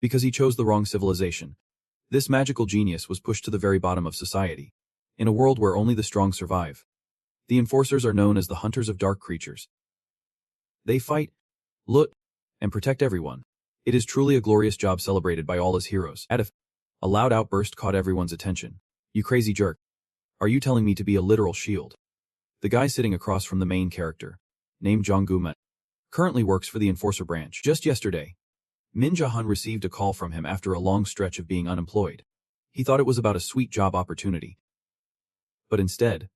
because he chose the wrong civilization. This magical genius was pushed to the very bottom of society. In a world where only the strong survive. The enforcers are known as the hunters of dark creatures. They fight, loot, and protect everyone. It is truly a glorious job celebrated by all as heroes. A loud outburst caught everyone's attention. You crazy jerk. Are you telling me to be a literal shield? The guy sitting across from the main character, named Jong-gu, currently works for the enforcer branch. Just yesterday, Min Ja-hun received a call from him after a long stretch of being unemployed. He thought it was about a sweet job opportunity. But instead,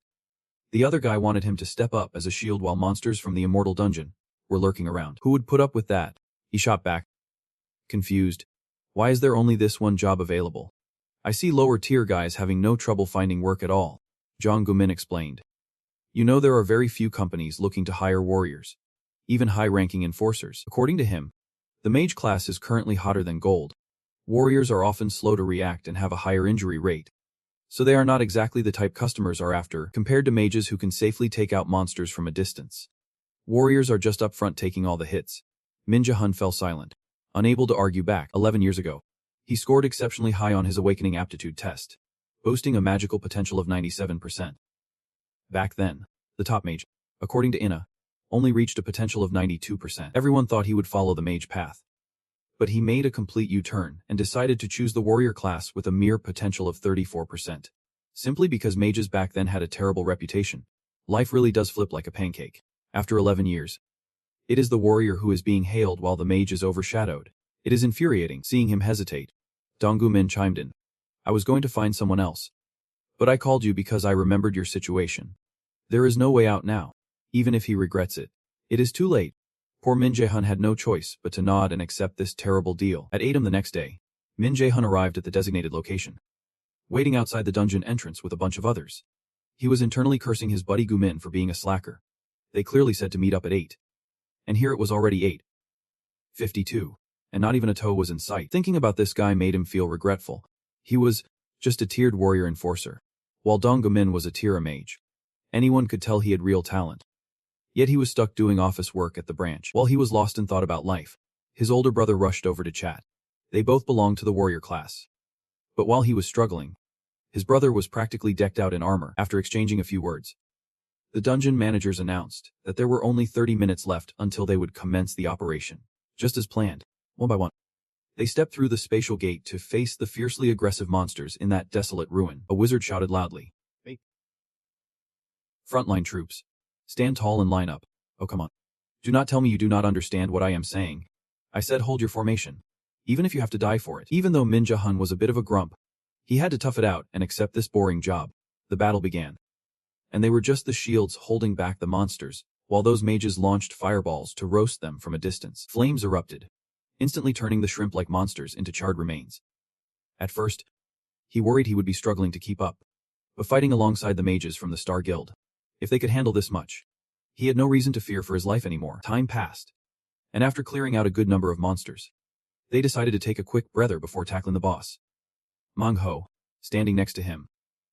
the other guy wanted him to step up as a shield while monsters from the immortal dungeon were lurking around. Who would put up with that? He shot back. Confused. Why is there only this one job available? I see lower tier guys having no trouble finding work at all, Jong-gu explained. You know there are very few companies looking to hire warriors, even high-ranking enforcers. According to him, the mage class is currently hotter than gold. Warriors are often slow to react and have a higher injury rate. So they are not exactly the type customers are after compared to mages who can safely take out monsters from a distance. Warriors are just up front taking all the hits. Min Ja-hun fell silent, unable to argue back. 11 years ago, he scored exceptionally high on his awakening aptitude test, boasting a magical potential of 97%. Back then, the top mage, according to Ina, only reached a potential of 92%. Everyone thought he would follow the mage path. But he made a complete U-turn and decided to choose the warrior class with a mere potential of 34%. Simply because mages back then had a terrible reputation. Life really does flip like a pancake. After 11 years, it is the warrior who is being hailed while the mage is overshadowed. It is infuriating seeing him hesitate. Dong-gu chimed in. I was going to find someone else. But I called you because I remembered your situation. There is no way out now. Even if he regrets it, it is too late. Poor Min Jae-hun had no choice but to nod and accept this terrible deal. At 8 a.m. the next day, Min Jae-hun arrived at the designated location, waiting outside the dungeon entrance with a bunch of others. He was internally cursing his buddy Gu-min for being a slacker. They clearly said to meet up at 8. And here it was already 8:52, and not even a toe was in sight. Thinking about this guy made him feel regretful. He was just a tiered warrior enforcer, while Dong Gu-min was a tier mage. Anyone could tell he had real talent. Yet he was stuck doing office work at the branch. While he was lost in thought about life, his older brother rushed over to chat. They both belonged to the warrior class. But while he was struggling, his brother was practically decked out in armor. After exchanging a few words, the dungeon managers announced that there were only 30 minutes left until they would commence the operation. Just as planned, one by one, they stepped through the spatial gate to face the fiercely aggressive monsters in that desolate ruin. A wizard shouted loudly. Hey. Frontline troops, stand tall and line up. Oh come on. Do not tell me you do not understand what I am saying. I said hold your formation. Even if you have to die for it. Even though Min Ja-hun was a bit of a grump, he had to tough it out and accept this boring job. The battle began. And they were just the shields holding back the monsters, while those mages launched fireballs to roast them from a distance. Flames erupted, instantly turning the shrimp-like monsters into charred remains. At first, he worried he would be struggling to keep up, but fighting alongside the mages from the Star Guild, if they could handle this much, he had no reason to fear for his life anymore. Time passed, and after clearing out a good number of monsters, they decided to take a quick breather before tackling the boss. Mang-ho, standing next to him,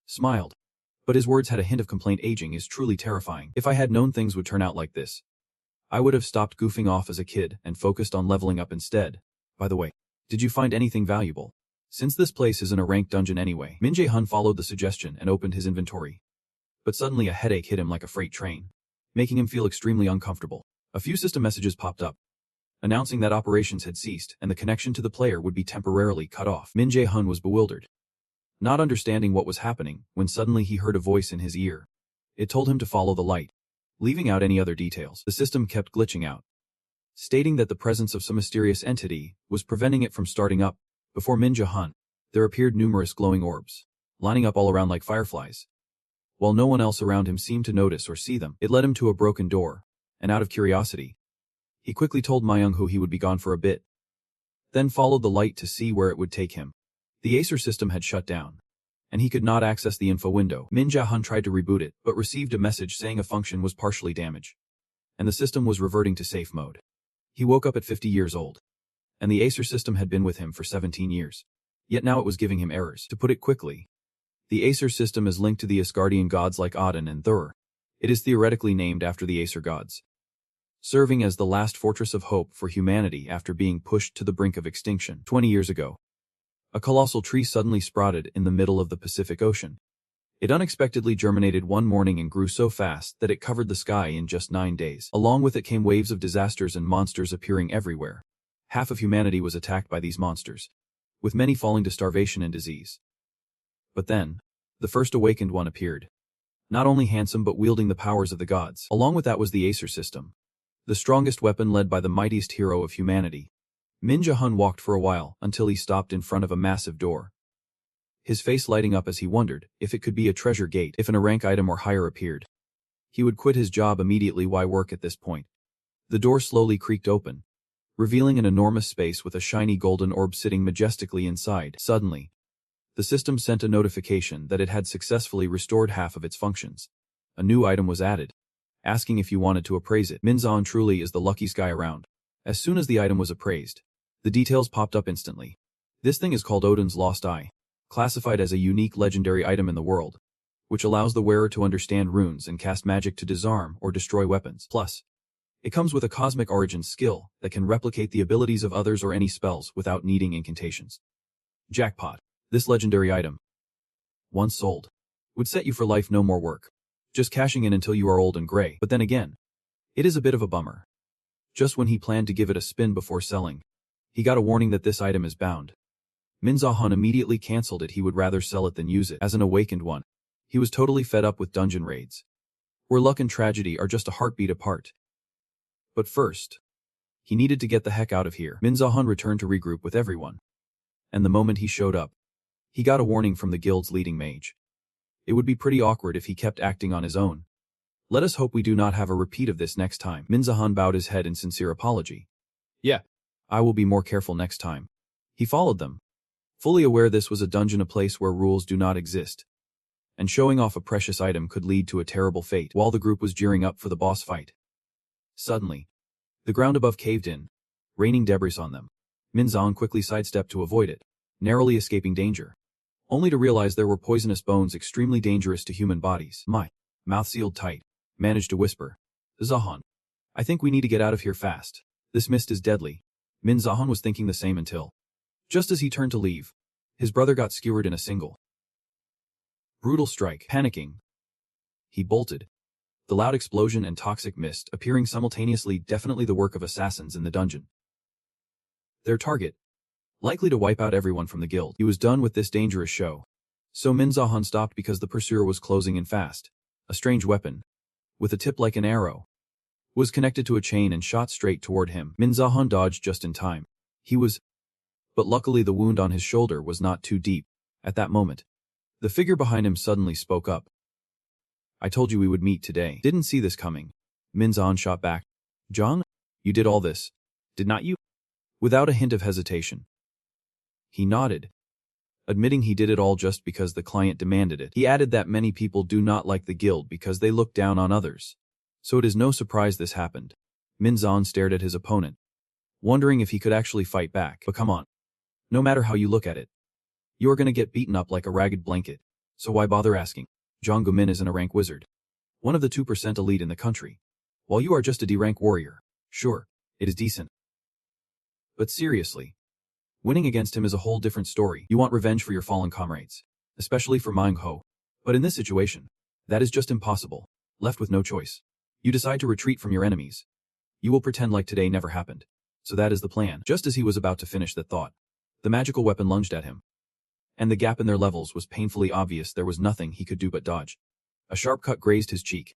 smiled, but his words had a hint of complaint. Aging is truly terrifying. If I had known things would turn out like this, I would have stopped goofing off as a kid and focused on leveling up instead. By the way, did you find anything valuable? Since this place isn't a ranked dungeon anyway. Min Jae-hun followed the suggestion and opened his inventory. But suddenly a headache hit him like a freight train, making him feel extremely uncomfortable. A few system messages popped up, announcing that operations had ceased and the connection to the player would be temporarily cut off. Min Jae-hun was bewildered, not understanding what was happening, when suddenly he heard a voice in his ear. It told him to follow the light, leaving out any other details. The system kept glitching out, stating that the presence of some mysterious entity was preventing it from starting up. Before Min Jae-hun, there appeared numerous glowing orbs, lining up all around like fireflies. While no one else around him seemed to notice or see them, it led him to a broken door, and out of curiosity, he quickly told Myung-ho he would be gone for a bit, then followed the light to see where it would take him. The Acer system had shut down, and he could not access the info window. Min Ja-hun tried to reboot it, but received a message saying a function was partially damaged, and the system was reverting to safe mode. He woke up at 50 years old, and the Acer system had been with him for 17 years. Yet now it was giving him errors. To put it quickly, the Acer system is linked to the Asgardian gods like Odin and Thor. It is theoretically named after the Acer gods. serving as the last fortress of hope for humanity after being pushed to the brink of extinction 20 years ago. A colossal tree suddenly sprouted in the middle of the Pacific Ocean. It unexpectedly germinated one morning and grew so fast that it covered the sky in just 9 days. Along with it came waves of disasters and monsters appearing everywhere. Half of humanity was attacked by these monsters, with many falling to starvation and disease. But then, the first awakened one appeared. Not only handsome but wielding the powers of the gods. Along with that was the Acer system, the strongest weapon led by the mightiest hero of humanity. Min Jae-hun walked for a while until he stopped in front of a massive door, his face lighting up as he wondered if it could be a treasure gate. If an rank item or higher appeared, he would quit his job immediately. Why work at this point? The door slowly creaked open, revealing an enormous space with a shiny golden orb sitting majestically inside. Suddenly, the system sent a notification that it had successfully restored half of its functions. A new item was added, asking if you wanted to appraise it. Min Jae-hun truly is the luckiest guy around. As soon as the item was appraised, the details popped up instantly. This thing is called Odin's Lost Eye, classified as a unique legendary item in the world, which allows the wearer to understand runes and cast magic to disarm or destroy weapons. Plus, it comes with a cosmic origins skill that can replicate the abilities of others or any spells without needing incantations. Jackpot. This legendary item, once sold, would set you for life, no more work, just cashing in until you are old and gray. But then again, it is a bit of a bummer. Just when he planned to give it a spin before selling, he got a warning that this item is bound. Min Jae-hun immediately cancelled it. He would rather sell it than use it as an awakened one. He was totally fed up with dungeon raids, where luck and tragedy are just a heartbeat apart. But first, he needed to get the heck out of here. Min Jae-hun returned to regroup with everyone, and the moment he showed up, he got a warning from the guild's leading mage. It would be pretty awkward if he kept acting on his own. Let us hope we do not have a repeat of this next time. Min Jae-hun bowed his head in sincere apology. Yeah, I will be more careful next time. He followed them, fully aware this was a dungeon, a place where rules do not exist, and showing off a precious item could lead to a terrible fate. While the group was gearing up for the boss fight, suddenly, the ground above caved in, raining debris on them. Min Jae-hun quickly sidestepped to avoid it, narrowly escaping danger, only to realize there were poisonous bones extremely dangerous to human bodies. My mouth sealed tight, managed to whisper, Jae-hun, I think we need to get out of here fast. This mist is deadly. Min Jae-hun was thinking the same until, just as he turned to leave, his brother got skewered in a single brutal strike. Panicking, he bolted, the loud explosion and toxic mist appearing simultaneously, definitely the work of assassins in the dungeon. Their target, likely to wipe out everyone from the guild. He was done with this dangerous show. So Min Jae-hun stopped because the pursuer was closing in fast. A strange weapon, with a tip like an arrow, was connected to a chain and shot straight toward him. Min Jae-hun dodged just in time. But luckily the wound on his shoulder was not too deep. At that moment, the figure behind him suddenly spoke up. I told you we would meet today. Didn't see this coming. Min Jae-hun shot back. Jong, you did all this, did not you? Without a hint of hesitation. He nodded, admitting he did it all just because the client demanded it. He added that many people do not like the guild because they look down on others, so it is no surprise this happened. Min Jae-hun stared at his opponent, wondering if he could actually fight back. But come on. No matter how you look at it, you are going to get beaten up like a ragged blanket, so why bother asking? Jong Gu-min isn't a rank wizard, one of the 2% elite in the country, while you are just a D-rank warrior. Sure, it is decent, but seriously, winning against him is a whole different story. You want revenge for your fallen comrades, especially for Manhwa, but in this situation, that is just impossible. Left with no choice, you decide to retreat from your enemies. You will pretend like today never happened. So that is the plan. Just as he was about to finish that thought, the magical weapon lunged at him, and the gap in their levels was painfully obvious. There was nothing he could do but dodge. A sharp cut grazed his cheek,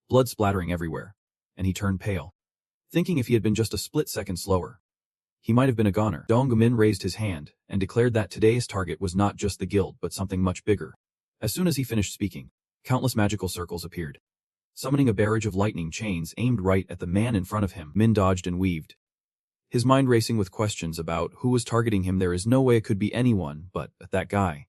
blood splattering everywhere, and he turned pale, thinking if he had been just a split second slower, he might have been a goner. Jong Gu-min raised his hand and declared that today's target was not just the guild but something much bigger. As soon as he finished speaking, countless magical circles appeared, summoning a barrage of lightning chains aimed right at the man in front of him. Min dodged and weaved, his mind racing with questions about who was targeting him. There is no way it could be anyone but that guy.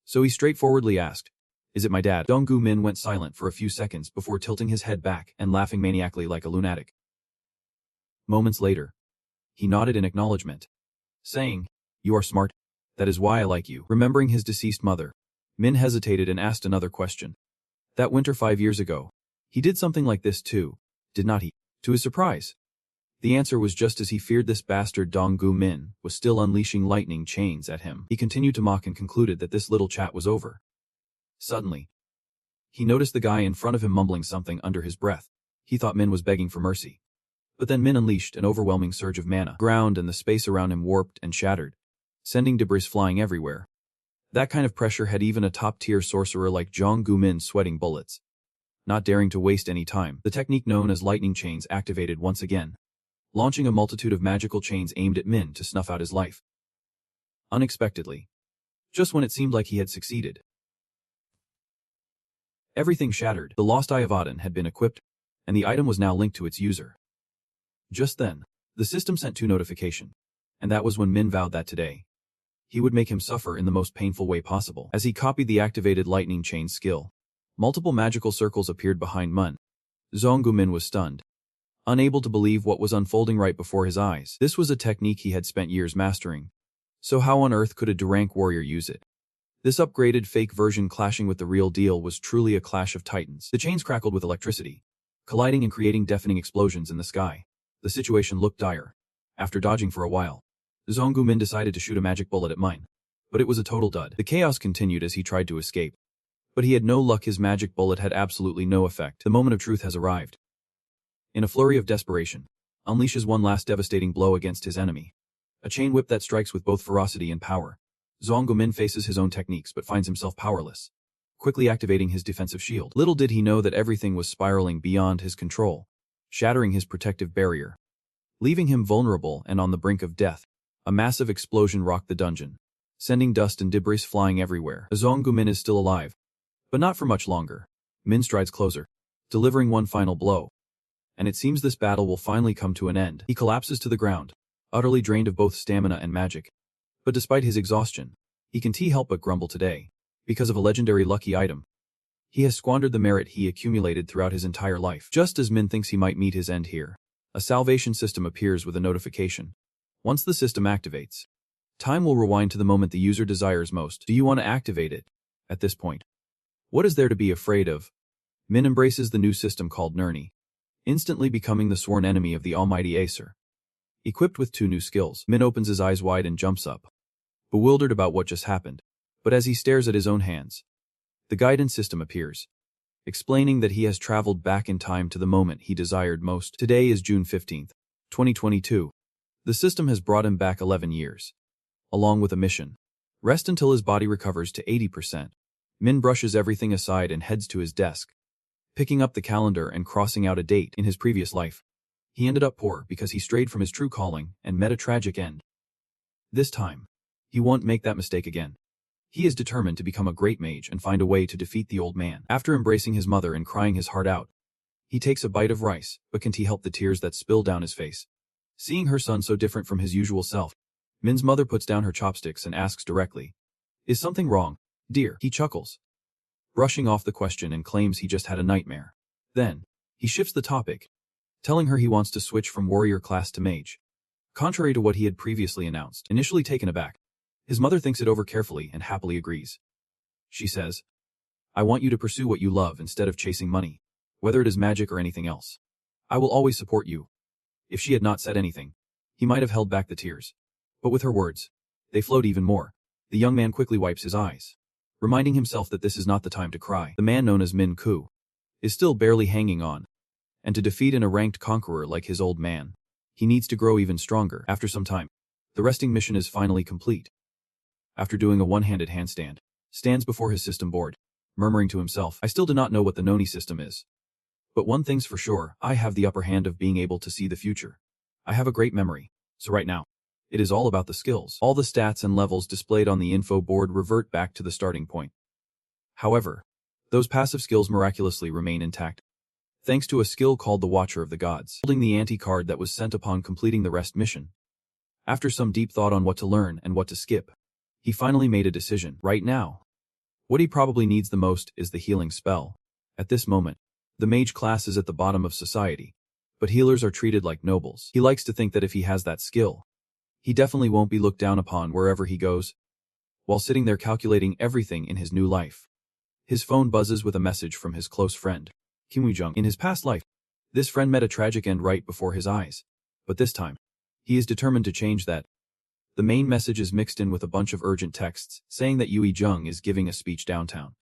So he straightforwardly asked, "Is it my dad?" Jong Gu-min went silent for a few seconds before tilting his head back and laughing maniacally like a lunatic. Moments later, he nodded in acknowledgement, saying, "You are smart. That is why I like you." Remembering his deceased mother, Min hesitated and asked another question. That winter 5 years ago, he did something like this too, did not he? To his surprise, the answer was just as he feared. This bastard Donggu Min was still unleashing lightning chains at him. He continued to mock and concluded that this little chat was over. Suddenly, he noticed the guy in front of him mumbling something under his breath. He thought Min was begging for mercy. But then Min unleashed an overwhelming surge of mana. Ground and the space around him warped and shattered, sending debris flying everywhere. That kind of pressure had even a top-tier sorcerer like Donggu Min sweating bullets. Not daring to waste any time, the technique known as lightning chains activated once again, launching a multitude of magical chains aimed at Min to snuff out his life. Unexpectedly, just when it seemed like he had succeeded, everything shattered. The lost Eye of Odin had been equipped, and the item was now linked to its user. Just then, the system sent 2 notifications, and that was when Min vowed that today he would make him suffer in the most painful way possible. As he copied the activated lightning chain skill, multiple magical circles appeared behind Min. Donggu Min was stunned, unable to believe what was unfolding right before his eyes. This was a technique he had spent years mastering. So how on earth could a D-rank warrior use it? This upgraded fake version clashing with the real deal was truly a clash of titans. The chains crackled with electricity, colliding and creating deafening explosions in the sky. The situation looked dire. After dodging for a while, Donggu Min decided to shoot a magic bullet at Min. But it was a total dud. The chaos continued as he tried to escape. But he had no luck. His magic bullet had absolutely no effect. The moment of truth has arrived. In a flurry of desperation, unleashes one last devastating blow against his enemy. A chain whip that strikes with both ferocity and power. Donggu Min faces his own techniques but finds himself powerless, quickly activating his defensive shield. Little did he know that everything was spiraling beyond his control, shattering his protective barrier, leaving him vulnerable and on the brink of death. A massive explosion rocked the dungeon, sending dust and debris flying everywhere. Donggu Min is still alive, but not for much longer. Min strides closer, delivering one final blow. And it seems this battle will finally come to an end. He collapses to the ground, utterly drained of both stamina and magic. But despite his exhaustion, he can't help but grumble today, because of a legendary lucky item. He has squandered the merit he accumulated throughout his entire life. Just as Min thinks he might meet his end here, a salvation system appears with a notification. Once the system activates, time will rewind to the moment the user desires most. Do you want to activate it? At this point, what is there to be afraid of? Min embraces the new system called Nurni, instantly becoming the sworn enemy of the almighty Acer. Equipped with 2 new skills, Min opens his eyes wide and jumps up, bewildered about what just happened. But as he stares at his own hands, the guidance system appears, explaining that he has traveled back in time to the moment he desired most. Today is June 15th, 2022. The system has brought him back 11 years, along with a mission. Rest until his body recovers to 80%. Min brushes everything aside and heads to his desk, picking up the calendar and crossing out a date. In his previous life, he ended up poor because he strayed from his true calling and met a tragic end. This time, he won't make that mistake again. He is determined to become a great mage and find a way to defeat the old man. After embracing his mother and crying his heart out, he takes a bite of rice, but can't help the tears that spill down his face. Seeing her son so different from his usual self, Min's mother puts down her chopsticks and asks directly, "Is something wrong, dear?" He chuckles, brushing off the question, and claims he just had a nightmare. Then, he shifts the topic, telling her he wants to switch from warrior class to mage, contrary to what he had previously announced. Initially taken aback, his mother thinks it over carefully and happily agrees. She says, "I want you to pursue what you love instead of chasing money, whether it is magic or anything else. I will always support you." If she had not said anything, he might have held back the tears. But with her words, they flowed even more. The young man quickly wipes his eyes, reminding himself that this is not the time to cry. The man known as Min Ku is still barely hanging on, and to defeat a ranked conqueror like his old man, he needs to grow even stronger. After some time, the resting mission is finally complete. After doing a one-handed handstand, stands before his system board, murmuring to himself, "I still do not know what the Noni system is. But one thing's for sure, I have the upper hand of being able to see the future. I have a great memory, so right now, it is all about the skills." All the stats and levels displayed on the info board revert back to the starting point. However, those passive skills miraculously remain intact, thanks to a skill called the Watcher of the Gods, holding the anti-card that was sent upon completing the rest mission. After some deep thought on what to learn and what to skip, he finally made a decision. Right now, what he probably needs the most is the healing spell. At this moment, the mage class is at the bottom of society, but healers are treated like nobles. He likes to think that if he has that skill, he definitely won't be looked down upon wherever he goes. While sitting there calculating everything in his new life, his phone buzzes with a message from his close friend, Kim Woo-jung. In his past life, This friend met a tragic end right before his eyes. But this time, he is determined to change that. The main message is mixed in with a bunch of urgent texts, saying that Yui Jung is giving a speech downtown.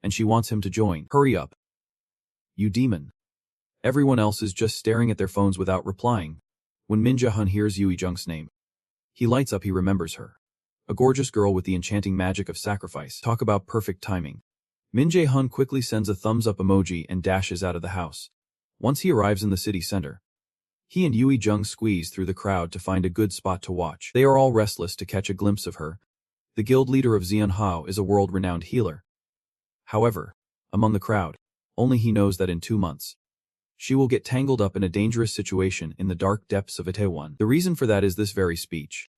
And she wants him to join. Hurry up. You demon. Everyone else is just staring at their phones without replying. When Min Jae-hun hears Yui Jung's name, he lights up. He remembers her. A gorgeous girl with the enchanting magic of sacrifice. Talk about perfect timing. Min Jae-hun quickly sends a thumbs-up emoji and dashes out of the house. Once he arrives in the city center, he and Yui Jung squeeze through the crowd to find a good spot to watch. They are all restless to catch a glimpse of her. The guild leader of Xian Hao is a world-renowned healer. However, among the crowd, only he knows that in 2 months, she will get tangled up in a dangerous situation in the dark depths of Itaewon. The reason for that is this very speech.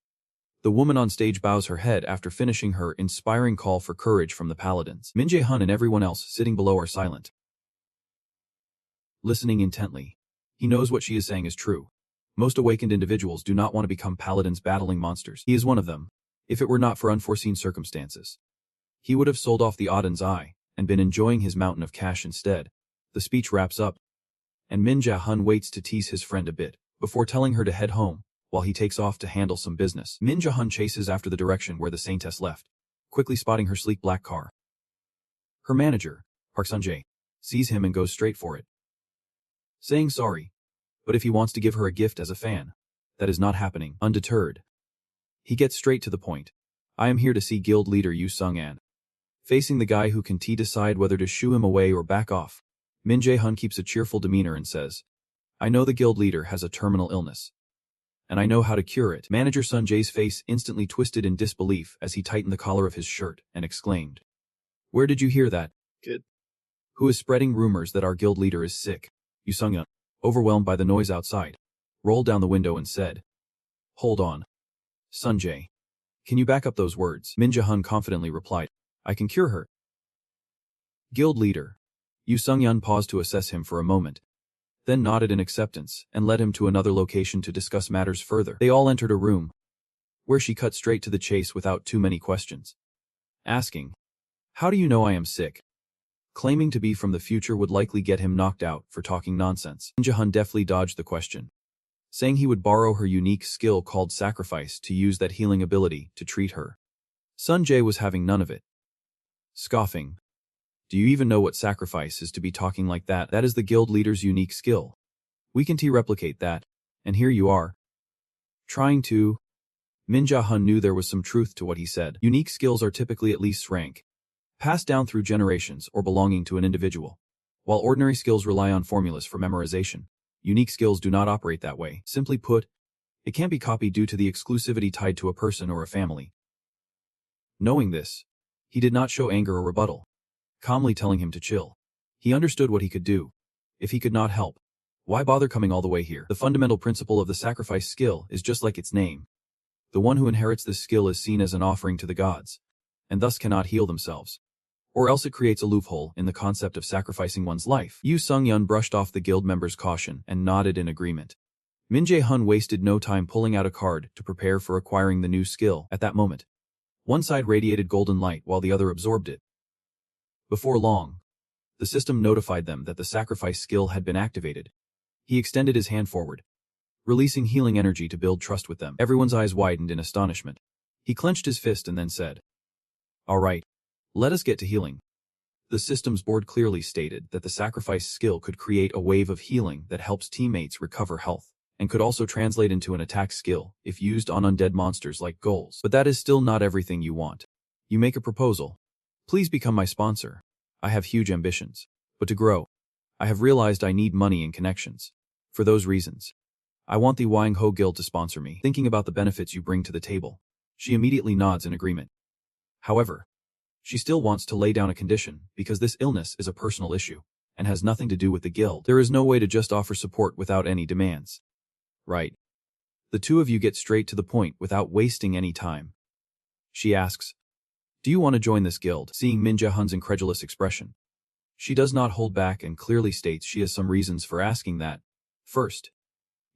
The woman on stage bows her head after finishing her inspiring call for courage from the paladins. Min Jae-hun and everyone else sitting below are silent, listening intently. He knows what she is saying is true. Most awakened individuals do not want to become paladins battling monsters. He is one of them. If it were not for unforeseen circumstances, he would have sold off the Odin's Eye and been enjoying his mountain of cash instead. The speech wraps up, and Min Jae-hun waits to tease his friend a bit before telling her to head home while he takes off to handle some business. Min Jae-hun chases after the direction where the Saintess left, quickly spotting her sleek black car. Her manager, Park Sun-jae, sees him and goes straight for it, saying sorry, but if he wants to give her a gift as a fan, that is not happening. Undeterred, he gets straight to the point. I am here to see guild leader Yu Sung-an. Facing the guy who can decide whether to shoo him away or back off, Min Jae-hun keeps a cheerful demeanor and says, I know the guild leader has a terminal illness, and I know how to cure it. Manager Sun-jae's face instantly twisted in disbelief as he tightened the collar of his shirt and exclaimed, Where did you hear that, kid? Who is spreading rumors that our guild leader is sick? Yu Sung-an, overwhelmed by the noise outside, rolled down the window and said, Hold on. Sun-jae, can you back up those words? Min Jae-hun confidently replied, I can cure her. Guild leader. Yu Sung-yeon paused to assess him for a moment, then nodded in acceptance and led him to another location to discuss matters further. They all entered a room, where she cut straight to the chase without too many questions, asking, How do you know I am sick? Claiming to be from the future would likely get him knocked out for talking nonsense. Min Jae-hun deftly dodged the question, saying he would borrow her unique skill called sacrifice to use that healing ability to treat her. Sun-jae was having none of it, scoffing. Do you even know what sacrifice is to be talking like that? That is the guild leader's unique skill. We can replicate that, and here you are, trying to. Min Jae-hun knew there was some truth to what he said. Unique skills are typically at least rank, passed down through generations or belonging to an individual. While ordinary skills rely on formulas for memorization, unique skills do not operate that way. Simply put, it can't be copied due to the exclusivity tied to a person or a family. Knowing this, he did not show anger or rebuttal, calmly telling him to chill. He understood what he could do. If he could not help, why bother coming all the way here? The fundamental principle of the sacrifice skill is just like its name. The one who inherits this skill is seen as an offering to the gods, and thus cannot heal themselves. Or else it creates a loophole in the concept of sacrificing one's life. Yu Sung-yeon brushed off the guild member's caution and nodded in agreement. Min Jae-hun wasted no time pulling out a card to prepare for acquiring the new skill. At that moment, one side radiated golden light while the other absorbed it. Before long, the system notified them that the sacrifice skill had been activated. He extended his hand forward, releasing healing energy to build trust with them. Everyone's eyes widened in astonishment. He clenched his fist and then said, All right, let us get to healing. The systems board clearly stated that the sacrifice skill could create a wave of healing that helps teammates recover health, and could also translate into an attack skill if used on undead monsters like ghouls. But that is still not everything you want. You make a proposal. Please become my sponsor. I have huge ambitions. But to grow, I have realized I need money and connections. For those reasons, I want the Wang Ho Guild to sponsor me. Thinking about the benefits you bring to the table, she immediately nods in agreement. However, she still wants to lay down a condition because this illness is a personal issue and has nothing to do with the guild. There is no way to just offer support without any demands. Right. The two of you get straight to the point without wasting any time. She asks, Do you want to join this guild? Seeing Min Jae-hun's incredulous expression, she does not hold back and clearly states she has some reasons for asking that. First,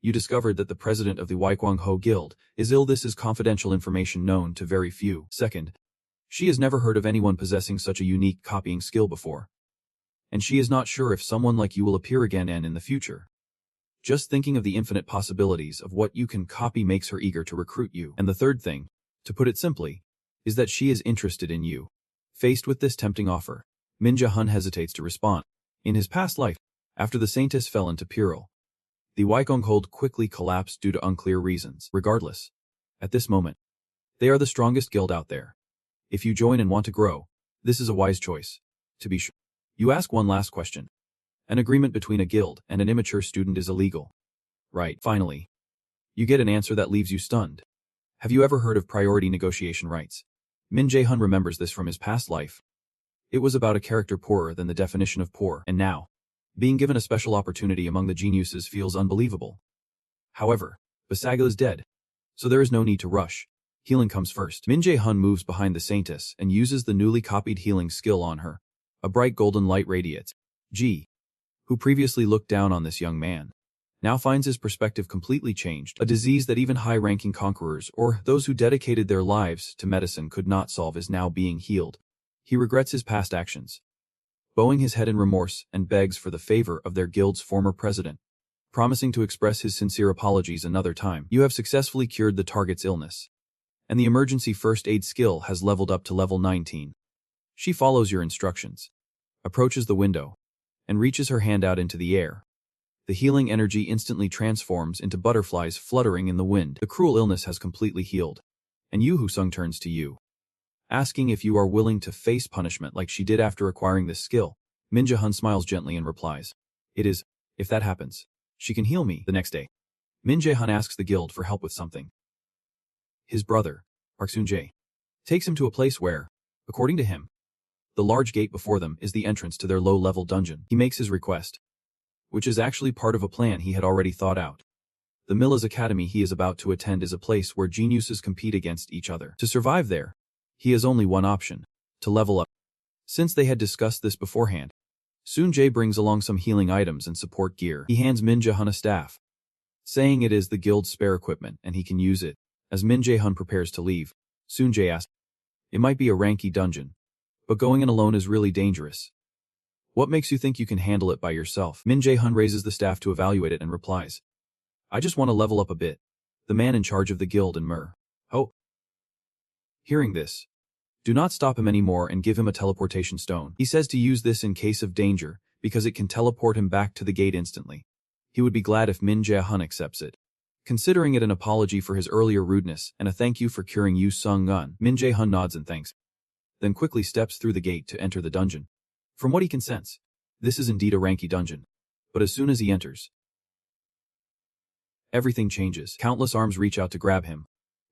you discovered that the president of the Waikwang Ho Guild is ill. This is confidential information known to very few. Second, she has never heard of anyone possessing such a unique copying skill before, and she is not sure if someone like you will appear again and in the future. Just thinking of the infinite possibilities of what you can copy makes her eager to recruit you. And the third thing, to put it simply, is that she is interested in you. Faced with this tempting offer, Min Ja-hun hesitates to respond. In his past life, after the Saintess fell into peril, the Waikonghuld quickly collapsed due to unclear reasons. Regardless, at this moment, they are the strongest guild out there. If you join and want to grow, this is a wise choice. To be sure, you ask one last question. An agreement between a guild and an immature student is illegal. Right. Finally, you get an answer that leaves you stunned. Have you ever heard of priority negotiation rights? Min Jae-hun remembers this from his past life. It was about a character poorer than the definition of poor, and now, being given a special opportunity among the geniuses feels unbelievable. However, Basagil is dead, so there is no need to rush. Healing comes first. Min Jae-hun moves behind the Saintess and uses the newly copied healing skill on her. A bright golden light radiates. G, who previously looked down on this young man, now finds his perspective completely changed. A disease that even high-ranking conquerors or those who dedicated their lives to medicine could not solve is now being healed. He regrets his past actions, bowing his head in remorse, and begs for the favor of their guild's former president, promising to express his sincere apologies another time. You have successfully cured the target's illness, and the emergency first aid skill has leveled up to level 19. She follows your instructions, approaches the window, and reaches her hand out into the air. The healing energy instantly transforms into butterflies fluttering in the wind. The cruel illness has completely healed, and Yu Husung turns to you, asking if you are willing to face punishment like she did after acquiring this skill. Min Ja-hun smiles gently and replies, "It is, if that happens, she can heal me." The next day, Min Jae-hun asks the guild for help with something. His brother, Park Soon-jae, takes him to a place where, according to him, the large gate before them is the entrance to their low-level dungeon. He makes his request, which is actually part of a plan he had already thought out. The Milla's Academy he is about to attend is a place where geniuses compete against each other. To survive there, he has only one option: to level up. Since they had discussed this beforehand, Soon-jae brings along some healing items and support gear. He hands Min Ja-hun a staff, saying it is the guild's spare equipment and he can use it. As Min Jae-hun prepares to leave, Soon-jae asks, "It might be a ranky dungeon, but going in alone is really dangerous. What makes you think you can handle it by yourself?" Min Jae-hun raises the staff to evaluate it and replies, "I just want to level up a bit." The man in charge of the guild in Oh. Hearing this, do not stop him anymore and give him a teleportation stone. He says to use this in case of danger because it can teleport him back to the gate instantly. He would be glad if Min Jae-hun accepts it, considering it an apology for his earlier rudeness and a thank you for curing Yu Sung-gun. Min Jae-hun nods and thanks, then quickly steps through the gate to enter the dungeon. From what he can sense, this is indeed a ranky dungeon, but as soon as he enters, everything changes. Countless arms reach out to grab him.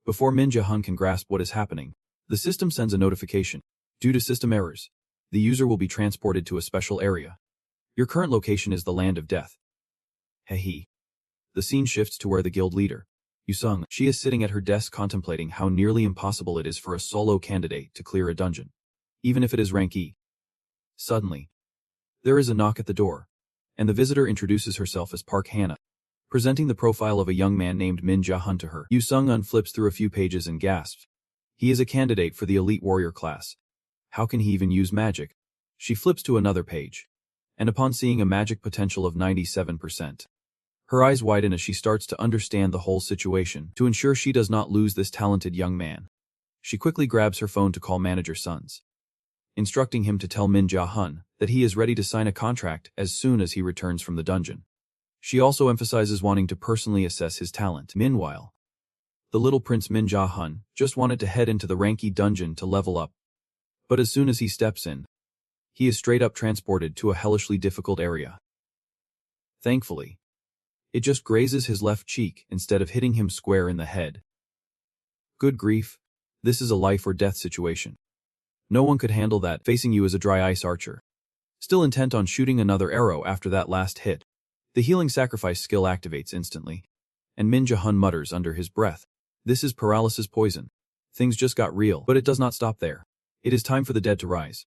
Before Min Ja-hun can grasp what is happening, the system sends a notification. Due to system errors, the user will be transported to a special area. Your current location is the land of death. Hehe. The scene shifts to where the guild leader, Yu Sung, she is sitting at her desk contemplating how nearly impossible it is for a solo candidate to clear a dungeon, even if it is rank E. Suddenly, there is a knock at the door, and the visitor introduces herself as Park Hannah, presenting the profile of a young man named Min Ja-hun to her. Yu Sung-un flips through a few pages and gasps. He is a candidate for the elite warrior class. How can he even use magic? She flips to another page, and upon seeing a magic potential of 97%, her eyes widen as she starts to understand the whole situation. To ensure she does not lose this talented young man, she quickly grabs her phone to call Manager Sons, instructing him to tell Min Ja-hun that he is ready to sign a contract as soon as he returns from the dungeon. She also emphasizes wanting to personally assess his talent. Meanwhile, the little prince Min Ja-hun just wanted to head into the ranky dungeon to level up, but as soon as he steps in, he is straight up transported to a hellishly difficult area. Thankfully, it just grazes his left cheek instead of hitting him square in the head. Good grief, this is a life or death situation. No one could handle that facing you as a dry ice archer. Still intent on shooting another arrow after that last hit, the healing sacrifice skill activates instantly, and Min Ja-hun mutters under his breath, "This is paralysis poison." Things just got real, but it does not stop there. It is time for the dead to rise.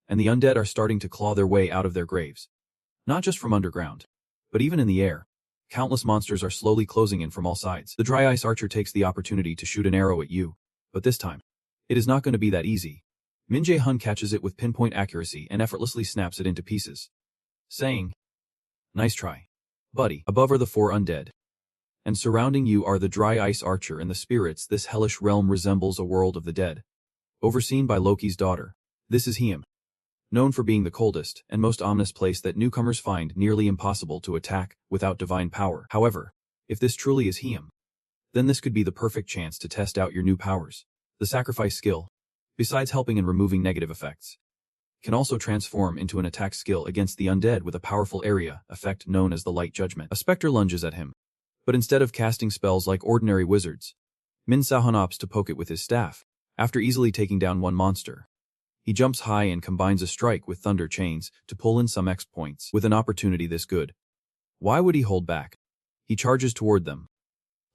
And the undead are starting to claw their way out of their graves. Not just from underground, but even in the air. Countless monsters are slowly closing in from all sides. The dry ice archer takes the opportunity to shoot an arrow at you, but this time, it is not going to be that easy. Min Jae-hun catches it with pinpoint accuracy and effortlessly snaps it into pieces, saying, "Nice try. Buddy, above are the 4 undead. And surrounding you are the dry ice archer and the spirits. This hellish realm resembles a world of the dead. Overseen by Loki's daughter. This is Hiem. Known for being the coldest and most ominous place that newcomers find nearly impossible to attack without divine power. However, if this truly is Hiem, then this could be the perfect chance to test out your new powers. The sacrifice skill, besides helping in removing negative effects, can also transform into an attack skill against the undead with a powerful area effect known as the Light Judgment. A specter lunges at him, but instead of casting spells like ordinary wizards, Min Sahan opts to poke it with his staff. After easily taking down one monster, he jumps high and combines a strike with thunder chains to pull in some X points. With an opportunity this good, why would he hold back? He charges toward them,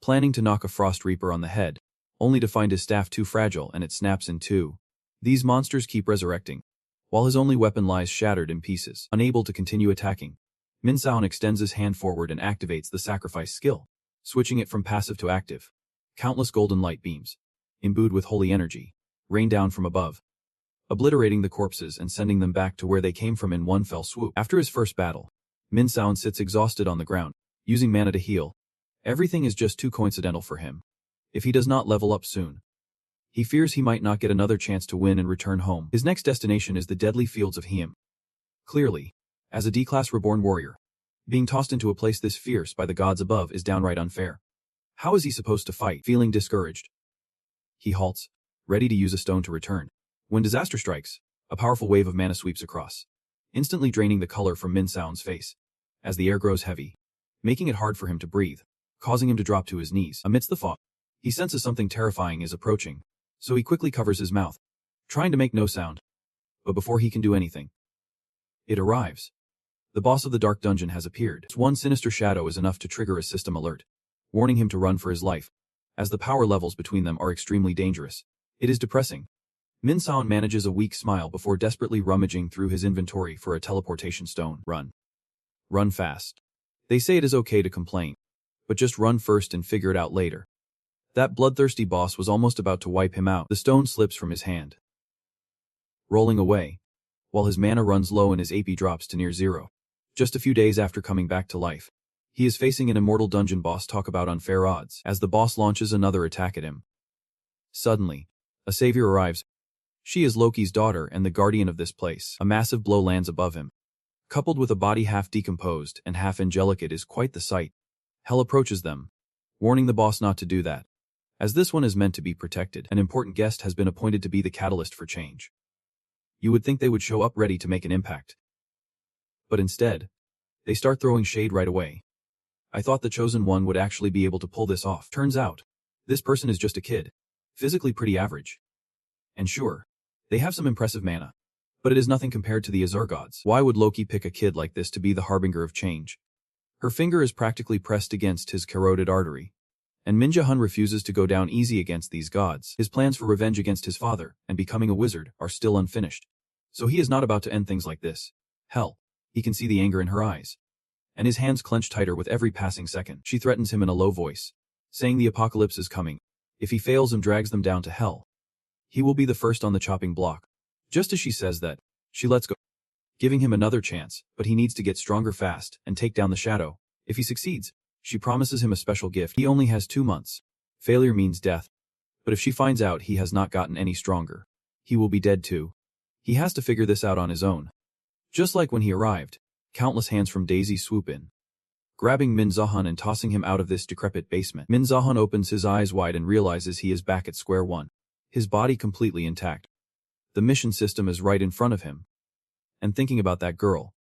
planning to knock a Frost Reaper on the head, only to find his staff too fragile and it snaps in two. These monsters keep resurrecting, while his only weapon lies shattered in pieces. Unable to continue attacking, Min Sahan extends his hand forward and activates the sacrifice skill, switching it from passive to active. Countless golden light beams, imbued with holy energy, rain down from above, obliterating the corpses and sending them back to where they came from in one fell swoop. After his first battle, Min Sahan sits exhausted on the ground, using mana to heal. Everything is just too coincidental for him. If he does not level up soon, he fears he might not get another chance to win and return home. His next destination is the deadly fields of Hiem. Clearly, as a D-class reborn warrior, being tossed into a place this fierce by the gods above is downright unfair. How is he supposed to fight? Feeling discouraged, he halts, ready to use a stone to return. When disaster strikes, a powerful wave of mana sweeps across, instantly draining the color from Min Sahan's face, as the air grows heavy, making it hard for him to breathe, causing him to drop to his knees. Amidst the fog, he senses something terrifying is approaching, so he quickly covers his mouth, trying to make no sound. But before he can do anything, it arrives. The boss of the dark dungeon has appeared. One sinister shadow is enough to trigger a system alert, warning him to run for his life, as the power levels between them are extremely dangerous. It is depressing. Min Sahan manages a weak smile before desperately rummaging through his inventory for a teleportation stone. Run. Run fast. They say it is okay to complain, but just run first and figure it out later. That bloodthirsty boss was almost about to wipe him out. The stone slips from his hand, rolling away, while his mana runs low and his AP drops to near zero. Just a few days after coming back to life, he is facing an immortal dungeon boss. Talk about unfair odds. As the boss launches another attack at him, suddenly, a savior arrives. She is Loki's daughter and the guardian of this place. A massive blow lands above him, coupled with a body half decomposed and half angelic. It is quite the sight. Hell approaches them, warning the boss not to do that, as this one is meant to be protected. An important guest has been appointed to be the catalyst for change. You would think they would show up ready to make an impact, but instead, they start throwing shade right away. I thought the chosen one would actually be able to pull this off. Turns out, this person is just a kid, physically pretty average. And sure, they have some impressive mana, but it is nothing compared to the Azure gods. Why would Loki pick a kid like this to be the harbinger of change? Her finger is practically pressed against his carotid artery, and Min Jae-hun refuses to go down easy against these gods. His plans for revenge against his father and becoming a wizard are still unfinished, so he is not about to end things like this. Hell, he can see the anger in her eyes, and his hands clench tighter with every passing second. She threatens him in a low voice, saying the apocalypse is coming. If he fails and drags them down to hell, he will be the first on the chopping block. Just as she says that, she lets go, giving him another chance, but he needs to get stronger fast and take down the shadow. If he succeeds, she promises him a special gift. He only has 2 months. Failure means death. But if she finds out he has not gotten any stronger, he will be dead too. He has to figure this out on his own. Just like when he arrived, countless hands from Daisy swoop in, grabbing Min Jae-hun and tossing him out of this decrepit basement. Min Jae-hun opens his eyes wide and realizes he is back at square one, his body completely intact. The mission system is right in front of him. And thinking about that girl,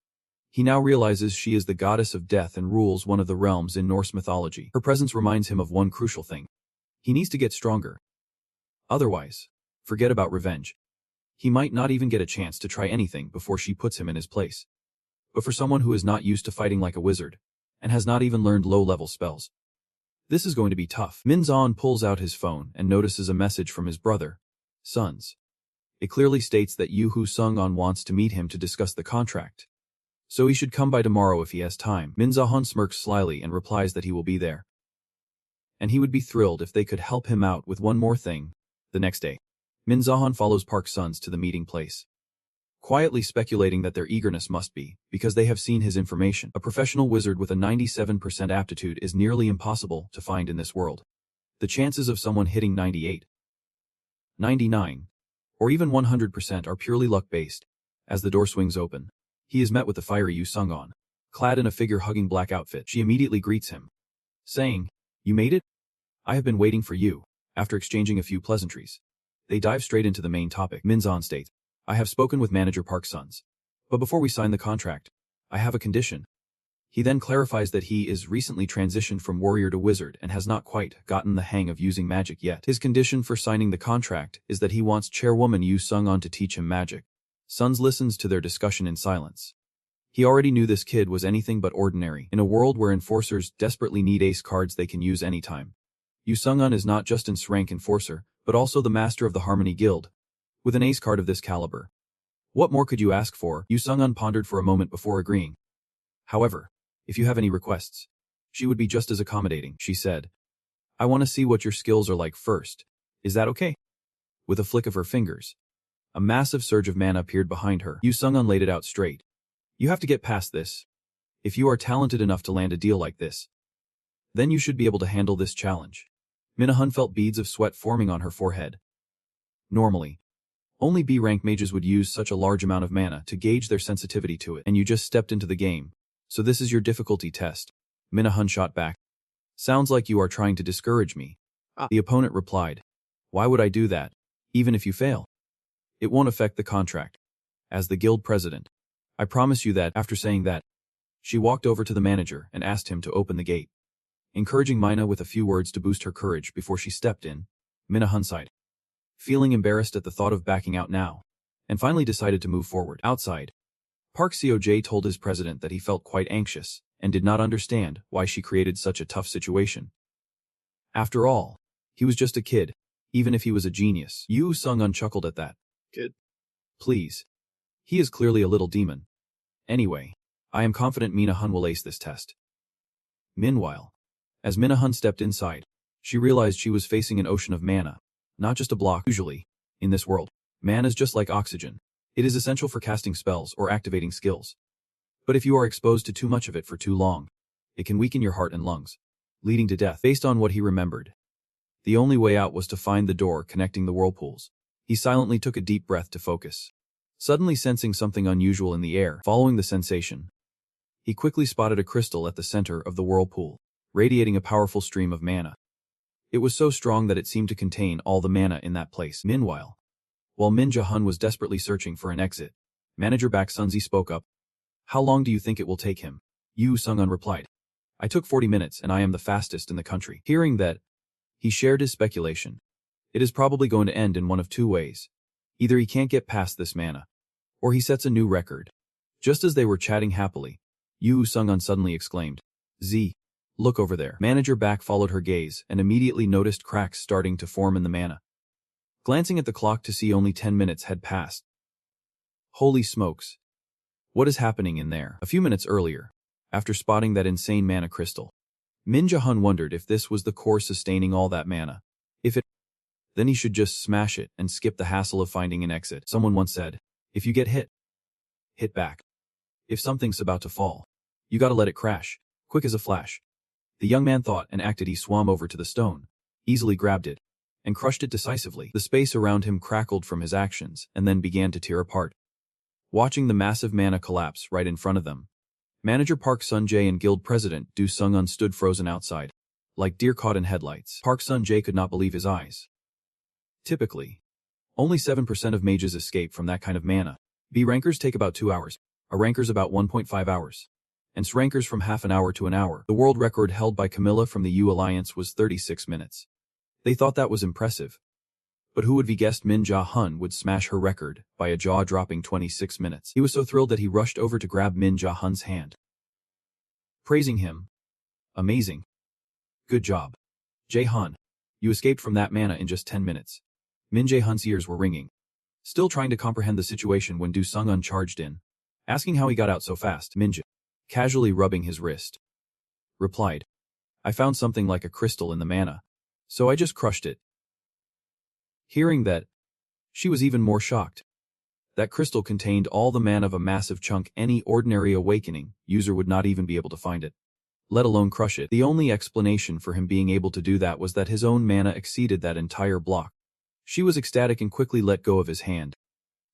he now realizes she is the goddess of death and rules one of the realms in Norse mythology. Her presence reminds him of one crucial thing. He needs to get stronger. Otherwise, forget about revenge. He might not even get a chance to try anything before she puts him in his place. But for someone who is not used to fighting like a wizard, and has not even learned low-level spells, this is going to be tough. Min Jae-hun pulls out his phone and notices a message from his brother, Sons. It clearly states that Yu Hu Sung-on wants to meet him to discuss the contract, so he should come by tomorrow if he has time. Min Jae-hun smirks slyly and replies that he will be there, and he would be thrilled if they could help him out with one more thing. The next day, Min Jae-hun follows Park Sons to the meeting place. quietly speculating that their eagerness must be because they have seen his information. A professional wizard with a 97% aptitude is nearly impossible to find in this world. The chances of someone hitting 98, 99, or even 100% are purely luck-based. As the door swings open, he is met with the fiery Yu Sung-on. Clad in a figure-hugging black outfit, she immediately greets him, saying, "You made it? I have been waiting for you." After exchanging a few pleasantries, they dive straight into the main topic. Minzon states, "I have spoken with manager Park Suns. But before we sign the contract, I have a condition." He then clarifies that he is recently transitioned from warrior to wizard and has not quite gotten the hang of using magic yet. His condition for signing the contract is that he wants chairwoman Yu Sung-on to teach him magic. Suns listens to their discussion in silence. He already knew this kid was anything but ordinary. In a world where enforcers desperately need ace cards they can use anytime, Yu Sung-on is not just an S-rank enforcer, but also the master of the Harmony Guild. With an ace card of this caliber, what more could you ask for? Yu Sung-on pondered for a moment before agreeing. However, if you have any requests, she would be just as accommodating, she said. "I want to see what your skills are like first. Is that okay?" With a flick of her fingers, a massive surge of mana appeared behind her. Yu Sung-on laid it out straight. "You have to get past this. If you are talented enough to land a deal like this, then you should be able to handle this challenge." Minahun felt beads of sweat forming on her forehead. Normally, only B-rank mages would use such a large amount of mana to gauge their sensitivity to it, and you just stepped into the game. So this is your difficulty test. Minahun shot back. "Sounds like you are trying to discourage me." The opponent replied, "Why would I do that, even if you fail? It won't affect the contract. As the guild president, I promise you that." After saying that, she walked over to the manager and asked him to open the gate, encouraging Mina with a few words to boost her courage before she stepped in. Minahun sighed, feeling embarrassed at the thought of backing out now, and finally decided to move forward. Outside, Park Seo-jae told his president that he felt quite anxious and did not understand why she created such a tough situation. After all, he was just a kid, even if he was a genius. Yu Sung-on chuckled at that. "Kid? Please. He is clearly a little demon. Anyway, I am confident Minahun will ace this test." Meanwhile, as Minahun stepped inside, she realized she was facing an ocean of mana, not just a block. Usually, in this world, mana is just like oxygen. It is essential for casting spells or activating skills. But if you are exposed to too much of it for too long, it can weaken your heart and lungs, leading to death. Based on what he remembered, the only way out was to find the door connecting the whirlpools. He silently took a deep breath to focus, suddenly sensing something unusual in the air. Following the sensation, he quickly spotted a crystal at the center of the whirlpool, radiating a powerful stream of mana. It was so strong that it seemed to contain all the mana in that place. Meanwhile, while Min Ja-hun was desperately searching for an exit, manager Bak Sunzi spoke up. "How long do you think it will take him?" Yu Sung-on replied, "I took 40 minutes and I am the fastest in the country." Hearing that, he shared his speculation. It is probably going to end in one of two ways. Either he can't get past this mana, or he sets a new record. Just as they were chatting happily, Yu Sung-on suddenly exclaimed, "Z, look over there." Manager Bak followed her gaze and immediately noticed cracks starting to form in the mana. Glancing at the clock to see only 10 minutes had passed. Holy smokes. What is happening in there? A few minutes earlier, after spotting that insane mana crystal, Min Ja-hun wondered if this was the core sustaining all that mana. If it, then he should just smash it and skip the hassle of finding an exit. Someone once said, if you get hit, hit back. If something's about to fall, you gotta let it crash, quick as a flash. The young man thought and acted. He swam over to the stone, easily grabbed it, and crushed it decisively. The space around him crackled from his actions and then began to tear apart. Watching the massive mana collapse right in front of them, manager Park Sun-jae and guild president Do Sung-un stood frozen outside, like deer caught in headlights. Park Sun-jae could not believe his eyes. Typically, only 7% of mages escape from that kind of mana. B rankers take about 2 hours, A rankers about 1.5 hours, and S rankers from half an hour to an hour. The world record held by Camilla from the U Alliance was 36 minutes. They thought that was impressive. But who would have guessed Min Ja-hun would smash her record by a jaw-dropping 26 minutes? He was so thrilled that he rushed over to grab Min Ja-hun's hand, praising him. Amazing. Good job. Jae-hun, you escaped from that mana in just 10 minutes. Min Jae-hun's ears were ringing, still trying to comprehend the situation when Do Sung-un charged in, asking how he got out so fast. Min Ja, casually rubbing his wrist, replied, I found something like a crystal in the mana, so I just crushed it. Hearing that, she was even more shocked. That crystal contained all the mana of a massive chunk. Any ordinary awakening user would not even be able to find it, let alone crush it. The only explanation for him being able to do that was that his own mana exceeded that entire block. She was ecstatic and quickly let go of his hand,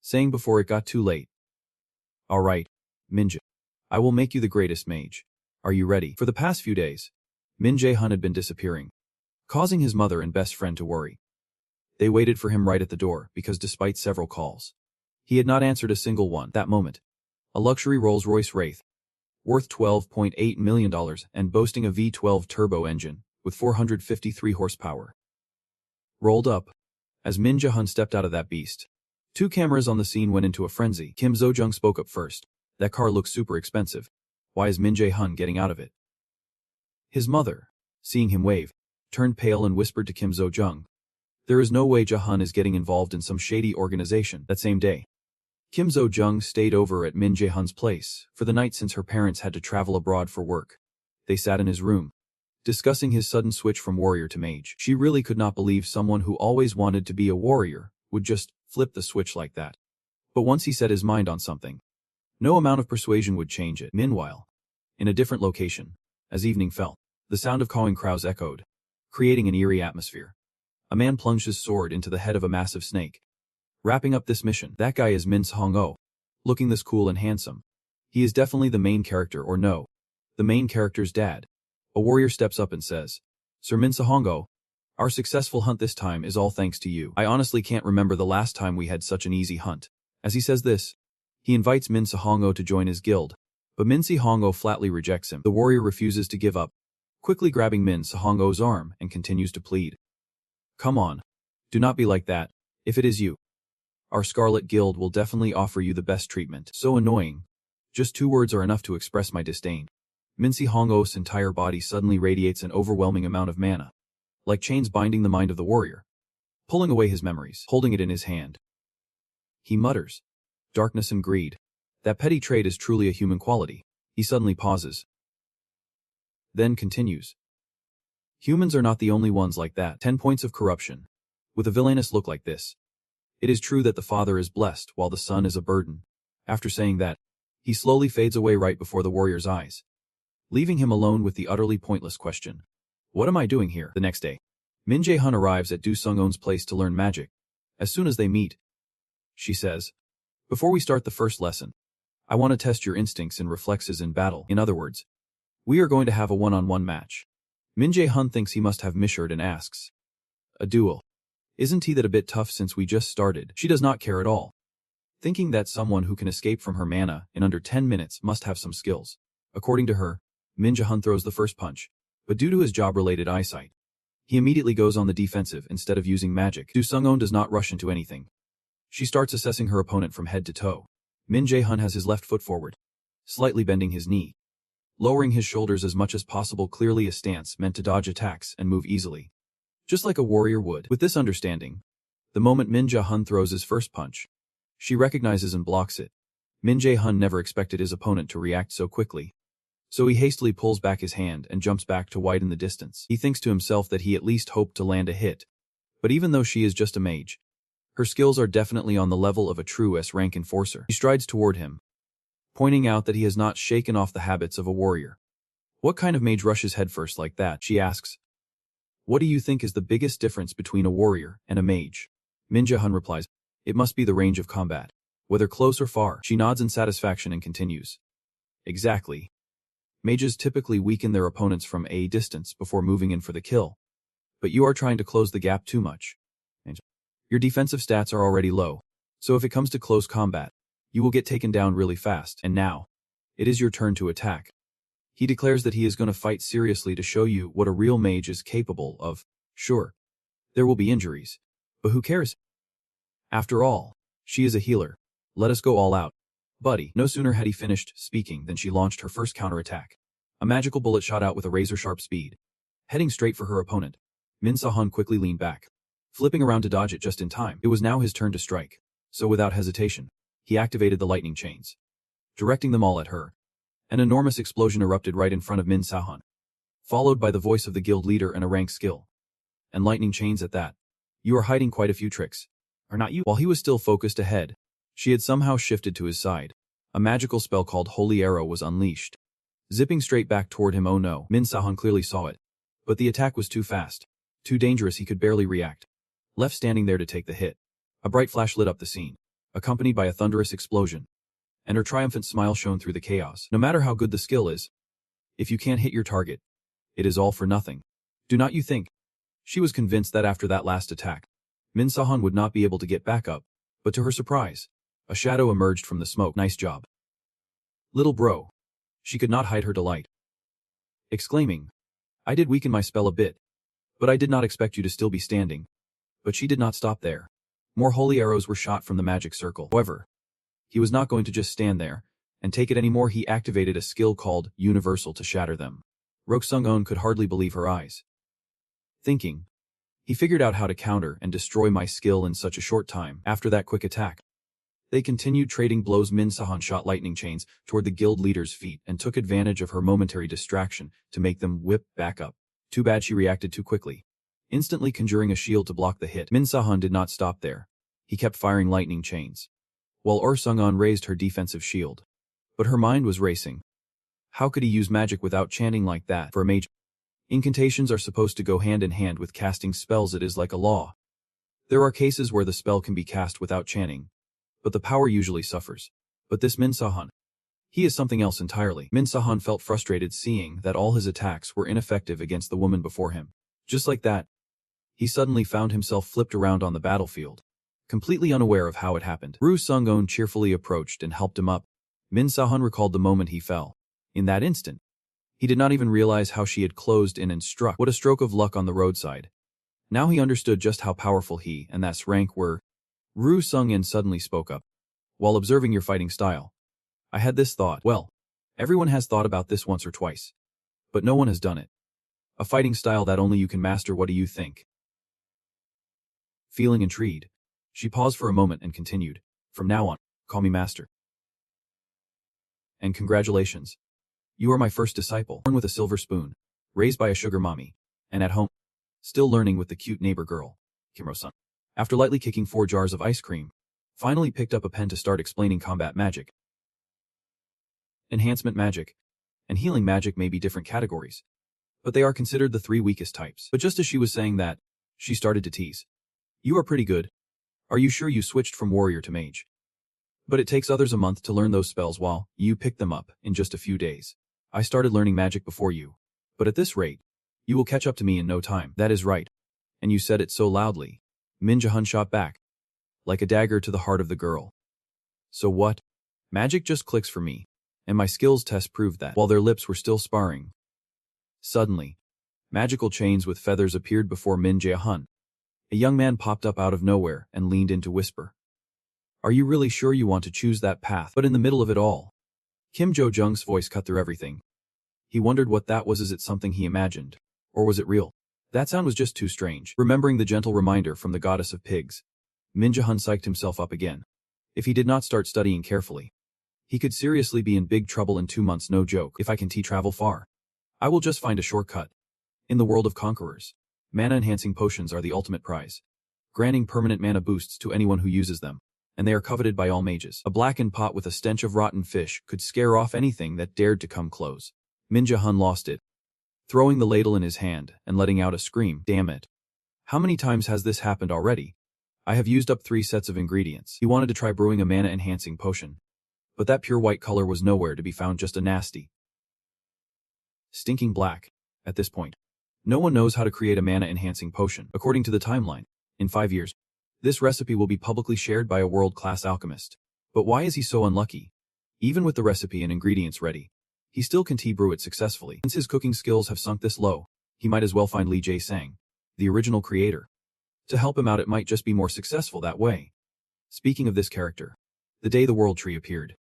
saying before it got too late, "All right, Min-jae. I will make you the greatest mage. Are you ready?" For the past few days, Min Jae-hun had been disappearing, causing his mother and best friend to worry. They waited for him right at the door because despite several calls, he had not answered a single one. That moment, a luxury Rolls-Royce Wraith, worth $12.8 million and boasting a V12 turbo engine with 453 horsepower, rolled up. As Min Jae-hun stepped out of that beast, 2 cameras on the scene went into a frenzy. Kim So-jung spoke up first. "That car looks super expensive. Why is Min Jae-hun getting out of it?" His mother, seeing him wave, turned pale and whispered to Kim So-jung, "There is no way Jae-hun is getting involved in some shady organization." That same day, Kim So-jung stayed over at Min Jae-hun's place for the night since her parents had to travel abroad for work. They sat in his room, discussing his sudden switch from warrior to mage. She really could not believe someone who always wanted to be a warrior would just flip the switch like that. But once he set his mind on something, no amount of persuasion would change it. Meanwhile, in a different location, as evening fell, the sound of cawing crows echoed, creating an eerie atmosphere. A man plunged his sword into the head of a massive snake. Wrapping up this mission, that guy is Min Song-oh, looking this cool and handsome. He is definitely the main character, or no, the main character's dad. A warrior steps up and says, "Sir Min Song-oh, our successful hunt this time is all thanks to you. I honestly can't remember the last time we had such an easy hunt." As he says this, he invites Min Song-oh to join his guild, but Min Song-oh flatly rejects him. The warrior refuses to give up, quickly grabbing Min Song-oh's arm and continues to plead. "Come on. Do not be like that. If it is you, our Scarlet Guild will definitely offer you the best treatment." So annoying. Just 2 words are enough to express my disdain. Min Song-oh's entire body suddenly radiates an overwhelming amount of mana, like chains binding the mind of the warrior, pulling away his memories. Holding it in his hand, he mutters, "Darkness and greed. That petty trait is truly a human quality." He suddenly pauses, then continues, "Humans are not the only ones like that." 10 points of corruption. With a villainous look like this, it is true that the father is blessed while the son is a burden. After saying that, he slowly fades away right before the warrior's eyes, leaving him alone with the utterly pointless question, "What am I doing here?" The next day, Min Jae-hun arrives at Do Sung-on's place to learn magic. As soon as they meet, she says, "Before we start the first lesson, I want to test your instincts and reflexes in battle. In other words, we are going to have a one-on-one match." Min Jae-hun thinks he must have misheard and asks, "A duel? Isn't he that a bit tough since we just started?" She does not care at all, thinking that someone who can escape from her mana in under 10 minutes must have some skills. According to her, Min Jae-hun throws the first punch, but due to his job-related eyesight, he immediately goes on the defensive instead of using magic. Do Sung-on does not rush into anything. She starts assessing her opponent from head to toe. Min Jae-hun has his left foot forward, slightly bending his knee, lowering his shoulders as much as possible, clearly a stance meant to dodge attacks and move easily, just like a warrior would. With this understanding, the moment Min Jae-hun throws his first punch, she recognizes and blocks it. Min Jae-hun never expected his opponent to react so quickly, so he hastily pulls back his hand and jumps back to widen the distance. He thinks to himself that he at least hoped to land a hit, but even though she is just a mage, her skills are definitely on the level of a true S-rank enforcer. He strides toward him, pointing out that he has not shaken off the habits of a warrior. "What kind of mage rushes headfirst like that?" she asks. "What do you think is the biggest difference between a warrior and a mage?" Min Jae-hun replies, "It must be the range of combat, whether close or far." She nods in satisfaction and continues, "Exactly. Mages typically weaken their opponents from a distance before moving in for the kill, but you are trying to close the gap too much. Your defensive stats are already low, so if it comes to close combat, you will get taken down really fast. And now, it is your turn to attack." He declares that he is going to fight seriously to show you what a real mage is capable of. Sure, there will be injuries, but who cares? After all, she is a healer. Let us go all out, buddy. No sooner had he finished speaking than she launched her first counterattack. A magical bullet shot out with a razor-sharp speed, heading straight for her opponent. Min Jae-hun quickly leaned back, flipping around to dodge it just in time. It was now his turn to strike, so without hesitation, he activated the lightning chains, directing them all at her. An enormous explosion erupted right in front of Min Jae-hun, followed by the voice of the guild leader and a rank skill. "And lightning chains at that. You are hiding quite a few tricks, are not you?" While he was still focused ahead, She had somehow shifted to his side. A magical spell called Holy Arrow was unleashed. Zipping straight back toward him. Oh no, Min Sahan clearly saw it. But the attack was too fast. Too dangerous, he could barely react. Left standing there to take the hit. A bright flash lit up the scene, accompanied by a thunderous explosion. And her triumphant smile shone through the chaos. No matter how good the skill is, if you can't hit your target, it is all for nothing. Do not you think? She was convinced that after that last attack, Min Sahan would not be able to get back up, but to her surprise, a shadow emerged from the smoke. Nice job, little bro. She could not hide her delight, exclaiming, I did weaken my spell a bit, but I did not expect you to still be standing. But she did not stop there. More holy arrows were shot from the magic circle. However, he was not going to just stand there and take it anymore. He activated a skill called Universal to shatter them. Roque Sung-on could hardly believe her eyes. Thinking, he figured out how to counter and destroy my skill in such a short time. After that quick attack, they continued trading blows. Min Sahan shot lightning chains toward the guild leader's feet and took advantage of her momentary distraction to make them whip back up. Too bad she reacted too quickly, instantly conjuring a shield to block the hit. Min Sahan did not stop there. He kept firing lightning chains, while Sung-on raised her defensive shield. But her mind was racing. How could he use magic without chanting like that? For a mage, incantations are supposed to go hand in hand with casting spells. It is like a law. There are cases where the spell can be cast without chanting, but the power usually suffers. But this Min Sahan, he is something else entirely. Min Sahan felt frustrated seeing that all his attacks were ineffective against the woman before him. Just like that, he suddenly found himself flipped around on the battlefield, completely unaware of how it happened. Roque Sung-on cheerfully approached and helped him up. Min Sahan recalled the moment he fell. In that instant, he did not even realize how she had closed in and struck. What a stroke of luck on the roadside. Now he understood just how powerful he and that rank were. Roque Sung-in suddenly spoke up. While observing your fighting style, I had this thought. Well, everyone has thought about this once or twice, but no one has done it. A fighting style that only you can master. What do you think? Feeling intrigued, she paused for a moment and continued. From now on, call me master. And congratulations. You are my first disciple. Born with a silver spoon, raised by a sugar mommy, and at home, still learning with the cute neighbor girl, Kimro-san. After lightly kicking 4 jars of ice cream, finally picked up a pen to start explaining combat magic. Enhancement magic and healing magic may be different categories, but they are considered the 3 weakest types. But just as she was saying that, she started to tease. You are pretty good. Are you sure you switched from warrior to mage? But it takes others a month to learn those spells while you pick them up in just a few days. I started learning magic before you, but at this rate, you will catch up to me in no time. That is right. And you said it so loudly. Min Jae-hun shot back, like a dagger to the heart of the girl. So what? Magic just clicks for me, and my skills test proved that. While their lips were still sparring, suddenly, magical chains with feathers appeared before Min Jae-hun. A young man popped up out of nowhere and leaned in to whisper. Are you really sure you want to choose that path? But in the middle of it all, Kim Jo-jung's voice cut through everything. He wondered what that was. Is it something he imagined? Or was it real? That sound was just too strange. Remembering the gentle reminder from the goddess of pigs, Min Jae-hun psyched himself up again. If he did not start studying carefully, he could seriously be in big trouble in 2 months. No joke. If I can travel far, I will just find a shortcut. In the world of conquerors, mana-enhancing potions are the ultimate prize, granting permanent mana boosts to anyone who uses them, and they are coveted by all mages. A blackened pot with a stench of rotten fish could scare off anything that dared to come close. Min Jae-hun lost it, throwing the ladle in his hand and letting out a scream. Damn it. How many times has this happened already? I have used up 3 sets of ingredients. He wanted to try brewing a mana-enhancing potion, but that pure white color was nowhere to be found. Just a nasty, stinking black. At this point, no one knows how to create a mana-enhancing potion. According to the timeline, in 5 years, this recipe will be publicly shared by a world-class alchemist. But why is he so unlucky? Even with the recipe and ingredients ready, he still can't brew it successfully. Since his cooking skills have sunk this low, he might as well find Lee Jae-sang, the original creator, to help him out. It might just be more successful that way. Speaking of this character, the day the world tree appeared,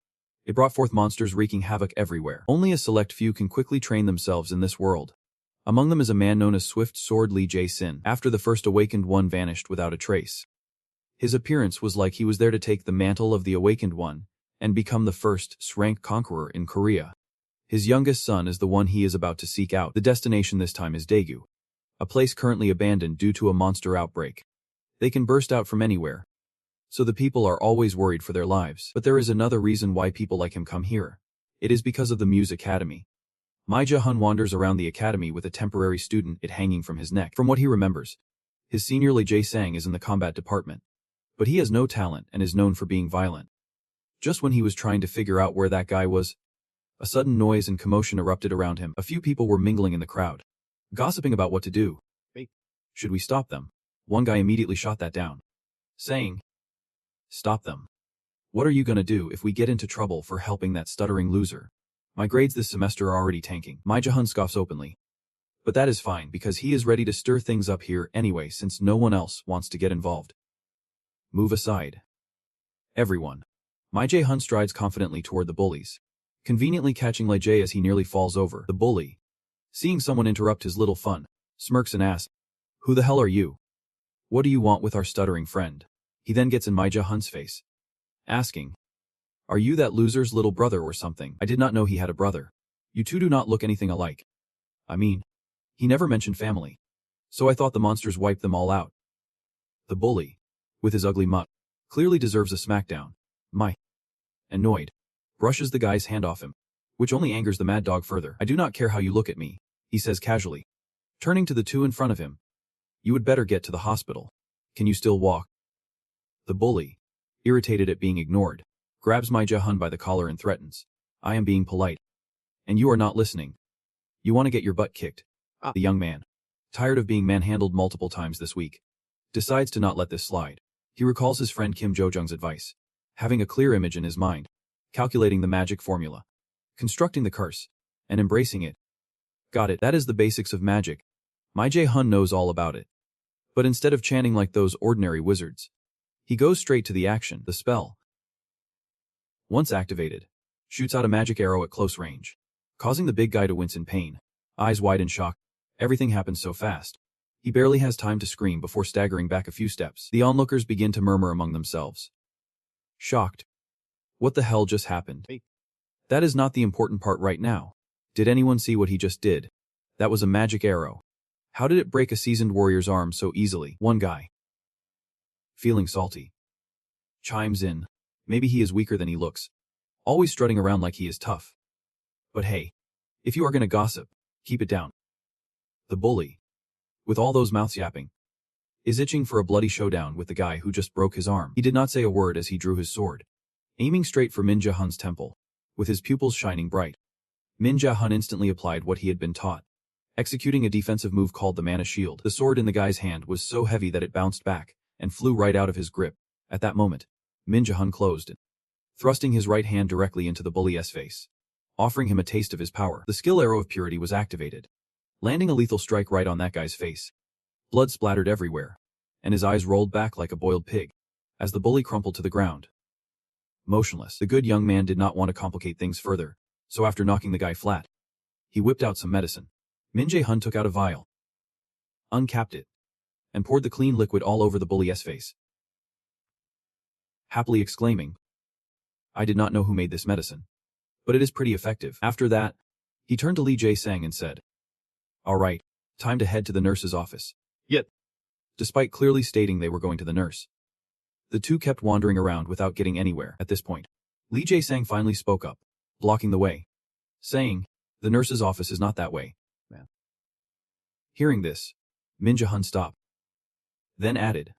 it brought forth monsters wreaking havoc everywhere. Only a select few can quickly train themselves in this world. Among them is a man known as Swift Sword Lee Jae-sin. After the first awakened one vanished without a trace, his appearance was like he was there to take the mantle of the awakened one and become the first S-rank conqueror in Korea. His youngest son is the one he is about to seek out. The destination this time is Daegu, a place currently abandoned due to a monster outbreak. They can burst out from anywhere, So the people are always worried for their lives. But there is another reason why people like him come here. It is because of the Muse Academy. Mai Jae-hun wanders around the academy with a temporary student it hanging from his neck. From what he remembers, his senior Lee Jae-sang is in the combat department. But he has no talent and is known for being violent. Just when he was trying to figure out where that guy was, a sudden noise and commotion erupted around him. A few people were mingling in the crowd, gossiping about what to do. Should we stop them? One guy immediately shot that down, saying, "Stop them. What are you gonna do if we get into trouble for helping that stuttering loser? My grades this semester are already tanking." Mai Jae-hun scoffs openly. But that is fine because he is ready to stir things up here anyway since no one else wants to get involved. Move aside. Everyone. Mai Jae-hun strides confidently toward the bullies, conveniently catching Lee Jae as he nearly falls over. The bully, seeing someone interrupt his little fun, smirks and asks, "Who the hell are you? What do you want with our stuttering friend?" He then gets in Mai Jae-hun's face, asking, "Are you that loser's little brother or something? I did not know he had a brother. You two do not look anything alike. I mean, he never mentioned family. So I thought the monsters wiped them all out." The bully, with his ugly mutt, clearly deserves a smackdown. Mai, annoyed, brushes the guy's hand off him, which only angers the mad dog further. "I do not care how you look at me," he says casually, turning to the two in front of him. "You would better get to the hospital. Can you still walk?" The bully, irritated at being ignored, grabs Mai Jae-hun by the collar and threatens, "I am being polite. And you are not listening. You want to get your butt kicked." The young man, tired of being manhandled multiple times this week, decides to not let this slide. He recalls his friend Kim Jo-jung's advice, having a clear image in his mind, calculating the magic formula, constructing the curse, and embracing it. Got it, that is the basics of magic. Mai Jae-hun knows all about it. But instead of chanting like those ordinary wizards, he goes straight to the action. The spell, once activated, shoots out a magic arrow at close range, causing the big guy to wince in pain, eyes wide in shock. Everything happens so fast. He barely has time to scream before staggering back a few steps. The onlookers begin to murmur among themselves, shocked. What the hell just happened? That is not the important part right now. Did anyone see what he just did? That was a magic arrow. How did it break a seasoned warrior's arm so easily? One guy, feeling salty, chimes in. Maybe he is weaker than he looks, always strutting around like he is tough. But hey, if you are gonna gossip, keep it down. The bully, with all those mouths yapping, is itching for a bloody showdown with the guy who just broke his arm. He did not say a word as he drew his sword, aiming straight for Min Jae-hun's temple, with his pupils shining bright. Min Jae-hun instantly applied what he had been taught, executing a defensive move called the mana shield. The sword in the guy's hand was so heavy that it bounced back and flew right out of his grip. At that moment, Min Jae-hun closed it, thrusting his right hand directly into the bully's face, offering him a taste of his power. The skill arrow of purity was activated, landing a lethal strike right on that guy's face. Blood splattered everywhere, and his eyes rolled back like a boiled pig, as the bully crumpled to the ground, motionless. The good young man did not want to complicate things further, so after knocking the guy flat, he whipped out some medicine. Min Jae-hun took out a vial, uncapped it, and poured the clean liquid all over the bully's face, happily exclaiming, "I did not know who made this medicine, but it is pretty effective." After that, he turned to Lee Jae-sang and said, "All right, time to head to the nurse's office." Yet, despite clearly stating they were going to the nurse, the two kept wandering around without getting anywhere. At this point, Lee Jae-sang finally spoke up, blocking the way, saying, "The nurse's office is not that way, man." Hearing this, Min Jae-hun stopped, then added,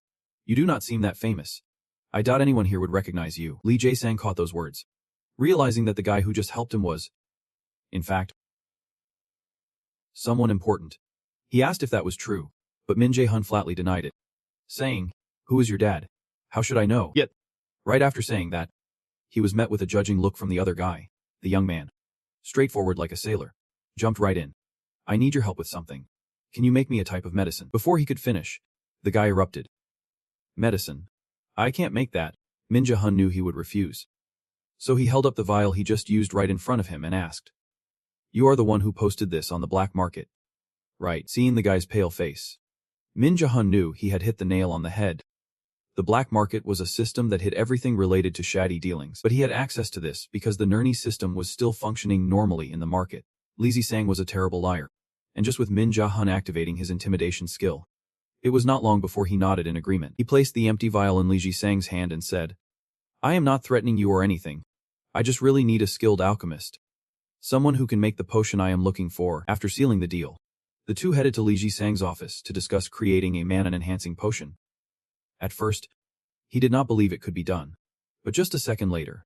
"You do not seem that famous. I doubt anyone here would recognize you." Lee Jae-sang caught those words, realizing that the guy who just helped him was, in fact, someone important. He asked if that was true, but Min Jae-hun flatly denied it, saying, "Who is your dad? How should I know?" Yet, right after saying that, he was met with a judging look from the other guy. The young man, straightforward like a sailor, jumped right in. "I need your help with something. Can you make me a type of medicine?" Before he could finish, the guy erupted. "Medicine? I can't make that." Min Jae-hun knew he would refuse, so he held up the vial he just used right in front of him and asked, "You are the one who posted this on the black market, right?" Seeing the guy's pale face, Min Jae-hun knew he had hit the nail on the head. The black market was a system that hid everything related to shady dealings, but he had access to this because the Nerney system was still functioning normally in the market. Lee Jae-sang was a terrible liar, and just with Min Jae-hun activating his intimidation skill, It was not long before he nodded in agreement. He placed the empty vial in Li Jisang's hand and said, "I am not threatening you or anything. I just really need a skilled alchemist. Someone who can make the potion I am looking for." After sealing the deal, the two headed to Li Jisang's office to discuss creating a mana-enhancing potion. At first, he did not believe it could be done. But just a second later,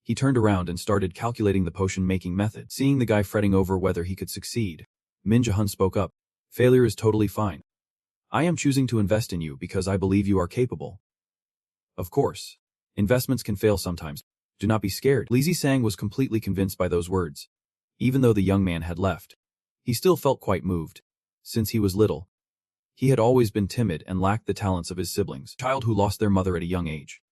he turned around and started calculating the potion-making method. Seeing the guy fretting over whether he could succeed, Min Jae-hun spoke up. "Failure is totally fine. I am choosing to invest in you because I believe you are capable. Of course, investments can fail sometimes. Do not be scared." Li Jisang was completely convinced by those words. Even though the young man had left, he still felt quite moved. Since he was little, he had always been timid and lacked the talents of his siblings. A child who lost their mother at a young age,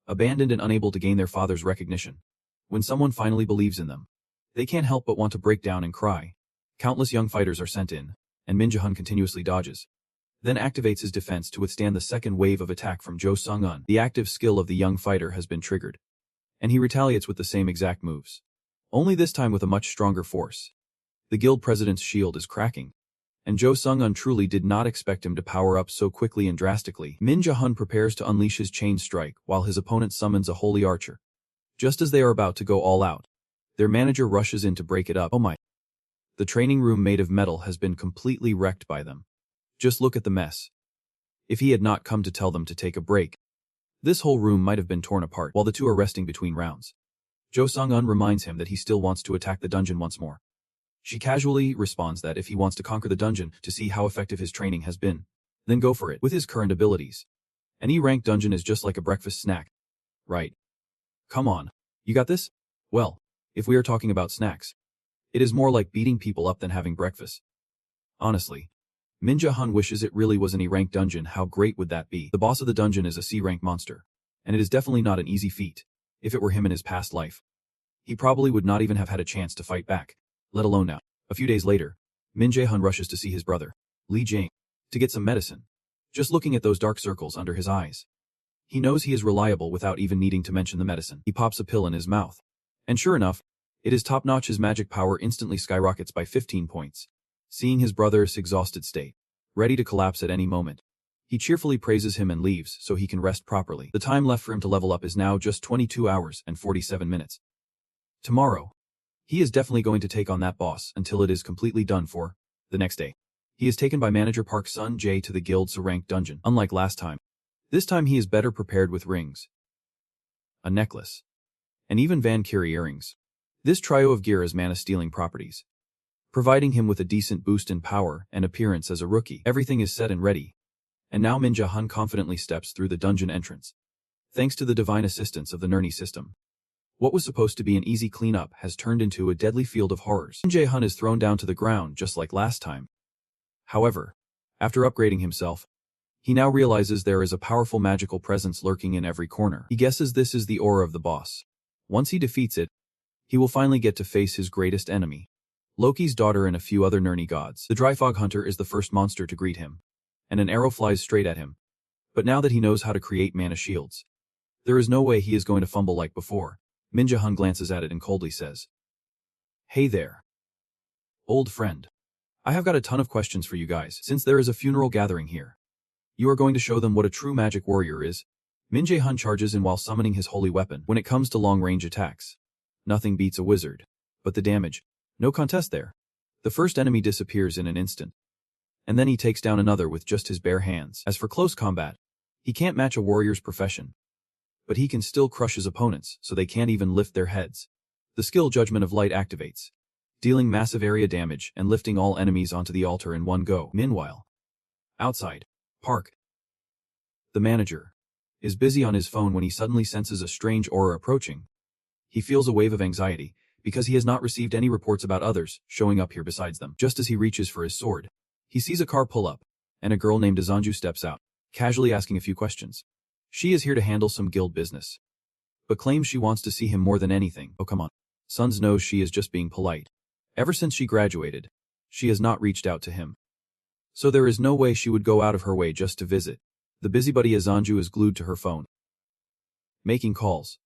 abandoned and unable to gain their father's recognition. When someone finally believes in them, they can't help but want to break down and cry. Countless young fighters are sent in, and Min Jae-hun continuously dodges, then activates his defense to withstand the second wave of attack from Jo Sung-un. The active skill of the young fighter has been triggered, and he retaliates with the same exact moves, only this time with a much stronger force. The guild president's shield is cracking, and Jo Sung-un truly did not expect him to power up so quickly and drastically. Min Jae-hun prepares to unleash his chain strike while his opponent summons a holy archer. Just as they are about to go all out, their manager rushes in to break it up. Oh my. The training room made of metal has been completely wrecked by them. Just look at the mess. If he had not come to tell them to take a break, this whole room might have been torn apart. While the two are resting between rounds, Jo Sung-un reminds him that he still wants to attack the dungeon once more. She casually responds that if he wants to conquer the dungeon to see how effective his training has been, then go for it. With his current abilities, an E-rank dungeon is just like a breakfast snack. Right? Come on. You got this? Well, if we are talking about snacks, it is more like beating people up than having breakfast. Honestly, Min Jae-hun wishes it really was an E-rank dungeon. How great would that be? The boss of the dungeon is a C-rank monster, and it is definitely not an easy feat. If it were him in his past life, he probably would not even have had a chance to fight back, let alone now. A few days later, Min Jae-hun rushes to see his brother, Lee Jae, to get some medicine. Just looking at those dark circles under his eyes, he knows he is reliable without even needing to mention the medicine. He pops a pill in his mouth, and sure enough, it is top-notch. His magic power instantly skyrockets by 15 points. Seeing his brother's exhausted state, ready to collapse at any moment, he cheerfully praises him and leaves so he can rest properly. The time left for him to level up is now just 22 hours and 47 minutes. Tomorrow, he is definitely going to take on that boss until it is completely done for. The next day, he is taken by manager Park Sun-jae to the guild's rank dungeon. Unlike last time, this time he is better prepared with rings, a necklace, and even Valkyrie earrings. This trio of gear has mana-stealing properties, providing him with a decent boost in power and appearance as a rookie. Everything is set and ready, and now Min Jae-hun confidently steps through the dungeon entrance. Thanks to the divine assistance of the Nurni system, what was supposed to be an easy cleanup has turned into a deadly field of horrors. Min Jae-hun is thrown down to the ground just like last time. However, after upgrading himself, he now realizes there is a powerful magical presence lurking in every corner. He guesses this is the aura of the boss. Once he defeats it, he will finally get to face his greatest enemy, Loki's daughter and a few other Nurni gods. The Dry Fog Hunter is the first monster to greet him, and an arrow flies straight at him. But now that he knows how to create mana shields, there is no way he is going to fumble like before. Min Jae-hun glances at it and coldly says, "Hey there, old friend. I have got a ton of questions for you guys. Since there is a funeral gathering here, you are going to show them what a true magic warrior is." Min Jae-hun charges in while summoning his holy weapon. When it comes to long-range attacks, nothing beats a wizard. But the damage, no contest there. The first enemy disappears in an instant, and then he takes down another with just his bare hands. As for close combat, he can't match a warrior's profession, but he can still crush his opponents so they can't even lift their heads. The skill Judgment of Light activates, dealing massive area damage and lifting all enemies onto the altar in one go. Meanwhile, outside, Park, the manager, is busy on his phone when he suddenly senses a strange aura approaching. He feels a wave of anxiety, because he has not received any reports about others showing up here besides them. Just as he reaches for his sword, he sees a car pull up, and a girl named Azanju steps out, casually asking a few questions. She is here to handle some guild business, but claims she wants to see him more than anything. Oh come on. Suns knows she is just being polite. Ever since she graduated, she has not reached out to him, so there is no way she would go out of her way just to visit. The busybody Azanju is glued to her phone, making calls,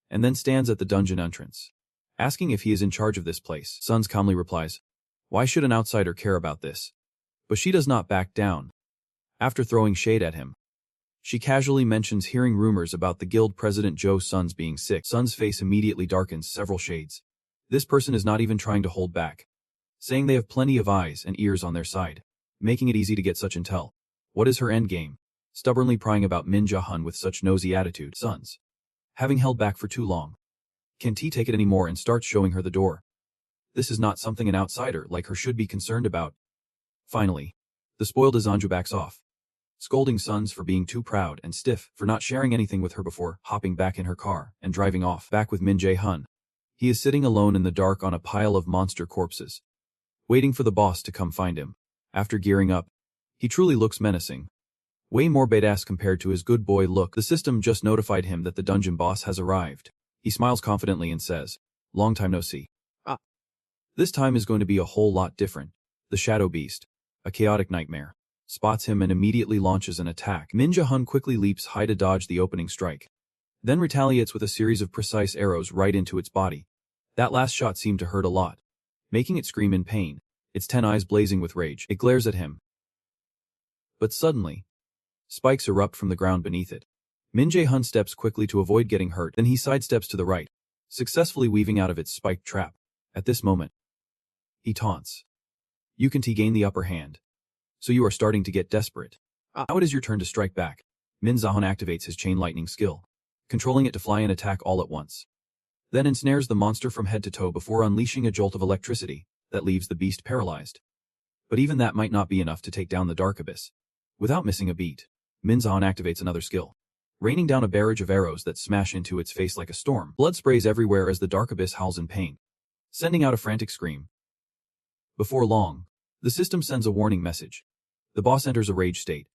and then stands at the dungeon entrance, asking if he is in charge of this place. Suns calmly replies, "Why should an outsider care about this?" But she does not back down, After throwing shade at him, she casually mentions hearing rumors about the guild president Joe Sun's being sick. Sun's face immediately darkens several shades. This person is not even trying to hold back, saying they have plenty of eyes and ears on their side, making it easy to get such intel. What is her endgame? Stubbornly prying about Min Ja-hun with such nosy attitude. Sun's having held back for too long. Can't he take it anymore and starts showing her the door. This is not something an outsider like her should be concerned about. Finally, the spoiled Izanju backs off, scolding Suns for being too proud and stiff for not sharing anything with her before hopping back in her car and driving off. Back with Min Jae-hun. He is sitting alone in the dark on a pile of monster corpses, waiting for the boss to come find him. After gearing up, he truly looks menacing. Way more badass compared to his good boy look. The system just notified him that the dungeon boss has arrived. He smiles confidently and says, "Long time no see." This time is going to be a whole lot different. The Shadow Beast, a chaotic nightmare, spots him and immediately launches an attack. Min Ja-hun quickly leaps high to dodge the opening strike, then retaliates with a series of precise arrows right into its body. That last shot seemed to hurt a lot, making it scream in pain, its 10 eyes blazing with rage. It glares at him. But suddenly, spikes erupt from the ground beneath it. Min Jae-hun steps quickly to avoid getting hurt, then he sidesteps to the right, successfully weaving out of its spiked trap. At this moment, he taunts. "You can gain the upper hand. So you are starting to get desperate. Now it is your turn to strike back." Min Ja-hun activates his chain lightning skill, controlling it to fly and attack all at once. Then ensnares the monster from head to toe before unleashing a jolt of electricity that leaves the beast paralyzed. But even that might not be enough to take down the Dark Abyss. Without missing a beat, Min Ja-hun activates another skill, raining down a barrage of arrows that smash into its face like a storm. Blood sprays everywhere as the Dark Abyss howls in pain, sending out a frantic scream. Before long, the system sends a warning message. The boss enters a rage state,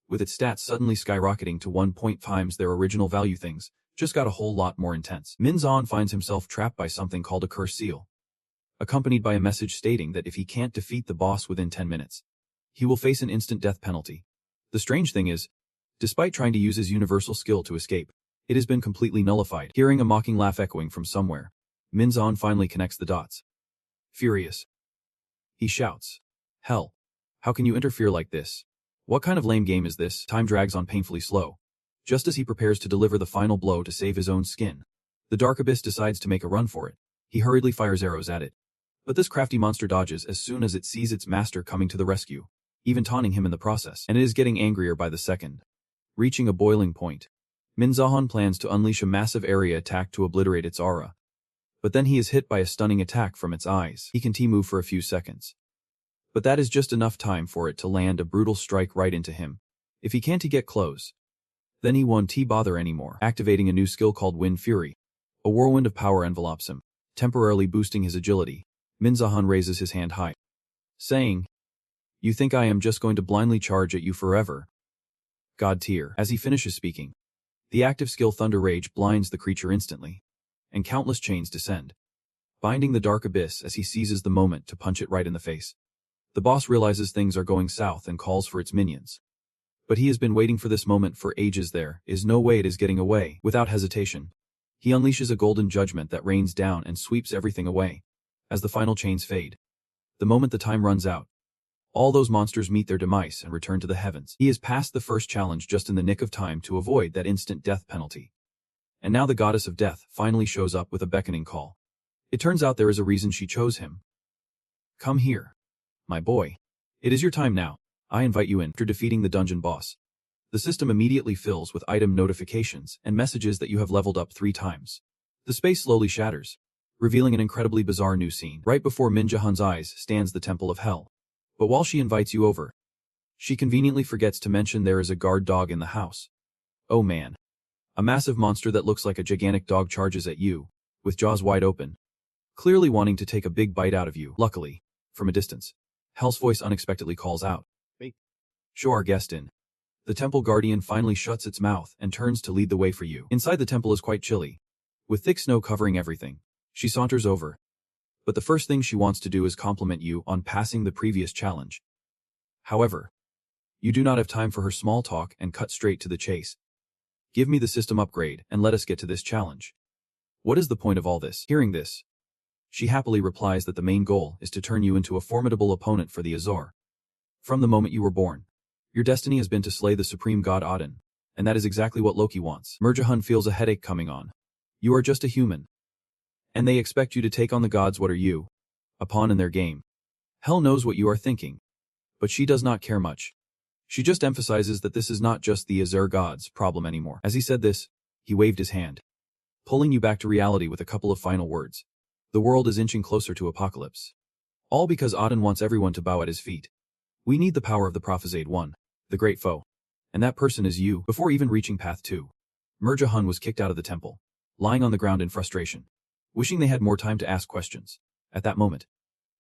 with its stats suddenly skyrocketing to 1.5 times their original value. Things just got a whole lot more intense. Min Ja-hun finds himself trapped by something called a curse seal, accompanied by a message stating that if he can't defeat the boss within 10 minutes, he will face an instant death penalty. The strange thing is, despite trying to use his universal skill to escape, it has been completely nullified. Hearing a mocking laugh echoing from somewhere, Min Ja-hun finally connects the dots. Furious, he shouts, "Hell! How can you interfere like this? What kind of lame game is this?" Time drags on painfully slow. Just as he prepares to deliver the final blow to save his own skin, the Dark Abyss decides to make a run for it. He hurriedly fires arrows at it. But this crafty monster dodges as soon as it sees its master coming to the rescue, even taunting him in the process, and it is getting angrier by the second. Reaching a boiling point, Min Ja-hun plans to unleash a massive area attack to obliterate its aura. But then he is hit by a stunning attack from its eyes. He can move for a few seconds, but that is just enough time for it to land a brutal strike right into him. If he can't get close, then he won't bother anymore. Activating a new skill called Wind Fury, a whirlwind of power envelops him, temporarily boosting his agility. Min Ja-hun raises his hand high, saying, "You think I am just going to blindly charge at you forever?" God tier. As he finishes speaking, the active skill Thunder Rage blinds the creature instantly, and countless chains descend, binding the Dark Abyss as he seizes the moment to punch it right in the face. The boss realizes things are going south and calls for its minions. But he has been waiting for this moment for ages. There is no way it is getting away. Without hesitation, he unleashes a golden judgment that rains down and sweeps everything away. As the final chains fade, the moment the time runs out, all those monsters meet their demise and return to the heavens. He has passed the first challenge just in the nick of time to avoid that instant death penalty. And now the goddess of death finally shows up with a beckoning call. It turns out there is a reason she chose him. "Come here, my boy. It is your time now. I invite you in." After defeating the dungeon boss, the system immediately fills with item notifications and messages that you have leveled up 3 times. The space slowly shatters, revealing an incredibly bizarre new scene. Right before Min Ja-hun's eyes stands the Temple of Hell. But while she invites you over, she conveniently forgets to mention there is a guard dog in the house. Oh man. A massive monster that looks like a gigantic dog charges at you, with jaws wide open, clearly wanting to take a big bite out of you. Luckily, from a distance, Hell's voice unexpectedly calls out, "Hey, show our guest in." The temple guardian finally shuts its mouth and turns to lead the way for you. Inside the temple is quite chilly, with thick snow covering everything. She saunters over, but the first thing she wants to do is compliment you on passing the previous challenge. However, you do not have time for her small talk and cut straight to the chase. "Give me the system upgrade and let us get to this challenge. What is the point of all this?" Hearing this, she happily replies that the main goal is to turn you into a formidable opponent for the Azor. From the moment you were born, Your destiny has been to slay the supreme god Odin, and that is exactly what Loki wants. Merjahun feels a headache coming on. You are just a human. And they expect you to take on the gods. What are you? A pawn in their game. Hell knows what you are thinking. But she does not care much. She just emphasizes that this is not just the Azure gods' problem anymore. As he said this, he waved his hand, pulling you back to reality with a couple of final words. The world is inching closer to apocalypse. All because Odin wants everyone to bow at his feet. We need the power of the Prophesade One, the great foe. And that person is you. Before even reaching Path 2, Merjahun was kicked out of the temple, lying on the ground in frustration, wishing they had more time to ask questions. At that moment,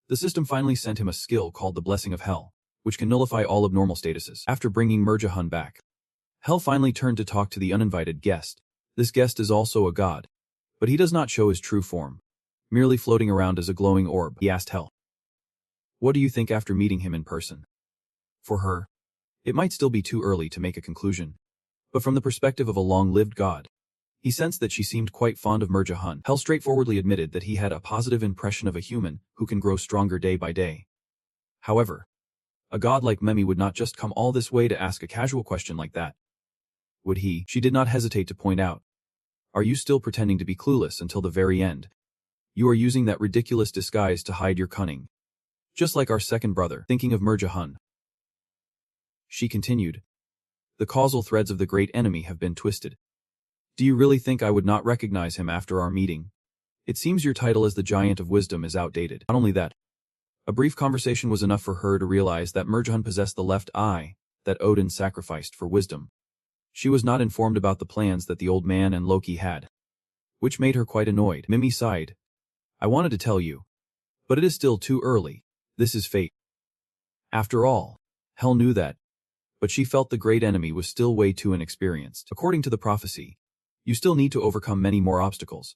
the system finally sent him a skill called the Blessing of Hell, which can nullify all abnormal statuses. After bringing Merjahun back, Hell finally turned to talk to the uninvited guest. This guest is also a god, but he does not show his true form, merely floating around as a glowing orb. He asked Hell, "What do you think after meeting him in person?" For her, it might still be too early to make a conclusion, but from the perspective of a long-lived god, he sensed that she seemed quite fond of Merjahun. Hell straightforwardly admitted that he had a positive impression of a human who can grow stronger day by day. However, a god like Memi would not just come all this way to ask a casual question like that. Would he? She did not hesitate to point out. Are you still pretending to be clueless until the very end? You are using that ridiculous disguise to hide your cunning. Just like our second brother, thinking of Merjahun. She continued. The causal threads of the great enemy have been twisted. Do you really think I would not recognize him after our meeting? It seems your title as the Giant of Wisdom is outdated. Not only that, a brief conversation was enough for her to realize that Merjahun possessed the left eye that Odin sacrificed for wisdom. She was not informed about the plans that the old man and Loki had, which made her quite annoyed. Mimi sighed. I wanted to tell you, but it is still too early. This is fate. After all, Hell knew that, but she felt the great enemy was still way too inexperienced. According to the prophecy, you still need to overcome many more obstacles.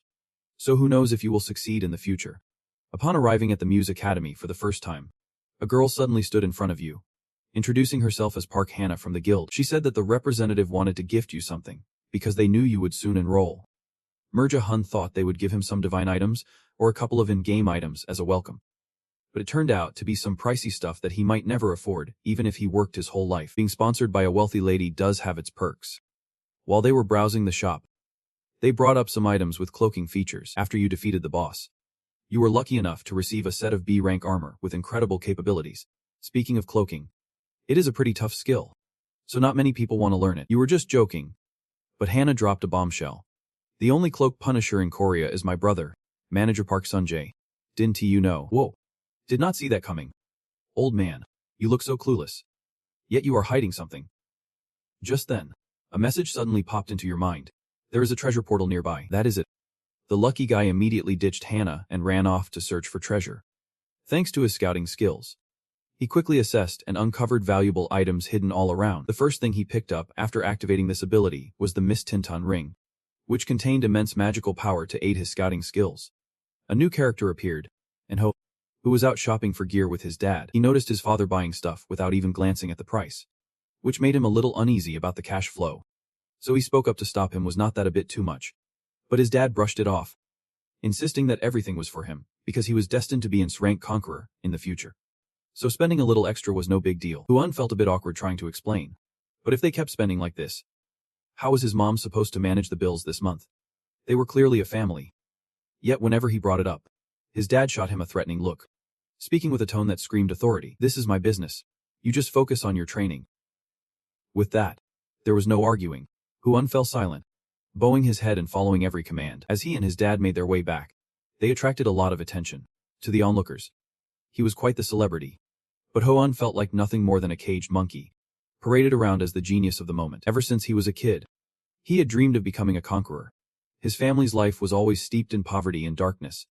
So who knows if you will succeed in the future. Upon arriving at the Muse Academy for the first time, a girl suddenly stood in front of you, introducing herself as Park Hannah from the guild. She said that the representative wanted to gift you something, because they knew you would soon enroll. Merjahun thought they would give him some divine items, or a couple of in-game items as a welcome. But it turned out to be some pricey stuff that he might never afford, even if he worked his whole life. Being sponsored by a wealthy lady does have its perks. While they were browsing the shop, they brought up some items with cloaking features. After you defeated the boss, you were lucky enough to receive a set of B-rank armor with incredible capabilities. Speaking of cloaking, it is a pretty tough skill, so not many people want to learn it. You were just joking. But Hannah dropped a bombshell. The only cloak punisher in Korea is my brother, Manager Park Sunjae. Didn't you know? Whoa. Did not see that coming. Old man, you look so clueless. Yet you are hiding something. Just then, a message suddenly popped into your mind. There is a treasure portal nearby. That is it. The lucky guy immediately ditched Hannah and ran off to search for treasure. Thanks to his scouting skills, he quickly assessed and uncovered valuable items hidden all around. The first thing he picked up after activating this ability was the Miss Tinton ring, which contained immense magical power to aid his scouting skills. A new character appeared, and Ho, who was out shopping for gear with his dad. He noticed his father buying stuff without even glancing at the price, which made him a little uneasy about the cash flow. So he spoke up to stop him. Was not that a bit too much? But his dad brushed it off, insisting that everything was for him, because he was destined to be an S-rank conqueror in the future. So spending a little extra was no big deal. Huan felt a bit awkward trying to explain. But if they kept spending like this, how was his mom supposed to manage the bills this month? They were clearly a family. Yet whenever he brought it up, his dad shot him a threatening look, speaking with a tone that screamed authority. This is my business. You just focus on your training. With that, there was no arguing. Huan fell silent, bowing his head and following every command. As he and his dad made their way back, they attracted a lot of attention to the onlookers. He was quite the celebrity. But Huan felt like nothing more than a caged monkey, paraded around as the genius of the moment. Ever since he was a kid, he had dreamed of becoming a conqueror. His family's life was always steeped in poverty and darkness,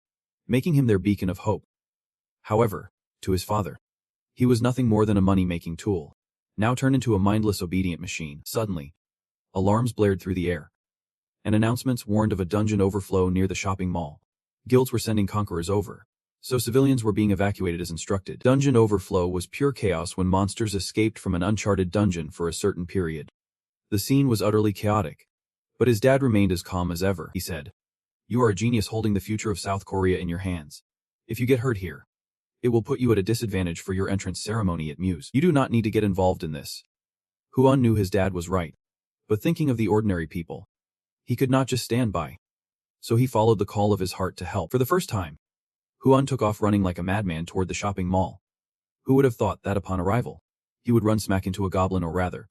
making him their beacon of hope. However, to his father, he was nothing more than a money-making tool, now turned into a mindless obedient machine. Suddenly, alarms blared through the air, and announcements warned of a dungeon overflow near the shopping mall. Guilds were sending conquerors over, so civilians were being evacuated as instructed. Dungeon overflow was pure chaos when monsters escaped from an uncharted dungeon for a certain period. The scene was utterly chaotic, but his dad remained as calm as ever. He said, "You are a genius holding the future of South Korea in your hands. If you get hurt here, it will put you at a disadvantage for your entrance ceremony at Muse. You do not need to get involved in this. Huan knew his dad was right. But thinking of the ordinary people, he could not just stand by. So he followed the call of his heart to help. For the first time, Huan took off running like a madman toward the shopping mall. Who would have thought that upon arrival, he would run smack into a goblin, or rather,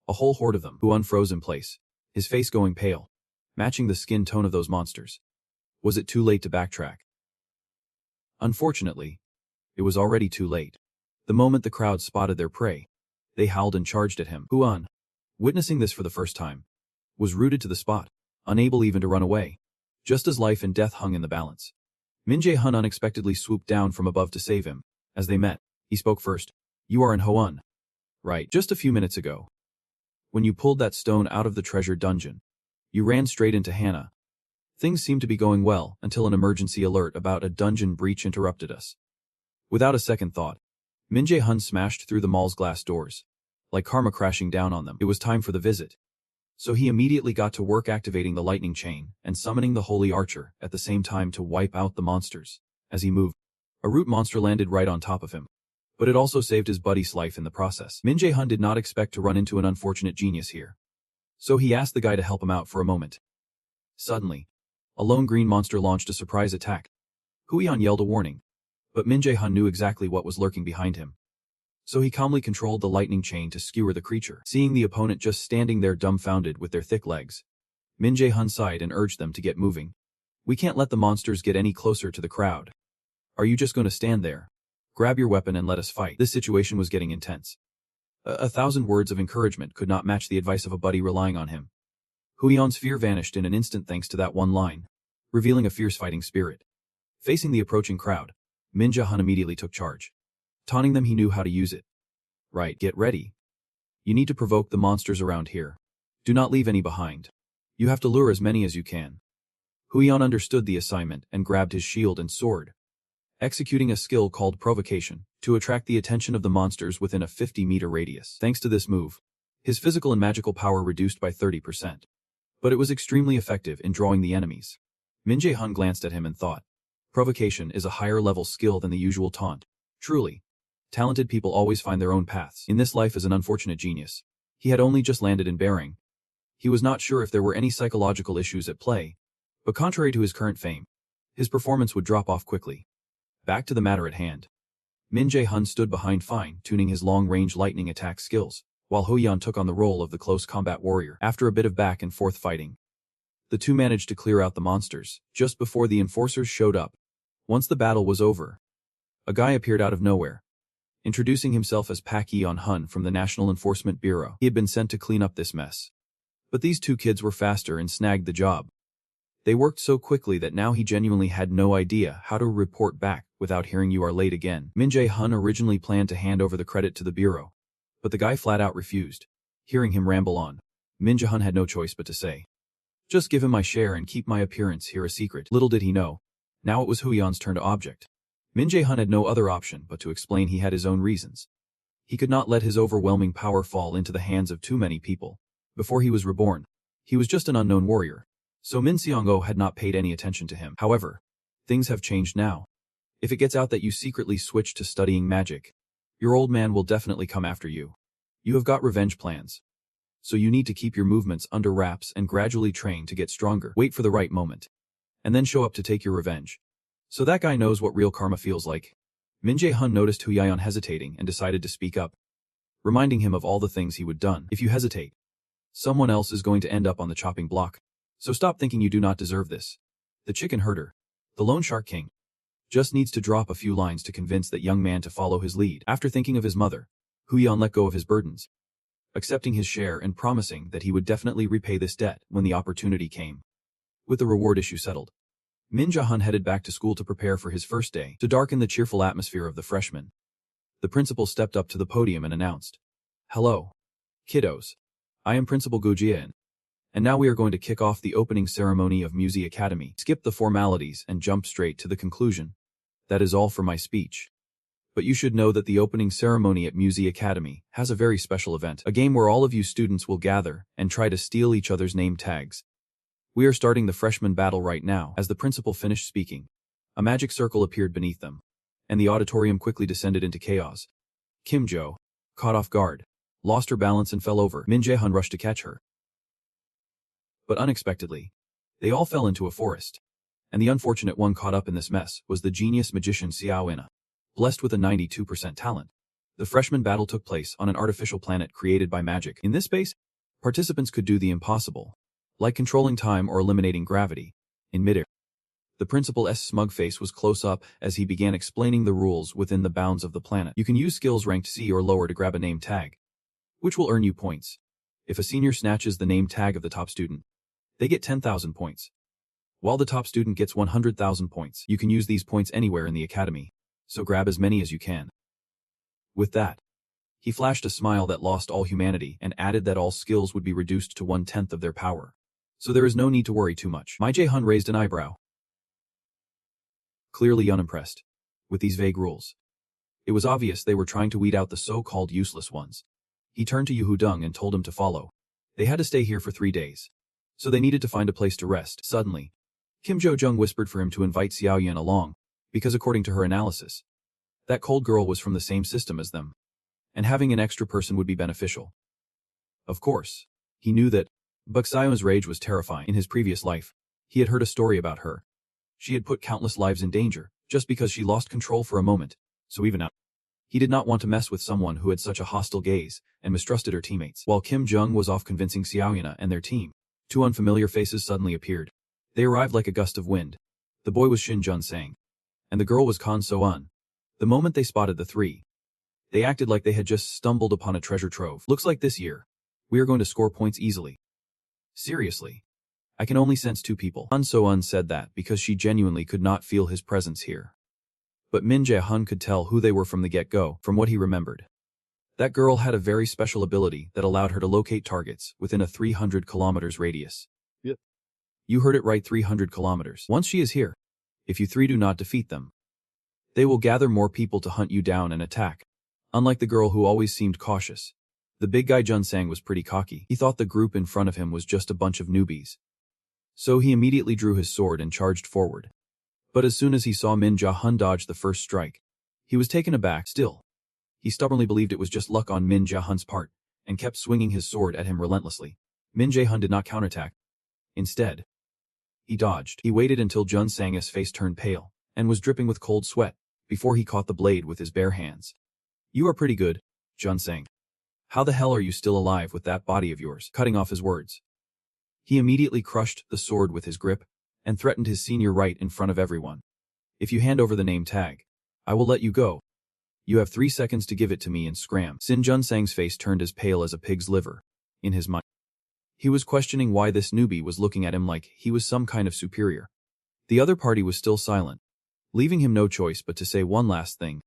a whole horde of them. Huan froze in place, his face going pale, matching the skin tone of those monsters. Was it too late to backtrack? Unfortunately, it was already too late. The moment the crowd spotted their prey, they howled and charged at him. Huan, witnessing this for the first time, was rooted to the spot, unable even to run away. Just as life and death hung in the balance, Min Jae-hun unexpectedly swooped down from above to save him. As they met, he spoke first. You are in Huan. Right, just a few minutes ago. When you pulled that stone out of the treasure dungeon, you ran straight into Hannah. Things seemed to be going well until an emergency alert about a dungeon breach interrupted us. Without a second thought, Min Jae-hun smashed through the mall's glass doors, like karma crashing down on them. It was time for the visit. So he immediately got to work activating the lightning chain and summoning the holy archer at the same time to wipe out the monsters. As he moved, a root monster landed right on top of him. But it also saved his buddy's life in the process. Min Jae-hun did not expect to run into an unfortunate genius here. So he asked the guy to help him out for a moment. Suddenly, a lone green monster launched a surprise attack. Huion yelled a warning, but Min Jae-hun knew exactly what was lurking behind him. So he calmly controlled the lightning chain to skewer the creature. Seeing the opponent just standing there dumbfounded with their thick legs, Min Jae-hun sighed and urged them to get moving. We can't let the monsters get any closer to the crowd. Are you just going to stand there? Grab your weapon and let us fight. This situation was getting intense. A thousand words of encouragement could not match the advice of a buddy relying on him. Huion's fear vanished in an instant thanks to that one line, revealing a fierce fighting spirit. Facing the approaching crowd, Min Jae-hun immediately took charge. Taunting them, he knew how to use it. Right, get ready. You need to provoke the monsters around here. Do not leave any behind. You have to lure as many as you can. Huion understood the assignment and grabbed his shield and sword, executing a skill called provocation to attract the attention of the monsters within a 50-meter radius. Thanks to this move, his physical and magical power reduced by 30%. But it was extremely effective in drawing the enemies. Min Jae-hun glanced at him and thought, provocation is a higher-level skill than the usual taunt. Truly, talented people always find their own paths. In this life as an unfortunate genius, he had only just landed in Bearing. He was not sure if there were any psychological issues at play, but contrary to his current fame, his performance would drop off quickly. Back to the matter at hand. Min Jae-hun stood behind fine-tuning his long-range lightning attack skills, while Huion took on the role of the close combat warrior. After a bit of back and forth fighting, the two managed to clear out the monsters just before the enforcers showed up. Once the battle was over, a guy appeared out of nowhere, introducing himself as Pak Yeon-hun from the National Enforcement Bureau. He had been sent to clean up this mess. But these two kids were faster and snagged the job. They worked so quickly that now he genuinely had no idea how to report back without hearing "you are late again." Min Jae-hun originally planned to hand over the credit to the bureau, but the guy flat out refused. Hearing him ramble on, Min Jae-hun had no choice but to say, just give him my share and keep my appearance here a secret. Little did he know, now it was Huion's turn to object. Min Jae-hun had no other option but to explain he had his own reasons. He could not let his overwhelming power fall into the hands of too many people. Before he was reborn, he was just an unknown warrior, so Min Seong-o had not paid any attention to him. However, things have changed now. If it gets out that you secretly switched to studying magic, your old man will definitely come after you. You have got revenge plans. So you need to keep your movements under wraps and gradually train to get stronger. Wait for the right moment, and then show up to take your revenge. So that guy knows what real karma feels like. Min Jae-hun noticed Huion hesitating and decided to speak up, reminding him of all the things he would done. If you hesitate, someone else is going to end up on the chopping block. So stop thinking you do not deserve this. The chicken herder, the lone shark king, just needs to drop a few lines to convince that young man to follow his lead. After thinking of his mother, Huion let go of his burdens, accepting his share and promising that he would definitely repay this debt when the opportunity came. With the reward issue settled, Min Jae-hun headed back to school to prepare for his first day. To darken the cheerful atmosphere of the freshmen, the principal stepped up to the podium and announced, "Hello, kiddos. I am Principal Go Jin. And now we are going to kick off the opening ceremony of Music Academy." Skip the formalities and jump straight to the conclusion. That is all for my speech. But you should know that the opening ceremony at Music Academy has a very special event. A game where all of you students will gather and try to steal each other's name tags. We are starting the freshman battle right now. As the principal finished speaking, a magic circle appeared beneath them, and the auditorium quickly descended into chaos. Kim Jo, caught off guard, lost her balance and fell over. Min Jae-hun rushed to catch her. But unexpectedly, they all fell into a forest. And the unfortunate one caught up in this mess was the genius magician Xiao Ina, blessed with a 92% talent. The freshman battle took place on an artificial planet created by magic. In this space, participants could do the impossible, like controlling time or eliminating gravity, in midair. The principal's smug face was close up as he began explaining the rules within the bounds of the planet. You can use skills ranked C or lower to grab a name tag, which will earn you points. If a senior snatches the name tag of the top student, they get 10,000 points. While the top student gets 100,000 points, you can use these points anywhere in the academy, so grab as many as you can. With that, he flashed a smile that lost all humanity and added that all skills would be reduced to 1/10 of their power. So there is no need to worry too much. Mi Jae-hun raised an eyebrow, clearly unimpressed with these vague rules. It was obvious they were trying to weed out the so-called useless ones. He turned to Yu Hu-dung and told him to follow. They had to stay here for 3 days, so they needed to find a place to rest. Suddenly, Kim Jo-jung whispered for him to invite Xiao Yan along, because according to her analysis, that cold girl was from the same system as them, and having an extra person would be beneficial. Of course, he knew that, but Xiao's rage was terrifying. In his previous life, he had heard a story about her. She had put countless lives in danger, just because she lost control for a moment, so even now, he did not want to mess with someone who had such a hostile gaze and mistrusted her teammates. While Kim Jung was off convincing Xiao Yan and their team, 2 unfamiliar faces suddenly appeared. They arrived like a gust of wind. The boy was Shin Jun-sang, and the girl was Kan So-eun. The moment they spotted the three, they acted like they had just stumbled upon a treasure trove. Looks like this year, we are going to score points easily. Seriously. I can only sense 2 people. Kan So-eun said that because she genuinely could not feel his presence here. But Min Jae-hun could tell who they were from the get-go, from what he remembered. That girl had a very special ability that allowed her to locate targets within a 300 kilometers radius. Yep. You heard it right, 300 kilometers. Once she is here, if you 3 do not defeat them, they will gather more people to hunt you down and attack. Unlike the girl who always seemed cautious, the big guy Jun-sang was pretty cocky. He thought the group in front of him was just a bunch of newbies. So he immediately drew his sword and charged forward. But as soon as he saw Min Jae-hun dodge the first strike, he was taken aback. Still, he stubbornly believed it was just luck on Min Jae-hun's part, and kept swinging his sword at him relentlessly. Min Jae-hun did not counterattack. Instead, he dodged. He waited until Jun-sang's face turned pale, and was dripping with cold sweat, before he caught the blade with his bare hands. You are pretty good, Jun-sang. How the hell are you still alive with that body of yours? Cutting off his words, he immediately crushed the sword with his grip, and threatened his senior right in front of everyone. If you hand over the name tag, I will let you go. You have 3 seconds to give it to me and scram. Sin Jun-sang's face turned as pale as a pig's liver. In his mind, he was questioning why this newbie was looking at him like he was some kind of superior. The other party was still silent, leaving him no choice but to say one last thing.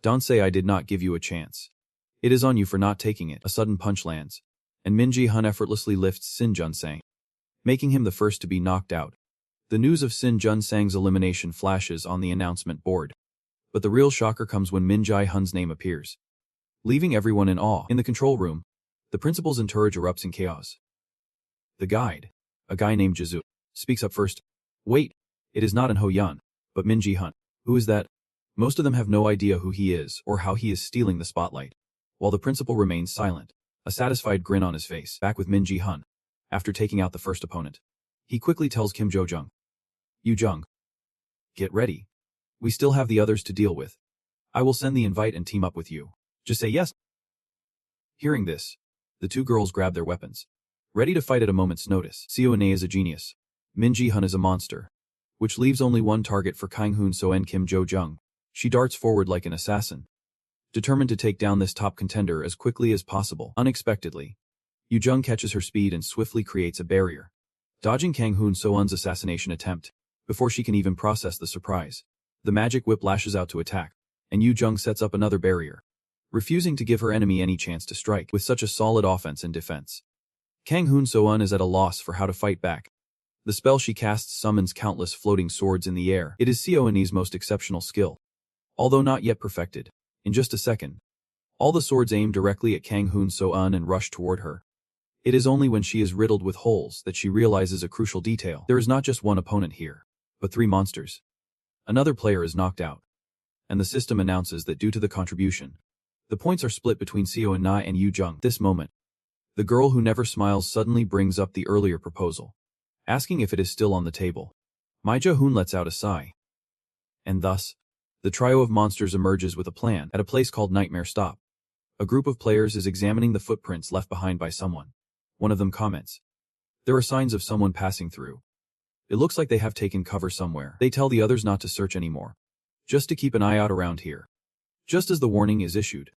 Don't say I did not give you a chance. It is on you for not taking it. A sudden punch lands, and Min Jae-hun effortlessly lifts Sin Jun-sang, making him the first to be knocked out. The news of Sin Jun-sang's elimination flashes on the announcement board. But the real shocker comes when Min Jae-hun's name appears, leaving everyone in awe. In the control room, the principal's entourage erupts in chaos. The guide, a guy named Jizu, speaks up first. Wait, it is not an Ho-yan, but Min Jae-hun. Who is that? Most of them have no idea who he is or how he is stealing the spotlight, while the principal remains silent, a satisfied grin on his face. Back with Min Jae-hun, after taking out the first opponent, he quickly tells Kim Jo-jung, Yu Jung, get ready. We still have the others to deal with. I will send the invite and team up with you. Just say yes. Hearing this, the 2 girls grab their weapons, ready to fight at a moment's notice. Seo-ne is a genius. Min Jae-hun is a monster, which leaves only one target for Kang-hoon So and Kim Jo-jung. She darts forward like an assassin, determined to take down this top contender as quickly as possible. Unexpectedly, Yu Jung catches her speed and swiftly creates a barrier, dodging Kang-hoon So-eun's assassination attempt. Before she can even process the surprise, the magic whip lashes out to attack, and Yu Jung sets up another barrier, refusing to give her enemy any chance to strike. With such a solid offense and defense, Kang-hoon So-eun is at a loss for how to fight back. The spell she casts summons countless floating swords in the air. It is Seo-ne's most exceptional skill, although not yet perfected. In just a second, all the swords aim directly at Kang-hoon So-eun and rush toward her. It is only when she is riddled with holes that she realizes a crucial detail. There is not just one opponent here, but 3 monsters. Another player is knocked out, and the system announces that due to the contribution The points are split between Seo and Na and Yu Jung. This moment, the girl who never smiles suddenly brings up the earlier proposal, asking if it is still on the table. Mai Ja-hoon lets out a sigh. And thus, the trio of monsters emerges with a plan at a place called Nightmare Stop. A group of players is examining the footprints left behind by someone. One of them comments, "There are signs of someone passing through. It looks like they have taken cover somewhere." They tell the others not to search anymore, just to keep an eye out around here. Just as the warning is issued,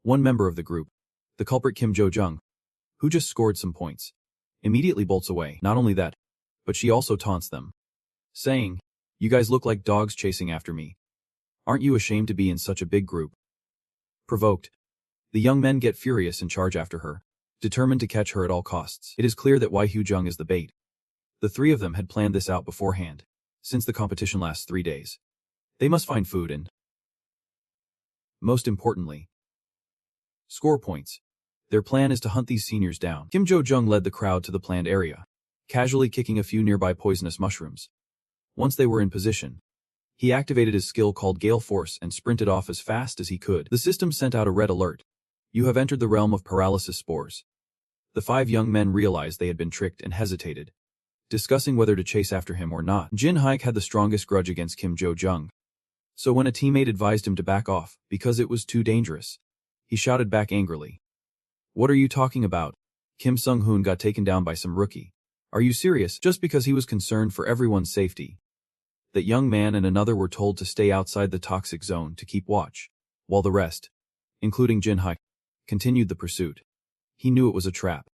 one member of the group, the culprit Kim Jo-jung, who just scored some points, immediately bolts away. Not only that, but she also taunts them, saying, "You guys look like dogs chasing after me. Aren't you ashamed to be in such a big group?" Provoked, the young men get furious and charge after her, determined to catch her at all costs. It is clear that Wai Hyo-jung is the bait. The three of them had planned this out beforehand, since the competition lasts 3 days. They must find food and, most importantly, score points. Their plan is to hunt these seniors down. Kim Jo-jung led the crowd to the planned area, casually kicking a few nearby poisonous mushrooms. Once they were in position, he activated his skill called Gale Force and sprinted off as fast as he could. The system sent out a red alert. "You have entered the realm of paralysis spores." The 5 young men realized they had been tricked and hesitated, discussing whether to chase after him or not. Jin Haik had the strongest grudge against Kim Jo-jung. So when a teammate advised him to back off because it was too dangerous, he shouted back angrily, "What are you talking about? Kim Sung-hoon got taken down by some rookie. Are you serious?" Just because he was concerned for everyone's safety, that young man and another were told to stay outside the toxic zone to keep watch, while the rest, including Jin Haik, continued the pursuit. He knew it was a trap,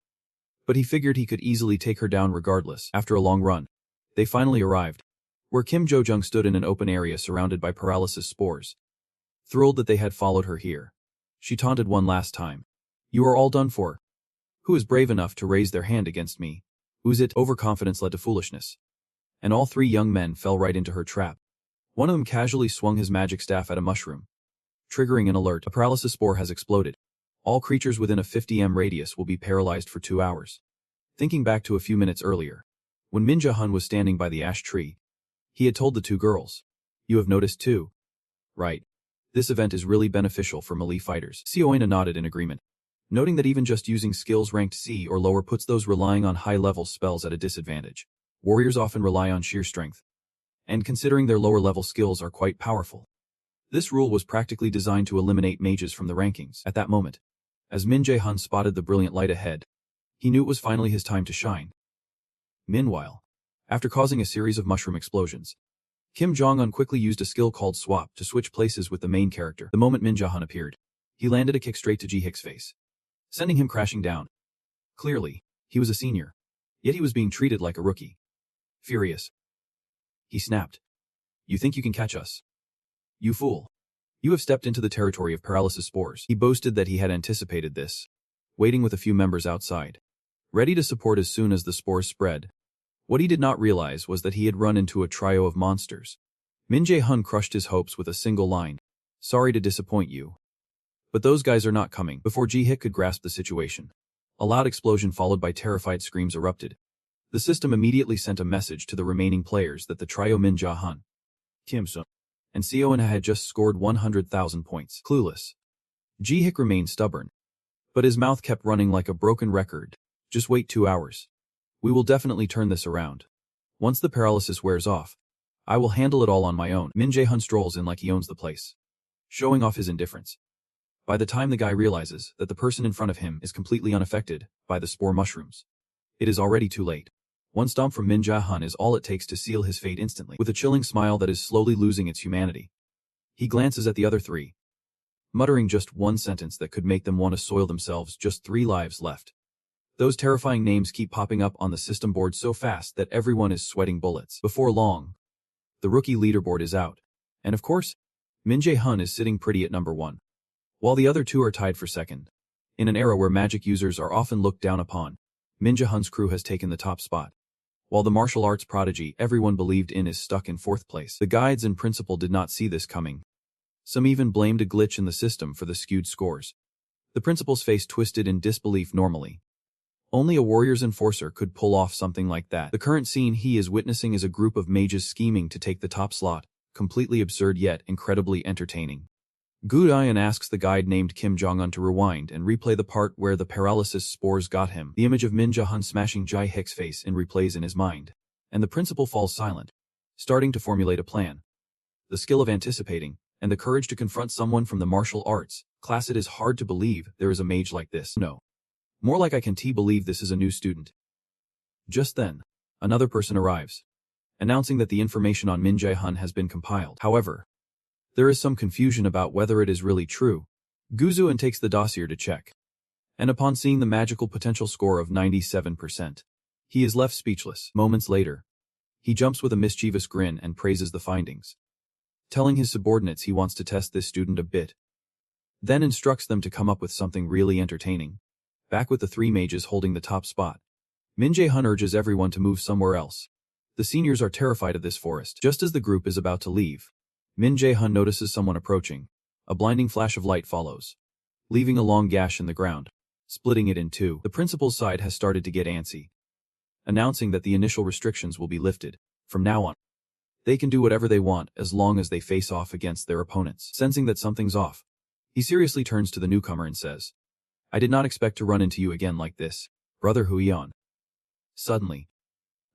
but he figured he could easily take her down regardless. After a long run, they finally arrived, where Kim Jo-jung stood in an open area surrounded by paralysis spores. Thrilled that they had followed her here, she taunted one last time, "You are all done for. Who is brave enough to raise their hand against me?" It overconfidence led to foolishness, and all 3 young men fell right into her trap. One of them casually swung his magic staff at a mushroom, triggering an alert. A paralysis spore has exploded. All creatures within a 50 m radius will be paralyzed for 2 hours. Thinking back to a few minutes earlier, when Min Ja-hun was standing by the ash tree, he had told the 2 girls, "You have noticed too, right? This event is really beneficial for melee fighters." Seo-ina nodded in agreement, noting that even just using skills ranked C or lower puts those relying on high-level spells at a disadvantage. Warriors often rely on sheer strength, and considering their lower-level skills are quite powerful. This rule was practically designed to eliminate mages from the rankings. At that moment, as Min Jae-hun spotted the brilliant light ahead, he knew it was finally his time to shine. Meanwhile, after causing a series of mushroom explosions, Kim Jong-un quickly used a skill called Swap to switch places with the main character. The moment Min Ja-hun appeared, he landed a kick straight to Ji-hik's face, sending him crashing down. Clearly, he was a senior, yet he was being treated like a rookie. Furious, he snapped, "You think you can catch us? You fool. You have stepped into the territory of paralysis spores." He boasted that he had anticipated this, waiting with a few members outside, ready to support as soon as the spores spread. What he did not realize was that he had run into a trio of monsters. Min Jae-hun crushed his hopes with a single line, "Sorry to disappoint you, but those guys are not coming." Before Ji-hik could grasp the situation, a loud explosion followed by terrified screams erupted. The system immediately sent a message to the remaining players that the trio Min Ja-hun, Kim Sung, and Seo-ina had just scored 100,000 points. Clueless, Ji-hik remained stubborn, but his mouth kept running like a broken record. "Just wait 2 hours. We will definitely turn this around. Once the paralysis wears off, I will handle it all on my own." Min Jae-hun strolls in like he owns the place, showing off his indifference. By the time the guy realizes that the person in front of him is completely unaffected by the spore mushrooms, it is already too late. One stomp from Min Ja-hun is all it takes to seal his fate instantly. With a chilling smile that is slowly losing its humanity, he glances at the other 3, muttering just one sentence that could make them want to soil themselves. "Just 3 lives left." Those terrifying names keep popping up on the system board so fast that everyone is sweating bullets. Before long, the rookie leaderboard is out, and of course, Min Jae-hun is sitting pretty at number 1, while the other 2 are tied for second. In an era where magic users are often looked down upon, Min Jae-hun's crew has taken the top spot, while the martial arts prodigy everyone believed in is stuck in 4th place. The guides and principal did not see this coming. Some even blamed a glitch in the system for the skewed scores. The principal's face twisted in disbelief. Normally, only a warrior's enforcer could pull off something like that. The current scene he is witnessing is a group of mages scheming to take the top slot, completely absurd yet incredibly entertaining. Gu-Dian asks the guide named Kim Jong-un to rewind and replay the part where the paralysis spores got him. The image of Min Ja-hun smashing Jae Hik's face replays in his mind, and the principal falls silent, starting to formulate a plan. The skill of anticipating, and the courage to confront someone from the martial arts class. It is hard to believe there is a mage like this. No. More like I can't believe this is a new student. Just then, another person arrives, announcing that the information on Min Jae-hun has been compiled. However, there is some confusion about whether it is really true. Guzuan takes the dossier to check, and upon seeing the magical potential score of 97%, he is left speechless. Moments later, he jumps with a mischievous grin and praises the findings, telling his subordinates he wants to test this student a bit, then instructs them to come up with something really entertaining. Back with the three mages holding the top spot, Min Jae-hun urges everyone to move somewhere else. The seniors are terrified of this forest. Just as the group is about to leave, Min Jae-hun notices someone approaching. A blinding flash of light follows, leaving a long gash in the ground, splitting it in two. The principal's side has started to get antsy, announcing that the initial restrictions will be lifted. From now on, they can do whatever they want as long as they face off against their opponents. Sensing that something's off, he seriously turns to the newcomer and says, "I did not expect to run into you again like this, Brother Huion." Suddenly,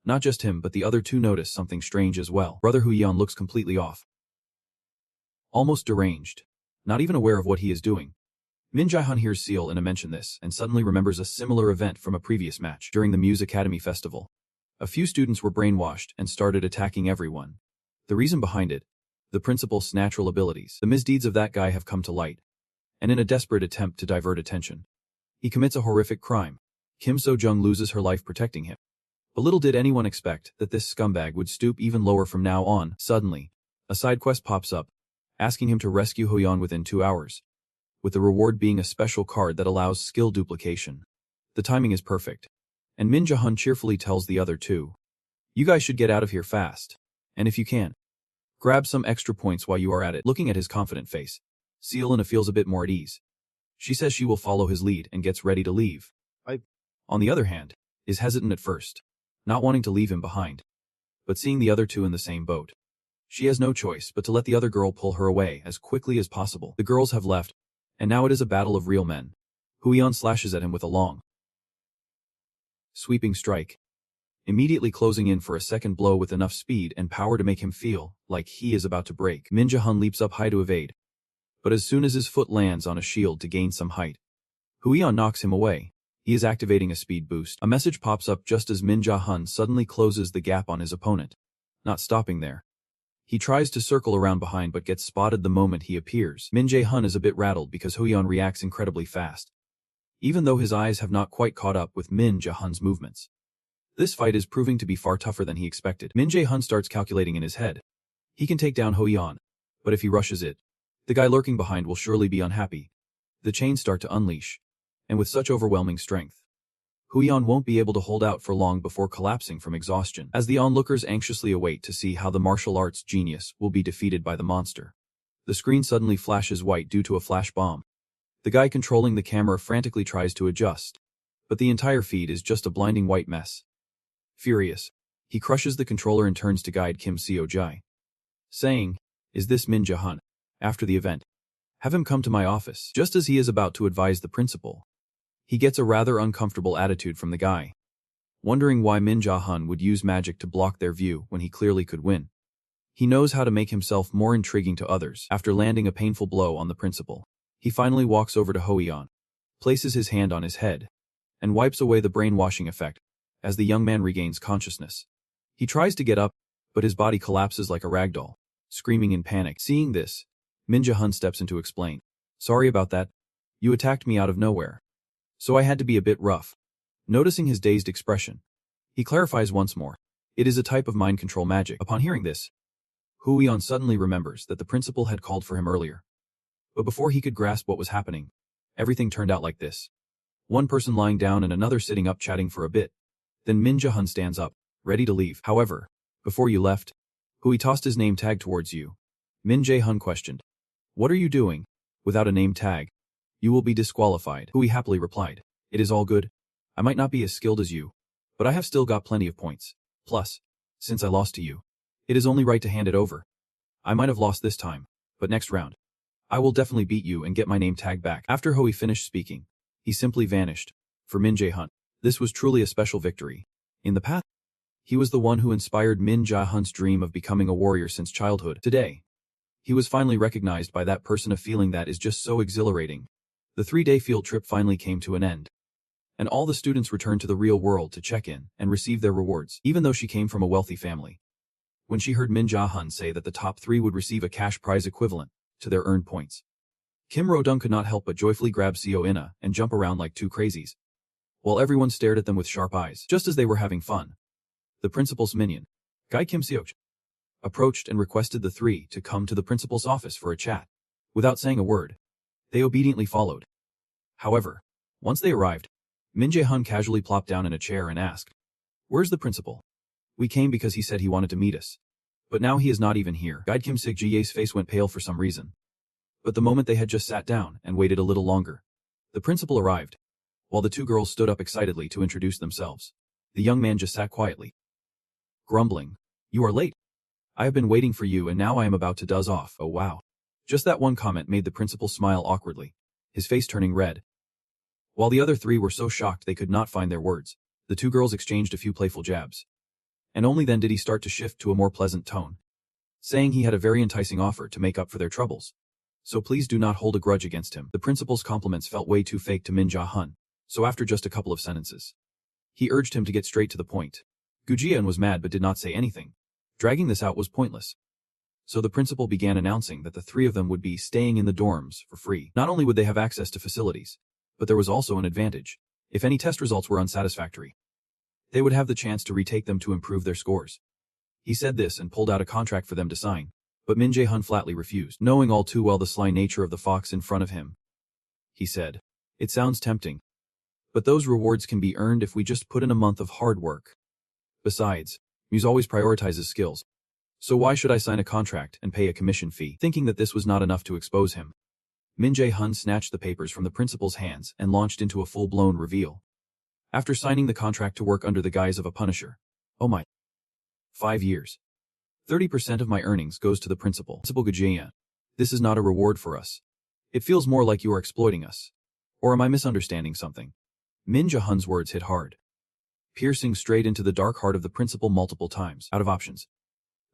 not just him but the other two notice something strange as well. Brother Huion looks completely off, almost deranged, not even aware of what he is doing. Min Jae-hun hears Seal and mention this and suddenly remembers a similar event from a previous match. During the Muse Academy festival, a few students were brainwashed and started attacking everyone. The reason behind it, the principal's natural abilities. The misdeeds of that guy have come to light, and in a desperate attempt to divert attention, he commits a horrific crime. Kim So-jung loses her life protecting him. But little did anyone expect that this scumbag would stoop even lower from now on. Suddenly, a side quest pops up, asking him to rescue Hoyeon within 2 hours, with the reward being a special card that allows skill duplication. The timing is perfect, and Min Jae-hun cheerfully tells the other two, "You guys should get out of here fast, and if you can, grab some extra points while you are at it." Looking at his confident face, Seelina feels a bit more at ease. She says she will follow his lead and gets ready to leave. On the other hand, is hesitant at first, not wanting to leave him behind, but seeing the other two in the same boat, she has no choice but to let the other girl pull her away as quickly as possible. The girls have left, and now it is a battle of real men. Huion slashes at him with a long, sweeping strike, immediately closing in for a second blow with enough speed and power to make him feel like he is about to break. Min Jae-hun leaps up high to evade, but as soon as his foot lands on a shield to gain some height, Huion knocks him away. He is activating a speed boost. A message pops up just as Min Jae-hun suddenly closes the gap on his opponent. Not stopping there, he tries to circle around behind but gets spotted the moment he appears. Min Jae-hun is a bit rattled because Huion reacts incredibly fast, even though his eyes have not quite caught up with Min Jae-hun's movements. This fight is proving to be far tougher than he expected. Min Jae-hun starts calculating in his head. He can take down Huion, but if he rushes it, the guy lurking behind will surely be unhappy. The chains start to unleash, and with such overwhelming strength, Huion won't be able to hold out for long before collapsing from exhaustion. As the onlookers anxiously await to see how the martial arts genius will be defeated by the monster, the screen suddenly flashes white due to a flash bomb. The guy controlling the camera frantically tries to adjust, but the entire feed is just a blinding white mess. Furious, he crushes the controller and turns to guide Kim Seo-jae, saying, "Is this Min Jae-hun? After the event, have him come to my office." Just as he is about to advise the principal, he gets a rather uncomfortable attitude from the guy, wondering why Min Jae-hun would use magic to block their view when he clearly could win. He knows how to make himself more intriguing to others. After landing a painful blow on the principal, he finally walks over to Hoyeon, places his hand on his head, and wipes away the brainwashing effect. As the young man regains consciousness, he tries to get up, but his body collapses like a ragdoll, screaming in panic. Seeing this, Min Jae-hun steps in to explain, "Sorry about that. You attacked me out of nowhere, so I had to be a bit rough." Noticing his dazed expression, he clarifies once more. It is a type of mind control magic. Upon hearing this, Huion suddenly remembers that the principal had called for him earlier. But before he could grasp what was happening, everything turned out like this. One person lying down and another sitting up chatting for a bit. Then Min Jae-hun stands up, ready to leave. "However, before you left, Hui tossed his name tag towards you." Min Jae-hun questioned, "What are you doing? Without a name tag, you will be disqualified." Hui happily replied, "It is all good. I might not be as skilled as you, but I have still got plenty of points. Plus, since I lost to you, it is only right to hand it over. I might have lost this time, but next round, I will definitely beat you and get my name tag back. After Hoi finished speaking, he simply vanished. For Min Jae-hun, this was truly a special victory. In the past, he was the one who inspired Min Jae-hun's dream of becoming a warrior since childhood. Today, he was finally recognized by that person, a feeling that is just so exhilarating. The 3-day field trip finally came to an end, and all the students returned to the real world to check in and receive their rewards, even though she came from a wealthy family. When she heard Min Jae-hun say that the top 3 would receive a cash prize equivalent to their earned points, Kim Ro-dong could not help but joyfully grab Seo Inna and jump around like two crazies, while everyone stared at them with sharp eyes. Just as they were having fun, the principal's minion, Guy Kim Seok, approached and requested the 3 to come to the principal's office for a chat. Without saying a word, they obediently followed. However, once they arrived, Min Jae-hun casually plopped down in a chair and asked, "Where's the principal? We came because he said he wanted to meet us. But now he is not even here." Guide Kim Sig-ji's face went pale for some reason. But the moment they had just sat down and waited a little longer, the principal arrived. While the 2 girls stood up excitedly to introduce themselves, the young man just sat quietly, grumbling, "You are late. I have been waiting for you and now I am about to doze off." Oh wow. Just that one comment made the principal smile awkwardly, his face turning red. While the other 3 were so shocked they could not find their words, the 2 girls exchanged a few playful jabs. And only then did he start to shift to a more pleasant tone, saying he had a very enticing offer to make up for their troubles. So please do not hold a grudge against him. The principal's compliments felt way too fake to Min Jae-hun, so after just a couple of sentences, he urged him to get straight to the point. Gu Jian was mad but did not say anything. Dragging this out was pointless. So the principal began announcing that the 3 of them would be staying in the dorms for free. Not only would they have access to facilities, but there was also an advantage. If any test results were unsatisfactory, they would have the chance to retake them to improve their scores. He said this and pulled out a contract for them to sign, but Min Jae-hun flatly refused. Knowing all too well the sly nature of the fox in front of him, he said, "It sounds tempting, but those rewards can be earned if we just put in a month of hard work. Besides, Muse always prioritizes skills. So why should I sign a contract and pay a commission fee?" Thinking that this was not enough to expose him, Min Jae-hun snatched the papers from the principal's hands and launched into a full-blown reveal. After signing the contract to work under the guise of a punisher, oh my, 5 years. 30% of my earnings goes to the principal. Principal Gujia, this is not a reward for us. It feels more like you are exploiting us. Or am I misunderstanding something? Min Jae-hun's words hit hard, piercing straight into the dark heart of the principal multiple times. Out of options,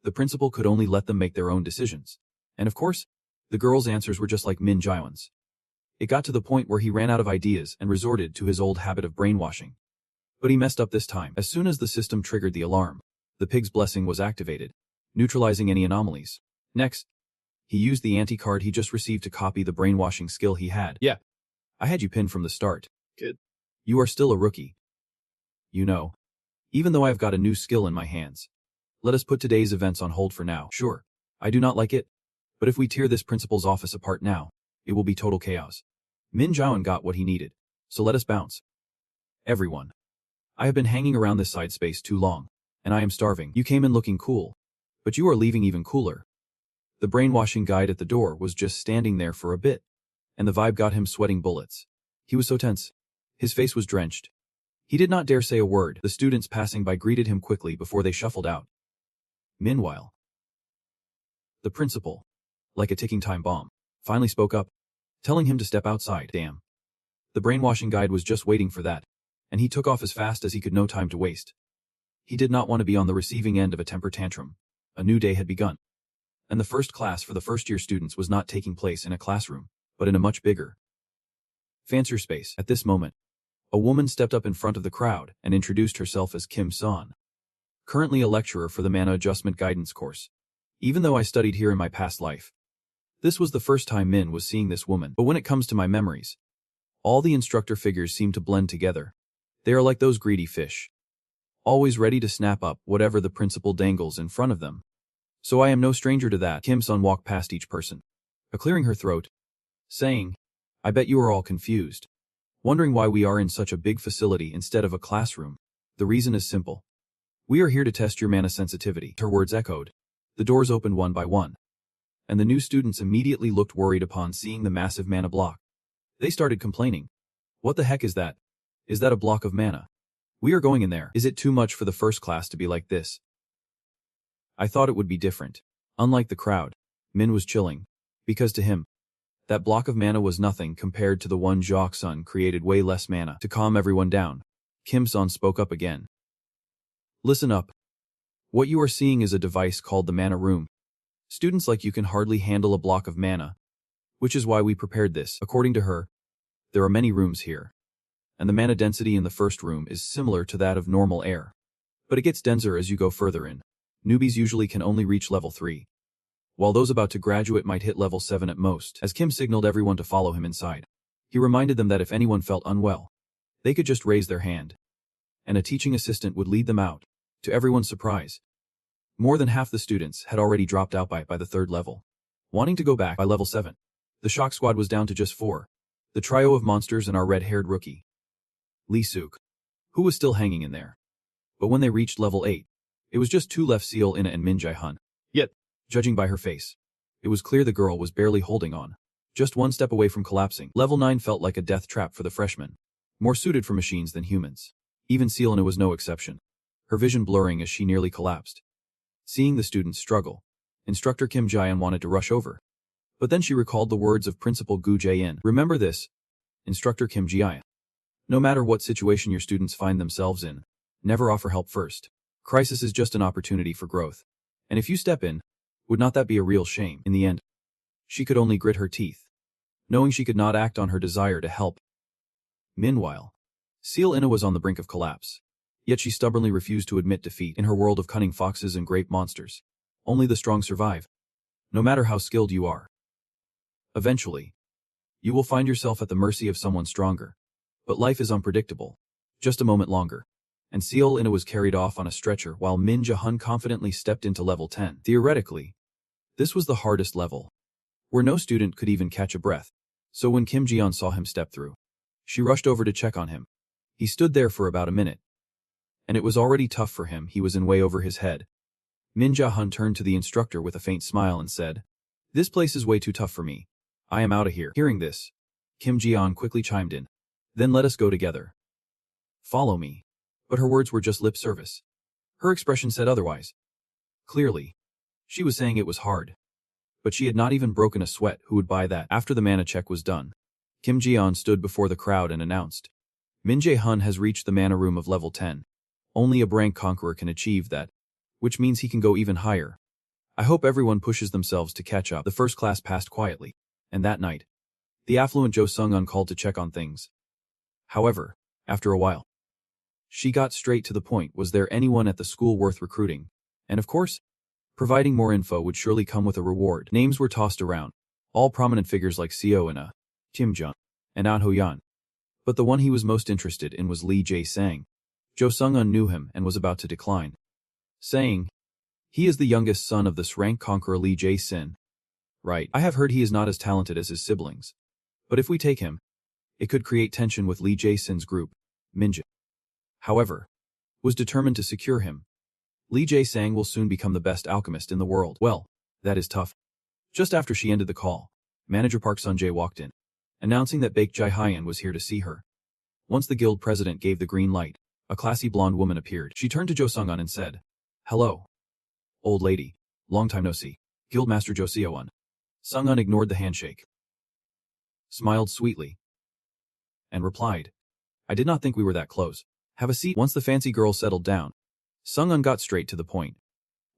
the principal could only let them make their own decisions. And of course, the girls' answers were just like Min Jae-hun's. It got to the point where he ran out of ideas and resorted to his old habit of brainwashing. But he messed up this time. As soon as the system triggered the alarm, the pig's blessing was activated, neutralizing any anomalies. Next, he used the anti-card he just received to copy the brainwashing skill he had. "Yeah, I had you pinned from the start, kid. You are still a rookie. You know, even though I've got a new skill in my hands. Let us put today's events on hold for now. Sure, I do not like it, but if we tear this principal's office apart now, it will be total chaos." Min Jae-hun got what he needed, so let us bounce. "Everyone, I have been hanging around this side space too long, and I am starving. You came in looking cool, but you are leaving even cooler." The brainwashing guide at the door was just standing there for a bit, and the vibe got him sweating bullets. He was so tense. His face was drenched. He did not dare say a word. The students passing by greeted him quickly before they shuffled out. Meanwhile, the principal, like a ticking time bomb, finally spoke up, telling him to step outside. Damn. The brainwashing guide was just waiting for that, and he took off as fast as he could, no time to waste. He did not want to be on the receiving end of a temper tantrum. A new day had begun, and the first class for the first-year students was not taking place in a classroom, but in a much bigger, fancier space. At this moment, a woman stepped up in front of the crowd and introduced herself as Kim Son, currently a lecturer for the Mana Adjustment Guidance course. Even though I studied here in my past life, this was the first time Min was seeing this woman. But when it comes to my memories, all the instructor figures seem to blend together. They are like those greedy fish, always ready to snap up whatever the principal dangles in front of them. So I am no stranger to that. Kim Sun walked past each person, clearing her throat, saying, "I bet you are all confused, wondering why we are in such a big facility instead of a classroom. The reason is simple. We are here to test your mana sensitivity." Her words echoed. The doors opened one by one, and the new students immediately looked worried upon seeing the massive mana block. They started complaining. "What the heck is that? Is that a block of mana? We are going in there. Is it too much for the first class to be like this? I thought it would be different." Unlike the crowd, Min was chilling, because to him, That block of mana was nothing compared to the one Jok-sun created way less mana to calm everyone down. Kim-sun spoke up again. Listen up. What you are seeing is a device called the mana room. Students like you can hardly handle a block of mana, which is why we prepared this. According to her, there are many rooms here, and the mana density in the first room is similar to that of normal air. But it gets denser as you go further in. Newbies usually can only reach level 3, while those about to graduate might hit level 7 at most. As Kim signaled everyone to follow him inside, he reminded them that if anyone felt unwell, they could just raise their hand, and a teaching assistant would lead them out. To everyone's surprise, more than half the students had already dropped out by the 3rd level, wanting to go back by level 7. The shock squad was down to just 4, the trio of monsters and our red-haired rookie, Lee Suk, who was still hanging in there. But when they reached level 8, it was just 2 left: Seal Ina and Min Jae-hun. Yet, judging by her face, it was clear the girl was barely holding on, just one step away from collapsing. Level 9 felt like a death trap for the freshmen, more suited for machines than humans. Even Seal Ina was no exception, her vision blurring as she nearly collapsed. Seeing the students struggle, Instructor Kim Jae-in wanted to rush over. But then she recalled the words of Principal Gu Jae-in. Remember this, Instructor Kim Jae-in. No matter what situation your students find themselves in, never offer help first. Crisis is just an opportunity for growth. And if you step in, would not that be a real shame? In the end, she could only grit her teeth, knowing she could not act on her desire to help. Meanwhile, Seal Ina was on the brink of collapse. Yet she stubbornly refused to admit defeat. In her world of cunning foxes and great monsters, only the strong survive, no matter how skilled you are. Eventually, you will find yourself at the mercy of someone stronger. But life is unpredictable. Just a moment longer, and Seal Ina was carried off on a stretcher while Min Jae-hun confidently stepped into level 10. Theoretically, this was the hardest level, where no student could even catch a breath. So when Kim Ji-yeon saw him step through, she rushed over to check on him. He stood there for about a minute, and it was already tough for him. He was in way over his head. Min Jae-hun turned to the instructor with a faint smile and said, "This place is way too tough for me. I am out of here." Hearing this, Kim Ji-yeon quickly chimed in. "Then let us go together. Follow me." But her words were just lip service. Her expression said otherwise. Clearly, she was saying it was hard. But she had not even broken a sweat. Who would buy that? After the mana check was done, Kim Ji-yeon stood before the crowd and announced, "Min Jae-hun has reached the mana room of level 10. Only a rank conqueror can achieve that, which means he can go even higher. I hope everyone pushes themselves to catch up." The first class passed quietly, and that night, the affluent Jo Sung-un called to check on things. However, after a while, she got straight to the point. Was there anyone at the school worth recruiting? And of course, providing more info would surely come with a reward. Names were tossed around, all prominent figures like Seo Ina, Kim Jung, and An Ho-yan. But the one he was most interested in was Lee Jae-sang. Jo Sung-un knew him and was about to decline, saying, "He is the youngest son of this rank conqueror Lee Jae-sin. Right, I have heard he is not as talented as his siblings. But if we take him, it could create tension with Lee Jae-sin's group." Minja, however, was determined to secure him. Lee Jae-sang will soon become the best alchemist in the world. Well, that is tough. Just after she ended the call, manager Park Sun-jae walked in, announcing that Baek Jae-hyun was here to see her. Once the guild president gave the green light, a classy blonde woman appeared. She turned to Jo Sung-un and said, "Hello, old lady. Long time no see." Guildmaster Jo Seo-un. Sung-un ignored the handshake, smiled sweetly, and replied, "I did not think we were that close. Have a seat." Once the fancy girl settled down, Sung-un got straight to the point.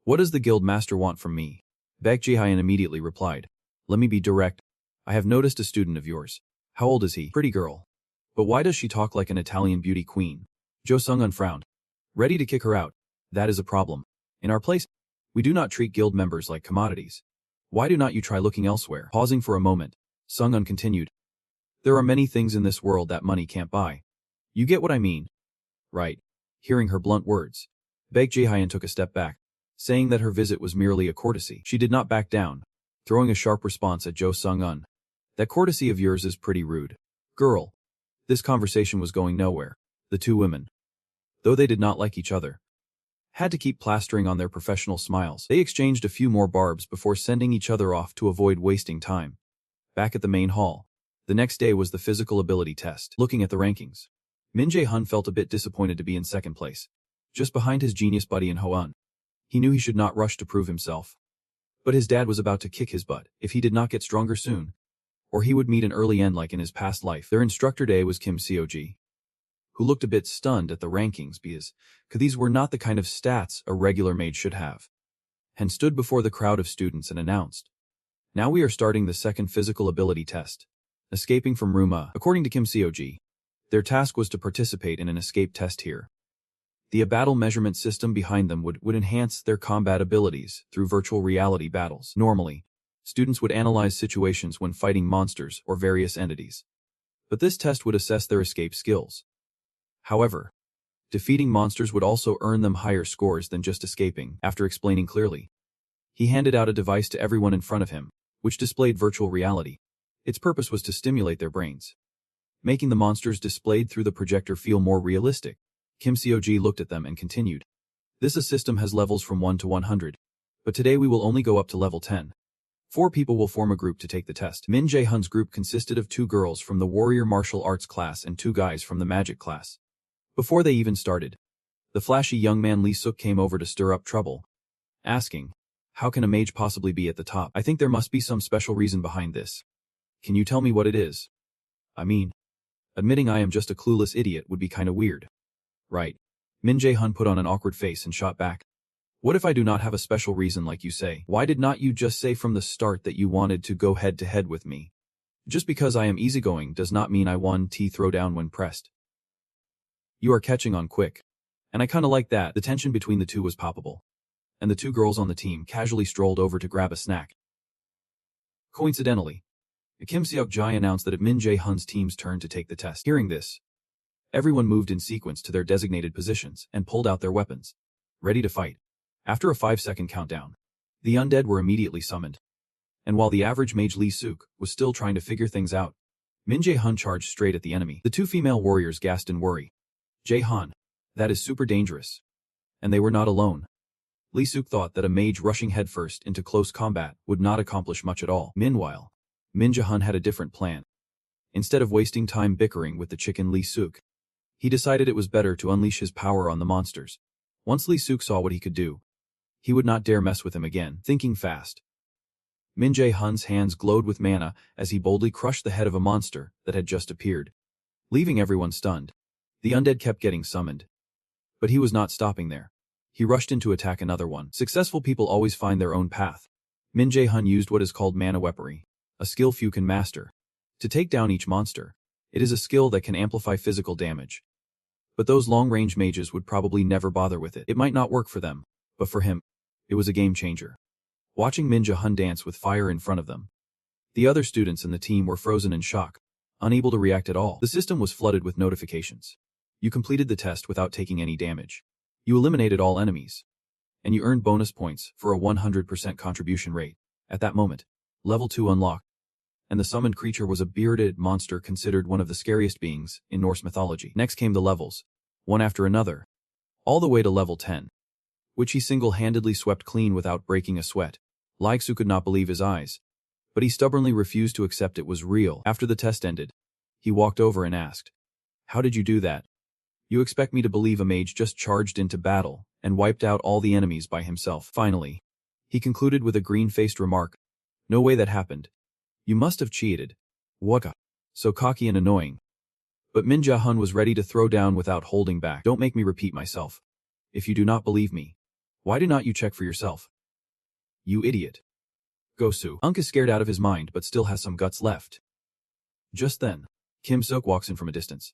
"What does the guild master want from me?" Baek Jae-hyun immediately replied, "Let me be direct. I have noticed a student of yours. How old is he?" "Pretty girl. But why does she talk like an Italian beauty queen?" Jo Sung-un frowned, ready to kick her out. "That is a problem. In our place, we do not treat guild members like commodities. Why do not you try looking elsewhere?" Pausing for a moment, Sung-un continued, "There are many things in this world that money can't buy. You get what I mean, right?" Hearing her blunt words, Baek Jae-hyun took a step back, saying that her visit was merely a courtesy. She did not back down, throwing a sharp response at Jo Sung-un. "That courtesy of yours is pretty rude. Girl." This conversation was going nowhere. The two women, though they did not like each other, had to keep plastering on their professional smiles. They exchanged a few more barbs before sending each other off to avoid wasting time. Back at the main hall, the next day was the physical ability test. Looking at the rankings, Min Jae-hun felt a bit disappointed to be in second place, just behind his genius buddy in Hoan. He knew he should not rush to prove himself. But his dad was about to kick his butt if he did not get stronger soon. or he would meet an early end like in his past life. Their instructor day was Kim Seoji, who looked a bit stunned at the rankings because these were not the kind of stats a regular mage should have, and stood before the crowd of students and announced, "Now we are starting the second physical ability test, escaping from room A." According to Kim Seoji, their task was to participate in an escape test here. The battle measurement system behind them would enhance their combat abilities through virtual reality battles. Normally, students would analyze situations when fighting monsters or various entities, but this test would assess their escape skills. However, defeating monsters would also earn them higher scores than just escaping. After explaining clearly, he handed out a device to everyone in front of him, which displayed virtual reality. Its purpose was to stimulate their brains, making the monsters displayed through the projector feel more realistic. Kim Seoji looked at them and continued, "This system has levels from 1 to 100, but today we will only go up to level 10. 4 people will form a group to take the test." Min Jae-hun's group consisted of 2 girls from the warrior martial arts class and 2 guys from the magic class. Before they even started, the flashy young man Lee Suk came over to stir up trouble, asking, "How can a mage possibly be at the top? I think there must be some special reason behind this. Can you tell me what it is? I mean, admitting I am just a clueless idiot would be kinda weird." "Right." Min Jae-hun put on an awkward face and shot back, "What if I do not have a special reason like you say? Why did not you just say from the start that you wanted to go head-to-head with me? Just because I am easygoing does not mean I won T throwdown when pressed. You are catching on quick." And I kinda like that. The tension between the two was palpable, and the 2 girls on the team casually strolled over to grab a snack. Coincidentally, Kim Seok-jae announced that it Min Jae-hun's team's turn to take the test. Hearing this, everyone moved in sequence to their designated positions and pulled out their weapons, ready to fight. After a 5-second countdown, the undead were immediately summoned. And while the average mage Lee Suk was still trying to figure things out, Min Jae-hun charged straight at the enemy. The 2 female warriors gasped in worry. "Jae-hun, that is super dangerous." And they were not alone. Lee Suk thought that a mage rushing headfirst into close combat would not accomplish much at all. Meanwhile, Min Jae-hun had a different plan. Instead of wasting time bickering with the chicken Lee Suk, he decided it was better to unleash his power on the monsters. Once Lee Suk saw what he could do, he would not dare mess with him again. Thinking fast, Min Jae-hun's hands glowed with mana as he boldly crushed the head of a monster that had just appeared, leaving everyone stunned. The undead kept getting summoned, but he was not stopping there. He rushed in to attack another one. Successful people always find their own path. Min Jae-hun used what is called mana weaponry, a skill few can master, to take down each monster. It is a skill that can amplify physical damage, but those long-range mages would probably never bother with it. It might not work for them, but for him, it was a game changer. Watching Min Jae-hun dance with fire in front of them, the other students in the team were frozen in shock, unable to react at all. The system was flooded with notifications. You completed the test without taking any damage. You eliminated all enemies, and you earned bonus points for a 100% contribution rate. At that moment, level 2 unlocked, and the summoned creature was a bearded monster considered one of the scariest beings in Norse mythology. Next came the levels, one after another, all the way to level 10, which he single-handedly swept clean without breaking a sweat. Lee-suk could not believe his eyes, but he stubbornly refused to accept it was real. After the test ended, he walked over and asked, "How did you do that? You expect me to believe a mage just charged into battle and wiped out all the enemies by himself?" Finally, he concluded with a green-faced remark, "No way that happened. You must have cheated." Waka. So cocky and annoying. But Min Jae-hun was ready to throw down without holding back. "Don't make me repeat myself. If you do not believe me, why do not you check for yourself? You idiot." Gosu. Unk is scared out of his mind but still has some guts left. Just then, Kim Seok walks in from a distance,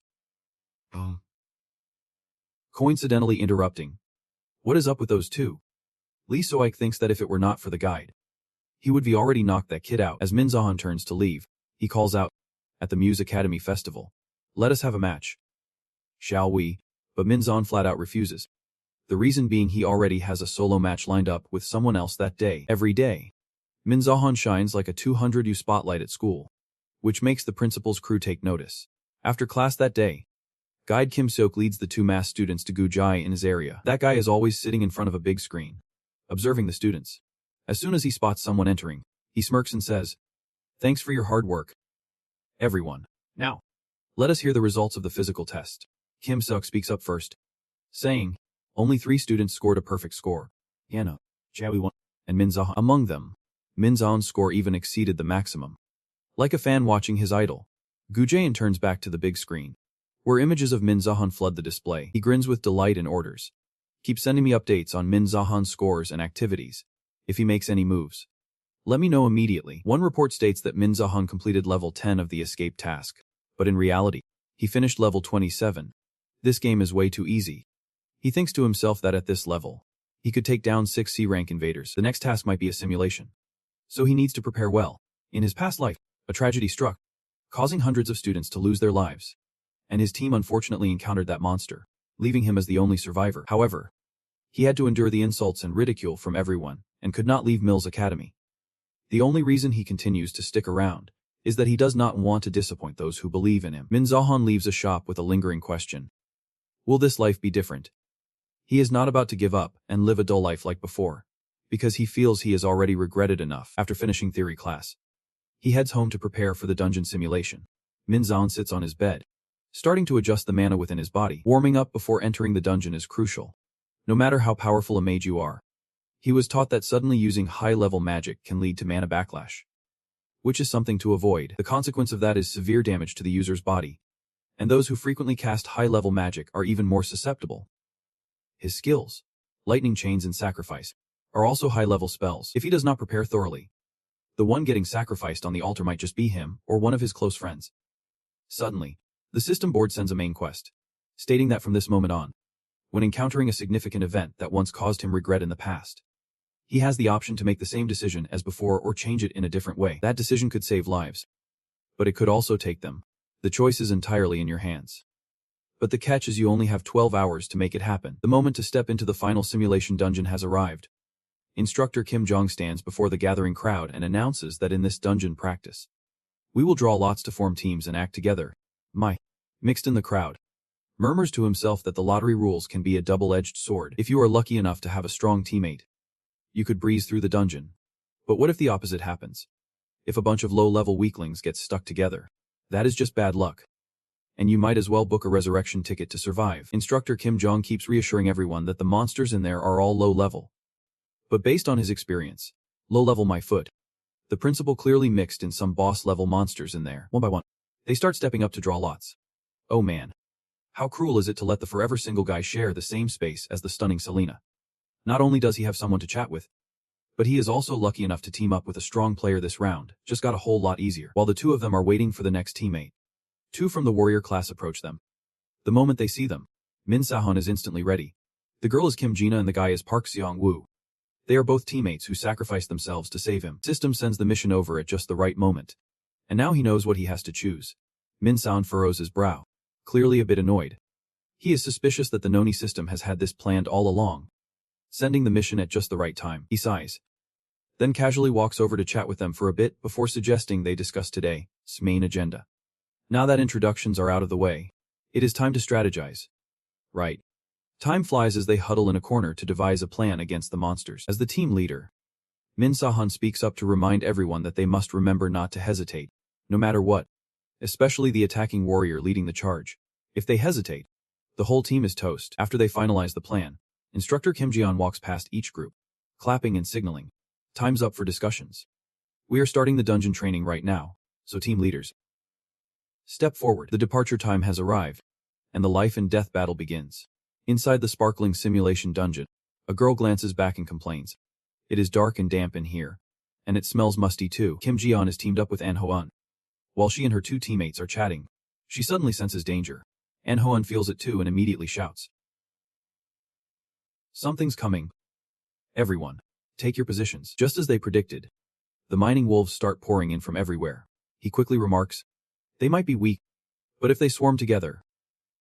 coincidentally interrupting, "What is up with those 2? Lee Soik thinks that if it were not for the guide, he would be already knocked that kid out." As Min Jae-hun turns to leave, he calls out, "At the Muse Academy Festival, let us have a match. Shall we?" But Min Jae-hun flat out refuses. The reason being he already has a solo match lined up with someone else that day. Every day, Min Jae-hun shines like a 200U spotlight at school, which makes the principal's crew take notice. After class that day, Guide Kim Seok leads the 2 mass students to Gujai in his area. That guy is always sitting in front of a big screen, observing the students. As soon as he spots someone entering, he smirks and says, "Thanks for your hard work, everyone. Now, let us hear the results of the physical test." Kim Seok speaks up first, saying, "Only 3 students scored a perfect score. Yana, Jawi 1, and Min Jae-hun. Among them, Min Jae-hun's score even exceeded the maximum. Like a fan watching his idol, Gu Jian turns back to the big screen, where images of Min Zahan flood the display. He grins with delight and orders, "Keep sending me updates on Min Zahan's scores and activities. If he makes any moves, let me know immediately." One report states that Min Zahan completed level 10 of the escape task, but in reality, he finished level 27. This game is way too easy. He thinks to himself that at this level, he could take down 6 C-rank invaders. The next task might be a simulation, so he needs to prepare well. In his past life, a tragedy struck, causing hundreds of students to lose their lives, and his team unfortunately encountered that monster, leaving him as the only survivor. However, he had to endure the insults and ridicule from everyone, and could not leave Mill's academy. The only reason he continues to stick around is that he does not want to disappoint those who believe in him. Min Zahan leaves a shop with a lingering question. Will this life be different? He is not about to give up and live a dull life like before, because he feels he has already regretted enough. After finishing theory class, he heads home to prepare for the dungeon simulation. Min Zahan sits on his bed, starting to adjust the mana within his body. Warming up before entering the dungeon is crucial. No matter how powerful a mage you are, he was taught that suddenly using high-level magic can lead to mana backlash, which is something to avoid. The consequence of that is severe damage to the user's body, and those who frequently cast high-level magic are even more susceptible. His skills, lightning chains and sacrifice, are also high-level spells. If he does not prepare thoroughly, the one getting sacrificed on the altar might just be him or one of his close friends. Suddenly, the system board sends a main quest, stating that from this moment on, when encountering a significant event that once caused him regret in the past, he has the option to make the same decision as before or change it in a different way. That decision could save lives, but it could also take them. The choice is entirely in your hands. But the catch is you only have 12 hours to make it happen. The moment to step into the final simulation dungeon has arrived. Instructor Kim Jong stands before the gathering crowd and announces that in this dungeon practice, we will draw lots to form teams and act together. Mixed in the crowd, murmurs to himself that the lottery rules can be a double-edged sword. If you are lucky enough to have a strong teammate, you could breeze through the dungeon. But what if the opposite happens? If a bunch of low-level weaklings get stuck together, that is just bad luck. And you might as well book a resurrection ticket to survive. Instructor Kim Jong keeps reassuring everyone that the monsters in there are all low-level. But based on his experience, low-level my foot, the principal clearly mixed in some boss-level monsters in there. One by one, they start stepping up to draw lots. Oh man. How cruel is it to let the forever single guy share the same space as the stunning Selena? Not only does he have someone to chat with, but he is also lucky enough to team up with a strong player this round. Just got a whole lot easier. While the two of them are waiting for the next teammate, 2 from the warrior class approach them. The moment they see them, Min Zahan is instantly ready. The girl is Kim Jina and the guy is Park Seong-woo. They are both teammates who sacrificed themselves to save him. System sends the mission over at just the right moment, and now he knows what he has to choose. Min Zahan furrows his brow, clearly a bit annoyed. He is suspicious that the Noni system has had this planned all along, sending the mission at just the right time. He sighs, then casually walks over to chat with them for a bit before suggesting they discuss today's main agenda. Now that introductions are out of the way, it is time to strategize. Right. Time flies as they huddle in a corner to devise a plan against the monsters. As the team leader, Min Zahan speaks up to remind everyone that they must remember not to hesitate, no matter what, especially the attacking warrior leading the charge. If they hesitate, the whole team is toast. After they finalize the plan, Instructor Kim Jian walks past each group, clapping and signaling. Time's up for discussions. We are starting the dungeon training right now, so team leaders, step forward. The departure time has arrived, and the life and death battle begins. Inside the sparkling simulation dungeon, a girl glances back and complains. It is dark and damp in here, and it smells musty too. Kim Jian is teamed up with An Hoan. While she and her 2 teammates are chatting, she suddenly senses danger. An Hoan feels it too and immediately shouts, "Something's coming. Everyone, take your positions." Just as they predicted, the mining wolves start pouring in from everywhere. He quickly remarks, "They might be weak, but if they swarm together,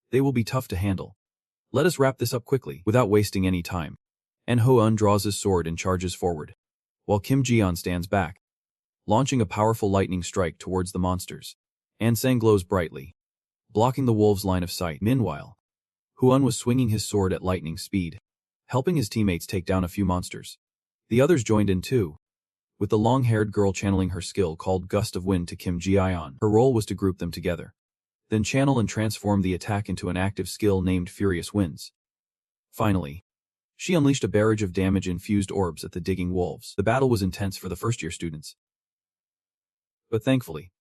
they will be tough to handle. Let us wrap this up quickly." Without wasting any time, An Hoan draws his sword and charges forward, while Kim Jian stands back, launching a powerful lightning strike towards the monsters. An Sang glows brightly, blocking the wolves' line of sight. Meanwhile, Huan was swinging his sword at lightning speed, helping his teammates take down a few monsters. The others joined in too, with the long-haired girl channeling her skill called Gust of Wind to Kim Jian. Her role was to group them together, then channel and transform the attack into an active skill named Furious Winds. Finally, she unleashed a barrage of damage-infused orbs at the digging wolves. The battle was intense for the first-year students, but thankfully,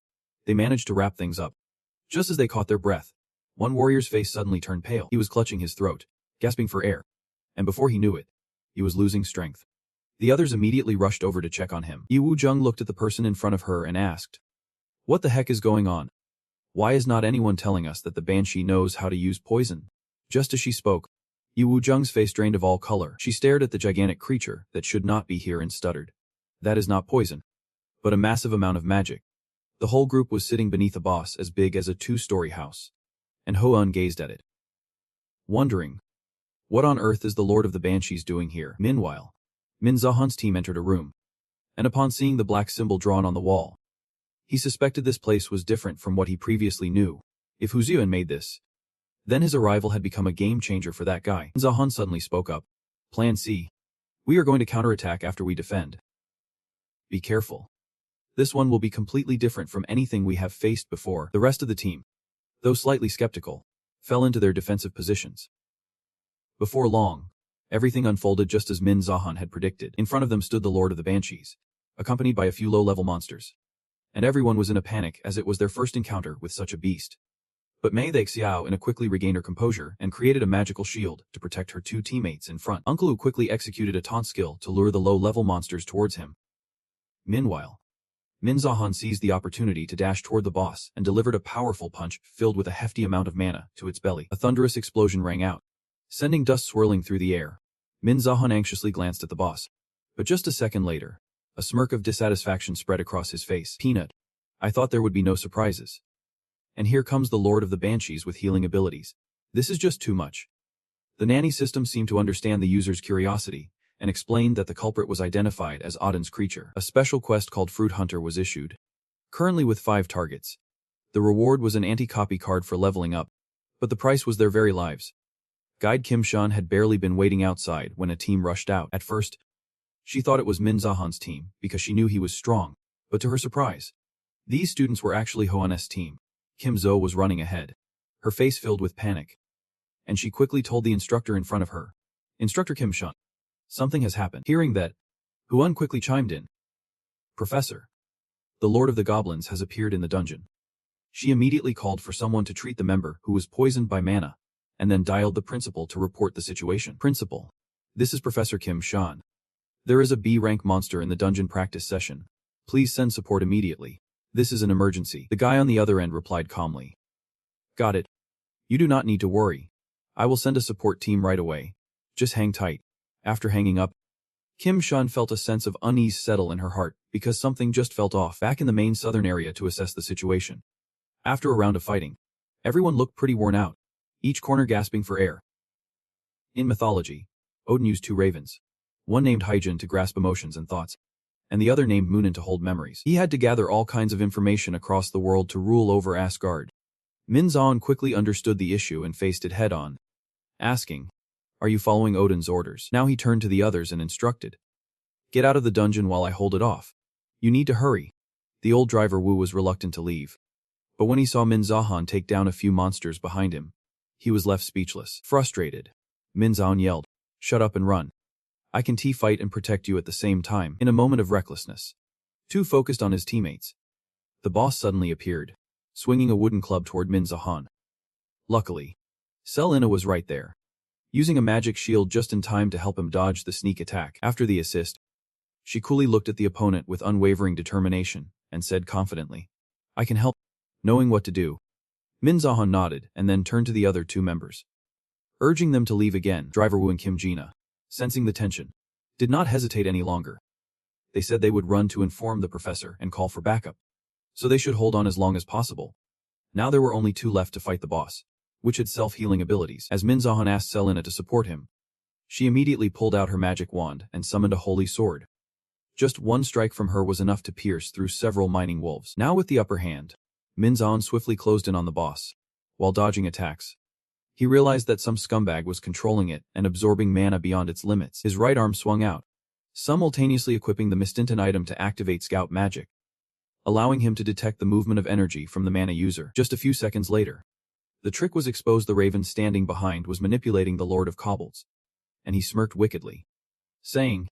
They managed to wrap things up. Just as they caught their breath, one warrior's face suddenly turned pale. He was clutching his throat, gasping for air. And before he knew it, he was losing strength. The others immediately rushed over to check on him. Yi Wuzheng looked at the person in front of her and asked, "What the heck is going on? Why is not anyone telling us that the banshee knows how to use poison?" Just as she spoke, Yi Wuzheng's face drained of all color. She stared at the gigantic creature that should not be here and stuttered. "That is not poison, but a massive amount of magic." The whole group was sitting beneath a boss as big as a 2-story house, and Houn gazed at it, wondering, what on earth is the Lord of the Banshees doing here? Meanwhile, Min Zahan's team entered a room, and upon seeing the black symbol drawn on the wall, he suspected this place was different from what he previously knew. If Hu Ziyuan made this, then his arrival had become a game changer for that guy. Min Zahan suddenly spoke up. "Plan C. We are going to counterattack after we defend. Be careful. This one will be completely different from anything we have faced before." The rest of the team, though slightly skeptical, fell into their defensive positions. Before long, everything unfolded just as Min Zahan had predicted. In front of them stood the Lord of the Banshees, accompanied by a few low-level monsters. And everyone was in a panic as it was their first encounter with such a beast. But Mei Xiao quickly regained her composure and created a magical shield to protect her 2 teammates in front. Uncle Wu quickly executed a taunt skill to lure the low-level monsters towards him. Meanwhile, Min Zahan seized the opportunity to dash toward the boss and delivered a powerful punch filled with a hefty amount of mana to its belly. A thunderous explosion rang out, sending dust swirling through the air. Min Zahan anxiously glanced at the boss. But just a second later, a smirk of dissatisfaction spread across his face. "Peanut, I thought there would be no surprises. And here comes the Lord of the Banshees with healing abilities. This is just too much." The nanny system seemed to understand the user's curiosity, and explained that the culprit was identified as Odin's creature. A special quest called Fruit Hunter was issued, currently with 5 targets. The reward was an anti-copy card for leveling up, but the price was their very lives. Guide Kim Shan had barely been waiting outside when a team rushed out. At first, she thought it was Min Zahan's team because she knew he was strong, but to her surprise, these students were actually Hoan's team. Kim Zo was running ahead, her face filled with panic, and she quickly told the instructor in front of her, "Instructor Kim Shan, something has happened." Hearing that, Huan quickly chimed in, "Professor, the Lord of the Goblins has appeared in the dungeon." She immediately called for someone to treat the member who was poisoned by mana, and then dialed the principal to report the situation. "Principal, this is Professor Kim Shan. There is a B-rank monster in the dungeon practice session. Please send support immediately. This is an emergency." The guy on the other end replied calmly, "Got it. You do not need to worry. I will send a support team right away. Just hang tight." After hanging up, Kim Shan felt a sense of unease settle in her heart because something just felt off. Back in the main southern area to assess the situation. After a round of fighting, everyone looked pretty worn out, each corner gasping for air. In mythology, Odin used 2 ravens, one named Hyjin to grasp emotions and thoughts, and the other named Munin to hold memories. He had to gather all kinds of information across the world to rule over Asgard. Min Zahan quickly understood the issue and faced it head-on, asking, "Are you following Odin's orders?" Now he turned to the others and instructed, "Get out of the dungeon while I hold it off. You need to hurry." The old driver Wu was reluctant to leave, but when he saw Min Zahan take down a few monsters behind him, he was left speechless. Frustrated, Min Zahan yelled, "Shut up and run. I can fight and protect you at the same time." In a moment of recklessness, too focused on his teammates, the boss suddenly appeared, swinging a wooden club toward Min Zahan. Luckily, Selina was right there, using a magic shield just in time to help him dodge the sneak attack. After the assist, she coolly looked at the opponent with unwavering determination and said confidently, "I can help." Knowing what to do, Min Zahan nodded and then turned to the other 2 members, urging them to leave again. Driver Wu and Kim Jina, sensing the tension, did not hesitate any longer. They said they would run to inform the professor and call for backup, so they should hold on as long as possible. Now there were only 2 left to fight the boss, which had self-healing abilities. As Min Zahan asked Selina to support him, she immediately pulled out her magic wand and summoned a holy sword. Just one strike from her was enough to pierce through several mining wolves. Now with the upper hand, Min Zahan swiftly closed in on the boss. While dodging attacks, he realized that some scumbag was controlling it and absorbing mana beyond its limits. His right arm swung out, simultaneously equipping the Mistinton item to activate Scout Magic, allowing him to detect the movement of energy from the mana user. Just a few seconds later, the trick was exposed. The raven standing behind was manipulating the Lord of Kobolds, and he smirked wickedly, saying,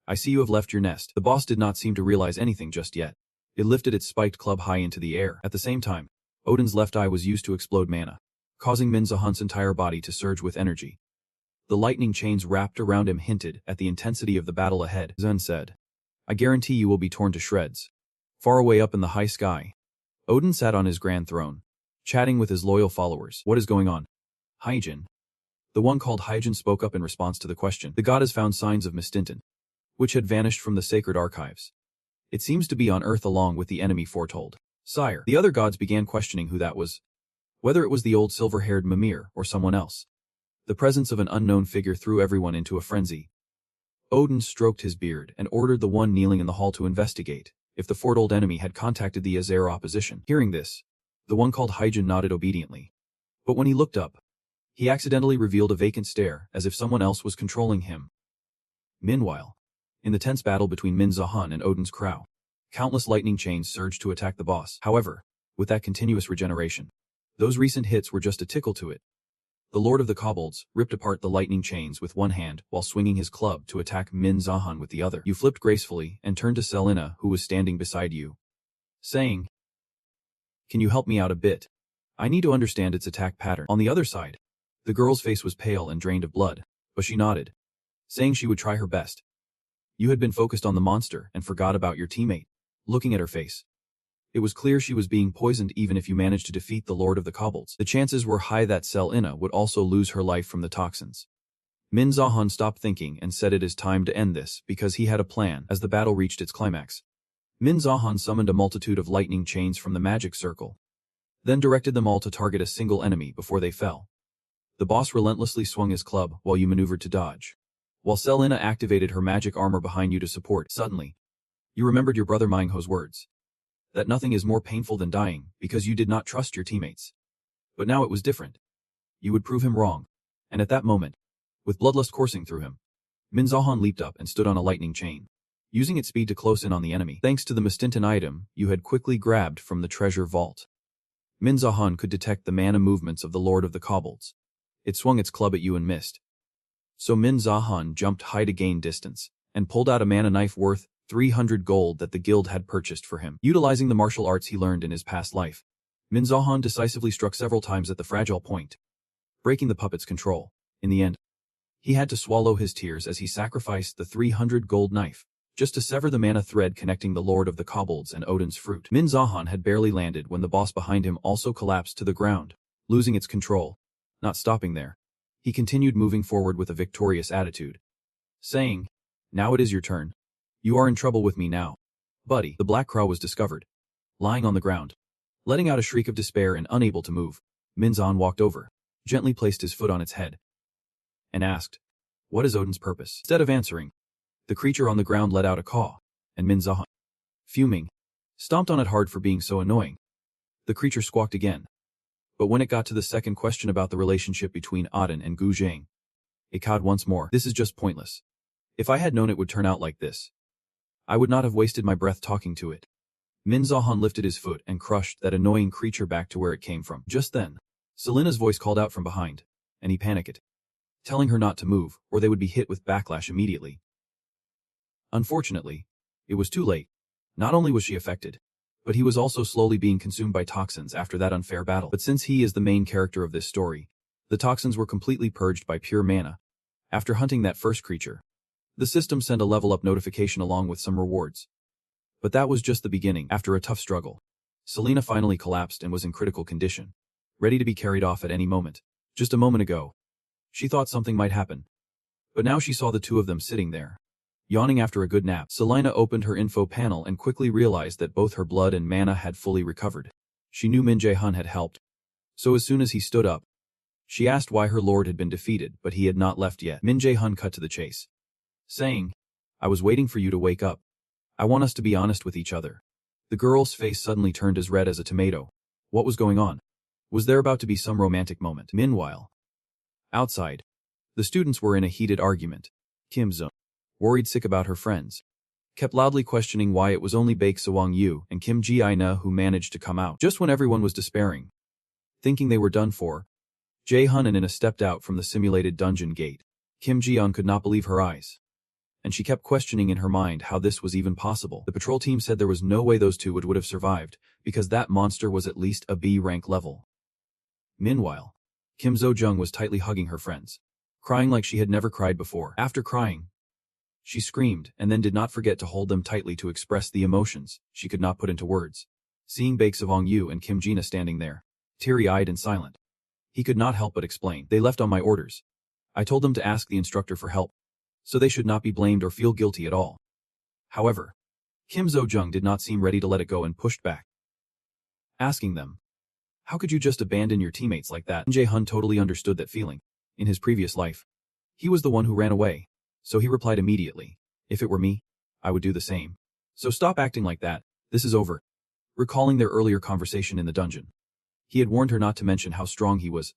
"I see you have left your nest." The boss did not seem to realize anything just yet. It lifted its spiked club high into the air. At the same time, Odin's left eye was used to explode mana, causing Min Zahan's entire body to surge with energy. The lightning chains wrapped around him hinted at the intensity of the battle ahead. Zun said, "I guarantee you will be torn to shreds." Far away up in the high sky, Odin sat on his grand throne, chatting with his loyal followers. "What is going on?" Hyjin, the one called Hyjin, spoke up in response to the question. "The god has found signs of Mistinton, which had vanished from the sacred archives. It seems to be on Earth along with the enemy foretold." "Sire." The other gods began questioning who that was, whether it was the old silver-haired Mimir or someone else. The presence of an unknown figure threw everyone into a frenzy. Odin stroked his beard and ordered the one kneeling in the hall to investigate if the foretold enemy had contacted the Azera opposition. Hearing this, the one called Hyjin nodded obediently. But when he looked up, he accidentally revealed a vacant stare, as if someone else was controlling him. Meanwhile, in the tense battle between Min Zahan and Odin's Crow, countless lightning chains surged to attack the boss. However, with that continuous regeneration, those recent hits were just a tickle to it. The Lord of the Kobolds ripped apart the lightning chains with one hand while swinging his club to attack Min Zahan with the other. You flipped gracefully and turned to Selena, who was standing beside you, saying, "Can you help me out a bit? I need to understand its attack pattern." On the other side, the girl's face was pale and drained of blood, but she nodded, saying she would try her best. You had been focused on the monster and forgot about your teammate. Looking at her face, it was clear she was being poisoned. Even if you managed to defeat the Lord of the Kobolds, the chances were high that Selena would also lose her life from the toxins. Min Zahan stopped thinking and said it is time to end this because he had a plan. As the battle reached its climax, Min Zahan summoned a multitude of lightning chains from the magic circle, then directed them all to target a single enemy before they fell. The boss relentlessly swung his club while you maneuvered to dodge, while Selena activated her magic armor behind you to support. Suddenly, you remembered your brother Mangho's words, that nothing is more painful than dying because you did not trust your teammates. But now it was different. You would prove him wrong. And at that moment, with bloodlust coursing through him, Min Zahan leaped up and stood on a lightning chain, using its speed to close in on the enemy. Thanks to the Mistinton item you had quickly grabbed from the treasure vault, Min Zahan could detect the mana movements of the Lord of the Kobolds. It swung its club at you and missed. So Min Zahan jumped high to gain distance, and pulled out a mana knife worth 300 gold that the guild had purchased for him. Utilizing the martial arts he learned in his past life, Min Zahan decisively struck several times at the fragile point, breaking the puppet's control. In the end, he had to swallow his tears as he sacrificed the 300 gold knife, just to sever the mana thread connecting the Lord of the Kobolds and Odin's fruit. Min Zahan had barely landed when the boss behind him also collapsed to the ground, losing its control. Not stopping there, he continued moving forward with a victorious attitude, saying, "Now it is your turn. You are in trouble with me now, buddy." The black crow was discovered, lying on the ground. Letting out a shriek of despair and unable to move, Min Zahan walked over, gently placed his foot on its head, and asked, "What is Odin's purpose?" Instead of answering, the creature on the ground let out a caw, and Min Zahan, fuming, stomped on it hard for being so annoying. The creature squawked again, but when it got to the second question about the relationship between Odin and Gu Zhang, it cawed once more. "This is just pointless. If I had known it would turn out like this, I would not have wasted my breath talking to it." Min Zahan lifted his foot and crushed that annoying creature back to where it came from. Just then, Selena's voice called out from behind, and he panicked, telling her not to move, or they would be hit with backlash immediately. Unfortunately, it was too late. Not only was she affected, but he was also slowly being consumed by toxins after that unfair battle. But since he is the main character of this story, the toxins were completely purged by pure mana. After hunting that first creature, the system sent a level up notification along with some rewards. But that was just the beginning. After a tough struggle, Selena finally collapsed and was in critical condition, ready to be carried off at any moment. Just a moment ago, she thought something might happen, but now she saw the two of them sitting there, yawning after a good nap. Selena opened her info panel and quickly realized that both her blood and mana had fully recovered. She knew Min Jae-hun had helped, so as soon as he stood up, she asked why her lord had been defeated, but he had not left yet. Min Jae-hun cut to the chase, saying, "I was waiting for you to wake up. I want us to be honest with each other." The girl's face suddenly turned as red as a tomato. What was going on? Was there about to be some romantic moment? Meanwhile, outside, the students were in a heated argument. Kim Zo, worried sick about her friends, kept loudly questioning why it was only Baek Sewang Yu and Kim Ji-na who managed to come out. Just when everyone was despairing, thinking they were done for, Jae-hun and Ina stepped out from the simulated dungeon gate. Kim Ji-young could not believe her eyes. and she kept questioning in her mind how this was even possible. The patrol team said there was no way those two would have survived, because that monster was at least a B rank level. Meanwhile, Kim So-jung was tightly hugging her friends, crying like she had never cried before. After crying, she screamed and then did not forget to hold them tightly to express the emotions she could not put into words. Seeing Baek Savong-yu and Kim Jina standing there, teary-eyed and silent, he could not help but explain. They left on my orders. I told them to ask the instructor for help, so they should not be blamed or feel guilty at all. However, Kim So-jung did not seem ready to let it go and pushed back, asking them, "How could you just abandon your teammates like that?" Min Jae-hun totally understood that feeling. In his previous life, he was the one who ran away, so he replied immediately, "If it were me, I would do the same. So stop acting like that, this is over." Recalling their earlier conversation in the dungeon, he had warned her not to mention how strong he was,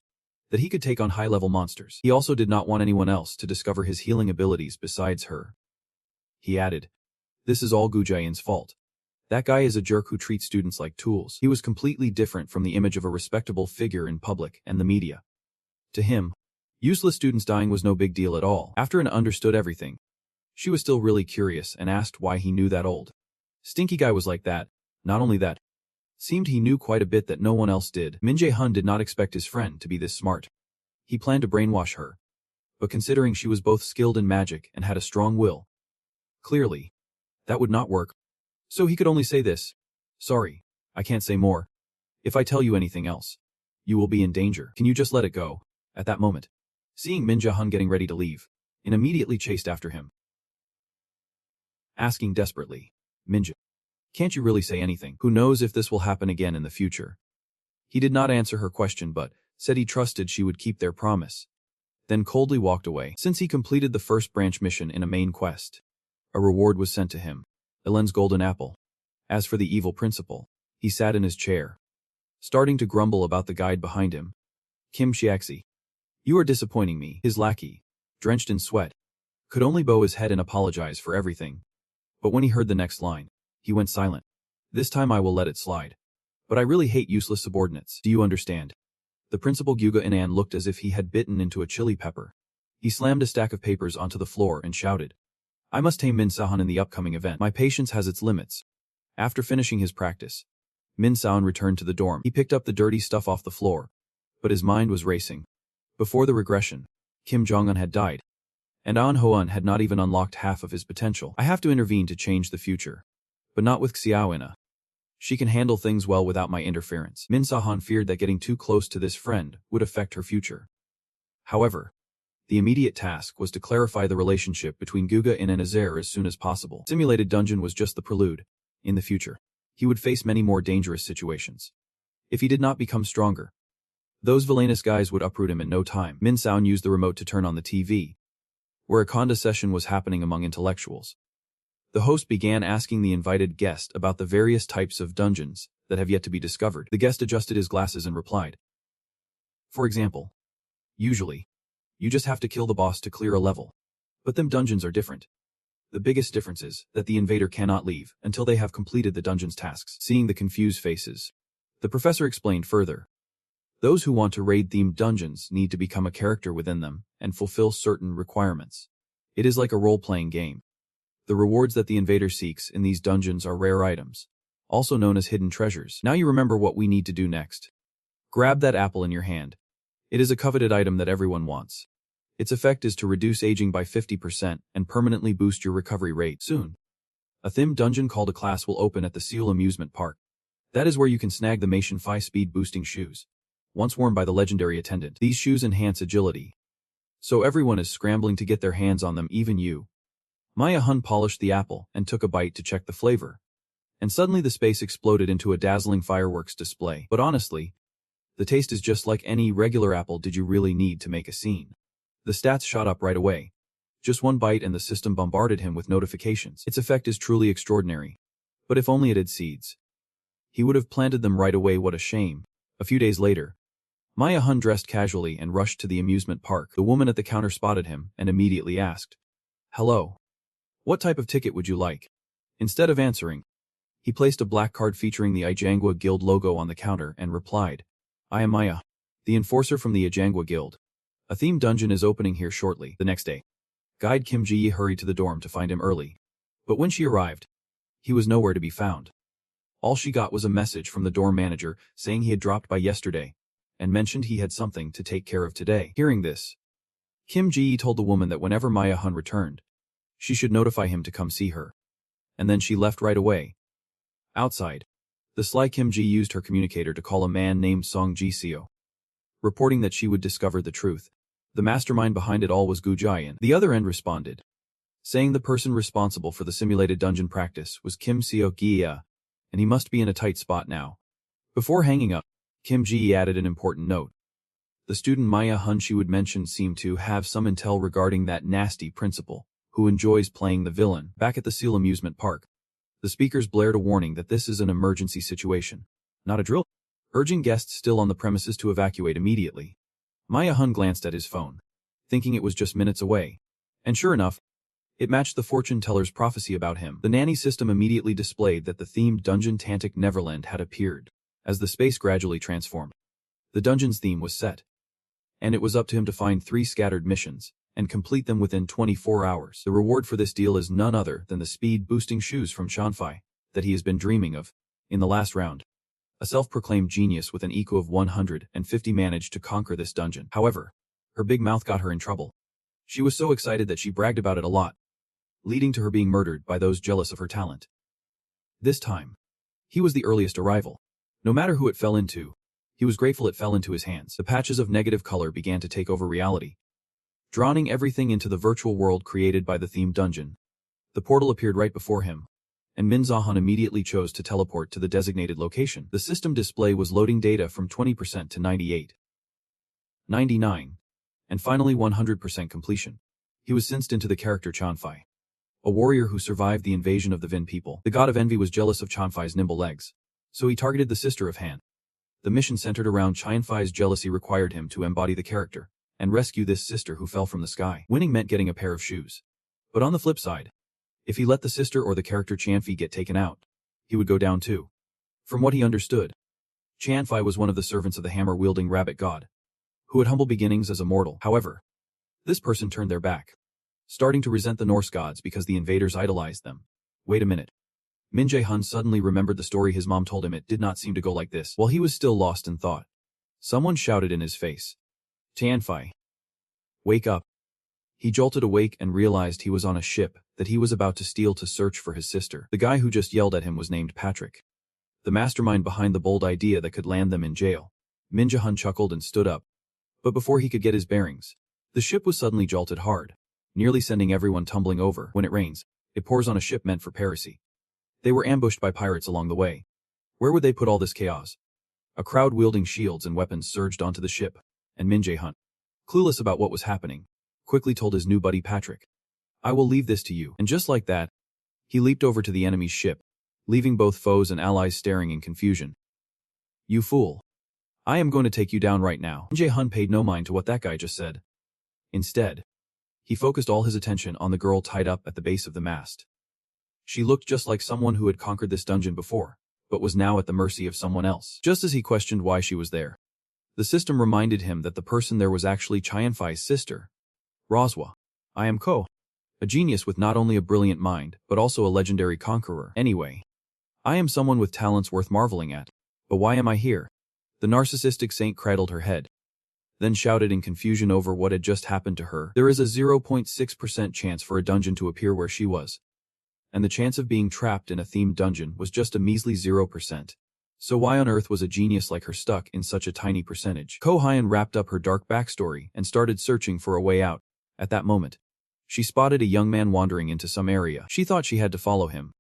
that he could take on high-level monsters. He also did not want anyone else to discover his healing abilities besides her. He added, "This is all Gu Jae-in's fault. That guy is a jerk who treats students like tools." He was completely different from the image of a respectable figure in public and the media. To him, useless students dying was no big deal at all. After Anna understood everything, she was still really curious and asked why he knew that old stinky guy was like that. Not only that, seemed he knew quite a bit that no one else did. Min Jae-hun did not expect his friend to be this smart. He planned to brainwash her, but considering she was both skilled in magic and had a strong will, clearly, that would not work. So he could only say this, "Sorry, I can't say more. If I tell you anything else, you will be in danger. Can you just let it go?" At that moment, seeing Min Jae-hun getting ready to leave, and immediately chased after him, asking desperately, "Min Jae, can't you really say anything? Who knows if this will happen again in the future?" He did not answer her question but said he trusted she would keep their promise, then coldly walked away. Since he completed the first branch mission in a main quest, a reward was sent to him, Elen's golden apple. As for the evil principal, he sat in his chair, starting to grumble about the guide behind him. Kim Shiaxi, "You are disappointing me." His lackey, drenched in sweat, could only bow his head and apologize for everything. But when he heard the next line, he went silent. "This time I will let it slide. But I really hate useless subordinates. Do you understand?" The principal Gyuga Inan looked as if he had bitten into a chili pepper. He slammed a stack of papers onto the floor and shouted, "I must tame Min Sahan in the upcoming event. My patience has its limits." After finishing his practice, Min Sahan returned to the dorm. He picked up the dirty stuff off the floor, but his mind was racing. Before the regression, Kim Jong-un had died, and An Ho-un had not even unlocked half of his potential. "I have to intervene to change the future, but not with Xiao-ina. She can handle things well without my interference." Min Sahan feared that getting too close to this friend would affect her future. However, the immediate task was to clarify the relationship between Guga and Azair as soon as possible. Simulated dungeon was just the prelude. In the future, he would face many more dangerous situations. If he did not become stronger, those villainous guys would uproot him in no time. Min Saun used the remote to turn on the TV, where a Konda session was happening among intellectuals. The host began asking the invited guest about the various types of dungeons that have yet to be discovered. The guest adjusted his glasses and replied, "For example, usually, you just have to kill the boss to clear a level. But them dungeons are different. The biggest difference is that the invader cannot leave until they have completed the dungeon's tasks." Seeing the confused faces, the professor explained further. Those who want to raid-themed dungeons need to become a character within them and fulfill certain requirements. It is like a role-playing game. The rewards that the invader seeks in these dungeons are rare items, also known as hidden treasures. Now you remember what we need to do next. Grab that apple in your hand. It is a coveted item that everyone wants. Its effect is to reduce aging by 50% and permanently boost your recovery rate. Soon, a themed dungeon called a class will open at the Seoul Amusement Park. That is where you can snag the Mation Phi speed-boosting shoes, once worn by the legendary attendant. These shoes enhance agility, so everyone is scrambling to get their hands on them, even you. Maya Hun polished the apple and took a bite to check the flavor, and suddenly the space exploded into a dazzling fireworks display. But honestly, the taste is just like any regular apple. Did you really need to make a scene? The stats shot up right away. Just one bite and the system bombarded him with notifications. Its effect is truly extraordinary. But if only it had seeds, he would have planted them right away. What a shame. A few days later, Maya Hun dressed casually and rushed to the amusement park. The woman at the counter spotted him and immediately asked, "Hello. What type of ticket would you like?" Instead of answering, he placed a black card featuring the Ijangwa Guild logo on the counter and replied, "I am Maya, the enforcer from the Ijangwa Guild. A themed dungeon is opening here shortly." The next day, Guide Kim Ji hurried to the dorm to find him early. But when she arrived, he was nowhere to be found. All she got was a message from the dorm manager saying he had dropped by yesterday and mentioned he had something to take care of today. Hearing this, Kim Ji told the woman that whenever Maya Hun returned, she should notify him to come see her. And then she left right away. Outside, the sly Kim Ji used her communicator to call a man named Song Ji Seo, reporting that she would discover the truth. The mastermind behind it all was Gu Jian. The other end responded, saying the person responsible for the simulated dungeon practice was Kim Seo Gia, and he must be in a tight spot now. Before hanging up, Kim Ji added an important note. The student Maya Hun she would mention seemed to have some intel regarding that nasty principal, who enjoys playing the villain. Back at the Seal Amusement Park, the speakers blared a warning that this is an emergency situation, not a drill, urging guests still on the premises to evacuate immediately. Maya Hun glanced at his phone, thinking it was just minutes away. And sure enough, it matched the fortune teller's prophecy about him. The nanny system immediately displayed that the themed dungeon Tantic Neverland had appeared. As the space gradually transformed, the dungeon's theme was set, and it was up to him to find 3 scattered missions and complete them within 24 hours. The reward for this deal is none other than the speed-boosting shoes from Shanfai that he has been dreaming of. In the last round, a self-proclaimed genius with an IQ of 150 managed to conquer this dungeon. However, her big mouth got her in trouble. She was so excited that she bragged about it a lot, leading to her being murdered by those jealous of her talent. This time, he was the earliest arrival. No matter who it fell into, he was grateful it fell into his hands. The patches of negative color began to take over reality, drowning everything into the virtual world created by the themed dungeon. The portal appeared right before him, and Min Zahan immediately chose to teleport to the designated location. The system display was loading data from 20% to 98, 99, and finally 100% completion. He was sensed into the character Chanfai, a warrior who survived the invasion of the Vin people. The god of envy was jealous of Chanfai's nimble legs, so he targeted the sister of Han. The mission centered around Chanfai's jealousy required him to embody the character and rescue this sister who fell from the sky. Winning meant getting a pair of shoes. But on the flip side, if he let the sister or the character Chanfai get taken out, he would go down too. From what he understood, Chanfai was one of the servants of the hammer-wielding rabbit god, who had humble beginnings as a mortal. However, this person turned their back, starting to resent the Norse gods because the invaders idolized them. Wait a minute. Min Jae-hun suddenly remembered the story his mom told him. It did not seem to go like this. While he was still lost in thought, someone shouted in his face, "Chanfai, wake up." He jolted awake and realized he was on a ship that he was about to steal to search for his sister. The guy who just yelled at him was named Patrick, the mastermind behind the bold idea that could land them in jail. Min Jae-hun chuckled and stood up. But before he could get his bearings, the ship was suddenly jolted hard, nearly sending everyone tumbling over. When it rains, it pours on a ship meant for piracy. They were ambushed by pirates along the way. Where would they put all this chaos? A crowd wielding shields and weapons surged onto the ship, and Min Jae-hun, clueless about what was happening, quickly told his new buddy Patrick, "I will leave this to you." And just like that, he leaped over to the enemy's ship, leaving both foes and allies staring in confusion. "You fool. I am going to take you down right now." Min Jae-hun paid no mind to what that guy just said. Instead, he focused all his attention on the girl tied up at the base of the mast. She looked just like someone who had conquered this dungeon before, but was now at the mercy of someone else. Just as he questioned why she was there, the system reminded him that the person there was actually Chanfai's sister, Roswa. "I am Ko, a genius with not only a brilliant mind, but also a legendary conqueror. Anyway, I am someone with talents worth marveling at. But why am I here?" The narcissistic saint cradled her head, then shouted in confusion over what had just happened to her. There is a 0.6% chance for a dungeon to appear where she was, and the chance of being trapped in a themed dungeon was just a measly 0%. So why on earth was a genius like her stuck in such a tiny percentage? Ko Hyun wrapped up her dark backstory and started searching for a way out. At that moment, she spotted a young man wandering into some area. She thought she had to follow him.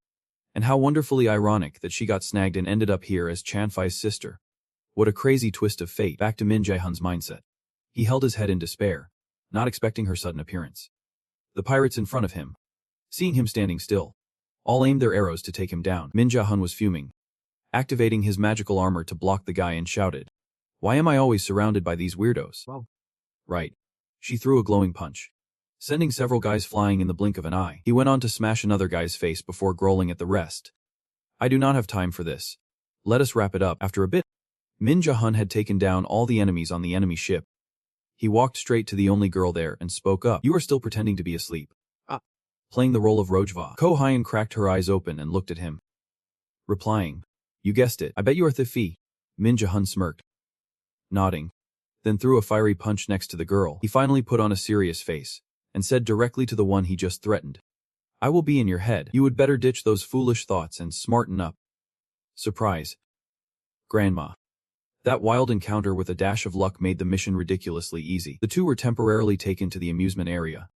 And how wonderfully ironic that she got snagged and ended up here as Chanfai's sister. What a crazy twist of fate. Back to Min Jae-hun's mindset. He held his head in despair, not expecting her sudden appearance. The pirates in front of him, seeing him standing still, all aimed their arrows to take him down. Min Jae-hun was fuming, activating his magical armor to block the guy, and shouted, "Why am I always surrounded by these weirdos?" "Well, right." She threw a glowing punch, sending several guys flying in the blink of an eye. He went on to smash another guy's face before growling at the rest. "I do not have time for this. Let us wrap it up." After a bit, Min Jae-hun had taken down all the enemies on the enemy ship. He walked straight to the only girl there and spoke up. "You are still pretending to be asleep. playing the role of Rojva. Ko Hyun cracked her eyes open and looked at him, replying, "You guessed it, I bet you are Thifi." Min Jae-hun smirked, nodding, then threw a fiery punch next to the girl. He finally put on a serious face and said directly to the one he just threatened, "I will be in your head. You would better ditch those foolish thoughts and smarten up." Surprise. Grandma. That wild encounter with a dash of luck made the mission ridiculously easy. The two were temporarily taken to the amusement area,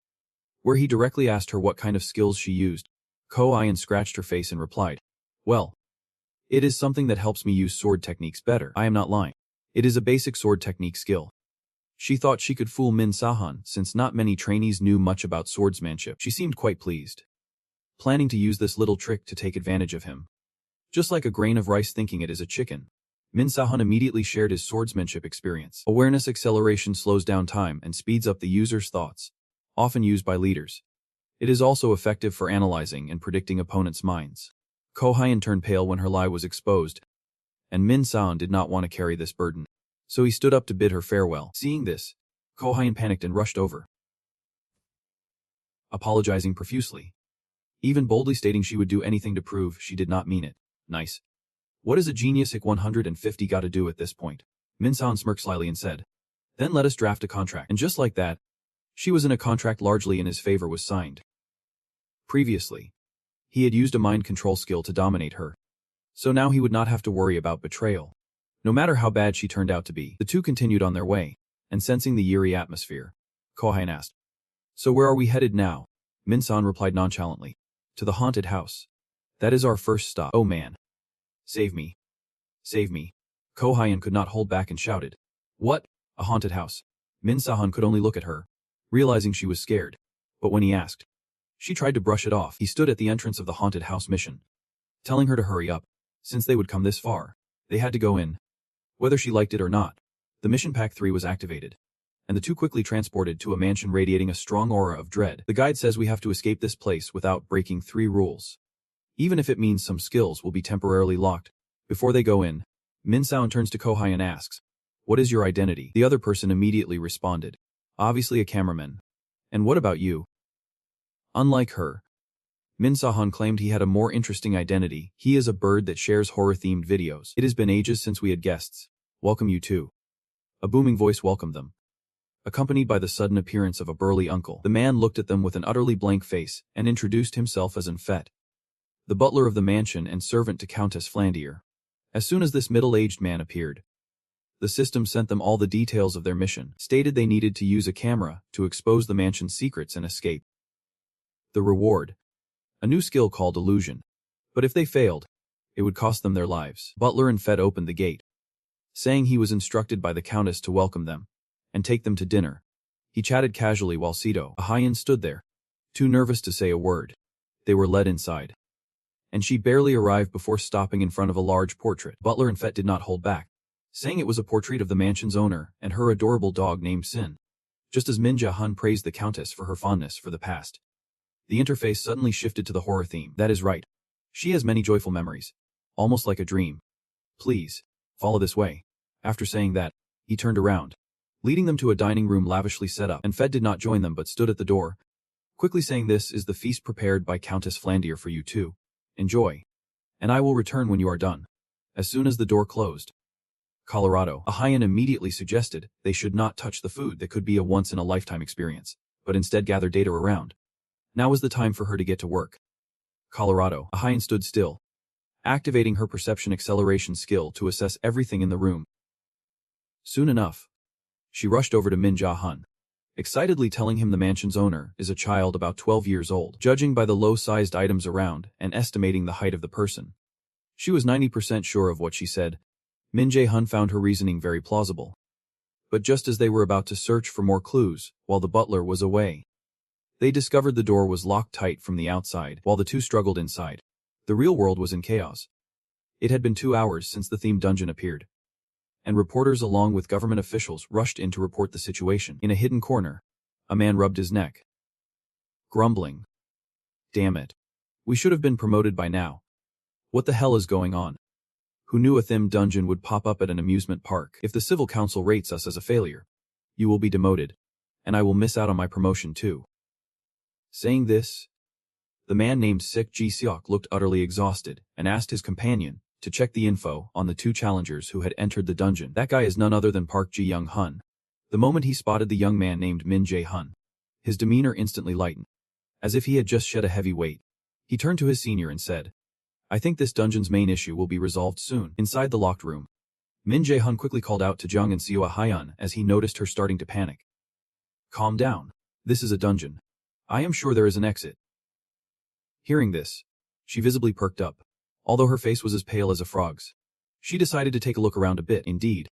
where he directly asked her what kind of skills she used. Ko Hyun scratched her face and replied, "Well, it is something that helps me use sword techniques better. I am not lying. It is a basic sword technique skill." She thought she could fool Min Sahan since not many trainees knew much about swordsmanship. She seemed quite pleased, planning to use this little trick to take advantage of him. Just like a grain of rice thinking it is a chicken, Min Sahan immediately shared his swordsmanship experience. Awareness acceleration slows down time and speeds up the user's thoughts, often used by leaders. It is also effective for analyzing and predicting opponents' minds. Ko Hyun turned pale when her lie was exposed, and Min Sahan did not want to carry this burden, so he stood up to bid her farewell. Seeing this, Ko Hyun panicked and rushed over, apologizing profusely, even boldly stating she would do anything to prove she did not mean it. Nice. What is a genius IC 150 got to do at this point? Min Sahan smirked slyly and said, "Then let us draft a contract." And just like that, she was in a contract largely in his favor was signed. Previously, he had used a mind control skill to dominate her, so now he would not have to worry about betrayal. No matter how bad she turned out to be, the two continued on their way, and sensing the eerie atmosphere, Ko Hyun asked, "So where are we headed now?" Min Sahan replied nonchalantly, "To the haunted house. That is our first stop." "Oh man. Save me. Save me." Ko Hyun could not hold back and shouted, "What? A haunted house?" Min Sahan could only look at her, realizing she was scared, but when he asked, she tried to brush it off. He stood at the entrance of the haunted house mission, telling her to hurry up. Since they would come this far, they had to go in, whether she liked it or not. The mission pack 3 was activated, and the two quickly transported to a mansion radiating a strong aura of dread. The guide says we have to escape this place without breaking 3 rules, even if it means some skills will be temporarily locked. Before they go in, Min Sahan turns to Ko Hyun and asks, "What is your identity?" The other person immediately responded, "Obviously a cameraman. And what about you?" Unlike her, Min Sahan claimed he had a more interesting identity. "He is a bird that shares horror-themed videos. It has been ages since we had guests. Welcome you too." A booming voice welcomed them, accompanied by the sudden appearance of a burly uncle. The man looked at them with an utterly blank face and introduced himself as Enfet, the butler of the mansion and servant to Countess Flandier. As soon as this middle-aged man appeared, the system sent them all the details of their mission, stated they needed to use a camera to expose the mansion's secrets and escape. The reward: a new skill called illusion. But if they failed, it would cost them their lives. Butler Enfet opened the gate, saying he was instructed by the Countess to welcome them and take them to dinner. He chatted casually while Sito Hyun stood there, too nervous to say a word. They were led inside, and she barely arrived before stopping in front of a large portrait. Butler Enfet did not hold back, saying it was a portrait of the mansion's owner and her adorable dog named Sin. Just as Min Jae-hun praised the Countess for her fondness for the past, the interface suddenly shifted to the horror theme. That is right. She has many joyful memories, almost like a dream. "Please, follow this way." After saying that, he turned around, leading them to a dining room lavishly set up. Enfet did not join them but stood at the door, quickly saying, "This is the feast prepared by Countess Flandier for you too. Enjoy, and I will return when you are done." As soon as the door closed, Colorado Hyun immediately suggested they should not touch the food that could be a once-in-a-lifetime experience, but instead gather data around. Now was the time for her to get to work. Colorado Hyun stood still, activating her perception acceleration skill to assess everything in the room. Soon enough, she rushed over to Min Jae-hun, excitedly telling him the mansion's owner is a child about 12 years old. Judging by the low-sized items around and estimating the height of the person, she was 90% sure of what she said. Min Jae-hun found her reasoning very plausible. But just as they were about to search for more clues, while the butler was away, they discovered the door was locked tight from the outside. While the two struggled inside, the real world was in chaos. It had been 2 hours since the themed dungeon appeared, and reporters along with government officials rushed in to report the situation. In a hidden corner, a man rubbed his neck, grumbling, "Damn it. We should have been promoted by now. What the hell is going on? Who knew a themed dungeon would pop up at an amusement park? If the civil council rates us as a failure, you will be demoted, and I will miss out on my promotion too." Saying this, The man named Sik Ji-seok looked utterly exhausted and asked his companion to check the info on the 2 challengers who had entered the dungeon. That guy is none other than Park Ji-young-hun. The moment he spotted the young man named Min Jae-hun, his demeanor instantly lightened, as if he had just shed a heavy weight. He turned to his senior and said, "I think this dungeon's main issue will be resolved soon." Inside the locked room, Min Jae-hun quickly called out to Jung and Seo Hyun as he noticed her starting to panic. "Calm down. This is a dungeon. I am sure there is an exit." Hearing this, she visibly perked up, although her face was as pale as a frog's. She decided to take a look around a bit. Indeed,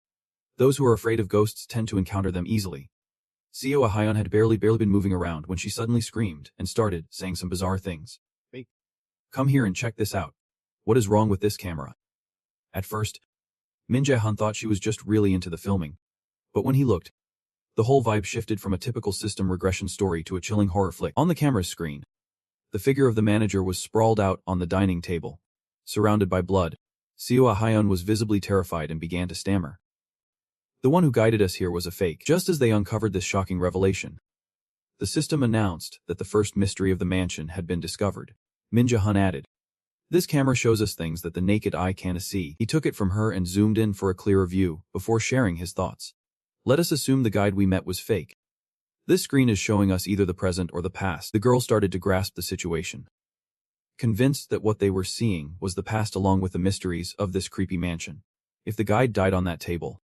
those who are afraid of ghosts tend to encounter them easily. Seo Hyun had barely been moving around when she suddenly screamed and started saying some bizarre things. "Hey, come here and check this out. What is wrong with this camera?" At first, Min Jae-hun thought she was just really into the filming. But when he looked, the whole vibe shifted from a typical system regression story to a chilling horror flick. On the camera's screen, the figure of the manager was sprawled out on the dining table, surrounded by blood. Seo Hyun was visibly terrified and began to stammer. "The one who guided us here was a fake." Just as they uncovered this shocking revelation, the system announced that the first mystery of the mansion had been discovered. Min Jae-hun added, "This camera shows us things that the naked eye can't see." He took it from her and zoomed in for a clearer view before sharing his thoughts. "Let us assume the guide we met was fake. This screen is showing us either the present or the past." The girl started to grasp the situation, convinced that what they were seeing was the past along with the mysteries of this creepy mansion. If the guide died on that table,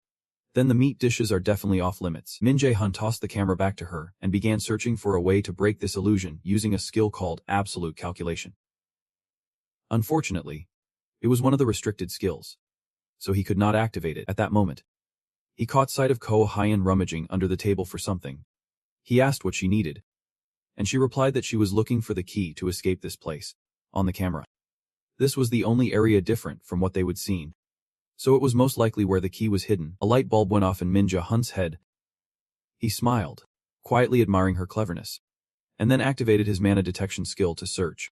then the meat dishes are definitely off limits. Min Jae-hun tossed the camera back to her and began searching for a way to break this illusion using a skill called absolute calculation. Unfortunately, it was one of the restricted skills, so he could not activate it at that moment. He caught sight of Ko Hyun rummaging under the table for something. He asked what she needed, and she replied that she was looking for the key to escape this place. On the camera, this was the only area different from what they would seen, so it was most likely where the key was hidden. A light bulb went off in Min Jae-hun's head. He smiled, quietly admiring her cleverness, and then activated his mana detection skill to search.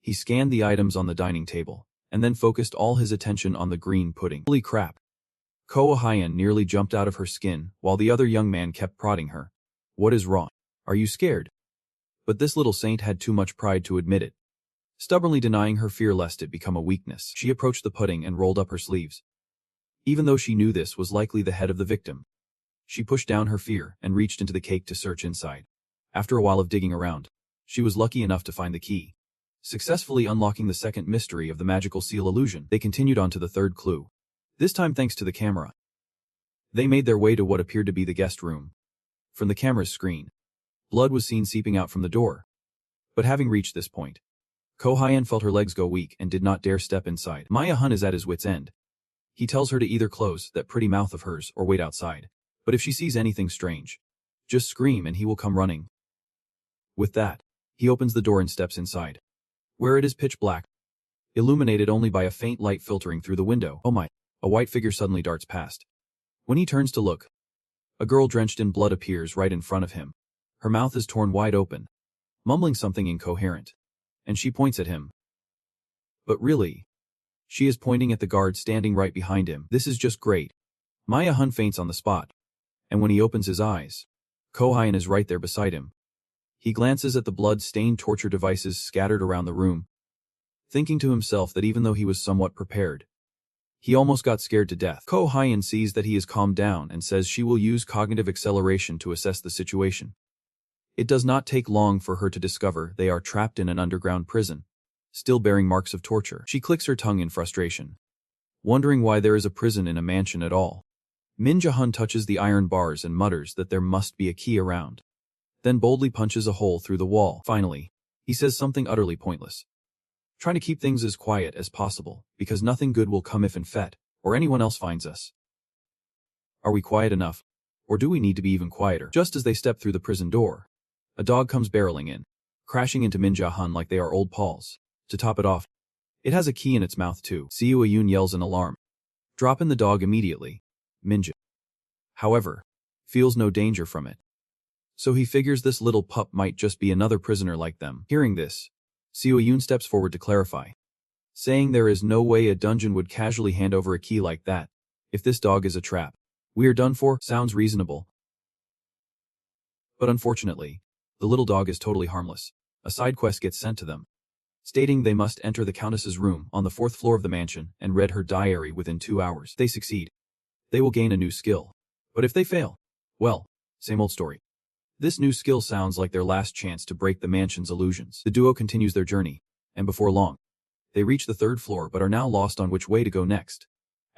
He scanned the items on the dining table, and then focused all his attention on the green pudding. Holy crap! Ko Hyun nearly jumped out of her skin while the other young man kept prodding her. "What is wrong? Are you scared?" But this little saint had too much pride to admit it, stubbornly denying her fear lest it become a weakness. She approached the pudding and rolled up her sleeves. Even though she knew this was likely the head of the victim, she pushed down her fear and reached into the cake to search inside. After a while of digging around, she was lucky enough to find the key, successfully unlocking the second mystery of the magical seal illusion. They continued on to the third clue, this time thanks to the camera. They made their way to what appeared to be the guest room. From the camera's screen, blood was seen seeping out from the door. But having reached this point, Ko Hyun felt her legs go weak and did not dare step inside. Maya-hun is at his wit's end. He tells her to either close that pretty mouth of hers or wait outside. But if she sees anything strange, just scream and he will come running. With that, he opens the door and steps inside, where it is pitch black, illuminated only by a faint light filtering through the window. Oh my! A white figure suddenly darts past. When he turns to look, a girl drenched in blood appears right in front of him. Her mouth is torn wide open, mumbling something incoherent, and she points at him. But really, she is pointing at the guard standing right behind him. This is just great. Maya-hun faints on the spot, and when he opens his eyes, Ko Hyun is right there beside him. He glances at the blood-stained torture devices scattered around the room, thinking to himself that even though he was somewhat prepared, he almost got scared to death. Ko Hyun sees that he is calmed down and says she will use cognitive acceleration to assess the situation. It does not take long for her to discover they are trapped in an underground prison, still bearing marks of torture. She clicks her tongue in frustration, wondering why there is a prison in a mansion at all. Min Jae-hun touches the iron bars and mutters that there must be a key around, then boldly punches a hole through the wall. Finally, he says something utterly pointless, trying to keep things as quiet as possible, because nothing good will come if Infet or anyone else finds us. Are we quiet enough? Or do we need to be even quieter? Just as they step through the prison door, a dog comes barreling in, crashing into Min Jae-hun like they are old pals. To top it off, it has a key in its mouth too. Seo Yoon yells in alarm. Drop in the dog immediately. Min Jae, however, feels no danger from it, so he figures this little pup might just be another prisoner like them. Hearing this, Seo Yoon steps forward to clarify, saying there is no way a dungeon would casually hand over a key like that. If this dog is a trap, we are done for. Sounds reasonable. But unfortunately, the little dog is totally harmless. A side quest gets sent to them, stating they must enter the Countess's room on the 4th floor of the mansion and read her diary within 2 hours. If they succeed, they will gain a new skill. But if they fail, well, same old story. This new skill sounds like their last chance to break the mansion's illusions. The duo continues their journey, and before long, they reach the 3rd floor but are now lost on which way to go next.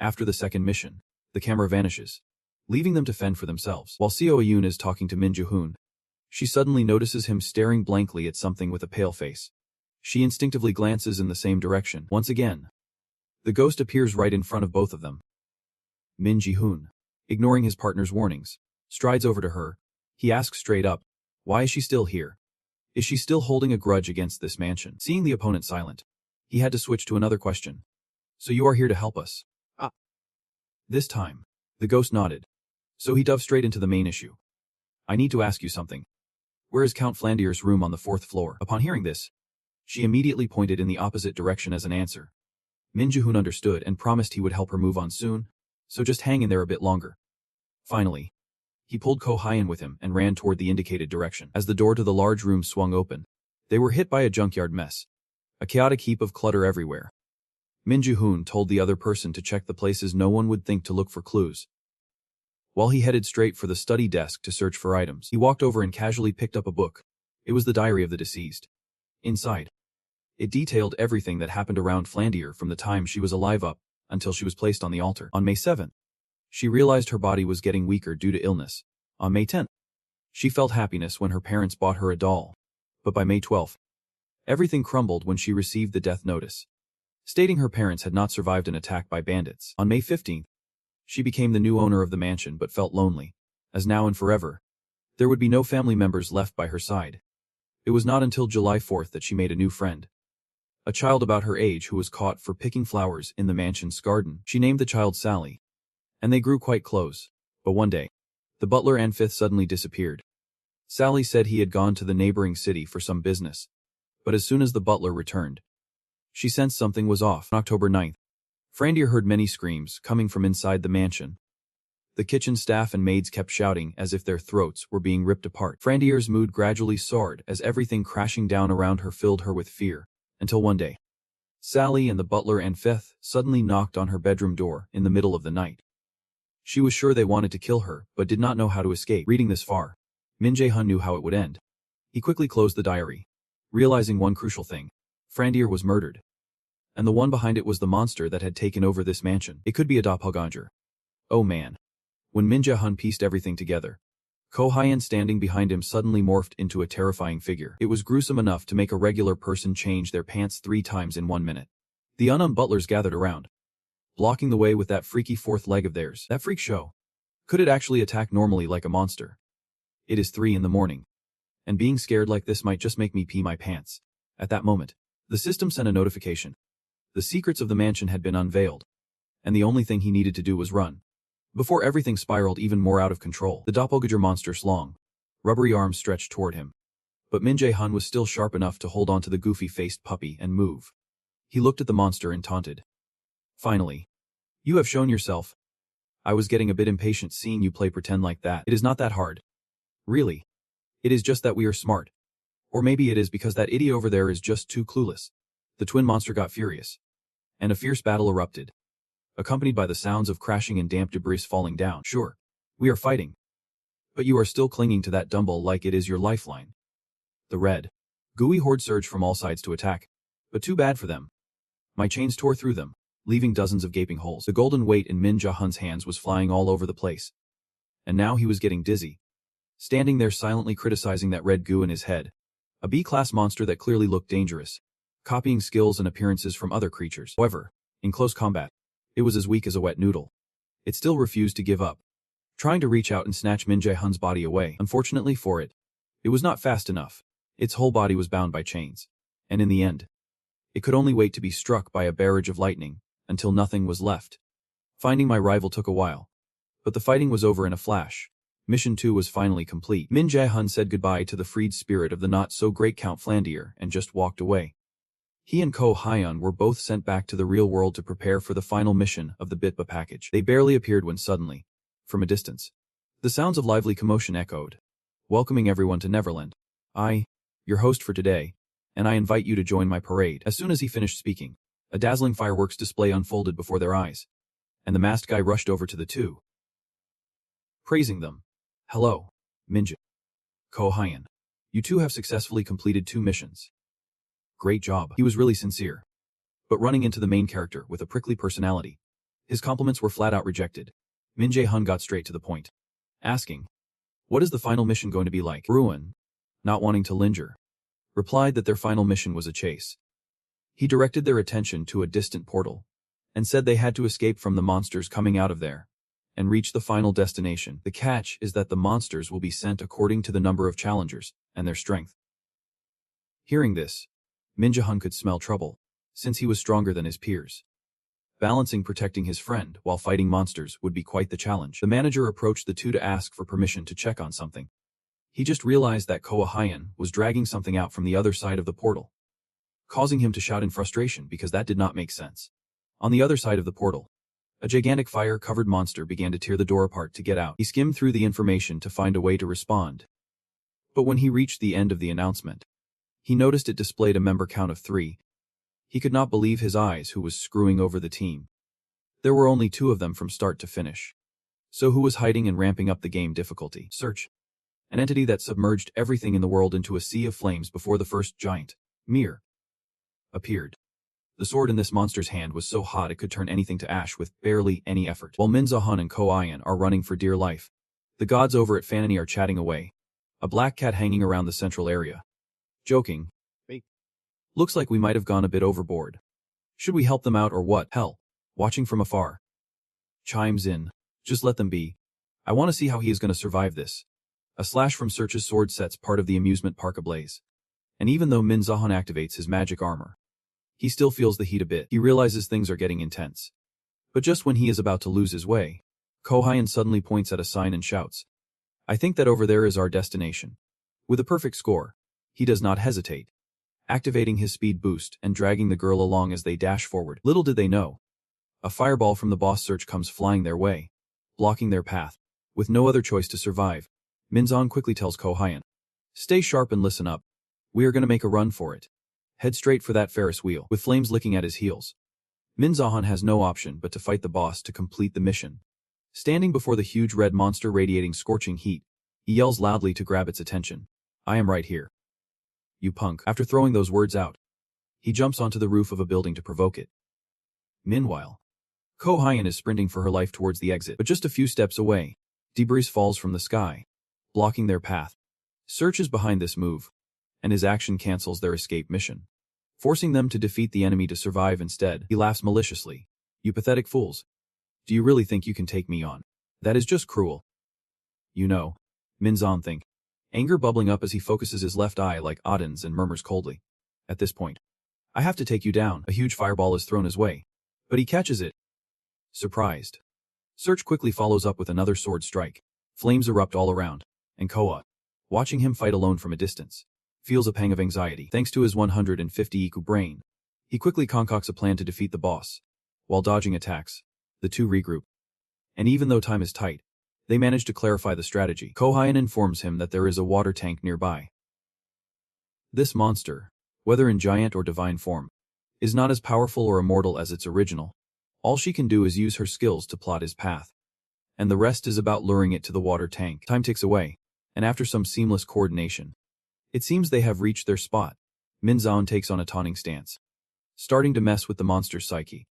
After the 2nd mission, the camera vanishes, leaving them to fend for themselves. While Seo Ayun is talking to Min Joo-hoon, she suddenly notices him staring blankly at something with a pale face. She instinctively glances in the same direction. Once again, the ghost appears right in front of both of them. Min Ji-hoon, ignoring his partner's warnings, strides over to her. He asks straight up, why is she still here? Is she still holding a grudge against this mansion? Seeing the opponent silent, he had to switch to another question. So you are here to help us? This time, the ghost nodded. So he dove straight into the main issue. I need to ask you something. Where is Count Flandier's room on the 4th floor? Upon hearing this, she immediately pointed in the opposite direction as an answer. Min Joo-hoon understood and promised he would help her move on soon, so just hang in there a bit longer. Finally, he pulled Ko Hyun with him and ran toward the indicated direction. As the door to the large room swung open, they were hit by a junkyard mess. A chaotic heap of clutter everywhere. Min Joo-hoon told the other person to check the places no one would think to look for clues. While he headed straight for the study desk to search for items, he walked over and casually picked up a book. It was the diary of the deceased. Inside, it detailed everything that happened around Flandier from the time she was alive up until she was placed on the altar. On May 7th, she realized her body was getting weaker due to illness. On May 10th, she felt happiness when her parents bought her a doll. But by May 12th, everything crumbled when she received the death notice, stating her parents had not survived an attack by bandits. On May 15th, she became the new owner of the mansion but felt lonely, as now and forever, there would be no family members left by her side. It was not until July 4th that she made a new friend. A child about her age who was caught for picking flowers in the mansion's garden. She named the child Sally, and they grew quite close. But one day, the butler and fifth suddenly disappeared. Sally said he had gone to the neighboring city for some business, but as soon as the butler returned, she sensed something was off. On October 9th, Frandier heard many screams coming from inside the mansion. The kitchen staff and maids kept shouting as if their throats were being ripped apart. Frandier's mood gradually soared as everything crashing down around her filled her with fear, until one day, Sally and the butler and fifth suddenly knocked on her bedroom door in the middle of the night. She was sure they wanted to kill her, but did not know how to escape. Reading this far, Min Jae-hun knew how it would end. He quickly closed the diary, realizing one crucial thing. Frandier was murdered. And the one behind it was the monster that had taken over this mansion. It could be a doppelganger. Oh man. When Min Jae-hun pieced everything together, Ko Hyun standing behind him suddenly morphed into a terrifying figure. It was gruesome enough to make a regular person change their pants 3 times in 1 minute. The unarmed butlers gathered around, blocking the way with that freaky fourth leg of theirs. That freak show. Could it actually attack normally like a monster? It is 3 in the morning. And being scared like this might just make me pee my pants. At that moment, the system sent a notification. The secrets of the mansion had been unveiled, and the only thing he needed to do was run. Before everything spiraled even more out of control, the doppelganger monster's long, rubbery arms stretched toward him. But Min Jae-hun was still sharp enough to hold onto the goofy-faced puppy and move. He looked at the monster and taunted. Finally. You have shown yourself. I was getting a bit impatient seeing you play pretend like that. It is not that hard. Really. It is just that we are smart. Or maybe it is because that idiot over there is just too clueless. The twin monster got furious, and a fierce battle erupted, accompanied by the sounds of crashing and damp debris falling down. Sure, we are fighting, but you are still clinging to that dumbbell like it is your lifeline. The red, gooey horde surged from all sides to attack, but too bad for them. My chains tore through them, leaving dozens of gaping holes. The golden weight in Min Jae-hun's hands was flying all over the place, and now he was getting dizzy, standing there silently criticizing that red goo in his head, a B-class monster that clearly looked dangerous, copying skills and appearances from other creatures. However, in close combat, it was as weak as a wet noodle. It still refused to give up, trying to reach out and snatch Min Jae-hun's body away. Unfortunately for it, it was not fast enough. Its whole body was bound by chains, and in the end, it could only wait to be struck by a barrage of lightning, until nothing was left. Finding my rival took a while, but the fighting was over in a flash. Mission 2 was finally complete. Min Jae-hun said goodbye to the freed spirit of the not-so-great Count Flandier and just walked away. He and Ko Hyun were both sent back to the real world to prepare for the final mission of the Bitba package. They barely appeared when suddenly, from a distance, the sounds of lively commotion echoed, welcoming everyone to Neverland. I, your host for today, and I invite you to join my parade. As soon as he finished speaking, a dazzling fireworks display unfolded before their eyes, and the masked guy rushed over to the two, praising them. Hello, Minja. Ko-Hyun. You two have successfully completed 2 missions. Great job. He was really sincere. But running into the main character with a prickly personality, his compliments were flat out rejected. Min Jae-hun got straight to the point, asking, what is the final mission going to be like? Ruin, not wanting to linger, replied that their final mission was a chase. He directed their attention to a distant portal, and said they had to escape from the monsters coming out of there, and reach the final destination. The catch is that the monsters will be sent according to the number of challengers, and their strength. Hearing this, Min Jae-hun could smell trouble, since he was stronger than his peers. Balancing protecting his friend while fighting monsters would be quite the challenge. The manager approached the two to ask for permission to check on something. He just realized that Ko-Hyun was dragging something out from the other side of the portal, causing him to shout in frustration because that did not make sense. On the other side of the portal, a gigantic fire-covered monster began to tear the door apart to get out. He skimmed through the information to find a way to respond. But when he reached the end of the announcement, he noticed it displayed a member count of 3. He could not believe his eyes who was screwing over the team. There were only 2 of them from start to finish. So who was hiding and ramping up the game difficulty? Search. An entity that submerged everything in the world into a sea of flames before the first giant, Mir, appeared. The sword in this monster's hand was so hot it could turn anything to ash with barely any effort. While Min Jae-hun and Ko-Hyun are running for dear life, the gods over at Fanny are chatting away, a black cat hanging around the central area. Joking. Looks like we might have gone a bit overboard. Should we help them out or what? Hell. Watching from afar. Chimes in. Just let them be. I want to see how he is going to survive this. A slash from Search's sword sets part of the amusement park ablaze. And even though Min Jae-hun activates his magic armor, he still feels the heat a bit. He realizes things are getting intense. But just when he is about to lose his way, Ko-Hyun suddenly points at a sign and shouts, I think that over there is our destination. With a perfect score, he does not hesitate, activating his speed boost and dragging the girl along as they dash forward. Little did they know, a fireball from the boss Search comes flying their way, blocking their path. With no other choice to survive, Min Jae-hun quickly tells Ko-Hyun, stay sharp and listen up. We are going to make a run for it. Head straight for that Ferris wheel. With flames licking at his heels, Min Jae-hun has no option but to fight the boss to complete the mission. Standing before the huge red monster radiating scorching heat, he yells loudly to grab its attention. I am right here. You punk. After throwing those words out, he jumps onto the roof of a building to provoke it. Meanwhile, Ko-Hyun is sprinting for her life towards the exit, but just a few steps away, debris falls from the sky, blocking their path. Search is behind this move, and his action cancels their escape mission, forcing them to defeat the enemy to survive instead. He laughs maliciously. You pathetic fools. Do you really think you can take me on? That is just cruel. You know, Min Jae-hun thinks, anger bubbling up as he focuses his left eye like Odin's and murmurs coldly. At this point, I have to take you down. A huge fireball is thrown his way, but he catches it. Surprised, Search quickly follows up with another sword strike. Flames erupt all around, and Koa, watching him fight alone from a distance, feels a pang of anxiety. Thanks to his 150 IQ brain, he quickly concocts a plan to defeat the boss. While dodging attacks, the two regroup. And even though time is tight, they manage to clarify the strategy. Ko-Hyun informs him that there is a water tank nearby. This monster, whether in giant or divine form, is not as powerful or immortal as its original. All she can do is use her skills to plot his path. And the rest is about luring it to the water tank. Time ticks away, and after some seamless coordination, it seems they have reached their spot. Min Jae-hun takes on a taunting stance, starting to mess with the monster's psyche.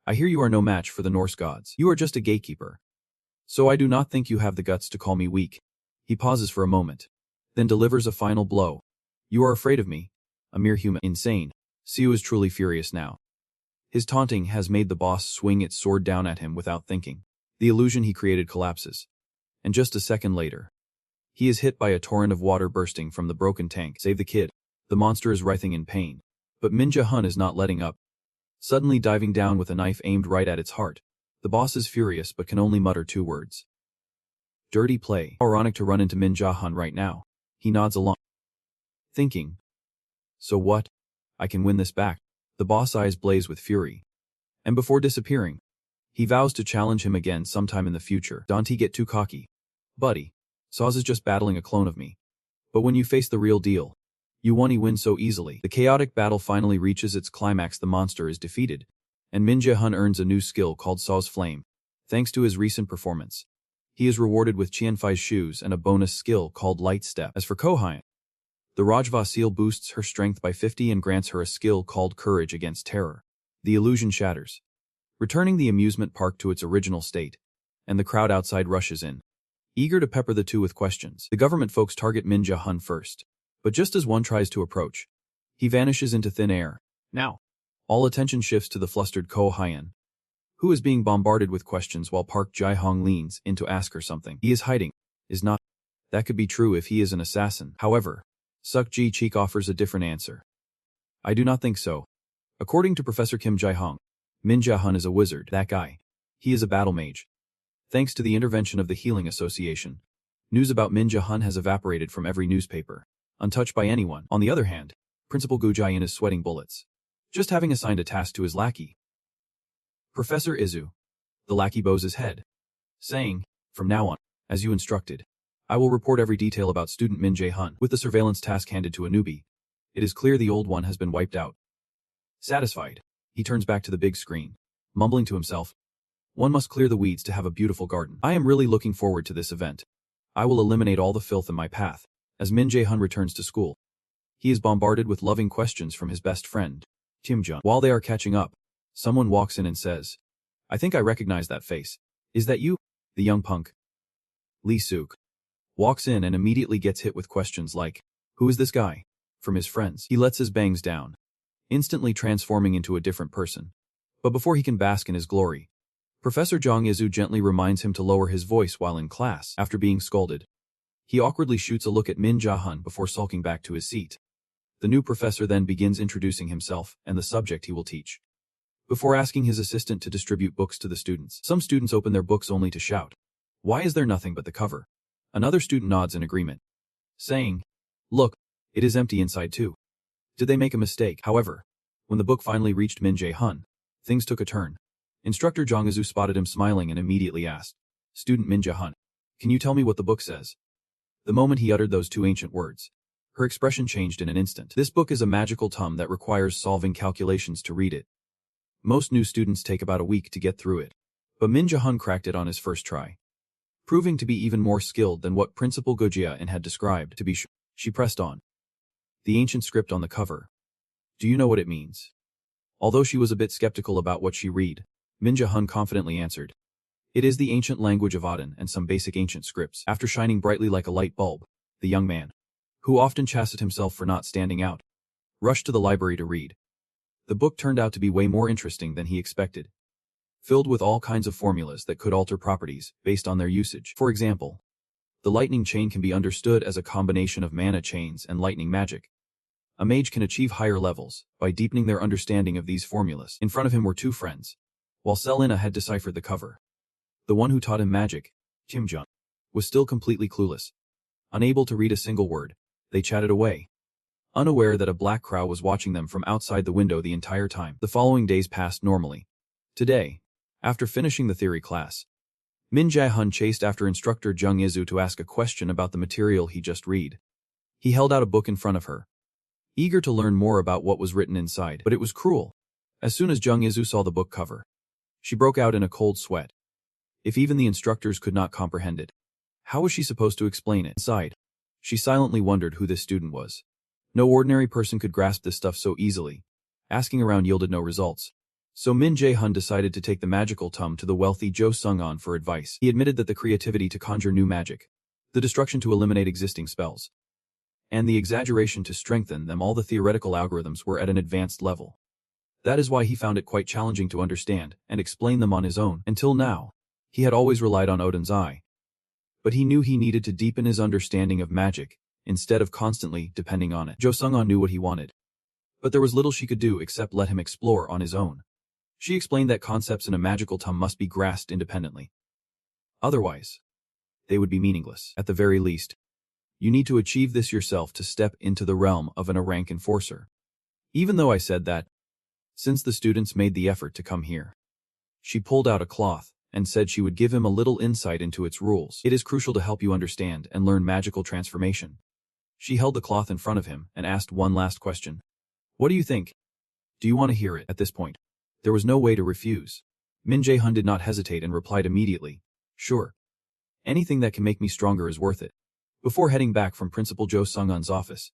I hear you are no match for the Norse gods. You are just a gatekeeper. So I do not think you have the guts to call me weak. He pauses for a moment, then delivers a final blow. You are afraid of me, a mere human. Insane. Siu is truly furious now. His taunting has made the boss swing its sword down at him without thinking. The illusion he created collapses. And just a second later, he is hit by a torrent of water bursting from the broken tank. Save the kid. The monster is writhing in pain. But Min Jae-hun is not letting up. Suddenly diving down with a knife aimed right at its heart. The boss is furious but can only mutter 2 words. Dirty play. Ironic to run into Min Jae-hun right now. He nods along, thinking, so what? I can win this back. The boss eyes blaze with fury. And before disappearing, he vows to challenge him again sometime in the future. Don't get too cocky. Buddy, Saz is just battling a clone of me. But when you face the real deal, You win so easily. The chaotic battle finally reaches its climax. The monster is defeated, and Min Jae-hun earns a new skill called Saw's Flame. Thanks to his recent performance, he is rewarded with Qianfei's shoes and a bonus skill called Light Step. As for Ko-hyun, the Rajva seal boosts her strength by 50 and grants her a skill called Courage Against Terror. The illusion shatters, returning the amusement park to its original state, and the crowd outside rushes in, eager to pepper the two with questions. The government folks target Min Jae-hun first, but just as one tries to approach, he vanishes into thin air. Now, all attention shifts to the flustered Ko-hyun, who is being bombarded with questions while Park Jae-hong leans in to ask her something. He is hiding, is not. That could be true if he is an assassin. However, Suk Ji-cheek offers a different answer. I do not think so. According to Professor Kim Jae-hong, Min Jae-hun is a wizard. That guy. He is a battle mage. Thanks to the intervention of the Healing Association, news about Min Jae-hun has evaporated from every newspaper, untouched by anyone. On the other hand, Principal Gu Jae-in is sweating bullets, just having assigned a task to his lackey. Professor Izu. The lackey bows his head, saying, from now on, as you instructed, I will report every detail about student Min Jae-hun. With the surveillance task handed to a newbie, it is clear the old one has been wiped out. Satisfied, he turns back to the big screen, mumbling to himself, one must clear the weeds to have a beautiful garden. I am really looking forward to this event. I will eliminate all the filth in my path. As Min Jae-hun returns to school, he is bombarded with loving questions from his best friend, Kim Jun. While they are catching up, someone walks in and says, I think I recognize that face. Is that you? The young punk. Lee Suk walks in and immediately gets hit with questions like, who is this guy? From his friends. He lets his bangs down, instantly transforming into a different person. But before he can bask in his glory, Professor Jong Izu gently reminds him to lower his voice while in class. After being scolded, he awkwardly shoots a look at Min Jae-hun before sulking back to his seat. The new professor then begins introducing himself and the subject he will teach, before asking his assistant to distribute books to the students. Some students open their books only to shout, why is there nothing but the cover? Another student nods in agreement, saying, look, it is empty inside too. Did they make a mistake? However, when the book finally reached Min Jae-hun, things took a turn. Instructor Jong Izu spotted him smiling and immediately asked, student Min Jae-hun, can you tell me what the book says? The moment he uttered those two ancient words, her expression changed in an instant. This book is a magical tome that requires solving calculations to read it. Most new students take about a week to get through it, but Min Jae-hun cracked it on his first try, proving to be even more skilled than what Principal Go Jae-in had described. To be sure, she pressed on. The ancient script on the cover. Do you know what it means? Although she was a bit skeptical about what she read, Min Jae-hun confidently answered, it is the ancient language of Aden and some basic ancient scripts. After shining brightly like a light bulb, the young man, who often chastened himself for not standing out, rushed to the library to read. The book turned out to be way more interesting than he expected, filled with all kinds of formulas that could alter properties based on their usage. For example, the lightning chain can be understood as a combination of mana chains and lightning magic. A mage can achieve higher levels by deepening their understanding of these formulas. In front of him were two friends, while Selina had deciphered the cover. The one who taught him magic, Kim Jun, was still completely clueless. Unable to read a single word, they chatted away, unaware that a black crowd was watching them from outside the window the entire time. The following days passed normally. Today, after finishing the theory class, Min Jae-hun chased after instructor Jung Izu to ask a question about the material he just read. He held out a book in front of her, eager to learn more about what was written inside, but it was cruel. As soon as Jung Izu saw the book cover, she broke out in a cold sweat. If even the instructors could not comprehend it, how was she supposed to explain it? Inside, she silently wondered who this student was. No ordinary person could grasp this stuff so easily. Asking around yielded no results. So Min Jae-hun decided to take the magical tome to the wealthy Jo Sung-on for advice. He admitted that the creativity to conjure new magic, the destruction to eliminate existing spells, and the exaggeration to strengthen them, all the theoretical algorithms were at an advanced level. That is why he found it quite challenging to understand and explain them on his own. Until now, he had always relied on Odin's eye. But he knew he needed to deepen his understanding of magic, instead of constantly depending on it. Jo Sung-on knew what he wanted, but there was little she could do except let him explore on his own. She explained that concepts in a magical tome must be grasped independently. Otherwise, they would be meaningless. At the very least, you need to achieve this yourself to step into the realm of an A-rank enforcer. Even though I said that, since the students made the effort to come here. She pulled out a cloth and said she would give him a little insight into its rules. It is crucial to help you understand and learn magical transformation. She held the cloth in front of him and asked one last question. What do you think? Do you want to hear it? At this point, there was no way to refuse. Min Jae-hun did not hesitate and replied immediately. Sure. Anything that can make me stronger is worth it. Before heading back from Principal Jo Sung-un's office,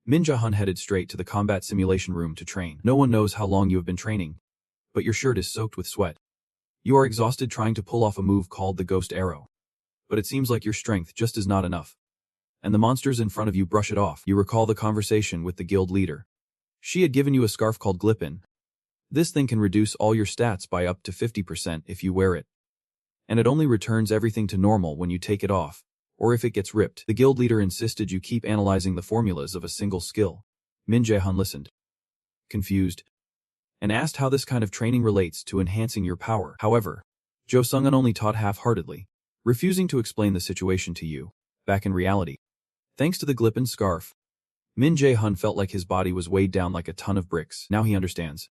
Min Jae-hun headed straight to the combat simulation room to train. No one knows how long you have been training, but your shirt is soaked with sweat. You are exhausted trying to pull off a move called the ghost arrow. But it seems like your strength just is not enough. And the monsters in front of you brush it off. You recall the conversation with the guild leader. She had given you a scarf called Glippin. This thing can reduce all your stats by up to 50% if you wear it. And it only returns everything to normal when you take it off, or if it gets ripped. The guild leader insisted you keep analyzing the formulas of a single skill. Min Jae-hun listened, confused, and asked how this kind of training relates to enhancing your power. However, Jo Sung-un only taught half-heartedly, refusing to explain the situation to you. Back in reality, thanks to the Glippin scarf, Min Jae-hun felt like his body was weighed down like a ton of bricks. Now he understands.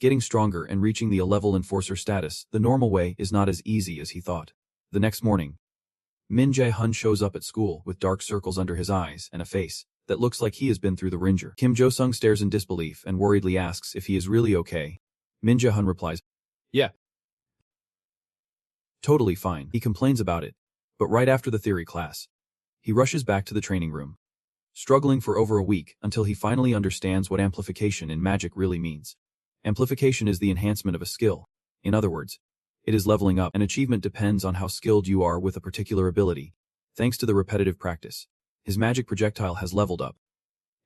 Getting stronger and reaching the A-level enforcer status the normal way is not as easy as he thought. The next morning, Min Jae-hun shows up at school with dark circles under his eyes and a face that looks like he has been through the ringer. Kim Jo-sung stares in disbelief and worriedly asks if he is really okay. Min Jae-hun replies, yeah. Totally fine. He complains about it, but right after the theory class, he rushes back to the training room, struggling for over a week until he finally understands what amplification in magic really means. Amplification is the enhancement of a skill. In other words, it is leveling up. An achievement depends on how skilled you are with a particular ability. Thanks to the repetitive practice, his magic projectile has leveled up,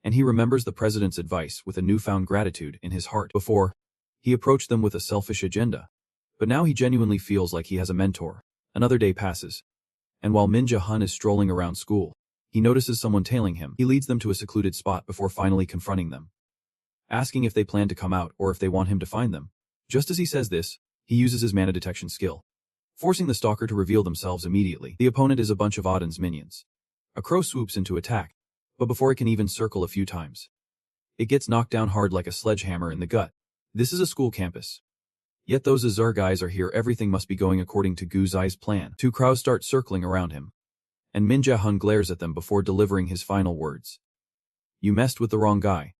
and he remembers the president's advice with a newfound gratitude in his heart. Before, he approached them with a selfish agenda, but now he genuinely feels like he has a mentor. Another day passes, and while Min Jae-hun is strolling around school, he notices someone tailing him. He leads them to a secluded spot before finally confronting them, asking if they plan to come out or if they want him to find them. Just as he says this, he uses his mana detection skill, forcing the stalker to reveal themselves immediately. The opponent is a bunch of Odin's minions. A crow swoops into attack, but before it can even circle a few times, it gets knocked down hard like a sledgehammer in the gut. This is a school campus. Yet those Azur guys are here. Everything must be going according to Gu Zai's plan. Two crows start circling around him, and Min Jae-hun glares at them before delivering his final words. You messed with the wrong guy.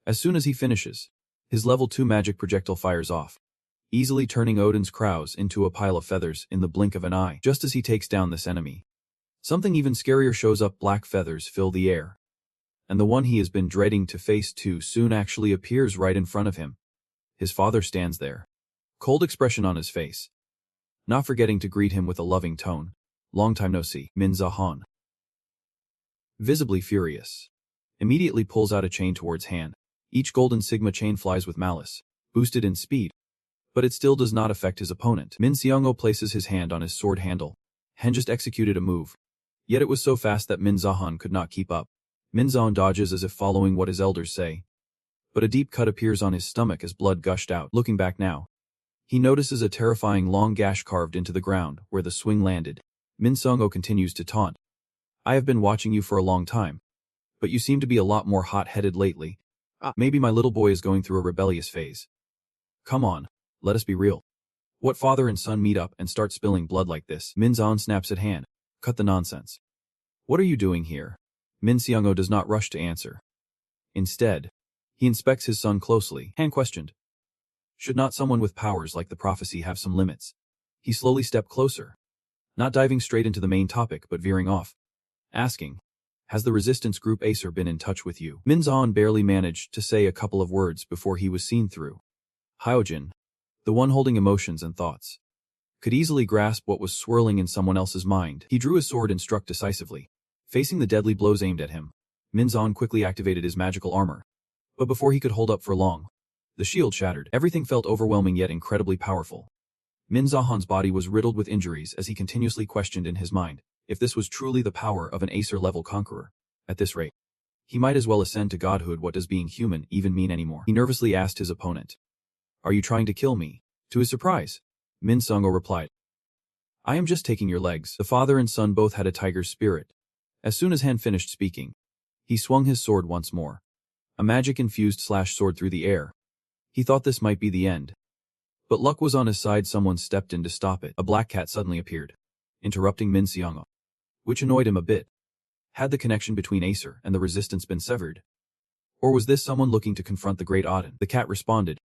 As soon as he finishes, his level 2 magic projectile fires off, easily turning Odin's crows into a pile of feathers in the blink of an eye. Just as he takes down this enemy, something even scarier shows up. Black feathers fill the air, and the one he has been dreading to face too soon actually appears right in front of him. His father stands there, cold expression on his face, not forgetting to greet him with a loving tone. Long time no see. Min Jae-hun, visibly furious, immediately pulls out a chain towards Han. Each golden sigma chain flies with malice, boosted in speed, but it still does not affect his opponent. Min Seong-ho places his hand on his sword handle. Han just executed a move, yet it was so fast that Min Jae-hun could not keep up. Min Jae-hun dodges as if following what his elders say, but a deep cut appears on his stomach as blood gushed out. Looking back now, he notices a terrifying long gash carved into the ground where the swing landed. Min Seong-ho continues to taunt. I have been watching you for a long time, but you seem to be a lot more hot-headed lately. Maybe my little boy is going through a rebellious phase. Come on, let us be real. What father and son meet up and start spilling blood like this? Min Jae-hun snaps at Han. Cut the nonsense. What are you doing here? Min Seong-ho does not rush to answer. Instead, he inspects his son closely. Han questioned. Should not someone with powers like the prophecy have some limits? He slowly stepped closer, not diving straight into the main topic but veering off, asking, has the resistance group Acer been in touch with you? Min Jae-hun barely managed to say a couple of words before he was seen through. Hyojin, the one holding emotions and thoughts, could easily grasp what was swirling in someone else's mind. He drew his sword and struck decisively, facing the deadly blows aimed at him. Min Jae-hun quickly activated his magical armor, but before he could hold up for long, the shield shattered. Everything felt overwhelming yet incredibly powerful. Min Jae-hun's body was riddled with injuries as he continuously questioned in his mind if this was truly the power of an Acer-level conqueror. At this rate, he might as well ascend to godhood. What does being human even mean anymore? He nervously asked his opponent. Are you trying to kill me? To his surprise, Min Seong-ho replied. I am just taking your legs. The father and son both had a tiger's spirit. As soon as Han finished speaking, he swung his sword once more. A magic-infused slash-sword through the air. He thought this might be the end, but luck was on his side. Someone stepped in to stop it. A black cat suddenly appeared, interrupting Min Seong-ho, which annoyed him a bit. Had the connection between Acer and the resistance been severed? Or was this someone looking to confront the great Odin? The cat responded,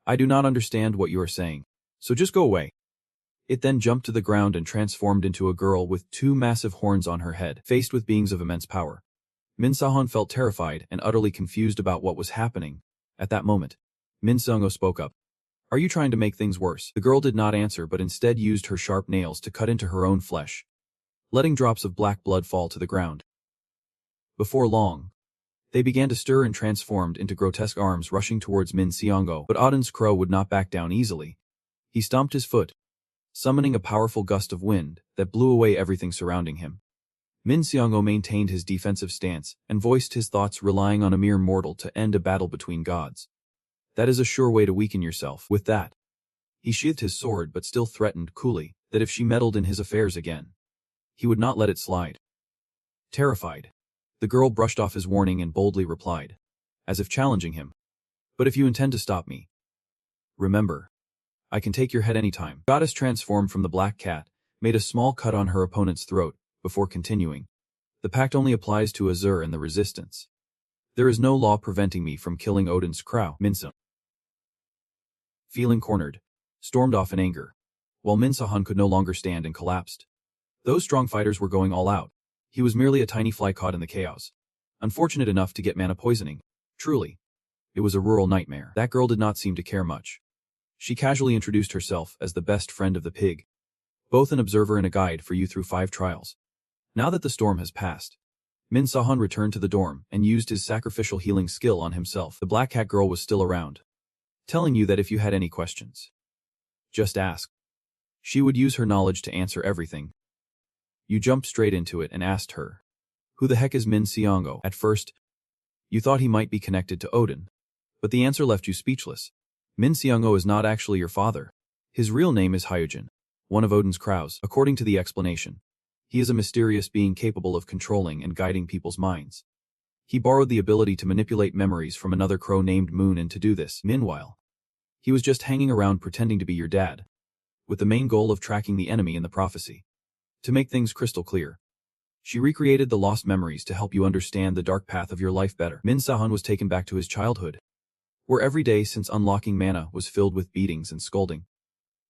I do not understand what you are saying, so just go away. It then jumped to the ground and transformed into a girl with 2 massive horns on her head, faced with beings of immense power. Min Sahon felt terrified and utterly confused about what was happening. At that moment, Min Seongo spoke up. Are you trying to make things worse? The girl did not answer but instead used her sharp nails to cut into her own flesh, letting drops of black blood fall to the ground. Before long, they began to stir and transformed into grotesque arms rushing towards Min Seongo, but Odin's crow would not back down easily. He stomped his foot, summoning a powerful gust of wind that blew away everything surrounding him. Min Seongo maintained his defensive stance and voiced his thoughts, relying on a mere mortal to end a battle between gods. That is a sure way to weaken yourself. With that, he sheathed his sword but still threatened coolly that if she meddled in his affairs again, he would not let it slide. Terrified, the girl brushed off his warning and boldly replied, as if challenging him, but if you intend to stop me, remember, I can take your head anytime. The goddess transformed from the black cat, made a small cut on her opponent's throat, before continuing. The pact only applies to Azur and the resistance. There is no law preventing me from killing Odin's crow. Minsa, feeling cornered, stormed off in anger, while Min Sahan could no longer stand and collapsed. Those strong fighters were going all out. He was merely a tiny fly caught in the chaos, unfortunate enough to get mana poisoning. Truly, it was a rural nightmare. That girl did not seem to care much. She casually introduced herself as the best friend of the pig, both an observer and a guide for you through 5 trials. Now that the storm has passed, Min Sahan returned to the dorm and used his sacrificial healing skill on himself. The black cat girl was still around, telling you that if you had any questions, just ask. She would use her knowledge to answer everything. You jumped straight into it and asked her, who the heck is Min Seongo? At first, you thought he might be connected to Odin, but the answer left you speechless. Min Seongo is not actually your father. His real name is Hyojin, one of Odin's crows. According to the explanation, he is a mysterious being capable of controlling and guiding people's minds. He borrowed the ability to manipulate memories from another crow named Moon, and to do this, meanwhile, he was just hanging around pretending to be your dad, with the main goal of tracking the enemy in the prophecy. To make things crystal clear, she recreated the lost memories to help you understand the dark path of your life better. Min Sahan was taken back to his childhood, where every day since unlocking mana was filled with beatings and scolding.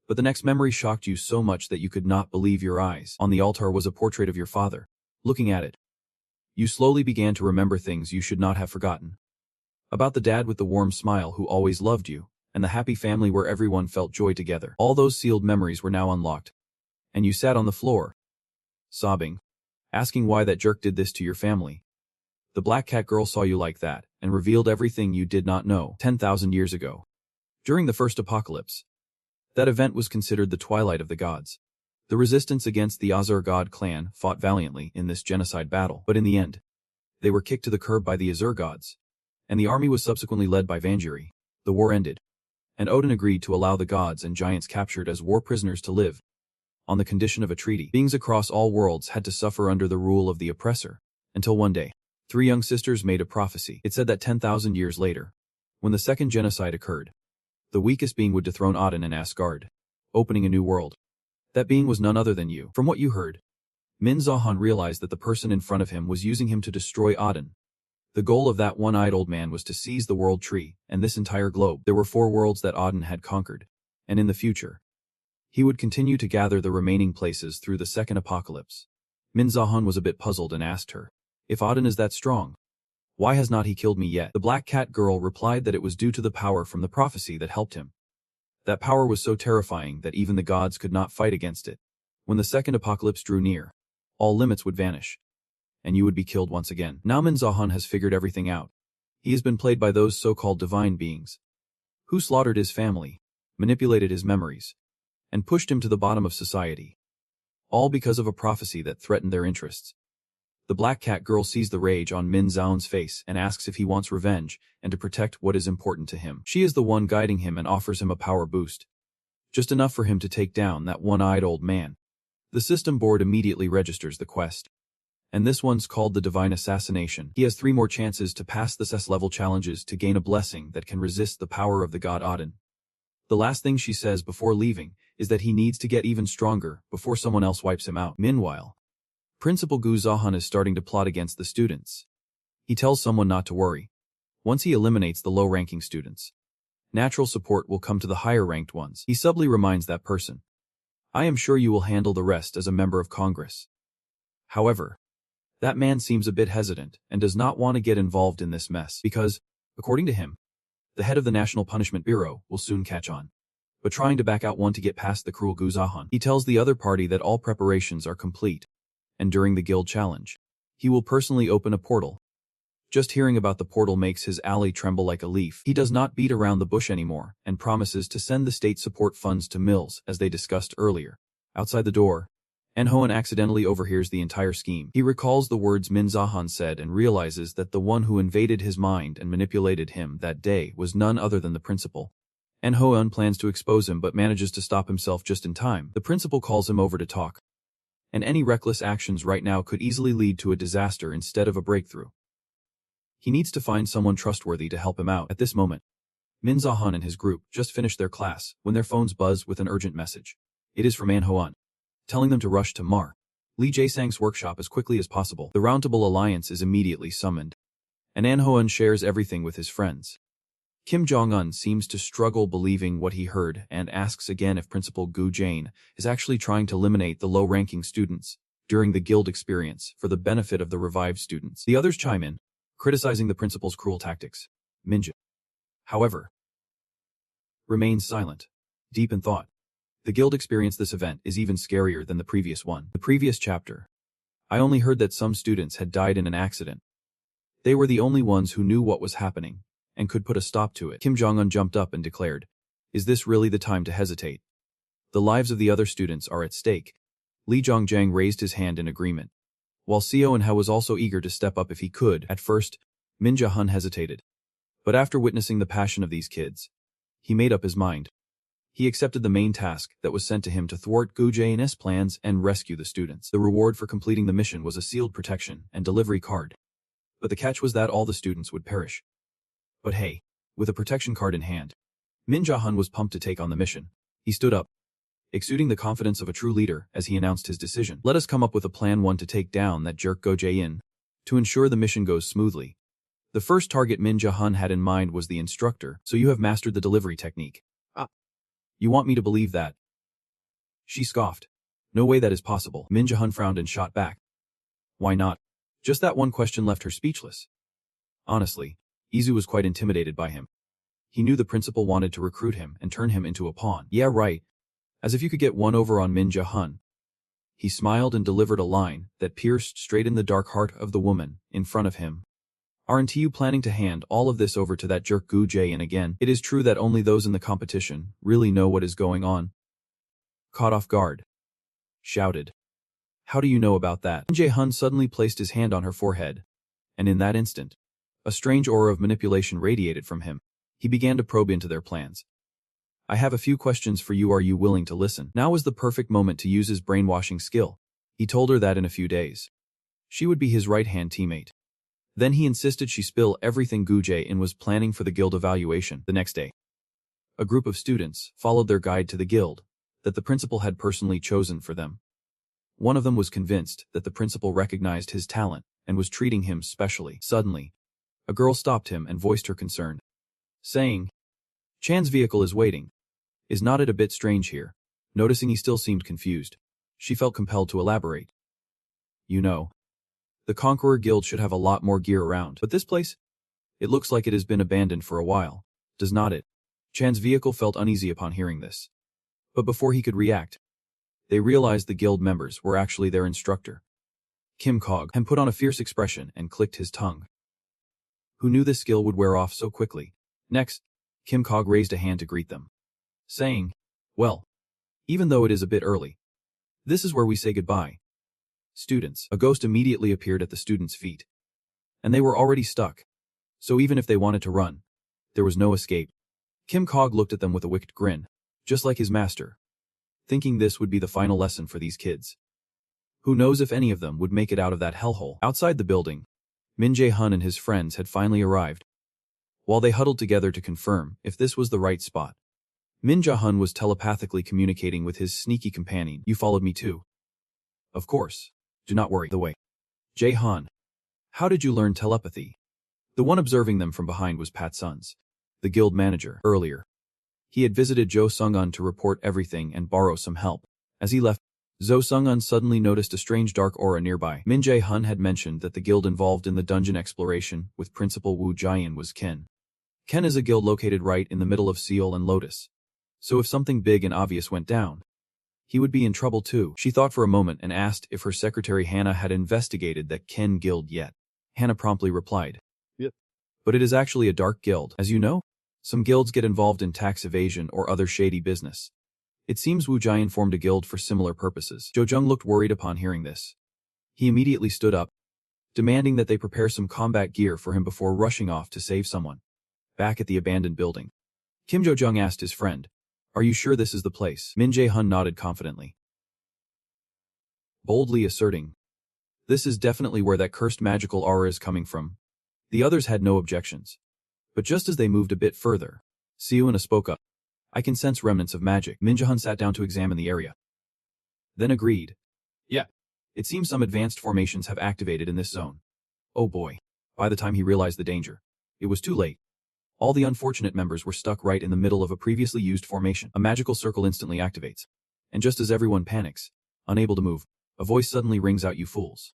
But the next memory shocked you so much that you could not believe your eyes. On the altar was a portrait of your father. Looking at it, you slowly began to remember things you should not have forgotten. About the dad with the warm smile who always loved you, and the happy family where everyone felt joy together. All those sealed memories were now unlocked, and you sat on the floor, sobbing, asking why that jerk did this to your family. The black cat girl saw you like that, and revealed everything you did not know. 10,000 years ago, during the first apocalypse, that event was considered the twilight of the gods. The resistance against the Azur god clan fought valiantly in this genocide battle, but in the end, they were kicked to the curb by the Azur gods, and the army was subsequently led by Vanjiri. The war ended, and Odin agreed to allow the gods and giants captured as war prisoners to live, on the condition of a treaty. Beings across all worlds had to suffer under the rule of the oppressor, until one day, 3 young sisters made a prophecy. It said that 10,000 years later, when the second genocide occurred, the weakest being would dethrone Odin in Asgard, opening a new world. That being was none other than you. From what you heard, Min Zahan realized that the person in front of him was using him to destroy Odin. The goal of that one-eyed old man was to seize the world tree and this entire globe. There were 4 worlds that Odin had conquered, and in the future, he would continue to gather the remaining places through the second apocalypse. Min Zahan was a bit puzzled and asked her, if Odin is that strong, why has not he killed me yet? The black cat girl replied that it was due to the power from the prophecy that helped him. That power was so terrifying that even the gods could not fight against it. When the second apocalypse drew near, all limits would vanish, and you would be killed once again. Now Min Zahan has figured everything out. He has been played by those so-called divine beings, who slaughtered his family, manipulated his memories, and pushed him to the bottom of society, all because of a prophecy that threatened their interests. The black cat girl sees the rage on Min Zaun's face and asks if he wants revenge and to protect what is important to him. She is the one guiding him and offers him a power boost, just enough for him to take down that one-eyed old man. The system board immediately registers the quest, and this one's called the Divine Assassination. He has 3 more chances to pass the SS level challenges to gain a blessing that can resist the power of the god Odin. The last thing she says before leaving is that he needs to get even stronger before someone else wipes him out. Meanwhile, Principal Gu Zahan is starting to plot against the students. He tells someone not to worry. Once he eliminates the low-ranking students, natural support will come to the higher-ranked ones. He subtly reminds that person, I am sure you will handle the rest as a member of Congress. However, that man seems a bit hesitant and does not want to get involved in this mess because, according to him, the head of the National Punishment Bureau will soon catch on. But trying to back out one to get past the cruel Gu Zahan, he tells the other party that all preparations are complete, and during the guild challenge, he will personally open a portal. Just hearing about the portal makes his ally tremble like a leaf. He does not beat around the bush anymore and promises to send the state support funds to Mills as they discussed earlier. Outside the door, Enhoan accidentally overhears the entire scheme. He recalls the words Min Zahan said and realizes that the one who invaded his mind and manipulated him that day was none other than the principal. Enhoan plans to expose him but manages to stop himself just in time. The principal calls him over to talk, and any reckless actions right now could easily lead to a disaster instead of a breakthrough. He needs to find someone trustworthy to help him out. At this moment, Min Zahan and his group just finished their class when their phones buzz with an urgent message. It is from Enhoan, telling them to rush to Li Jaesang's workshop as quickly as possible. The Roundtable Alliance is immediately summoned, and Enhoan shares everything with his friends. Kim Jong-un seems to struggle believing what he heard and asks again if Principal Gu Jane is actually trying to eliminate the low-ranking students during the guild experience for the benefit of the revived students. The others chime in, criticizing the principal's cruel tactics. Minja, however, remains silent, deep in thought. The guild experience this event is even scarier than the previous one. The previous chapter, I only heard that some students had died in an accident. They were the only ones who knew what was happening and could put a stop to it. Kim Jong-un jumped up and declared, is this really the time to hesitate? The lives of the other students are at stake. Li Zhongjiang raised his hand in agreement, while Seo and Hao was also eager to step up if he could. At first, Min Jae-hun hesitated, but after witnessing the passion of these kids, he made up his mind. He accepted the main task that was sent to him to thwart Gu Jae's plans and rescue the students. The reward for completing the mission was a sealed protection and delivery card. But the catch was that all the students would perish. But hey, with a protection card in hand, Min Jae-hun was pumped to take on the mission. He stood up, exuding the confidence of a true leader as he announced his decision. Let us come up with a plan one to take down that jerk Go Jae-in, to ensure the mission goes smoothly. The first target Min Jae-hun had in mind was the instructor, so you have mastered the delivery technique. You want me to believe that? She scoffed. No way that is possible. Min Jae-hun frowned and shot back. Why not? Just that one question left her speechless. Honestly, Izu was quite intimidated by him. He knew the principal wanted to recruit him and turn him into a pawn. Yeah, right. As if you could get one over on Min Jae-hun. He smiled and delivered a line that pierced straight in the dark heart of the woman in front of him. Aren't you planning to hand all of this over to that jerk Gu Jae-in again? It is true that only those in the competition really know what is going on. Caught off guard. Shouted. How do you know about that? Min Jae-hun suddenly placed his hand on her forehead, and in that instant, a strange aura of manipulation radiated from him. He began to probe into their plans. I have a few questions for you. Are you willing to listen? Now was the perfect moment to use his brainwashing skill. He told her that in a few days, she would be his right-hand teammate. Then he insisted she spill everything Gu Jae-in was planning for the guild evaluation. The next day, a group of students followed their guide to the guild that the principal had personally chosen for them. One of them was convinced that the principal recognized his talent and was treating him specially. Suddenly, a girl stopped him and voiced her concern, saying, Chan's vehicle is waiting. Is not it a bit strange here? Noticing he still seemed confused, she felt compelled to elaborate. You know, the Conqueror Guild should have a lot more gear around. But this place? It looks like it has been abandoned for a while, does not it? Chan's vehicle felt uneasy upon hearing this. But before he could react, they realized the guild members were actually their instructor. Kim Cog put on a fierce expression and clicked his tongue. Who knew this skill would wear off so quickly? Next, Kim Cog raised a hand to greet them, saying, well, even though it is a bit early, this is where we say goodbye. Students. A ghost immediately appeared at the students' feet. And they were already stuck. So even if they wanted to run, there was no escape. Kim Cog looked at them with a wicked grin, just like his master, thinking this would be the final lesson for these kids. Who knows if any of them would make it out of that hellhole. Outside the building, Min Jae-hun and his friends had finally arrived. While they huddled together to confirm if this was the right spot, Min Jae-hun was telepathically communicating with his sneaky companion. You followed me too. Of course. Do not worry. The way. Jae-han. How did you learn telepathy? The one observing them from behind was Pat Suns, the guild manager. Earlier, he had visited Jo Sung-un to report everything and borrow some help. As he left, Jo Sung-un suddenly noticed a strange dark aura nearby. Min Jae-hun had mentioned that the guild involved in the dungeon exploration with Principal Woo Jian was Ken. Ken is a guild located right in the middle of Seol and Lotus. So if something big and obvious went down, he would be in trouble too. She thought for a moment and asked if her secretary Hannah had investigated that Ken guild yet. Hannah promptly replied, "Yep. But it is actually a dark guild, as you know. Some guilds get involved in tax evasion or other shady business. It seems Wu Jian formed a guild for similar purposes." Jo Jung looked worried upon hearing this. He immediately stood up, demanding that they prepare some combat gear for him before rushing off to save someone. Back at the abandoned building, Kim Jo Jung asked his friend, "Are you sure this is the place?" Min Jae-hun nodded confidently, boldly asserting, "This is definitely where that cursed magical aura is coming from." The others had no objections. But just as they moved a bit further, Seona spoke up. "I can sense remnants of magic." Min Jae-hun sat down to examine the area, then agreed, "Yeah, it seems some advanced formations have activated in this zone." Oh boy. By the time he realized the danger, it was too late. All the unfortunate members were stuck right in the middle of a previously used formation. A magical circle instantly activates. And just as everyone panics, unable to move, a voice suddenly rings out, "You fools.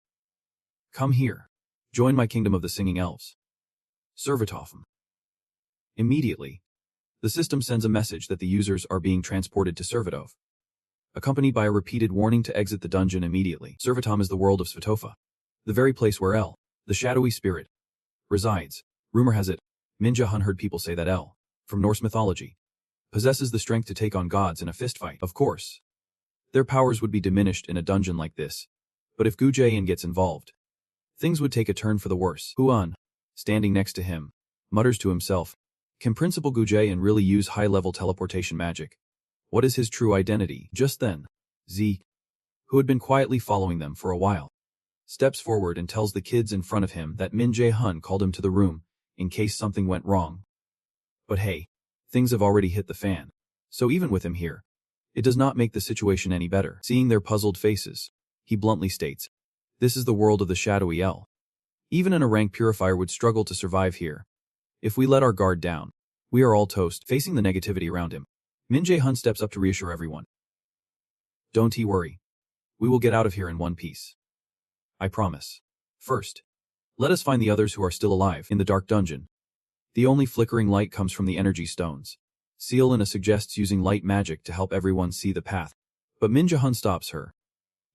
Come here. Join my kingdom of the singing elves. Servitofm." Immediately, the system sends a message that the users are being transported to Servitov, accompanied by a repeated warning to exit the dungeon immediately. Servitom is the world of Svetofa, the very place where El, the shadowy spirit, resides. Rumor has it, Min Jae-hun heard people say that El, from Norse mythology, possesses the strength to take on gods in a fistfight. Of course, their powers would be diminished in a dungeon like this, but if Gu Jae-in gets involved, things would take a turn for the worse. Huan, standing next to him, mutters to himself, "Can Principal Gu Jae-in really use high-level teleportation magic? What is his true identity?" Just then, Z, who had been quietly following them for a while, steps forward and tells the kids in front of him that Min Jae-hun called him to the room in case something went wrong. But hey, things have already hit the fan. So even with him here, it does not make the situation any better. Seeing their puzzled faces, he bluntly states, "This is the world of the shadowy El. Even a rank purifier would struggle to survive here. If we let our guard down, we are all toast." Facing the negativity around him, Min Jae-hun steps up to reassure everyone. "Don't you worry. We will get out of here in one piece. I promise. First, let us find the others who are still alive in the dark dungeon. The only flickering light comes from the energy stones. Seolina suggests using light magic to help everyone see the path, but Min Jae-hun stops her.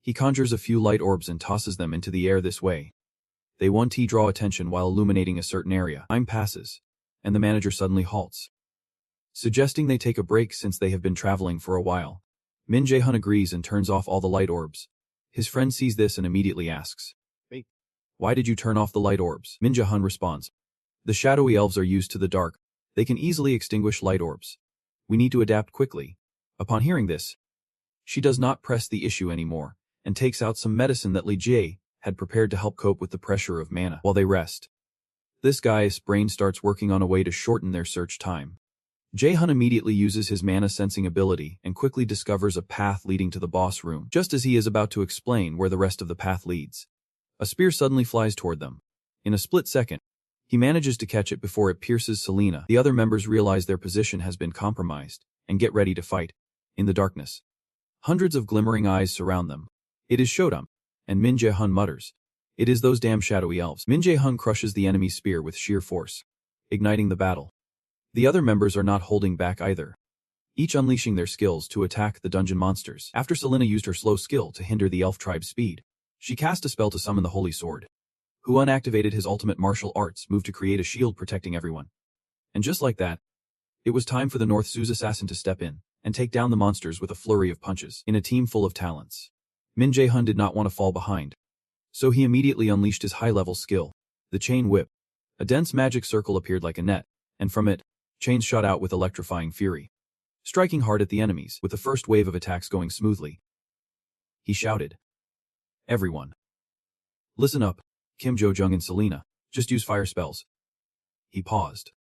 He conjures a few light orbs and tosses them into the air this way. They draw attention while illuminating a certain area. Time passes, and the manager suddenly halts, suggesting they take a break since they have been traveling for a while. Min Jae-hun agrees and turns off all the light orbs. His friend sees this and immediately asks, "Hey, why did you turn off the light orbs?" Min Jae-hun responds, "The shadowy elves are used to the dark. They can easily extinguish light orbs. We need to adapt quickly." Upon hearing this, she does not press the issue anymore and takes out some medicine that Li Jie had prepared to help cope with the pressure of mana. While they rest, this guy's brain starts working on a way to shorten their search time. Jae-hun immediately uses his mana sensing ability and quickly discovers a path leading to the boss room. Just as he is about to explain where the rest of the path leads, a spear suddenly flies toward them. In a split second, he manages to catch it before it pierces Selena. The other members realize their position has been compromised and get ready to fight. In the darkness, hundreds of glimmering eyes surround them. It is Shodam, and Min Jae-hun mutters, "It is those damn shadowy elves." Min Jae-hun crushes the enemy's spear with sheer force, igniting the battle. The other members are not holding back either, each unleashing their skills to attack the dungeon monsters. After Selena used her slow skill to hinder the elf tribe's speed, she cast a spell to summon the holy sword. Huan activated his ultimate martial arts move to create a shield protecting everyone. And just like that, it was time for the North Sue's assassin to step in and take down the monsters with a flurry of punches. In a team full of talents, Min Jae-hun did not want to fall behind, so he immediately unleashed his high-level skill, the chain whip. A dense magic circle appeared like a net, and from it, chains shot out with electrifying fury, striking hard at the enemies, with the first wave of attacks going smoothly. He shouted, "Everyone, listen up, Kim Jo Jung and Selena, just use fire spells." He paused,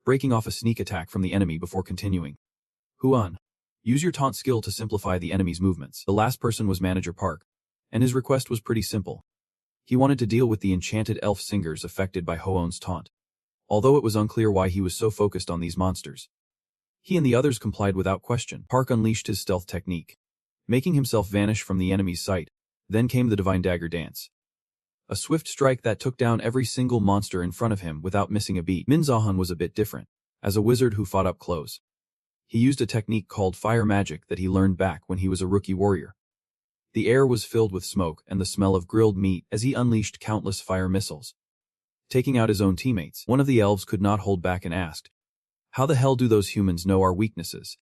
breaking off a sneak attack from the enemy before continuing. "Huan, use your taunt skill to simplify the enemy's movements." The last person was Manager Park, and his request was pretty simple. He wanted to deal with the enchanted elf singers affected by Hoon's taunt. Although it was unclear why he was so focused on these monsters, he and the others complied without question. Park unleashed his stealth technique, making himself vanish from the enemy's sight. Then came the Divine Dagger Dance. A swift strike that took down every single monster in front of him without missing a beat. Min Zahan was a bit different. As a wizard who fought up close, he used a technique called fire magic that he learned back when he was a rookie warrior. The air was filled with smoke and the smell of grilled meat as he unleashed countless fire missiles, taking out his own teammates. One of the elves could not hold back and asked, "How the hell do those humans know our weaknesses?"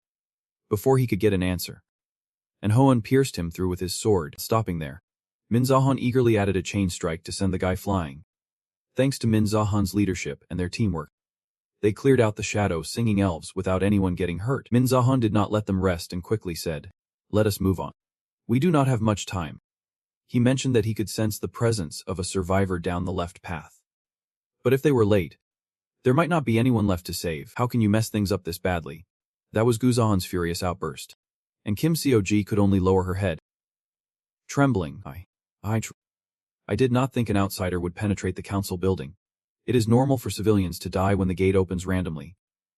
Before he could get an answer, and Hoon pierced him through with his sword, stopping there. Min Zahan eagerly added a chain strike to send the guy flying. Thanks to Min Zahan's leadership and their teamwork, they cleared out the shadow singing elves without anyone getting hurt. Min Zahan did not let them rest and quickly said, "Let us move on. We do not have much time." He mentioned that he could sense the presence of a survivor down the left path. But if they were late, there might not be anyone left to save. "How can you mess things up this badly?" That was Gu Zahan's furious outburst. And Kim Seog could only lower her head, trembling. I did not think an outsider would penetrate the council building. It is normal for civilians to die when the gate opens randomly.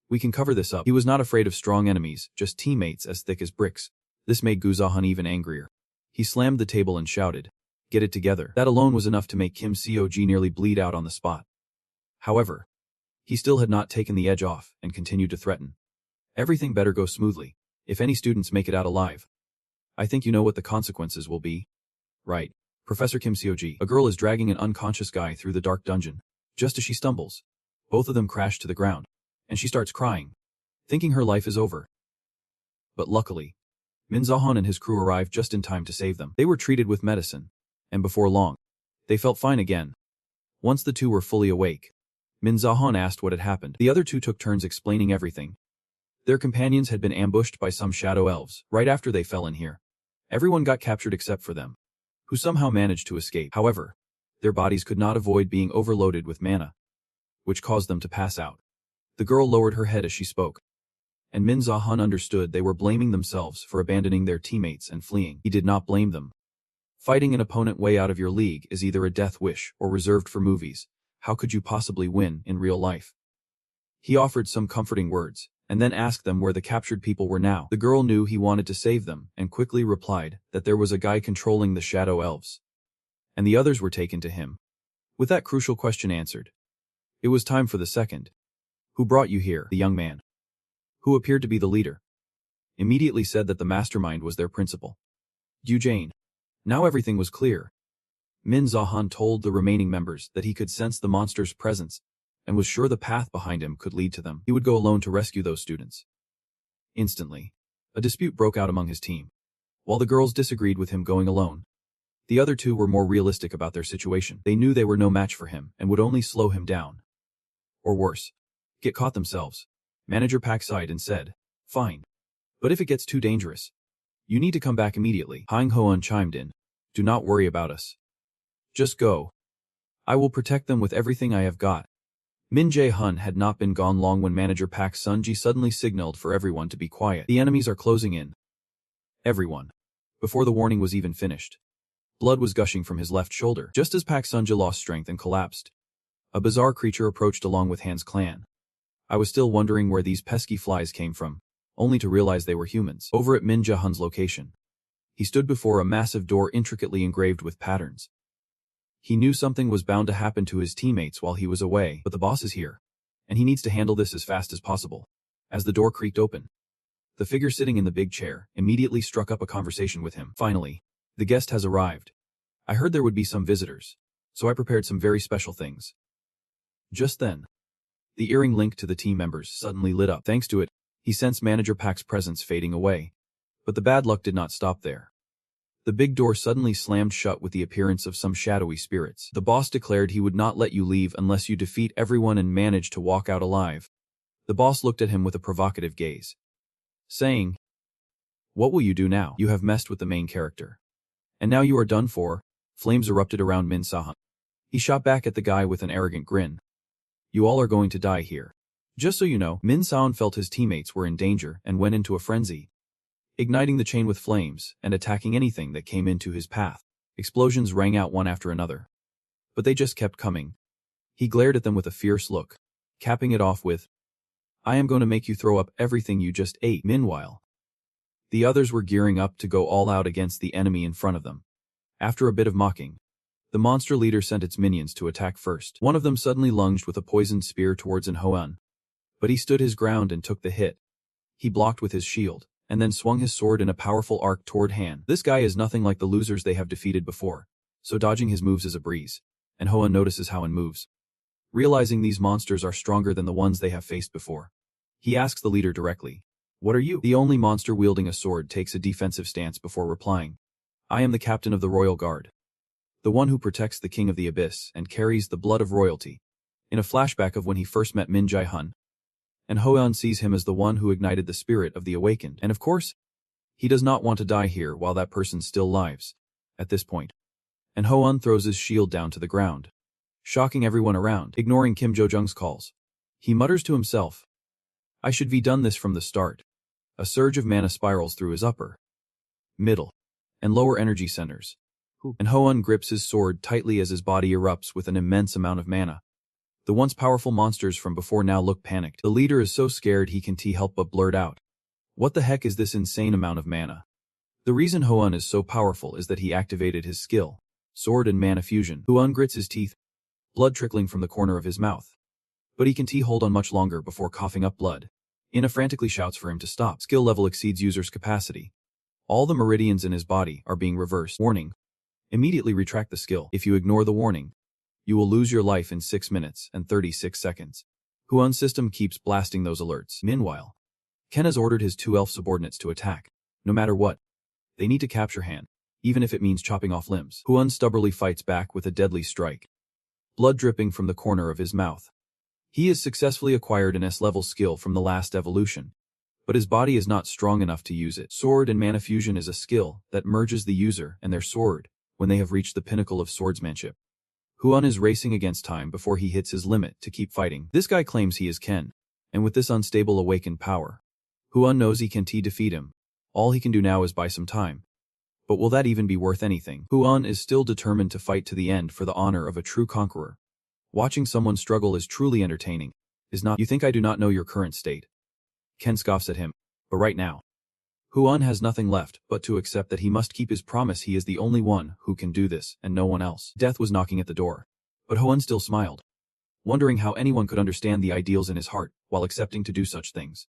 We can cover this up. He was not afraid of strong enemies, just teammates as thick as bricks. This made Gu Zahan even angrier. He slammed the table and shouted, "Get it together." That alone was enough to make Kim Seog nearly bleed out on the spot. However, he still had not taken the edge off and continued to threaten. "Everything better go smoothly. If any students make it out alive, I think you know what the consequences will be. Right, Professor Kim Seog." A girl is dragging an unconscious guy through the dark dungeon. Just as she stumbles, both of them crash to the ground, and she starts crying, thinking her life is over. But luckily, Min Zahan and his crew arrived just in time to save them. They were treated with medicine, and before long, they felt fine again. Once the two were fully awake, Min Zahan asked what had happened. The other two took turns explaining everything. Their companions had been ambushed by some shadow elves right after they fell in here. Everyone got captured except for them, who somehow managed to escape. However, their bodies could not avoid being overloaded with mana, which caused them to pass out. The girl lowered her head as she spoke, and Min Zahan understood they were blaming themselves for abandoning their teammates and fleeing. He did not blame them. Fighting an opponent way out of your league is either a death wish or reserved for movies. How could you possibly win in real life? He offered some comforting words, and then asked them where the captured people were now. The girl knew he wanted to save them, and quickly replied that there was a guy controlling the shadow elves, and the others were taken to him. With that crucial question answered, it was time for the second. "Who brought you here?" The young man, who appeared to be the leader, immediately said that the mastermind was their principal, Yu Jane. Now everything was clear. Min Zahan told the remaining members that he could sense the monster's presence, and was sure the path behind him could lead to them. He would go alone to rescue those students. Instantly, a dispute broke out among his team. While the girls disagreed with him going alone, the other two were more realistic about their situation. They knew they were no match for him and would only slow him down. Or worse, get caught themselves. Manager Pak sighed and said, "Fine. But if it gets too dangerous, you need to come back immediately." Hang Hoon chimed in, "Do not worry about us. Just go. I will protect them with everything I have got." Min Jae-hun had not been gone long when Manager Pak Sun-ji suddenly signaled for everyone to be quiet. "The enemies are closing in." Everyone. Before the warning was even finished, blood was gushing from his left shoulder. Just as Pak Sun-ji lost strength and collapsed, a bizarre creature approached along with Han's clan. I was still wondering where these pesky flies came from, only to realize they were humans. Over at Min Jae-hun's location, he stood before a massive door intricately engraved with patterns. He knew something was bound to happen to his teammates while he was away, but the boss is here, and he needs to handle this as fast as possible. As the door creaked open, the figure sitting in the big chair immediately struck up a conversation with him. "Finally, the guest has arrived. I heard there would be some visitors, so I prepared some very special things." Just then, the earring linked to the team members suddenly lit up. Thanks to it, he sensed Manager Pak's presence fading away. But the bad luck did not stop there. The big door suddenly slammed shut with the appearance of some shadowy spirits. The boss declared he would not let you leave unless you defeat everyone and manage to walk out alive. The boss looked at him with a provocative gaze, saying, "What will you do now? You have messed with the main character. And now you are done for." Flames erupted around Min Sahan. He shot back at the guy with an arrogant grin. "You all are going to die here. Just so you know." Min Sahan felt his teammates were in danger and went into a frenzy, igniting the chain with flames and attacking anything that came into his path. Explosions rang out one after another. But they just kept coming. He glared at them with a fierce look, capping it off with, "I am going to make you throw up everything you just ate." Meanwhile, the others were gearing up to go all out against the enemy in front of them. After a bit of mocking, the monster leader sent its minions to attack first. One of them suddenly lunged with a poisoned spear towards Enrollment. But he stood his ground and took the hit. He blocked with his shield, and then swung his sword in a powerful arc toward Han. This guy is nothing like the losers they have defeated before, so dodging his moves is a breeze, and Hoan notices how Han moves. Realizing these monsters are stronger than the ones they have faced before, he asks the leader directly, "What are you?" The only monster wielding a sword takes a defensive stance before replying, "I am the captain of the Royal Guard, the one who protects the King of the Abyss and carries the blood of royalty." In a flashback of when he first met Min Jae-hun, and Hoan sees him as the one who ignited the spirit of the awakened. And of course, he does not want to die here while that person still lives. At this point, and Hoan throws his shield down to the ground, shocking everyone around. Ignoring Kim Jo-jung's calls, he mutters to himself, "I should be done this from the start." A surge of mana spirals through his upper, middle, and lower energy centers, and Hoan grips his sword tightly as his body erupts with an immense amount of mana. The once powerful monsters from before now look panicked. The leader is so scared he can't help but blurt out, "What the heck is this insane amount of mana?" The reason Hoan is so powerful is that he activated his skill, sword and mana fusion. Hoan grits his teeth, blood trickling from the corner of his mouth. But he can't hold on much longer before coughing up blood. Ina frantically shouts for him to stop. Skill level exceeds user's capacity. All the meridians in his body are being reversed. Warning. Immediately retract the skill. If you ignore the warning, you will lose your life in 6 minutes and 36 seconds. Hoan's system keeps blasting those alerts. Meanwhile, Ken has ordered his 2 elf subordinates to attack. No matter what, they need to capture Han, even if it means chopping off limbs. Hoan stubbornly fights back with a deadly strike, blood dripping from the corner of his mouth. He has successfully acquired an S-level skill from the last evolution, but his body is not strong enough to use it. Sword and mana fusion is a skill that merges the user and their sword when they have reached the pinnacle of swordsmanship. Hoan is racing against time before he hits his limit to keep fighting. This guy claims he is Ken, and with this unstable awakened power, Hoan knows he can't defeat him. All he can do now is buy some time. But will that even be worth anything? Hoan is still determined to fight to the end for the honor of a true conqueror. Watching someone struggle is truly entertaining, is not. "You think I do not know your current state?" Ken scoffs at him. But right now, Hoan has nothing left but to accept that he must keep his promise. He is the only one who can do this, and no one else. Death was knocking at the door, but Hoan still smiled, wondering how anyone could understand the ideals in his heart while accepting to do such things.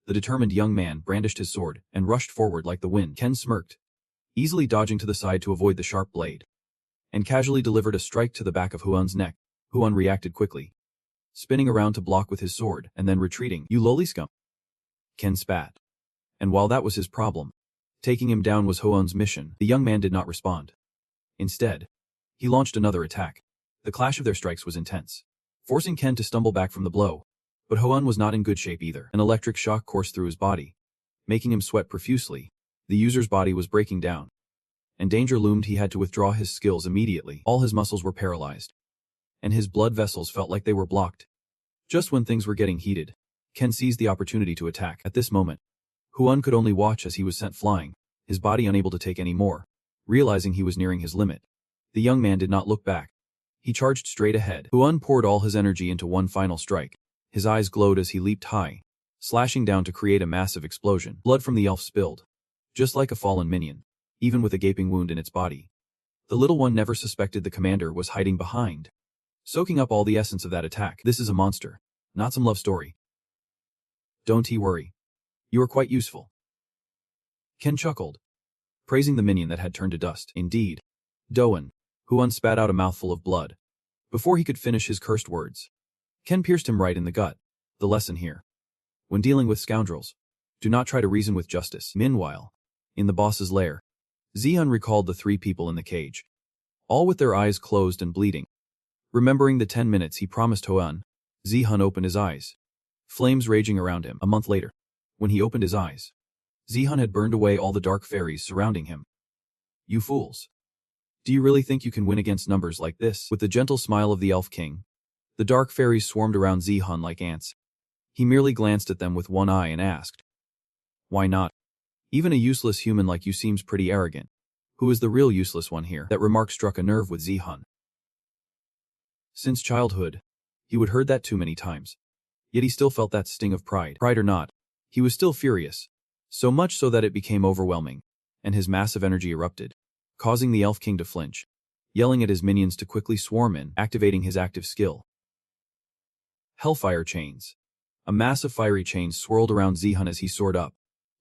The determined young man brandished his sword and rushed forward like the wind. Ken smirked, easily dodging to the side to avoid the sharp blade, and casually delivered a strike to the back of Hoan's neck. Hoan reacted quickly, spinning around to block with his sword and then retreating. "You lowly scum," Ken spat. And while that was his problem, taking him down was Hoan's mission. The young man did not respond. Instead, he launched another attack. The clash of their strikes was intense, forcing Ken to stumble back from the blow. But Hoan was not in good shape either. An electric shock coursed through his body, making him sweat profusely. The user's body was breaking down, and danger loomed. He had to withdraw his skills immediately. All his muscles were paralyzed, and his blood vessels felt like they were blocked. Just when things were getting heated, Ken seized the opportunity to attack. At this moment, Hoan could only watch as he was sent flying, his body unable to take any more. Realizing he was nearing his limit, the young man did not look back. He charged straight ahead. Hoan poured all his energy into one final strike. His eyes glowed as he leaped high, slashing down to create a massive explosion. Blood from the elf spilled, just like a fallen minion, even with a gaping wound in its body. The little one never suspected the commander was hiding behind, soaking up all the essence of that attack. "This is a monster, not some love story. Don't worry. You are quite useful." Ken chuckled, praising the minion that had turned to dust. "Indeed, Doan." Hoan spat out a mouthful of blood. Before he could finish his cursed words, Ken pierced him right in the gut. The lesson here: when dealing with scoundrels, do not try to reason with justice. Meanwhile, in the boss's lair, Zihan recalled the 3 people in the cage, all with their eyes closed and bleeding. Remembering the 10 minutes he promised Hoan, Zihan opened his eyes, flames raging around him. A month later, when he opened his eyes, Zihan had burned away all the dark fairies surrounding him. "You fools. Do you really think you can win against numbers like this?" With the gentle smile of the Elf King, the dark fairies swarmed around Zihan like ants. He merely glanced at them with one eye and asked, "Why not? Even a useless human like you seems pretty arrogant." Who is the real useless one here? That remark struck a nerve with Zihan. Since childhood, he would heard that too many times. Yet he still felt that sting of pride. Pride or not, he was still furious. So much so that it became overwhelming, and his massive energy erupted, causing the Elf King to flinch, yelling at his minions to quickly swarm in, activating his active skill. Hellfire Chains. A massive fiery chain swirled around Zihan as he soared up,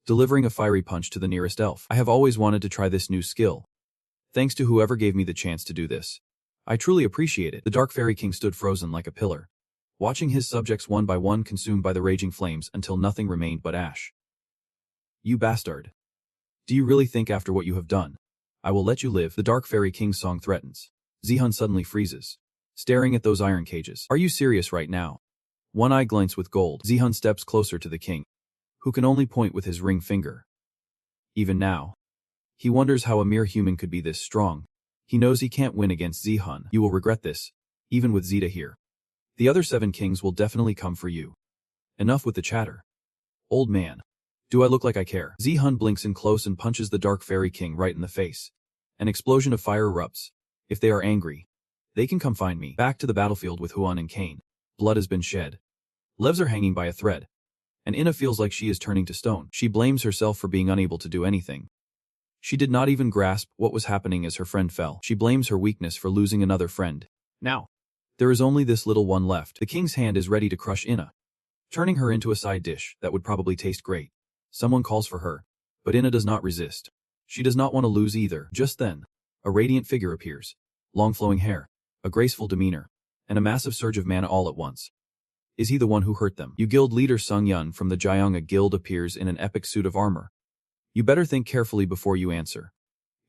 delivering a fiery punch to the nearest elf. I have always wanted to try this new skill. Thanks to whoever gave me the chance to do this. I truly appreciate it. The Dark Fairy King stood frozen like a pillar, watching his subjects one by one consumed by the raging flames until nothing remained but ash. You bastard. Do you really think after what you have done, I will let you live? The Dark Fairy King's song threatens. Zihan suddenly freezes, staring at those iron cages. Are you serious right now? One eye glints with gold. Zihan steps closer to the king, who can only point with his ring finger. Even now, he wonders how a mere human could be this strong. He knows he can't win against Zihan. You will regret this, even with Zeta here. The other 7 kings will definitely come for you. Enough with the chatter. Old man. Do I look like I care? Zihan blinks in close and punches the Dark Fairy King right in the face. An explosion of fire erupts. If they are angry, they can come find me. Back to the battlefield with Huan and Kane. Blood has been shed. Legs are hanging by a thread. And Inna feels like she is turning to stone. She blames herself for being unable to do anything. She did not even grasp what was happening as her friend fell. She blames her weakness for losing another friend. Now, there is only this little one left. The king's hand is ready to crush Inna, turning her into a side dish that would probably taste great. Someone calls for her, but Inna does not resist. She does not want to lose either. Just then, a radiant figure appears. Long flowing hair, a graceful demeanor, and a massive surge of mana all at once. Is he the one who hurt them? You guild leader Sung Yun from the Jianga guild appears in an epic suit of armor. You better think carefully before you answer.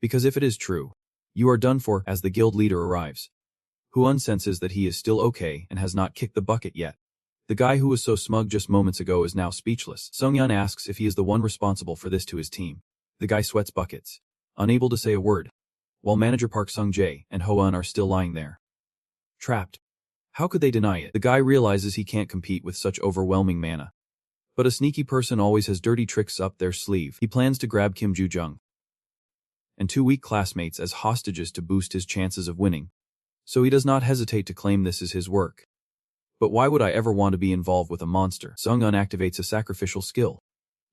Because if it is true, you are done for. As the guild leader arrives, Huan senses that he is still okay and has not kicked the bucket yet. The guy who was so smug just moments ago is now speechless. Sung Yun asks if he is the one responsible for this to his team. The guy sweats buckets, unable to say a word, while manager Park Sung Jae and Huan are still lying there, trapped. How could they deny it? The guy realizes he can't compete with such overwhelming mana. But a sneaky person always has dirty tricks up their sleeve. He plans to grab Kim Joo-jung and 2 weak classmates as hostages to boost his chances of winning. So he does not hesitate to claim this is his work. But why would I ever want to be involved with a monster? Sung-un activates a sacrificial skill,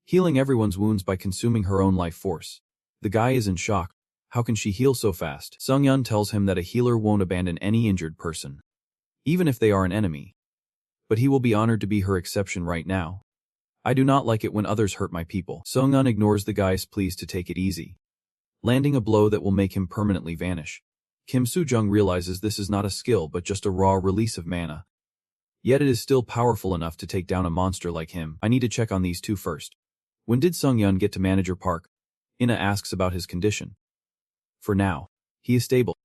healing everyone's wounds by consuming her own life force. The guy is in shock. How can she heal so fast? Sung-yun tells him that a healer won't abandon any injured person, even if they are an enemy. But he will be honored to be her exception right now. I do not like it when others hurt my people. Sung-un ignores the guy's pleas to take it easy, landing a blow that will make him permanently vanish. Kim Soo-jung realizes this is not a skill but just a raw release of mana. Yet it is still powerful enough to take down a monster like him. I need to check on these two first. When did Sung-yun get to Manager Park? Inna asks about his condition. For now, he is stable.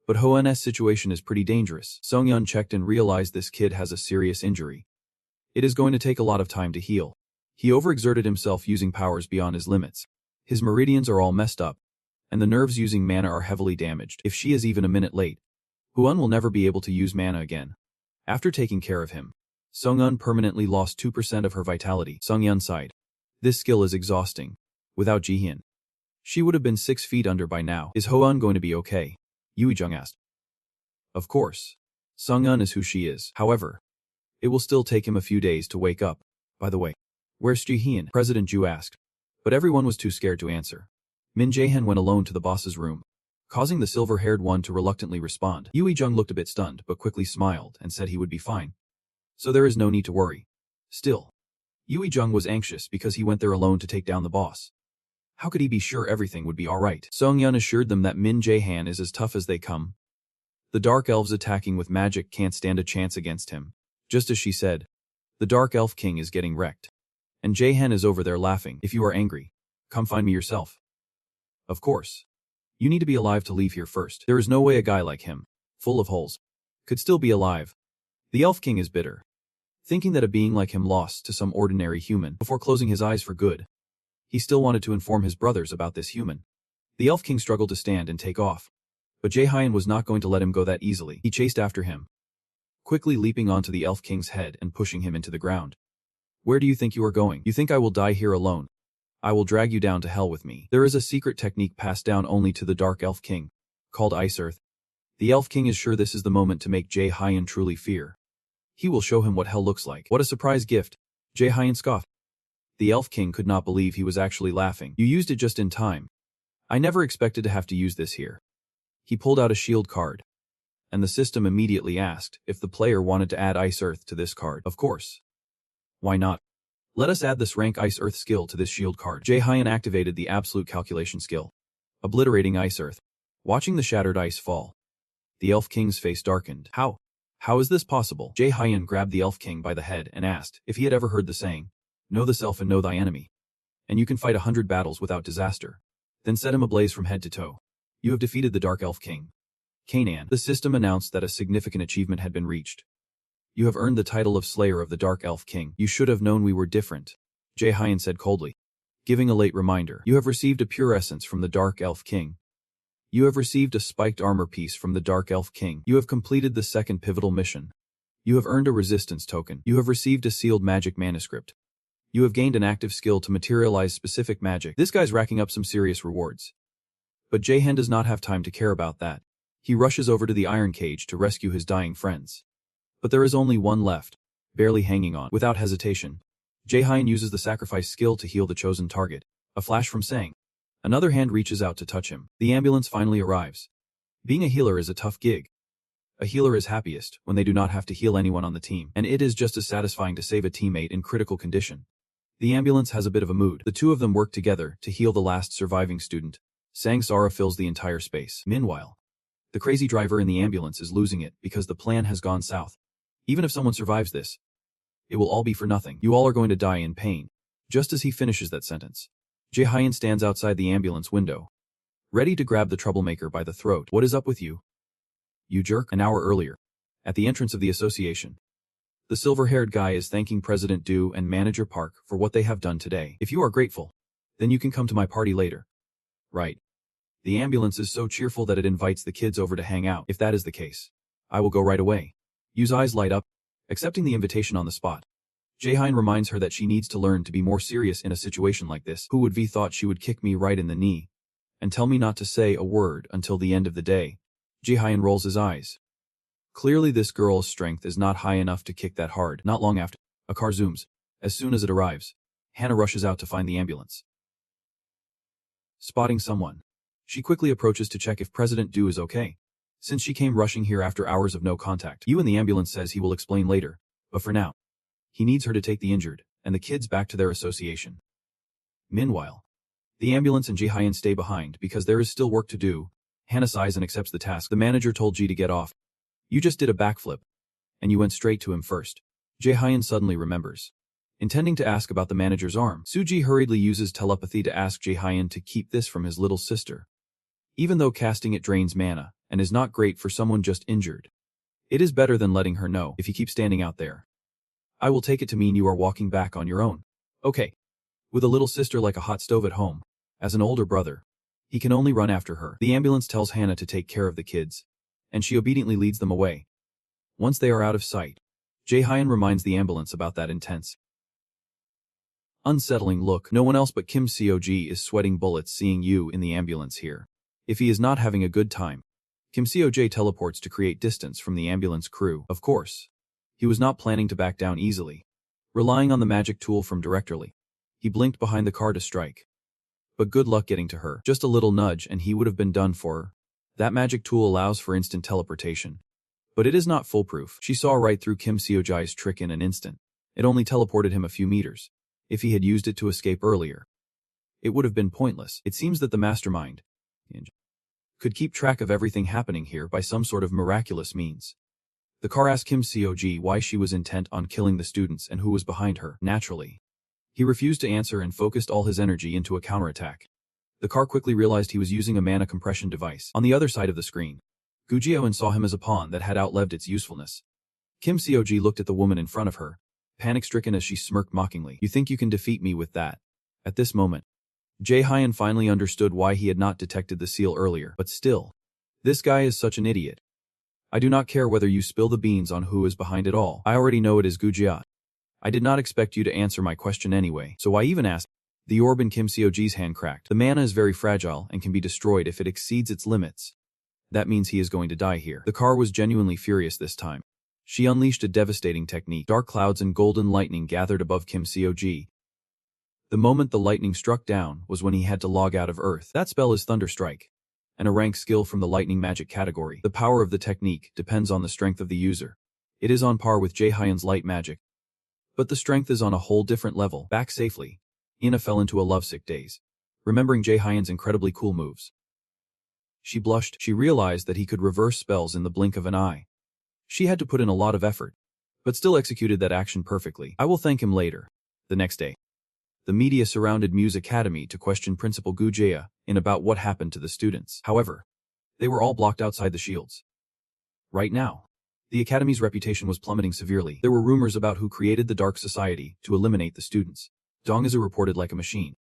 But Hoen's situation is pretty dangerous. Sung-yun checked and realized this kid has a serious injury. It is going to take a lot of time to heal. He overexerted himself using powers beyond his limits. His meridians are all messed up, and the nerves using mana are heavily damaged. If she is even a minute late, Huan will never be able to use mana again. After taking care of him, Sung-yun permanently lost 2% of her vitality. Sung-yun sighed. This skill is exhausting. Without Jihyun, she would have been 6 feet under by now. Is Huan going to be okay? Yui-jung asked. Of course. Sung-yun is who she is. However, it will still take him a few days to wake up. By the way, where's Jihyun? President Ju asked. But everyone was too scared to answer. Min Jae-han went alone to the boss's room, causing the silver-haired one to reluctantly respond. Yui-jung looked a bit stunned but quickly smiled and said he would be fine. So there is no need to worry. Still, Yui-jung was anxious because he went there alone to take down the boss. How could he be sure everything would be alright? Sung-yun assured them that Min Jae-han is as tough as they come. The Dark Elves attacking with magic can't stand a chance against him. Just as she said, the Dark Elf King is getting wrecked. And Jae-han is over there laughing. If you are angry, come find me yourself. Of course. You need to be alive to leave here first. There is no way a guy like him, full of holes, could still be alive. The Elf King is bitter, thinking that a being like him lost to some ordinary human before closing his eyes for good. He still wanted to inform his brothers about this human. The Elf King struggled to stand and take off, but Jae-hyun was not going to let him go that easily. He chased after him, quickly leaping onto the Elf King's head and pushing him into the ground. Where do you think you are going? You think I will die here alone? I will drag you down to hell with me. There is a secret technique passed down only to the Dark Elf King, called Ice Earth. The Elf King is sure this is the moment to make Jae Hyun truly fear. He will show him what hell looks like. What a surprise gift. Jae Hyun scoffed. The Elf King could not believe he was actually laughing. You used it just in time. I never expected to have to use this here. He pulled out a shield card. And the system immediately asked if the player wanted to add Ice Earth to this card. Of course. Why not? Let us add this rank Ice Earth skill to this shield card. Jae Hyun activated the absolute calculation skill, obliterating Ice Earth, watching the shattered ice fall. The Elf King's face darkened. How? How is this possible? Jae Hyun grabbed the Elf King by the head and asked if he had ever heard the saying, know thyself and know thy enemy. And you can fight 100 battles without disaster. Then set him ablaze from head to toe. You have defeated the Dark Elf King. Canaan. The system announced that a significant achievement had been reached. You have earned the title of Slayer of the Dark Elf King. You should have known we were different, Jae Hyun said coldly, giving a late reminder. You have received a pure essence from the Dark Elf King. You have received a spiked armor piece from the Dark Elf King. You have completed the second pivotal mission. You have earned a resistance token. You have received a sealed magic manuscript. You have gained an active skill to materialize specific magic. This guy's racking up some serious rewards. But Jae Hyun does not have time to care about that. He rushes over to the iron cage to rescue his dying friends. But there is only one left, barely hanging on. Without hesitation, Jae Hyun uses the sacrifice skill to heal the chosen target. A flash from Sang. Another hand reaches out to touch him. The ambulance finally arrives. Being a healer is a tough gig. A healer is happiest when they do not have to heal anyone on the team, and it is just as satisfying to save a teammate in critical condition. The ambulance has a bit of a mood. The two of them work together to heal the last surviving student. Sang's aura fills the entire space. Meanwhile, the crazy driver in the ambulance is losing it because the plan has gone south. Even if someone survives this, it will all be for nothing. You all are going to die in pain. Just as he finishes that sentence, Jae Hyun stands outside the ambulance window, ready to grab the troublemaker by the throat. What is up with you? You jerk. An hour earlier, at the entrance of the association, the silver-haired guy is thanking President Du and Manager Park for what they have done today. If you are grateful, then you can come to my party later. Right. The ambulance is so cheerful that it invites the kids over to hang out. If that is the case, I will go right away. Yu's eyes light up, accepting the invitation on the spot. Jae Hyun reminds her that she needs to learn to be more serious in a situation like this. Who would have thought she would kick me right in the knee and tell me not to say a word until the end of the day? Jae Hyun rolls his eyes. Clearly this girl's strength is not high enough to kick that hard. Not long after, a car zooms. As soon as it arrives, Hannah rushes out to find the ambulance. Spotting someone, she quickly approaches to check if President Du is okay, since she came rushing here after hours of no contact. Yu in the ambulance says he will explain later, but for now, he needs her to take the injured and the kids back to their association. Meanwhile, the ambulance and Jae Hyun stay behind because there is still work to do. Hannah sighs and accepts the task. The manager told Ji to get off. You just did a backflip, and you went straight to him first. Jae Hyun suddenly remembers. Intending to ask about the manager's arm, Suji hurriedly uses telepathy to ask Jae Hyun to keep this from his little sister. Even though casting it drains mana and is not great for someone just injured, it is better than letting her know if you keep standing out there. I will take it to mean you are walking back on your own. Okay. With a little sister like a hot stove at home, as an older brother, he can only run after her. The ambulance tells Hannah to take care of the kids, and she obediently leads them away. Once they are out of sight, Jae Hyun reminds the ambulance about that intense, unsettling look. No one else but Kim Seok-ji is sweating bullets seeing Yu in the ambulance here. If he is not having a good time, Kim Seok-ji teleports to create distance from the ambulance crew. Of course, he was not planning to back down easily. Relying on the magic tool from Directorly, he blinked behind the car to strike. But good luck getting to her. Just a little nudge and he would have been done for her. That magic tool allows for instant teleportation, but it is not foolproof. She saw right through Kim Seok-ji's trick in an instant. It only teleported him a few meters. If he had used it to escape earlier, it would have been pointless. It seems that the mastermind could keep track of everything happening here by some sort of miraculous means. The car asked Kim Seok-ji why she was intent on killing the students and who was behind her. Naturally, he refused to answer and focused all his energy into a counterattack. The car quickly realized he was using a mana compression device. On the other side of the screen, Gu Jieun saw him as a pawn that had outlived its usefulness. Kim Seok-ji looked at the woman in front of her, panic-stricken as she smirked mockingly. You think you can defeat me with that? At this moment, Jae Hyun finally understood why he had not detected the seal earlier. But still, this guy is such an idiot. I do not care whether you spill the beans on who is behind it all. I already know it is Gu Jia. I did not expect you to answer my question anyway, so I even asked. The orb in Kim Seoji's hand cracked. The mana is very fragile and can be destroyed if it exceeds its limits. That means he is going to die here. The car was genuinely furious this time. She unleashed a devastating technique. Dark clouds and golden lightning gathered above Kim Seoji. The moment the lightning struck down was when he had to log out of Earth. That spell is Thunderstrike, and a rank skill from the lightning magic category. The power of the technique depends on the strength of the user. It is on par with Jae-Hyen's light magic, but the strength is on a whole different level. Back safely, Ina fell into a lovesick daze, remembering Jae-Hyen's incredibly cool moves. She blushed. She realized that he could reverse spells in the blink of an eye. She had to put in a lot of effort, but still executed that action perfectly. I will thank him later. The next day, the media surrounded Muse Academy to question Principal Gu Jia in about what happened to the students. However, they were all blocked outside the shields. Right now, the Academy's reputation was plummeting severely. There were rumors about who created the Dark Society to eliminate the students. Dong Izu reported like a machine,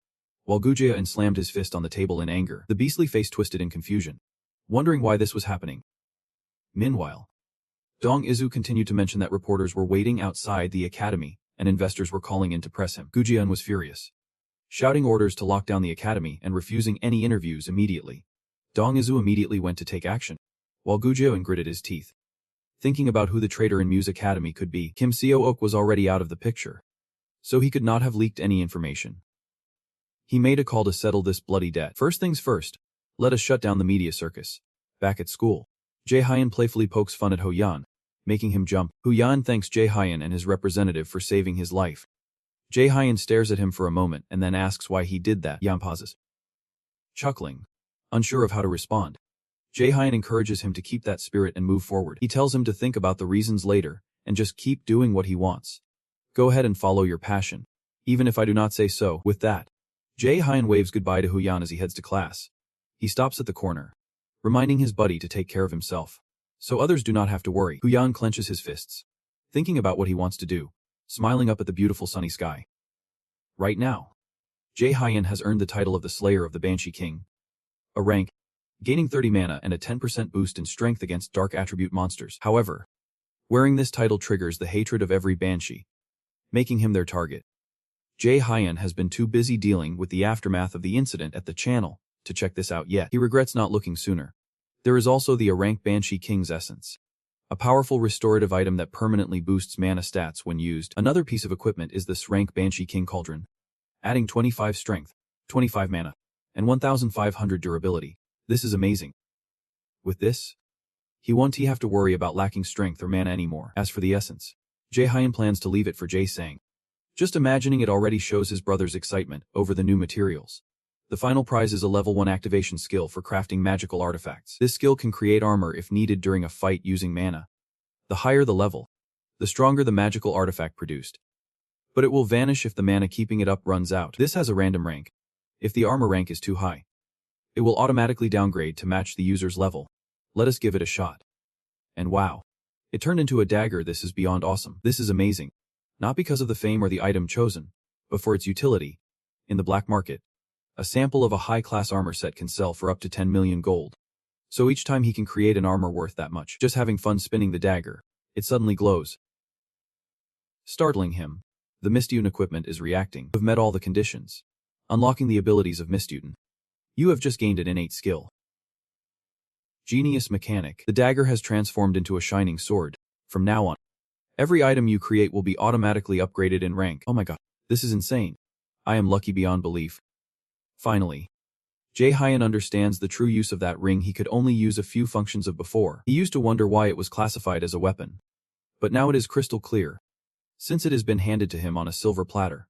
while Gu Jia slammed his fist on the table in anger. The beastly face twisted in confusion, wondering why this was happening. Meanwhile, Dong Izu continued to mention that reporters were waiting outside the academy, and investors were calling in to press him. Gu Jian was furious, shouting orders to lock down the academy and refusing any interviews immediately. Dong Izu immediately went to take action, while Gu Jian gritted his teeth, thinking about who the traitor in Muse Academy could be. Kim Seo-ok was already out of the picture, so he could not have leaked any information. He made a call to settle this bloody debt. First things first, let us shut down the media circus. Back at school, Jae-Hyen playfully pokes fun at Ho Yan, making him jump. Ho Yan thanks Jae-Hyen and his representative for saving his life. Jae-Hyen stares at him for a moment and then asks why he did that. Yan pauses, chuckling, unsure of how to respond. Jae-Hyen encourages him to keep that spirit and move forward. He tells him to think about the reasons later and just keep doing what he wants. Go ahead and follow your passion, even if I do not say so. With that, Jae-Hyen waves goodbye to Ho Yan as he heads to class. He stops at the corner, reminding his buddy to take care of himself, so others do not have to worry. Ho Yan clenches his fists, thinking about what he wants to do, smiling up at the beautiful sunny sky. Right now, Jae-Hyen has earned the title of the Slayer of the Banshee King, a rank, gaining 30 mana and a 10% boost in strength against dark attribute monsters. However, wearing this title triggers the hatred of every Banshee, making him their target. Jae-Hyen has been too busy dealing with the aftermath of the incident at the channel to check this out yet. He regrets not looking sooner. There is also the A-rank Banshee King's Essence, a powerful restorative item that permanently boosts mana stats when used. Another piece of equipment is this rank Banshee King Cauldron, adding 25 strength, 25 mana, and 1500 durability. This is amazing. With this, he won't have to worry about lacking strength or mana anymore. As for the essence, Jae-Hyen plans to leave it for Jae-Sang. Just imagining it already shows his brother's excitement over the new materials. The final prize is a level 1 activation skill for crafting magical artifacts. This skill can create armor if needed during a fight using mana. The higher the level, the stronger the magical artifact produced. But it will vanish if the mana keeping it up runs out. This has a random rank. If the armor rank is too high, it will automatically downgrade to match the user's level. Let us give it a shot. And wow, it turned into a dagger. This is beyond awesome. This is amazing. Not because of the fame or the item chosen, but for its utility. In the black market, a sample of a high-class armor set can sell for up to 10 million gold. So each time he can create an armor worth that much, just having fun spinning the dagger, it suddenly glows, startling him. The Mistune equipment is reacting. You have met all the conditions, unlocking the abilities of Mistune. You have just gained an innate skill. Genius Mechanic. The dagger has transformed into a shining sword. From now on, every item you create will be automatically upgraded in rank. Oh my god, this is insane. I am lucky beyond belief. Finally, Jae-Hyen understands the true use of that ring he could only use a few functions of before. He used to wonder why it was classified as a weapon. But now it is crystal clear, since it has been handed to him on a silver platter.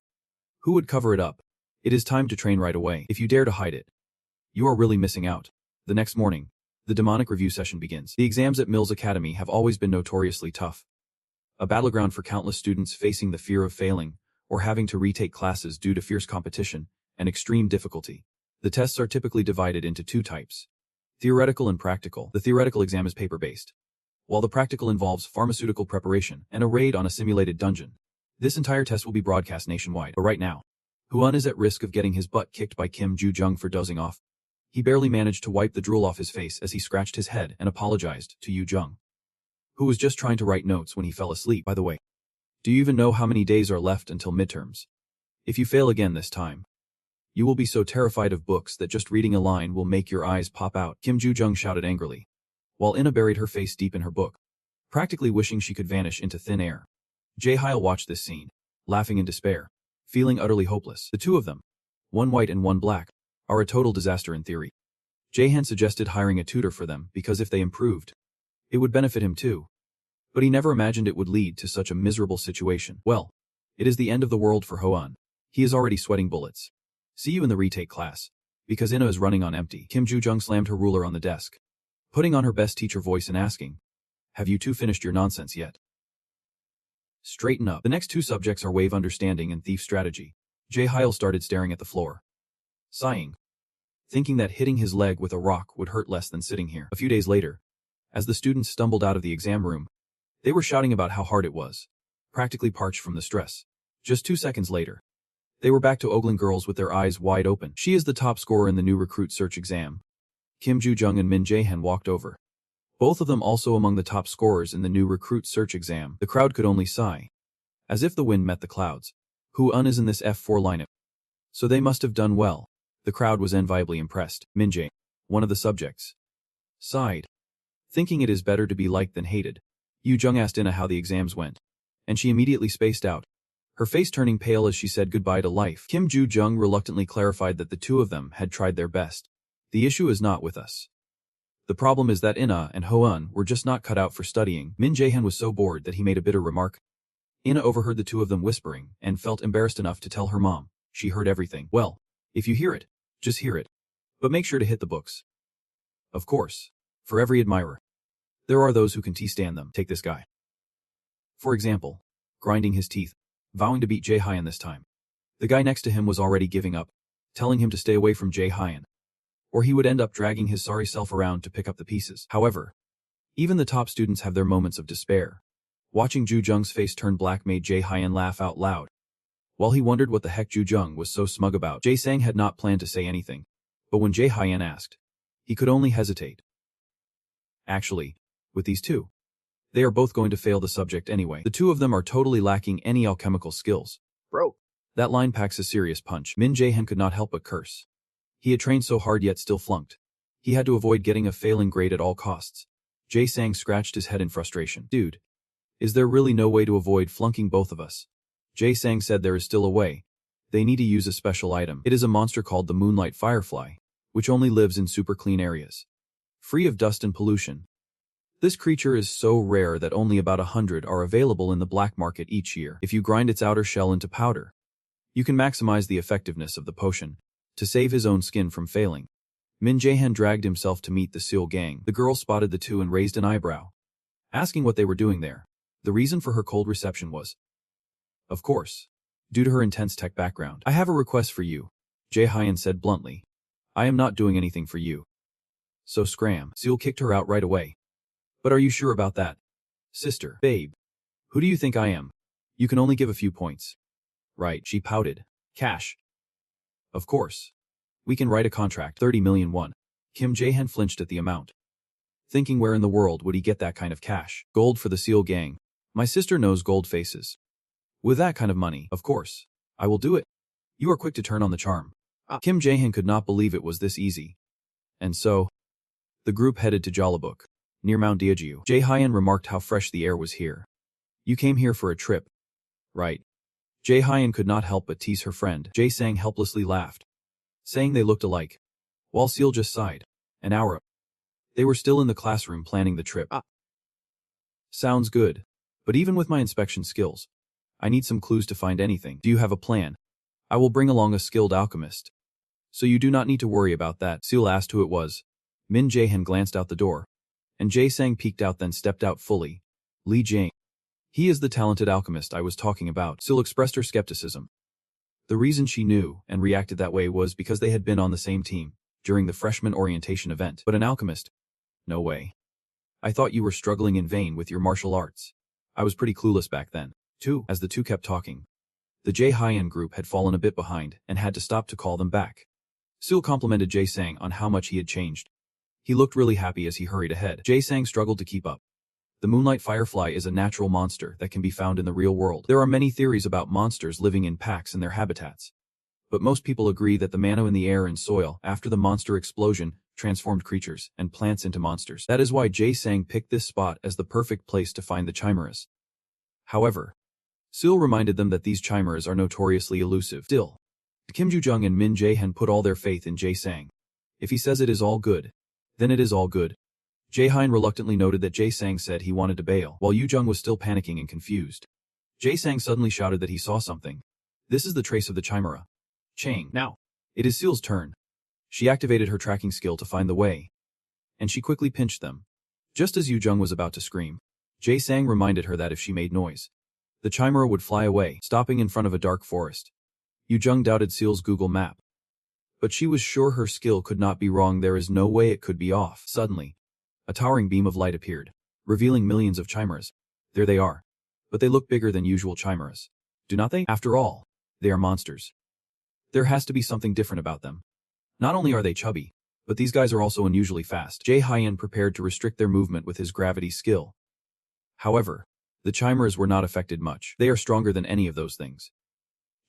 Who would cover it up? It is time to train right away. If you dare to hide it, you are really missing out. The next morning, the demonic review session begins. The exams at Mills Academy have always been notoriously tough. A battleground for countless students facing the fear of failing or having to retake classes due to fierce competition and extreme difficulty. The tests are typically divided into two types: theoretical and practical. The theoretical exam is paper-based, while the practical involves pharmaceutical preparation and a raid on a simulated dungeon. This entire test will be broadcast nationwide. But right now, Huan is at risk of getting his butt kicked by Kim Ju-jung for dozing off. He barely managed to wipe the drool off his face as he scratched his head and apologized to Yu-jung, who was just trying to write notes when he fell asleep. By the way, do you even know how many days are left until midterms? If you fail again this time, You will be so terrified of books that just reading a line will make your eyes pop out, Kim Joo-jung shouted angrily, while Ina buried her face deep in her book, practically wishing she could vanish into thin air. Jae-hyul watched this scene, laughing in despair, feeling utterly hopeless. The two of them, one white and one black, are a total disaster in theory. Jae-han suggested hiring a tutor for them because if they improved, it would benefit him too. But he never imagined it would lead to such a miserable situation. Well, it is the end of the world for Hoan. He is already sweating bullets. See you in the retake class. Because Ina is running on empty. Kim Joo-jung slammed her ruler on the desk, putting on her best teacher voice and asking, "Have you two finished your nonsense yet?" Straighten up. The next two subjects are wave understanding and thief strategy. Jae-hyul started staring at the floor, sighing, thinking that hitting his leg with a rock would hurt less than sitting here. A few days later, as the students stumbled out of the exam room, they were shouting about how hard it was, practically parched from the stress. Just 2 seconds later, they were back to ogling girls with their eyes wide open. She is the top scorer in the new recruit search exam. Kim Joo-jung and Min Jae-han walked over, both of them also among the top scorers in the new recruit search exam. The crowd could only sigh, as if the wind met the clouds. Hoon is in this F4 lineup, so they must have done well. The crowd was enviably impressed. Min Jae, one of the subjects, sighed, thinking it is better to be liked than hated. Yoo-jung asked Ina how the exams went, and she immediately spaced out, her face turning pale as she said goodbye to life. Kim Joo-jung reluctantly clarified that the two of them had tried their best. The issue is not with us. The problem is that Ina and Hoan were just not cut out for studying. Min Jae-han was so bored that he made a bitter remark. Ina overheard the two of them whispering and felt embarrassed enough to tell her mom. She heard everything. Well, if you hear it, just hear it. But make sure to hit the books. Of course. For every admirer, there are those who can stand them. Take this guy, for example, grinding his teeth, vowing to beat Jae-hyun this time. The guy next to him was already giving up, telling him to stay away from Jae-hyun, or he would end up dragging his sorry self around to pick up the pieces. However, even the top students have their moments of despair. Watching Joo-jung's face turn black made Jae-hyun laugh out loud. While he wondered what the heck Joo-jung was so smug about, Jae-sang had not planned to say anything, but when Jae-hyun asked, he could only hesitate. Actually, with these two, they are both going to fail the subject anyway. The two of them are totally lacking any alchemical skills. Bro, that line packs a serious punch. Min Jae-han could not help but curse. He had trained so hard yet still flunked. He had to avoid getting a failing grade at all costs. Jae-sang scratched his head in frustration. Dude, is there really no way to avoid flunking both of us? Jae-sang said there is still a way. They need to use a special item. It is a monster called the Moonlight Firefly, which only lives in super clean areas, free of dust and pollution. This creature is so rare that only about 100 are available in the black market each year. If you grind its outer shell into powder, you can maximize the effectiveness of the potion to save his own skin from failing. Min Jae-han dragged himself to meet the Seal gang. The girl spotted the two and raised an eyebrow, asking what they were doing there. The reason for her cold reception was, of course, due to her intense tech background. I have a request for you, Jae-hyun said bluntly. I am not doing anything for you. So scram. Seal kicked her out right away. But are you sure about that? Sister, babe, who do you think I am? You can only give a few points. Right, she pouted. Cash. Of course. We can write a contract. 30 million won. Kim Jae-han flinched at the amount, thinking where in the world would he get that kind of cash? Gold for the Seal gang. My sister knows gold faces. With that kind of money, of course, I will do it. You are quick to turn on the charm. Kim Jae-han could not believe it was this easy. And so, the group headed to Jollibuk, near Mount Daejeon. Jae-hyun remarked how fresh the air was here. You came here for a trip, right? Jae-hyun could not help but tease her friend. Jae-sang helplessly laughed, saying they looked alike, while Seal just sighed. An hour up. They were still in the classroom planning the trip. Sounds good. But even with my inspection skills, I need some clues to find anything. Do you have a plan? I will bring along a skilled alchemist, so you do not need to worry about that. Seal asked who it was. Min Jae-han glanced out the door, and Jae-sang peeked out then stepped out fully. Lee Jae. He is the talented alchemist I was talking about. Seal expressed her skepticism. The reason she knew and reacted that way was because they had been on the same team during the freshman orientation event. But an alchemist? No way. I thought you were struggling in vain with your martial arts. I was pretty clueless back then, too. As the two kept talking, the Jae-hyun group had fallen a bit behind and had to stop to call them back. Seal complimented Jae-sang on how much he had changed. He looked really happy as he hurried ahead. Jae-sang struggled to keep up. The Moonlight Firefly is a natural monster that can be found in the real world. There are many theories about monsters living in packs in their habitats, But most people agree that the mana in the air and soil after the monster explosion transformed creatures and plants into monsters. That is why Jae-sang picked this spot as the perfect place to find the chimeras. However, Seul reminded them that these chimeras are notoriously elusive. Still, Kim Joo-jung and Min Jae-han put all their faith in Jae-sang. If he says it is all good, then it is all good. Jae-hyun reluctantly noted that Jae-sang said he wanted to bail, while Yoo-jung was still panicking and confused. Jae-sang suddenly shouted that he saw something. This is the trace of the chimera. Chang. Now, it is Seul's turn. She activated her tracking skill to find the way, and she quickly pinched them. Just as Yoo-jung was about to scream, Jae-sang reminded her that if she made noise, the chimera would fly away, stopping in front of a dark forest. Yoo-jung doubted Seul's Google map, but she was sure her skill could not be wrong. There is no way it could be off. Suddenly, a towering beam of light appeared, revealing millions of chimeras. There they are. But they look bigger than usual chimeras. Do not they? After all, they are monsters. There has to be something different about them. Not only are they chubby, but these guys are also unusually fast. Jae-hyun prepared to restrict their movement with his gravity skill. However, the chimeras were not affected much. They are stronger than any of those things.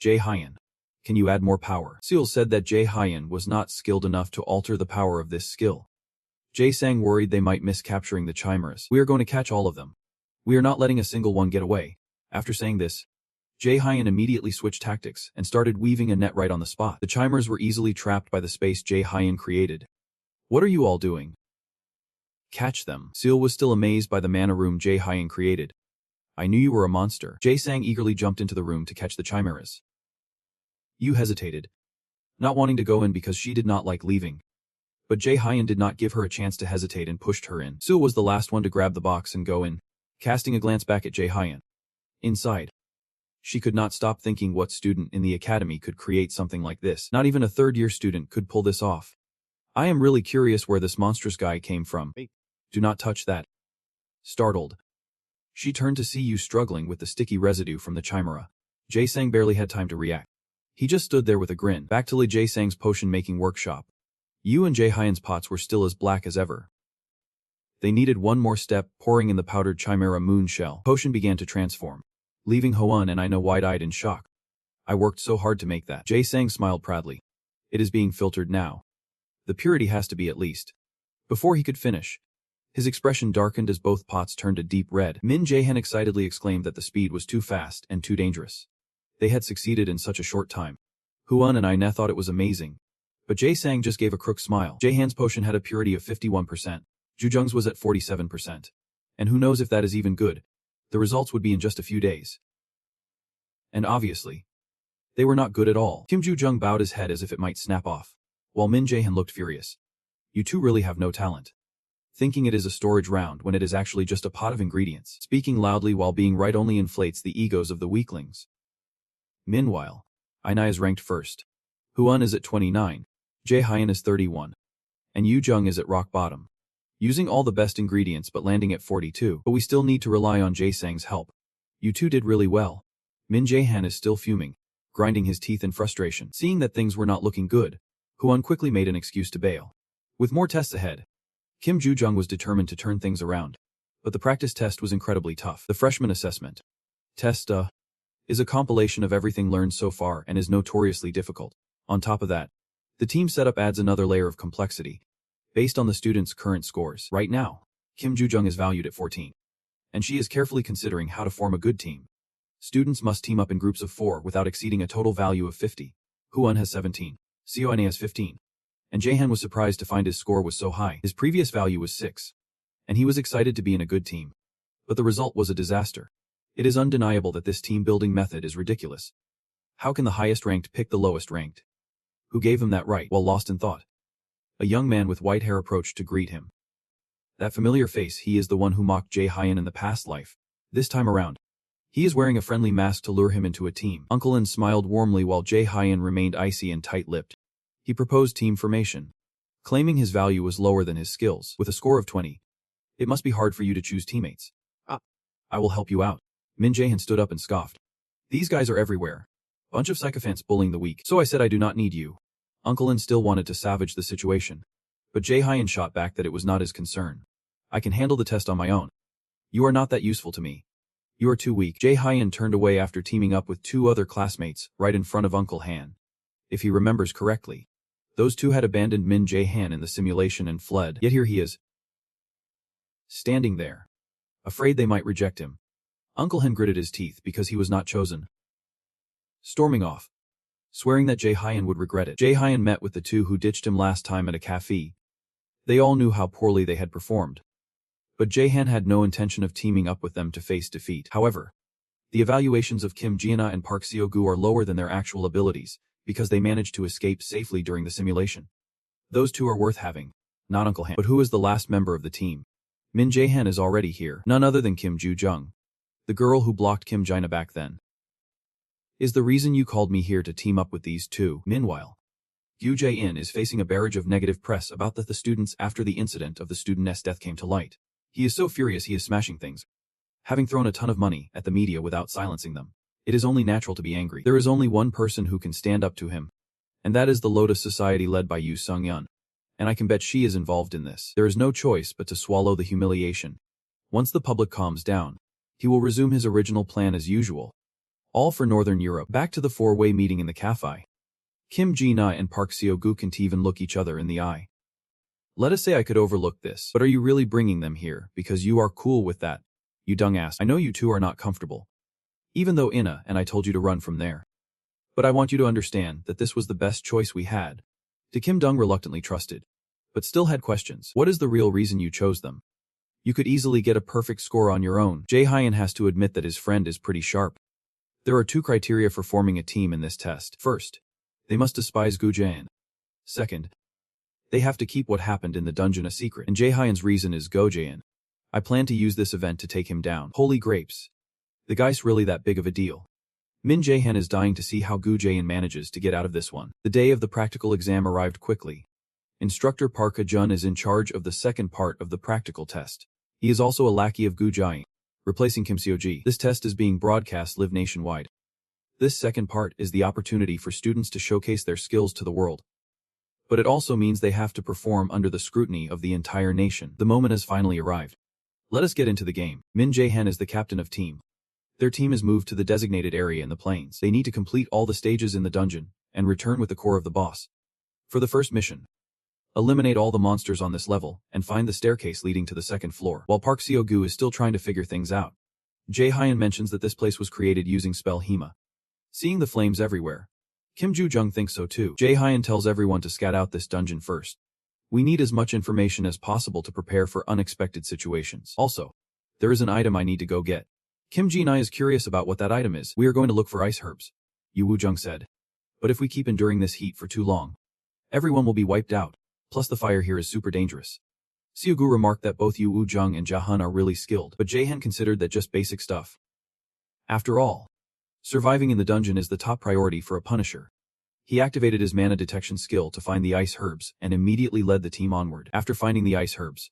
Jae-hyun, can you add more power? Seul said that Jae-hyun was not skilled enough to alter the power of this skill. Jae-sang worried they might miss capturing the chimeras. We are going to catch all of them. We are not letting a single one get away. After saying this, Jae-hyun immediately switched tactics and started weaving a net right on the spot. The chimeras were easily trapped by the space Jae-hyun created. What are you all doing? Catch them. Seul was still amazed by the mana room Jae-hyun created. I knew you were a monster. Jae-sang eagerly jumped into the room to catch the chimeras. You hesitated, not wanting to go in because she did not like leaving. But Jae-hyun did not give her a chance to hesitate and pushed her in. Seul was the last one to grab the box and go in, casting a glance back at Jae-hyun. Inside, she could not stop thinking what student in the academy could create something like this. Not even a third-year student could pull this off. I am really curious where this monstrous guy came from. Hey, do not touch that. Startled, she turned to see you struggling with the sticky residue from the chimera. Jae-sang barely had time to react. He just stood there with a grin. Back to Lee Jae-sang's potion-making workshop. Yu and Jae-hyun's pots were still as black as ever. They needed one more step, pouring in the powdered chimera moon shell. Potion began to transform, leaving Hoan and Ina wide-eyed in shock. I worked so hard to make that. Jae-sang smiled proudly. It is being filtered now. The purity has to be at least. Before he could finish, his expression darkened as both pots turned a deep red. Min Jae-han excitedly exclaimed that the speed was too fast and too dangerous. They had succeeded in such a short time. Huan and Ina thought it was amazing. But Jae-sang just gave a crook smile. Jae-han's potion had a purity of 51%. Joo-jung's was at 47%. And who knows if that is even good. The results would be in just a few days. And obviously, they were not good at all. Kim Joo-jung bowed his head as if it might snap off, while Min Jae-han looked furious. You two really have no talent. Thinking it is a storage round when it is actually just a pot of ingredients. Speaking loudly while being right only inflates the egos of the weaklings. Meanwhile, Ina is ranked first. Huan is at 29. Jae-hyun is 31. And Yoo-jung is at rock bottom. Using all the best ingredients but landing at 42. But we still need to rely on Jae-sang's help. You two did really well. Min Jae-han is still fuming, grinding his teeth in frustration. Seeing that things were not looking good, Huan quickly made an excuse to bail. With more tests ahead, Kim Joo-jung was determined to turn things around. But the practice test was incredibly tough. The freshman assessment test, is a compilation of everything learned so far and is notoriously difficult. On top of that, the team setup adds another layer of complexity, based on the students' current scores. Right now, Kim Joo-jung is valued at 14. And she is carefully considering how to form a good team. Students must team up in groups of 4 without exceeding a total value of 50. Huan has 17. Seoane has 15. And Jae-han was surprised to find his score was so high. His previous value was 6. And he was excited to be in a good team. But the result was a disaster. It is undeniable that this team-building method is ridiculous. How can the highest ranked pick the lowest ranked? Who gave him that right? While lost in thought, a young man with white hair approached to greet him. That familiar face, he is the one who mocked Jae-hyun in the past life. This time around, he is wearing a friendly mask to lure him into a team. Uncle In smiled warmly while Jae-hyun remained icy and tight-lipped. He proposed team formation, claiming his value was lower than his skills. With a score of 20, it must be hard for you to choose teammates. I will help you out. Min Jae-han stood up and scoffed. These guys are everywhere. Bunch of sycophants bullying the weak. So I said I do not need you. Uncle In still wanted to savage the situation. But Jae-hyun shot back that it was not his concern. I can handle the test on my own. You are not that useful to me. You are too weak. Jae-hyun turned away after teaming up with 2 other classmates, right in front of Uncle Han. if he remembers correctly. Those two had abandoned Min Jae-han in the simulation and fled, yet here he is, standing there, afraid they might reject him. Uncle Han gritted his teeth because he was not chosen, storming off, swearing that Jae-hyun would regret it. Jae-hyun met with the two who ditched him last time at a cafe. They all knew how poorly they had performed, but Jae-han had no intention of teaming up with them to face defeat. However, the evaluations of Kim Ji-na and Park Seo-gu are lower than their actual abilities, because they managed to escape safely during the simulation. Those two are worth having, not Uncle Han. But who is the last member of the team? Min Jae-han is already here, none other than Kim Ju-jung, the girl who blocked Kim Ji-na back then. Is the reason you called me here to team up with these two? Meanwhile, Gu Jae-in is facing a barrage of negative press about the students after the incident of the student's death came to light. He is so furious he is smashing things, having thrown a ton of money at the media without silencing them. It is only natural to be angry. There is only one person who can stand up to him, and that is the Lotus Society led by Yu Sung-yeon. And I can bet she is involved in this. There is no choice but to swallow the humiliation. Once the public calms down, he will resume his original plan as usual. All for Northern Europe. Back to the four-way meeting in the cafe. Kim Ji-na and Park Seo-gu can't even look each other in the eye. Let us say I could overlook this, but are you really bringing them here because you are cool with that? Yu Dung asked. I know you two are not comfortable, even though Ina and I told you to run from there. But I want you to understand that this was the best choice we had. Kim Dung reluctantly trusted, but still had questions. What is the real reason you chose them? You could easily get a perfect score on your own. Jae-hyun has to admit that his friend is pretty sharp. There are two criteria for forming a team in this test. First, they must despise Gu Jae-in. Second, they have to keep what happened in the dungeon a secret. And Jae-hyun's reason is Go Jae-in. I plan to use this event to take him down. Holy grapes. The guy's really that big of a deal. Min Jae-han is dying to see how Gu Jae-in manages to get out of this one. The day of the practical exam arrived quickly. Instructor Park Ha-jun is in charge of the second part of the practical test. He is also a lackey of Gu Jae-in, replacing Kim Seo-ji. This test is being broadcast live nationwide. This second part is the opportunity for students to showcase their skills to the world. But it also means they have to perform under the scrutiny of the entire nation. The moment has finally arrived. Let us get into the game. Min Jae-han is the captain of team. Their team is moved to the designated area in the plains. They need to complete all the stages in the dungeon and return with the core of the boss. For the first mission, eliminate all the monsters on this level and find the staircase leading to the second floor. While Park Seo-gu is still trying to figure things out, Jae-hyun mentions that this place was created using spell Hema. Seeing the flames everywhere, Kim Ju-jung thinks so too. Jae-hyun tells everyone to scout out this dungeon first. We need as much information as possible to prepare for unexpected situations. Also, there is an item I need to go get. Kim Ji-na is curious about what that item is. We are going to look for ice herbs, Yu Woo-jung said. But if we keep enduring this heat for too long, everyone will be wiped out. Plus the fire here is super dangerous. Seo-gu remarked that both Yu Woo-jung and Ja-hun are really skilled, but Jae-han considered that just basic stuff. After all, surviving in the dungeon is the top priority for a Punisher. He activated his mana detection skill to find the ice herbs and immediately led the team onward. After finding the ice herbs,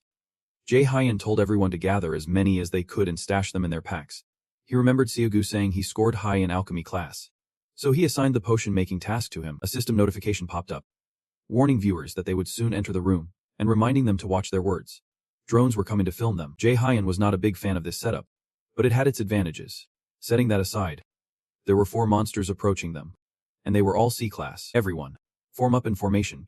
Jae-hyun told everyone to gather as many as they could and stash them in their packs. He remembered Seo-gu saying he scored high in alchemy class, so he assigned the potion-making task to him. A system notification popped up, warning viewers that they would soon enter the room and reminding them to watch their words. Drones were coming to film them. Jae-hyun was not a big fan of this setup, but it had its advantages. Setting that aside, there were 4 monsters approaching them, and they were all C-class. Everyone, form up in formation.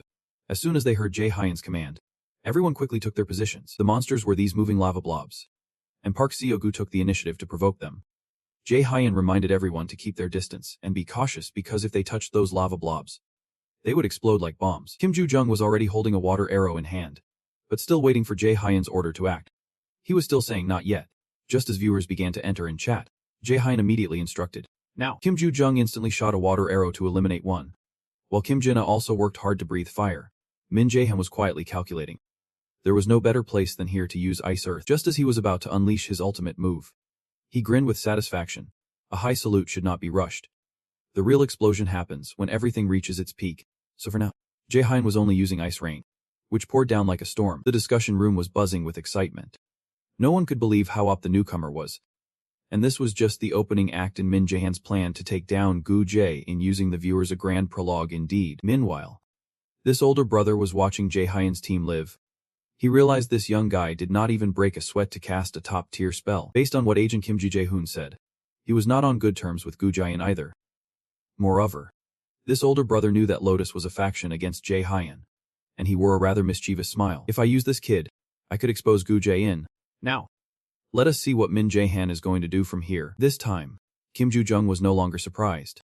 As soon as they heard Jae-hyun's command, everyone quickly took their positions. The monsters were these moving lava blobs, and Park Seo-gu took the initiative to provoke them. Jae-hyun reminded everyone to keep their distance and be cautious because if they touched those lava blobs, they would explode like bombs. Kim Ju-jung was already holding a water arrow in hand, but still waiting for Jae-hyun's order to act. He was still saying not yet. Just as viewers began to enter and chat, Jae-hyun immediately instructed, now. Kim Ju-jung instantly shot a water arrow to eliminate one. While Kim Ji-na also worked hard to breathe fire, Min Jae-han was quietly calculating. There was no better place than here to use Ice Earth. Just as he was about to unleash his ultimate move, he grinned with satisfaction. A high salute should not be rushed. The real explosion happens when everything reaches its peak. So for now, Jae-hyun was only using Ice Rain, which poured down like a storm. The discussion room was buzzing with excitement. No one could believe how up the newcomer was. And this was just the opening act in Min Jae-han's plan to take down Gu Jae-in using the viewers a grand prologue indeed. Meanwhile, this older brother was watching Jae-hyun's team live. He realized this young guy did not even break a sweat to cast a top-tier spell. Based on what Agent Kim Ji-jae-hoon said, he was not on good terms with Gu Jae-in either. Moreover, This older brother knew that Lotus was a faction against Jae Hyun, and he wore a rather mischievous smile. If I use this kid, I could expose Gu Jae-in. Now, let us see what Min Jae-han is going to do from here. This time, Kim Joo-jung was no longer surprised.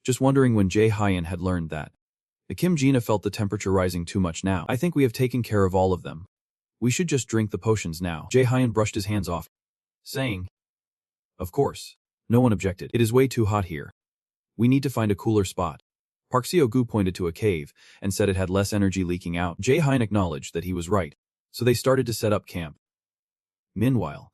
Just wondering when Jae Hyun had learned that. The Kim Jina felt the temperature rising too much now. I think we have taken care of all of them. We should just drink the potions now. Jae Hyun brushed his hands off, saying, "Of course." No one objected. "It is way too hot here. We need to find a cooler spot." Park Seo-gu pointed to a cave and said it had less energy leaking out. Jae Hyun acknowledged that he was right, so they started to set up camp. Meanwhile,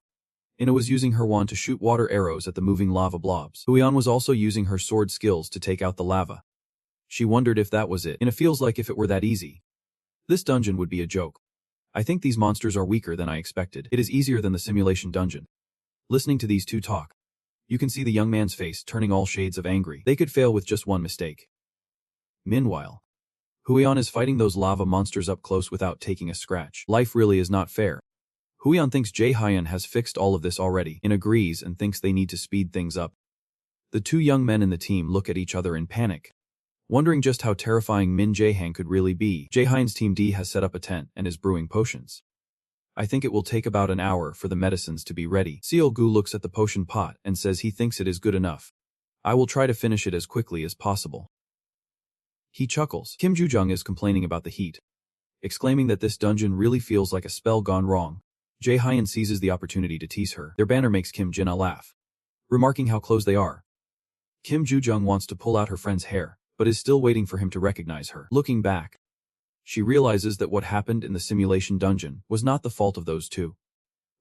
Ina was using her wand to shoot water arrows at the moving lava blobs. Huion was also using her sword skills to take out the lava. She wondered if that was it. Ina feels like if it were that easy, this dungeon would be a joke. I think these monsters are weaker than I expected. It is easier than the simulation dungeon. Listening to these two talk, you can see the young man's face turning all shades of angry. They could fail with just one mistake. Meanwhile, Huion is fighting those lava monsters up close without taking a scratch. Life really is not fair. Huion thinks Jae Hyun has fixed all of this already and agrees and thinks they need to speed things up. The two young men in the team look at each other in panic, wondering just how terrifying Min Jae-han could really be. Jae Hyun's team D has set up a tent and is brewing potions. I think it will take about an hour for the medicines to be ready. Seo-gu looks at the potion pot and says he thinks it is good enough. I will try to finish it as quickly as possible. He chuckles. Kim Joo-jung is complaining about the heat, exclaiming that this dungeon really feels like a spell gone wrong. Jae Hyun seizes the opportunity to tease her. Their banner makes Kim Jina laugh, remarking how close they are. Kim Joo-jung wants to pull out her friend's hair, but is still waiting for him to recognize her. Looking back, she realizes that what happened in the simulation dungeon was not the fault of those two.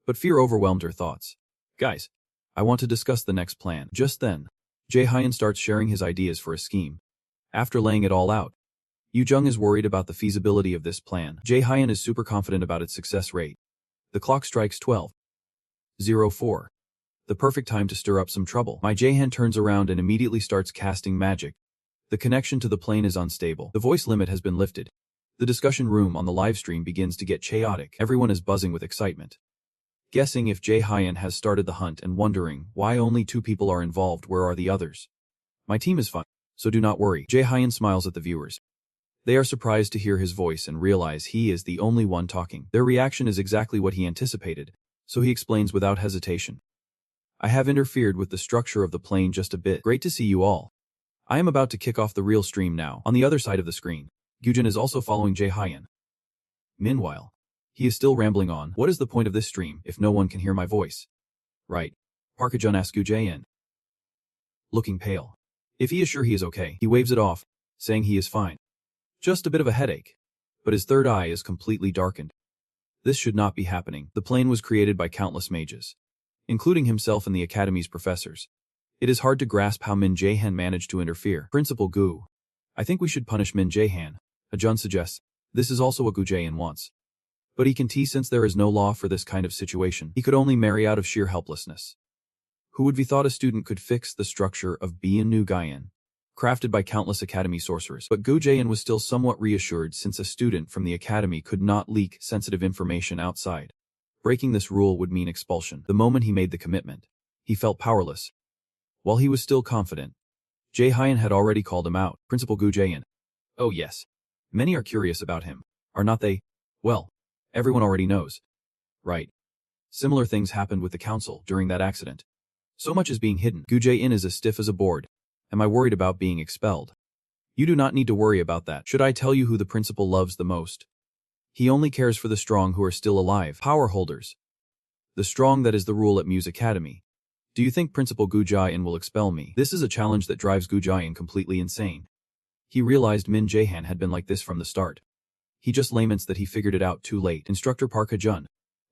But fear overwhelmed her thoughts. Guys, I want to discuss the next plan. Just then, Jae Hyun starts sharing his ideas for a scheme. After laying it all out, Yoo-jung is worried about the feasibility of this plan. Jae Hyun is super confident about its success rate. The clock strikes 12:04. The perfect time to stir up some trouble. My Jae-han turns around and immediately starts casting magic. The connection to the plane is unstable. The voice limit has been lifted. The discussion room on the livestream begins to get chaotic. Everyone is buzzing with excitement, guessing if Jae Hyun has started the hunt and wondering why only 2 people are involved. Where are the others? My team is fine, so do not worry. Jae Hyun smiles at the viewers. They are surprised to hear his voice and realize he is the only one talking. Their reaction is exactly what he anticipated, so he explains without hesitation. I have interfered with the structure of the plane just a bit. Great to see you all. I am about to kick off the real stream now. On the other side of the screen, Gyujin is also following Jae Hyun. Meanwhile, he is still rambling on. What is the point of this stream if no one can hear my voice? Right. Park Jun asks Gu Jae-in, looking pale. If he is sure he is okay, he waves it off, saying he is fine. Just a bit of a headache. But his third eye is completely darkened. This should not be happening. The plane was created by countless mages, including himself and the Academy's professors. It is hard to grasp how Min Jae-han managed to interfere. Principal Gu, I think we should punish Min Jae-han. Jun suggests. This is also what Gu Jae-in wants. But he can tease since there is no law for this kind of situation. He could only marry out of sheer helplessness. Who would be thought a student could fix the structure of Bien Nu Gayan, crafted by countless Academy sorcerers? But Gu Jae-in was still somewhat reassured since a student from the Academy could not leak sensitive information outside. Breaking this rule would mean expulsion. The moment he made the commitment, he felt powerless. While he was still confident, Jae Hyun had already called him out. Principal Gu Jae-in. Oh yes. Many are curious about him, are not they? Well, everyone already knows. Right. Similar things happened with the council during that accident. So much is being hidden. Gu Jae-in is as stiff as a board. Am I worried about being expelled? You do not need to worry about that. Should I tell you who the principal loves the most? He only cares for the strong who are still alive. Power holders. The strong, that is the rule at Muse Academy. Do you think Principal Gu Jae-in will expel me? This is a challenge that drives Gu Jae-in completely insane. He realized Min Jae-han had been like this from the start. He just laments that he figured it out too late. Instructor Park Ha-jun.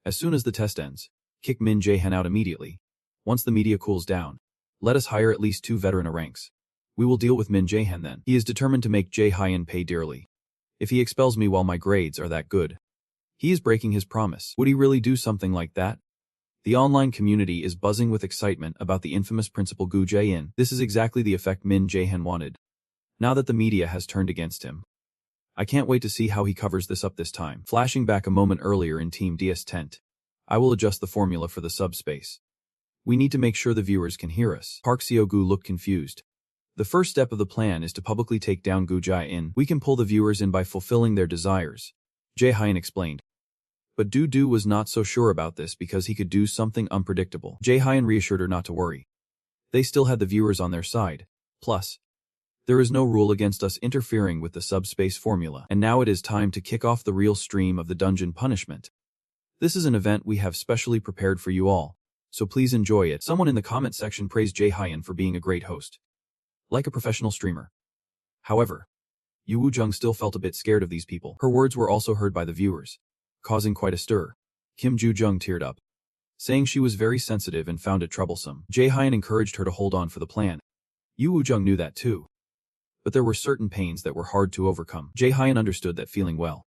As soon as the test ends, kick Min Jae-han out immediately. Once the media cools down, let us hire at least 2 veteran ranks. We will deal with Min Jae-han then. He is determined to make Jae Hyun pay dearly. If he expels me while my grades are that good, he is breaking his promise. Would he really do something like that? The online community is buzzing with excitement about the infamous Principal Gu Jae-in. This is exactly the effect Min Jae-han wanted. Now that the media has turned against him, I can't wait to see how he covers this up this time. Flashing back a moment earlier in Team D's tent, I will adjust the formula for the subspace. We need to make sure the viewers can hear us. Park Seo-gu looked confused. The first step of the plan is to publicly take down Gu Jia-in. We can pull the viewers in by fulfilling their desires, Jae-hyun explained. But Du was not so sure about this because he could do something unpredictable. Jae-hyun reassured her not to worry. They still had the viewers on their side. Plus, there is no rule against us interfering with the subspace formula, and now it is time to kick off the real stream of the dungeon punishment. This is an event we have specially prepared for you all, so please enjoy it. Someone in the comment section praised Jae-hyun for being a great host, like a professional streamer. However, Yu Woo-jung still felt a bit scared of these people. Her words were also heard by the viewers, causing quite a stir. Kim Joo-jung teared up, saying she was very sensitive and found it troublesome. Jae-hyun encouraged her to hold on for the plan. Yu Woo-jung knew that too. But there were certain pains that were hard to overcome. Jae-hyun understood that feeling well.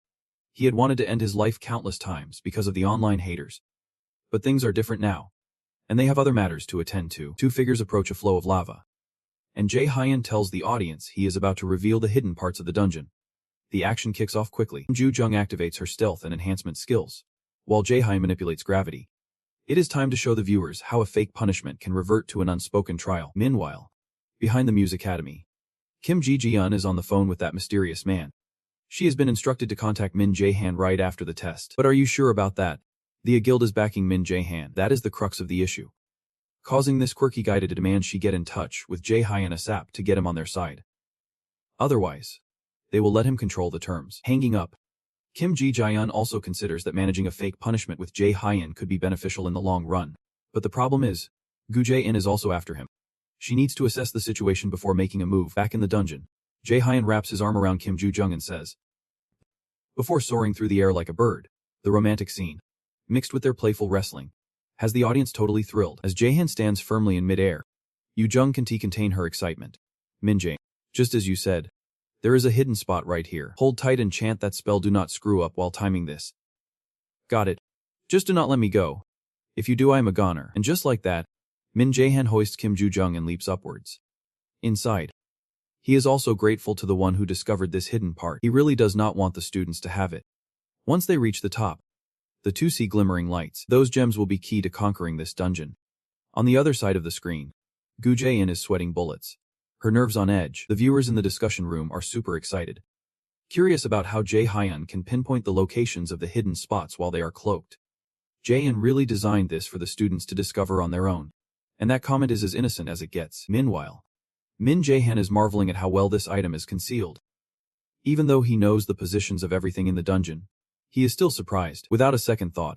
He had wanted to end his life countless times because of the online haters. But things are different now, and they have other matters to attend to. Two figures approach a flow of lava, and Jae-hyun tells the audience he is about to reveal the hidden parts of the dungeon. The action kicks off quickly. Kim Joo-jung activates her stealth and enhancement skills, while Jae-hyun manipulates gravity. It is time to show the viewers how a fake punishment can revert to an unspoken trial. Meanwhile, behind the Muse Academy, Kim Ji-jeon is on the phone with that mysterious man. She has been instructed to contact Min Jae-han right after the test. But are you sure about that? The A Guild is backing Min Jae-han. That is the crux of the issue, causing this quirky guy to demand she get in touch with Jae-hyun ASAP to get him on their side. Otherwise, they will let him control the terms. Hanging up, Kim Ji-jeon also considers that managing a fake punishment with Jae-hyun could be beneficial in the long run. But the problem is, Gu Jae-in is also after him. She needs to assess the situation before making a move. Back in the dungeon, Jae-hyun wraps his arm around Kim Joo-jung and says, before soaring through the air like a bird, the romantic scene, mixed with their playful wrestling, has the audience totally thrilled. As Jae-hyun stands firmly in mid-air, Yoo-jung can't contain her excitement. Min-jae, just as you said, there is a hidden spot right here. Hold tight and chant that spell. Do not screw up while timing this. Got it. Just do not let me go. If you do, I am a goner. And just like that, Min Jae-han hoists Kim Joo-jung and leaps upwards. Inside, he is also grateful to the one who discovered this hidden part. He really does not want the students to have it. Once they reach the top, the two see glimmering lights. Those gems will be key to conquering this dungeon. On the other side of the screen, Gu Jae-in is sweating bullets, her nerves on edge. The viewers in the discussion room are super excited, curious about how Jae-hyun can pinpoint the locations of the hidden spots while they are cloaked. Jae-in really designed this for the students to discover on their own, and that comment is as innocent as it gets. Meanwhile, Min Jae-han is marveling at how well this item is concealed. Even though he knows the positions of everything in the dungeon, he is still surprised. Without a second thought,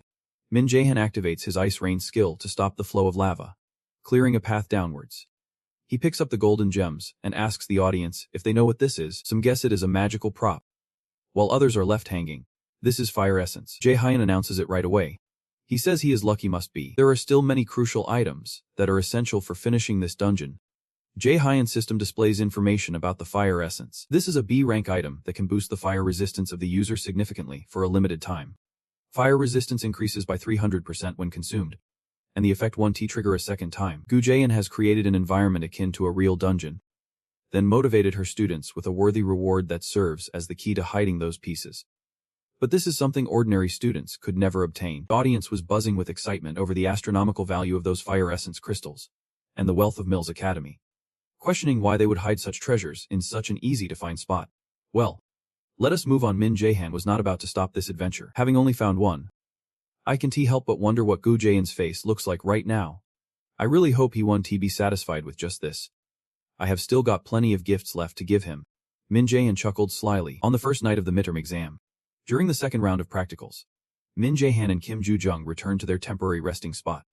Min Jae-han activates his ice rain skill to stop the flow of lava, clearing a path downwards. He picks up the golden gems and asks the audience if they know what this is. Some guess it is a magical prop, while others are left hanging. This is fire essence. Jae-hyun announces it right away. He says he is lucky must be. There are still many crucial items that are essential for finishing this dungeon. Jae-hyun's system displays information about the fire essence. This is a B-rank item that can boost the fire resistance of the user significantly for a limited time. Fire resistance increases by 300% when consumed, and the effect 1T trigger a second time. Gu Jae-in has created an environment akin to a real dungeon, then motivated her students with a worthy reward that serves as the key to hiding those pieces. But this is something ordinary students could never obtain. The audience was buzzing with excitement over the astronomical value of those fire essence crystals, and the wealth of Mills Academy, questioning why they would hide such treasures in such an easy-to-find spot. Well, let us move on. Min Jae-han was not about to stop this adventure, having only found one. I can't help but wonder what Gu Jae-in's face looks like right now. I really hope he won't be satisfied with just this. I have still got plenty of gifts left to give him. Min Jae-han chuckled slyly. On the first night of the midterm exam, during the second round of practicals, Min Jae-han and Kim Joo-jung returned to their temporary resting spot.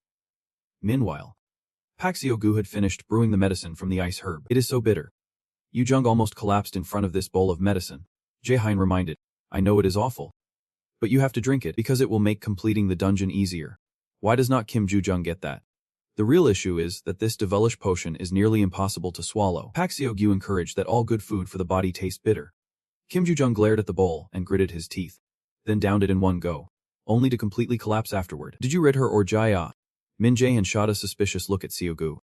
Meanwhile, Pak Seo-gu had finished brewing the medicine from the ice herb. It is so bitter. Yoo-jung almost collapsed in front of this bowl of medicine. Jae-hyun reminded, I know it is awful, but you have to drink it because it will make completing the dungeon easier. Why does not Kim Joo-jung get that? The real issue is that this devilish potion is nearly impossible to swallow. Pak Seo-gu encouraged that all good food for the body tastes bitter. Kim Joo-jung glared at the bowl and gritted his teeth, then downed it in one go, only to completely collapse afterward. Did you read her or Jaya? Min Jae-han shot a suspicious look at Seo-gu.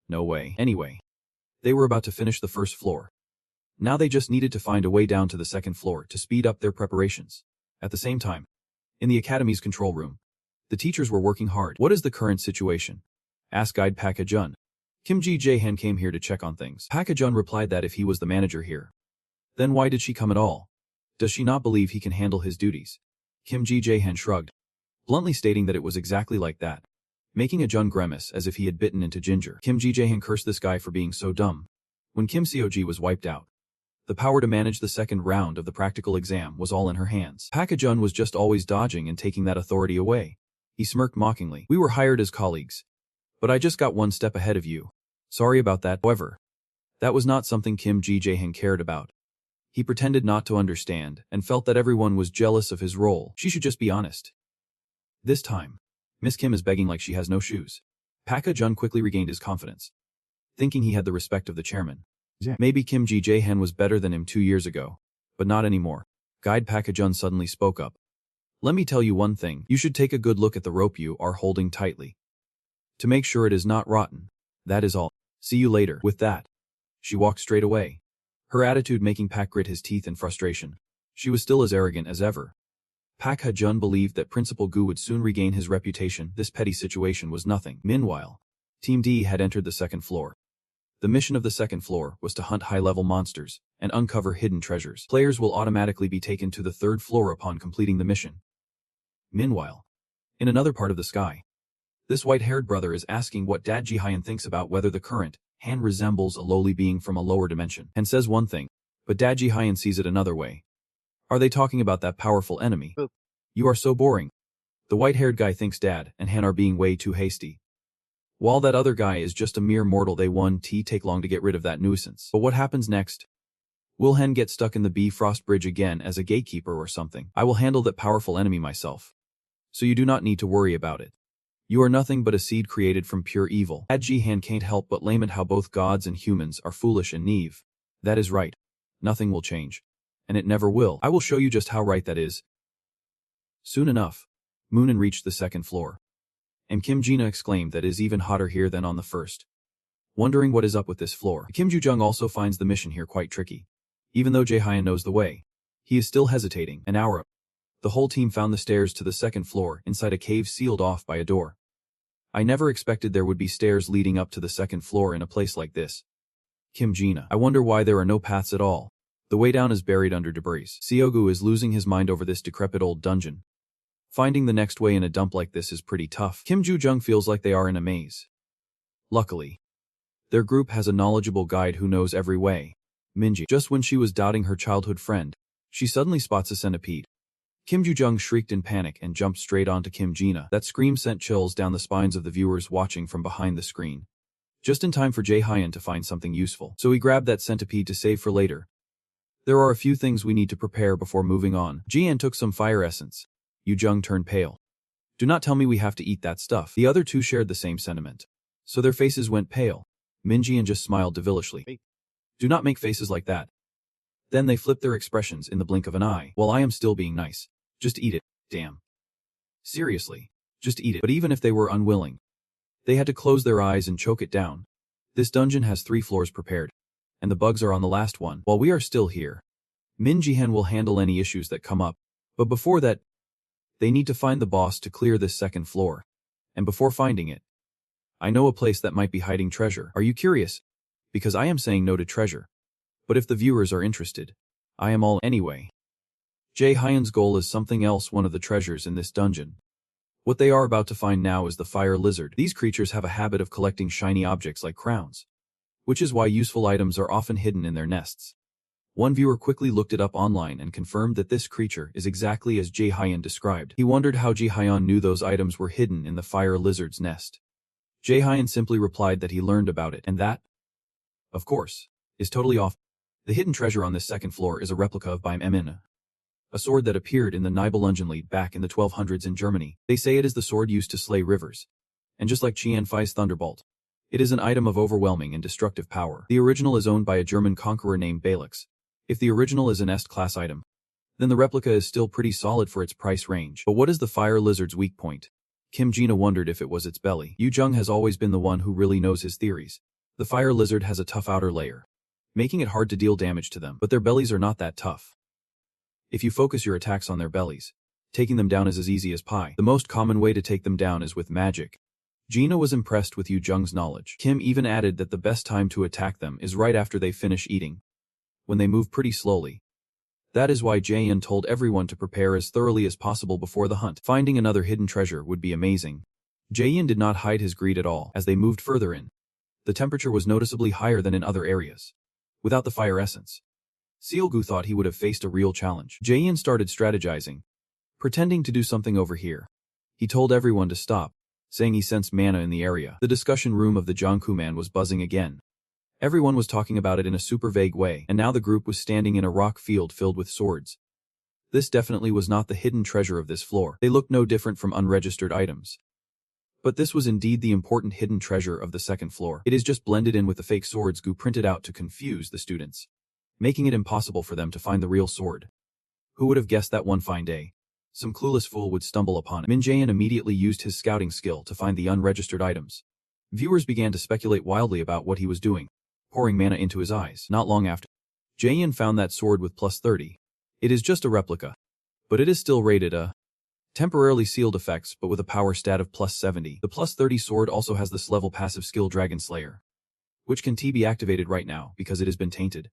No way. Anyway, they were about to finish the first floor. Now they just needed to find a way down to the second floor to speed up their preparations. At the same time, in the academy's control room, the teachers were working hard. What is the current situation? Asked Guide Pak Ha-jun. Kim Ji-jae-han came here to check on things. Park Ha-jun replied that if he was the manager here, then why did she come at all? Does she not believe he can handle his duties? Kim Ji-jae-han shrugged, bluntly stating that it was exactly like that, making a Jun grimace as if he had bitten into ginger. Kim Ji-jae-han cursed this guy for being so dumb. When Kim Seok-ji was wiped out, the power to manage the second round of the practical exam was all in her hands. Park Ha-jun was just always dodging and taking that authority away. He smirked mockingly. We were hired as colleagues, but I just got one step ahead of you. Sorry about that. However, that was not something Kim Ji-jae-han cared about. He pretended not to understand and felt that everyone was jealous of his role. She should just be honest. This time, Miss Kim is begging like she has no shoes. Park Ha-jun quickly regained his confidence, thinking he had the respect of the chairman. Yeah. Maybe Kim Ji-jae-han was better than him 2 years ago, but not anymore. Guide Park Ha-jun suddenly spoke up. Let me tell you one thing. You should take a good look at the rope you are holding tightly, to make sure it is not rotten. That is all. See you later. With that, she walked straight away, her attitude making Park grit his teeth in frustration. She was still as arrogant as ever. Park Ha-jun believed that Principal Gu would soon regain his reputation. This petty situation was nothing. Meanwhile, Team D had entered the second floor. The mission of the second floor was to hunt high-level monsters and uncover hidden treasures. Players will automatically be taken to the third floor upon completing the mission. Meanwhile, in another part of the sky, this white-haired brother is asking what Dad Ji-hyun thinks about whether the current Han resembles a lowly being from a lower dimension. Han says one thing, but Dad Ji-hyun sees it another way. Are they talking about that powerful enemy? You are so boring. The white-haired guy thinks Dad and Han are being way too hasty, while that other guy is just a mere mortal. They won't take long to get rid of that nuisance. But what happens next? Will Han get stuck in the Bifrost Bridge again as a gatekeeper or something? I will handle that powerful enemy myself, so you do not need to worry about it. You are nothing but a seed created from pure evil. Dad Ji-han can't help but lament how both gods and humans are foolish and naive. That is right. Nothing will change. And it never will. I will show you just how right that is. Soon enough, Moonin reached the second floor, and Kim Jina exclaimed that it is even hotter here than on the first. Wondering what is up with this floor, Kim Ju-jung also finds the mission here quite tricky. Even though Jae-hyun knows the way, he is still hesitating. An hour up, the whole team found the stairs to the second floor inside a cave sealed off by a door. I never expected there would be stairs leading up to the second floor in a place like this. Kim Jina, I wonder why there are no paths at all. The way down is buried under debris. Seogu is losing his mind over this decrepit old dungeon. Finding the next way in a dump like this is pretty tough. Kim Ju-jung feels like they are in a maze. Luckily, their group has a knowledgeable guide who knows every way. Minji. Just when she was doubting her childhood friend, she suddenly spots a centipede. Kim Ju-jung shrieked in panic and jumped straight onto Kim Jina. That scream sent chills down the spines of the viewers watching from behind the screen. Just in time for Jae-hyun to find something useful, so he grabbed that centipede to save for later. There are a few things we need to prepare before moving on. Ji-an took some fire essence. Yu-jung turned pale. Do not tell me we have to eat that stuff. The other two shared the same sentiment, so their faces went pale. Min-ji-an just smiled devilishly. Do not make faces like that. Then they flipped their expressions in the blink of an eye. While I am still being nice. Just eat it, damn. Seriously, just eat it. But even if they were unwilling, they had to close their eyes and choke it down. This dungeon has 3 floors prepared, and the bugs are on the last one. While we are still here, Min Ji-han will handle any issues that come up. But before that, they need to find the boss to clear this second floor. And before finding it, I know a place that might be hiding treasure. Are you curious? Because I am saying no to treasure. But if the viewers are interested, I am all anyway. Jae-hyun's goal is something else. One of the treasures in this dungeon. What they are about to find now is the fire lizard. These creatures have a habit of collecting shiny objects like crowns, which is why useful items are often hidden in their nests. One viewer quickly looked it up online and confirmed that this creature is exactly as Jae-hyun described. He wondered how Jae-hyun knew those items were hidden in the fire lizard's nest. Jae-hyun simply replied that he learned about it, and that, of course, is totally off. The hidden treasure on this second floor is a replica of Beim Emin, a sword that appeared in the Nibelungenlied back in the 1200s in Germany. They say it is the sword used to slay rivers. And just like Qian Fai's thunderbolt, it is an item of overwhelming and destructive power. The original is owned by a German conqueror named Balix. If the original is an S-class item, then the replica is still pretty solid for its price range. But what is the fire lizard's weak point? Kim Jina wondered if it was its belly. Yu-jung has always been the one who really knows his theories. The fire lizard has a tough outer layer, making it hard to deal damage to them, but their bellies are not that tough. If you focus your attacks on their bellies, taking them down is as easy as pie. The most common way to take them down is with magic. Gina was impressed with Yu Jung's knowledge. Kim even added that the best time to attack them is right after they finish eating, when they move pretty slowly. That is why Jaehyun told everyone to prepare as thoroughly as possible before the hunt. Finding another hidden treasure would be amazing. Jaehyun did not hide his greed at all as they moved further in. The temperature was noticeably higher than in other areas. Without the fire essence, Seolgu thought he would have faced a real challenge. Jaehyun started strategizing, pretending to do something over here. He told everyone to stop, saying he sensed mana in the area. The discussion room of the Jongkuman was buzzing again. Everyone was talking about it in a super vague way, and now the group was standing in a rock field filled with swords. This definitely was not the hidden treasure of this floor. They looked no different from unregistered items. But this was indeed the important hidden treasure of the second floor. It is just blended in with the fake swords Gu printed out to confuse the students, making it impossible for them to find the real sword. Who would have guessed that one fine day some clueless fool would stumble upon it? Min Jaehyun immediately used his scouting skill to find the unregistered items. Viewers began to speculate wildly about what he was doing, pouring mana into his eyes. Not long after, Jaehyun found that sword with plus 30. It is just a replica, but it is still rated a temporarily sealed effects but with a power stat of plus 70. The plus 30 sword also has this level passive skill Dragon Slayer, which can be activated right now because it has been tainted.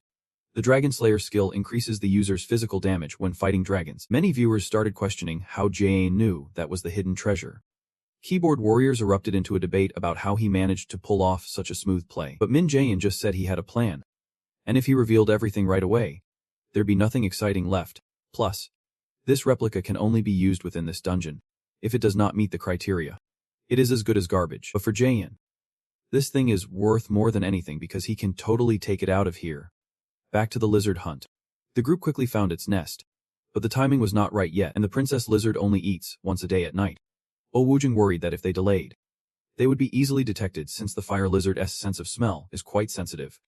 The Dragon Slayer skill increases the user's physical damage when fighting dragons. Many viewers started questioning how Jaehyun knew that was the hidden treasure. Keyboard warriors erupted into a debate about how he managed to pull off such a smooth play. But Min Jaehyun just said he had a plan, and if he revealed everything right away, there'd be nothing exciting left. Plus, this replica can only be used within this dungeon. If it does not meet the criteria, it is as good as garbage. But for Jaehyun, this thing is worth more than anything because he can totally take it out of here. Back to the lizard hunt. The group quickly found its nest, but the timing was not right yet, and the princess lizard only eats once a day at night. Woo-jung worried that if they delayed, they would be easily detected since the fire lizard's sense of smell is quite sensitive,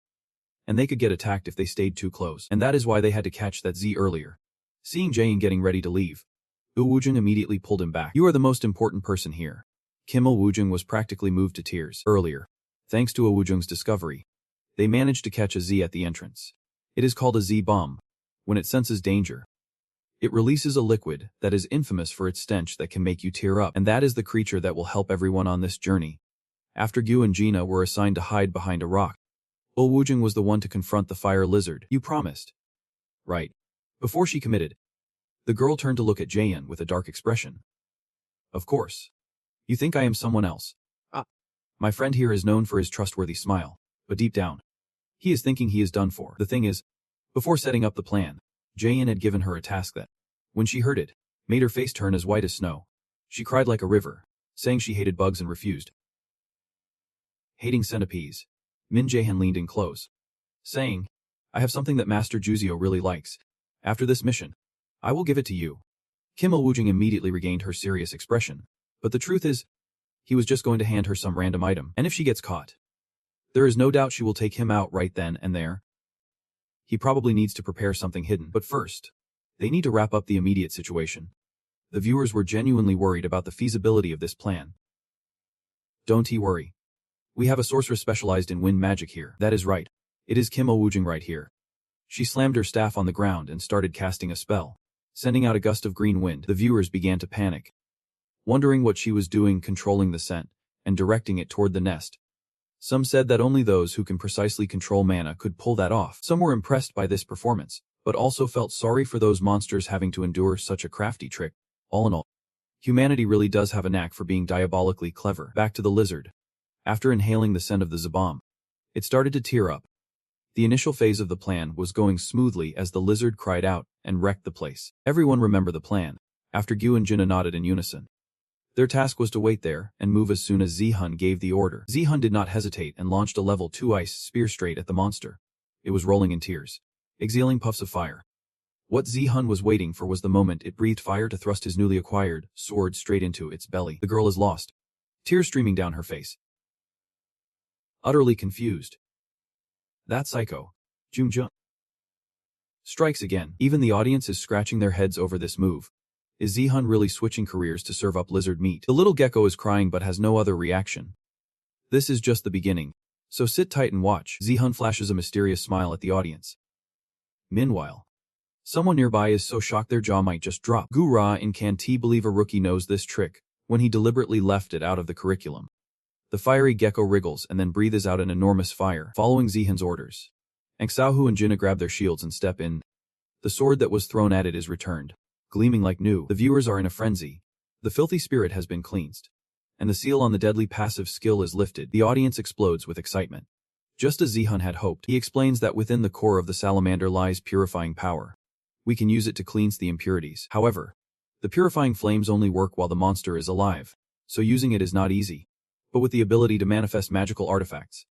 and they could get attacked if they stayed too close, and that is why they had to catch that Z earlier. Seeing Jaehyun getting ready to leave, Woo-jung immediately pulled him back. You are the most important person here. Kim Woo-jung was practically moved to tears. Earlier, thanks to Woo-jung's discovery, they managed to catch a Z at the entrance. It is called a Z-bomb. When it senses danger, it releases a liquid that is infamous for its stench that can make you tear up, and that is the creature that will help everyone on this journey. After Gu and Gina were assigned to hide behind a rock, Woo-jung was the one to confront the fire lizard. You promised, right? Before she committed, the girl turned to look at Jaehyun with a dark expression. Of course. You think I am someone else? My friend here is known for his trustworthy smile, but deep down, he is thinking he is done for. The thing is, before setting up the plan, Jaehyun had given her a task that, when she heard it, made her face turn as white as snow. She cried like a river, saying she hated bugs and refused. Hating centipedes, Min Jaehyun leaned in close, saying, I have something that Master Juzio really likes. After this mission, I will give it to you. Kim Il-woo-jung immediately regained her serious expression, but the truth is, he was just going to hand her some random item, and if she gets caught, there is no doubt she will take him out right then and there. He probably needs to prepare something hidden, but first, they need to wrap up the immediate situation. The viewers were genuinely worried about the feasibility of this plan. Don't you worry. We have a sorceress specialized in wind magic here. That is right. It is Kim Il-woo-jung right here. She slammed her staff on the ground and started casting a spell, sending out a gust of green wind. The viewers began to panic, wondering what she was doing, controlling the scent and directing it toward the nest. Some said that only those who can precisely control mana could pull that off. Some were impressed by this performance, but also felt sorry for those monsters having to endure such a crafty trick. All in all, humanity really does have a knack for being diabolically clever. Back to the lizard. After inhaling the scent of the Z-bomb, it started to tear up. The initial phase of the plan was going smoothly as the lizard cried out and wrecked the place. Everyone remember the plan. After Gu and Jinna nodded in unison, their task was to wait there and move as soon as Zi-hun gave the order. Zi-hun did not hesitate and launched a level 2 ice spear straight at the monster. It was rolling in tears, exhaling puffs of fire. What Zi-hun was waiting for was the moment it breathed fire to thrust his newly acquired sword straight into its belly. The girl is lost, tears streaming down her face, utterly confused. That psycho, Jung-jung, strikes again. Even the audience is scratching their heads over this move. Is Zi-hun really switching careers to serve up lizard meat? The little gecko is crying but has no other reaction. This is just the beginning, so sit tight and watch. Zi-hun flashes a mysterious smile at the audience. Meanwhile, someone nearby is so shocked their jaw might just drop. Gu Ra in can't believe a rookie knows this trick when he deliberately left it out of the curriculum. The fiery gecko wriggles and then breathes out an enormous fire, following Zihan's orders. Xiaohu and Jinna grab their shields and step in. The sword that was thrown at it is returned, gleaming like new. The viewers are in a frenzy. The filthy spirit has been cleansed, and the seal on the deadly passive skill is lifted. The audience explodes with excitement. Just as Zihan had hoped, he explains that within the core of the salamander lies purifying power. We can use it to cleanse the impurities. However, the purifying flames only work while the monster is alive, so using it is not easy. But with the ability to manifest magical artifacts,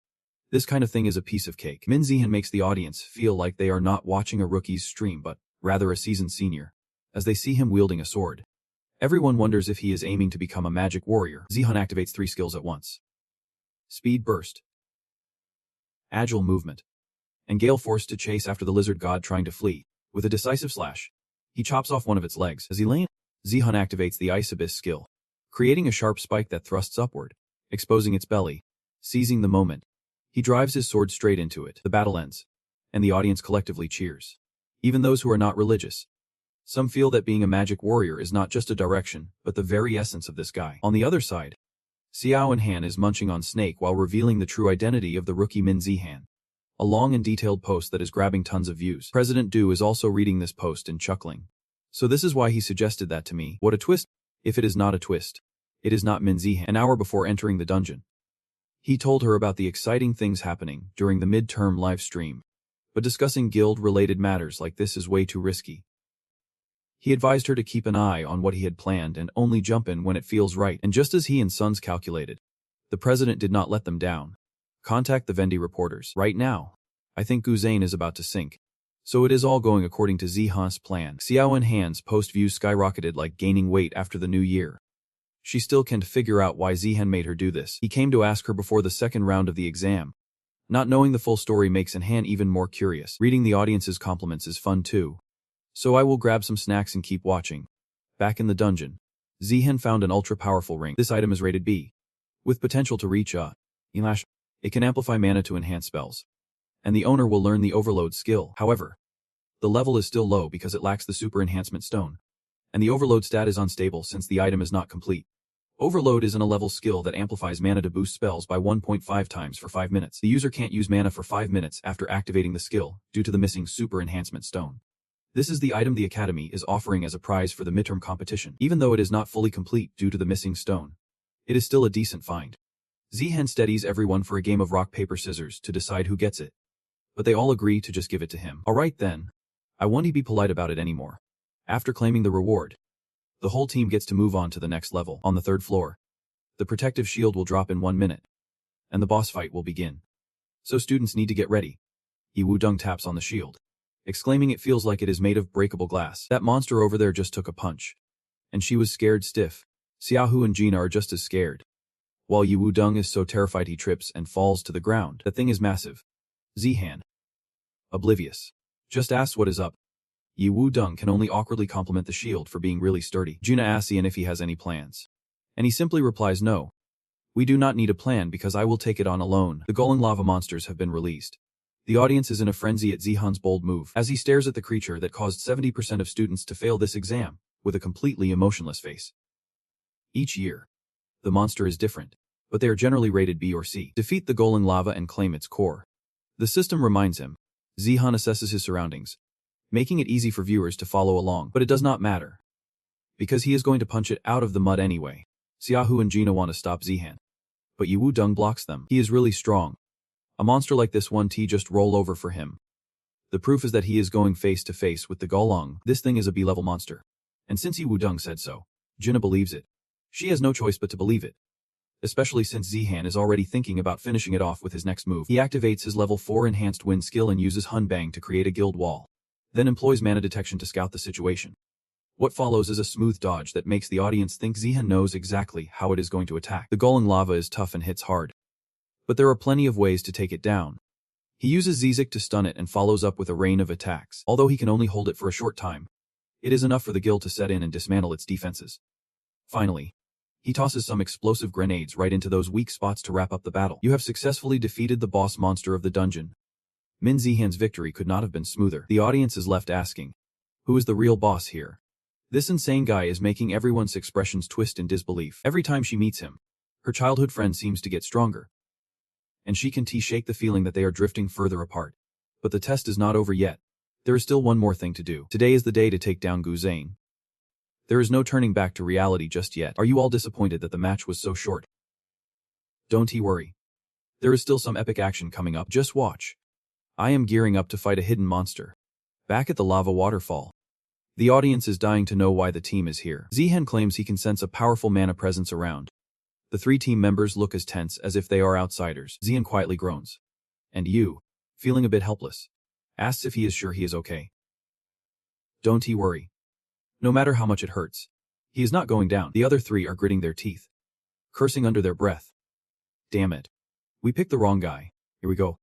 this kind of thing is a piece of cake. Min Zihan makes the audience feel like they are not watching a rookie's stream but rather a seasoned senior, as they see him wielding a sword. Everyone wonders if he is aiming to become a magic warrior. Zihan activates 3 skills at once. Speed burst, agile movement, and gale force to chase after the lizard god trying to flee. With a decisive slash, he chops off one of its legs. As he lands, Zihan activates the ice abyss skill, creating a sharp spike that thrusts upward, exposing its belly. Seizing the moment, he drives his sword straight into it. The battle ends, and the audience collectively cheers. Even those who are not religious. Some feel that being a magic warrior is not just a direction, but the very essence of this guy. On the other side, Xiao and Han is munching on Snake while revealing the true identity of the rookie Min Zihan. A long and detailed post that is grabbing tons of views. President Du is also reading this post and chuckling. So this is why he suggested that to me. What a twist. If it is not a twist, it is not Min Zihan. An hour before entering the dungeon, he told her about the exciting things happening during the midterm live stream. But discussing guild-related matters like this is way too risky. He advised her to keep an eye on what he had planned and only jump in when it feels right. And just as he and Sons calculated, the president did not let them down. Contact the Vendi reporters. Right now, I think Guzane is about to sink. So it is all going according to Zihan's plan. Xiao and Han's post views skyrocketed like gaining weight after the new year. She still can't figure out why Zihan made her do this. He came to ask her before the second round of the exam. Not knowing the full story makes Han even more curious. Reading the audience's compliments is fun too. So I will grab some snacks and keep watching. Back in the dungeon, Zihan found an ultra-powerful ring. This item is rated B, with potential to reach a Elash. It can amplify mana to enhance spells, and the owner will learn the Overload skill. However, the level is still low because it lacks the Super Enhancement Stone, and the Overload stat is unstable since the item is not complete. Overload is an A-level skill that amplifies mana to boost spells by 1.5 times for 5 minutes. The user can't use mana for 5 minutes after activating the skill due to the missing Super Enhancement Stone. This is the item the Academy is offering as a prize for the midterm competition. Even though it is not fully complete due to the missing stone, it is still a decent find. Zihan steadies everyone for a game of rock paper scissors to decide who gets it. But they all agree to just give it to him. Alright then. I won't be polite about it anymore. After claiming the reward, the whole team gets to move on to the next level. On the 3rd floor, the protective shield will drop in 1 minute, and the boss fight will begin. So students need to get ready. Yi Wudong taps on the shield, exclaiming it feels like it is made of breakable glass. That monster over there just took a punch, and she was scared stiff. Xiaohu and Jinna are just as scared, while Yi Wudong is so terrified he trips and falls to the ground. The thing is massive. Zihan, oblivious, just asks what is up. Yi Wudong can only awkwardly compliment the shield for being really sturdy. Jinna asks Ian if he has any plans, and he simply replies no. We do not need a plan because I will take it on alone. The Guling lava monsters have been released. The audience is in a frenzy at Zihan's bold move as he stares at the creature that caused 70% of students to fail this exam, with a completely emotionless face. Each year, the monster is different, but they are generally rated B or C. Defeat the Guling lava and claim its core. The system reminds him. Zihan assesses his surroundings, making it easy for viewers to follow along, but it does not matter, because he is going to punch it out of the mud anyway. Xiaohu and Jinna want to stop Zihan, but Yi Wudong blocks them. He is really strong. A monster like this 1T just roll over for him. The proof is that he is going face to face with the Guling. This thing is a B-level monster, and since Yi Wudong said so, Jinna believes it. She has no choice but to believe it, especially since Zihan is already thinking about finishing it off with his next move. He activates his level 4 enhanced wind skill and uses Hun Bang to create a guild wall, then employs mana detection to scout the situation. What follows is a smooth dodge that makes the audience think Zihan knows exactly how it is going to attack. The Guling lava is tough and hits hard, but there are plenty of ways to take it down. He uses Zizik to stun it and follows up with a rain of attacks. Although he can only hold it for a short time, it is enough for the guild to set in and dismantle its defenses. Finally, he tosses some explosive grenades right into those weak spots to wrap up the battle. You have successfully defeated the boss monster of the dungeon. Min Zihan's victory could not have been smoother. The audience is left asking, who is the real boss here? This insane guy is making everyone's expressions twist in disbelief. Every time she meets him, Her childhood friend seems to get stronger. And she can shake the feeling that they are drifting further apart. But the test is not over yet. There is still one more thing to do. Today is the day to take down Gu Zhang. There is no turning back to reality just yet. Are you all disappointed that the match was so short? Don't worry. There is still some epic action coming up. Just watch. I am gearing up to fight a hidden monster. Back at the lava waterfall. The audience is dying to know why the team is here. Zihan claims he can sense a powerful mana presence around. The 3 team members look as tense as if they are outsiders. Zihan quietly groans. And Yu, feeling a bit helpless, asks if he is sure he is okay. Don't worry. No matter how much it hurts, he is not going down. The other 3 are gritting their teeth, cursing under their breath. Damn it. We picked the wrong guy. Here we go.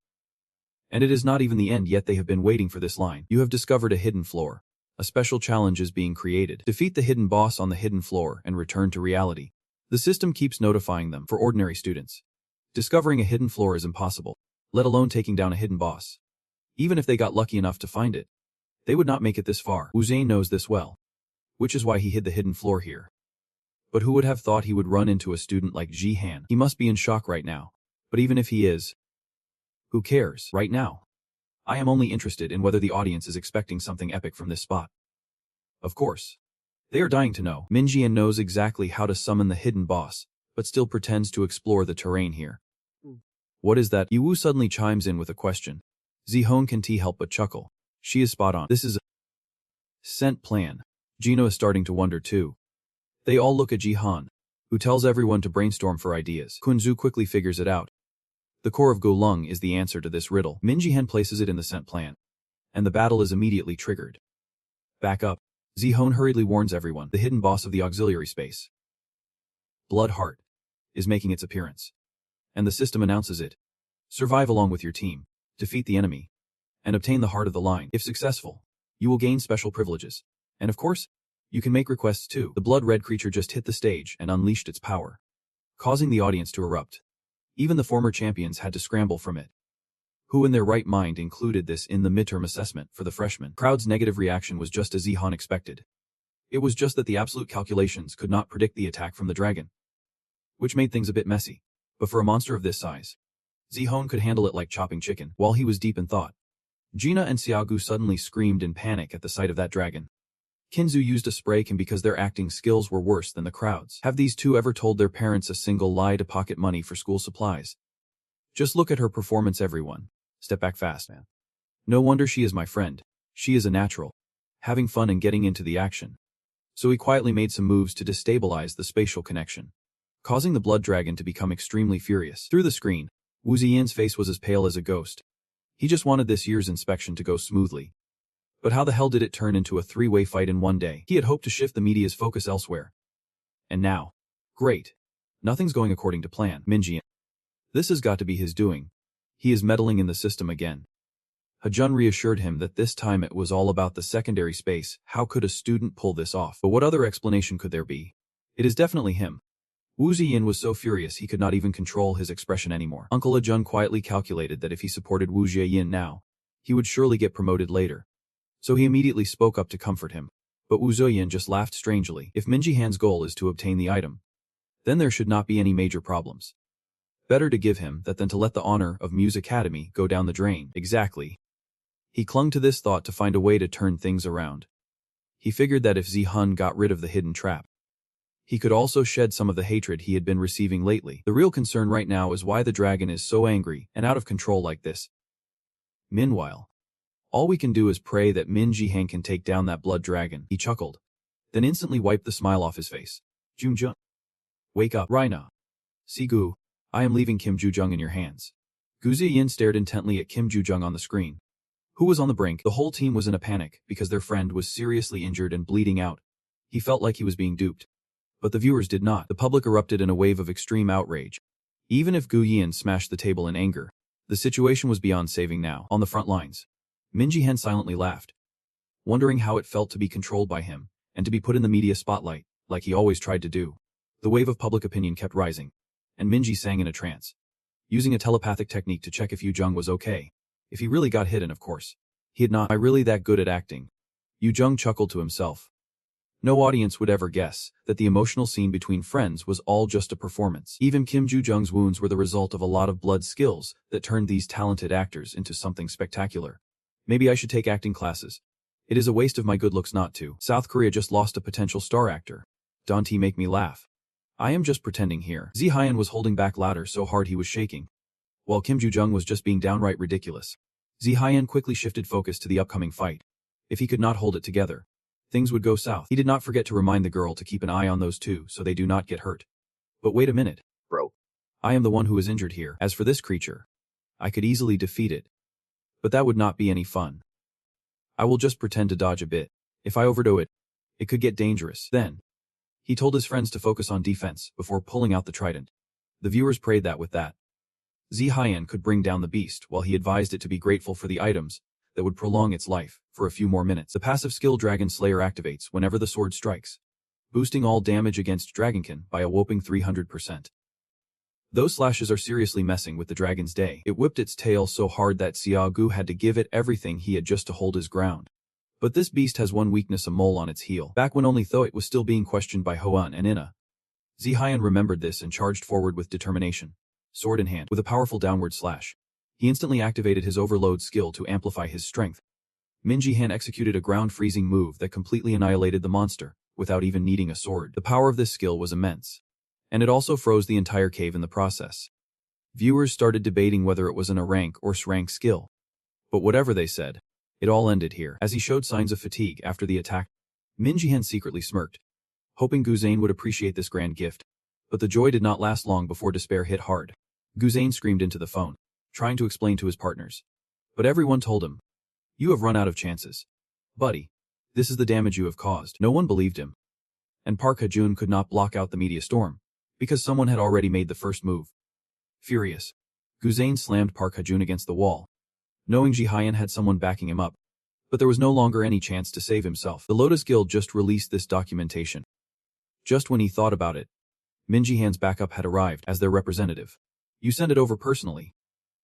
And it is not even the end yet. They have been waiting for this line. You have discovered a hidden floor. A special challenge is being created. Defeat the hidden boss on the hidden floor and return to reality. The system keeps notifying them. For ordinary students, discovering a hidden floor is impossible, let alone taking down a hidden boss. Even if they got lucky enough to find it, they would not make it this far. Wu Zhang knows this well, which is why he hid the hidden floor here. But who would have thought he would run into a student like Jihan? He must be in shock right now. But even if he is, who cares right now? I am only interested in whether the audience is expecting something epic from this spot. Of course. They are dying to know. Minjian knows exactly how to summon the hidden boss, but still pretends to explore the terrain here. What is that? Yiwu suddenly chimes in with a question. Zihong can't help but chuckle. She is spot on. This is a scent plan. Gino is starting to wonder too. They all look at Jihan, who tells everyone to brainstorm for ideas. Kunzu quickly figures it out. The core of Golung is the answer to this riddle. Minjihan places it in the scent plan, and the battle is immediately triggered. Back up. Zihong hurriedly warns everyone. The hidden boss of the auxiliary space, Bloodheart, is making its appearance. And the system announces it. Survive along with your team, defeat the enemy, and obtain the heart of the line. If successful, you will gain special privileges. And of course, you can make requests too. The blood-red creature just hit the stage and unleashed its power, causing the audience to erupt. Even the former champions had to scramble from it. Who in their right mind included this in the midterm assessment for the freshmen? Crowd's negative reaction was just as Zihan expected. It was just that the absolute calculations could not predict the attack from the dragon, which made things a bit messy. But for a monster of this size, Zihong could handle it like chopping chicken. While he was deep in thought, Gina and Xiaogu suddenly screamed in panic at the sight of that dragon. Kinzu used a spray can because their acting skills were worse than the crowd's. Have these two ever told their parents a single lie to pocket money for school supplies? Just look at her performance, everyone. Step back fast, man. No wonder she is my friend. She is a natural, having fun and getting into the action. So he quietly made some moves to destabilize the spatial connection, causing the blood dragon to become extremely furious. Through the screen, Wu Ziyan's face was as pale as a ghost. He just wanted this year's inspection to go smoothly. But how the hell did it turn into a 3-way fight in one day? He had hoped to shift the media's focus elsewhere. And now, great. Nothing's going according to plan. Minjian. This has got to be his doing. He is meddling in the system again. Hajun reassured him that this time it was all about the secondary space. How could a student pull this off? But what other explanation could there be? It is definitely him. Wu Ziyan was so furious he could not even control his expression anymore. Uncle Hajun quietly calculated that if he supported Wu Ziyan now, he would surely get promoted later. So he immediately spoke up to comfort him. But Wu Ziyan just laughed strangely. If Minjihan's goal is to obtain the item, then there should not be any major problems. Better to give him that than to let the honor of Muse Academy go down the drain. Exactly. He clung to this thought to find a way to turn things around. He figured that if Zihun got rid of the hidden trap, he could also shed some of the hatred he had been receiving lately. The real concern right now is why the dragon is so angry and out of control like this. Meanwhile, all we can do is pray that Min Jihan can take down that blood dragon. He chuckled, then instantly wiped the smile off his face. Junjun. Wake up, Raina. Sigu, I am leaving Kim Jujung in your hands. Gu Ziyin stared intently at Kim Jujung on the screen, who was on the brink. The whole team was in a panic because their friend was seriously injured and bleeding out. He felt like he was being duped. But the viewers did not. The public erupted in a wave of extreme outrage. Even if Gu Yin smashed the table in anger, the situation was beyond saving now. On the front lines, Min Jihan silently laughed, wondering how it felt to be controlled by him and to be put in the media spotlight, like he always tried to do. The wave of public opinion kept rising, and Minji sang in a trance, using a telepathic technique to check if Yu Jung was okay. If he really got hit, and of course, he had not. Am I really that good at acting? Yu Jung chuckled to himself. No audience would ever guess that the emotional scene between friends was all just a performance. Even Kim Joo-jung's wounds were the result of a lot of blood skills that turned these talented actors into something spectacular. Maybe I should take acting classes. It is a waste of my good looks not to. South Korea just lost a potential star actor. Don't make me laugh. I am just pretending here. Ji Hyun was holding back laughter so hard he was shaking, while Kim Joo-jung was just being downright ridiculous. Ji Hyun quickly shifted focus to the upcoming fight. If he could not hold it together, things would go south. He did not forget to remind the girl to keep an eye on those two so they do not get hurt. But wait a minute, bro. I am the one who is injured here. As for this creature, I could easily defeat it. But that would not be any fun. I will just pretend to dodge a bit. If I overdo it, it could get dangerous. Then, he told his friends to focus on defense before pulling out the trident. The viewers prayed that with that, Ji Hyun could bring down the beast, while he advised it to be grateful for the items that would prolong its life for a few more minutes. The passive skill Dragon Slayer activates whenever the sword strikes, boosting all damage against Dragonkin by a whopping 300%. Those slashes are seriously messing with the dragon's day. It whipped its tail so hard that Xiaogu had to give it everything he had just to hold his ground. But this beast has one weakness, a mole on its heel. Back when only Thoit was still being questioned by Hoan and Inna, Ji Hyun remembered this and charged forward with determination, sword in hand. With a powerful downward slash, he instantly activated his overload skill to amplify his strength. Min Ji-han executed a ground-freezing move that completely annihilated the monster, without even needing a sword. The power of this skill was immense, and it also froze the entire cave in the process. Viewers started debating whether it was an A-rank or S-rank skill. But whatever they said, it all ended here. As he showed signs of fatigue after the attack, Min Ji-han secretly smirked, hoping Gu Zane would appreciate this grand gift. But the joy did not last long before despair hit hard. Gu Zane screamed into the phone, trying to explain to his partners. But everyone told him, "You have run out of chances. Buddy, this is the damage you have caused." No one believed him. And Park Ha-jun could not block out the media storm, because someone had already made the first move. Furious, Gu Zane slammed Park Ha-jun against the wall, knowing Ji Hyun had someone backing him up. But there was no longer any chance to save himself. The Lotus Guild just released this documentation. Just when he thought about it, Min Ji-han's backup had arrived as their representative. "You sent it over personally."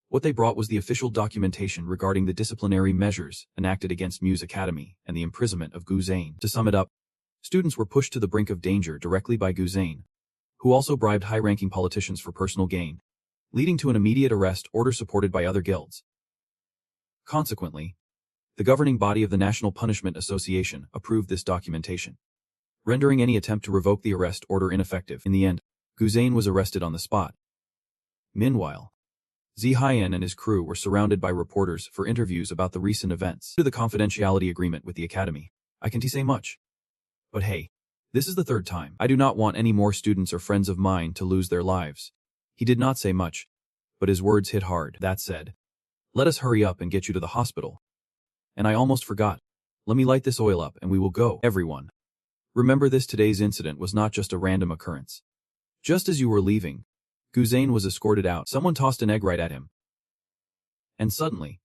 What they brought was the official documentation regarding the disciplinary measures enacted against Muse Academy and the imprisonment of Gu Zane. To sum it up, students were pushed to the brink of danger directly by Gu Zane, who also bribed high-ranking politicians for personal gain, leading to an immediate arrest order supported by other guilds. Consequently, the governing body of the National Punishment Association approved this documentation, rendering any attempt to revoke the arrest order ineffective. In the end, Gu Zane was arrested on the spot. Meanwhile, Ji Hyun and his crew were surrounded by reporters for interviews about the recent events. Due to the confidentiality agreement with the academy, I can't say much. But hey, this is the third time. I do not want any more students or friends of mine to lose their lives. He did not say much, but his words hit hard. That said, let us hurry up and get you to the hospital. And I almost forgot. Let me light this oil up and we will go. Everyone, remember this: today's incident was not just a random occurrence. Just as you were leaving, Gu Zane was escorted out. Someone tossed an egg right at him. And suddenly,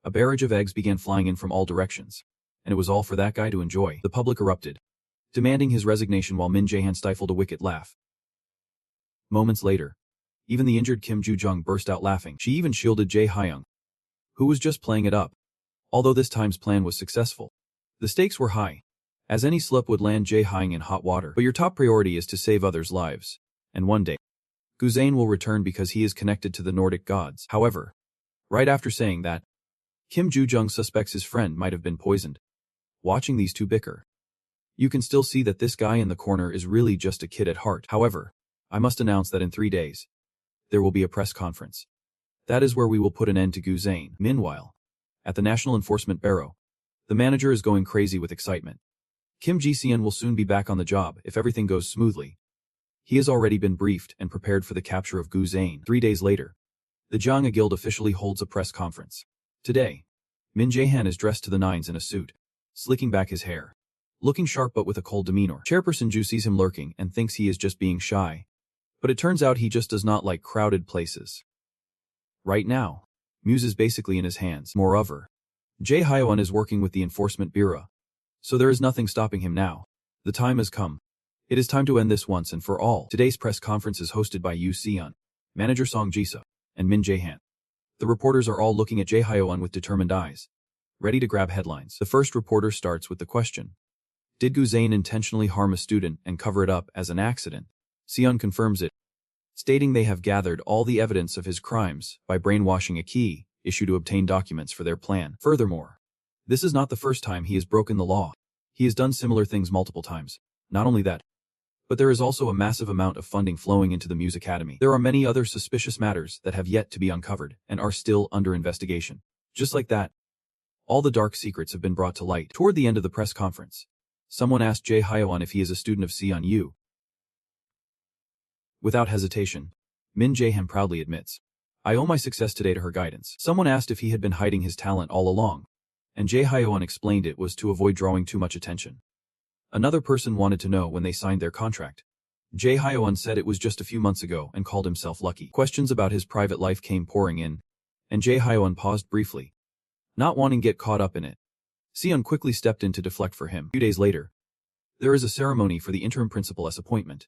a barrage of eggs began flying in from all directions. And it was all for that guy to enjoy. The public erupted, demanding his resignation while Min Jae-han stifled a wicked laugh. Moments later, even the injured Kim Joo-jung burst out laughing. She even shielded Jae Hyung, who was just playing it up. Although this time's plan was successful, the stakes were high, as any slip would land Jae Hyung in hot water. But your top priority is to save others' lives. And one day, Gu Zane will return because he is connected to the Nordic gods. However, right after saying that, Kim Joo-jung suspects his friend might have been poisoned. Watching these two bicker, you can still see that this guy in the corner is really just a kid at heart. However, I must announce that in 3 days, there will be a press conference. That is where we will put an end to Gu Zane. Meanwhile, at the National Enforcement Bureau, the manager is going crazy with excitement. Kim Ji-seon will soon be back on the job if everything goes smoothly. He has already been briefed and prepared for the capture of Gu Zane. 3 days later, the Janga Guild officially holds a press conference. Today, Min Jae-han is dressed to the nines in a suit, slicking back his hair, looking sharp but with a cold demeanor. Chairperson Ju sees him lurking and thinks he is just being shy. But it turns out he just does not like crowded places. Right now, Muse is basically in his hands. Moreover, Jae Hyun is working with the Enforcement Bureau, so there is nothing stopping him now. The time has come. It is time to end this once and for all. Today's press conference is hosted by Yoo Seon, manager Song Ji-seo, and Min Jae-han. The reporters are all looking at Jae Hyun with determined eyes, ready to grab headlines. The first reporter starts with the question, Did Gu Zane intentionally harm a student and cover it up as an accident? Sion confirms it, stating they have gathered all the evidence of his crimes by brainwashing a key issue to obtain documents for their plan. Furthermore, this is not the first time he has broken the law. He has done similar things multiple times. Not only that, but there is also a massive amount of funding flowing into the Muse Academy. There are many other suspicious matters that have yet to be uncovered and are still under investigation. Just like that, all the dark secrets have been brought to light. Toward the end of the press conference, someone asked Jae Hyeon if he is a student of Sion Yu. Without hesitation, Min Jae-han proudly admits, "I owe my success today to her guidance." Someone asked if he had been hiding his talent all along, and Jae Hyeon explained it was to avoid drawing too much attention. Another person wanted to know when they signed their contract. Jae Hyeon said it was just a few months ago and called himself lucky. Questions about his private life came pouring in, and Jae Hyeon paused briefly, not wanting to get caught up in it. Sion quickly stepped in to deflect for him. 2 days later, there is a ceremony for the interim principal's appointment.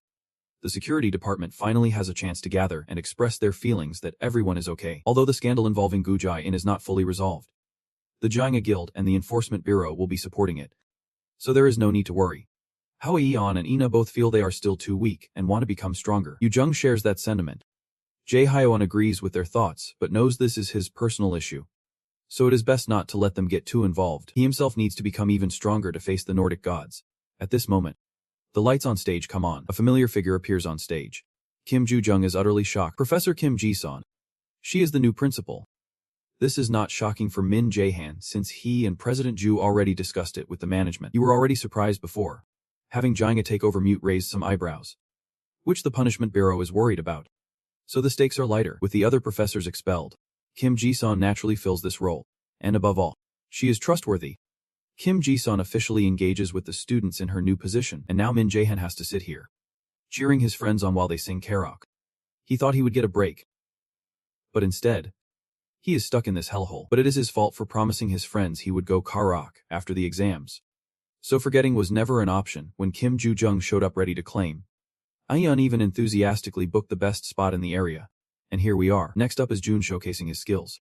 The security department finally has a chance to gather and express their feelings that everyone is okay. Although the scandal involving Gu Jae-in is not fully resolved, the Janga Guild and the Enforcement Bureau will be supporting it, so there is no need to worry. Hwa Yeon and Ina both feel they are still too weak and want to become stronger. Yu Jung shares that sentiment. Jae Hyeon agrees with their thoughts but knows this is his personal issue, so it is best not to let them get too involved. He himself needs to become even stronger to face the Nordic gods. At this moment, the lights on stage come on. A familiar figure appears on stage. Kim Joo-jung is utterly shocked. Professor Kim Ji-son. She is the new principal. This is not shocking for Min Jae-han since he and President Ju already discussed it with the management. You were already surprised before. Having Janga take over Mute raised some eyebrows, which the Punishment Bureau is worried about. So the stakes are lighter. With the other professors expelled, Kim Ji-son naturally fills this role. And above all, she is trustworthy. Kim Ji-son officially engages with the students in her new position, and now Min Jae-han has to sit here, cheering his friends on while they sing karaoke. He thought he would get a break, but instead, he is stuck in this hellhole. But it is his fault for promising his friends he would go karaoke after the exams. So forgetting was never an option when Kim Joo-jung showed up ready to claim. Aeon even enthusiastically booked the best spot in the area. And here we are. Next up is Jun showcasing his skills.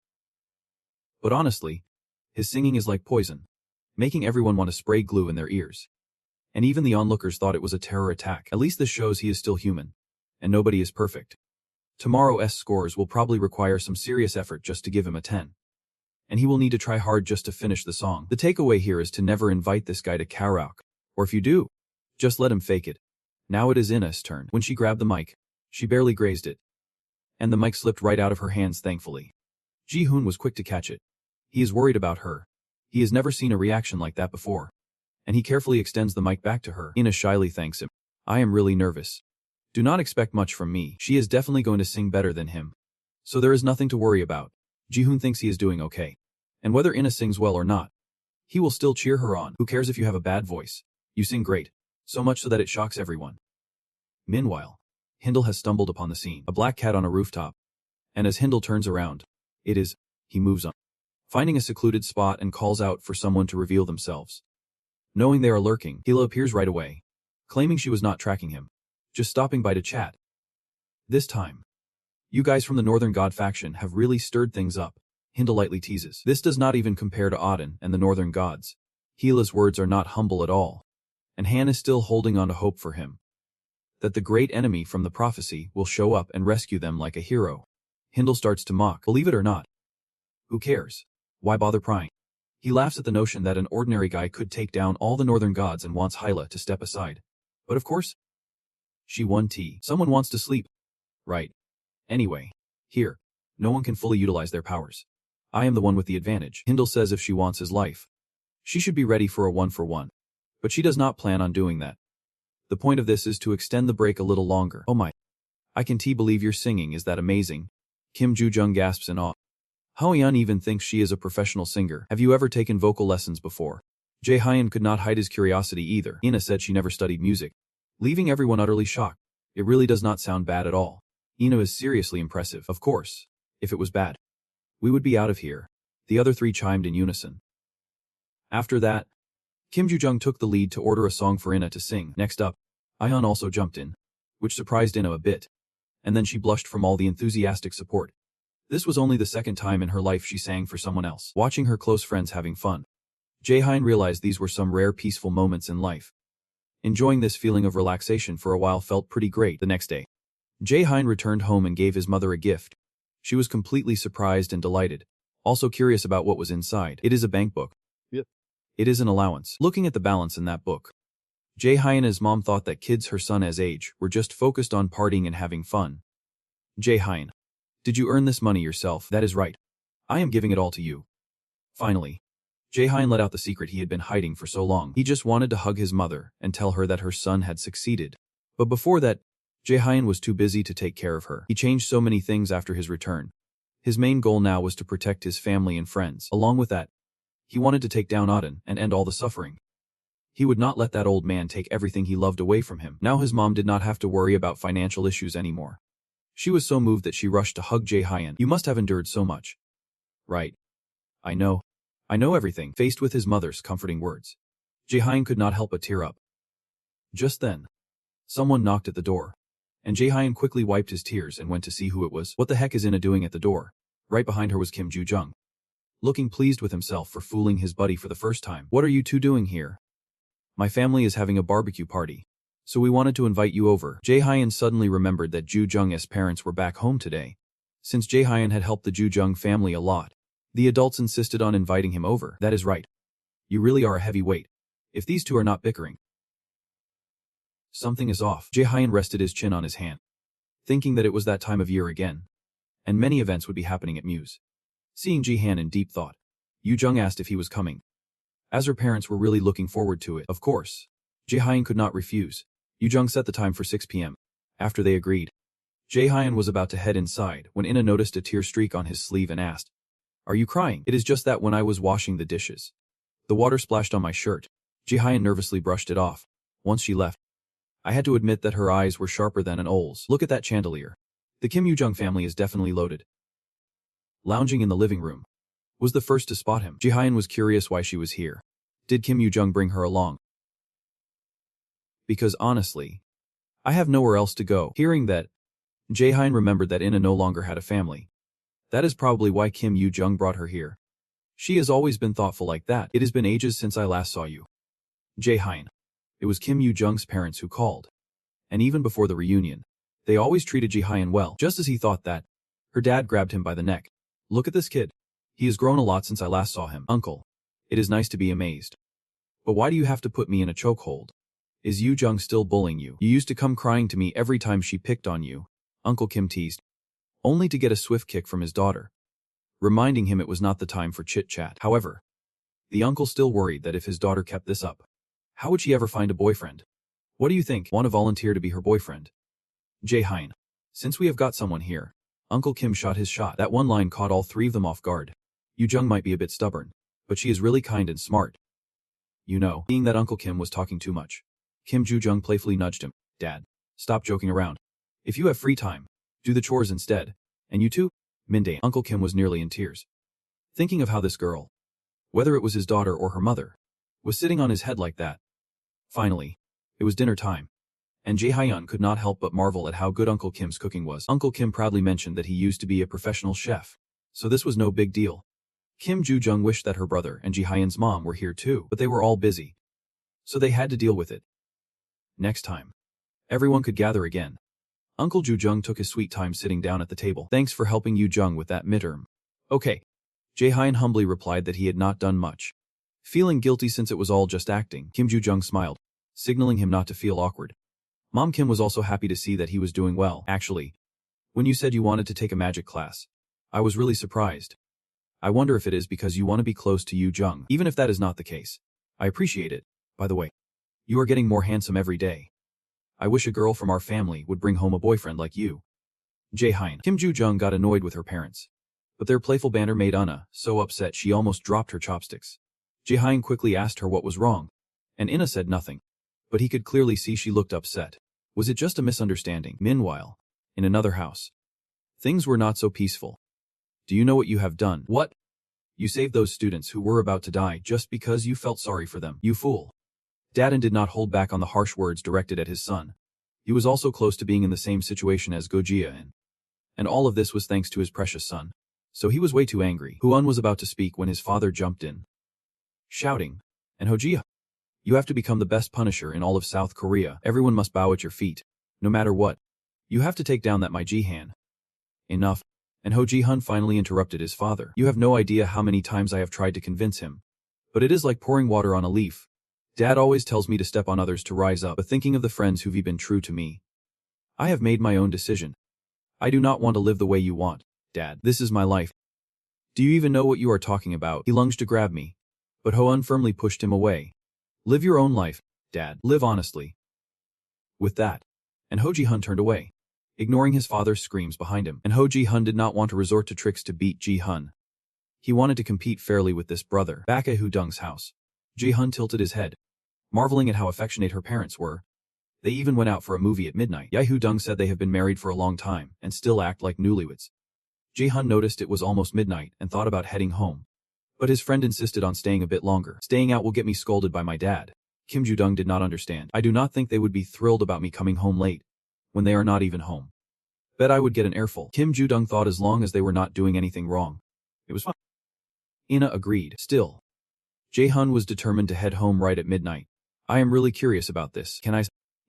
But honestly, his singing is like poison, making everyone want to spray glue in their ears. And even the onlookers thought it was a terror attack. At least this shows he is still human. And nobody is perfect. Tomorrow's scores will probably require some serious effort just to give him a 10. And he will need to try hard just to finish the song. The takeaway here is to never invite this guy to karaoke. Or if you do, just let him fake it. Now it is Ina's turn. When she grabbed the mic, she barely grazed it. And the mic slipped right out of her hands thankfully. Ji-hoon was quick to catch it. He is worried about her. He has never seen a reaction like that before. And he carefully extends the mic back to her. Ina shyly thanks him. I am really nervous. Do not expect much from me. She is definitely going to sing better than him. So there is nothing to worry about. Ji-hoon thinks he is doing okay. And whether Ina sings well or not, he will still cheer her on. Who cares if you have a bad voice? You sing great. So much so that it shocks everyone. Meanwhile, Hindle has stumbled upon the scene. A black cat on a rooftop. And as Hindle turns around, he moves on, finding a secluded spot and calls out for someone to reveal themselves. Knowing they are lurking, Hila appears right away, claiming she was not tracking him, just stopping by to chat. This time, you guys from the Northern God faction have really stirred things up, Hindle lightly teases. This does not even compare to Auden and the Northern Gods. Hila's words are not humble at all, and Han is still holding on to hope for him, that the great enemy from the prophecy will show up and rescue them like a hero. Hindle starts to mock. Believe it or not. Who cares? Why bother prying? He laughs at the notion that an ordinary guy could take down all the Northern Gods and wants Hyla to step aside. But of course, she won tea. Someone wants to sleep. Right. Anyway, here, no one can fully utilize their powers. I am the one with the advantage. Hindle says if she wants his life, she should be ready for a 1-for-1. But she does not plan on doing that. The point of this is to extend the break a little longer. Oh my. I can believe you're singing, is that amazing? Kim Joo-jung gasps in awe. Hyeon even thinks she is a professional singer. Have you ever taken vocal lessons before? Jae-hyun could not hide his curiosity either. Ina said she never studied music, leaving everyone utterly shocked. It really does not sound bad at all. Ina is seriously impressive. Of course, if it was bad, we would be out of here. The other three chimed in unison. After that, Kim Joo-jung took the lead to order a song for Ina to sing. Next up, Ayeon also jumped in, which surprised Ina a bit. And then she blushed from all the enthusiastic support. This was only the second time in her life she sang for someone else. Watching her close friends having fun, Jae-hyun realized these were some rare peaceful moments in life. Enjoying this feeling of relaxation for a while felt pretty great. The next day, Jae-hyun returned home and gave his mother a gift. She was completely surprised and delighted, also curious about what was inside. It is a bank book. Yep. It is an allowance. Looking at the balance in that book, Jae-hyun and his mom thought that kids her son's age were just focused on partying and having fun. Jae-hyun, did you earn this money yourself? That is right. I am giving it all to you. Finally, Jae-hyun let out the secret he had been hiding for so long. He just wanted to hug his mother and tell her that her son had succeeded. But before that, Jae-hyun was too busy to take care of her. He changed so many things after his return. His main goal now was to protect his family and friends. Along with that, he wanted to take down Auden and end all the suffering. He would not let that old man take everything he loved away from him. Now his mom did not have to worry about financial issues anymore. She was so moved that she rushed to hug Jae-hyun. You must have endured so much. Right. I know everything. Faced with his mother's comforting words, Jae-hyun could not help but tear up. Just then, someone knocked at the door, and Jae-hyun quickly wiped his tears and went to see who it was. What the heck is Ina doing at the door? Right behind her was Kim Joo-jung, looking pleased with himself for fooling his buddy for the first time. What are you two doing here? My family is having a barbecue party, so we wanted to invite you over. Jae-hyun suddenly remembered that Joo-jung's parents were back home today. Since Jae-hyun had helped the Joo-jung family a lot, the adults insisted on inviting him over. That is right. You really are a heavy weight. If these two are not bickering, something is off. Jae-hyun rested his chin on his hand, thinking that it was that time of year again, and many events would be happening at Muse. Seeing Ji-han in deep thought, Yoo-jung asked if he was coming. As her parents were really looking forward to it, of course, Jae-hyun could not refuse. Yoo-jung set the time for 6 p.m. After they agreed, Jae-hyun was about to head inside when Ina noticed a tear streak on his sleeve and asked, "Are you crying?" "It is just that when I was washing the dishes, the water splashed on my shirt." Jae-hyun nervously brushed it off. Once she left, I had to admit that her eyes were sharper than an owl's. Look at that chandelier. The Kim Yoo-jung family is definitely loaded. Lounging in the living room, was the first to spot him. Jae-hyun was curious why she was here. Did Kim Yoo-jung bring her along? Because honestly, I have nowhere else to go. Hearing that, Jae-hyun remembered that Ina no longer had a family. That is probably why Kim Yoo-jung brought her here. She has always been thoughtful like that. It has been ages since I last saw you. Jae-hyun. It was Kim Yoo-jung's parents who called. And even before the reunion, they always treated Jae-hyun well. Just as he thought that, her dad grabbed him by the neck. Look at this kid. He has grown a lot since I last saw him. Uncle. It is nice to be amazed. But why do you have to put me in a chokehold? Is Yoo-jung still bullying you? You used to come crying to me every time she picked on you, Uncle Kim teased, only to get a swift kick from his daughter, reminding him it was not the time for chit-chat. However, the uncle still worried that if his daughter kept this up, how would she ever find a boyfriend? What do you think? Want to volunteer to be her boyfriend? Jae-hyun. Since we have got someone here, Uncle Kim shot his shot. That one line caught all three of them off guard. Yoo-jung might be a bit stubborn, but she is really kind and smart. You know, seeing that Uncle Kim was talking too much, Kim Joo-jung playfully nudged him. Dad, stop joking around. If you have free time, do the chores instead. And you too? Min-dae. Uncle Kim was nearly in tears, thinking of how this girl, whether it was his daughter or her mother, was sitting on his head like that. Finally, it was dinner time, and Jae-hyun could not help but marvel at how good Uncle Kim's cooking was. Uncle Kim proudly mentioned that he used to be a professional chef, so this was no big deal. Kim Joo-jung wished that her brother and Jae-hyun's mom were here too, but they were all busy, so they had to deal with it. Next time, everyone could gather again. Uncle Joo-jung took his sweet time sitting down at the table. Thanks for helping Yoo-jung with that midterm. Okay. Jae-hyun humbly replied that he had not done much. Feeling guilty since it was all just acting, Kim Joo-jung smiled, signaling him not to feel awkward. Mom Kim was also happy to see that he was doing well. Actually, when you said you wanted to take a magic class, I was really surprised. I wonder if it is because you want to be close to Yoo-jung. Even if that is not the case, I appreciate it. By the way, you are getting more handsome every day. I wish a girl from our family would bring home a boyfriend like you. Jae-hyun. Kim Joo-jung got annoyed with her parents, but their playful banter made Ina so upset she almost dropped her chopsticks. Jae-hyun quickly asked her what was wrong, and Ina said nothing, but he could clearly see she looked upset. Was it just a misunderstanding? Meanwhile, in another house, things were not so peaceful. Do you know what you have done? What? You saved those students who were about to die just because you felt sorry for them. You fool. Daden did not hold back on the harsh words directed at his son. He was also close to being in the same situation as Go-jia, and all of this was thanks to his precious son. So he was way too angry. Huan was about to speak when his father jumped in. shouting, "And Hoji, you have to become the best punisher in all of South Korea. Everyone must bow at your feet. No matter what. You have to take down that my Jihan." Enough. And Ho Ji-hun finally interrupted his father. "You have no idea how many times I have tried to convince him. But it is like pouring water on a leaf. Dad always tells me to step on others to rise up, but thinking of the friends who've been true to me. I have made my own decision. I do not want to live the way you want, Dad. This is my life. Do you even know what you are talking about?" He lunged to grab me. But Ho-un firmly pushed him away. "Live your own life, Dad. Live honestly." With that, and Ho Ji-hun turned away, ignoring his father's screams behind him. And Ho Ji-hun did not want to resort to tricks to beat Ji-hun. He wanted to compete fairly with this brother. Back at Hu-dung's house, Ji-hun tilted his head, marveling at how affectionate her parents were. They even went out for a movie at midnight. Yae Hu-dung said they have been married for a long time and still act like newlyweds. Ji-hun noticed it was almost midnight and thought about heading home. But his friend insisted on staying a bit longer. "Staying out will get me scolded by my dad." Kim Ju-dung did not understand. "I do not think they would be thrilled about me coming home late, when they are not even home. Bet I would get an earful." Kim Ju-dung thought as long as they were not doing anything wrong, it was fine. Ina agreed. Still, Jae-hun was determined to head home right at midnight. "I am really curious about this. Can I?"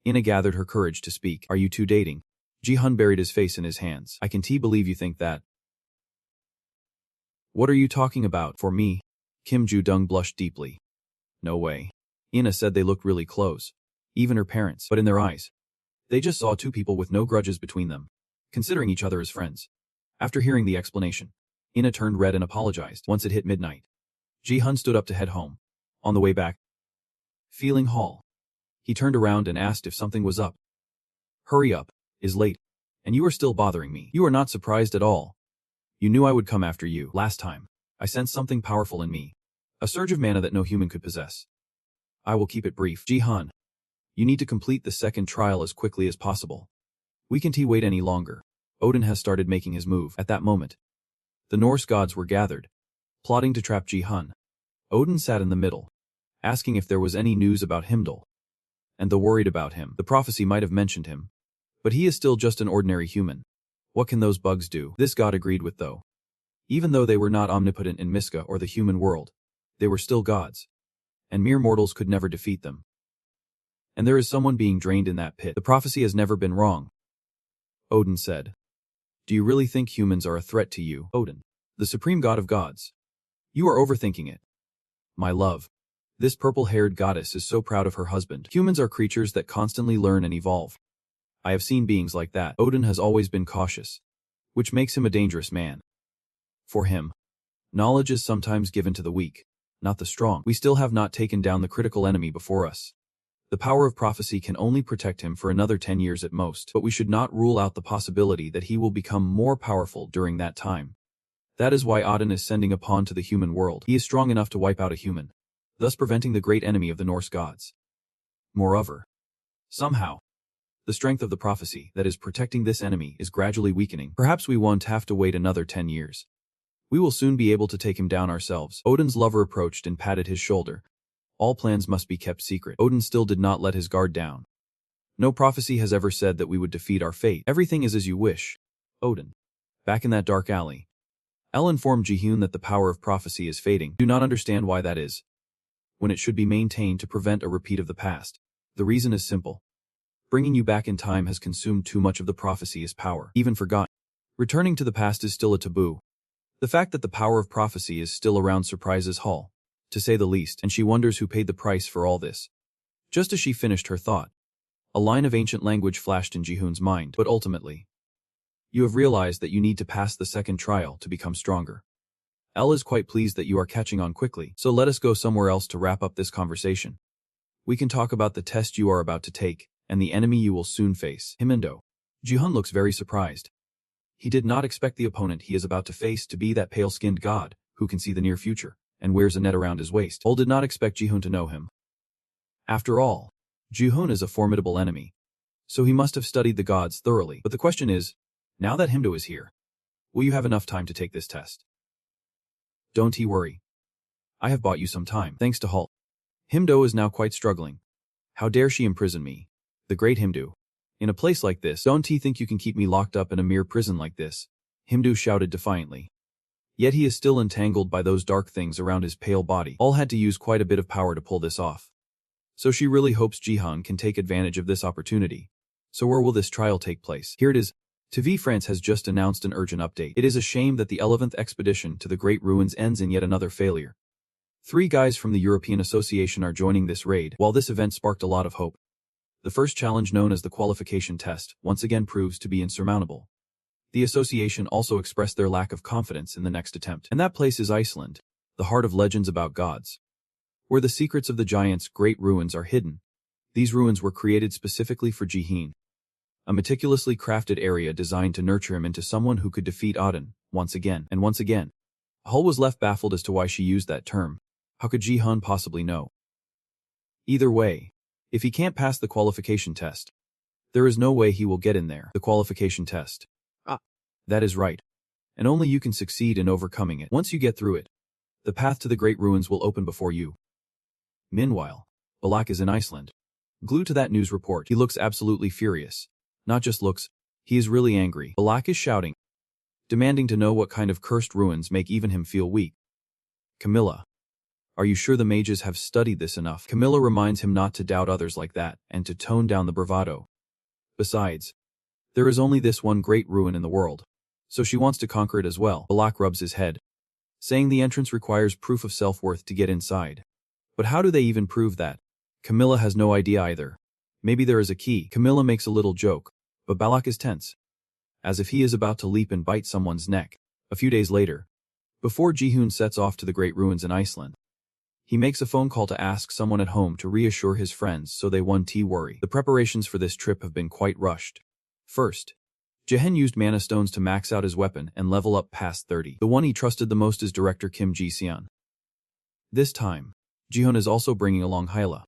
Ina gathered her courage to speak. "Are you two dating?" Ji-hun buried his face in his hands. "I can't believe you think that." "What are you talking about?" "For me?" Kim Ju-dung blushed deeply. "No way." Ina said they looked really close. Even her parents. But in their eyes, they just saw two people with no grudges between them, considering each other as friends. After hearing the explanation, Ina turned red and apologized. Once it hit midnight, Ji-hun stood up to head home. On the way back, feeling hall, he turned around and asked if something was up. "Hurry up. Is late. And you are still bothering me. You are not surprised at all. You knew I would come after you. Last time, I sensed something powerful in me. A surge of mana that no human could possess. I will keep it brief. Ji-hun, you need to complete the second trial as quickly as possible. We can't wait any longer." Odin has started making his move. At that moment, the Norse gods were gathered, plotting to trap Ji-hun. Odin sat in the middle, asking if there was any news about Himdall. And the worried about him. The prophecy might have mentioned him, but he is still just an ordinary human. What can those bugs do? This god agreed with though. Even though they were not omnipotent in Miska or the human world, they were still gods, and mere mortals could never defeat them. And there is someone being drained in that pit. The prophecy has never been wrong, Odin said. Do you really think humans are a threat to you, Odin, the supreme god of gods? You are overthinking it. My love, this purple-haired goddess is so proud of her husband. Humans are creatures that constantly learn and evolve. I have seen beings like that. Odin has always been cautious, which makes him a dangerous man. For him, knowledge is sometimes given to the weak, not the strong. We still have not taken down the critical enemy before us. The power of prophecy can only protect him for another 10 years at most, but we should not rule out the possibility that he will become more powerful during that time. That is why Odin is sending a pawn to the human world. He is strong enough to wipe out a human, thus preventing the great enemy of the Norse gods. Moreover, somehow, the strength of the prophecy that is protecting this enemy is gradually weakening. Perhaps we won't have to wait another 10 years. We will soon be able to take him down ourselves. Odin's lover approached and patted his shoulder. All plans must be kept secret. Odin still did not let his guard down. No prophecy has ever said that we would defeat our fate. Everything is as you wish, Odin. Back in that dark alley, El informed Ji-hun that the power of prophecy is fading. Do not understand why that is, when it should be maintained to prevent a repeat of the past. The reason is simple. Bringing you back in time has consumed too much of the prophecy's power, even forgotten. Returning to the past is still a taboo. The fact that the power of prophecy is still around surprises Hall, to say the least, and she wonders who paid the price for all this. Just as she finished her thought, a line of ancient language flashed in Ji-hun's mind. But ultimately, you have realized that you need to pass the second trial to become stronger. El is quite pleased that you are catching on quickly, so let us go somewhere else to wrap up this conversation. We can talk about the test you are about to take, and the enemy you will soon face. Himindo. Ji-hun looks very surprised. He did not expect the opponent he is about to face to be that pale-skinned god, who can see the near future, and wears a net around his waist. Ol did not expect Ji-hun to know him. After all, Ji-hun is a formidable enemy, so he must have studied the gods thoroughly. But the question is, now that Himdo is here, will you have enough time to take this test? Don't worry. I have bought you some time, thanks to Halt. Himdo is now quite struggling. How dare she imprison me, the great Himdo. In a place like this, don't think you can keep me locked up in a mere prison like this? Himdo shouted defiantly. Yet he is still entangled by those dark things around his pale body. All had to use quite a bit of power to pull this off. So she really hopes Jihan can take advantage of this opportunity. So where will this trial take place? Here it is. TV France has just announced an urgent update. It is a shame that the 11th expedition to the Great Ruins ends in yet another failure. 3 guys from the European Association are joining this raid. While this event sparked a lot of hope, the first challenge, known as the qualification test, once again proves to be insurmountable. The association also expressed their lack of confidence in the next attempt. And that place is Iceland, the heart of legends about gods, where the secrets of the giants' great ruins are hidden. These ruins were created specifically for Jihin, a meticulously crafted area designed to nurture him into someone who could defeat Odin, once again and once again. Hull was left baffled as to why she used that term. How could Jihan possibly know? Either way, if he can't pass the qualification test, there is no way he will get in there. The qualification test. That is right. And only you can succeed in overcoming it. Once you get through it, the path to the Great Ruins will open before you. Meanwhile, Balak is in Iceland. Glued to that news report, he looks absolutely furious. Not just looks, he is really angry. Balak is shouting, demanding to know what kind of cursed ruins make even him feel weak. Camilla, are you sure the mages have studied this enough? Camilla reminds him not to doubt others like that, and to tone down the bravado. Besides, there is only this one great ruin in the world, so she wants to conquer it as well. Balak rubs his head, saying the entrance requires proof of self-worth to get inside. But how do they even prove that? Camilla has no idea either. Maybe there is a key. Camilla makes a little joke, but Balak is tense, as if he is about to leap and bite someone's neck. A few days later, before Jihoon sets off to the Great Ruins in Iceland, he makes a phone call to ask someone at home to reassure his friends so they won't worry. The preparations for this trip have been quite rushed. First, Jihin used mana stones to max out his weapon and level up past 30. The one he trusted the most is director Kim Ji-seon. This time, Jihoon is also bringing along Hyla,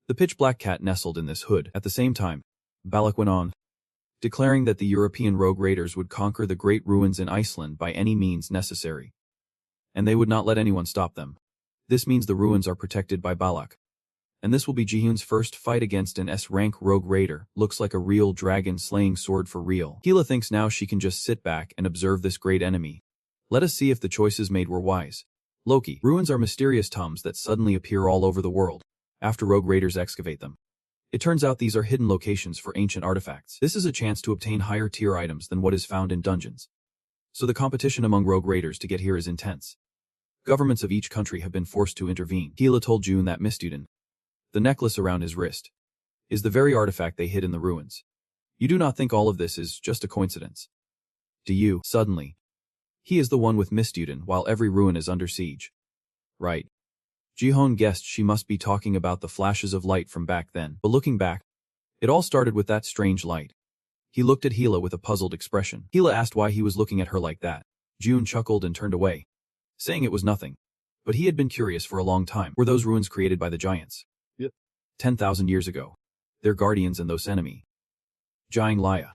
the pitch-black cat nestled in this hood. At the same time, Balak went on, declaring that the European rogue raiders would conquer the Great Ruins in Iceland by any means necessary, and they would not let anyone stop them. This means the ruins are protected by Balak, and this will be Jihoon's first fight against an S-rank rogue raider. Looks like a real dragon-slaying sword for real. Hila thinks now she can just sit back and observe this great enemy. Let us see if the choices made were wise. Loki. Ruins are mysterious tombs that suddenly appear all over the world after rogue raiders excavate them. It turns out these are hidden locations for ancient artifacts. This is a chance to obtain higher tier items than what is found in dungeons. So the competition among rogue raiders to get here is intense. Governments of each country have been forced to intervene. Hila told June that Mistudin, the necklace around his wrist, is the very artifact they hid in the ruins. You do not think all of this is just a coincidence, do you? Suddenly, he is the one with Mistudin while every ruin is under siege. Right. Jihoon guessed she must be talking about the flashes of light from back then. But looking back, it all started with that strange light. He looked at Hila with a puzzled expression. Hila asked why he was looking at her like that. June chuckled and turned away, saying it was nothing. But he had been curious for a long time. Were those ruins created by the giants? Yep. 10,000 years ago. Their guardians and those enemy, Jiang Laya,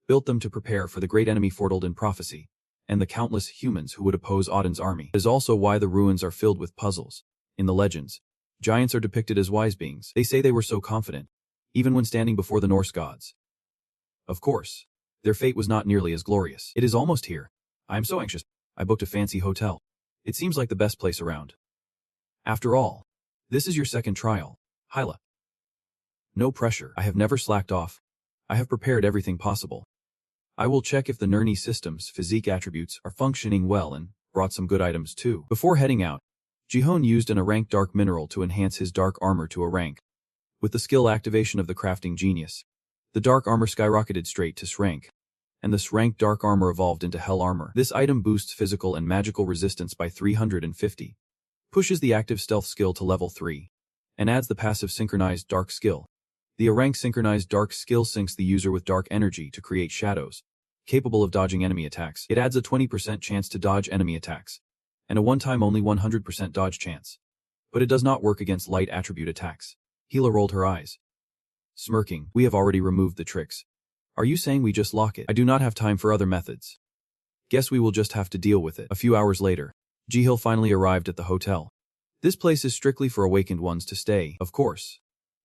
built them to prepare for the great enemy foretold in prophecy, and the countless humans who would oppose Odin's army. It is also why the ruins are filled with puzzles. In the legends, giants are depicted as wise beings. They say they were so confident, even when standing before the Norse gods. Of course, their fate was not nearly as glorious. It is almost here. I am so anxious. I booked a fancy hotel. It seems like the best place around. After all, this is your second trial, Hyla. No pressure. I have never slacked off. I have prepared everything possible. I will check if the Nurni system's physique attributes are functioning well and brought some good items too. Before heading out, Jihoon used an A-rank dark mineral to enhance his dark armor to a rank. With the skill activation of the crafting genius, the dark armor skyrocketed straight to S-rank, and the S-rank dark armor evolved into hell armor. This item boosts physical and magical resistance by 350, pushes the active stealth skill to level 3, and adds the passive synchronized dark skill. The A-rank synchronized dark skill syncs the user with dark energy to create shadows, capable of dodging enemy attacks. It adds a 20% chance to dodge enemy attacks, and a one-time only 100% dodge chance. But it does not work against light attribute attacks. Hila rolled her eyes, smirking. We have already removed the tricks. Are you saying we just lock it? I do not have time for other methods. Guess we will just have to deal with it. A few hours later, Jihil finally arrived at the hotel. This place is strictly for awakened ones to stay, of course.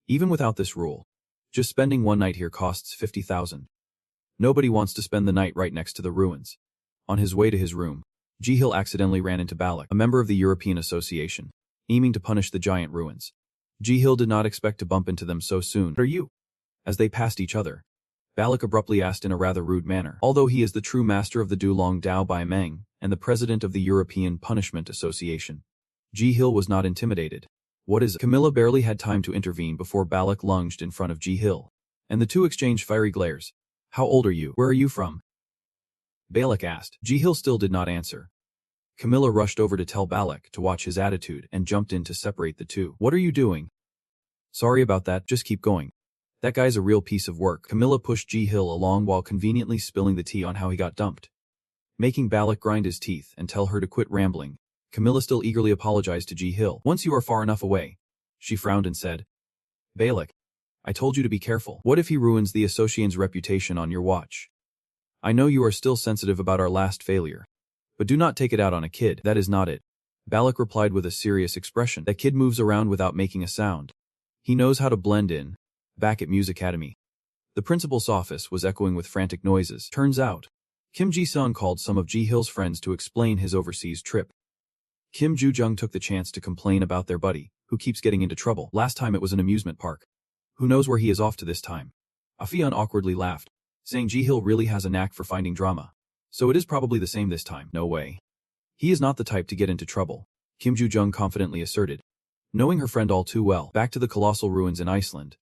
Even without this rule, just spending one night here costs 50,000. Nobody wants to spend the night right next to the ruins. On his way to his room, Jihil accidentally ran into Balak, a member of the European Association, aiming to punish the giant ruins. Jihil did not expect to bump into them so soon. "What are you?" As they passed each other, Balak abruptly asked in a rather rude manner. Although he is the true master of the Dulong Dao Bai Meng and the president of the European Punishment Association, Jihil was not intimidated. "What is it?" Camilla barely had time to intervene before Balak lunged in front of Jihil, and the two exchanged fiery glares. "How old are you? Where are you from?" Balak asked. Jihil still did not answer. Camilla rushed over to tell Balak to watch his attitude and jumped in to separate the two. "What are you doing?" "Sorry about that, just keep going. That guy's a real piece of work." Camilla pushed Jihil along while conveniently spilling the tea on how he got dumped. Making Balak grind his teeth and tell her to quit rambling, Camilla still eagerly apologized to Jihil. "Once you are far enough away," she frowned and said, "Balak, I told you to be careful. What if he ruins the Association's reputation on your watch? I know you are still sensitive about our last failure, but do not take it out on a kid." "That is not it," Balak replied with a serious expression. "That kid moves around without making a sound. He knows how to blend in." Back at Muse Academy, the principal's office was echoing with frantic noises. Turns out, Kim Ji-sung called some of Ji-hil's friends to explain his overseas trip. Kim Ju-jung took the chance to complain about their buddy, who keeps getting into trouble. Last time it was an amusement park. Who knows where he is off to this time? Afian awkwardly laughed, saying Ji-hil really has a knack for finding drama. So it is probably the same this time. "No way. He is not the type to get into trouble," Kim Ju-jung confidently asserted, knowing her friend all too well. Back to the colossal ruins in Iceland.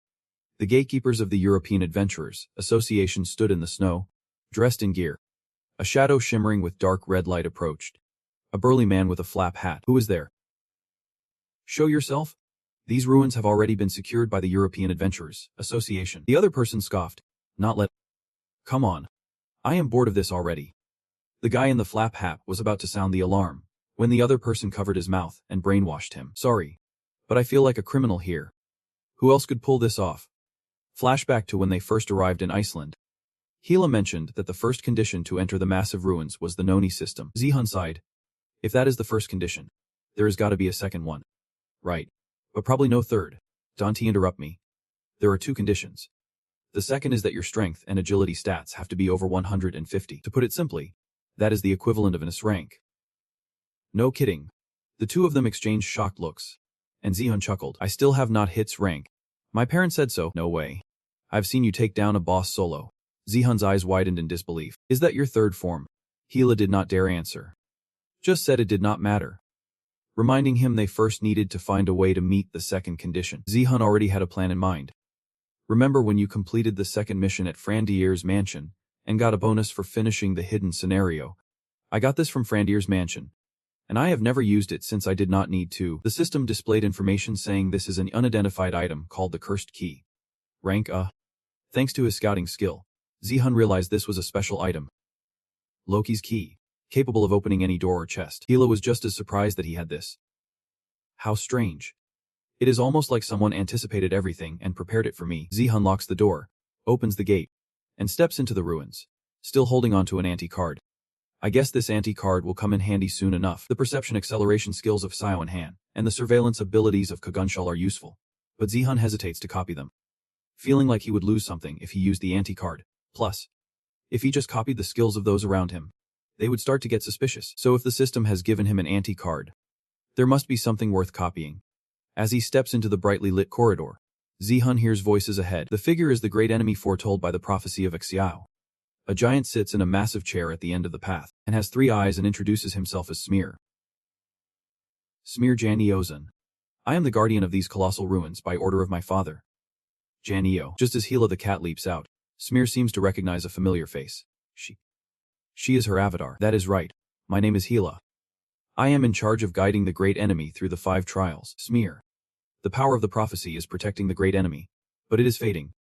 The gatekeepers of the European Adventurers Association stood in the snow, dressed in gear. A shadow shimmering with dark red light approached. A burly man with a flap hat. "Who is there?" "Show yourself. These ruins have already been secured by the European Adventurers Association." The other person scoffed. "Not let..." "Come on. I am bored of this already." The guy in the flap hat was about to sound the alarm, when the other person covered his mouth and brainwashed him. "Sorry, but I feel like a criminal here. Who else could pull this off?" Flashback to when they first arrived in Iceland. Hila mentioned that the first condition to enter the massive ruins was the Noni system. Zihan sighed. "If that is the first condition, there has got to be a second one." "Right. But probably no third." Dante interrupt me. "There are two conditions. The second is that your strength and agility stats have to be over 150. To put it simply, that is the equivalent of an S rank." "No kidding." The two of them exchanged shocked looks, and Zihan chuckled. "I still have not hit S rank. My parents said so." "No way. I've seen you take down a boss solo." Zihan's eyes widened in disbelief. "Is that your third form?" Hila did not dare answer. Just said it did not matter, reminding him they first needed to find a way to meet the second condition. Zihan already had a plan in mind. "Remember when you completed the second mission at Frandier's mansion and got a bonus for finishing the hidden scenario? I got this from Frandier's mansion, and I have never used it since I did not need to." The system displayed information saying this is an unidentified item called the Cursed Key. Rank A. Thanks to his scouting skill, Zihan realized this was a special item. Loki's key, capable of opening any door or chest. Hila was just as surprised that he had this. How strange. It is almost like someone anticipated everything and prepared it for me. Zihan locks the door, opens the gate, and steps into the ruins, still holding onto an anti-card. I guess this anti-card will come in handy soon enough. The perception acceleration skills of Xiao and Han and the surveillance abilities of Kagunshal are useful, but Zihan hesitates to copy them, feeling like he would lose something if he used the anti-card. Plus, if he just copied the skills of those around him, they would start to get suspicious. So if the system has given him an anti-card, there must be something worth copying. As he steps into the brightly lit corridor, Zihan hears voices ahead. The figure is the great enemy foretold by the prophecy of Xiao. A giant sits in a massive chair at the end of the path, and has 3 eyes and introduces himself as Smear. Smear Janiozan. I am the guardian of these colossal ruins by order of my father. Janio. Just as Hila the cat leaps out, Smear seems to recognize a familiar face. She is her avatar. That is right. My name is Hila. I am in charge of guiding the great enemy through the 5 trials. Smear. The power of the prophecy is protecting the great enemy, but it is fading.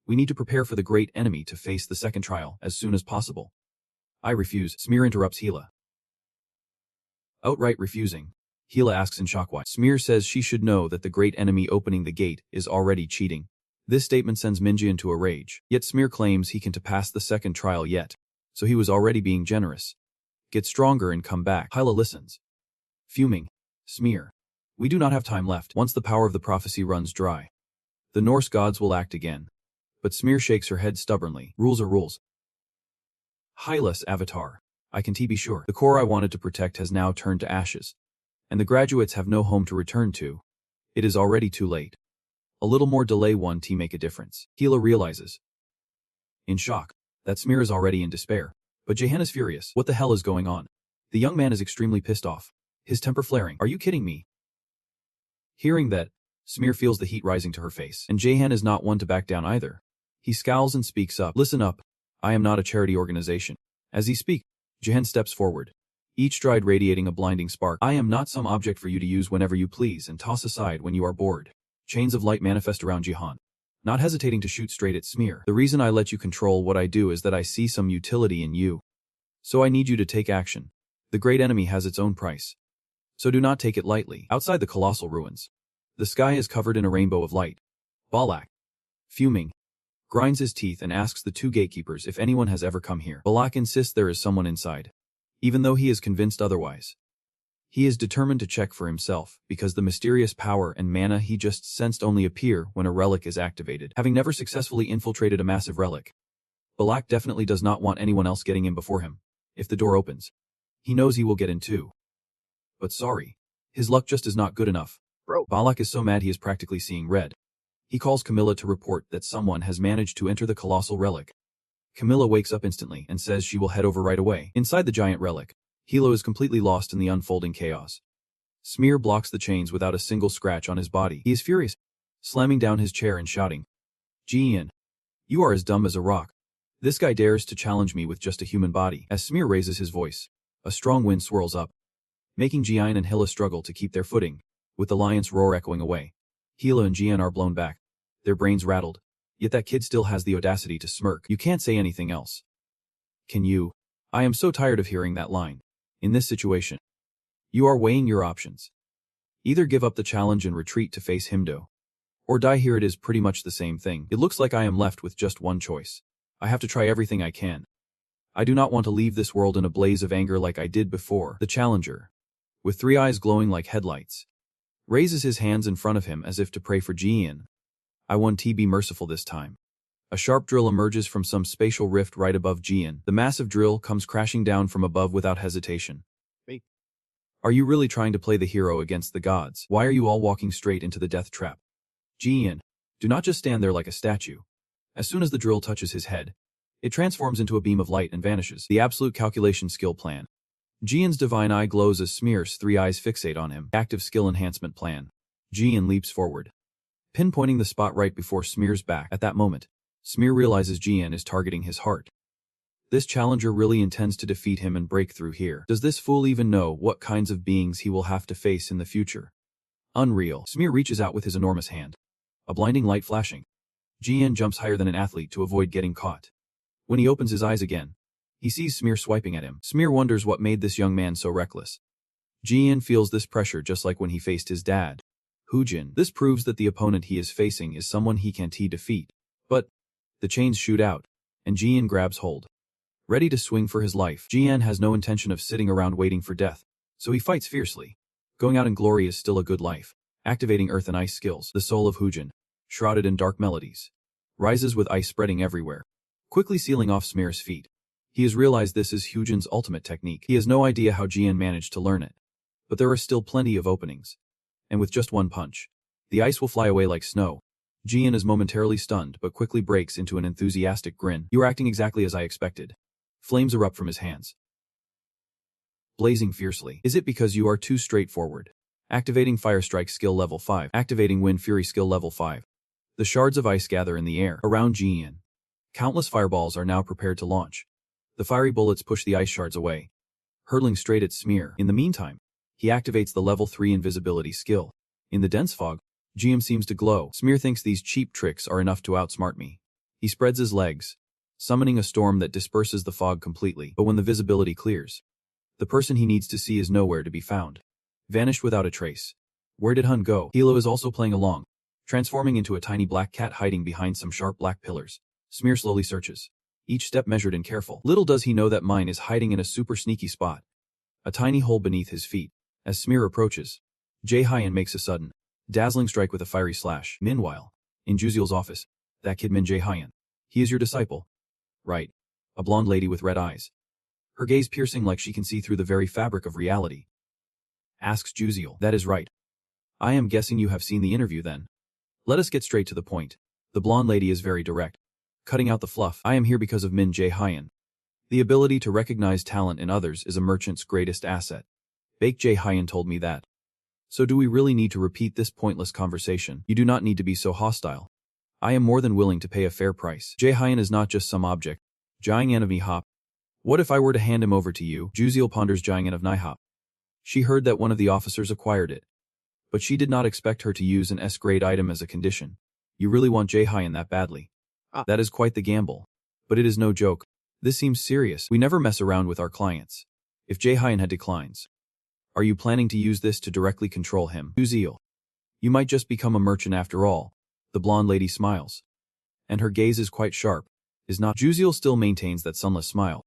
We need to prepare for the great enemy to face the second trial as soon as possible. I refuse. Smear interrupts Hila. Outright refusing, Hila asks in shock why. Smear says she should know that the great enemy opening the gate is already cheating. This statement sends Minji into a rage, yet Smear claims he can to pass the second trial yet, so he was already being generous. Get stronger and come back. Hila listens, fuming. Smear. We do not have time left. Once the power of the prophecy runs dry, the Norse gods will act again. But Smear shakes her head stubbornly. Rules are rules. Hyla's avatar. I can be sure. The core I wanted to protect has now turned to ashes. And the graduates have no home to return to. It is already too late. A little more delay won't make a difference. Hilo realizes. In shock. That Smear is already in despair. But Jahan is furious. What the hell is going on? The young man is extremely pissed off. His temper flaring. Are you kidding me? Hearing that, Smear feels the heat rising to her face. And Jahan is not one to back down either. He scowls and speaks up. Listen up. I am not a charity organization. As he speaks, Jahan steps forward. Each stride radiating a blinding spark. I am not some object for you to use whenever you please and toss aside when you are bored. Chains of light manifest around Jahan. Not hesitating to shoot straight at Smear. The reason I let you control what I do is that I see some utility in you. So I need you to take action. The great enemy has its own price. So do not take it lightly. Outside the colossal ruins, the sky is covered in a rainbow of light. Balak, fuming, grinds his teeth and asks the two gatekeepers if anyone has ever come here. Balak insists there is someone inside, even though he is convinced otherwise. He is determined to check for himself, because the mysterious power and mana he just sensed only appear when a relic is activated. Having never successfully infiltrated a massive relic, Balak definitely does not want anyone else getting in before him. If the door opens, he knows he will get in too. But sorry, his luck just is not good enough. Bro. Balak is so mad he is practically seeing red. He calls Camilla to report that someone has managed to enter the colossal relic. Camilla wakes up instantly and says she will head over right away. Inside the giant relic, Hilo is completely lost in the unfolding chaos. Smear blocks the chains without a single scratch on his body. He is furious, slamming down his chair and shouting, Jian, you are as dumb as a rock. This guy dares to challenge me with just a human body. As Smear raises his voice, a strong wind swirls up, making Jian and Hila struggle to keep their footing, with the lion's roar echoing away. Hila and Jian are blown back, their brains rattled. Yet that kid still has the audacity to smirk. You can't say anything else. Can you? I am so tired of hearing that line. In this situation, you are weighing your options. Either give up the challenge and retreat to face Himdo, or die here. It is pretty much the same thing. It looks like I am left with just one choice. I have to try everything I can. I do not want to leave this world in a blaze of anger like I did before. The challenger, with three eyes glowing like headlights, raises his hands in front of him as if to pray for Jian. I want to be merciful this time. A sharp drill emerges from some spatial rift right above Jian. The massive drill comes crashing down from above without hesitation. Wait. Are you really trying to play the hero against the gods? Why are you all walking straight into the death trap? Jian, do not just stand there like a statue. As soon as the drill touches his head, it transforms into a beam of light and vanishes. The absolute calculation skill plan. Jian's divine eye glows as Smear's three eyes fixate on him. Active skill enhancement plan. Jian leaps forward, pinpointing the spot right before Smear's back. At that moment, Smear realizes Jian is targeting his heart. This challenger really intends to defeat him and break through here. Does this fool even know what kinds of beings he will have to face in the future? Unreal. Smear reaches out with his enormous hand, a blinding light flashing. Jian jumps higher than an athlete to avoid getting caught. When he opens his eyes again, he sees Smear swiping at him. Smear wonders what made this young man so reckless. Jian feels this pressure just like when he faced his dad, Hujin. This proves that the opponent he is facing is someone he can't defeat. But the chains shoot out, and Jian grabs hold, ready to swing for his life. Jian has no intention of sitting around waiting for death, so he fights fiercely. Going out in glory is still a good life. Activating earth and ice skills. The soul of Hujin, shrouded in dark melodies, rises with ice spreading everywhere, quickly sealing off Smear's feet. He has realized this is Hujin's ultimate technique. He has no idea how Jian managed to learn it, but there are still plenty of openings. And with just one punch, the ice will fly away like snow. Jian is momentarily stunned but quickly breaks into an enthusiastic grin. You are acting exactly as I expected. Flames erupt from his hands, blazing fiercely. Is it because you are too straightforward? Activating Fire Strike skill level 5. Activating Wind Fury skill level 5. The shards of ice gather in the air around Jian. Countless fireballs are now prepared to launch. The fiery bullets push the ice shards away, hurtling straight at Smear. In the meantime, he activates the level 3 invisibility skill. In the dense fog, Jian seems to glow. Smear thinks these cheap tricks are enough to outsmart me. He spreads his legs, summoning a storm that disperses the fog completely. But when the visibility clears, the person he needs to see is nowhere to be found. Vanished without a trace. Where did Hun go? Hilo is also playing along, transforming into a tiny black cat hiding behind some sharp black pillars. Smear slowly searches, each step measured and careful. Little does he know that mine is hiding in a super sneaky spot, a tiny hole beneath his feet. As Smear approaches, Jae-hyun makes a sudden, dazzling strike with a fiery slash. Meanwhile, in Juziel's office, that kid Min Jae-hyun. He is your disciple, right? A blonde lady with red eyes. her gaze piercing like she can see through the very fabric of reality. Asks Juziel. That is right. I am guessing you have seen the interview then. Let us get straight to the point. The blonde lady is very direct. Cutting out the fluff. I am here because of Min Jae-hyun. The ability to recognize talent in others is a merchant's greatest asset. Baek Jae-hyun told me that. So do we really need to repeat this pointless conversation? You do not need to be so hostile. I am more than willing to pay a fair price. Jae-hyun is not just some object. Jiang of Nihop. What if I were to hand him over to you? Juziel ponders Jiang of Nihop. She heard that one of the officers acquired it. But she did not expect her to use an S-grade item as a condition. You really want Jae-hyun that badly? That is quite the gamble. But it is no joke. This seems serious. We never mess around with our clients. If Jae-hyun had declines, are you planning to use this to directly control him? Juziel. You might just become a merchant after all. The blonde lady smiles. And her gaze is quite sharp. Is not. Juziel still maintains that sunless smile.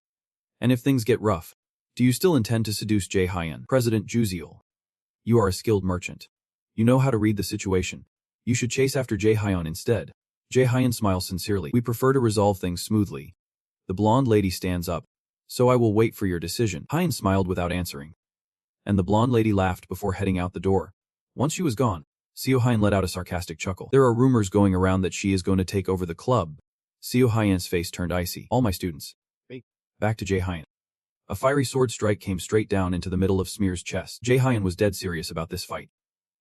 And if things get rough, do you still intend to seduce Jae-hyun? President Juziel. You are a skilled merchant. You know how to read the situation. You should chase after Jae-hyun instead. Jae-hyun smiles sincerely. We prefer to resolve things smoothly. The blonde lady stands up. So I will wait for your decision. Hyun smiled without answering. And the blonde lady laughed before heading out the door. Once she was gone, Seo Hyun let out a sarcastic chuckle. There are rumors going around that she is going to take over the club. Seo Hyun's face turned icy. All my students. Back to Jae-hyun. A fiery sword strike came straight down into the middle of Smear's chest. Jae-hyun was dead serious about this fight.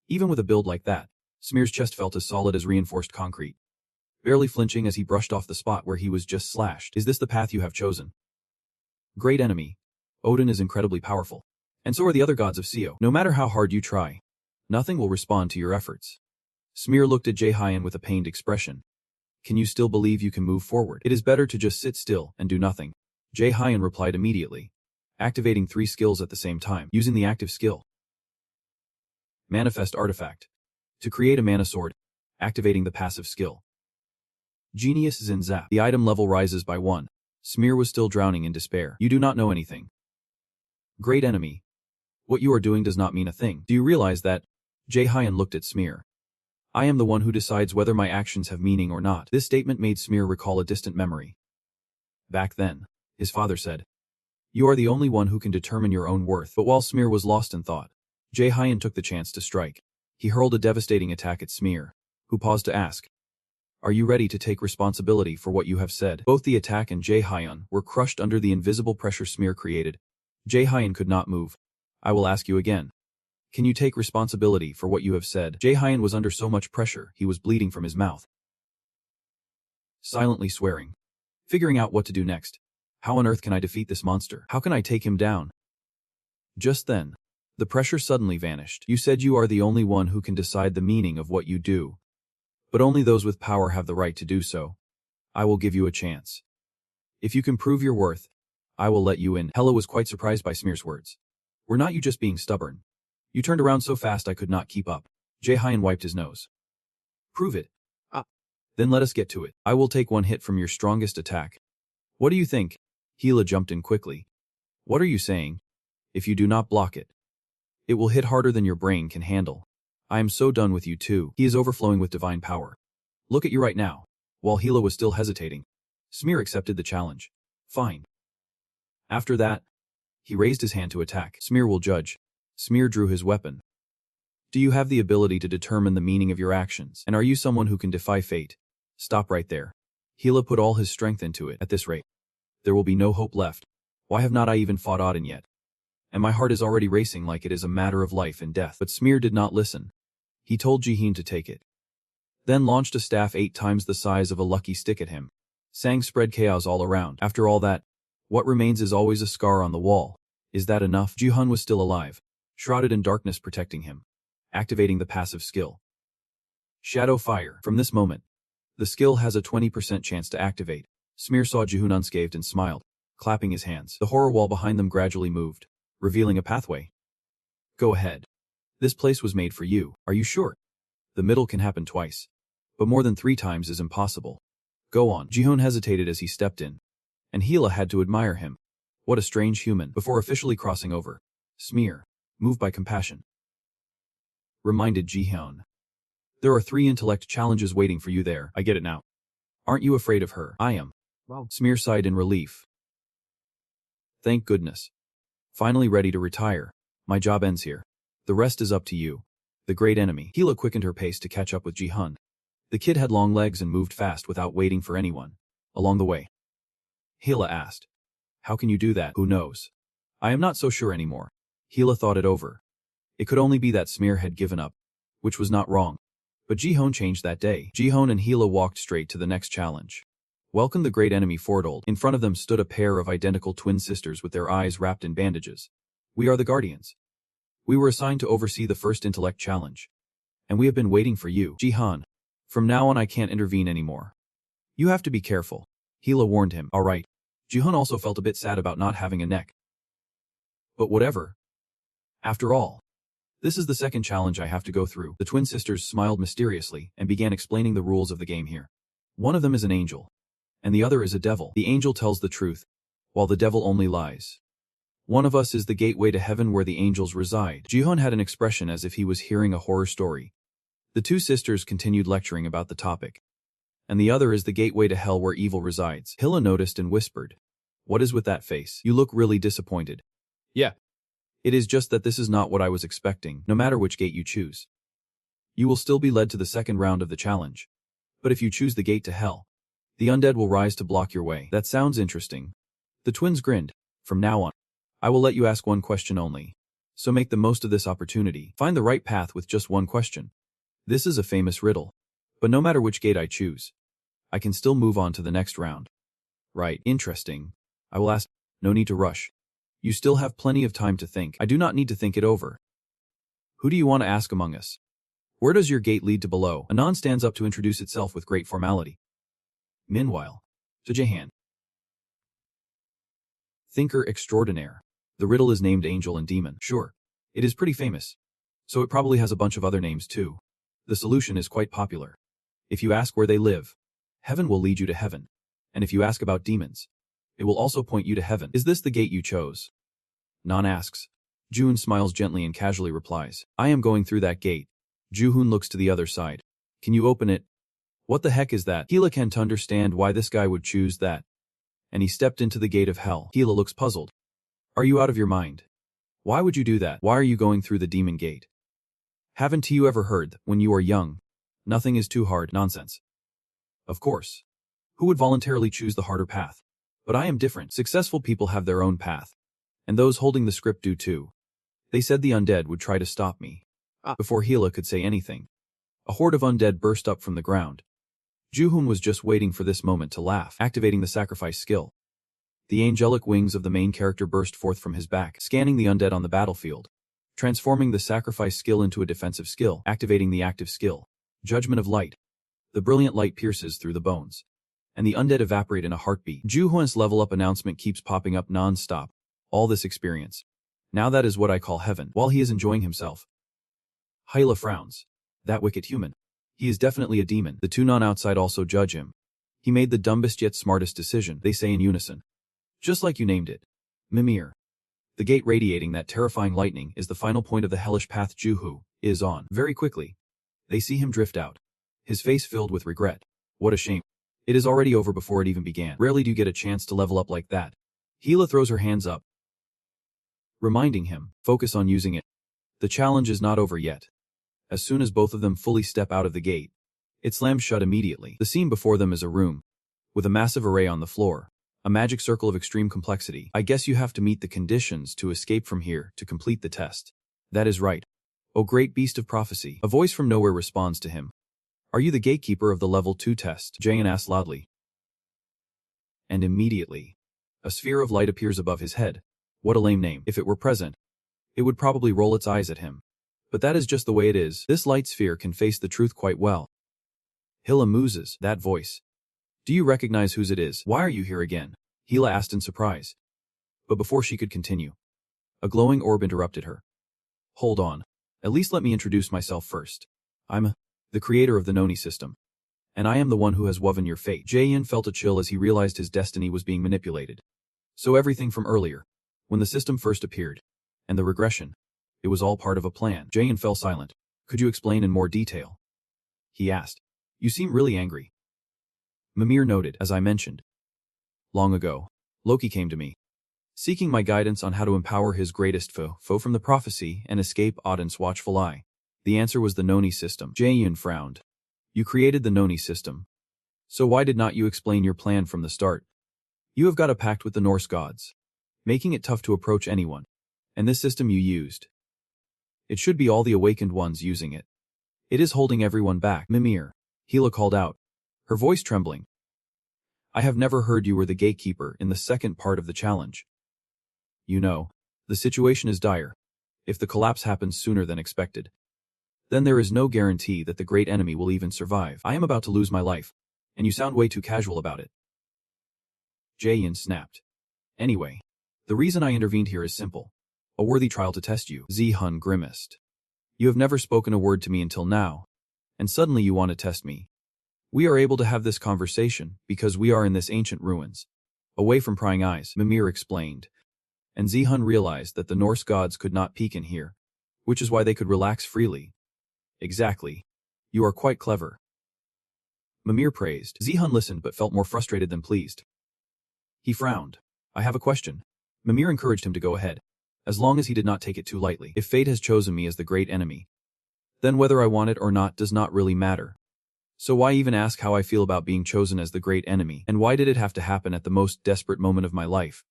Even with a build like that, Smear's chest felt as solid as reinforced concrete. Barely flinching as he brushed off the spot where he was just slashed. Is this the path you have chosen? Great enemy. Odin is incredibly powerful. And so are the other gods of Seo. No matter how hard you try, nothing will respond to your efforts. Smear looked at Jae-hyun with a pained expression. Can you still believe you can move forward? It is better to just sit still and do nothing. Jae-hyun replied immediately, activating 3 skills at the same time, using the active skill. Manifest Artifact. To create a mana sword, activating the passive skill. Genius Zin Zap. The item level rises by 1. Smear was still drowning in despair. You do not know anything. Great enemy. What you are doing does not mean a thing. Do you realize that? Jae-hyun looked at Smear. I am the one who decides whether my actions have meaning or not. This statement made Smear recall a distant memory. Back then, his father said, you are the only one who can determine your own worth. But while Smear was lost in thought, Jae-hyun took the chance to strike. He hurled a devastating attack at Smear, who paused to ask, are you ready to take responsibility for what you have said? Both the attack and Jae-hyun were crushed under the invisible pressure Smear created. Jae-hyun could not move. I will ask you again. Can you take responsibility for what you have said? Jae-hyun was under so much pressure, he was bleeding from his mouth. Silently swearing. Figuring out what to do next. How on earth can I defeat this monster? How can I take him down? Just then, the pressure suddenly vanished. You said you are the only one who can decide the meaning of what you do. But only those with power have the right to do so. I will give you a chance. If you can prove your worth, I will let you in. Hela was quite surprised by Smear's words. Were not you just being stubborn? You turned around so fast I could not keep up. Jae-hyun wiped his nose. Prove it. Then let us get to it. I will take one hit from your strongest attack. What do you think? Hela jumped in quickly. What are you saying? If you do not block it, it will hit harder than your brain can handle. I am so done with you too. He is overflowing with divine power. Look at you right now. While Hela was still hesitating, Smear accepted the challenge. Fine. After that, he raised his hand to attack. Smear will judge. Smear drew his weapon. Do you have the ability to determine the meaning of your actions? And are you someone who can defy fate? Stop right there. Hela put all his strength into it. At this rate, there will be no hope left. Why have not I even fought Odin yet? And my heart is already racing like it is a matter of life and death. But Smear did not listen. He told Jihin to take it. Then launched a staff 8 times the size of a lucky stick at him. Sang spread chaos all around. After all that, what remains is always a scar on the wall. Is that enough? Jihan was still alive, shrouded in darkness protecting him. Activating the passive skill. Shadow Fire. From this moment, the skill has a 20% chance to activate. Smear saw Jihoon unscathed and smiled, clapping his hands. The horror wall behind them gradually moved, revealing a pathway. Go ahead. This place was made for you. Are you sure? The middle can happen twice, but more than 3 times is impossible. Go on. Jihoon hesitated as he stepped in, and Hela had to admire him. What a strange human. Before officially crossing over, Smear, moved by compassion, reminded Jihoon. There are 3 intellect challenges waiting for you there. I get it now. Aren't you afraid of her? I am. Wow. Smear sighed in relief. Thank goodness. Finally ready to retire. My job ends here. The rest is up to you. The great enemy. Hila quickened her pace to catch up with Ji-hun. The kid had long legs and moved fast without waiting for anyone. Along the way, Hila asked, "How can you do that? Who knows? I am not so sure anymore." Hila thought it over. It could only be that Smear had given up, which was not wrong. But Ji-hun changed that day. Ji-hun and Hila walked straight to the next challenge. Welcome the great enemy Fordled. In front of them stood a pair of identical twin sisters with their eyes wrapped in bandages. We are the Guardians. We were assigned to oversee the first intellect challenge. And we have been waiting for you. Ji-hun. From now on I can't intervene anymore. You have to be careful. Hila warned him. All right. Ji-hun also felt a bit sad about not having a neck. But whatever. After all, this is the second challenge I have to go through. The twin sisters smiled mysteriously and began explaining the rules of the game here. One of them is an angel, and the other is a devil. The angel tells the truth, while the devil only lies. One of us is the gateway to heaven where the angels reside. Ji-hun had an expression as if he was hearing a horror story. The two sisters continued lecturing about the topic. And the other is the gateway to hell where evil resides. Hila noticed and whispered, "What is with that face? You look really disappointed." "Yeah. It is just that this is not what I was expecting, no matter which gate you choose. You will still be led to the second round of the challenge. But if you choose the gate to hell, the undead will rise to block your way." That sounds interesting. The twins grinned. From now on, I will let you ask one question only. So make the most of this opportunity. Find the right path with just one question. This is a famous riddle. But no matter which gate I choose, I can still move on to the next round. Right, interesting. I will ask. No need to rush. You still have plenty of time to think. I do not need to think it over. Who do you want to ask among us? Where does your gate lead to below? Anon stands up to introduce itself with great formality. Meanwhile, to Jahan. Thinker extraordinaire. The riddle is named Angel and Demon. Sure, it is pretty famous. So it probably has a bunch of other names too. The solution is quite popular. If you ask where they live, heaven will lead you to heaven. And if you ask about demons, it will also point you to heaven. Is this the gate you chose? Non asks. Jun smiles gently and casually replies, I am going through that gate. Ju-hoon looks to the other side. Can you open it? What the heck is that? Hila can't understand why this guy would choose that. And he stepped into the gate of hell. Hila looks puzzled. Are you out of your mind? Why would you do that? Why are you going through the demon gate? Haven't you ever heard, when you are young, nothing is too hard? Nonsense. Of course. Who would voluntarily choose the harder path? But I am different. Successful people have their own path. And those holding the script do too. They said the undead would try to stop me. Before Hila could say anything, a horde of undead burst up from the ground. Ju-hoon was just waiting for this moment to laugh, activating the sacrifice skill. The angelic wings of the main character burst forth from his back, scanning the undead on the battlefield, transforming the sacrifice skill into a defensive skill, activating the active skill, Judgment of Light. The brilliant light pierces through the bones, and the undead evaporate in a heartbeat. Ju-hoon's level up announcement keeps popping up non-stop. All this experience. Now that is what I call heaven. While he is enjoying himself, Hyla frowns. That wicked human. He is definitely a demon. The two non-outside also judge him. He made the dumbest yet smartest decision, they say in unison. Just like you named it. Mimir. The gate radiating that terrifying lightning is the final point of the hellish path Ju-hoon is on. Very quickly, they see him drift out, his face filled with regret. What a shame. It is already over before it even began. Rarely do you get a chance to level up like that. Hila throws her hands up, reminding him, focus on using it. The challenge is not over yet. As soon as both of them fully step out of the gate, it slams shut immediately. The scene before them is a room, with a massive array on the floor, a magic circle of extreme complexity. I guess you have to meet the conditions to escape from here to complete the test. That is right. O great beast of prophecy. A voice from nowhere responds to him. Are you the gatekeeper of the level 2 test? Jayan asks loudly. And immediately, a sphere of light appears above his head. What a lame name. If it were present, it would probably roll its eyes at him. But that is just the way it is. This light sphere can face the truth quite well. Hila mooses, that voice. Do you recognize whose it is? Why are you here again? Hila asked in surprise. But before she could continue, a glowing orb interrupted her. Hold on. At least let me introduce myself first. I'm the creator of the Noni system. And I am the one who has woven your fate. Jayan felt a chill as he realized his destiny was being manipulated. So everything from earlier, when the system first appeared, and the regression, it was all part of a plan. Jayan fell silent. Could you explain in more detail? He asked. You seem really angry. Mimir noted, as I mentioned. Long ago, Loki came to me. seeking my guidance on how to empower his greatest foe from the prophecy and escape Odin's watchful eye. The answer was the Noni system. Jaehyun frowned. You created the Noni system. So why did not you explain your plan from the start? You have got a pact with the Norse gods, making it tough to approach anyone. And this system you used. It should be all the awakened ones using it. It is holding everyone back. Mimir, Hela called out, her voice trembling. I have never heard you were the gatekeeper in the second part of the challenge. You know, the situation is dire. If the collapse happens sooner than expected, then there is no guarantee that the great enemy will even survive. I am about to lose my life, and you sound way too casual about it. Jaehyun snapped. Anyway, the reason I intervened here is simple. A worthy trial to test you. Jaehyun grimaced. You have never spoken a word to me until now, and suddenly you want to test me. We are able to have this conversation because we are in this ancient ruins, away from prying eyes, Mimir explained. And Jaehyun realized that the Norse gods could not peek in here, which is why they could relax freely. Exactly. You are quite clever. Mimir praised. Jaehyun listened but felt more frustrated than pleased. He frowned. I have a question. Mimir encouraged him to go ahead, as long as he did not take it too lightly. If fate has chosen me as the great enemy, then whether I want it or not does not really matter. So why even ask how I feel about being chosen as the great enemy, and why did it have to happen at the most desperate moment of my life,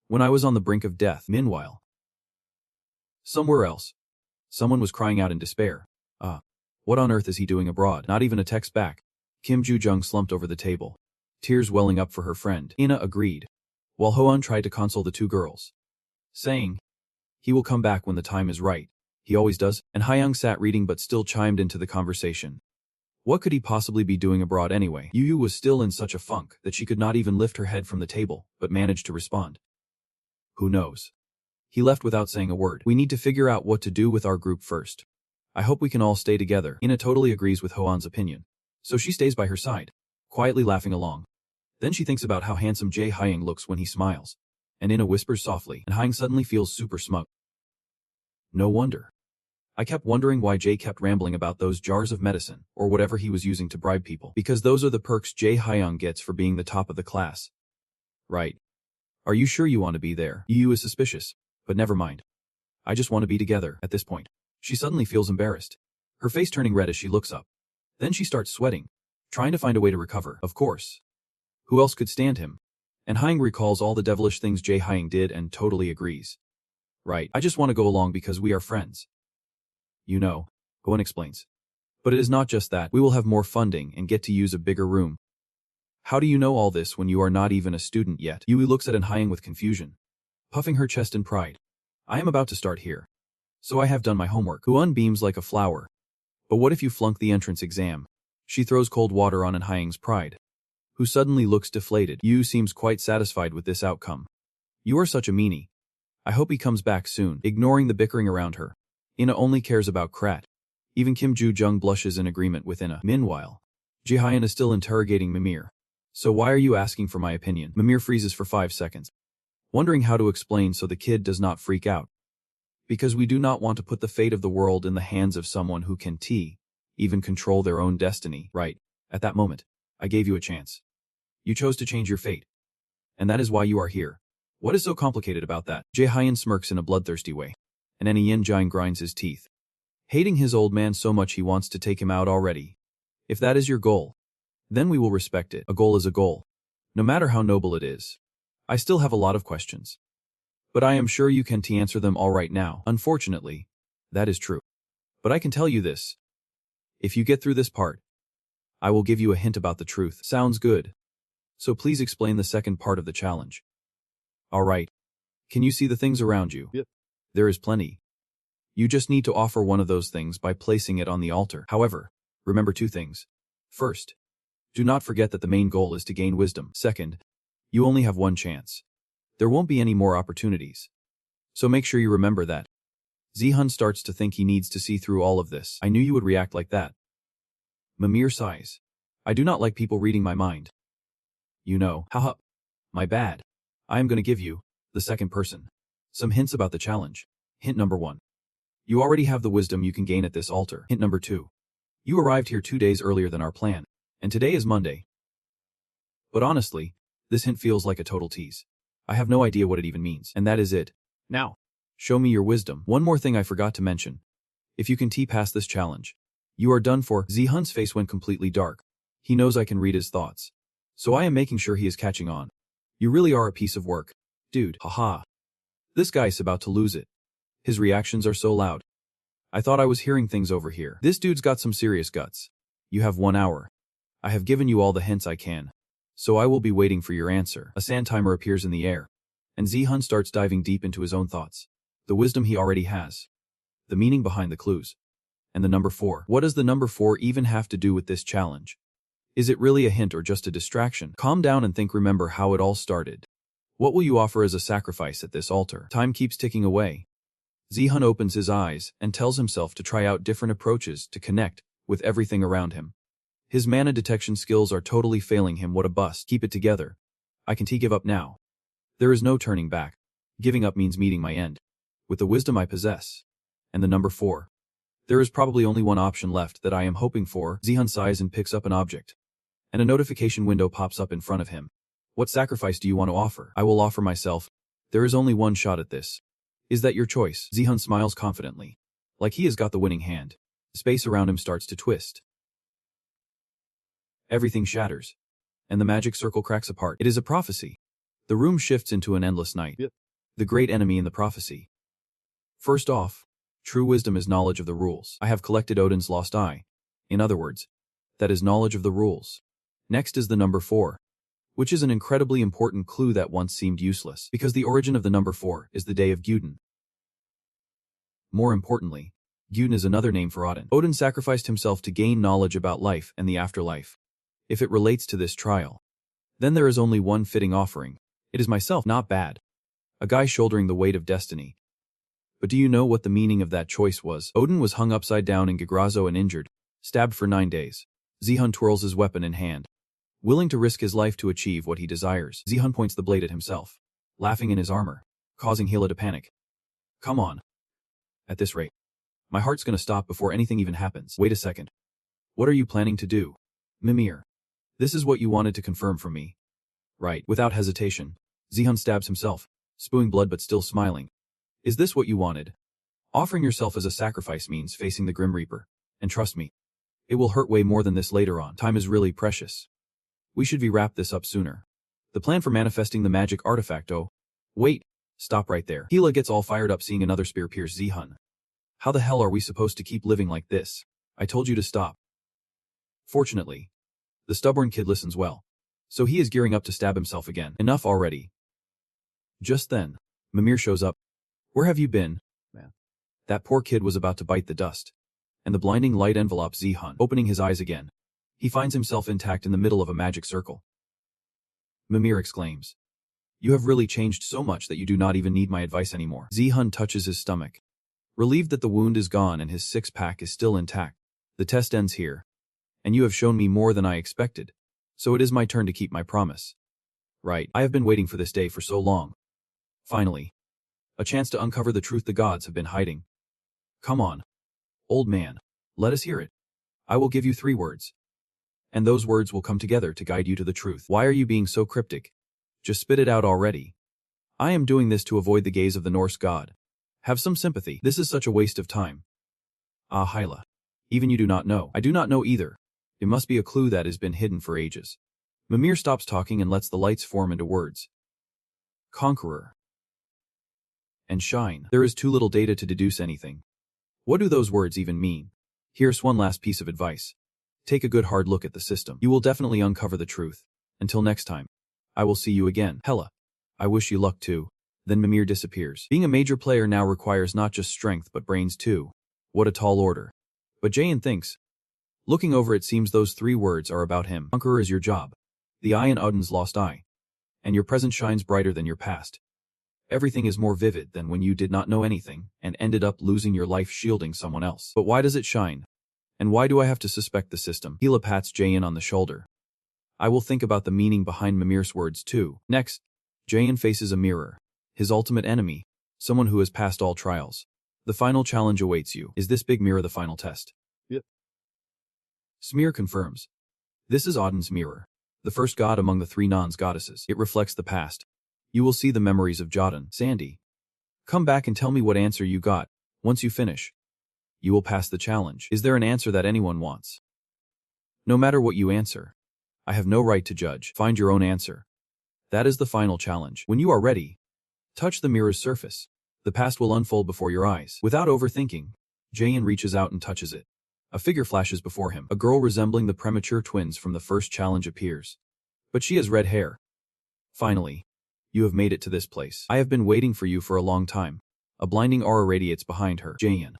when I was on the brink of death? Meanwhile, somewhere else, someone was crying out in despair. What on earth is he doing abroad? Not even a text back. Kim Joo-jung slumped over the table, tears welling up for her friend. Ina agreed, while Hoan tried to console the two girls, saying, he will come back when the time is right. He always does. And Hyung sat reading but still chimed into the conversation. What could he possibly be doing abroad anyway? Yu was still in such a funk that she could not even lift her head from the table, but managed to respond. Who knows? He left without saying a word. We need to figure out what to do with our group first. I hope we can all stay together. Ina totally agrees with Hoan's opinion, so she stays by her side, quietly laughing along. Then she thinks about how handsome Jae Hyung looks when he smiles, and Ina whispers softly, and Hyung suddenly feels super smug. No wonder. I kept wondering why Jae kept rambling about those jars of medicine, or whatever he was using to bribe people, because those are the perks Jae Hyung gets for being the top of the class. Right. Are you sure you want to be there? Yu is suspicious, but never mind. I just want to be together. At this point, she suddenly feels embarrassed, her face turning red as she looks up. Then she starts sweating, trying to find a way to recover. Of course. Who else could stand him? And Hyung recalls all the devilish things Jae Hyung did and totally agrees. Right, I just want to go along because we are friends. You know, Hoan explains. But it is not just that. We will have more funding and get to use a bigger room. How do you know all this when you are not even a student yet? Yui looks at An Hyung with confusion, puffing her chest in pride. I am about to start here, so I have done my homework. Hoan beams like a flower. But what if you flunk the entrance exam? She throws cold water on An Hyung's pride, who suddenly looks deflated. Yu seems quite satisfied with this outcome. You are such a meanie. I hope he comes back soon. Ignoring the bickering around her, Ina only cares about Krat. Even Kim Joo-jung blushes in agreement with Ina. Meanwhile, Jae Hyun is still interrogating Mimir. So why are you asking for my opinion? Mimir freezes for 5 seconds, wondering how to explain so the kid does not freak out. Because we do not want to put the fate of the world in the hands of someone who can even control their own destiny. Right, at that moment, I gave you a chance. You chose to change your fate. And that is why you are here. What is so complicated about that? Jae Hyun smirks in a bloodthirsty way, and Annie Yin-jine grinds his teeth, hating his old man so much he wants to take him out already. If that is your goal, then we will respect it. A goal is a goal, no matter how noble it is. I still have a lot of questions, but I am sure you can answer them all right now. Unfortunately, that is true. But I can tell you this. If you get through this part, I will give you a hint about the truth. Sounds good. So please explain the second part of the challenge. All right. Can you see the things around you? Yep. There is plenty. You just need to offer one of those things by placing it on the altar. However, remember 2 things. First, do not forget that the main goal is to gain wisdom. Second, you only have 1 chance. There won't be any more opportunities. So make sure you remember that. Jaehyun starts to think he needs to see through all of this. I knew you would react like that. Mimir sighs. I do not like people reading my mind. You know, haha. My bad. I am going to give you, the second person, some hints about the challenge. Hint number 1. You already have the wisdom you can gain at this altar. Hint number 2. You arrived here 2 days earlier than our plan, and today is Monday. But honestly, this hint feels like a total tease. I have no idea what it even means. And that is it. Now, show me your wisdom. One more thing I forgot to mention. If you can pass this challenge, you are done for. Zihan's face went completely dark. He knows I can read his thoughts. So I am making sure he is catching on. You really are a piece of work. Dude, haha. This guy's about to lose it. His reactions are so loud. I thought I was hearing things over here. This dude's got some serious guts. You have 1 hour. I have given you all the hints I can. So I will be waiting for your answer. A sand timer appears in the air. And Zihan starts diving deep into his own thoughts. The wisdom he already has. The meaning behind the clues. And the number 4. What does the number 4 even have to do with this challenge? Is it really a hint or just a distraction? Calm down and remember how it all started. What will you offer as a sacrifice at this altar? Time keeps ticking away. Zihan opens his eyes and tells himself to try out different approaches to connect with everything around him. His mana detection skills are totally failing him. What a bust. Keep it together. I can give up now. There is no turning back. Giving up means meeting my end. With the wisdom I possess. And the number 4. There is probably only one option left that I am hoping for. Zihan sighs and picks up an object. And a notification window pops up in front of him. What sacrifice do you want to offer? I will offer myself. There is only one shot at this. Is that your choice? Zihan smiles confidently. Like he has got the winning hand. The space around him starts to twist. Everything shatters. And the magic circle cracks apart. It is a prophecy. The room shifts into an endless night. Yep. The great enemy in the prophecy. First off, true wisdom is knowledge of the rules. I have collected Odin's lost eye. In other words, that is knowledge of the rules. Next is the number 4. Which is an incredibly important clue that once seemed useless, because the origin of the number 4 is the day of Guden. More importantly, Guden is another name for Odin. Odin sacrificed himself to gain knowledge about life and the afterlife. If it relates to this trial, then there is only one fitting offering. It is myself. Not bad. A guy shouldering the weight of destiny. But do you know what the meaning of that choice was? Odin was hung upside down in Gigrazo and injured, stabbed for 9 days. Zihan twirls his weapon in hand. Willing to risk his life to achieve what he desires, Zihan points the blade at himself, laughing in his armor, causing Hela to panic. Come on. At this rate, my heart's gonna stop before anything even happens. Wait a second. What are you planning to do? Mimir. This is what you wanted to confirm from me. Right. Without hesitation, Zihan stabs himself, spewing blood but still smiling. Is this what you wanted? Offering yourself as a sacrifice means facing the Grim Reaper. And trust me, it will hurt way more than this later on. Time is really precious. We should wrap this up sooner. The plan for manifesting the magic artifact. Oh, wait, stop right there. Hela gets all fired up seeing another spear pierce Zihan. How the hell are we supposed to keep living like this? I told you to stop. Fortunately, the stubborn kid listens well. So he is gearing up to stab himself again. Enough already. Just then, Mimir shows up. Where have you been, man? That poor kid was about to bite the dust. And the blinding light envelopes Zihan. Opening his eyes again, he finds himself intact in the middle of a magic circle. Mimir exclaims. You have really changed so much that you do not even need my advice anymore. Zihan touches his stomach. Relieved that the wound is gone and his six-pack is still intact. The test ends here. And you have shown me more than I expected. So it is my turn to keep my promise. Right, I have been waiting for this day for so long. Finally. A chance to uncover the truth the gods have been hiding. Come on. Old man, let us hear it. I will give you 3 words. And those words will come together to guide you to the truth. Why are you being so cryptic? Just spit it out already. I am doing this to avoid the gaze of the Norse god. Have some sympathy. This is such a waste of time. Ah, Hyla. Even you do not know. I do not know either. It must be a clue that has been hidden for ages. Mimir stops talking and lets the lights form into words. Conqueror. And shine. There is too little data to deduce anything. What do those words even mean? Here's one last piece of advice. Take a good hard look at the system. You will definitely uncover the truth. Until next time. I will see you again. Hela. I wish you luck too. Then Mimir disappears. Being a major player now requires not just strength but brains too. What a tall order. But Jayan thinks. Looking over it seems those 3 words are about him. Conqueror is your job. The eye in Odin's lost eye. And your present shines brighter than your past. Everything is more vivid than when you did not know anything and ended up losing your life shielding someone else. But why does it shine? And why do I have to suspect the system? Hela pats Jayan on the shoulder. I will think about the meaning behind Mimir's words too. Next, Jayan faces a mirror. His ultimate enemy. Someone who has passed all trials. The final challenge awaits you. Is this big mirror the final test? Yep. Smear confirms. This is Odin's mirror. The first god among the 3 non-goddesses. It reflects the past. You will see the memories of Jotun. Sandy. Come back and tell me what answer you got. Once you finish, you will pass the challenge. Is there an answer that anyone wants? No matter what you answer, I have no right to judge. Find your own answer. That is the final challenge. When you are ready, touch the mirror's surface. The past will unfold before your eyes. Without overthinking, Jaehyun reaches out and touches it. A figure flashes before him. A girl resembling the premature twins from the first challenge appears. But she has red hair. Finally, you have made it to this place. I have been waiting for you for a long time. A blinding aura radiates behind her. Jaehyun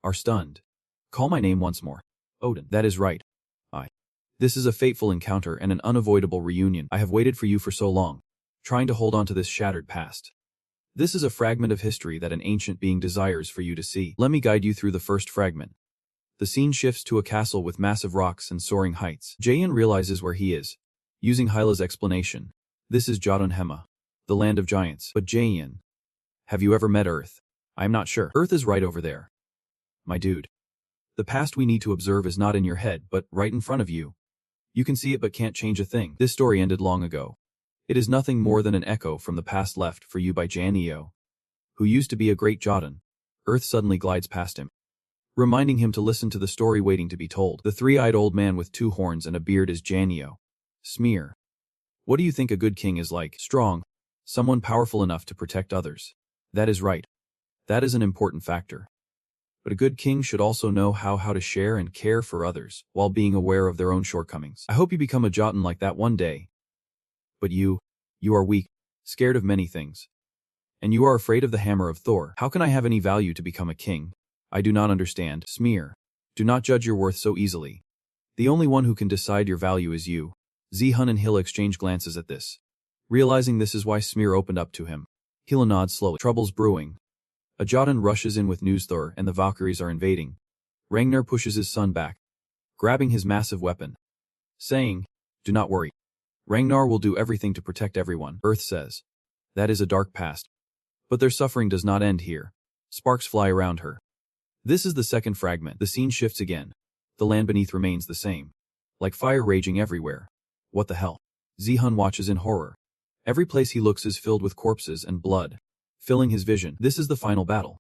are stunned. Call my name once more. Odin. That is right. This is a fateful encounter and an unavoidable reunion. I have waited for you for so long, trying to hold on to this shattered past. This is a fragment of history that an ancient being desires for you to see. Let me guide you through the first fragment. The scene shifts to a castle with massive rocks and soaring heights. Jaehyun realizes where he is. Using Hyla's explanation, this is Jotunheim, the land of giants. But Jaehyun, have you ever met Earth? I'm not sure. Earth is right over there. My dude. The past we need to observe is not in your head, but right in front of you. You can see it but can't change a thing. This story ended long ago. It is nothing more than an echo from the past left for you by Jan Eo, who used to be a great Jotun. Earth suddenly glides past him, reminding him to listen to the story waiting to be told. The three-eyed old man with two horns and a beard is Jan Eo. Smear. What do you think a good king is like? Strong. Someone powerful enough to protect others. That is right. That is an important factor. But a good king should also know how to share and care for others, while being aware of their own shortcomings. I hope you become a Jotun like that one day. But you are weak, scared of many things. And you are afraid of the hammer of Thor. How can I have any value to become a king? I do not understand. Smear. Do not judge your worth so easily. The only one who can decide your value is you. Zihan and Hila exchange glances at this. Realizing this is why Smear opened up to him, Hila nods slowly. Trouble's brewing. A Jotun rushes in with news Thor and the Valkyries are invading. Ragnar pushes his son back, grabbing his massive weapon, saying, do not worry. Ragnar will do everything to protect everyone. Earth says, that is a dark past. But their suffering does not end here. Sparks fly around her. This is the second fragment. The scene shifts again. The land beneath remains the same, like fire raging everywhere. What the hell? Zihan watches in horror. Every place he looks is filled with corpses and blood, filling his vision. This is the final battle.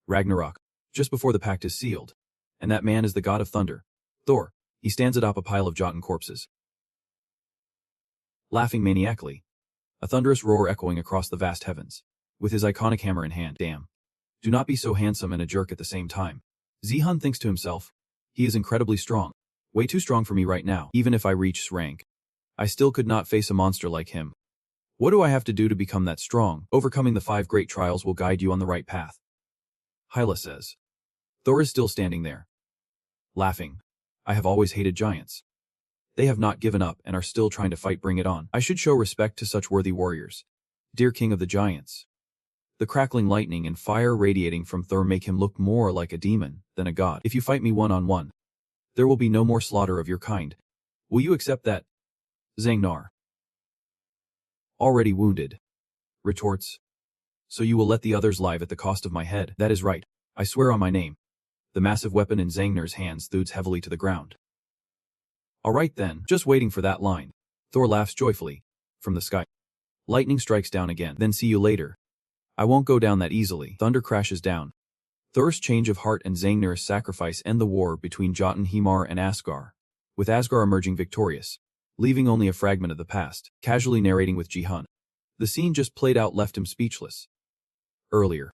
Ragnarok, just before the pact is sealed. And that man is the god of thunder, Thor. He stands atop a pile of Jotun corpses, laughing maniacally. A thunderous roar echoing across the vast heavens, with his iconic hammer in hand. Damn. Do not be so handsome and a jerk at the same time. Zihan thinks to himself. He is incredibly strong. Way too strong for me right now. Even if I reach S rank, I still could not face a monster like him. What do I have to do to become that strong? Overcoming the 5 great trials will guide you on the right path. Hyla says. Thor is still standing there, laughing. I have always hated giants. They have not given up and are still trying to fight. Bring it on. I should show respect to such worthy warriors. Dear king of the giants. The crackling lightning and fire radiating from Thor make him look more like a demon than a god. If you fight me one-on-one, there will be no more slaughter of your kind. Will you accept that? Zangnar, already wounded, retorts. So you will let the others live at the cost of my head? That is right. I swear on my name. The massive weapon in Zangnar's hands thuds heavily to the ground. All right then, just waiting for that line. Thor laughs joyfully. From the sky, lightning strikes down again. Then see you later. I won't go down that easily. Thunder crashes down. Thor's change of heart and Zangnar's sacrifice end the war between Jotunheimar and Asgard, with Asgard emerging victorious, leaving only a fragment of the past. Casually narrating with Ji-hun. The scene just played out left him speechless. Earlier,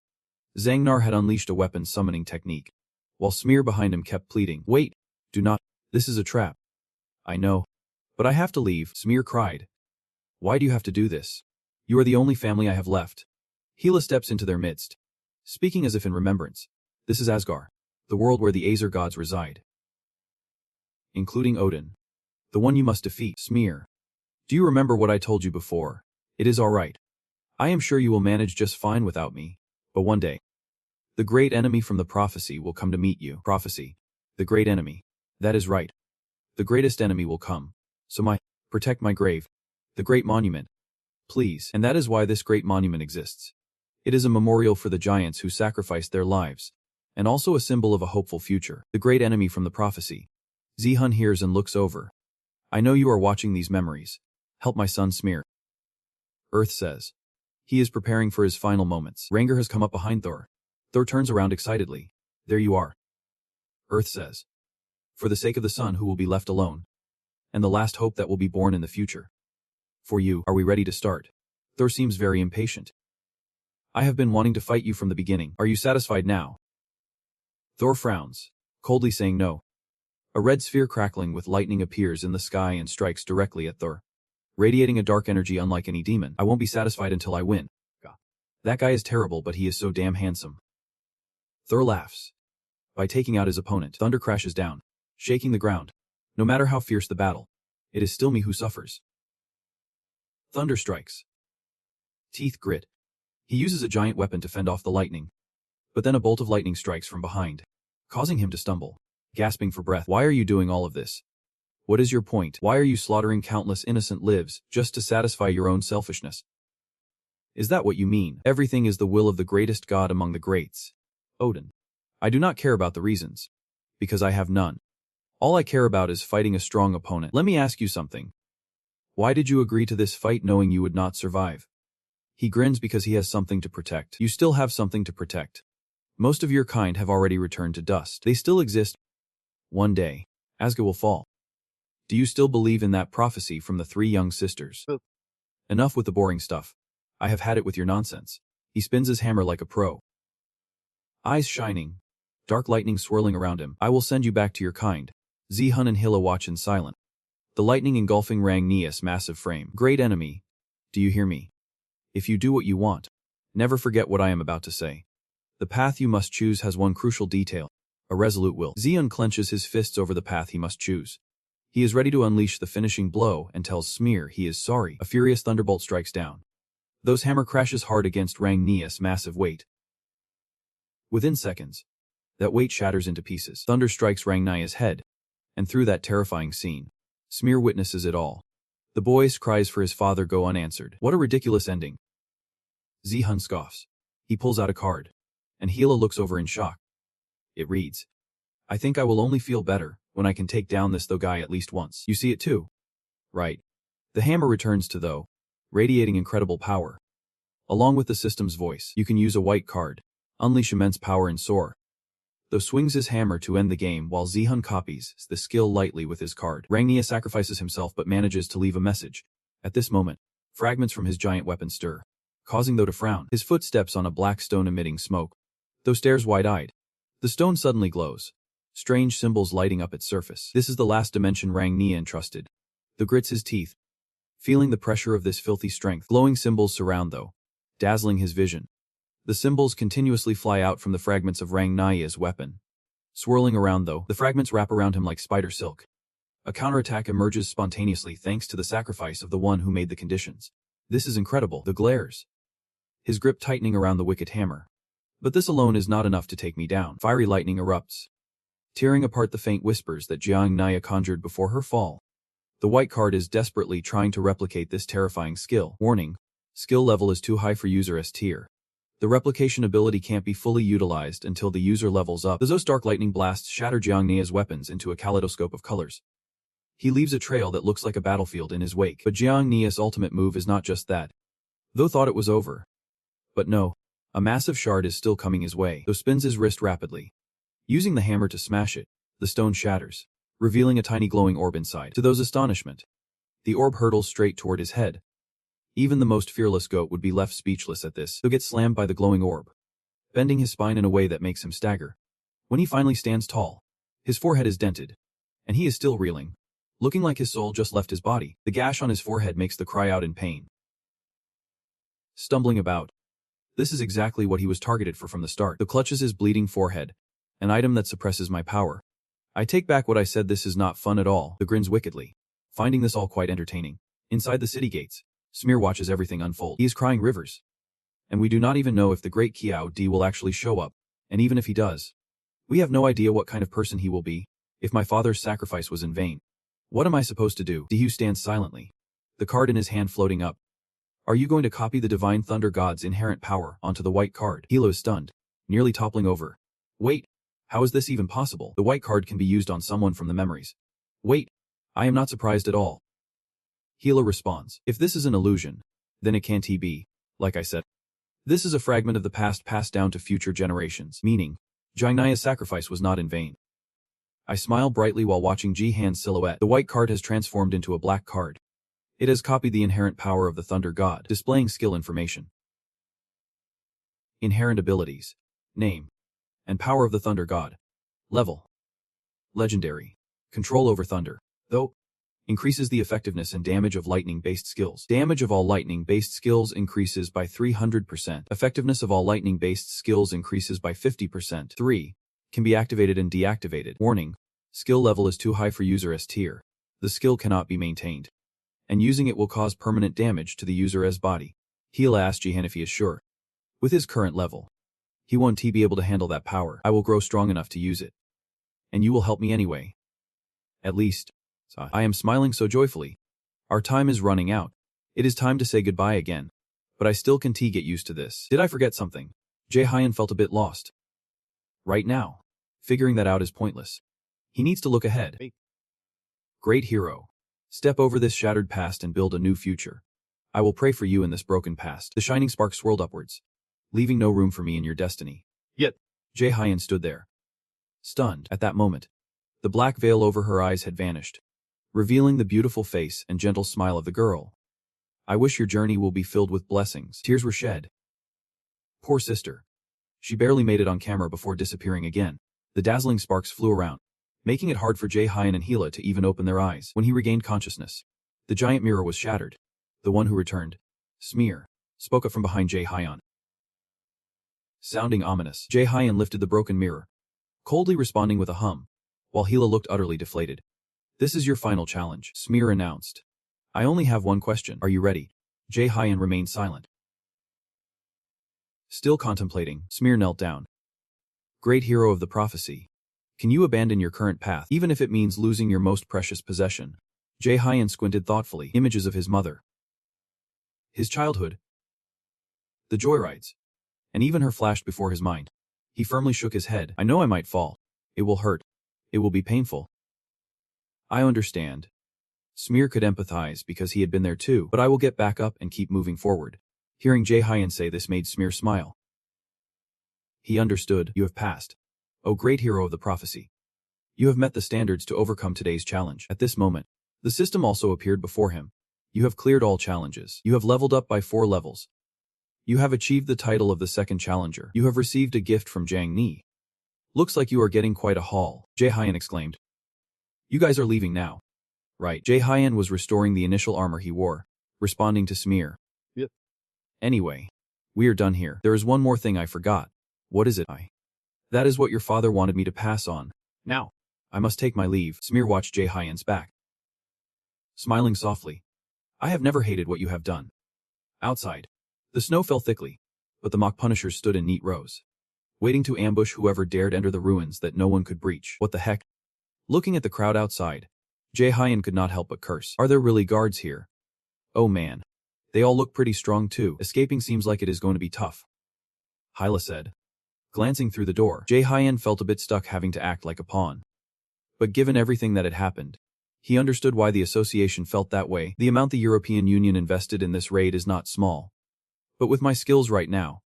Zangnar had unleashed a weapon summoning technique, while Smear behind him kept pleading, wait, do not, this is a trap. I know, but I have to leave, Smear cried. Why do you have to do this? You are the only family I have left. Hela steps into their midst, speaking as if in remembrance. This is Asgard, the world where the Aesir gods reside, including Odin, the one you must defeat. Smear, do you remember what I told you before? It is all right. I am sure you will manage just fine without me, but one day, the great enemy from the prophecy will come to meet you. Prophecy, the great enemy. That is right. The greatest enemy will come. So protect my grave, the great monument, please. And that is why this great monument exists. It is a memorial for the giants who sacrificed their lives, and also a symbol of a hopeful future. The great enemy from the prophecy. Ji-hun hears and looks over. I know you are watching these memories. Help my son Smear. Earth says. He is preparing for his final moments. Ranger has come up behind Thor. Thor turns around excitedly. There you are. Earth says. For the sake of the son who will be left alone. And the last hope that will be born in the future. For you, are we ready to start? Thor seems very impatient. I have been wanting to fight you from the beginning. Are you satisfied now? Thor frowns, coldly saying no. A red sphere crackling with lightning appears in the sky and strikes directly at Thor. Radiating a dark energy unlike any demon. I won't be satisfied until I win. That guy is terrible, but he is so damn handsome. Thor laughs. By taking out his opponent, thunder crashes down, shaking the ground. No matter how fierce the battle, it is still me who suffers. Thunder strikes. Teeth grit. He uses a giant weapon to fend off the lightning. But then a bolt of lightning strikes from behind, causing him to stumble, gasping for breath. Why are you doing all of this? What is your point? Why are you slaughtering countless innocent lives just to satisfy your own selfishness? Is that what you mean? Everything is the will of the greatest god among the greats, Odin. I do not care about the reasons, because I have none. All I care about is fighting a strong opponent. Let me ask you something. Why did you agree to this fight knowing you would not survive? He grins because he has something to protect. You still have something to protect. Most of your kind have already returned to dust. They still exist. One day, Asgard will fall. Do you still believe in that prophecy from the 3 young sisters? Enough with the boring stuff. I have had it with your nonsense. He spins his hammer like a pro. Eyes shining, dark lightning swirling around him. I will send you back to your kind. Zihun and Hilla watch in silence. The lightning engulfing Rangnia's massive frame. Great enemy. Do you hear me? If you do what you want, never forget what I am about to say. The path you must choose has one crucial detail. A resolute will. Zihun clenches his fists over the path he must choose. He is ready to unleash the finishing blow and tells Smear he is sorry. A furious thunderbolt strikes down. Those hammer crashes hard against Rangnia's massive weight. Within seconds, that weight shatters into pieces. Thunder strikes Rangnia's head, and through that terrifying scene, Smear witnesses it all. The boy's cries for his father go unanswered. What a ridiculous ending. Zihun scoffs. He pulls out a card, and Hila looks over in shock. It reads, I think I will only feel better when I can take down this though guy at least once. You see it too? Right. The hammer returns to though, radiating incredible power. Along with the system's voice, you can use a white card, unleash immense power and soar. Though swings his hammer to end the game while Zihun copies the skill lightly with his card. Rangnia sacrifices himself but manages to leave a message. At this moment, fragments from his giant weapon stir, causing though to frown. His foot steps on a black stone emitting smoke. Though stares wide-eyed. The stone suddenly glows, strange symbols lighting up its surface. This is the last dimension Rangnia entrusted. Though grits his teeth, feeling the pressure of this filthy strength. Glowing symbols surround though, dazzling his vision. The symbols continuously fly out from the fragments of Rangnia's weapon. Swirling around though, the fragments wrap around him like spider silk. A counterattack emerges spontaneously thanks to the sacrifice of the one who made the conditions. This is incredible. The glares. His grip tightening around the wicked hammer. But this alone is not enough to take me down. Fiery lightning erupts, tearing apart the faint whispers that Jiang Nia conjured before her fall. The white card is desperately trying to replicate this terrifying skill. Warning. Skill level is too high for user S tier. The replication ability can't be fully utilized until the user levels up. Those dark lightning blasts shatter Jiang Nia's weapons into a kaleidoscope of colors. He leaves a trail that looks like a battlefield in his wake. But Jiang Nia's ultimate move is not just that. Though thought it was over. But no. A massive shard is still coming his way. Though spins his wrist rapidly. Using the hammer to smash it, the stone shatters, revealing a tiny glowing orb inside. To those astonishment, the orb hurtles straight toward his head. Even the most fearless goat would be left speechless at this. He'll get slammed by the glowing orb, bending his spine in a way that makes him stagger. When he finally stands tall, his forehead is dented, and he is still reeling, looking like his soul just left his body. The gash on his forehead makes the cry out in pain. Stumbling about. This is exactly what he was targeted for from the start. The clutches his bleeding forehead, an item that suppresses my power. I take back what I said, this is not fun at all. The grins wickedly, finding this all quite entertaining. Inside the city gates, Smear watches everything unfold. He is crying rivers. And we do not even know if the great Kiao Di will actually show up, and even if he does, we have no idea what kind of person he will be, if my father's sacrifice was in vain. What am I supposed to do? Dihu stands silently, the card in his hand floating up. Are you going to copy the divine thunder god's inherent power onto the white card? Hilo is stunned, nearly toppling over. Wait, how is this even possible? The white card can be used on someone from the memories. Wait, I am not surprised at all. Hilo responds. If this is an illusion, Then it can't be, like I said. This is a fragment of the past passed down to future generations, meaning, Jainaya's sacrifice was not in vain. I smile brightly while watching Ji-Han's silhouette. The white card has transformed into a black card. It has copied the inherent power of the Thunder God, displaying skill information. Inherent abilities. Name. And power of the Thunder God. Level. Legendary. Control over thunder. Though. Increases the effectiveness and damage of lightning-based skills. Damage of all lightning-based skills increases by 300%. Effectiveness of all lightning-based skills increases by 50%. 3. Can be activated and deactivated. Warning. Skill level is too high for user S tier. The skill cannot be maintained. And using it will cause permanent damage to the user's body. Hila asked Ji-Han if he is sure. With his current level, he won't be able to handle that power. I will grow strong enough to use it. And you will help me anyway. At least. I am smiling so joyfully. Our time is running out. It is time to say goodbye again. But I still can't get used to this. Did I forget something? Jae-hyun felt a bit lost. Right now. Figuring that out is pointless. He needs to look ahead. Great hero. Step over this shattered past and build a new future. I will pray for you in this broken past. The shining spark swirled upwards, leaving no room for me in your destiny. Yet, Jae-hyun stood there, stunned. At that moment, the black veil over her eyes had vanished, revealing the beautiful face and gentle smile of the girl. I wish your journey will be filled with blessings. Tears were shed. Poor sister. She barely made it on camera before disappearing again. The dazzling sparks flew around, making it hard for Jae-hyun and Hila to even open their eyes. When he regained consciousness, the giant mirror was shattered. The one who returned, Smear, spoke up from behind Jae-hyun. Sounding ominous, Jae-hyun lifted the broken mirror, coldly responding with a hum, while Hila looked utterly deflated. This is your final challenge, Smear announced. I only have one question. Are you ready? Jae-hyun remained silent. Still contemplating, Smear knelt down. Great hero of the prophecy. Can you abandon your current path, even if it means losing your most precious possession? Jae-hyun squinted thoughtfully. Images of his mother, his childhood, the joyrides, and even her flashed before his mind. He firmly shook his head. I know I might fall. It will hurt. It will be painful. I understand. Smear could empathize because he had been there too, but I will get back up and keep moving forward. Hearing Jae-hyun say this made Smear smile. He understood. You have passed. O great hero of the prophecy. You have met the standards to overcome today's challenge. At this moment, the system also appeared before him. You have cleared all challenges. You have leveled up by 4 levels. You have achieved the title of the second challenger. You have received a gift from Jang Ni. Looks like you are getting quite a haul, Jae-hyun exclaimed. You guys are leaving now. Right. Jae-hyun was restoring the initial armor he wore, responding to Smear. Yep. Anyway, we are done here. There is one more thing I forgot. What is it? That is what your father wanted me to pass on. Now, I must take my leave. Smear watched Jae-hyun's back, smiling softly. I have never hated what you have done. Outside, the snow fell thickly, but the mock punishers stood in neat rows, waiting to ambush whoever dared enter the ruins that no one could breach. What the heck? Looking at the crowd outside, Jae-hyun could not help but curse. Are there really guards here? Oh man. They all look pretty strong too. Escaping seems like it is going to be tough, Hyla said. Glancing through the door, Jae-hyun felt a bit stuck having to act like a pawn. But given everything that had happened, he understood why the association felt that way. The amount the European Union invested in this raid is not small. But with my skills right now,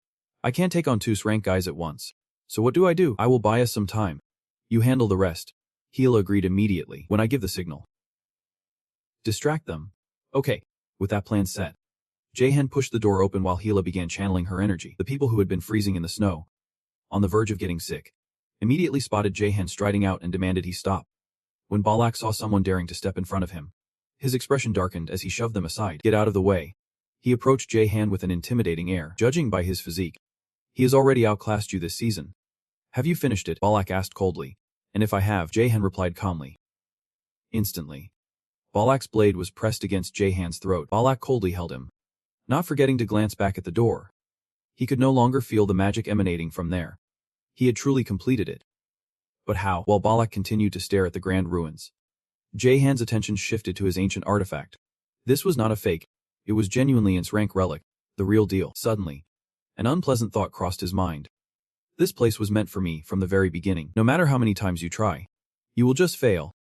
I can't take on 2 rank guys at once. So what do? I will buy us some time. You handle the rest. Hila agreed immediately. When I give the signal, distract them. Okay. With that plan set, Jae-hyun pushed the door open while Hila began channeling her energy. The people who had been freezing in the snow, on the verge of getting sick, immediately spotted Jae-hyun striding out and demanded he stop. When Balak saw someone daring to step in front of him, his expression darkened as he shoved them aside. Get out of the way. He approached Jae-hyun with an intimidating air. Judging by his physique, he has already outclassed you this season. Have you finished it? Balak asked coldly. And if I have, Jae-hyun replied calmly. Instantly, Balak's blade was pressed against Jae-hyun's throat. Balak coldly held him, not forgetting to glance back at the door. He could no longer feel the magic emanating from there. He had truly completed it. But how? While Balak continued to stare at the grand ruins, Jae-hyun's attention shifted to his ancient artifact. This was not a fake. It was genuinely its rank relic, the real deal. Suddenly, an unpleasant thought crossed his mind. This place was meant for me from the very beginning. No matter how many times you try, you will just fail.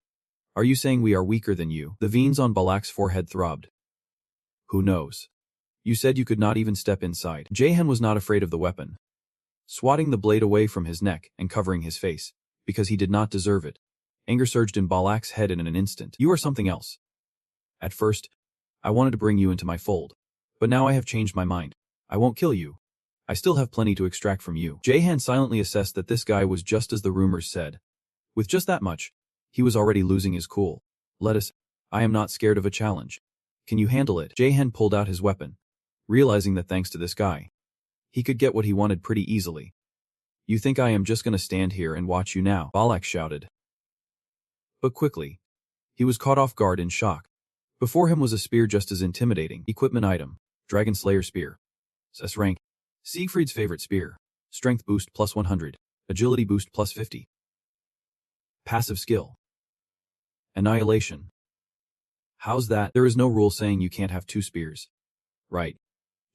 Are you saying we are weaker than you? The veins on Balak's forehead throbbed. Who knows? You said you could not even step inside. Jaehan was not afraid of the weapon, swatting the blade away from his neck and covering his face, because he did not deserve it. Anger surged in Balak's head in an instant. You are something else. At first, I wanted to bring you into my fold, but now I have changed my mind. I won't kill you. I still have plenty to extract from you. Jaehan silently assessed that this guy was just as the rumors said. With just that much, he was already losing his cool. I am not scared of a challenge. Can you handle it? Jaehan pulled out his weapon, realizing that thanks to this guy, he could get what he wanted pretty easily. You think I am just gonna stand here and watch you now? Balak shouted. But quickly, he was caught off guard in shock. Before him was a spear just as intimidating. Equipment item, Dragon Slayer Spear. SS rank, Siegfried's favorite spear. Strength boost plus 100, agility boost plus 50. Passive skill, Annihilation. How's that? There is no rule saying you can't have two spears. Right.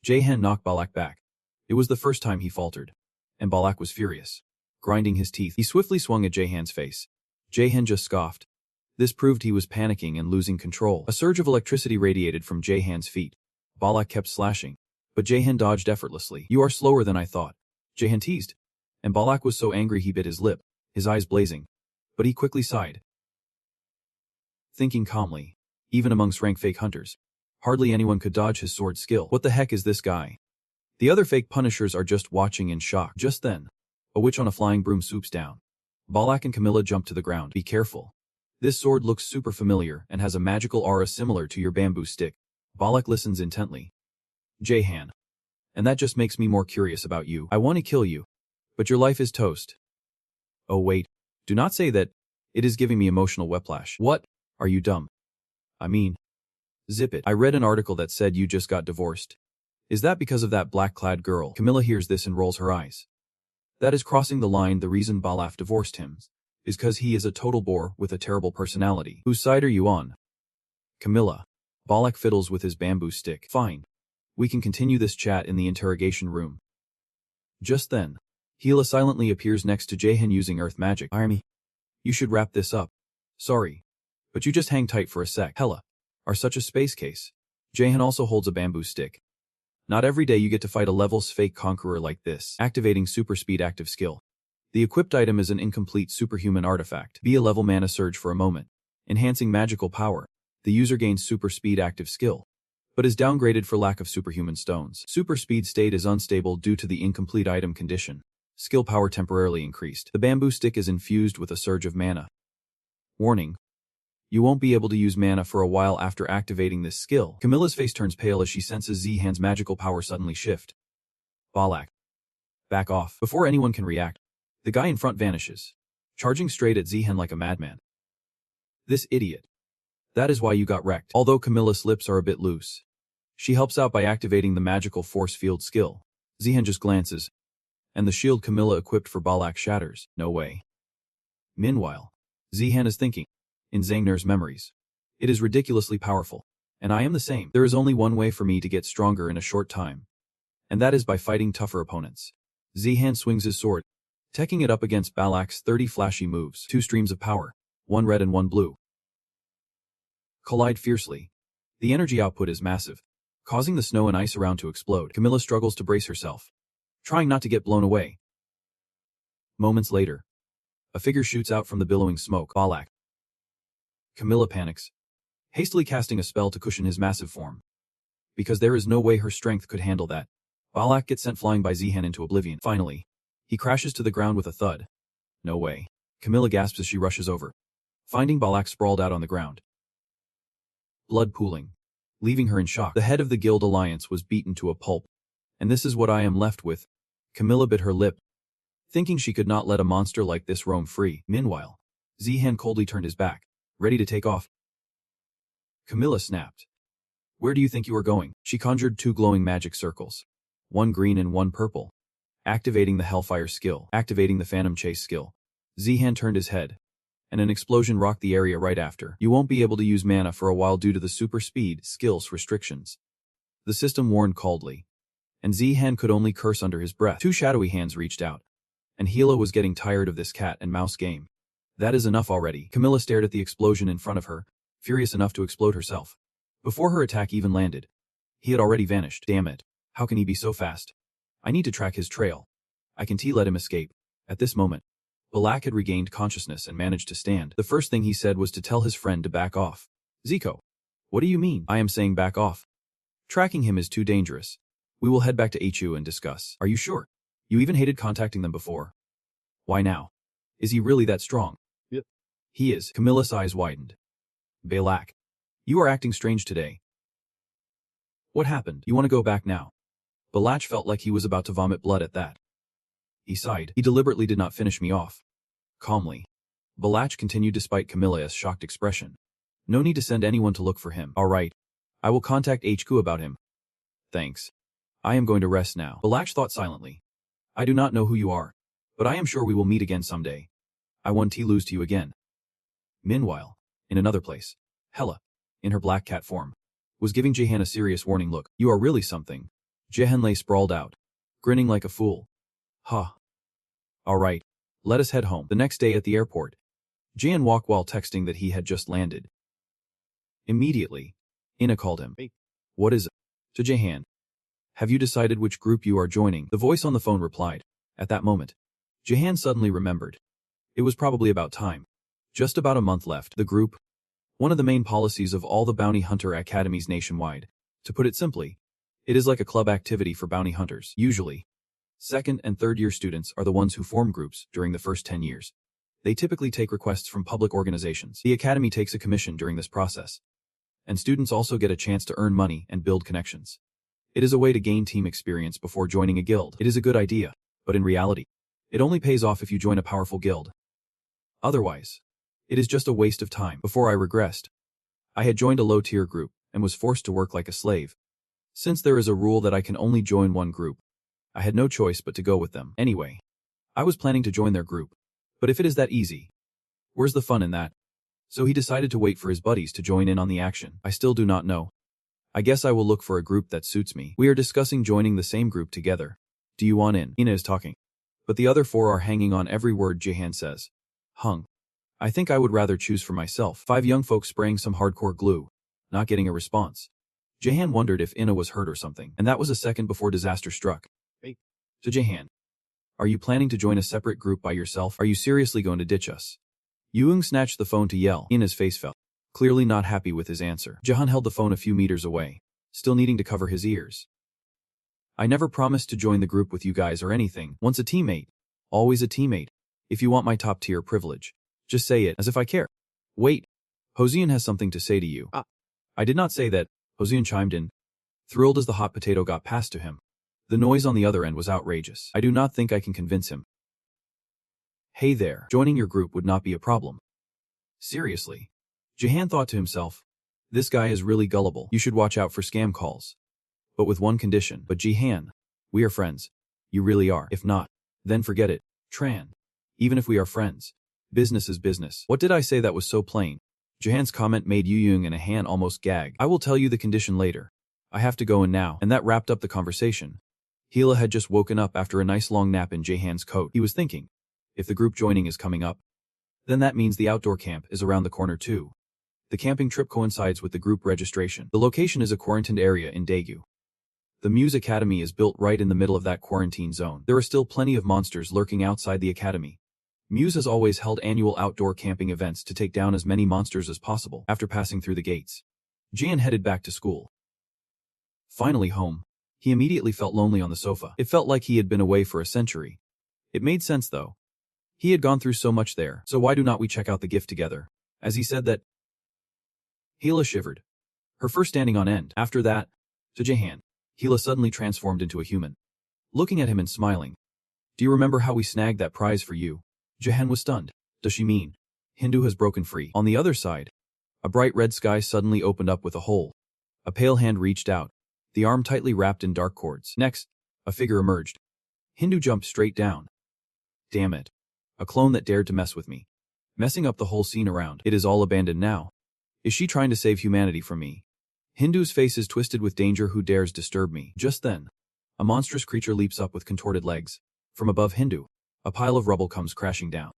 Jaehan knocked Balak back. It was the first time he faltered, and Balak was furious. Grinding his teeth, he swiftly swung at Jaehan's face. Jaehan just scoffed. This proved he was panicking and losing control. A surge of electricity radiated from Jaehan's feet. Balak kept slashing, but Jaehan dodged effortlessly. You are slower than I thought, Jaehan teased, and Balak was so angry he bit his lip, his eyes blazing. But he quickly sighed, thinking calmly, even amongst rank fake hunters, hardly anyone could dodge his sword skill. What the heck is this guy? The other fake punishers are just watching in shock. Just then, a witch on a flying broom swoops down. Balak and Camilla jump to the ground. Be careful. This sword looks super familiar and has a magical aura similar to your bamboo stick. Balak listens intently. Jaehan. And that just makes me more curious about you. I want to kill you, but your life is toast. Oh wait, do not say that. It is giving me emotional whiplash. What? Are you dumb? I mean, zip it. I read an article that said you just got divorced. Is that because of that black-clad girl? Camilla hears this and rolls her eyes. That is crossing the line. The reason Balak divorced him is because he is a total bore with a terrible personality. Whose side are you on? Camilla. Balak fiddles with his bamboo stick. Fine. We can continue this chat in the interrogation room. Just then, Hila silently appears next to Jaehan using earth magic. Irony. You should wrap this up. Sorry, but you just hang tight for a sec. Hela. Are such a space case. Jaehan also holds a bamboo stick. Not every day you get to fight a levels fake conqueror like this. Activating super speed active skill. The equipped item is an incomplete superhuman artifact. Be a level mana surge for a moment. Enhancing magical power. The user gains super speed active skill, but is downgraded for lack of superhuman stones. Super speed state is unstable due to the incomplete item condition. Skill power temporarily increased. The bamboo stick is infused with a surge of mana. Warning. You won't be able to use mana for a while after activating this skill. Camilla's face turns pale as she senses Jaehan's magical power suddenly shift. Balak. Back off. Before anyone can react, the guy in front vanishes, charging straight at Jaehan like a madman. This idiot. That is why you got wrecked. Although Camilla's lips are a bit loose, she helps out by activating the magical force field skill. Jaehan just glances, and the shield Camilla equipped for Balak shatters. No way. Meanwhile, Jaehan is thinking, in Zangner's memories. It is ridiculously powerful, and I am the same. There is only one way for me to get stronger in a short time, and that is by fighting tougher opponents. Jaehan swings his sword, teching it up against Balak's 30 flashy moves. Two streams of power, one red and one blue, collide fiercely. The energy output is massive, causing the snow and ice around to explode. Camilla struggles to brace herself, trying not to get blown away. Moments later, a figure shoots out from the billowing smoke. Balak. Camilla panics, hastily casting a spell to cushion his massive form, because there is no way her strength could handle that. Balak gets sent flying by Jaehan into oblivion. Finally, he crashes to the ground with a thud. No way. Camilla gasps as she rushes over, finding Balak sprawled out on the ground, blood pooling, leaving her in shock. The head of the Guild Alliance was beaten to a pulp, and this is what I am left with. Camilla bit her lip, thinking she could not let a monster like this roam free. Meanwhile, Jaehan coldly turned his back, ready to take off. Camilla snapped. Where do you think you are going? She conjured two glowing magic circles, one green and one purple, activating the Hellfire skill, activating the Phantom Chase skill. Jaehan turned his head, and an explosion rocked the area right after. You won't be able to use mana for a while due to the super speed skills restrictions, the system warned coldly, and Jaehan could only curse under his breath. Two shadowy hands reached out, and Hila was getting tired of this cat and mouse game. That is enough already. Camilla stared at the explosion in front of her, furious enough to explode herself. Before her attack even landed, He had already vanished. Damn it. How can he be so fast? I need to track his trail. I can let him escape. At this moment, Balak had regained consciousness and managed to stand. The first thing he said was to tell his friend to back off. Zico. What do you mean? I am saying back off. Tracking him is too dangerous. We will head back to HU and discuss. Are you sure? You even hated contacting them before. Why now? Is he really that strong? Yep. He is. Camilla's eyes widened. Balak. You are acting strange today. What happened? You want to go back now? Balak felt like he was about to vomit blood at that. He sighed. He deliberately did not finish me off. Calmly. Balak continued despite Camilla's shocked expression. No need to send anyone to look for him. All right. I will contact HQ about him. Thanks. I am going to rest now. Balak thought silently. I do not know who you are, but I am sure we will meet again someday. I won't lose to you again. Meanwhile, in another place, Hella, in her black cat form, was giving Jahan a serious warning look. You are really something. Jahan lay sprawled out, grinning like a fool. Huh. All right. Let us head home. The next day at the airport, Jahan walked while texting that he had just landed. Immediately, Ina called him. Hey. What is it? To Jahan. Have you decided which group you are joining? The voice on the phone replied. At that moment, Jahan suddenly remembered. It was probably about time. Just about a month left. The group, one of the main policies of all the bounty hunter academies nationwide. To put it simply, it is like a club activity for bounty hunters. Usually, second and third year students are the ones who form groups during the first 10 years. They typically take requests from public organizations. The academy takes a commission during this process. And students also get a chance to earn money and build connections. It is a way to gain team experience before joining a guild. It is a good idea, but in reality, it only pays off if you join a powerful guild. Otherwise, it is just a waste of time. Before I regressed, I had joined a low-tier group and was forced to work like a slave. Since there is a rule that I can only join one group, I had no choice but to go with them. Anyway, I was planning to join their group. But if it is that easy, where's the fun in that? So he decided to wait for his buddies to join in on the action. I still do not know. I guess I will look for a group that suits me. We are discussing joining the same group together. Do you want in? Ina is talking. But the other four are hanging on every word Jahan says. Hung. I think I would rather choose for myself. 5 young folks spraying some hardcore glue, not getting a response. Jahan wondered if Ina was hurt or something, and that was a second before disaster struck. Hey. To Jahan. Are you planning to join a separate group by yourself? Are you seriously going to ditch us? Yueng snatched the phone to yell. Ina's face fell, clearly not happy with his answer. Jahan held the phone a few meters away, still needing to cover his ears. I never promised to join the group with you guys or anything. Once a teammate, always a teammate. If you want my top-tier privilege, just say it, as if I care. Wait. Hosian has something to say to you. I did not say that, Hosian chimed in, thrilled as the hot potato got passed to him. The noise on the other end was outrageous. I do not think I can convince him. Hey there, joining your group would not be a problem. Seriously. Jahan thought to himself, this guy is really gullible. You should watch out for scam calls. But with one condition. But Jahan, we are friends. You really are. If not, then forget it. Tran. Even if we are friends, business is business. What did I say that was so plain? Jahan's comment made Yueng and Ahan almost gag. I will tell you the condition later. I have to go in now. And that wrapped up the conversation. Hila had just woken up after a nice long nap in Jahan's coat. He was thinking, if the group joining is coming up, then that means the outdoor camp is around the corner too. The camping trip coincides with the group registration. The location is a quarantined area in Daegu. The Muse Academy is built right in the middle of that quarantine zone. There are still plenty of monsters lurking outside the academy. Muse has always held annual outdoor camping events to take down as many monsters as possible. After passing through the gates, Jan headed back to school. Finally home, he immediately felt lonely on the sofa. It felt like he had been away for a century. It made sense though. He had gone through so much there, so why do not we check out the gift together? As he said that, Hila shivered, her fur standing on end. After that, to Jahan, Hila suddenly transformed into a human, looking at him and smiling. Do you remember how we snagged that prize for you? Jahan was stunned. Does she mean Hindu has broken free? On the other side, a bright red sky suddenly opened up with a hole. A pale hand reached out, the arm tightly wrapped in dark cords. Next, a figure emerged. Hindu jumped straight down. Damn it. A clone that dared to mess with me. Messing up the whole scene around. It is all abandoned now. Is she trying to save humanity from me? Hindu's face is twisted with danger. Who dares disturb me? Just then, a monstrous creature leaps up with contorted legs. From above Hindu, a pile of rubble comes crashing down.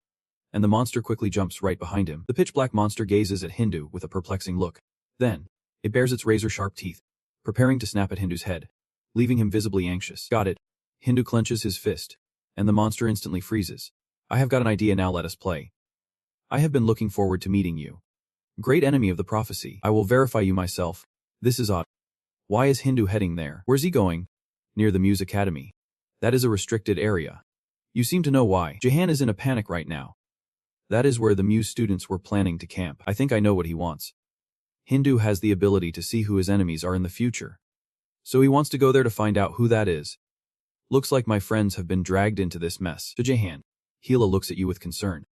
And the monster quickly jumps right behind him. The pitch-black monster gazes at Hindu with a perplexing look. Then, it bares its razor-sharp teeth, preparing to snap at Hindu's head, leaving him visibly anxious. Got it. Hindu clenches his fist, and the monster instantly freezes. I have got an idea now, let us play. I have been looking forward to meeting you. Great enemy of the prophecy. I will verify you myself. This is odd. Why is Hindu heading there? Where's he going? Near the Muse Academy. That is a restricted area. You seem to know why. Jahan is in a panic right now. That is where the Muse students were planning to camp. I think I know what he wants. Hindu has the ability to see who his enemies are in the future. So he wants to go there to find out who that is. Looks like my friends have been dragged into this mess. To Jahan. Hila looks at you with concern.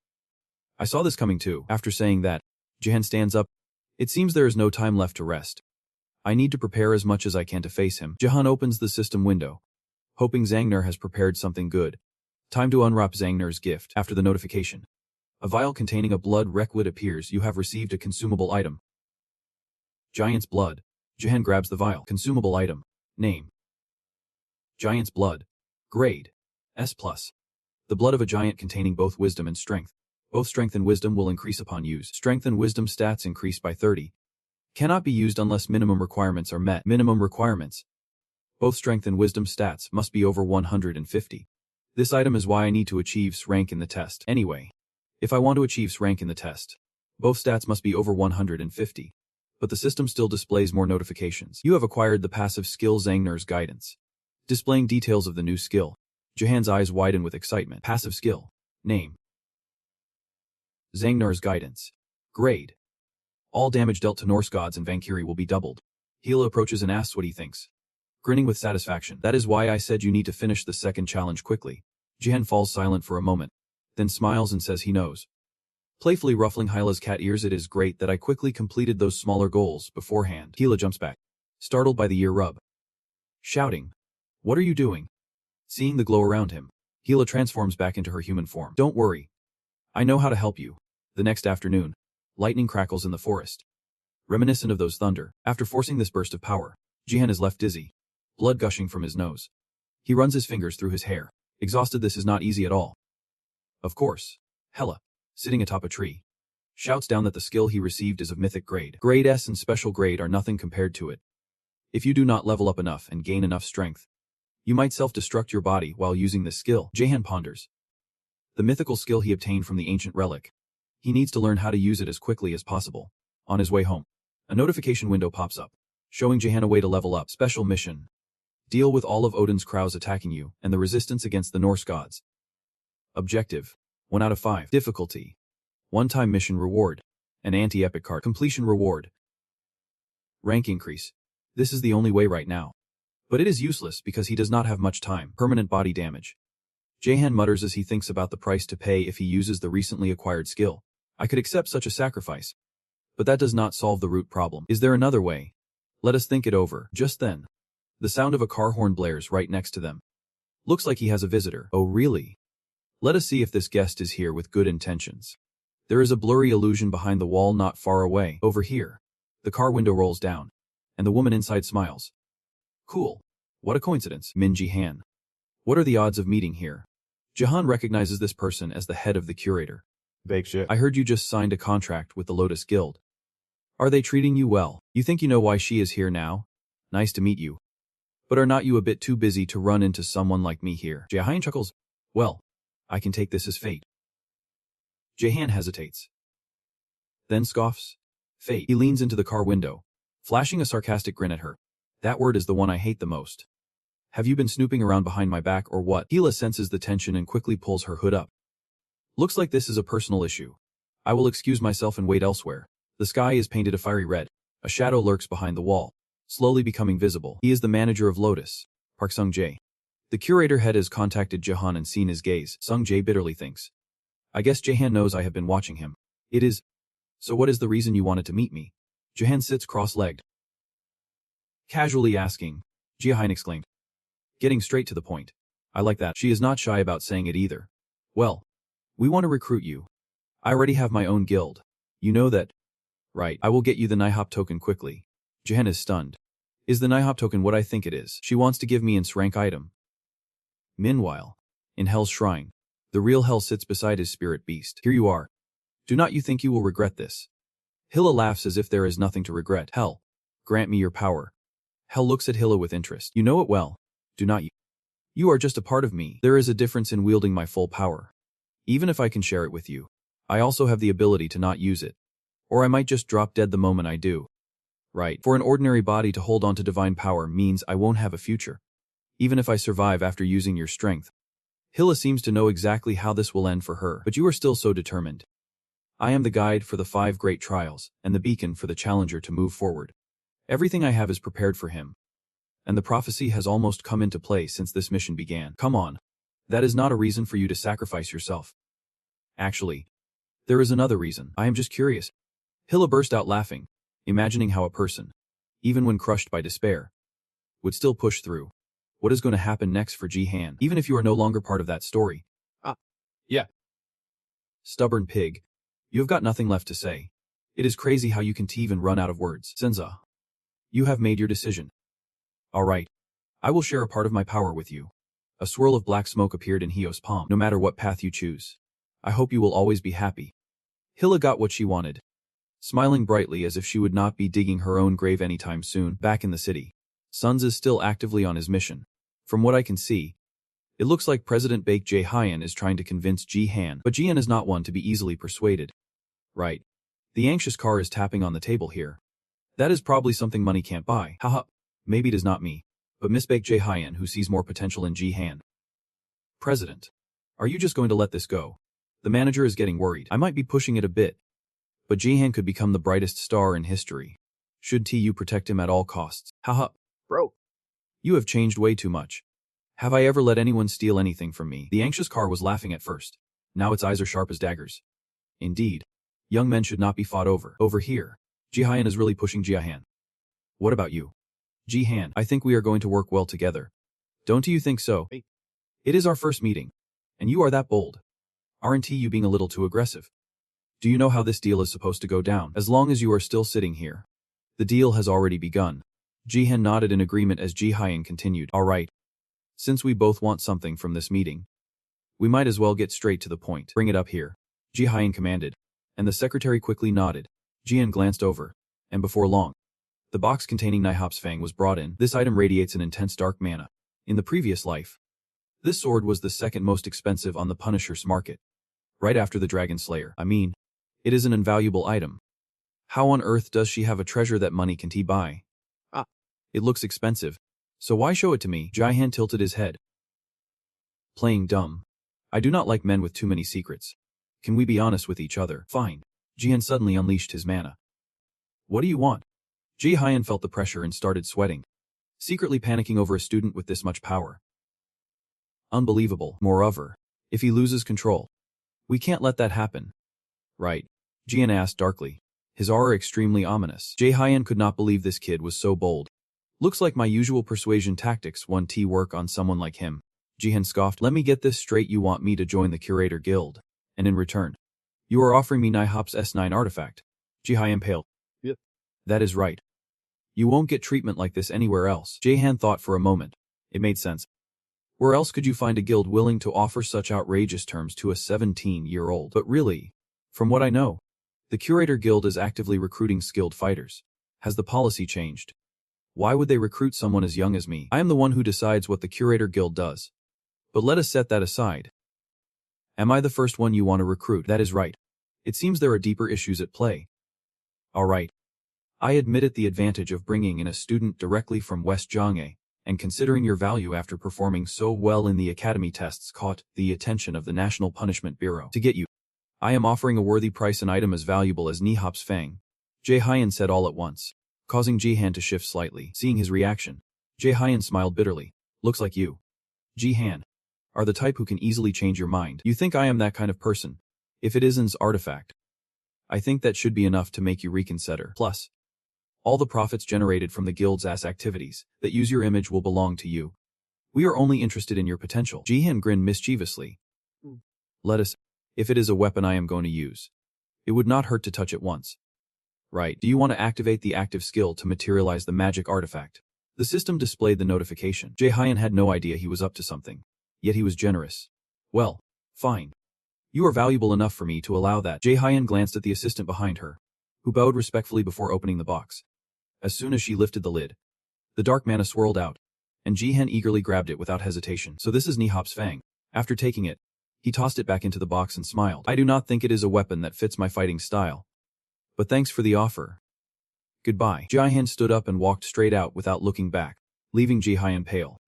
I saw this coming too. After saying that, Jahan stands up. It seems there is no time left to rest. I need to prepare as much as I can to face him. Jahan opens the system window, hoping Zangner has prepared something good. Time to unwrap Zangner's gift. After the notification, a vial containing a blood requisite appears. You have received a consumable item. Giant's blood. Jahan grabs the vial. Consumable item. Name. Giant's blood. Grade. S+. The blood of a giant containing both wisdom and strength. Both strength and wisdom will increase upon use. Strength and wisdom stats increase by 30. Cannot be used unless minimum requirements are met. Minimum requirements. Both strength and wisdom stats must be over 150. This item is why I need to achieve S rank in the test. Anyway, if I want to achieve S rank in the test, both stats must be over 150. But the system still displays more notifications. You have acquired the passive skill Zangner's Guidance. Displaying details of the new skill. Jahan's eyes widen with excitement. Passive skill. Name. Zangner's Guidance. Grade. All damage dealt to Norse gods and Valkyrie will be doubled. Hila approaches and asks what he thinks. Grinning with satisfaction. That is why I said you need to finish the second challenge quickly. Jahan falls silent for a moment, then smiles and says he knows. Playfully ruffling Hila's cat ears, it is great that I quickly completed those smaller goals beforehand. Hila jumps back, startled by the ear rub. Shouting. What are you doing? Seeing the glow around him, Hila transforms back into her human form. Don't worry. I know how to help you. The next afternoon, lightning crackles in the forest. Reminiscent of those thunder, after forcing this burst of power, Jahan is left dizzy, blood gushing from his nose. He runs his fingers through his hair. Exhausted, this is not easy at all. Of course, Hela, sitting atop a tree, shouts down that the skill he received is of mythic grade. Grade S and special grade are nothing compared to it. If you do not level up enough and gain enough strength, you might self-destruct your body while using this skill. Jahan ponders. The mythical skill he obtained from the ancient relic. He needs to learn how to use it as quickly as possible. On his way home, a notification window pops up, showing Jahan a way to level up. Special mission. Deal with all of Odin's crows attacking you and the resistance against the Norse gods. Objective. 1 out of 5. Difficulty. One-time mission reward. An anti-epic card. Completion reward. Rank increase. This is the only way right now. But it is useless because he does not have much time. Permanent body damage. Jahan mutters as he thinks about the price to pay if he uses the recently acquired skill. I could accept such a sacrifice. But that does not solve the root problem. Is there another way? Let us think it over. Just then, the sound of a car horn blares right next to them. Looks like he has a visitor. Oh really? Let us see if this guest is here with good intentions. There is a blurry illusion behind the wall not far away. Over here. The car window rolls down, and the woman inside smiles. Cool. What a coincidence. Min Jihan. What are the odds of meeting here? Jahan recognizes this person as the head of the curator. Bake shit. I heard you just signed a contract with the Lotus Guild. Are they treating you well? You think you know why she is here now? Nice to meet you. But are not you a bit too busy to run into someone like me here? Jahan chuckles. Well, I can take this as fate. Jahan hesitates. Then scoffs. Fate. He leans into the car window, flashing a sarcastic grin at her. That word is the one I hate the most. Have you been snooping around behind my back or what? Hila senses the tension and quickly pulls her hood up. Looks like this is a personal issue. I will excuse myself and wait elsewhere. The sky is painted a fiery red. A shadow lurks behind the wall, slowly becoming visible. He is the manager of Lotus, Park Sung-jae. The curator head has contacted Jahan and seen his gaze. Sung-jae bitterly thinks. I guess Jahan knows I have been watching him. It is. So what is the reason you wanted to meet me? Jahan sits cross-legged. Casually asking, Jahan exclaimed. Getting straight to the point. I like that. She is not shy about saying it either. Well, we want to recruit you. I already have my own guild. You know that. Right, I will get you the NIHOP token quickly. Jahan is stunned. Is the NIHOP token what I think it is? She wants to give me an S-rank item. Meanwhile, in Hell's shrine, the real Hell sits beside his spirit beast. Here you are. Do not you think you will regret this? Hila laughs as if there is nothing to regret. Hell, grant me your power. Hell looks at Hilla with interest. You know it well, do not you? You are just a part of me. There is a difference in wielding my full power. Even if I can share it with you, I also have the ability to not use it. Or I might just drop dead the moment I do. Right. For an ordinary body to hold on to divine power means I won't have a future. Even if I survive after using your strength. Hilla seems to know exactly how this will end for her, but you are still so determined. I am the guide for the 5 great trials, and the beacon for the challenger to move forward. Everything I have is prepared for him. And the prophecy has almost come into play since this mission began. Come on. That is not a reason for you to sacrifice yourself. Actually, there is another reason. I am just curious. Hilla burst out laughing, imagining how a person, even when crushed by despair, would still push through. What is going to happen next for Ji-han, even if you are no longer part of that story? Yeah. Stubborn pig. You have got nothing left to say. It is crazy how you can even run out of words. Senza. You have made your decision. All right. I will share a part of my power with you. A swirl of black smoke appeared in Hio's palm. No matter what path you choose, I hope you will always be happy. Hilla got what she wanted. Smiling brightly as if she would not be digging her own grave anytime soon. Back in the city, Suns is still actively on his mission. From what I can see, it looks like President Baek Jae-hyun is trying to convince Ji-han, but Ji-han is not one to be easily persuaded. Right. The anxious car is tapping on the table here. That is probably something money can't buy. Haha. Maybe it is not me, but Miss Baek Jae-hyun who sees more potential in Ji-han. President. Are you just going to let this go? The manager is getting worried. I might be pushing it a bit, but Ji-han could become the brightest star in history. Should TU protect him at all costs? Haha. Bro. You have changed way too much. Have I ever let anyone steal anything from me? The anxious car was laughing at first. Now its eyes are sharp as daggers. Indeed. Young men should not be fought over. Over here. Ji-hyun is really pushing Ji-han. What about you? Ji-han, I think we are going to work well together. Don't you think so? It is our first meeting. And you are that bold. Aren't you being a little too aggressive? Do you know how this deal is supposed to go down? As long as you are still sitting here. The deal has already begun. Ji-han nodded in agreement as Ji-hyun continued. All right. Since we both want something from this meeting, we might as well get straight to the point. Bring it up here. Ji-hyun commanded. And the secretary quickly nodded. Ji-han glanced over. And before long, the box containing Nihop's fang was brought in. This item radiates an intense dark mana. In the previous life, this sword was the second most expensive on the Punisher's market. Right after the Dragon Slayer. I mean, it is an invaluable item. How on earth does she have a treasure that money can't buy? It looks expensive. So why show it to me? Ji-han tilted his head. Playing dumb. I do not like men with too many secrets. Can we be honest with each other? Fine. Ji-han suddenly unleashed his mana. What do you want? Ji-hyun felt the pressure and started sweating, secretly panicking over a student with this much power. Unbelievable. Moreover, if he loses control, we can't let that happen. Right? Ji-han asked darkly, his aura extremely ominous. Ji-hyun could not believe this kid was so bold. Looks like my usual persuasion tactics won't work on someone like him. Ji-han scoffed. Let me get this straight, you want me to join the Curator Guild, and in return, you are offering me Nihop's S9 artifact. Ji-hyun paled. Yep. That is right. You won't get treatment like this anywhere else. Ji-han thought for a moment. It made sense. Where else could you find a guild willing to offer such outrageous terms to a 17-year-old? But really, from what I know, the Curator Guild is actively recruiting skilled fighters. Has the policy changed? Why would they recruit someone as young as me? I am the one who decides what the Curator Guild does. But let us set that aside. Am I the first one you want to recruit? That is right. It seems there are deeper issues at play. All right. I admit it, the advantage of bringing in a student directly from West Jonghae, and considering your value after performing so well in the academy tests caught the attention of the National Punishment Bureau. To get you, I am offering a worthy price, an item as valuable as Nihop's fang. Ji-hyun said all at once, causing Ji-han to shift slightly. Seeing his reaction, Ji-hyun smiled bitterly. Looks like you, Ji-han, are the type who can easily change your mind. You think I am that kind of person? If it isn't artifact, I think that should be enough to make you reconsider. Plus, all the profits generated from the guild's activities that use your image will belong to you. We are only interested in your potential. Ji-han grinned mischievously. Let us. If it is a weapon I am going to use, it would not hurt to touch it once. Right. Do you want to activate the active skill to materialize the magic artifact? The system displayed the notification. Ji-hyun had no idea he was up to something. Yet he was generous. Well, fine. You are valuable enough for me to allow that. Ji-hyun glanced at the assistant behind her, who bowed respectfully before opening the box. As soon as she lifted the lid, The dark mana swirled out, and Jihan eagerly grabbed it without hesitation. So this is Nihop's fang. After taking it, he tossed it back into the box and smiled. I do not think it is a weapon that fits my fighting style. But thanks for the offer. Goodbye. Jihan stood up and walked straight out without looking back, leaving Jihan pale.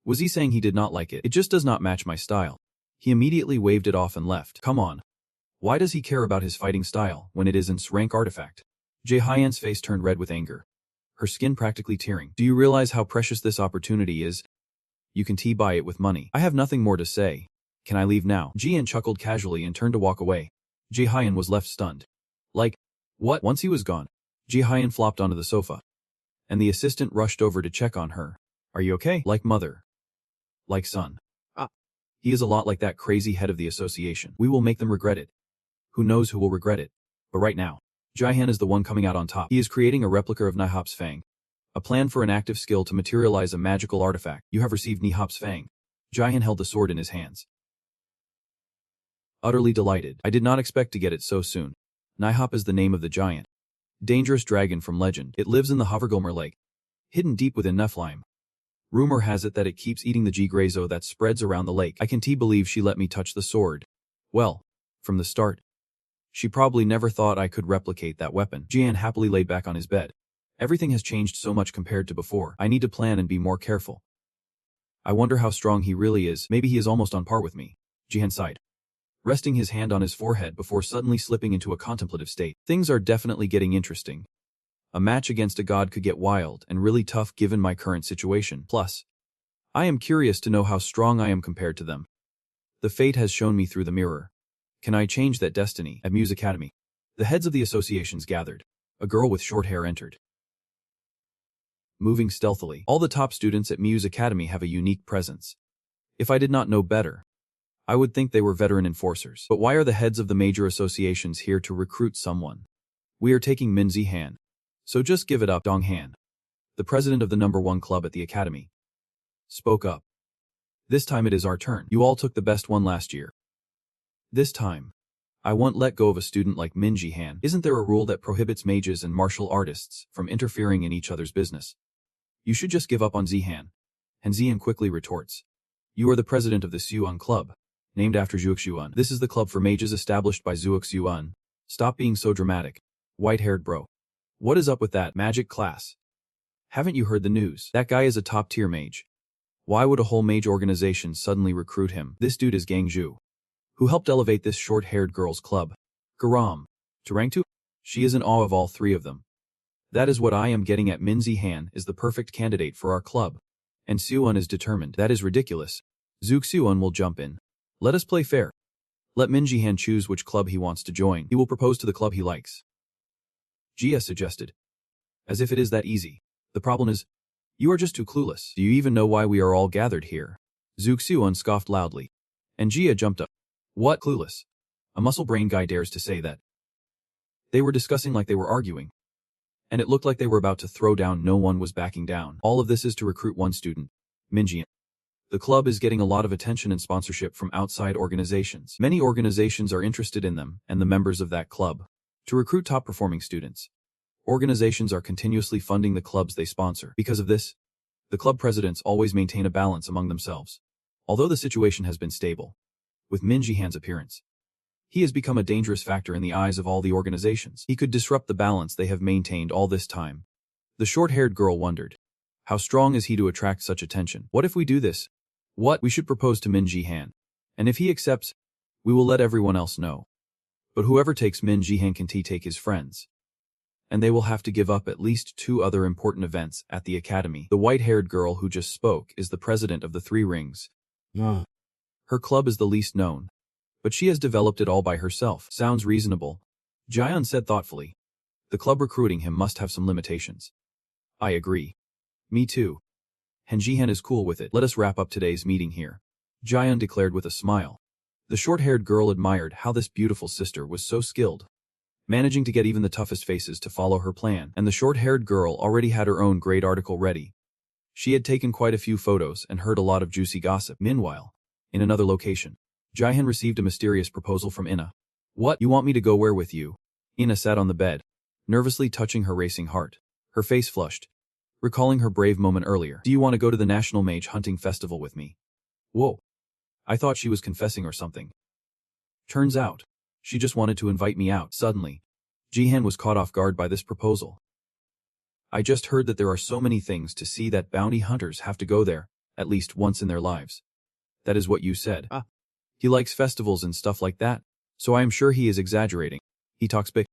Was he saying he did not like it? It just does not match my style. He immediately waved it off and left. Come on. Why does he care about his fighting style when it is an S-rank artifact? Jihan's face turned red with anger, her skin practically tearing. Do you realize how precious this opportunity is? You can buy it with money. I have nothing more to say. Can I leave now? Jian chuckled casually and turned to walk away. Jihan was left stunned. Like, what? Once he was gone, Jihan flopped onto the sofa, and the assistant rushed over to check on her. Are you okay? Like mother. Like son. He is a lot like that crazy head of the association. We will make them regret it. Who knows who will regret it? But right now, Jihan is the one coming out on top. He is creating a replica of Nihop's fang. A plan for an active skill to materialize a magical artifact. You have received Nihop's fang. Jihan held the sword in his hands, utterly delighted. I did not expect to get it so soon. Nihop is the name of the giant, dangerous dragon from legend. It lives in the Hovergilmer Lake, hidden deep within Nephilim. Rumor has it that it keeps eating the G-Grazo that spreads around the lake. I can believe she let me touch the sword. Well, from the start, she probably never thought I could replicate that weapon. Jian happily lay back on his bed. Everything has changed so much compared to before. I need to plan and be more careful. I wonder how strong he really is. Maybe he is almost on par with me. Jian sighed, resting his hand on his forehead before suddenly slipping into a contemplative state. Things are definitely getting interesting. A match against a god could get wild and really tough given my current situation. Plus, I am curious to know how strong I am compared to them. The fate has shown me through the mirror. Can I change that destiny? At Muse Academy, the heads of the associations gathered. A girl with short hair entered, moving stealthily. All the top students at Muse Academy have a unique presence. If I did not know better, I would think they were veteran enforcers. But why are the heads of the major associations here to recruit someone? We are taking Min Zihan. So just give it up. Dong Han, the president of the #1 club at the academy, spoke up. This time it is our turn. You all took the best one last year. This time, I won't let go of a student like Min Zihan. Isn't there a rule that prohibits mages and martial artists from interfering in each other's business? You should just give up on Zihan. And Zihan quickly retorts. You are the president of the Xuan Club, named after Zhuo Xuan. This is the club for mages established by Zhuo Xuan. Stop being so dramatic, white-haired bro. What is up with that magic class? Haven't you heard the news? That guy is a top-tier mage. Why would a whole mage organization suddenly recruit him? This dude is Gang Zhu, who helped elevate this short-haired girl's club, Garam, to rank 2. She is in awe of all three of them. That is what I am getting at. Min Zihan is the perfect candidate for our club. And Xuan is determined. That is ridiculous. Zhu Xuan will jump in. Let us play fair. Let Min Zihan choose which club he wants to join. He will propose to the club he likes. Jia suggested. As if it is that easy. The problem is, you are just too clueless. Do you even know why we are all gathered here? Zhu Xuan scoffed loudly. And Jia jumped up. What? Clueless? A muscle brain guy dares to say that. They were discussing like they were arguing. And it looked like they were about to throw down. No one was backing down. All of this is to recruit one student, Min Jian. The club is getting a lot of attention and sponsorship from outside organizations. Many organizations are interested in them and the members of that club to recruit top-performing students. Organizations are continuously funding the clubs they sponsor. Because of this, the club presidents always maintain a balance among themselves. Although the situation has been stable, with Min Jihan's appearance, he has become a dangerous factor in the eyes of all the organizations. He could disrupt the balance they have maintained all this time. The short-haired girl wondered, how strong is he to attract such attention? What if we do this? What? We should propose to Min Jihan. And if he accepts, we will let everyone else know. But whoever takes Min Jihan can take his friends. And they will have to give up at least 2 other important events at the academy. The white-haired girl who just spoke is the president of the 3 Rings. Her club is the least known, but she has developed it all by herself. Sounds reasonable, Jian said thoughtfully. The club recruiting him must have some limitations. I agree. Me too. And Jihan is cool with it. Let us wrap up today's meeting here, Jian declared with a smile. The short-haired girl admired how this beautiful sister was so skilled, managing to get even the toughest faces to follow her plan. And the short-haired girl already had her own great article ready. She had taken quite a few photos and heard a lot of juicy gossip. Meanwhile, in another location, Jihan received a mysterious proposal from Ina. What? You want me to go where with you? Ina sat on the bed, nervously touching her racing heart. Her face flushed, recalling her brave moment earlier. Do you want to go to the National Mage Hunting Festival with me? Whoa. I thought she was confessing or something. Turns out, she just wanted to invite me out. Suddenly, Jihan was caught off guard by this proposal. I just heard that there are so many things to see that bounty hunters have to go there, at least once in their lives. That is what you said. He likes festivals and stuff like that, so I am sure he is exaggerating. He talks big,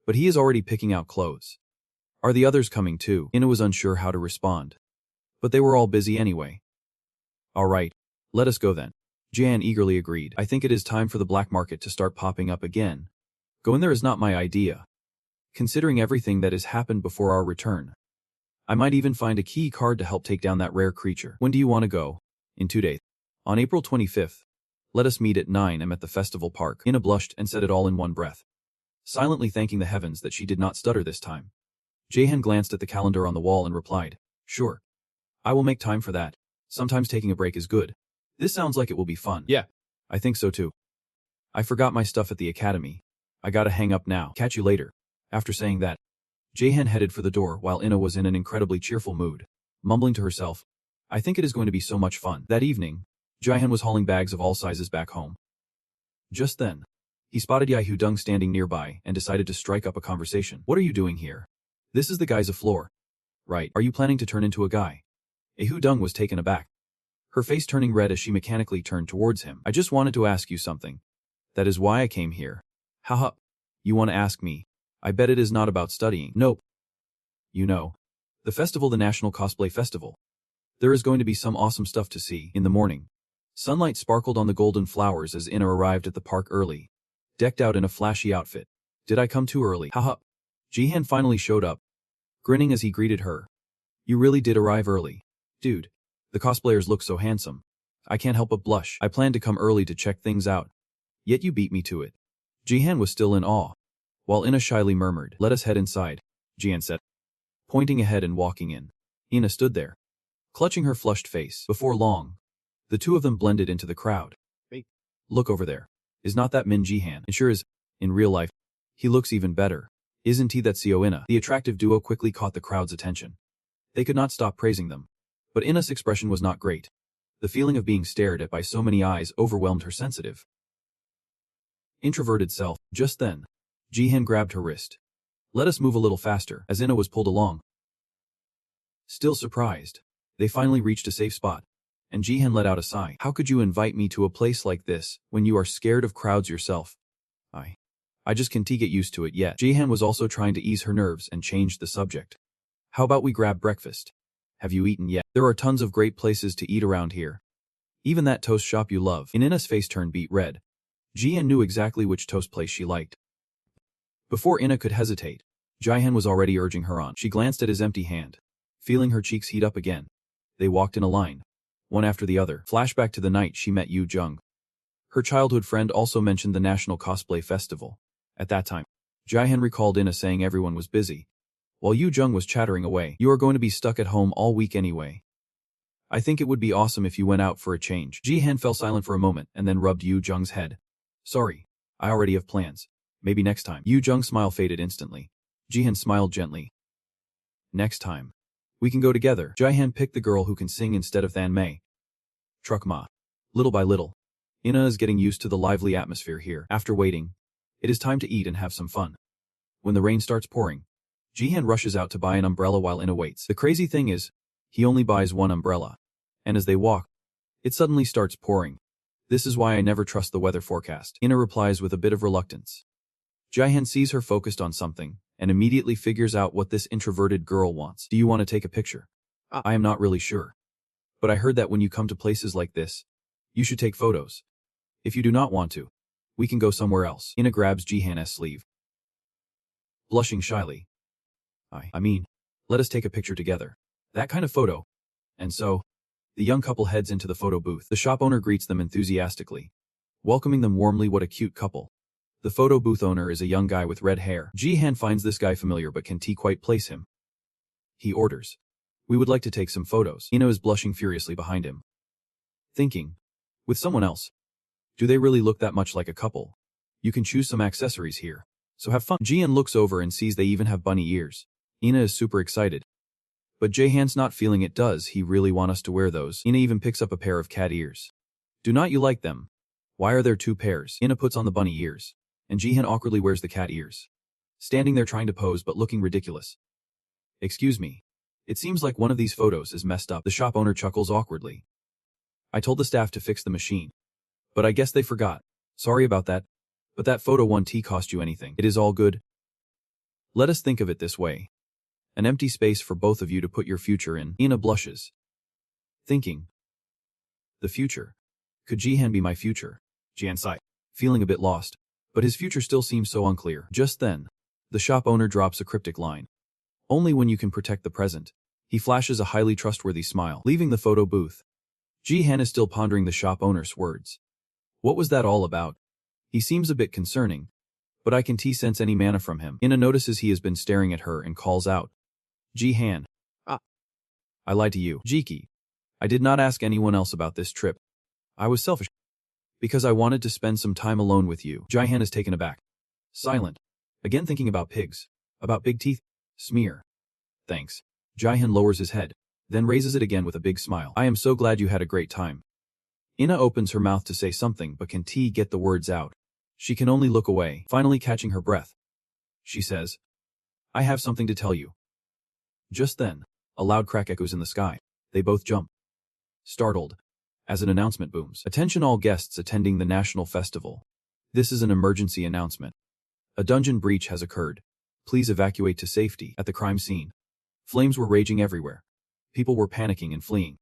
but he is already picking out clothes. Are the others coming too? Ina was unsure how to respond. But they were all busy anyway. Alright, let us go then. Jan eagerly agreed. I think it is time for the black market to start popping up again. Going there is not my idea. Considering everything that has happened before our return. I might even find a key card to help take down that rare creature. When do you want to go? In 2 days. On April 25th. Let us meet at 9 am at the festival park. Ina blushed and said it all in one breath, silently thanking the heavens that she did not stutter this time. Jahan glanced at the calendar on the wall and replied, sure. I will make time for that. Sometimes taking a break is good. This sounds like it will be fun. Yeah. I think so too. I forgot my stuff at the academy. I gotta hang up now. Catch you later. After saying that, Jahan headed for the door while Ina was in an incredibly cheerful mood, mumbling to herself, I think it is going to be so much fun. That evening, Jahan was hauling bags of all sizes back home. Just then, he spotted Yae Dung standing nearby and decided to strike up a conversation. What are you doing here? This is the guy's floor. Right, are you planning to turn into a guy? Yae Dung was taken aback, her face turning red as she mechanically turned towards him. I just wanted to ask you something. That is why I came here. Haha. You want to ask me? I bet it is not about studying. Nope. You know, the festival, the National Cosplay Festival. There is going to be some awesome stuff to see. In the morning, sunlight sparkled on the golden flowers as Ina arrived at the park early, decked out in a flashy outfit. Did I come too early? Haha. Jihan finally showed up, grinning as he greeted her. You really did arrive early. Dude, the cosplayers look so handsome. I can't help but blush. I planned to come early to check things out. Yet you beat me to it. Jihan was still in awe, while Ina shyly murmured, let us head inside, Jihan said, pointing ahead and walking in. Ina stood there, clutching her flushed face. Before long, the two of them blended into the crowd. Hey, look over there. Is not that Min Jihan? It sure is. In real life, he looks even better. Isn't he that Seo Ina? The attractive duo quickly caught the crowd's attention. They could not stop praising them. But Ina's expression was not great. The feeling of being stared at by so many eyes overwhelmed her sensitive, introverted self. Just then, Jihan grabbed her wrist. Let us move a little faster, as Ina was pulled along. Still surprised, they finally reached a safe spot, and Jihan let out a sigh. How could you invite me to a place like this, when you are scared of crowds yourself? I just can't get used to it yet. Jihan was also trying to ease her nerves and changed the subject. How about we grab breakfast? Have you eaten yet? There are tons of great places to eat around here. Even that toast shop you love. Ina's face turned beet red. Jihan knew exactly which toast place she liked. Before Ina could hesitate, Jihan was already urging her on. She glanced at his empty hand, feeling her cheeks heat up again. They walked in a line, one after the other. Flashback to the night she met Yu Jung. Her childhood friend also mentioned the National Cosplay Festival. At that time, Jihan recalled Ina saying everyone was busy, while Yu Jung was chattering away. You are going to be stuck at home all week anyway. I think it would be awesome if you went out for a change. Jihan fell silent for a moment and then rubbed Yu Jung's head. Sorry, I already have plans. Maybe next time. Yu Jung's smile faded instantly. Jihan smiled gently. Next time. We can go together. Jihan picked the girl who can sing instead of Than Mei. Truck Ma. Little by little, Ina is getting used to the lively atmosphere here. After waiting, it is time to eat and have some fun. When the rain starts pouring, Jihan rushes out to buy an umbrella while Ina waits. The crazy thing is, he only buys one umbrella. And as they walk, it suddenly starts pouring. This is why I never trust the weather forecast. Ina replies with a bit of reluctance. Jihan sees her focused on something, and immediately figures out what this introverted girl wants. Do you want to take a picture? I am not really sure. But I heard that when you come to places like this, you should take photos. If you do not want to, we can go somewhere else. Ina grabs Jihan's sleeve, blushing shyly. I mean, let us take a picture together. That kind of photo. And so, the young couple heads into the photo booth. The shop owner greets them enthusiastically, welcoming them warmly. What a cute couple. The photo booth owner is a young guy with red hair. Jihan finds this guy familiar but can't quite place him. He orders. We would like to take some photos. Ina is blushing furiously behind him, thinking, with someone else. Do they really look that much like a couple? You can choose some accessories here, so have fun. Jihan looks over and sees they even have bunny ears. Ina is super excited. But Jaehan's not feeling it. Does he really want us to wear those? Ina even picks up a pair of cat ears. Do not you like them? Why are there two pairs? Ina puts on the bunny ears, and Jaehan awkwardly wears the cat ears, standing there trying to pose but looking ridiculous. Excuse me. It seems like one of these photos is messed up. The shop owner chuckles awkwardly. I told the staff to fix the machine, but I guess they forgot. Sorry about that. But that photo won't cost you anything. It is all good. Let us think of it this way. An empty space for both of you to put your future in. Ina blushes, thinking, the future. Could Jaehan be my future? Jian sighed, feeling a bit lost, but his future still seems so unclear. Just then, the shop owner drops a cryptic line. Only when you can protect the present. He flashes a highly trustworthy smile, leaving the photo booth. Jaehan is still pondering the shop owner's words. What was that all about? He seems a bit concerning, but I can sense any mana from him. Ina notices he has been staring at her and calls out. Jaehan. I lied to you. Jiki. I did not ask anyone else about this trip. I was selfish. Because I wanted to spend some time alone with you. Jaehan is taken aback. Silent. Again thinking about pigs. About big teeth. Smear. Thanks. Jaehan lowers his head, then raises it again with a big smile. I am so glad you had a great time. Ina opens her mouth to say something but can get the words out. She can only look away, finally catching her breath. She says, I have something to tell you. Just then, a loud crack echoes in the sky. They both jump, startled, as an announcement booms. Attention all guests attending the national festival. This is an emergency announcement. A dungeon breach has occurred. Please evacuate to safety. At the crime scene, flames were raging everywhere. People were panicking and fleeing,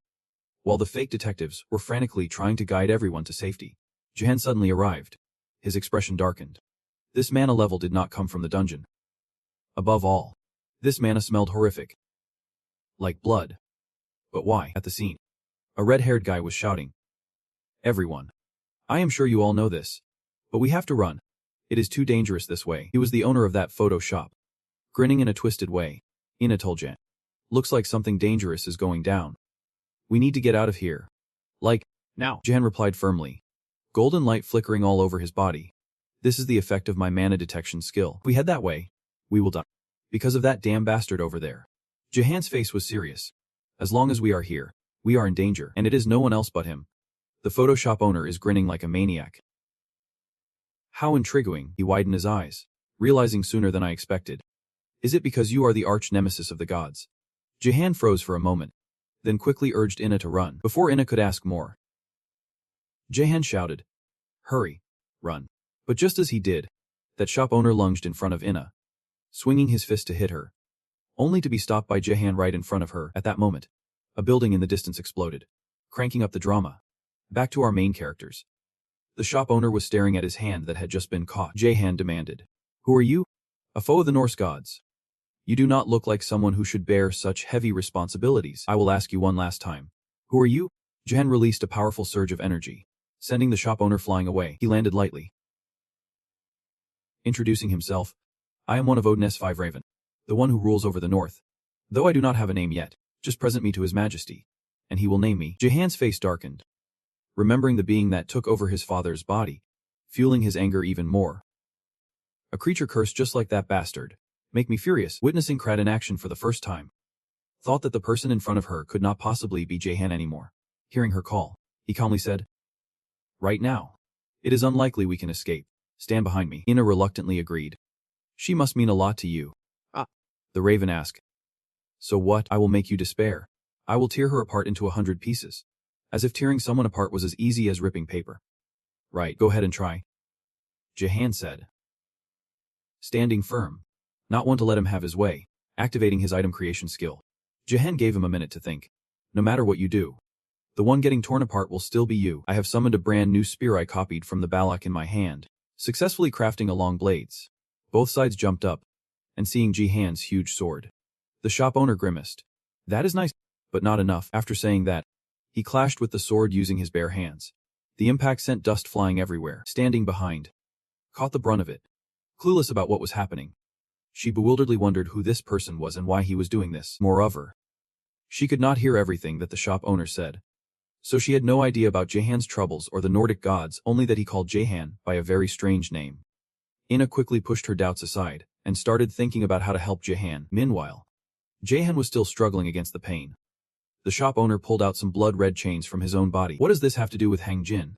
while the fake detectives were frantically trying to guide everyone to safety. Jaehan suddenly arrived. His expression darkened. This mana level did not come from the dungeon. Above all, this mana smelled horrific. Like blood. But why? At the scene, a red-haired guy was shouting. Everyone. I am sure you all know this, but we have to run. It is too dangerous this way. He was the owner of that photo shop. Grinning in a twisted way, Ina told Jaehan. Looks like something dangerous is going down. We need to get out of here. Like, now. Jaehan replied firmly, golden light flickering all over his body. This is the effect of my mana detection skill. If we head that way, we will die. Because of that damn bastard over there. Jaehan's face was serious. As long as we are here, we are in danger, and it is no one else but him. The Photoshop owner is grinning like a maniac. How intriguing. He widened his eyes, realizing sooner than I expected. Is it because you are the arch nemesis of the gods? Jaehan froze for a moment, then quickly urged Ina to run. Before Ina could ask more, Jaehan shouted, hurry, run. But just as he did, that shop owner lunged in front of Ina, swinging his fist to hit her, only to be stopped by Jaehan right in front of her. At that moment, a building in the distance exploded, cranking up the drama. Back to our main characters. The shop owner was staring at his hand that had just been caught. Jaehan demanded, who are you? A foe of the Norse gods. You do not look like someone who should bear such heavy responsibilities. I will ask you one last time. Who are you? Jaehan released a powerful surge of energy, sending the shop owner flying away. He landed lightly. Introducing himself, I am one of Odin's 5 Raven, the one who rules over the north. Though I do not have a name yet, just present me to his majesty, and he will name me. Jaehan's face darkened, remembering the being that took over his father's body, fueling his anger even more. A creature cursed just like that bastard. Make me furious. Witnessing Krat in action for the first time, thought that the person in front of her could not possibly be Jaehan anymore. Hearing her call, he calmly said, right now. It is unlikely we can escape. Stand behind me. Ina reluctantly agreed. She must mean a lot to you. The raven asked. So what? I will make you despair. I will tear her apart into 100 pieces. As if tearing someone apart was as easy as ripping paper. Right, go ahead and try. Jaehan said, standing firm, not one to let him have his way, activating his item creation skill. Jaehan gave him a minute to think. No matter what you do, the one getting torn apart will still be you. I have summoned a brand new spear I copied from the Balak in my hand, successfully crafting along blades. Both sides jumped up, and seeing Jaehan's huge sword. The shop owner grimaced. That is nice, but not enough. After saying that, he clashed with the sword using his bare hands. The impact sent dust flying everywhere. Standing behind, caught the brunt of it. Clueless about what was happening, she bewilderedly wondered who this person was and why he was doing this. Moreover, she could not hear everything that the shop owner said. So she had no idea about Jaehan's troubles or the Nordic gods, only that he called Jaehan by a very strange name. Ina quickly pushed her doubts aside, and started thinking about how to help Jaehan. Meanwhile, Jaehan was still struggling against the pain. The shop owner pulled out some blood-red chains from his own body. What does this have to do with Hang Jin?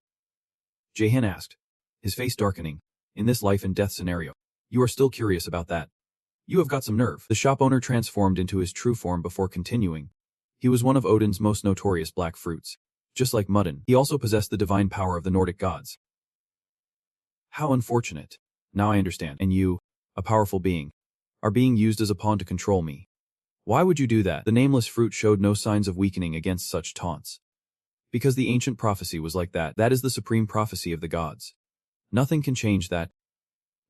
Jaehan asked, his face darkening. In this life-and-death scenario, you are still curious about that. You have got some nerve. The shop owner transformed into his true form before continuing. He was one of Odin's most notorious black fruits. Just like Mudden, he also possessed the divine power of the Nordic gods. How unfortunate. Now I understand. And you, a powerful being, are being used as a pawn to control me. Why would you do that? The nameless fruit showed no signs of weakening against such taunts. Because the ancient prophecy was like that. That is the supreme prophecy of the gods. Nothing can change that.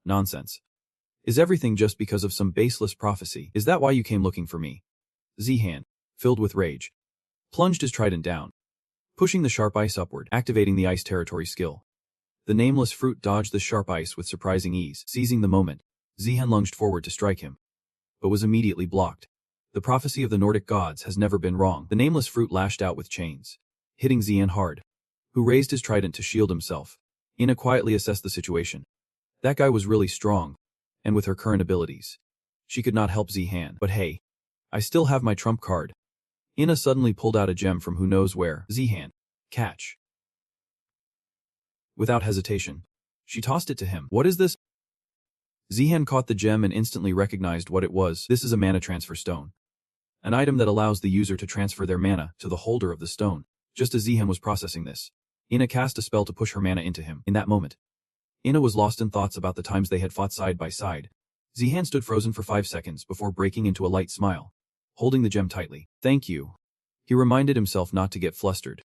Nonsense. Is everything just because of some baseless prophecy? Is that why you came looking for me? Zihan, filled with rage, plunged his trident down, pushing the sharp ice upward, activating the ice territory skill. The nameless fruit dodged the sharp ice with surprising ease. Seizing the moment, Zihan lunged forward to strike him, but was immediately blocked. The prophecy of the Nordic gods has never been wrong. The nameless fruit lashed out with chains, hitting Zihan hard, who raised his trident to shield himself. Ina quietly assessed the situation. That guy was really strong, and with her current abilities, she could not help Zihan. But hey, I still have my trump card. Ina suddenly pulled out a gem from who knows where. Zihan, catch. Without hesitation, she tossed it to him. What is this? Zihan caught the gem and instantly recognized what it was. This is a mana transfer stone. An item that allows the user to transfer their mana to the holder of the stone. Just as Zihan was processing this, Ina cast a spell to push her mana into him. In that moment, Ina was lost in thoughts about the times they had fought side by side. Zihan stood frozen for 5 seconds before breaking into a light smile, holding the gem tightly. Thank you. He reminded himself not to get flustered.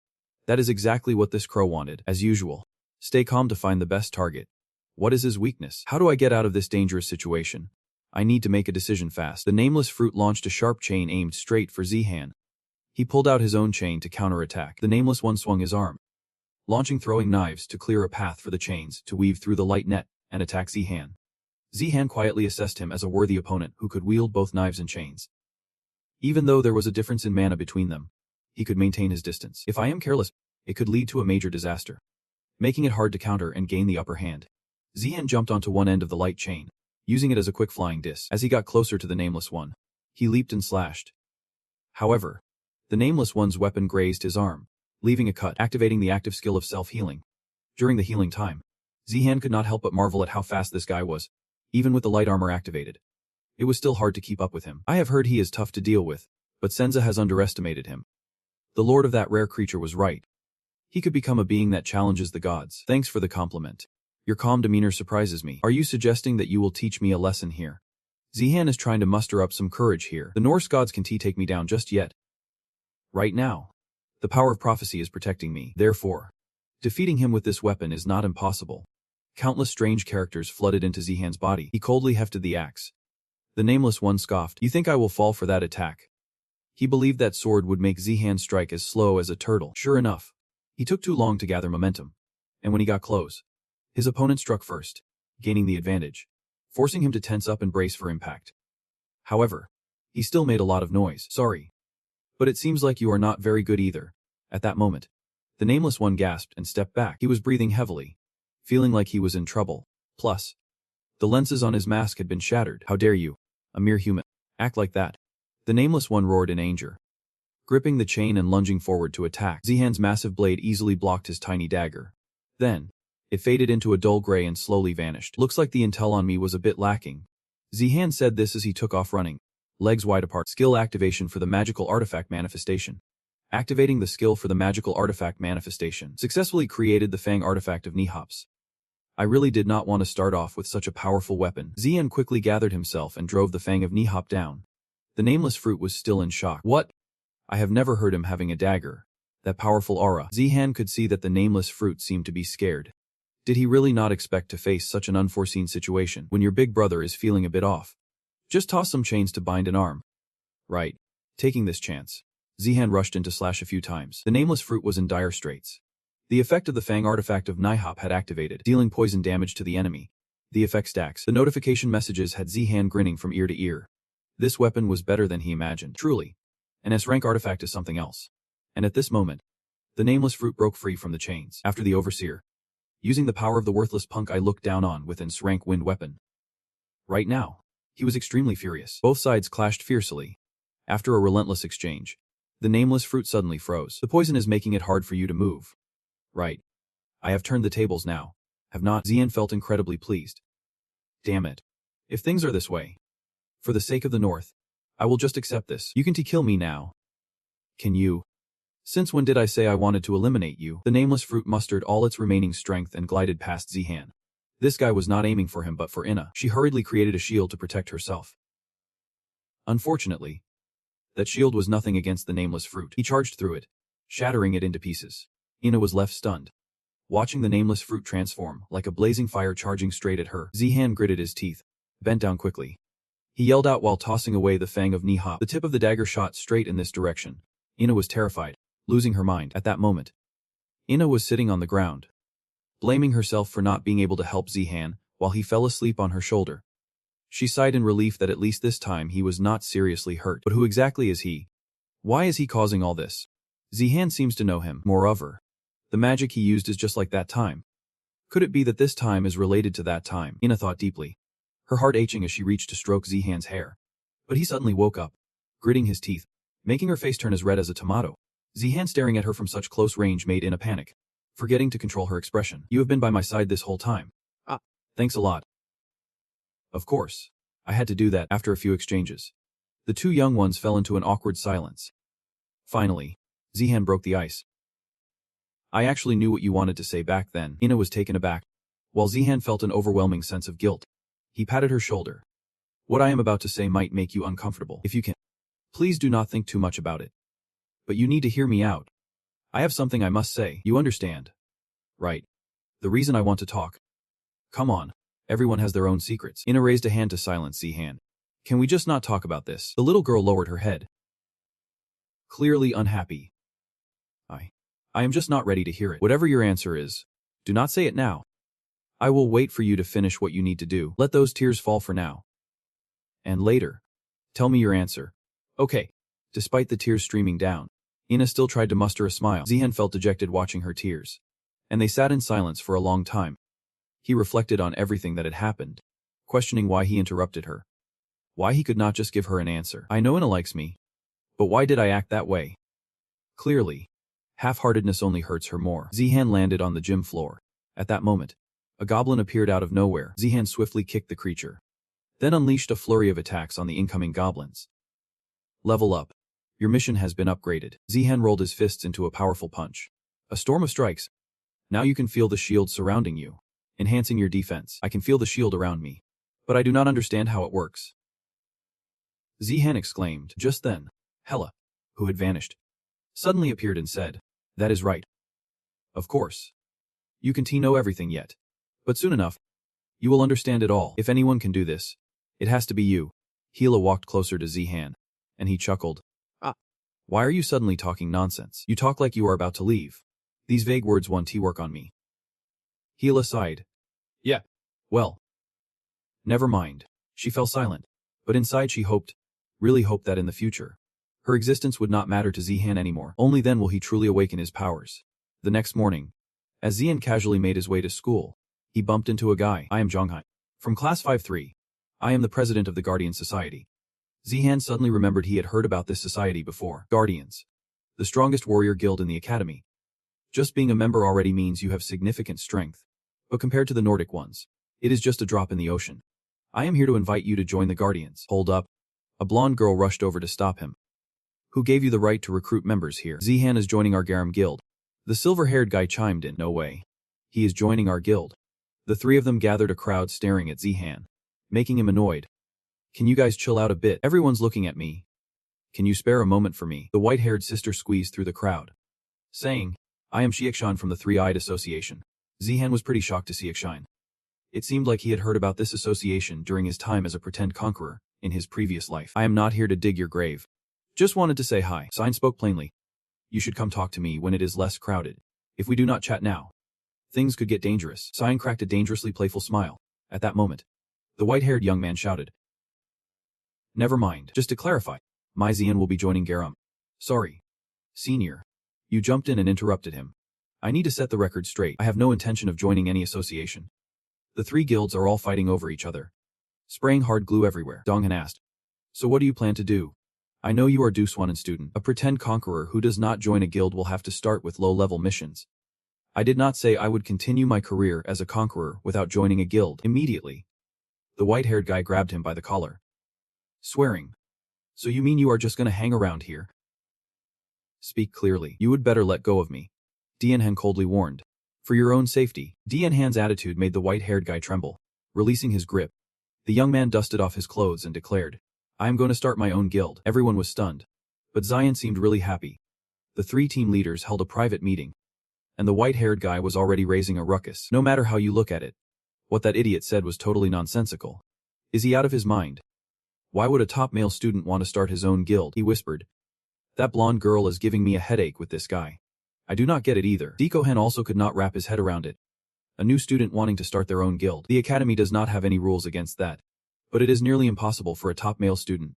That is exactly what this crow wanted. As usual, stay calm to find the best target. What is his weakness? How do I get out of this dangerous situation? I need to make a decision fast. The nameless fruit launched a sharp chain aimed straight for Zihan. He pulled out his own chain to counterattack. The nameless one swung his arm, launching throwing knives to clear a path for the chains to weave through the light net and attack Zihan. Zihan quietly assessed him as a worthy opponent who could wield both knives and chains. Even though there was a difference in mana between them, he could maintain his distance. If I am careless, it could lead to a major disaster, making it hard to counter and gain the upper hand. Zihan jumped onto one end of the light chain, using it as a quick flying disc. As he got closer to the nameless one, he leaped and slashed. However, the nameless one's weapon grazed his arm, leaving a cut, activating the active skill of self-healing. During the healing time, Zihan could not help but marvel at how fast this guy was, even with the light armor activated. It was still hard to keep up with him. I have heard he is tough to deal with, but Senza has underestimated him. The lord of that rare creature was right. He could become a being that challenges the gods. Thanks for the compliment. Your calm demeanor surprises me. Are you suggesting that you will teach me a lesson here? Zihan is trying to muster up some courage here. The Norse gods can't take me down just yet. Right now, the power of prophecy is protecting me. Therefore, defeating him with this weapon is not impossible. Countless strange characters flooded into Zihan's body. He coldly hefted the axe. The nameless one scoffed. You think I will fall for that attack? He believed that sword would make Zihan strike as slow as a turtle. Sure enough, he took too long to gather momentum, and when he got close, his opponent struck first, gaining the advantage, forcing him to tense up and brace for impact. However, he still made a lot of noise. Sorry, but it seems like you are not very good either. At that moment, the nameless one gasped and stepped back. He was breathing heavily, feeling like he was in trouble. Plus, the lenses on his mask had been shattered. How dare you, a mere human, act like that? The nameless one roared in anger, gripping the chain and lunging forward to attack. Zihan's massive blade easily blocked his tiny dagger. Then, it faded into a dull gray and slowly vanished. Looks like the intel on me was a bit lacking. Zihan said this as he took off running, legs wide apart. Skill activation for the magical artifact manifestation. Activating the skill for the magical artifact manifestation. Successfully created the Fang artifact of Nihops. I really did not want to start off with such a powerful weapon. Zihan quickly gathered himself and drove the Fang of Nihop down. The nameless fruit was still in shock. What? I have never heard him having a dagger. That powerful aura. Zihan could see that the nameless fruit seemed to be scared. Did he really not expect to face such an unforeseen situation when your big brother is feeling a bit off? Just toss some chains to bind an arm. Right. Taking this chance, Zihan rushed in to slash a few times. The nameless fruit was in dire straits. The effect of the Fang artifact of Nihop had activated, dealing poison damage to the enemy. The effect stacks. The notification messages had Zihan grinning from ear to ear. This weapon was better than he imagined. Truly, an S-rank artifact is something else. And at this moment, the nameless fruit broke free from the chains. After the overseer, using the power of the worthless punk I looked down on with an S-rank wind weapon. Right now, he was extremely furious. Both sides clashed fiercely, After a relentless exchange, the nameless fruit suddenly froze. The poison is making it hard for you to move. Right. I have turned the tables now. Have not? Zihan felt incredibly pleased. Damn it. If things are this way, for the sake of the North, I will just accept this. You can kill me now. Can you? Since when did I say I wanted to eliminate you? The nameless fruit mustered all its remaining strength and glided past Zihan. This guy was not aiming for him but for Ina. She hurriedly created a shield to protect herself. Unfortunately, that shield was nothing against the nameless fruit. He charged through it, shattering it into pieces. Ina was left stunned, watching the nameless fruit transform like a blazing fire charging straight at her. Zihan gritted his teeth, bent down quickly. He yelled out while tossing away the fang of Niha. The tip of the dagger shot straight in this direction. Ina was terrified, losing her mind. At that moment, Ina was sitting on the ground, blaming herself for not being able to help Zihan while he fell asleep on her shoulder. She sighed in relief that at least this time he was not seriously hurt. But who exactly is he? Why is he causing all this? Zihan seems to know him. Moreover, the magic he used is just like that time. Could it be that this time is related to that time? Ina thought deeply, her heart aching as she reached to stroke Zihan's hair. But he suddenly woke up, gritting his teeth, making her face turn as red as a tomato. Zihan staring at her from such close range made Ina panic, forgetting to control her expression. You have been by my side this whole time. Ah, thanks a lot. Of course. I had to do that. After a few exchanges, the two young ones fell into an awkward silence. Finally, Zihan broke the ice. I actually knew what you wanted to say back then. Ina was taken aback, while Zihan felt an overwhelming sense of guilt. He patted her shoulder. What I am about to say might make you uncomfortable. If you can, please do not think too much about it. But you need to hear me out. I have something I must say. You understand, right? The reason I want to talk. Come on. Everyone has their own secrets. Ina raised a hand to silence Zihan. Can we just not talk about this? The little girl lowered her head, clearly unhappy. I am just not ready to hear it. Whatever your answer is, do not say it now. I will wait for you to finish what you need to do. Let those tears fall for now. And later, tell me your answer. Okay. Despite the tears streaming down, Ina still tried to muster a smile. Zihan felt dejected watching her tears, and they sat in silence for a long time. He reflected on everything that had happened, questioning why he interrupted her. Why he could not just give her an answer. I know Ina likes me, but why did I act that way? Clearly, half-heartedness only hurts her more. Zihan landed on the gym floor. At that moment, a goblin appeared out of nowhere. Zihan swiftly kicked the creature, then unleashed a flurry of attacks on the incoming goblins. Level up. Your mission has been upgraded. Zihan rolled his fists into a powerful punch. A storm of strikes. Now you can feel the shield surrounding you, enhancing your defense. I can feel the shield around me, but I do not understand how it works. Zihan exclaimed. Just then, Hela, who had vanished, suddenly appeared and said, that is right. Of course. You can't know everything yet, but soon enough, you will understand it all. If anyone can do this, it has to be you. Hela walked closer to Zihan, and he chuckled. Why are you suddenly talking nonsense? You talk like you are about to leave. These vague words won't work on me. Hela sighed. Yeah. Well. Never mind. She fell silent, but inside she hoped, really hoped that in the future, her existence would not matter to Zihan anymore. Only then will he truly awaken his powers. The next morning, as Zihan casually made his way to school, he bumped into a guy. I am Zhonghai. From Class 5-3. I am the president of the Guardian Society. Zihan suddenly remembered he had heard about this society before. Guardians. The strongest warrior guild in the academy. Just being a member already means you have significant strength. But compared to the Nordic ones, it is just a drop in the ocean. I am here to invite you to join the Guardians. Hold up. A blonde girl rushed over to stop him. Who gave you the right to recruit members here? Zihan is joining our Garam guild. The silver-haired guy chimed in. No way. He is joining our guild. The three of them gathered a crowd staring at Zihan, making him annoyed. Can you guys chill out a bit? Everyone's looking at me. Can you spare a moment for me? The white-haired sister squeezed through the crowd, saying, I am Xiaxan from the Three-Eyed Association. Zihan was pretty shocked to see Xiaxan. It seemed like he had heard about this association during his time as a pretend conqueror in his previous life. I am not here to dig your grave. Just wanted to say hi. Sign spoke plainly. You should come talk to me when it is less crowded. If we do not chat now, things could get dangerous. Sign cracked a dangerously playful smile. At that moment, the white-haired young man shouted. Never mind. Just to clarify, my Zihan will be joining Garam. Sorry. Senior. You jumped in and interrupted him. I need to set the record straight. I have no intention of joining any association. The three guilds are all fighting over each other, spraying hard glue everywhere. Donghan asked. So what do you plan to do? I know you are Duswanan student. A pretend conqueror who does not join a guild will have to start with low-level missions. I did not say I would continue my career as a conqueror without joining a guild immediately. The white-haired guy grabbed him by the collar, swearing. So you mean you are just gonna hang around here? Speak clearly. You would better let go of me, Dianhan coldly warned. For your own safety. Dianhan's attitude made the white-haired guy tremble. Releasing his grip, the young man dusted off his clothes and declared, I am going to start my own guild. Everyone was stunned. But Zion seemed really happy. The 3 team leaders held a private meeting, and the white-haired guy was already raising a ruckus. No matter how you look at it, what that idiot said was totally nonsensical. Is he out of his mind? Why would a top male student want to start his own guild? He whispered. That blonde girl is giving me a headache with this guy. I do not get it either. Dikohan also could not wrap his head around it. A new student wanting to start their own guild. The academy does not have any rules against that. But it is nearly impossible for a top male student.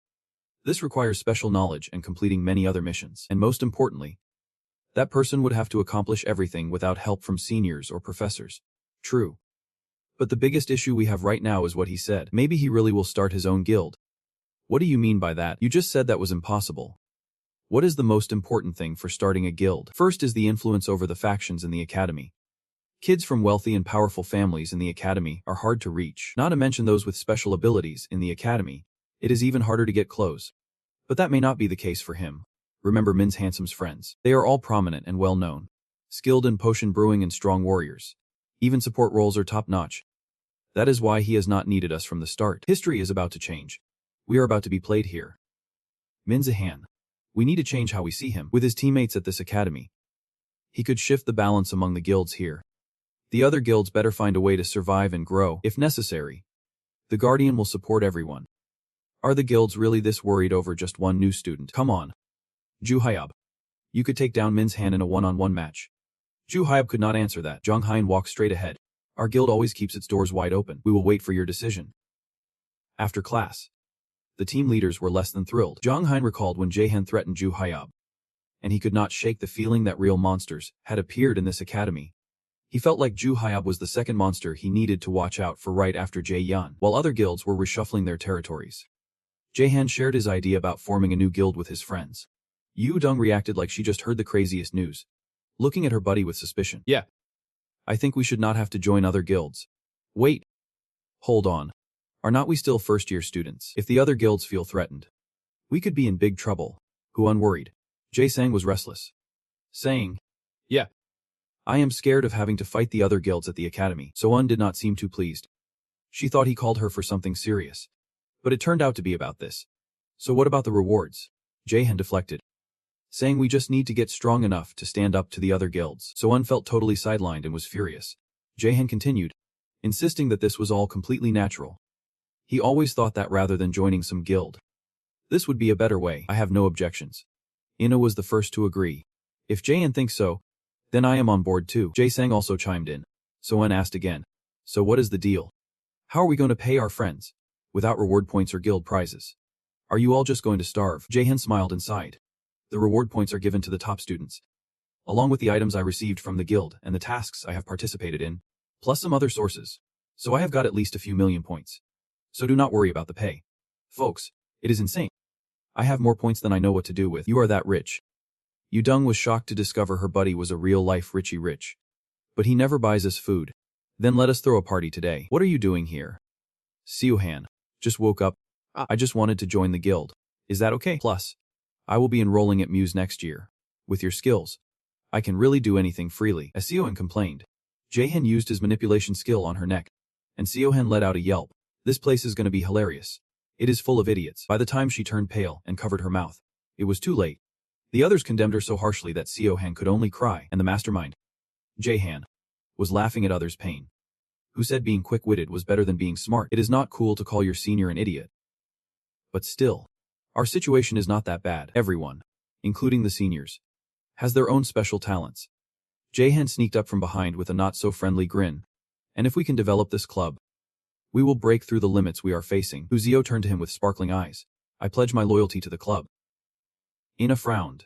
This requires special knowledge and completing many other missions. And most importantly, that person would have to accomplish everything without help from seniors or professors. True. But the biggest issue we have right now is what he said. Maybe he really will start his own guild. What do you mean by that? You just said that was impossible. What is the most important thing for starting a guild? First is the influence over the factions in the academy. Kids from wealthy and powerful families in the academy are hard to reach, not to mention those with special abilities in the academy. It is even harder to get close. But that may not be the case for him. Remember Min's Handsome's friends. They are all prominent and well-known. Skilled in potion brewing and strong warriors. Even support roles are top-notch. That is why he has not needed us from the start. History is about to change. We are about to be played here. Min Zihan. We need to change how we see him. With his teammates at this academy, he could shift the balance among the guilds here. The other guilds better find a way to survive and grow, if necessary. The Guardian will support everyone. Are the guilds really this worried over just one new student? Come on. Ju Hyab. You could take down Min's hand in a one-on-one match. Ju Hyab could not answer that. Zhang Hein walked straight ahead. Our guild always keeps its doors wide open. We will wait for your decision. After class, the team leaders were less than thrilled. Zhang Hein recalled when Jaehan threatened Ju Hyab, and he could not shake the feeling that real monsters had appeared in this academy. He felt like Ju Hyab was the second monster he needed to watch out for right after Jae Yan, while other guilds were reshuffling their territories. Jaehan shared his idea about forming a new guild with his friends. Yu Dong reacted like she just heard the craziest news, looking at her buddy with suspicion. Yeah. I think we should not have to join other guilds. Wait. Hold on. Are not we still first-year students? If the other guilds feel threatened, we could be in big trouble. Who unworried? Jae Sang was restless, saying, Yeah. I am scared of having to fight the other guilds at the academy. So-un did not seem too pleased. She thought he called her for something serious. But it turned out to be about this. So what about the rewards? Jaehan deflected, saying we just need to get strong enough to stand up to the other guilds. So-un felt totally sidelined and was furious. Jaehan continued, insisting that this was all completely natural. He always thought that rather than joining some guild, this would be a better way. I have no objections. Ina was the first to agree. If Jaehan thinks so, then I am on board too. Jae Sang also chimed in. So-un asked again. So what is the deal? How are we going to pay our friends? Without reward points or guild prizes. Are you all just going to starve? Jaehan smiled and sighed. The reward points are given to the top students, along with the items I received from the guild and the tasks I have participated in, plus some other sources. So I have got at least a few million points. So do not worry about the pay. Folks, it is insane. I have more points than I know what to do with. You are that rich. Yu Dong was shocked to discover her buddy was a real-life Richie Rich. But he never buys us food. Then let us throw a party today. What are you doing here? Siuhan. Just woke up. I just wanted to join the guild. Is that okay? Plus, I will be enrolling at Muse next year. With your skills, I can really do anything freely. As Siuhan complained, Jaehan used his manipulation skill on her neck, and Siuhan let out a yelp. This place is going to be hilarious. It is full of idiots. By the time she turned pale and covered her mouth, it was too late. The others condemned her so harshly that Siuhan could only cry, and the mastermind, Jaehan, was laughing at others' pain. Who said being quick-witted was better than being smart? It is not cool to call your senior an idiot. But still, our situation is not that bad. Everyone, including the seniors, has their own special talents. Jaehan sneaked up from behind with a not-so-friendly grin. And if we can develop this club, we will break through the limits we are facing. Uzio turned to him with sparkling eyes. I pledge my loyalty to the club. Ina frowned.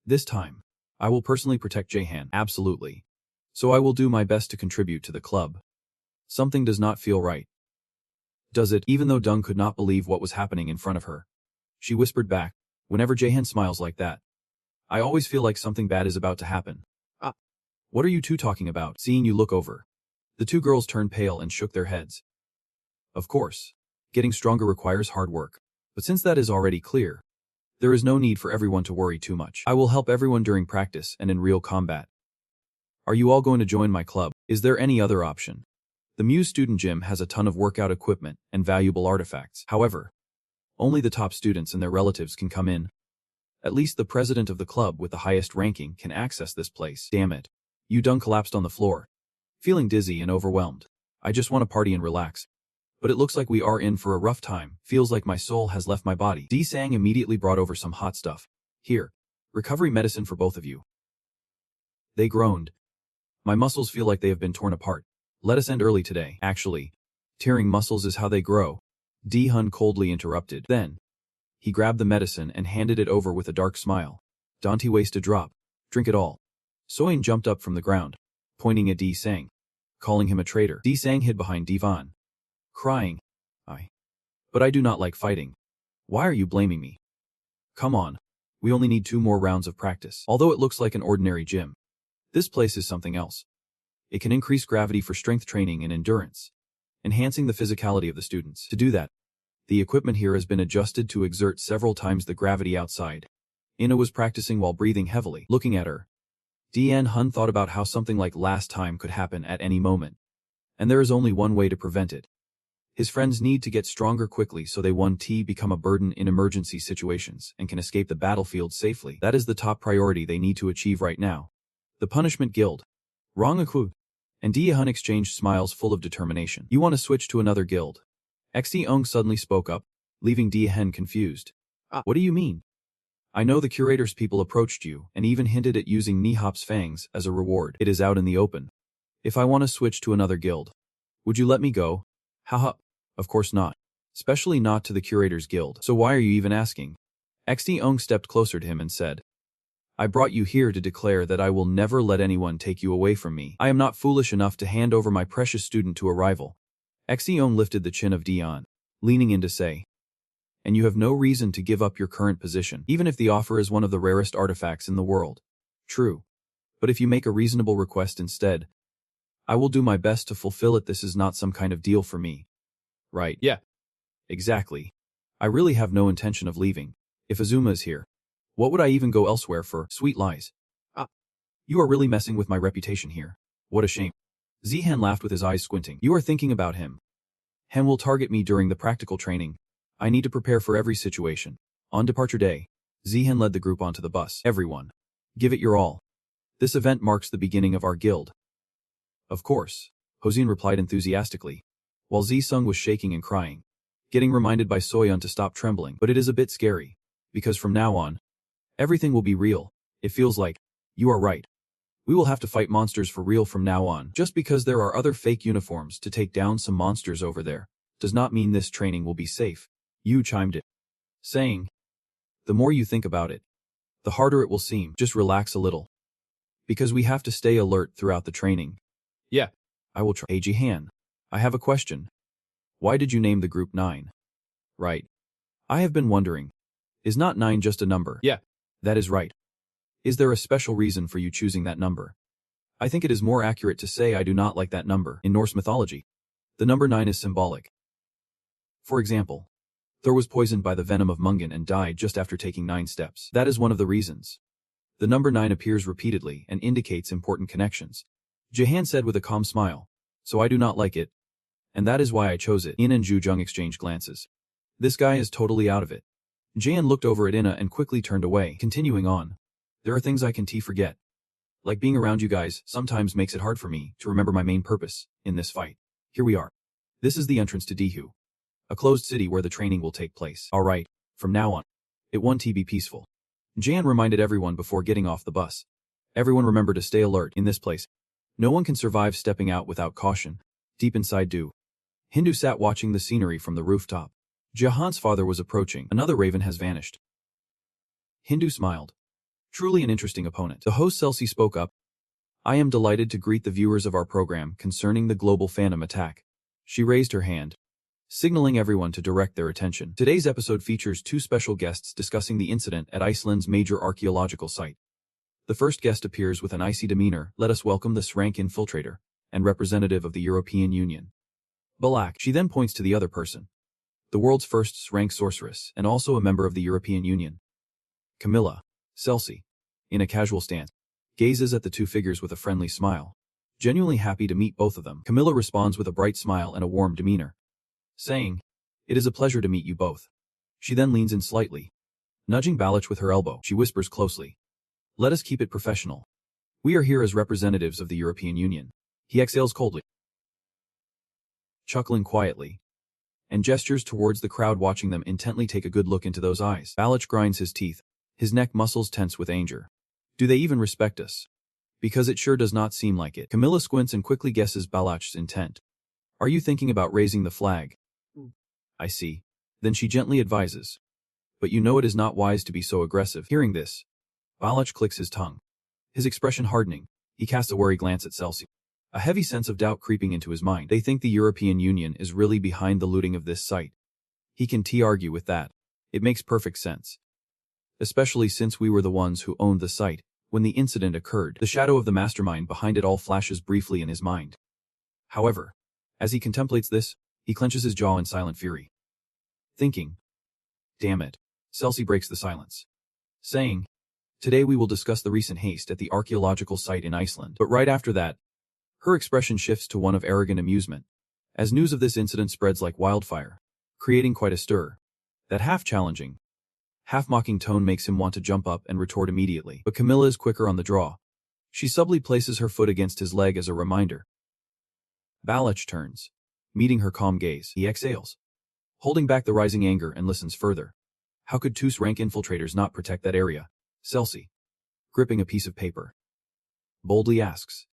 This time, I will personally protect Jaehan. Absolutely. So I will do my best to contribute to the club. Something does not feel right. Does it? Even though Dung could not believe what was happening in front of her, she whispered back, Whenever Jahan smiles like that, I always feel like something bad is about to happen. What are you two talking about? Seeing you look over. The two girls turned pale and shook their heads. Of course, getting stronger requires hard work. But since that is already clear, there is no need for everyone to worry too much. I will help everyone during practice and in real combat. Are you all going to join my club? Is there any other option? The Muse student gym has a ton of workout equipment and valuable artifacts. However, only the top students and their relatives can come in. At least the president of the club with the highest ranking can access this place. Damn it. Yu Dong collapsed on the floor, feeling dizzy and overwhelmed. I just want to party and relax. But it looks like we are in for a rough time. Feels like my soul has left my body. Di Sang immediately brought over some hot stuff. Here, recovery medicine for both of you. They groaned. My muscles feel like they have been torn apart. Let us end early today. Actually, tearing muscles is how they grow. Di Hun coldly interrupted. Then, he grabbed the medicine and handed it over with a dark smile. Don't waste a drop. Drink it all. Soin jumped up from the ground, pointing at Di Sang, calling him a traitor. Di Sang hid behind Divan, crying, But I do not like fighting. Why are you blaming me? Come on. We only need 2 more rounds of practice. Although it looks like an ordinary gym, this place is something else. It can increase gravity for strength training and endurance, enhancing the physicality of the students. To do that, the equipment here has been adjusted to exert several times the gravity outside. Ina was practicing while breathing heavily. Looking at her, Dian Hun thought about how something like last time could happen at any moment. And there is only one way to prevent it. His friends need to get stronger quickly so they 1T become a burden in emergency situations and can escape the battlefield safely. That is the top priority they need to achieve right now. The Punishment Guild. Rong and Dia Hun exchanged smiles full of determination. You want to switch to another guild? XD Ong suddenly spoke up, leaving Dia Hen confused. What do you mean? I know the curator's people approached you and even hinted at using Nihop's fangs as a reward. It is out in the open. If I want to switch to another guild, would you let me go? Haha. Of course not. Especially not to the curator's guild. So why are you even asking? XD Ong stepped closer to him and said, I brought you here to declare that I will never let anyone take you away from me. I am not foolish enough to hand over my precious student to a rival. XD Ong lifted the chin of Dion, leaning in to say, and you have no reason to give up your current position, even if the offer is one of the rarest artifacts in the world. True. But if you make a reasonable request instead, I will do my best to fulfill it. This is not some kind of deal for me. Right. Yeah. Exactly. I really have no intention of leaving. If Azuma is here, what would I even go elsewhere for? Sweet lies. You are really messing with my reputation here. What a shame. Zihan laughed with his eyes squinting. You are thinking about him. Hen will target me during the practical training. I need to prepare for every situation. On departure day, Zihan led the group onto the bus. Everyone, give it your all. This event marks the beginning of our guild. Of course, Hosine replied enthusiastically, while Zisung was shaking and crying, getting reminded by Soyeon to stop trembling. But it is a bit scary, because from now on, everything will be real. It feels like, you are right. We will have to fight monsters for real from now on. Just because there are other fake uniforms to take down some monsters over there, does not mean this training will be safe. Yu chimed in, saying, the more you think about it, the harder it will seem. Just relax a little. Because we have to stay alert throughout the training. Yeah, I will try. Hey Jihan, I have a question. Why did you name the group 9? Right. I have been wondering. Is not 9 just a number? Yeah, that is right. Is there a special reason for you choosing that number? I think it is more accurate to say I do not like that number. In Norse mythology, the number 9 is symbolic. For example, Thor was poisoned by the venom of Mungan and died just after taking 9 steps. That is one of the reasons. The number 9 appears repeatedly and indicates important connections. Jahan said with a calm smile. So I do not like it. And that is why I chose it. Ina and Ju Jung exchanged glances. This guy is totally out of it. Jahan looked over at Ina and quickly turned away, continuing on. There are things I can forget. Like being around you guys sometimes makes it hard for me to remember my main purpose in this fight. Here we are. This is the entrance to Dihu, a closed city where the training will take place. Alright, from now on, it won't be peaceful. Jan reminded everyone before getting off the bus. Everyone remember to stay alert in this place. No one can survive stepping out without caution. Deep inside Du, Hindu sat watching the scenery from the rooftop. Jahan's father was approaching. Another raven has vanished. Hindu smiled. Truly an interesting opponent. The host Celsi spoke up. I am delighted to greet the viewers of our program concerning the global phantom attack. She raised her hand, signaling everyone to direct their attention. Today's episode features two special guests discussing the incident at Iceland's major archaeological site. The first guest appears with an icy demeanor. Let us welcome this rank infiltrator and representative of the European Union. Balak. She then points to the other person, the world's first rank sorceress and also a member of the European Union. Camilla. Celsi, in a casual stance, gazes at the two figures with a friendly smile, genuinely happy to meet both of them. Camilla responds with a bright smile and a warm demeanor, saying, "It is a pleasure to meet you both." She then leans in slightly, nudging Balak with her elbow. She whispers closely, "Let us keep it professional. We are here as representatives of the European Union." He exhales coldly, chuckling quietly, and gestures towards the crowd watching them intently. Take a good look into those eyes. Balak grinds his teeth, his neck muscles tense with anger. Do they even respect us? Because it sure does not seem like it. Camilla squints and quickly guesses Balak's intent. Are you thinking about raising the flag? I see. Then she gently advises, but you know it is not wise to be so aggressive. Hearing this, Balak clicks his tongue, his expression hardening. He casts a worried glance at Celsi, a heavy sense of doubt creeping into his mind. They think the European Union is really behind the looting of this site. He can argue with that. It makes perfect sense, especially since we were the ones who owned the site when the incident occurred. The shadow of the mastermind behind it all flashes briefly in his mind. However, as he contemplates this, he clenches his jaw in silent fury, thinking, damn it. Celsi breaks the silence, saying, today we will discuss the recent haste at the archaeological site in Iceland. But right after that, her expression shifts to one of arrogant amusement, as news of this incident spreads like wildfire, creating quite a stir. That half-challenging, half-mocking tone makes him want to jump up and retort immediately. But Camilla is quicker on the draw. She subtly places her foot against his leg as a reminder. Balak turns, meeting her calm gaze. He exhales, holding back the rising anger, and listens further. How could two rank infiltrators not protect that area? Celsi, gripping a piece of paper, boldly asks.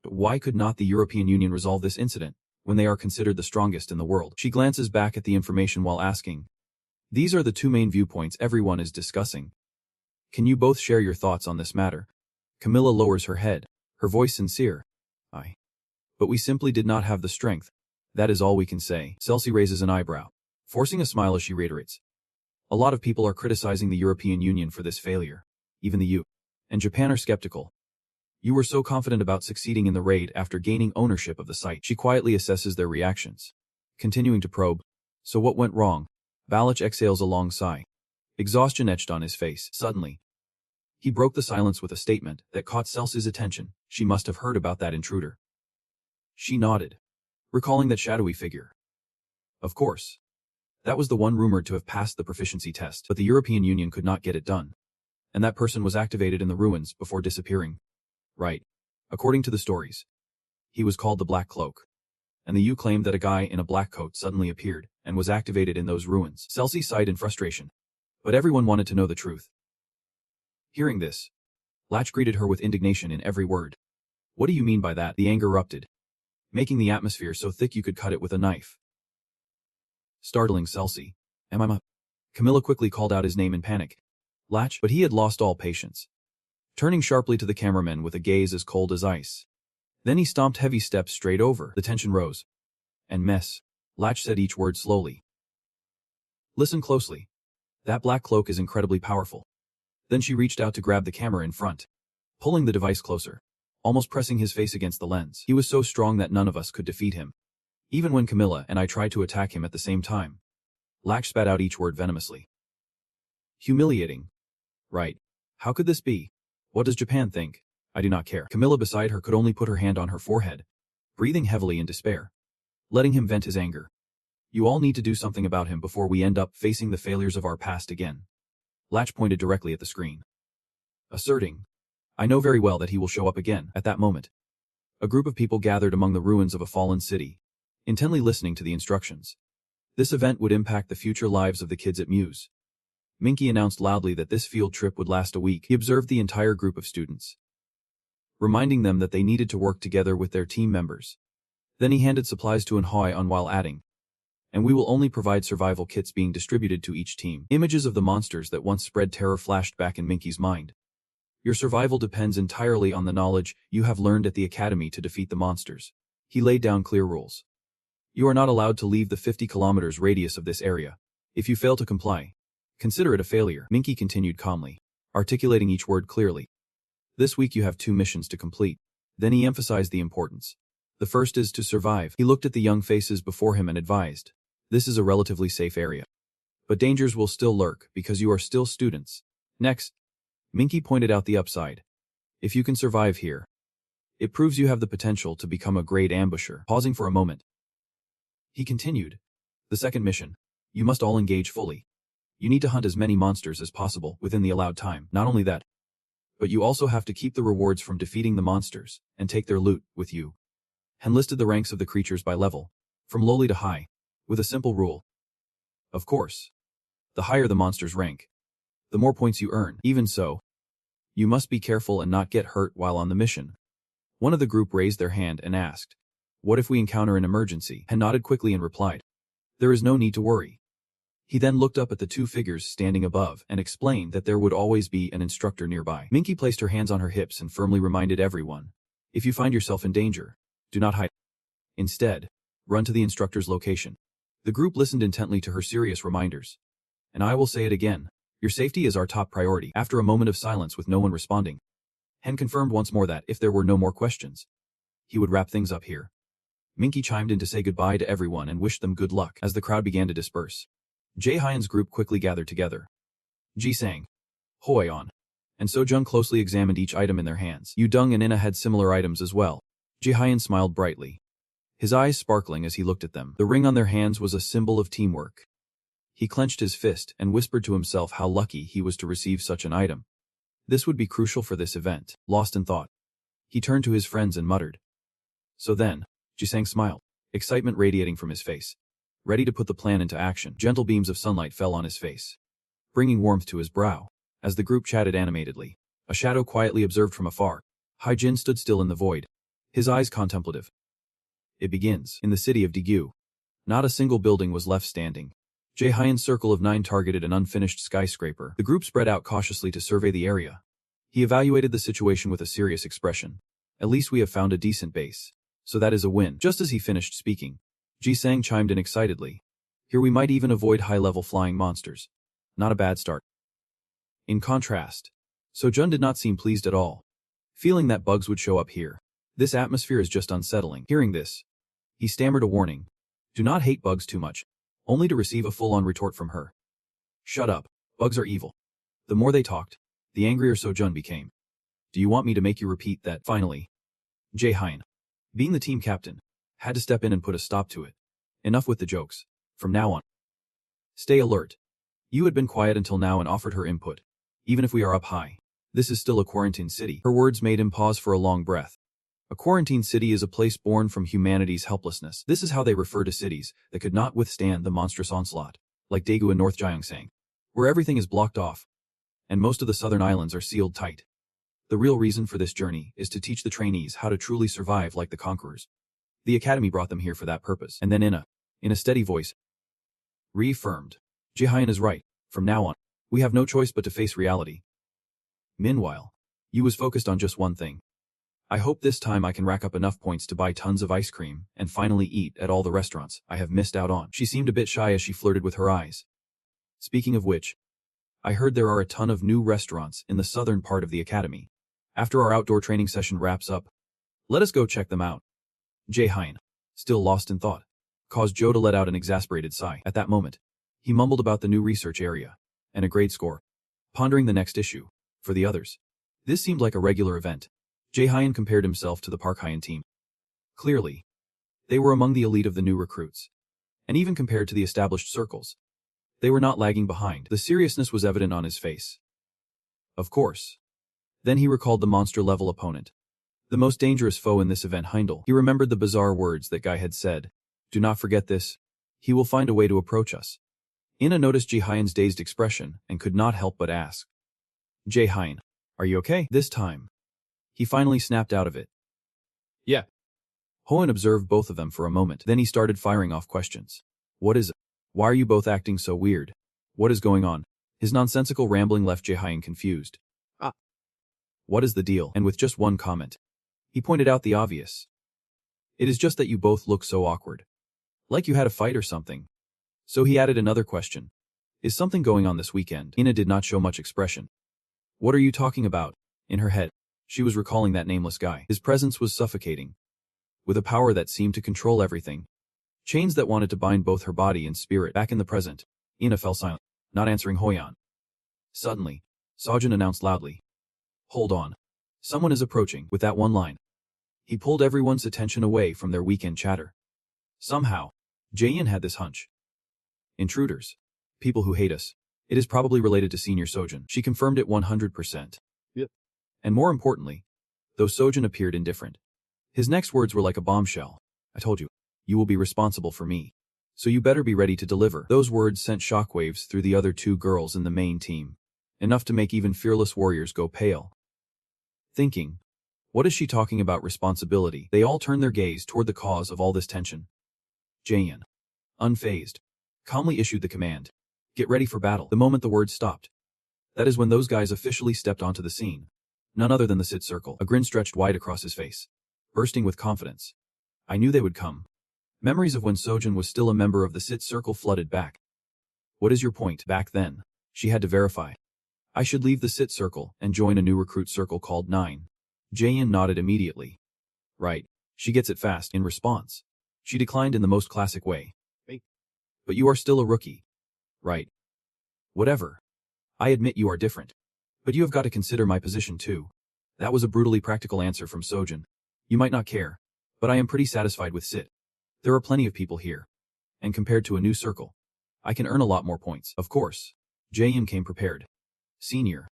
But why could not the European Union resolve this incident when they are considered the strongest in the world? She glances back at the information while asking, these are the two main viewpoints everyone is discussing. Can you both share your thoughts on this matter? Camilla lowers her head, her voice sincere. But we simply did not have the strength. That is all we can say. Celsi raises an eyebrow, forcing a smile as she reiterates. A lot of people are criticizing the European Union for this failure. Even the EU and Japan are skeptical. You were so confident about succeeding in the raid after gaining ownership of the site. She quietly assesses their reactions, continuing to probe. So what went wrong? Balak exhales a long sigh, exhaustion etched on his face. Suddenly, he broke the silence with a statement that caught Celsi's attention. She must have heard about that intruder. She nodded, recalling that shadowy figure. Of course. That was the one rumored to have passed the proficiency test, but the European Union could not get it done. And that person was activated in the ruins before disappearing. Right. According to the stories, he was called the Black Cloak. And the EU claimed that a guy in a black coat suddenly appeared and was activated in those ruins. Celsi sighed in frustration, but everyone wanted to know the truth. Hearing this, Balak greeted her with indignation in every word. What do you mean by that? The anger erupted, making the atmosphere so thick you could cut it with a knife. Startling Celsi. Camilla quickly called out his name in panic. Balak, but he had lost all patience, turning sharply to the cameraman with a gaze as cold as ice. Then he stomped heavy steps straight over. The tension rose. And Balak said each word slowly. Listen closely. That black cloak is incredibly powerful. Then she reached out to grab the camera in front, pulling the device closer, almost pressing his face against the lens. He was so strong that none of us could defeat him, even when Camilla and I tried to attack him at the same time. Balak spat out each word venomously. Humiliating. Right. How could this be? What does Japan think? I do not care. Camilla beside her could only put her hand on her forehead, breathing heavily in despair, letting him vent his anger. You all need to do something about him before we end up facing the failures of our past again. Balak pointed directly at the screen, asserting, I know very well that he will show up again. At that moment, a group of people gathered among the ruins of a fallen city, intently listening to the instructions. This event would impact the future lives of the kids at Muse. Minky announced loudly that this field trip would last a week. He observed the entire group of students, reminding them that they needed to work together with their team members. Then he handed supplies to Anhwa while adding, and we will only provide survival kits being distributed to each team. Images of the monsters that once spread terror flashed back in Minky's mind. Your survival depends entirely on the knowledge you have learned at the academy to defeat the monsters. He laid down clear rules. You are not allowed to leave the 50 kilometers radius of this area. If you fail to comply, consider it a failure. Minky continued calmly, articulating each word clearly. This week you have 2 missions to complete. Then he emphasized the importance. The first is to survive. He looked at the young faces before him and advised, this is a relatively safe area. But dangers will still lurk because you are still students. Next, Minky pointed out the upside. If you can survive here, it proves you have the potential to become a great ambusher. Pausing for a moment, he continued, the second mission, you must all engage fully. You need to hunt as many monsters as possible within the allowed time. Not only that, but you also have to keep the rewards from defeating the monsters and take their loot with you. Han listed the ranks of the creatures by level, from lowly to high, with a simple rule. Of course, the higher the monster's rank, the more points you earn. Even so, you must be careful and not get hurt while on the mission. One of the group raised their hand and asked, what if we encounter an emergency? Han nodded quickly and replied, there is no need to worry. He then looked up at the 2 figures standing above and explained that there would always be an instructor nearby. Minky placed her hands on her hips and firmly reminded everyone, if you find yourself in danger, do not hide. Instead, run to the instructor's location. The group listened intently to her serious reminders. And I will say it again, your safety is our top priority. After a moment of silence with no one responding, Han confirmed once more that if there were no more questions, he would wrap things up here. Minky chimed in to say goodbye to everyone and wished them good luck. As the crowd began to disperse, Jae-hyun's group quickly gathered together. Ji-sang, Hoi-on, and So-jung closely examined each item in their hands. Yu-dung and Inna had similar items as well. Jae-hyun smiled brightly, his eyes sparkling as he looked at them. The ring on their hands was a symbol of teamwork. He clenched his fist and whispered to himself how lucky he was to receive such an item. This would be crucial for this event. Lost in thought, he turned to his friends and muttered. So then, Ji-sang smiled, excitement radiating from his face. Ready to put the plan into action. Gentle beams of sunlight fell on his face, bringing warmth to his brow. As the group chatted animatedly, a shadow quietly observed from afar. Hai-jin stood still in the void, his eyes contemplative. It begins. In the city of Daegu, not a single building was left standing. Jae-hyun's circle of 9 targeted an unfinished skyscraper. The group spread out cautiously to survey the area. He evaluated the situation with a serious expression. At least we have found a decent base. So that is a win. Just as he finished speaking, Ji-sang chimed in excitedly. Here we might even avoid high-level flying monsters. Not a bad start. In contrast, So-jun did not seem pleased at all, feeling that bugs would show up here. This atmosphere is just unsettling. Hearing this, he stammered a warning. Do not hate bugs too much, only to receive a full-on retort from her. Shut up, bugs are evil. The more they talked, the angrier So-jun became. Do you want me to make you repeat that? Finally, Jae-hyun, being the team captain, had to step in and put a stop to it. Enough with the jokes. From now on, stay alert. You had been quiet until now and offered her input. Even if we are up high, this is still a quarantine city. Her words made him pause for a long breath. A quarantine city is a place born from humanity's helplessness. This is how they refer to cities that could not withstand the monstrous onslaught, like Daegu and North Gyeongsang, where everything is blocked off, and most of the southern islands are sealed tight. The real reason for this journey is to teach the trainees how to truly survive like the conquerors. The academy brought them here for that purpose. And then in a steady voice, reaffirmed, Jae-hyun is right. From now on, we have no choice but to face reality. Meanwhile, Yu was focused on just one thing. I hope this time I can rack up enough points to buy tons of ice cream and finally eat at all the restaurants I have missed out on. She seemed a bit shy as she flirted with her eyes. Speaking of which, I heard there are a ton of new restaurants in the southern part of the academy. After our outdoor training session wraps up, let us go check them out. Jae-hyun, still lost in thought, caused Joe to let out an exasperated sigh. At that moment, he mumbled about the new research area and a grade score, pondering the next issue. For the others, this seemed like a regular event. Jae-hyun compared himself to the Park Hyun team. Clearly, they were among the elite of the new recruits, and even compared to the established circles, they were not lagging behind. The seriousness was evident on his face. Of course. Then he recalled the monster-level opponent, the most dangerous foe in this event, Heindel. He remembered the bizarre words that Guy had said. Do not forget this. He will find a way to approach us. Inna noticed Jae-hyun's dazed expression and could not help but ask. Jae-hyun, are you okay? This time, he finally snapped out of it. Yeah. Hoen observed both of them for a moment. Then he started firing off questions. What is it? Why are you both acting so weird? What is going on? His nonsensical rambling left Jae-hyun confused. What is the deal? And with just one comment, he pointed out the obvious. It is just that you both look so awkward. Like you had a fight or something. So he added another question. Is something going on this weekend? Ina did not show much expression. What are you talking about? In her head, she was recalling that nameless guy. His presence was suffocating. With a power that seemed to control everything. Chains that wanted to bind both her body and spirit. Back in the present, Ina fell silent, not answering Hoyan. Suddenly, Sojin announced loudly. Hold on. Someone is approaching. With that one line, he pulled everyone's attention away from their weekend chatter. Somehow, Jaein had this hunch. Intruders. People who hate us. It is probably related to Senior Sojin. She confirmed it 100%. Yep. And more importantly, though Sojin appeared indifferent, his next words were like a bombshell. I told you, you will be responsible for me. So you better be ready to deliver. Those words sent shockwaves through the other two girls in the main team. Enough to make even fearless warriors go pale. Thinking, what is she talking about responsibility? They all turned their gaze toward the cause of all this tension. Jaein, unfazed, calmly issued the command. Get ready for battle. The moment the words stopped. That is when those guys officially stepped onto the scene. None other than the Sit Circle. A grin stretched wide across his face, bursting with confidence. I knew they would come. Memories of when Sojin was still a member of the Sit Circle flooded back. What is your point? Back then, she had to verify. I should leave the Sit Circle and join a new recruit circle called 9. Jaein nodded immediately. Right. She gets it fast. In response, she declined in the most classic way. But you are still a rookie. Right. Whatever. I admit you are different. But you have got to consider my position too. That was a brutally practical answer from Sojin. You might not care, but I am pretty satisfied with Sit. There are plenty of people here. And compared to a new circle, I can earn a lot more points. Of course. Jaein came prepared. Senior.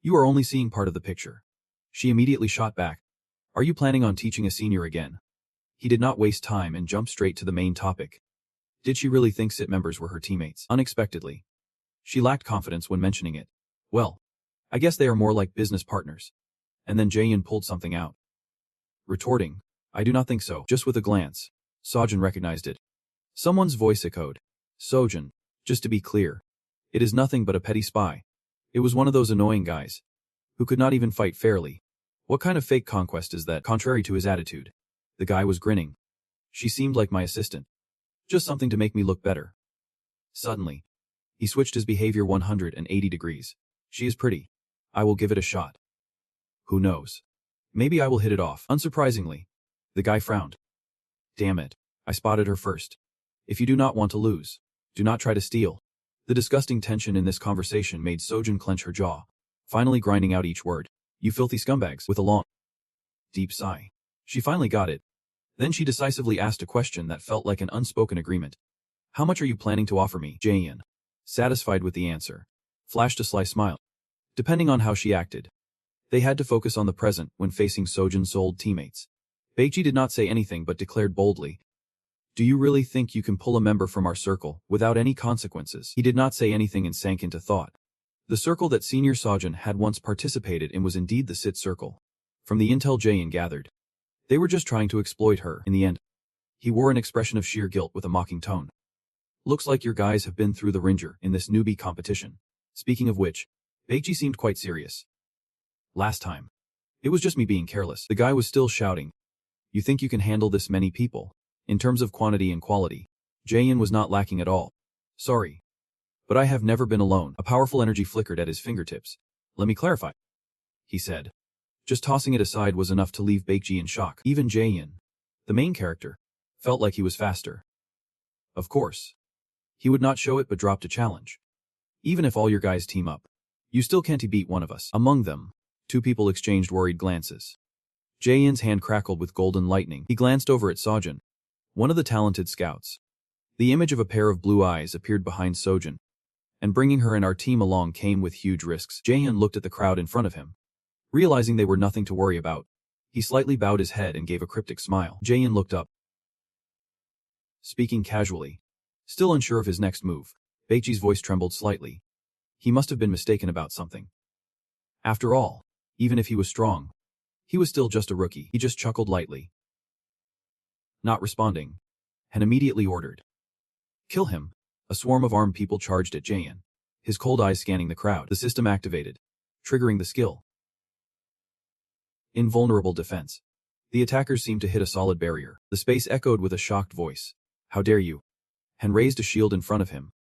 You are only seeing part of the picture. She immediately shot back. Are you planning on teaching a senior again? He did not waste time and jumped straight to the main topic. Did she really think Sit members were her teammates? Unexpectedly. She lacked confidence when mentioning it. Well, I guess they are more like business partners. And then Jaein pulled something out. Retorting, I do not think so. Just with a glance, Sojin recognized it. Someone's voice echoed. Sojin, just to be clear. It is nothing but a petty spy. It was one of those annoying guys who could not even fight fairly. What kind of fake conquest is that? Contrary to his attitude, the guy was grinning. She seemed like my assistant. Just something to make me look better. Suddenly, he switched his behavior 180 degrees. She is pretty. I will give it a shot. Who knows? Maybe I will hit it off. Unsurprisingly, the guy frowned. Damn it. I spotted her first. If you do not want to lose, do not try to steal. The disgusting tension in this conversation made Sojin clench her jaw, finally grinding out each word. You filthy scumbags. With a long, deep sigh, she finally got it. Then she decisively asked a question that felt like an unspoken agreement. How much are you planning to offer me? Jaein, satisfied with the answer, flashed a sly smile. Depending on how she acted, they had to focus on the present when facing Sojin's old teammates. Baekji did not say anything but declared boldly, do you really think you can pull a member from our circle without any consequences? He did not say anything and sank into thought. The circle that Senior Sojin had once participated in was indeed the Sit Circle. From the intel Jaein gathered, they were just trying to exploit her. In the end, he wore an expression of sheer guilt with a mocking tone. Looks like your guys have been through the ringer in this newbie competition. Speaking of which, Baekji seemed quite serious. Last time, it was just me being careless. The guy was still shouting. You think you can handle this many people? In terms of quantity and quality, Jaein was not lacking at all. Sorry. But I have never been alone. A powerful energy flickered at his fingertips. Let me clarify, he said. Just tossing it aside was enough to leave Baekji in shock. Even Jaein, the main character, felt like he was faster. Of course. He would not show it but dropped a challenge. Even if all your guys team up, you still can't beat one of us. Among them, two people exchanged worried glances. Jaein's hand crackled with golden lightning. He glanced over at Sojin, one of the talented scouts. The image of a pair of blue eyes appeared behind Sojin, and bringing her and our team along came with huge risks. Jaein looked at the crowd in front of him. Realizing they were nothing to worry about, he slightly bowed his head and gave a cryptic smile. Jaein looked up, speaking casually. Still unsure of his next move, Baekji's voice trembled slightly. He must have been mistaken about something. After all, even if he was strong, he was still just a rookie. He just chuckled lightly. Not responding, and immediately ordered, kill him. A swarm of armed people charged at Jaein, his cold eyes scanning the crowd. The system activated, triggering the skill. Invulnerable defense. The attackers seemed to hit a solid barrier. The space echoed with a shocked voice. How dare you? Han raised a shield in front of him.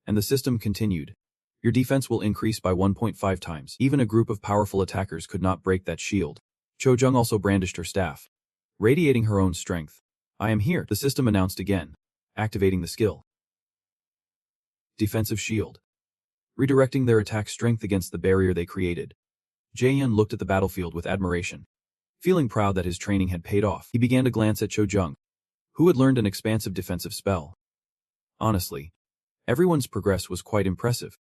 And the system continued. Your defense will increase by 1.5 times. Even a group of powerful attackers could not break that shield. Cho Jung also brandished her staff, radiating her own strength. I am here, the system announced again, activating the skill. Defensive shield. Redirecting their attack strength against the barrier they created. Jae-yun looked at the battlefield with admiration. Feeling proud that his training had paid off, he began to glance at Cho Jung, who had learned an expansive defensive spell. Honestly, everyone's progress was quite impressive.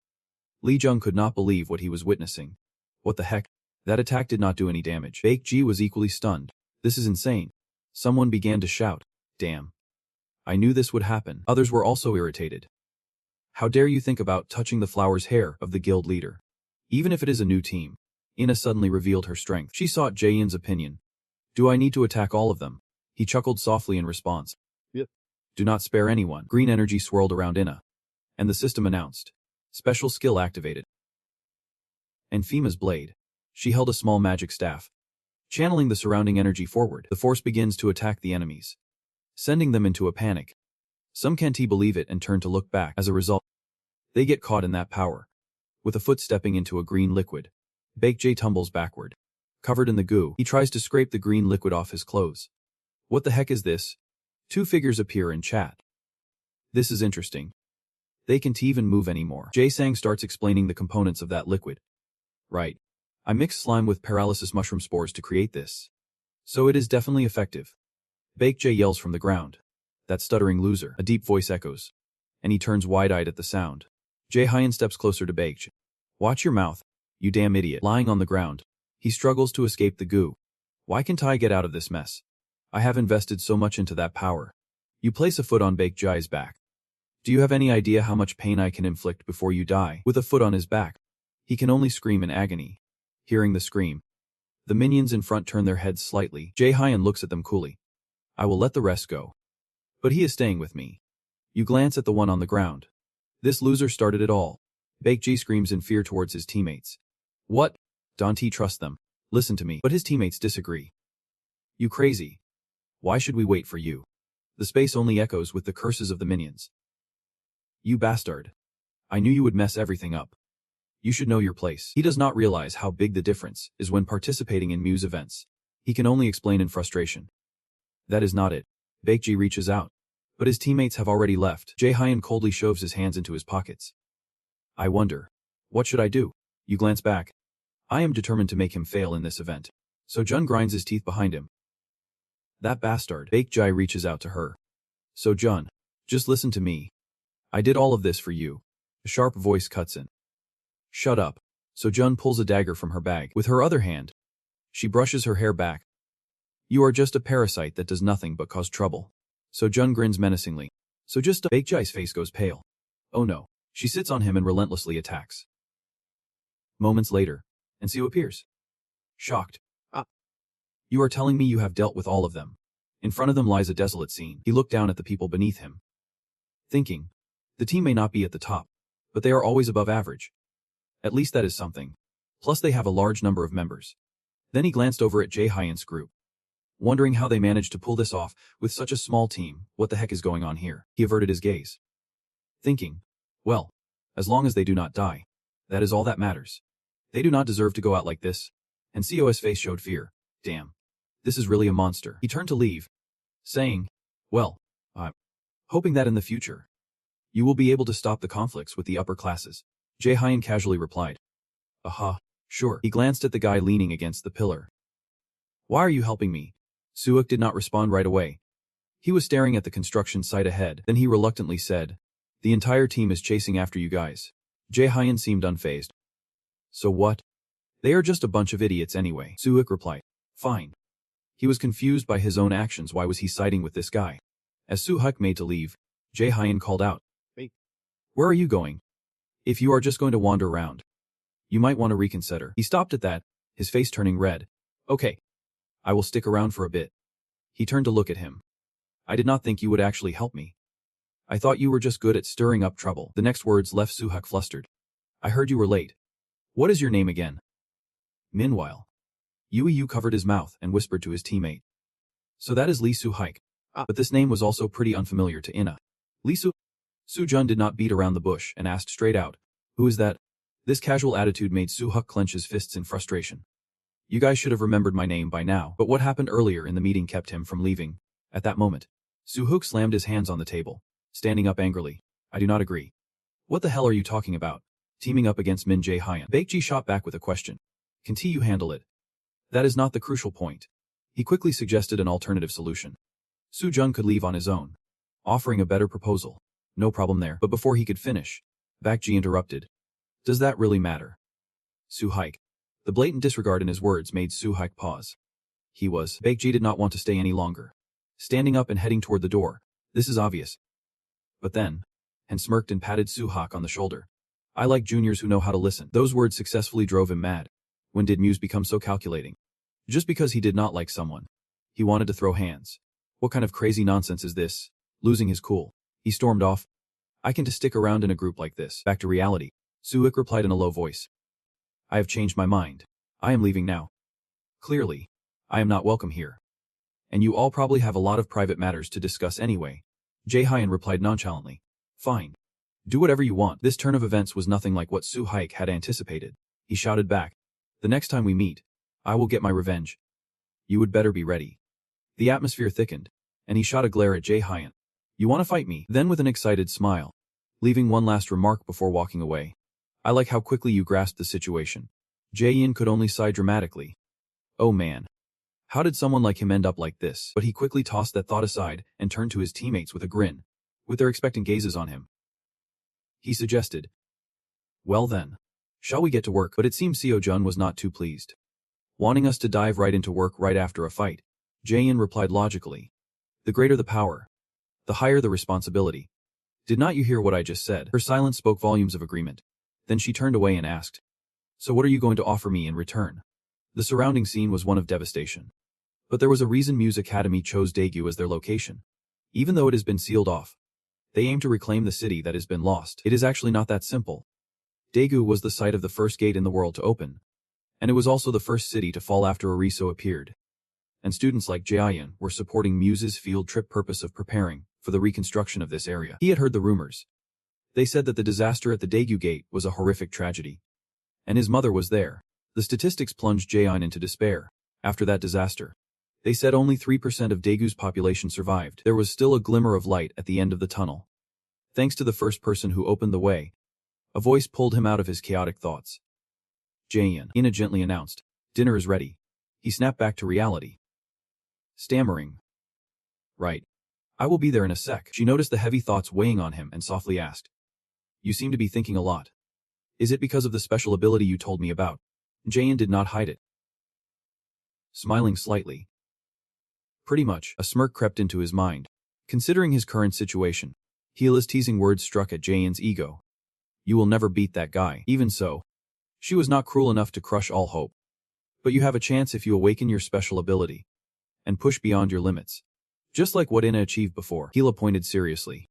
Lee Jung could not believe what he was witnessing. What the heck? That attack did not do any damage. Baek Ji was equally stunned. This is insane. Someone began to shout. Damn. I knew this would happen. Others were also irritated. How dare you think about touching the flower's hair of the guild leader? Even if it is a new team. Ina suddenly revealed her strength. She sought Jae-yun's opinion. Do I need to attack all of them? He chuckled softly in response. Yep. Do not spare anyone. Green energy swirled around Ina. And the system announced. Special skill activated. And Fima's blade. She held a small magic staff. Channeling the surrounding energy forward, the force begins to attack the enemies, sending them into a panic. Some can't believe it and turn to look back. As a result, they get caught in that power. With a foot stepping into a green liquid, Baekjae tumbles backward. Covered in the goo, he tries to scrape the green liquid off his clothes. What the heck is this? Two figures appear in chat. This is interesting. They can't even move anymore. Jae-sang starts explaining the components of that liquid. Right. I mixed slime with paralysis mushroom spores to create this. So it is definitely effective. Baekjae yells from the ground. That stuttering loser. A deep voice echoes. And he turns wide-eyed at the sound. Jae-hyun steps closer to Baekjae. Watch your mouth, you damn idiot. Lying on the ground, he struggles to escape the goo. Why can't I get out of this mess? I have invested so much into that power. You place a foot on Baekjae's back. Do you have any idea how much pain I can inflict before you die? With a foot on his back, he can only scream in agony. Hearing the scream, the minions in front turn their heads slightly. Jae-hyun looks at them coolly. I will let the rest go. But he is staying with me. You glance at the one on the ground. This loser started it all. Baekjae screams in fear towards his teammates. What? Don't trust them. Listen to me. But his teammates disagree. You crazy. Why should we wait for you? The space only echoes with the curses of the minions. You bastard. I knew you would mess everything up. You should know your place. He does not realize how big the difference is when participating in Muse events. He can only explain in frustration. That is not it. Baekjae reaches out. But his teammates have already left. Jae-hyun coldly shoves his hands into his pockets. I wonder. What should I do? You glance back. I am determined to make him fail in this event. So Jun grinds his teeth behind him. That bastard. Baekjae reaches out to her. So Jun, just listen to me. I did all of this for you. A sharp voice cuts in. Shut up. So Jun pulls a dagger from her bag. With her other hand, she brushes her hair back. You are just a parasite that does nothing but cause trouble. So Jun grins menacingly. So just Baekjae's face goes pale. Oh no. She sits on him and relentlessly attacks. Moments later, and Seo appears. Shocked. You are telling me you have dealt with all of them. In front of them lies a desolate scene. He looked down at the people beneath him, thinking, the team may not be at the top, but they are always above average. At least that is something. Plus they have a large number of members. Then he glanced over at Jae-hyun's group, wondering how they managed to pull this off with such a small team. What the heck is going on here? He averted his gaze, thinking, well, as long as they do not die, that is all that matters. They do not deserve to go out like this. And Seo's face showed fear. Damn. This is really a monster. He turned to leave, saying, well, I'm hoping that in the future, you will be able to stop the conflicts with the upper classes. Jae-hyun casually replied. Aha, sure. He glanced at the guy leaning against the pillar. Why are you helping me? Suuk did not respond right away. He was staring at the construction site ahead. Then he reluctantly said, the entire team is chasing after you guys. Jae-hyun seemed unfazed. So what? They are just a bunch of idiots anyway. Suuk replied. Fine. He was confused by his own actions. Why was he siding with this guy? As Suuk made to leave, Jae-hyun called out. Wait. Where are you going? If you are just going to wander around, you might want to reconsider. He stopped at that, his face turning red. Okay. I will stick around for a bit. He turned to look at him. I did not think you would actually help me. I thought you were just good at stirring up trouble. The next words left Suuk flustered. I heard you were late. What is your name again? Meanwhile, Yu covered his mouth and whispered to his teammate. So that is Lee Suuk. But this name was also pretty unfamiliar to Ina. Lee Su-jun did not beat around the bush and asked straight out, "Who is that?" This casual attitude made Soo-huk clench his fists in frustration. You guys should have remembered my name by now, but what happened earlier in the meeting kept him from leaving. At that moment, Soo-huk slammed his hands on the table, standing up angrily. I do not agree. What the hell are you talking about? Teaming up against Min Jae-hyun. Baekji shot back with a question. Can you handle it? That is not the crucial point. He quickly suggested an alternative solution. Soo-jun could leave on his own, offering a better proposal. No problem there. But before he could finish, Baekji interrupted. Does that really matter? Soo-hike. The blatant disregard in his words made Soo-hike pause. Baekji did not want to stay any longer. Standing up and heading toward the door. This is obvious. But then, and smirked and patted Soo-hak on the shoulder. I like juniors who know how to listen. Those words successfully drove him mad. When did Muse become so calculating? Just because he did not like someone. He wanted to throw hands. What kind of crazy nonsense is this? Losing his cool, he stormed off. I can't stick around in a group like this. Back to reality. Soo-hik replied in a low voice. I have changed my mind. I am leaving now. Clearly, I am not welcome here. And you all probably have a lot of private matters to discuss anyway. Jae-hyun replied nonchalantly. Fine. Do whatever you want. This turn of events was nothing like what Soo-hike had anticipated. He shouted back. The next time we meet, I will get my revenge. You would better be ready. The atmosphere thickened, and he shot a glare at Jae-hyun. You want to fight me? Then with an excited smile, leaving one last remark before walking away. I like how quickly you grasped the situation. Jae-in could only sigh dramatically. Oh man. How did someone like him end up like this? But he quickly tossed that thought aside and turned to his teammates with a grin, with their expectant gazes on him. He suggested. Well then. Shall we get to work? But it seemed Seo-jun was not too pleased. Wanting us to dive right into work right after a fight, Jae-in replied logically. The greater the power, the higher the responsibility. Did not you hear what I just said? Her silence spoke volumes of agreement. Then she turned away and asked. So what are you going to offer me in return? The surrounding scene was one of devastation. But there was a reason Muse Academy chose Daegu as their location. Even though it has been sealed off, they aim to reclaim the city that has been lost. It is actually not that simple. Daegu was the site of the first gate in the world to open. And it was also the first city to fall after Ariso appeared. And students like Jae-hyun were supporting Muse's field trip purpose of preparing for the reconstruction of this area. He had heard the rumors. They said that the disaster at the Daegu Gate was a horrific tragedy. And his mother was there. The statistics plunged Jae-hyun into despair. After that disaster, they said only 3% of Daegu's population survived. There was still a glimmer of light at the end of the tunnel. Thanks to the first person who opened the way, a voice pulled him out of his chaotic thoughts. Jae-hyun, Ina gently announced. Dinner is ready. He snapped back to reality. Stammering. Right. I will be there in a sec. She noticed the heavy thoughts weighing on him and softly asked. You seem to be thinking a lot. Is it because of the special ability you told me about? Jae-hyun did not hide it. Smiling slightly. Pretty much, a smirk crept into his mind. Considering his current situation, Hila's teasing words struck at Jae-hyun's ego. You will never beat that guy. Even so, she was not cruel enough to crush all hope. But you have a chance if you awaken your special ability and push beyond your limits. Just like what Ina achieved before. Hila pointed seriously.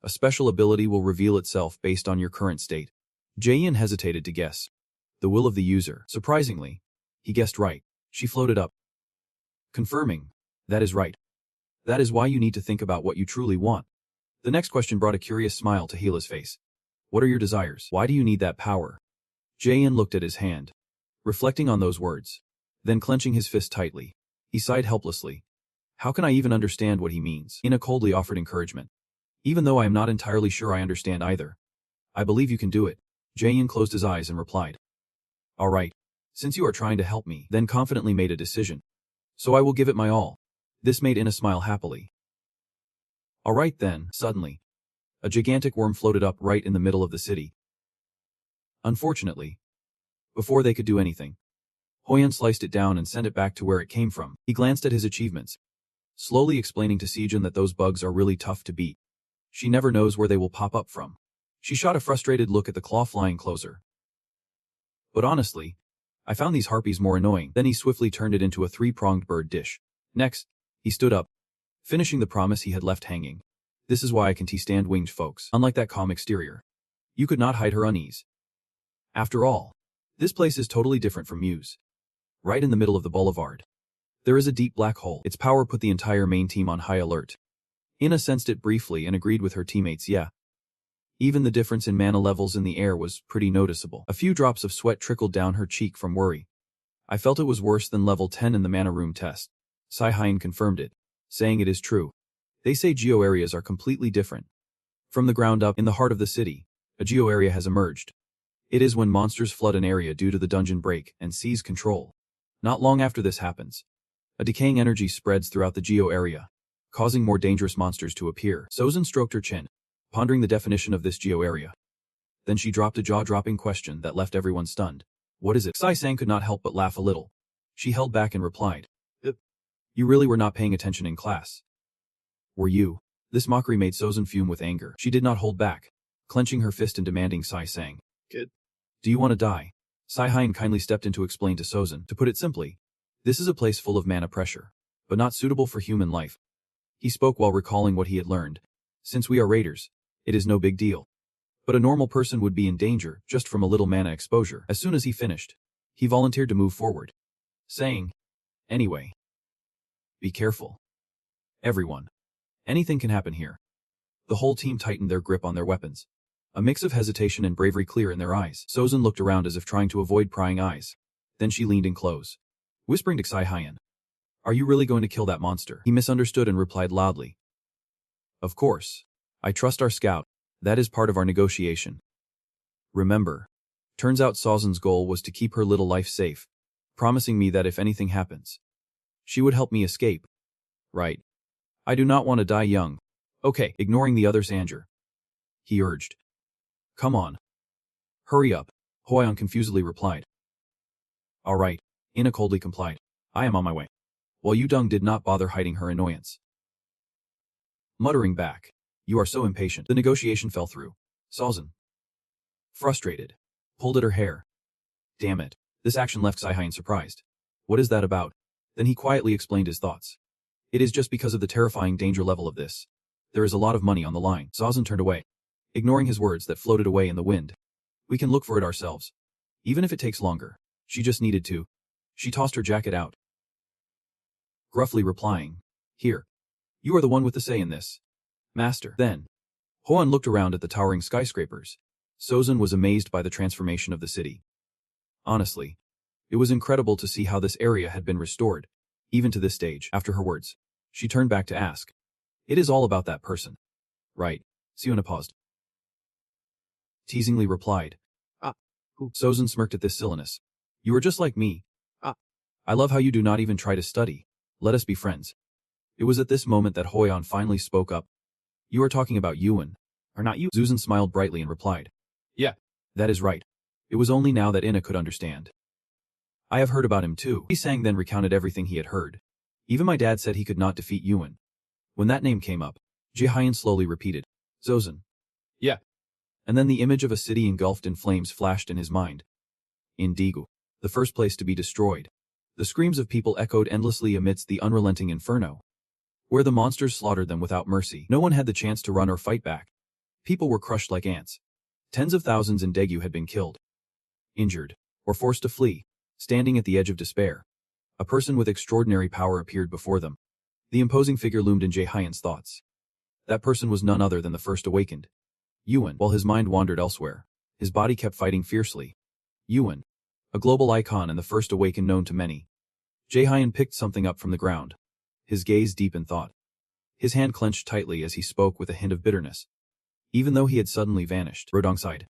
A special ability will reveal itself based on your current state. Jae-hyun hesitated to guess. The will of the user. Surprisingly, he guessed right. She floated up. Confirming. That is right. That is why you need to think about what you truly want. The next question brought a curious smile to Hila's face. What are your desires? Why do you need that power? Jae-hyun looked at his hand, reflecting on those words. Then clenching his fist tightly, he sighed helplessly. How can I even understand what he means? Ina coldly offered encouragement. Even though I am not entirely sure I understand either. I believe you can do it. Jae-hyun closed his eyes and replied. All right. Since you are trying to help me, then confidently made a decision. So I will give it my all. This made Ina smile happily. All right then, suddenly. A gigantic worm floated up right in the middle of the city. Unfortunately, before they could do anything, Hoyeon sliced it down and sent it back to where it came from. He glanced at his achievements, slowly explaining to Sejun that those bugs are really tough to beat. She never knows where they will pop up from. She shot a frustrated look at the claw flying closer. But honestly, I found these harpies more annoying. Then he swiftly turned it into a three-pronged bird dish. Next, he stood up, finishing the promise he had left hanging. This is why I can stand winged folks. Unlike that calm exterior, you could not hide her unease. After all, this place is totally different from Muse. Right in the middle of the boulevard. There is a deep black hole. Its power put the entire main team on high alert. Ina sensed it briefly and agreed with her teammates, yeah. Even the difference in mana levels in the air was pretty noticeable. A few drops of sweat trickled down her cheek from worry. I felt it was worse than level 10 in the mana room test. Sai-Hyun confirmed it, saying it is true. They say geo areas are completely different. From the ground up, in the heart of the city, a geo area has emerged. It is when monsters flood an area due to the dungeon break and seize control. Not long after this happens, a decaying energy spreads throughout the geo area, causing more dangerous monsters to appear. Sozin stroked her chin, pondering the definition of this geo area. Then she dropped a jaw-dropping question that left everyone stunned. What is it? Sai-Sang could not help but laugh a little. She held back and replied, You really were not paying attention in class. Were you? This mockery made Sozin fume with anger. She did not hold back, clenching her fist and demanding Sai-Sang. Good. Do you want to die? Sai-Hyun kindly stepped in to explain to Sozin. To put it simply, this is a place full of mana pressure, but not suitable for human life. He spoke while recalling what he had learned. Since we are raiders, it is no big deal. But a normal person would be in danger just from a little mana exposure. As soon as he finished, he volunteered to move forward, saying, Anyway, be careful. Everyone. Anything can happen here. The whole team tightened their grip on their weapons. A mix of hesitation and bravery clear in their eyes. Sozin looked around as if trying to avoid prying eyes. Then she leaned in close, whispering to Sai-Hyun, Are you really going to kill that monster? He misunderstood and replied loudly, Of course. I trust our scout. That is part of our negotiation. Remember, turns out Sozin's goal was to keep her little life safe, promising me that if anything happens, she would help me escape. Right. I do not want to die young. Okay, ignoring the other's anger, he urged. Come on. Hurry up, Hwoyeon confusedly replied. All right, Ina coldly complied. I am on my way. While Yudong did not bother hiding her annoyance. Muttering back, You are so impatient. The negotiation fell through. Sozin, frustrated, pulled at her hair. Damn it. This action left Sai-Hyun surprised. What is that about? Then he quietly explained his thoughts. It is just because of the terrifying danger level of this. There is a lot of money on the line. Sozin turned away, ignoring his words that floated away in the wind. We can look for it ourselves. Even if it takes longer. She just needed to. She tossed her jacket out, gruffly replying, Here. You are the one with the say in this. Master. Then, Hwoyeon looked around at the towering skyscrapers. Sozin was amazed by the transformation of the city. Honestly, it was incredible to see how this area had been restored, even to this stage. After her words, she turned back to ask, It is all about that person. Right. Siona paused. Teasingly replied, Who? Sozin smirked at this silliness. You are just like me. I love how you do not even try to study. Let us be friends. It was at this moment that Hwoyeon finally spoke up. You are talking about Yuan, are not you? Sozin smiled brightly and replied, Yeah, that is right. It was only now that Ina could understand. I have heard about him too. Sang then recounted everything he had heard. Even my dad said he could not defeat Yuan. When that name came up, Jae-Hyun slowly repeated, Sozin. Yeah. And then the image of a city engulfed in flames flashed in his mind. In Daegu, the first place to be destroyed. The screams of people echoed endlessly amidst the unrelenting inferno, where the monsters slaughtered them without mercy. No one had the chance to run or fight back. People were crushed like ants. Tens of thousands in Daegu had been killed, injured, or forced to flee. Standing at the edge of despair, a person with extraordinary power appeared before them. The imposing figure loomed in Jae-Hyun's thoughts. That person was none other than the first awakened. Yuan. While his mind wandered elsewhere, his body kept fighting fiercely. Yuan, a global icon and the first awakened known to many. Jae-Hyun picked something up from the ground, his gaze deep in thought. His hand clenched tightly as he spoke with a hint of bitterness. Even though he had suddenly vanished, Rodong sighed,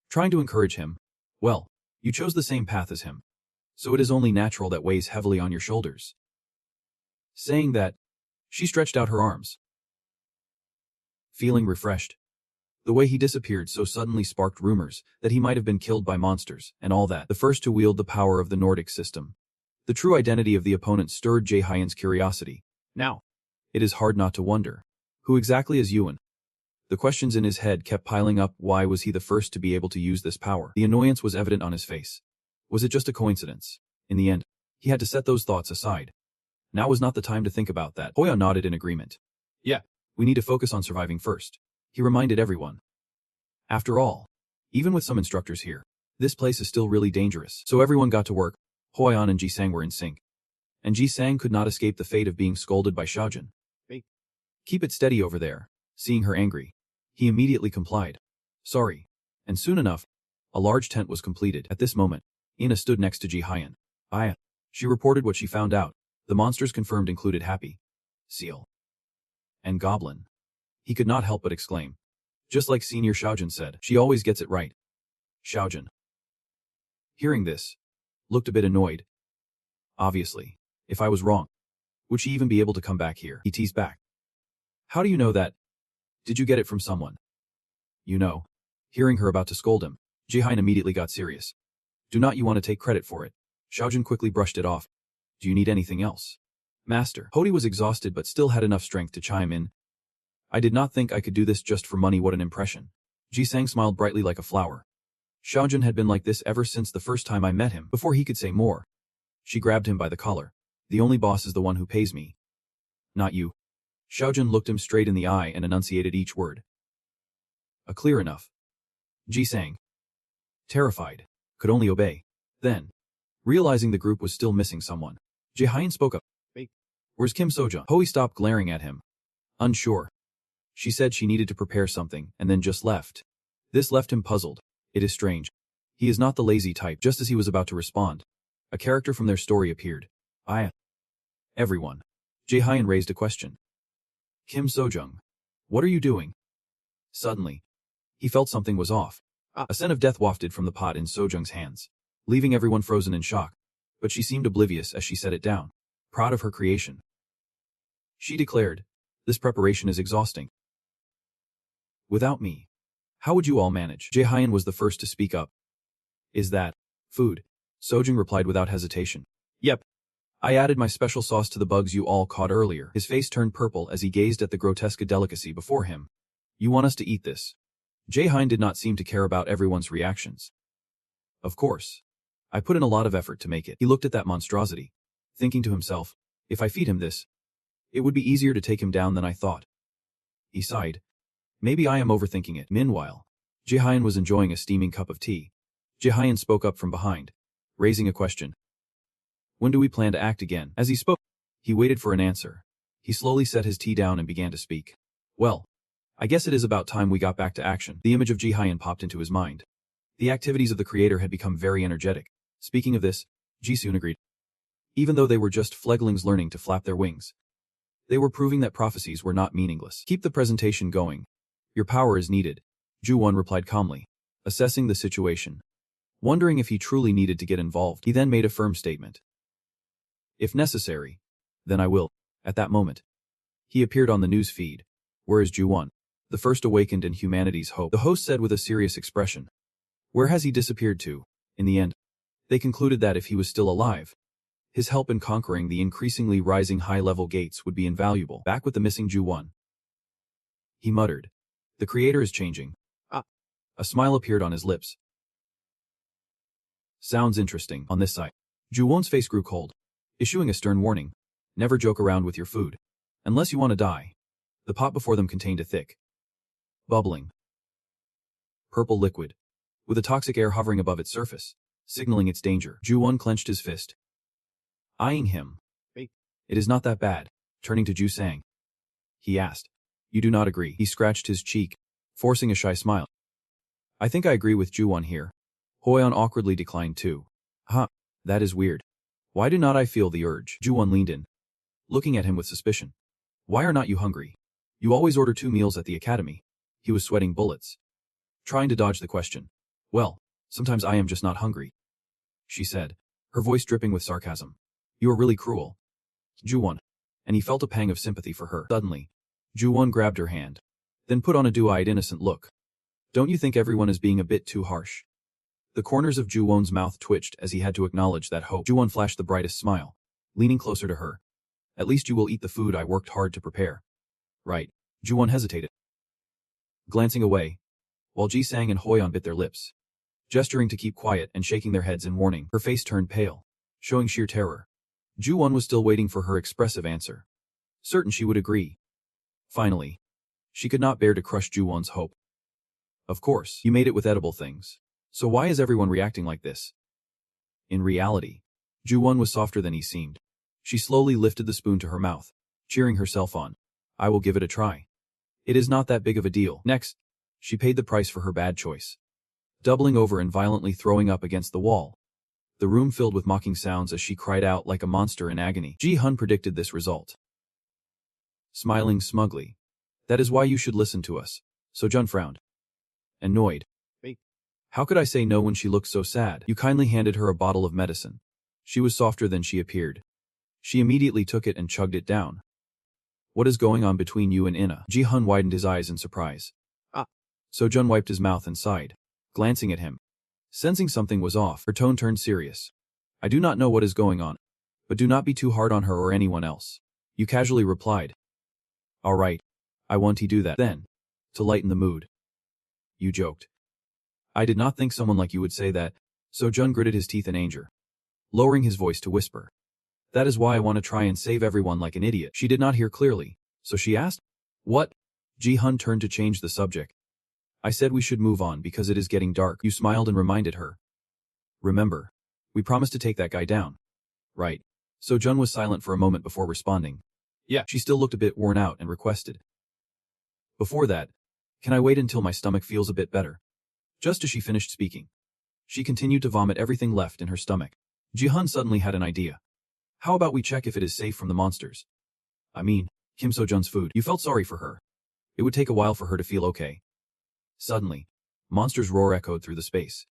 trying to encourage him. Well, you chose the same path as him, so it is only natural that weighs heavily on your shoulders. Saying that, she stretched out her arms, feeling refreshed. The way he disappeared so suddenly sparked rumors that he might have been killed by monsters, and all that. The first to wield the power of the Nordic system. The true identity of the opponent stirred Jae-Hyun's curiosity. Now, it is hard not to wonder, who exactly is Yuan? The questions in his head kept piling up. Why was he the first to be able to use this power? The annoyance was evident on his face. Was it just a coincidence? In the end, he had to set those thoughts aside. Now was not the time to think about that. Hwoyeon nodded in agreement. Yeah, we need to focus on surviving first, he reminded everyone. After all, even with some instructors here, this place is still really dangerous. So everyone got to work. Hwoyeon and Ji-Sang were in sync. and Ji Sang could not escape the fate of being scolded by Xiaojun. Keep it steady over there. Seeing her angry, he immediately complied. Sorry. And soon enough, a large tent was completed. At this moment, Ina stood next to Ji Hyan. She reported what she found out. The monsters confirmed included Happy, Seal, and Goblin. He could not help but exclaim. Just like Senior Xiaojun said, she always gets it right. Xiaojun, hearing this, looked a bit annoyed. Obviously, if I was wrong, would she even be able to come back here? He teased back. How do you know that? Did you get it from someone? You know. Hearing her about to scold him, Ji Hyan immediately got serious. Do not you want to take credit for it? Xiaojun quickly brushed it off. Do you need anything else? Master. Hody was exhausted but still had enough strength to chime in. I did not think I could do this just for money. What an impression. Ji Sang smiled brightly like a flower. Xiaojun had been like this ever since the first time I met him. Before he could say more, she grabbed him by the collar. The only boss is the one who pays me. Not you. Xiaojun looked him straight in the eye and enunciated each word. Clear enough. Ji Sang, terrified, could only obey. Then, realizing the group was still missing someone, Ji Hyan spoke up. Where's Kim Sojung? Hoi stopped glaring at him. Unsure. She said she needed to prepare something and then just left. This left him puzzled. It is strange. He is not the lazy type. Just as he was about to respond, a character from their story appeared. Everyone. Ji Hyan raised a question. Kim Sojung, what are you doing? Suddenly, he felt something was off. A scent of death wafted from the pot in Sojung's hands, leaving everyone frozen in shock. But she seemed oblivious as she set it down, proud of her creation. She declared, this preparation is exhausting. Without me, how would you all manage? Ji Hyan was the first to speak up. Is that food? Sojung replied without hesitation. Yep. I added my special sauce to the bugs you all caught earlier. His face turned purple as he gazed at the grotesque delicacy before him. You want us to eat this? Ji Hyan did not seem to care about everyone's reactions. Of course. I put in a lot of effort to make it. He looked at that monstrosity, thinking to himself, if I feed him this, it would be easier to take him down than I thought. He sighed. Maybe I am overthinking it. Meanwhile, Ji Hyan was enjoying a steaming cup of tea. Ji Hyan spoke up from behind, raising a question. When do we plan to act again? As he spoke, he waited for an answer. He slowly set his tea down and began to speak. Well, I guess it is about time we got back to action. The image of Ji Hyan popped into his mind. The activities of the creator had become very energetic. Speaking of this, Ji Soon agreed. Even though they were just fledglings learning to flap their wings, they were proving that prophecies were not meaningless. Keep the presentation going. Your power is needed, Ju Won replied calmly, assessing the situation. Wondering if he truly needed to get involved, he then made a firm statement. If necessary, then I will. At that moment, he appeared on the news feed. Where is Ju Won, the first awakened in humanity's hope? The host said with a serious expression. Where has he disappeared to? In the end, they concluded that if he was still alive, his help in conquering the increasingly rising high-level gates would be invaluable. Back with the missing Ju Won, he muttered. The creator is changing. A smile appeared on his lips. Sounds interesting. On this side, Ju Won's face grew cold, issuing a stern warning. Never joke around with your food. Unless you want to die. The pot before them contained a thick, bubbling, purple liquid, with a toxic air hovering above its surface, signaling its danger. Ju Won clenched his fist, eyeing him. It is not that bad. Turning to Ju Sang, he asked. You do not agree. He scratched his cheek, forcing a shy smile. I think I agree with Ju Won here. Hoyon awkwardly declined too. That is weird. Why do not I feel the urge? Ju Won leaned in, looking at him with suspicion. Why are not you hungry? You always order 2 meals at the academy. He was sweating bullets, trying to dodge the question. Well, sometimes I am just not hungry, she said, her voice dripping with sarcasm. You are really cruel, Ju Won. And he felt a pang of sympathy for her. Suddenly, Ju Won grabbed her hand, then put on a dew-eyed innocent look. Don't you think everyone is being a bit too harsh? The corners of Ju Won's mouth twitched as he had to acknowledge that hope. Ju Won flashed the brightest smile, leaning closer to her. At least you will eat the food I worked hard to prepare. Right. Ju Won hesitated, glancing away, while Ji Sang and Hoyon bit their lips, gesturing to keep quiet and shaking their heads in warning. Her face turned pale, showing sheer terror. Ju Won was still waiting for her expressive answer, certain she would agree. Finally, she could not bear to crush Ju Won's hope. Of course, you made it with edible things. So why is everyone reacting like this? In reality, Ju Won was softer than he seemed. She slowly lifted the spoon to her mouth, cheering herself on. I will give it a try. It is not that big of a deal. Next, she paid the price for her bad choice, doubling over and violently throwing up against the wall. The room filled with mocking sounds as she cried out like a monster in agony. Ji-hun predicted this result, smiling smugly. That is why you should listen to us. So-jun frowned, annoyed. Wait. How could I say no when she looked so sad? You kindly handed her a bottle of medicine. She was softer than she appeared. She immediately took it and chugged it down. What is going on between you and Ina? Ji-hun widened his eyes in surprise. So-jun wiped his mouth and sighed, glancing at him. Sensing something was off, her tone turned serious. I do not know what is going on, but do not be too hard on her or anyone else. You casually replied. All right. I want to do that then, to lighten the mood. You joked. I did not think someone like you would say that. So-jun gritted his teeth in anger, lowering his voice to whisper. That is why I want to try and save everyone like an idiot. She did not hear clearly, so she asked, what? Ji-hun turned to change the subject. I said we should move on because it is getting dark. You smiled and reminded her. Remember, we promised to take that guy down. Right. So-jun was silent for a moment before responding. Yeah. She still looked a bit worn out and requested. Before that, can I wait until my stomach feels a bit better? Just as she finished speaking, she continued to vomit everything left in her stomach. Ji-hun suddenly had an idea. How about we check if it is safe from the monsters? I mean, Kim So-jun's food. You felt sorry for her. It would take a while for her to feel okay. Suddenly, monsters' roar echoed through the space,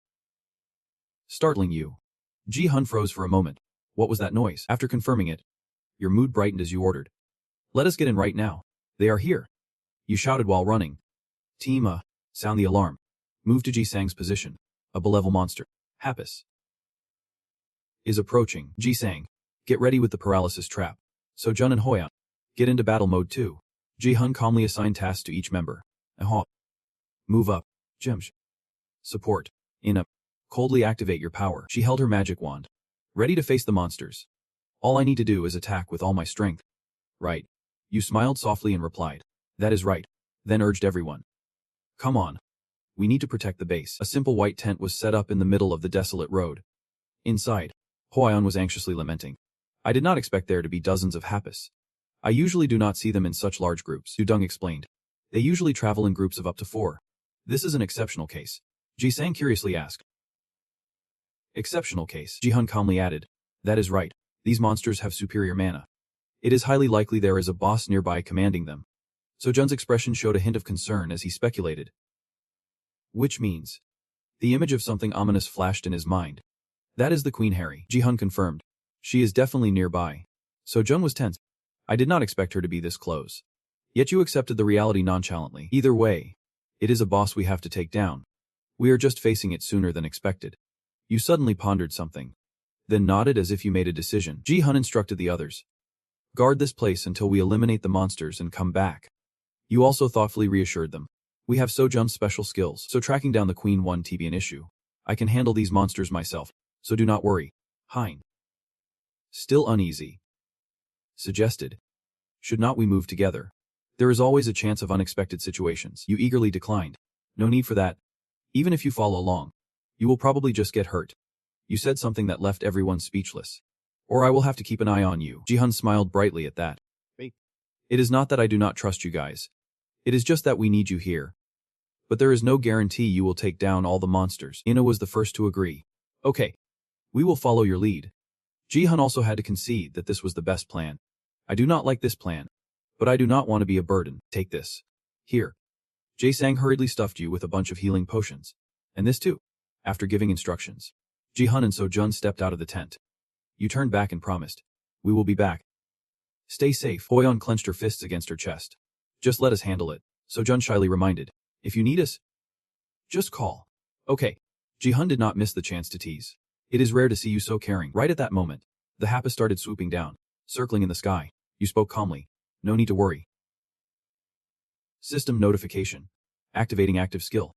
startling you. Ji-hun froze for a moment. What was that noise? After confirming it, your mood brightened as you ordered. Let us get in right now. They are here. You shouted while running. Team, sound the alarm. Move to Ji-sang's position. A below-level monster, Happus, is approaching. Ji-sang, get ready with the paralysis trap. So-jun and Hoya, get into battle mode too. Ji-hun calmly assigned tasks to each member. Aha. Move up. Jimsh. Support. Ina. Coldly activate your power. She held her magic wand, ready to face the monsters. All I need to do is attack with all my strength. Right. You smiled softly and replied. That is right. Then urged everyone. Come on. We need to protect the base. A simple white tent was set up in the middle of the desolate road. Inside, Hwaeon was anxiously lamenting. I did not expect there to be dozens of Happus. I usually do not see them in such large groups, Dudung explained. They usually travel in groups of up to 4. This is an exceptional case. Ji-sang curiously asked. Exceptional case, Ji-hun calmly added. That is right. These monsters have superior mana. It is highly likely there is a boss nearby commanding them. So-jun's expression showed a hint of concern as he speculated. Which means, the image of something ominous flashed in his mind. That is the Queen Harry, Ji-hun confirmed. She is definitely nearby. So-jun was tense. I did not expect her to be this close. Yet you accepted the reality nonchalantly. Either way, it is a boss we have to take down. We are just facing it sooner than expected. You suddenly pondered something, then nodded as if you made a decision. Ji-hun instructed the others. Guard this place until we eliminate the monsters and come back. You also thoughtfully reassured them. We have So-jun's special skills, so tracking down the Queen won't be an issue. I can handle these monsters myself, so do not worry. Hein. Still uneasy. Suggested. Should not we move together? There is always a chance of unexpected situations. You eagerly declined. No need for that. Even if you follow along, you will probably just get hurt. You said something that left everyone speechless. Or I will have to keep an eye on you. Ji-hun smiled brightly at that. Wait. It is not that I do not trust you guys. It is just that we need you here. But there is no guarantee you will take down all the monsters. Ina was the first to agree. Okay. We will follow your lead. Ji-hun also had to concede that this was the best plan. I do not like this plan, but I do not want to be a burden. Take this. Here. Ji-sang hurriedly stuffed you with a bunch of healing potions. And this too. After giving instructions, Ji-hun and So-jun stepped out of the tent. You turned back and promised. We will be back. Stay safe. Hwaeon clenched her fists against her chest. Just let us handle it. So-jun shyly reminded. If you need us, just call. Okay. Ji-hun did not miss the chance to tease. It is rare to see you so caring. Right at that moment, the Happus started swooping down, circling in the sky. You spoke calmly. No need to worry. System notification. Activating active skill.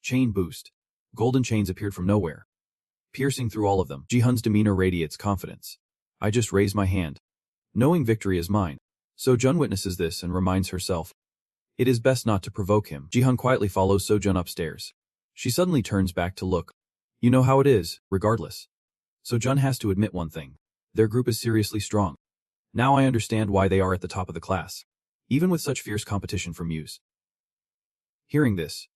Chain boost. Golden chains appeared from nowhere, piercing through all of them. Ji-hun's demeanor radiates confidence. I just raised my hand, knowing victory is mine. So-jun witnesses this and reminds herself. It is best not to provoke him. Ji-hun quietly follows So-jun upstairs. She suddenly turns back to look. You know how it is, regardless. So-jun has to admit one thing. Their group is seriously strong. Now I understand why they are at the top of the class, even with such fierce competition from Muse. Hearing this,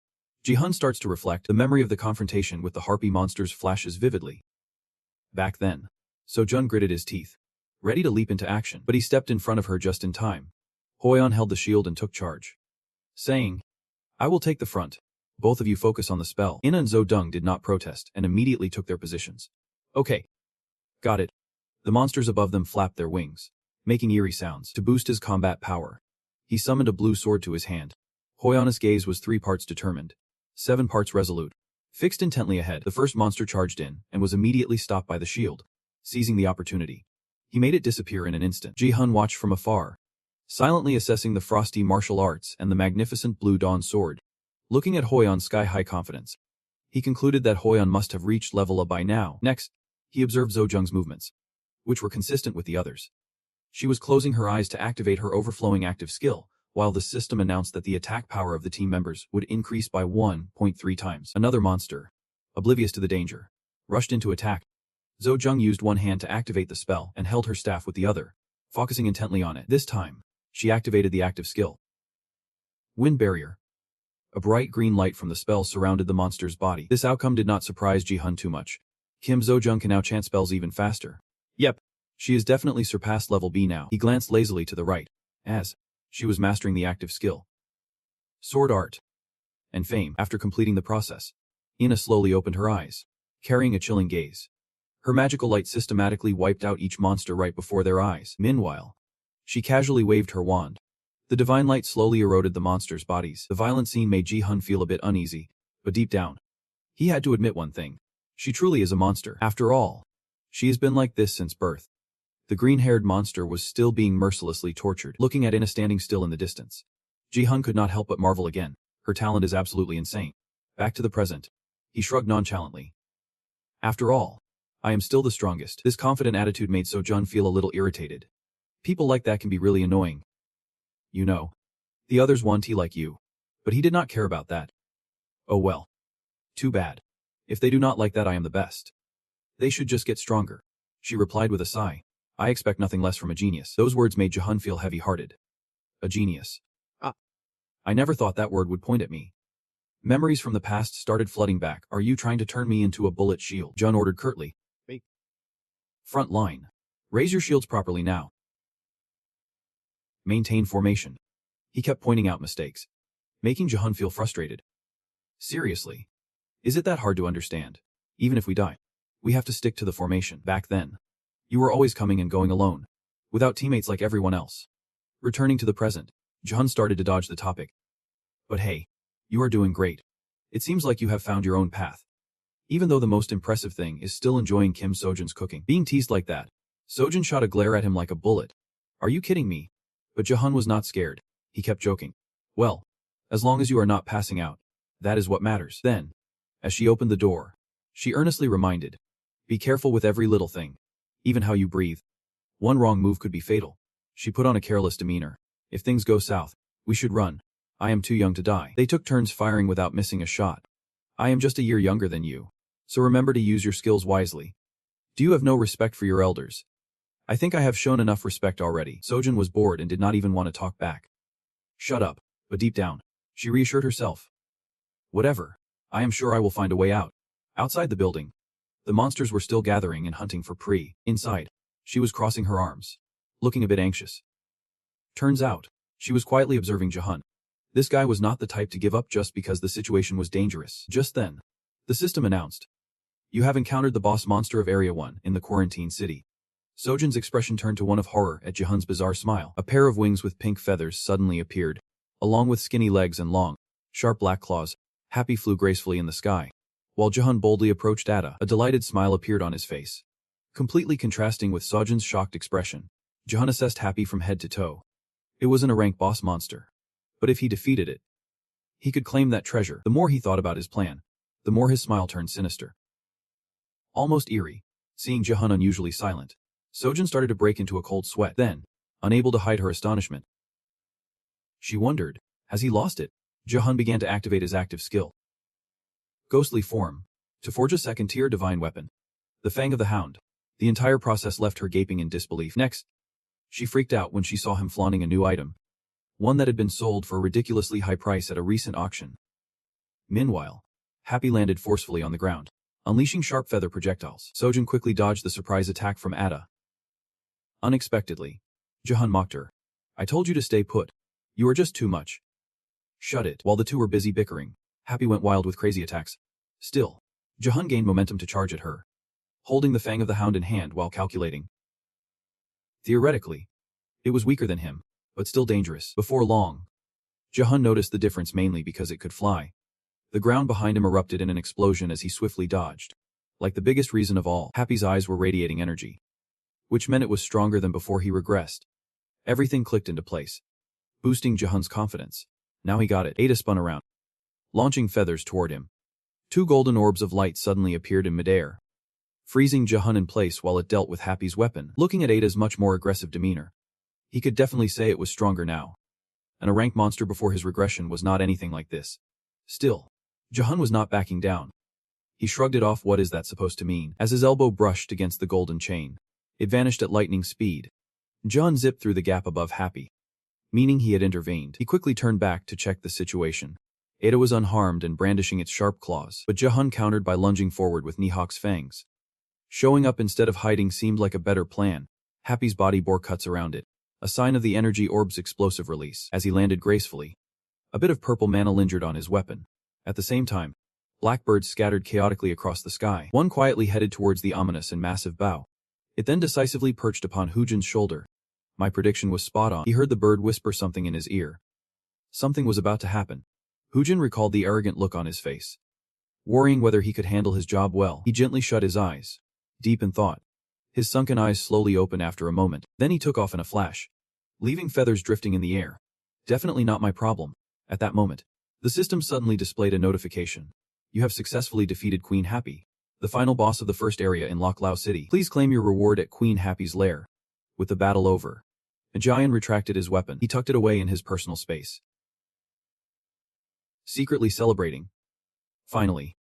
Ji-hun starts to reflect. The memory of the confrontation with the harpy monsters flashes vividly. Back then, Sojun gritted his teeth, ready to leap into action, but he stepped in front of her just in time. Hoyeon held the shield and took charge, saying, "I will take the front. Both of you focus on the spell." Ina and Zodung did not protest and immediately took their positions. "Okay. Got it." The monsters above them flapped their wings, making eerie sounds. To boost his combat power, he summoned a blue sword to his hand. Hoyeon's gaze was 3 parts determined, 7 parts resolute. Fixed intently ahead, the first monster charged in and was immediately stopped by the shield. Seizing the opportunity, he made it disappear in an instant. Ji-hun watched from afar, silently assessing the frosty martial arts and the magnificent blue dawn sword. Looking at Hoyeon's sky-high confidence, he concluded that Hoyeon must have reached level A by now. Next, he observed Zojung's movements, which were consistent with the others. She was closing her eyes to activate her overflowing active skill, while the system announced that the attack power of the team members would increase by 1.3 times. Another monster, oblivious to the danger, rushed into attack. Zojung used one hand to activate the spell and held her staff with the other, focusing intently on it. This time, she activated the active skill. Wind barrier. A bright green light from the spell surrounded the monster's body. This outcome did not surprise Ji-hun too much. Kim Zojung can now chant spells even faster. Yep, she has definitely surpassed level B now. He glanced lazily to the right, as she was mastering the active skill. Sword art. And fame. After completing the process, Ina slowly opened her eyes, carrying a chilling gaze. Her magical light systematically wiped out each monster right before their eyes. Meanwhile, she casually waved her wand. The divine light slowly eroded the monsters' bodies. The violent scene made Ji-hun feel a bit uneasy, but deep down, he had to admit one thing. She truly is a monster. After all, she has been like this since birth. The green-haired monster was still being mercilessly tortured. Looking at Ina standing still in the distance, Ji-hun could not help but marvel again. Her talent is absolutely insane. Back to the present, he shrugged nonchalantly. After all, I am still the strongest. This confident attitude made Sojun feel a little irritated. People like that can be really annoying. You know, the others want tea like you, but he did not care about that. Oh well. Too bad. If they do not like that, I am the best. They should just get stronger. She replied with a sigh. I expect nothing less from a genius. Those words made Ji-hun feel heavy-hearted. A genius. I never thought that word would point at me. Memories from the past started flooding back. Are you trying to turn me into a bullet shield? Jun ordered curtly. Front line. Raise your shields properly now. Maintain formation. He kept pointing out mistakes, making Ji-hun feel frustrated. Seriously. Is it that hard to understand? Even if we die, we have to stick to the formation. Back then, you were always coming and going alone, without teammates like everyone else. Returning to the present, Ji-hun started to dodge the topic. But hey, you are doing great. It seems like you have found your own path. Even though the most impressive thing is still enjoying Kim Sojun's cooking. Being teased like that, Sojun shot a glare at him like a bullet. Are you kidding me? But Ji-hun was not scared. He kept joking. Well, as long as you are not passing out, that is what matters. Then, as she opened the door, she earnestly reminded, be careful with every little thing, even how you breathe. One wrong move could be fatal. She put on a careless demeanor. If things go south, we should run. I am too young to die. They took turns firing without missing a shot. I am just a year younger than you, so remember to use your skills wisely. Do you have no respect for your elders? I think I have shown enough respect already. Sojun was bored and did not even want to talk back. Shut up, but deep down, she reassured herself. Whatever, I am sure I will find a way out. Outside the building, the monsters were still gathering and hunting for prey. Inside, she was crossing her arms, looking a bit anxious. Turns out, she was quietly observing Ji-hun. This guy was not the type to give up just because the situation was dangerous. Just then, the system announced, you have encountered the boss monster of Area 1 in the quarantine city. Sojun's expression turned to one of horror at Ji-hun's bizarre smile. A pair of wings with pink feathers suddenly appeared, along with skinny legs and long, sharp black claws. Happy flew gracefully in the sky, while Ji-hun boldly approached Ada. A delighted smile appeared on his face, completely contrasting with Sojun's shocked expression. Ji-hun assessed Happy from head to toe. It wasn't a rank boss monster, but if he defeated it, he could claim that treasure. The more he thought about his plan, the more his smile turned sinister. Almost eerie, seeing Ji-hun unusually silent, Sojun started to break into a cold sweat. Then, unable to hide her astonishment, she wondered, has he lost it? Ji-hun began to activate his active skill. Ghostly form, to forge a second-tier divine weapon. The Fang of the Hound. The entire process left her gaping in disbelief. Next, she freaked out when she saw him flaunting a new item, one that had been sold for a ridiculously high price at a recent auction. Meanwhile, Happy landed forcefully on the ground, unleashing sharp feather projectiles. Sojin quickly dodged the surprise attack from Ada. Unexpectedly, Jahan mocked her. "I told you to stay put. You are just too much." "Shut it." While the two were busy bickering, Happy went wild with crazy attacks. Still, Jahan gained momentum to charge at her, holding the Fang of the Hound in hand while calculating. Theoretically, it was weaker than him, but still dangerous. Before long, Jahan noticed the difference mainly because it could fly. The ground behind him erupted in an explosion as he swiftly dodged. Like the biggest reason of all, Happy's eyes were radiating energy, which meant it was stronger than before he regressed. Everything clicked into place, boosting Jahan's confidence. Now he got it. Ada spun around, launching feathers toward him. 2 golden orbs of light suddenly appeared in midair, freezing Jahan in place while it dealt with Happy's weapon. Looking at Ada's much more aggressive demeanor, he could definitely say it was stronger now. And a rank monster before his regression was not anything like this. Still, Jahan was not backing down. He shrugged it off. What is that supposed to mean? As his elbow brushed against the golden chain, it vanished at lightning speed. Jahan zipped through the gap above Happy, meaning he had intervened. He quickly turned back to check the situation. Ada was unharmed and brandishing its sharp claws, but Jahan countered by lunging forward with Nihawk's fangs. Showing up instead of hiding seemed like a better plan. Happy's body bore cuts around it, a sign of the energy orb's explosive release. As he landed gracefully, a bit of purple mana lingered on his weapon. At the same time, blackbirds scattered chaotically across the sky. One quietly headed towards the ominous and massive bow. It then decisively perched upon Hujin's shoulder. My prediction was spot on. He heard the bird whisper something in his ear. Something was about to happen. Hujin recalled the arrogant look on his face. Worrying whether he could handle his job well, he gently shut his eyes, deep in thought. His sunken eyes slowly opened after a moment. Then he took off in a flash, leaving feathers drifting in the air. Definitely not my problem. At that moment, the system suddenly displayed a notification. You have successfully defeated Queen Happy, the final boss of the first area in Lok Lao City. Please claim your reward at Queen Happy's lair. With the battle over, Ajayan retracted his weapon. He tucked it away in his personal space, secretly celebrating. Finally,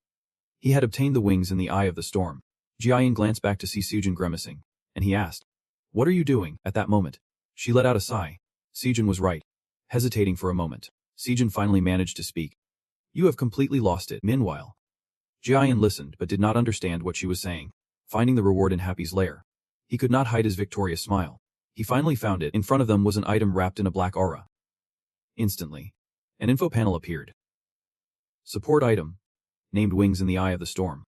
he had obtained the wings in the eye of the storm. Jiayan glanced back to see Sujin grimacing, and he asked, "What are you doing?" At that moment, she let out a sigh. Sujin was right. Hesitating for a moment, Sujin finally managed to speak. "You have completely lost it." Meanwhile, Jiayan listened but did not understand what she was saying. Finding the reward in Happy's lair, he could not hide his victorious smile. He finally found it. In front of them was an item wrapped in a black aura. Instantly, an info panel appeared. Support item, named Wings in the Eye of the Storm.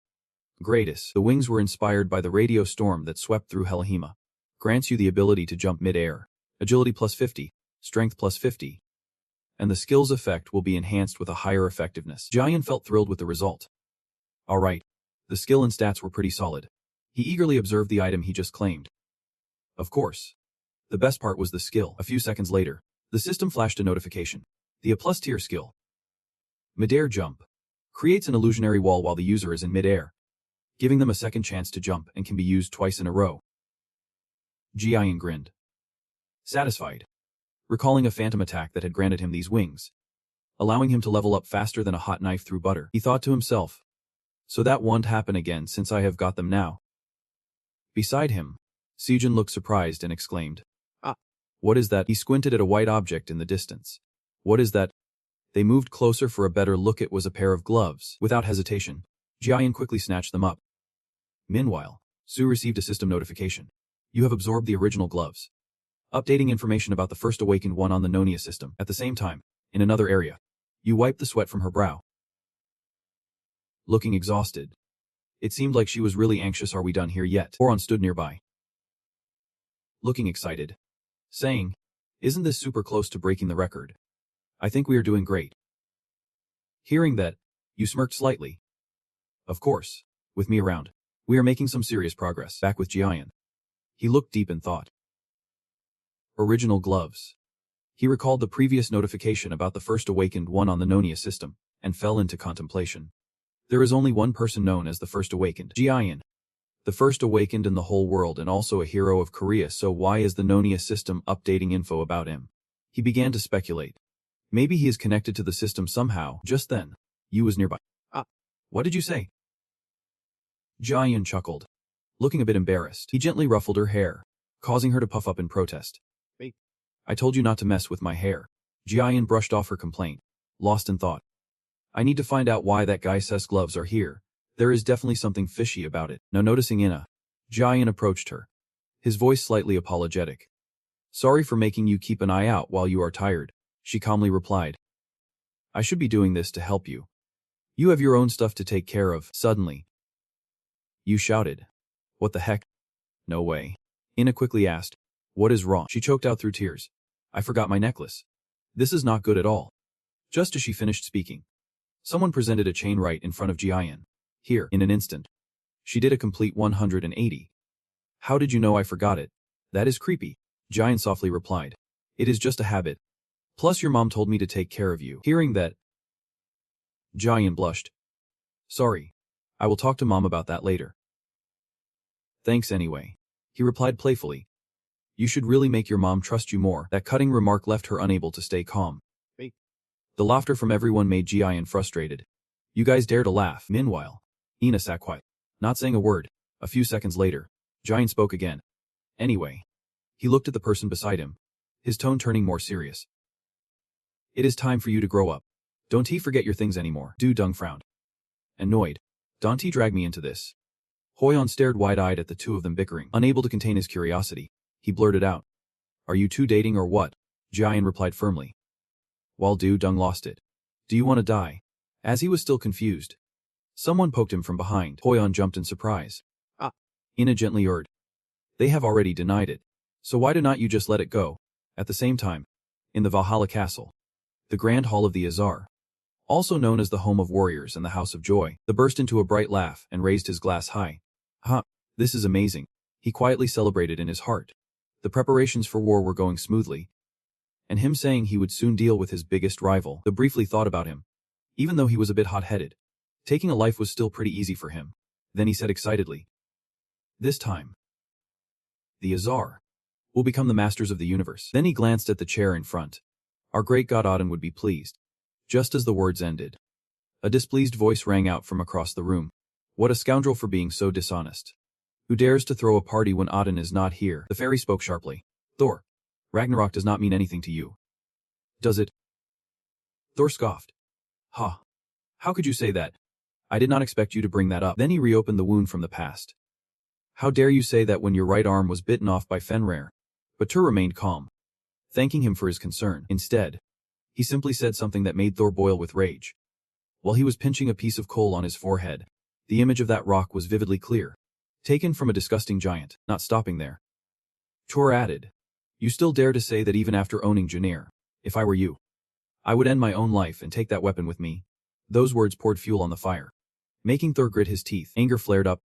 Greatest. The wings were inspired by the radio storm that swept through Helahima. Grants you the ability to jump mid-air. Agility plus 50, strength plus 50. And the skill's effect will be enhanced with a higher effectiveness. Jiayan felt thrilled with the result. Alright, the skill and stats were pretty solid. He eagerly observed the item he just claimed. Of course, the best part was the skill. A few seconds later, the system flashed a notification. The A+ tier skill, Mid-air jump, creates an illusionary wall while the user is in mid-air, giving them a second chance to jump and can be used twice in a row. Jiayan grinned, satisfied, recalling a phantom attack that had granted him these wings, allowing him to level up faster than a hot knife through butter. He thought to himself, so that won't happen again since I have got them now. Beside him, Sujin looked surprised and exclaimed, "Ah, what is that?" He squinted at a white object in the distance. "What is that?" They moved closer for a better look. It was a pair of gloves. Without hesitation, Jiayan quickly snatched them up. Meanwhile, Su received a system notification. You have absorbed the original gloves. Updating information about the first awakened one on the Nonia system. At the same time, in another area, you wiped the sweat from her brow. Looking exhausted, it seemed like she was really anxious. Are we done here yet? Horon stood nearby, looking excited, saying, "Isn't this super close to breaking the record? I think we are doing great." Hearing that, you smirked slightly. Of course, with me around, we are making some serious progress. Back with Jiayan, he looked deep in thought. Original gloves. He recalled the previous notification about the first awakened one on the Nonia system, and fell into contemplation. There is only one person known as the First Awakened, Jiayan. The First Awakened in the whole world and also a hero of Korea, so why is the Nonia system updating info about him? He began to speculate. Maybe he is connected to the system somehow. Just then, Yu was nearby. "Ah, what did you say?" Jiayan chuckled, Looking a bit embarrassed, he gently ruffled her hair, causing her to puff up in protest. "Wait. I told you not to mess with my hair." Jiayan brushed off her complaint, lost in thought. "I need to find out why that guy says gloves are here. There is definitely something fishy about it." Now noticing Ina, Jiayan approached her, his voice slightly apologetic. "Sorry for making you keep an eye out while you are tired," she calmly replied. "I should be doing this to help you. You have your own stuff to take care of." Suddenly, you shouted. "What the heck?" "No way." Ina quickly asked. "What is wrong?" She choked out through tears. "I forgot my necklace. This is not good at all." Just as she finished speaking, someone presented a chain right in front of Jiayan. Here, in an instant. She did a complete 180. "How did you know I forgot it?" "That is creepy," Jiayan softly replied. "It is just a habit. Plus your mom told me to take care of you." Hearing that, Jiayan blushed. "Sorry. I will talk to mom about that later." "Thanks anyway," he replied playfully. "You should really make your mom trust you more." That cutting remark left her unable to stay calm. Wait. The laughter from everyone made Jiayan frustrated. "You guys dare to laugh." Meanwhile, Ina sat quiet, not saying a word. A few seconds later, Jiayan spoke again. "Anyway." He looked at the person beside him, his tone turning more serious. "It is time for you to grow up. Don't he forget your things anymore." Du Dung frowned. Annoyed. "Don't he drag me into this?" Hoyon stared wide-eyed at the two of them bickering. Unable to contain his curiosity, he blurted out. "Are you two dating or what?" Jiayan replied firmly. While Du Dung lost it. "Do you want to die?" As he was still confused, someone poked him from behind. Hoyon jumped in surprise. "Ah." Ina gently urged. "They have already denied it. So why do not you just let it go?" At the same time, in the Valhalla Castle, the Grand Hall of the Azar, also known as the Home of Warriors and the House of Joy, the burst into a bright laugh and raised his glass high. "Ha! This is amazing," he quietly celebrated in his heart. The preparations for war were going smoothly, and him saying he would soon deal with his biggest rival. The briefly thought about him. Even though he was a bit hot-headed, taking a life was still pretty easy for him. Then he said excitedly, "This time, the Azar will become the masters of the universe." Then he glanced at the chair in front. "Our great god Odin would be pleased." Just as the words ended, a displeased voice rang out from across the room. "What a scoundrel for being so dishonest. Who dares to throw a party when Odin is not here?" The fairy spoke sharply. "Thor, Ragnarok does not mean anything to you. Does it?" Thor scoffed. "Ha! How could you say that? I did not expect you to bring that up." Then he reopened the wound from the past. "How dare you say that when your right arm was bitten off by Fenrir?" But Tur remained calm, thanking him for his concern. Instead, he simply said something that made Thor boil with rage. While he was pinching a piece of coal on his forehead, the image of that rock was vividly clear, taken from a disgusting giant. Not stopping there, Tur added, "You still dare to say that even after owning Janir, if I were you, I would end my own life and take that weapon with me." Those words poured fuel on the fire, making Thor grit his teeth. Anger flared up.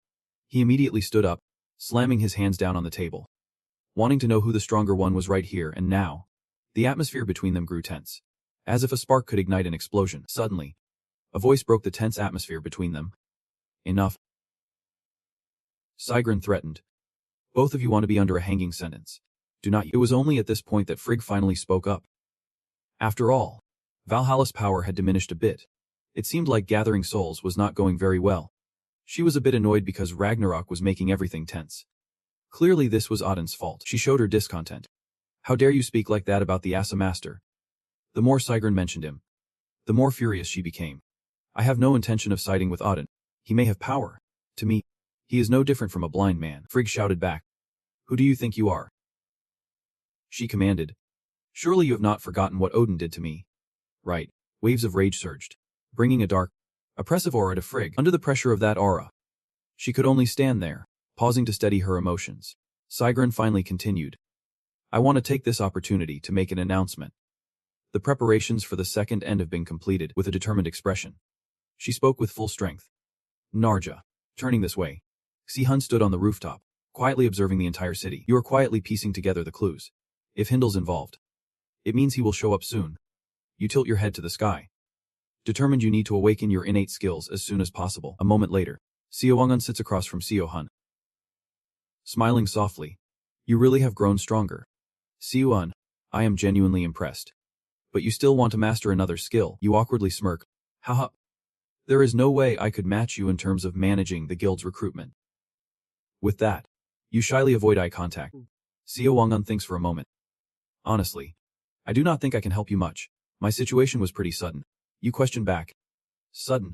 He immediately stood up, slamming his hands down on the table, wanting to know who the stronger one was right here and now. The atmosphere between them grew tense, as if a spark could ignite an explosion. Suddenly, a voice broke the tense atmosphere between them. "Enough." Sigrun threatened. "Both of you want to be under a hanging sentence. Do not." It was only at this point that Frigg finally spoke up. After all, Valhalla's power had diminished a bit. It seemed like gathering souls was not going very well. She was a bit annoyed because Ragnarok was making everything tense. Clearly this was Odin's fault. She showed her discontent. "How dare you speak like that about the Asa Master?" The more Sigrun mentioned him, the more furious she became. "I have no intention of siding with Odin. He may have power. To me, he is no different from a blind man." Frigg shouted back. "Who do you think you are?" She commanded. "Surely you have not forgotten what Odin did to me." "Right." Waves of rage surged, bringing a dark, oppressive aura to Frigg. Under the pressure of that aura, she could only stand there, pausing to steady her emotions. Sigrun finally continued. "I want to take this opportunity to make an announcement. The preparations for the second end have been completed." With a determined expression, she spoke with full strength. "Narja." Turning this way, Si-hun stood on the rooftop, quietly observing the entire city. "You are quietly piecing together the clues. If Hindel's involved, it means he will show up soon." You tilt your head to the sky, determined you need to awaken your innate skills as soon as possible. A moment later, Seo Wongun sits across from Seo Hun, smiling softly. "You really have grown stronger. Seo Hun, I am genuinely impressed. But you still want to master another skill." You awkwardly smirk. "Haha. There is no way I could match you in terms of managing the guild's recruitment." With that, you shyly avoid eye contact. Seo Wang-un thinks for a moment. Honestly, I do not think I can help you much. My situation was pretty sudden. You question back. Sudden?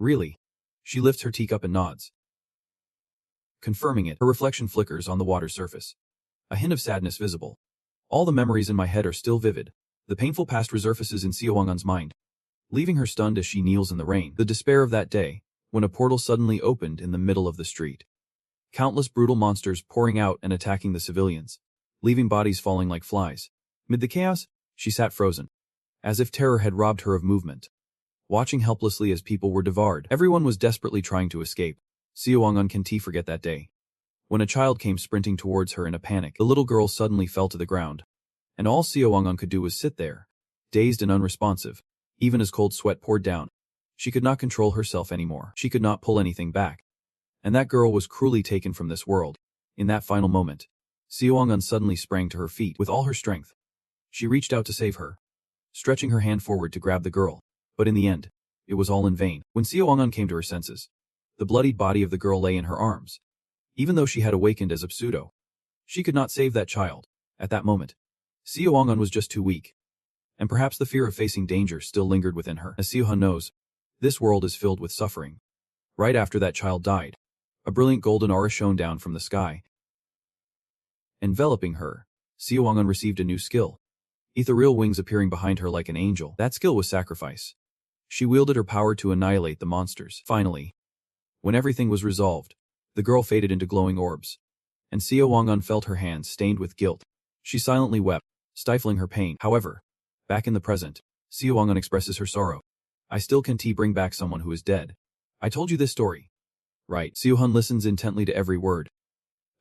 Really? She lifts her teacup and nods. Confirming it, her reflection flickers on the water's surface. A hint of sadness visible. All the memories in my head are still vivid. The painful past resurfaces in Seo Wang-un's mind, leaving her stunned as she kneels in the rain. The despair of that day, when a portal suddenly opened in the middle of the street. Countless brutal monsters pouring out and attacking the civilians, leaving bodies falling like flies. Mid the chaos, she sat frozen, as if terror had robbed her of movement. Watching helplessly as people were devoured, everyone was desperately trying to escape. Seo Wang-un can't forget that day. When a child came sprinting towards her in a panic, the little girl suddenly fell to the ground. And all Seo Wang-un could do was sit there, dazed and unresponsive, even as cold sweat poured down. She could not control herself anymore. She could not pull anything back. And that girl was cruelly taken from this world. In that final moment, Seo Wang-un suddenly sprang to her feet with all her strength. She reached out to save her, stretching her hand forward to grab the girl. But in the end, it was all in vain. When Seo Wang-un came to her senses, the bloodied body of the girl lay in her arms. Even though she had awakened as a pseudo, she could not save that child. At that moment, Seo Wang-un was just too weak. And perhaps the fear of facing danger still lingered within her. As Seo-hun knows, this world is filled with suffering. Right after that child died, a brilliant golden aura shone down from the sky. Enveloping her, Seo Wang-un received a new skill. Ethereal wings appearing behind her like an angel. That skill was sacrifice. She wielded her power to annihilate the monsters. Finally, when everything was resolved, the girl faded into glowing orbs. And Seo Wang-un felt her hands stained with guilt. She silently wept, stifling her pain. However, back in the present, Seo Wang-un expresses her sorrow. I still can't bring back someone who is dead. I told you this story. Right. Seo-hun listens intently to every word.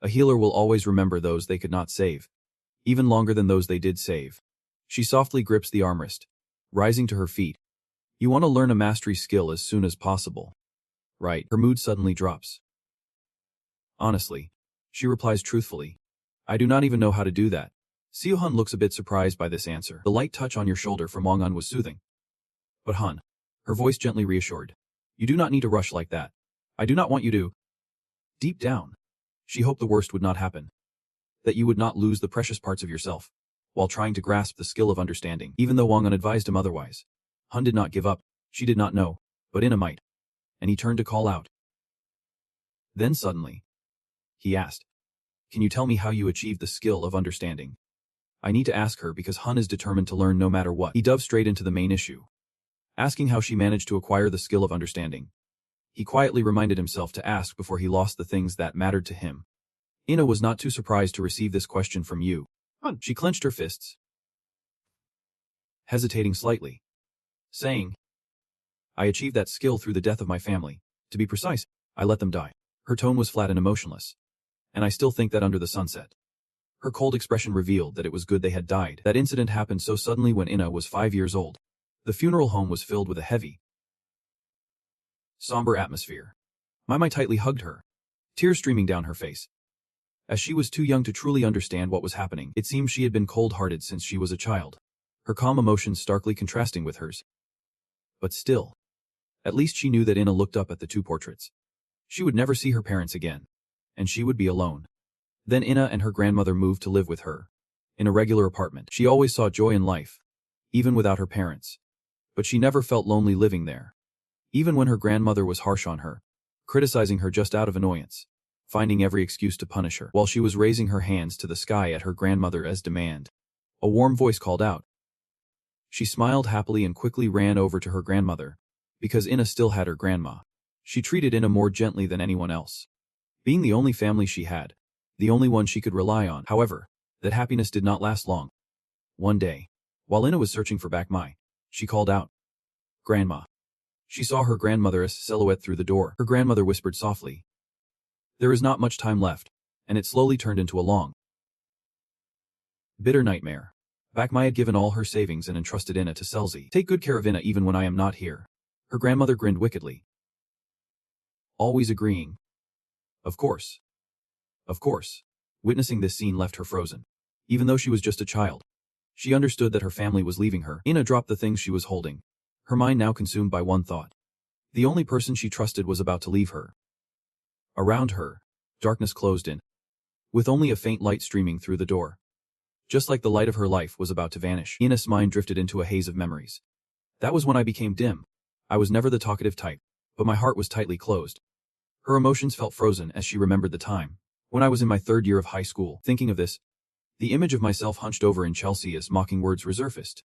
A healer will always remember those they could not save, even longer than those they did save. She softly grips the armrest, rising to her feet. You want to learn a mastery skill as soon as possible. Right. Her mood suddenly drops. Honestly, she replies truthfully. I do not even know how to do that. Seo-hun looks a bit surprised by this answer. The light touch on your shoulder from Wang-un was soothing. But hun, her voice gently reassured. You do not need to rush like that. I do not want you to. Deep down, she hoped the worst would not happen. That you would not lose the precious parts of yourself, while trying to grasp the skill of understanding. Even though Wang-un advised him otherwise, Hun did not give up. She did not know, but Ina might. And he turned to call out. Then suddenly, he asked, can you tell me how you achieved the skill of understanding? I need to ask her because Hun is determined to learn no matter what. He dove straight into the main issue, asking how she managed to acquire the skill of understanding. He quietly reminded himself to ask before he lost the things that mattered to him. Ina was not too surprised to receive this question from you. Hun. She clenched her fists, hesitating slightly, saying, I achieved that skill through the death of my family. To be precise, I let them die. Her tone was flat and emotionless. And I still think that under the sunset. Her cold expression revealed that it was good they had died. That incident happened so suddenly when Ina was 5 years old. The funeral home was filled with a heavy, somber atmosphere. Mai tightly hugged her, tears streaming down her face. As she was too young to truly understand what was happening, it seemed she had been cold-hearted since she was a child, her calm emotions starkly contrasting with hers. But still, at least she knew that Ina looked up at the two portraits. She would never see her parents again, and she would be alone. Then Ina and her grandmother moved to live with her, in a regular apartment. She always saw joy in life, even without her parents. But she never felt lonely living there. Even when her grandmother was harsh on her, criticizing her just out of annoyance, finding every excuse to punish her. While she was raising her hands to the sky at her grandmother as demand, a warm voice called out. She smiled happily and quickly ran over to her grandmother, because Ina still had her grandma. She treated Ina more gently than anyone else. Being the only family she had, the only one she could rely on. However, that happiness did not last long. One day, while Ina was searching for Mai, she called out, Grandma. She saw her grandmother's silhouette through the door. Her grandmother whispered softly, there is not much time left, and it slowly turned into a long, bitter nightmare. Mai had given all her savings and entrusted Ina to Selzy. Take good care of Ina even when I am not here. Her grandmother grinned wickedly, always agreeing. Of course. Of course. Witnessing this scene left her frozen. Even though she was just a child, she understood that her family was leaving her. Ina dropped the things she was holding, her mind now consumed by one thought. The only person she trusted was about to leave her. Around her, Darkness closed in, with only a faint light streaming through the door. Just like the light of her life was about to vanish, Ina's mind drifted into a haze of memories. That was when I became dim. I was never the talkative type, but my heart was tightly closed. Her emotions felt frozen as she remembered the time when I was in my 3rd year of high school. Thinking of this, the image of myself hunched over in Chelsea as mocking words resurfaced.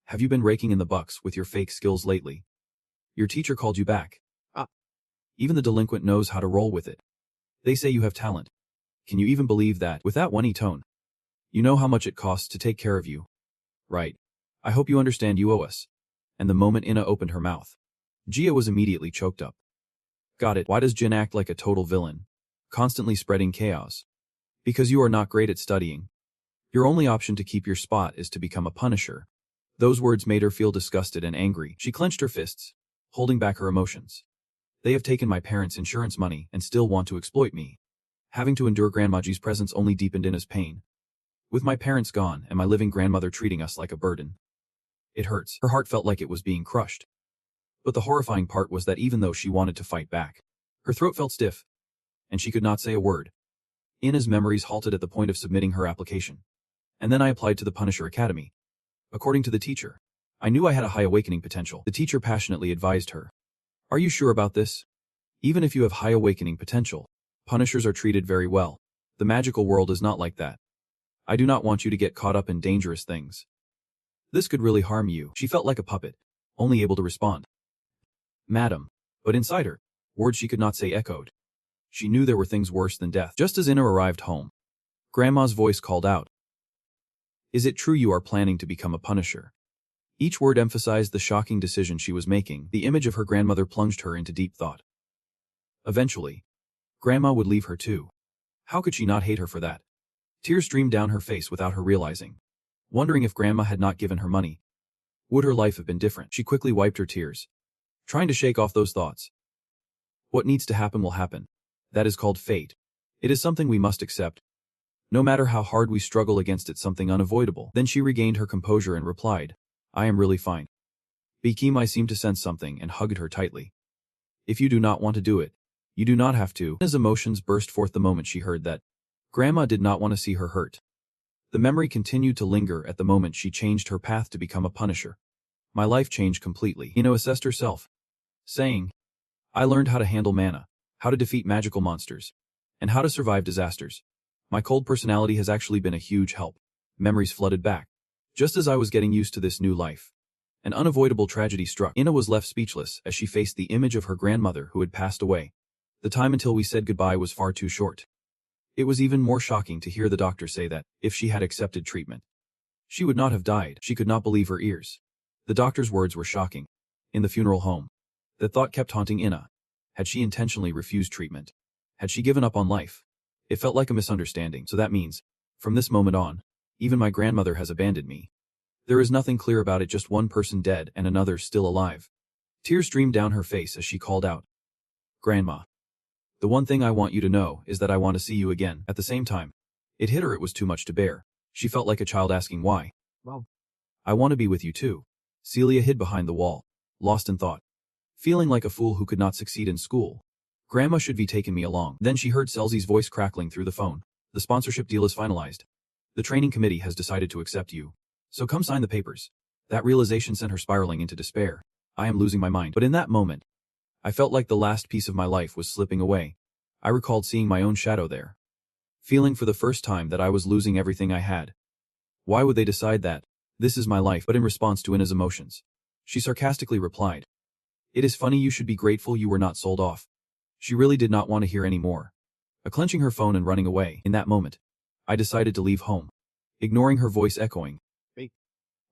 Have you been raking in the bucks with your fake skills lately? Your teacher called you back. Even the delinquent knows how to roll with it. They say you have talent. Can you even believe that? With that one tone. You know how much it costs to take care of you. Right. I hope you understand you owe us. And the moment Ina opened her mouth, Gia was immediately choked up. Got it. Why does Jin act like a total villain, constantly spreading chaos? Because you are not great at studying. Your only option to keep your spot is to become a punisher. Those words made her feel disgusted and angry. She clenched her fists, holding back her emotions. They have taken my parents' insurance money and still want to exploit me. Having to endure Grandmaji's presence only deepened Ina's pain. With my parents gone and my living grandmother treating us like a burden. It hurts. Her heart felt like it was being crushed. But the horrifying part was that even though she wanted to fight back, her throat felt stiff, and she could not say a word. Ina's memories halted at the point of submitting her application. And then I applied to the Punisher Academy. According to the teacher, I knew I had a high awakening potential. The teacher passionately advised her. Are you sure about this? Even if you have high awakening potential, Punishers are treated very well. The magical world is not like that. I do not want you to get caught up in dangerous things. This could really harm you. She felt like a puppet, only able to respond. Madam. But inside her, words she could not say echoed. She knew there were things worse than death. Just as Inna arrived home, Grandma's voice called out. Is it true you are planning to become a Punisher? Each word emphasized the shocking decision she was making. The image of her grandmother plunged her into deep thought. Eventually, Grandma would leave her too. How could she not hate her for that? Tears streamed down her face without her realizing. Wondering if Grandma had not given her money, would her life have been different? She quickly wiped her tears, trying to shake off those thoughts. What needs to happen will happen. That is called fate. It is something we must accept. No matter how hard we struggle against it, something unavoidable. Then she regained her composure and replied, I am really fine. Bikimai seemed to sense something and hugged her tightly. If you do not want to do it, you do not have to. His emotions burst forth the moment she heard that. Grandma did not want to see her hurt. The memory continued to linger at the moment she changed her path to become a Punisher. My life changed completely. Ino assessed herself, saying, I learned how to handle mana, how to defeat magical monsters, and how to survive disasters. My cold personality has actually been a huge help. Memories flooded back. Just as I was getting used to this new life, an unavoidable tragedy struck. Ina was left speechless as she faced the image of her grandmother who had passed away. The time until we said goodbye was far too short. It was even more shocking to hear the doctor say that, if she had accepted treatment, she would not have died. She could not believe her ears. The doctor's words were shocking. In the funeral home, the thought kept haunting Ina. Had she intentionally refused treatment? Had she given up on life? It felt like a misunderstanding. So that means, from this moment on, even my grandmother has abandoned me. There is nothing clear about it, just one person dead and another still alive. Tears streamed down her face as she called out, Grandma. The one thing I want you to know is that I want to see you again. At the same time, it hit her it was too much to bear. She felt like a child asking why. Well, I want to be with you too. Celia hid behind the wall, lost in thought. Feeling like a fool who could not succeed in school. Grandma should be taking me along. Then she heard Selzy's voice crackling through the phone. The sponsorship deal is finalized. The training committee has decided to accept you. So come sign the papers. That realization sent her spiraling into despair. I am losing my mind. But in that moment, I felt like the last piece of my life was slipping away. I recalled seeing my own shadow there. Feeling for the first time that I was losing everything I had. Why would they decide that? This is my life. But in response to Ina's emotions, she sarcastically replied, It is funny, you should be grateful you were not sold off. She really did not want to hear any more. Clenching her phone and running away. In that moment, I decided to leave home, ignoring her voice echoing,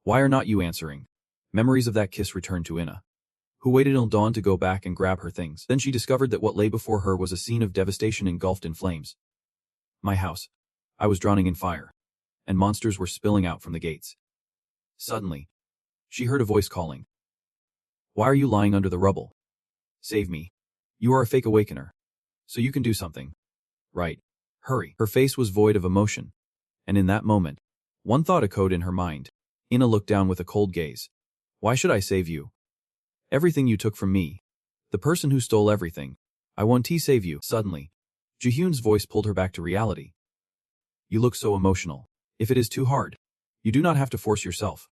Why are not you answering? Memories of that kiss returned to Ina, who waited till dawn to go back and grab her things. Then she discovered that what lay before her was a scene of devastation engulfed in flames. My house. I was drowning in fire, and monsters were spilling out from the gates. Suddenly, she heard a voice calling. Why are you lying under the rubble? Save me. You are a fake awakener. So you can do something. Right. Hurry. Her face was void of emotion. And in that moment, one thought echoed in her mind. Ina looked down with a cold gaze. Why should I save you? Everything you took from me. The person who stole everything. I want to save you. Suddenly, Ji-hyun's voice pulled her back to reality. You look so emotional. If it is too hard, you do not have to force yourself.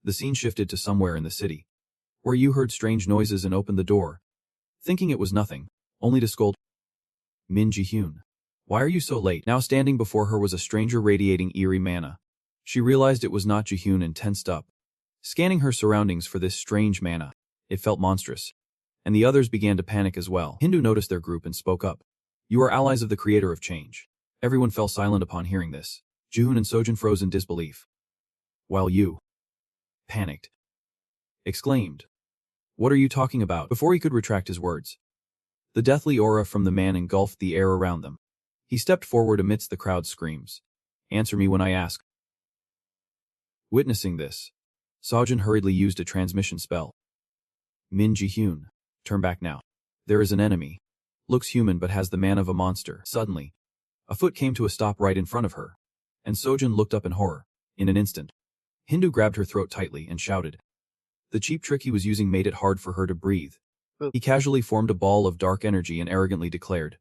The scene shifted to somewhere in the city, where you heard strange noises and opened the door, thinking it was nothing, only to scold. Min Ji-hyun. Why are you so late? Now standing before her was a stranger radiating eerie mana. She realized it was not Ji-hyun and tensed up, scanning her surroundings for this strange mana. It felt monstrous. And the others began to panic as well. Hindu noticed their group and spoke up. You are allies of the creator of change. Everyone fell silent upon hearing this. Ji-hyun and Sojin froze in disbelief. While you panicked, exclaimed. What are you talking about? Before he could retract his words, the deathly aura from the man engulfed the air around them. He stepped forward amidst the crowd's screams. Answer me when I ask. Witnessing this, Sojin hurriedly used a transmission spell. Min Ji-hyun, turn back now. There is an enemy. Looks human but has the man of a monster. Suddenly, a foot came to a stop right in front of her, and Sojin looked up in horror. In an instant, Hindu grabbed her throat tightly and shouted. The cheap trick he was using made it hard for her to breathe. He casually formed a ball of dark energy and arrogantly declared,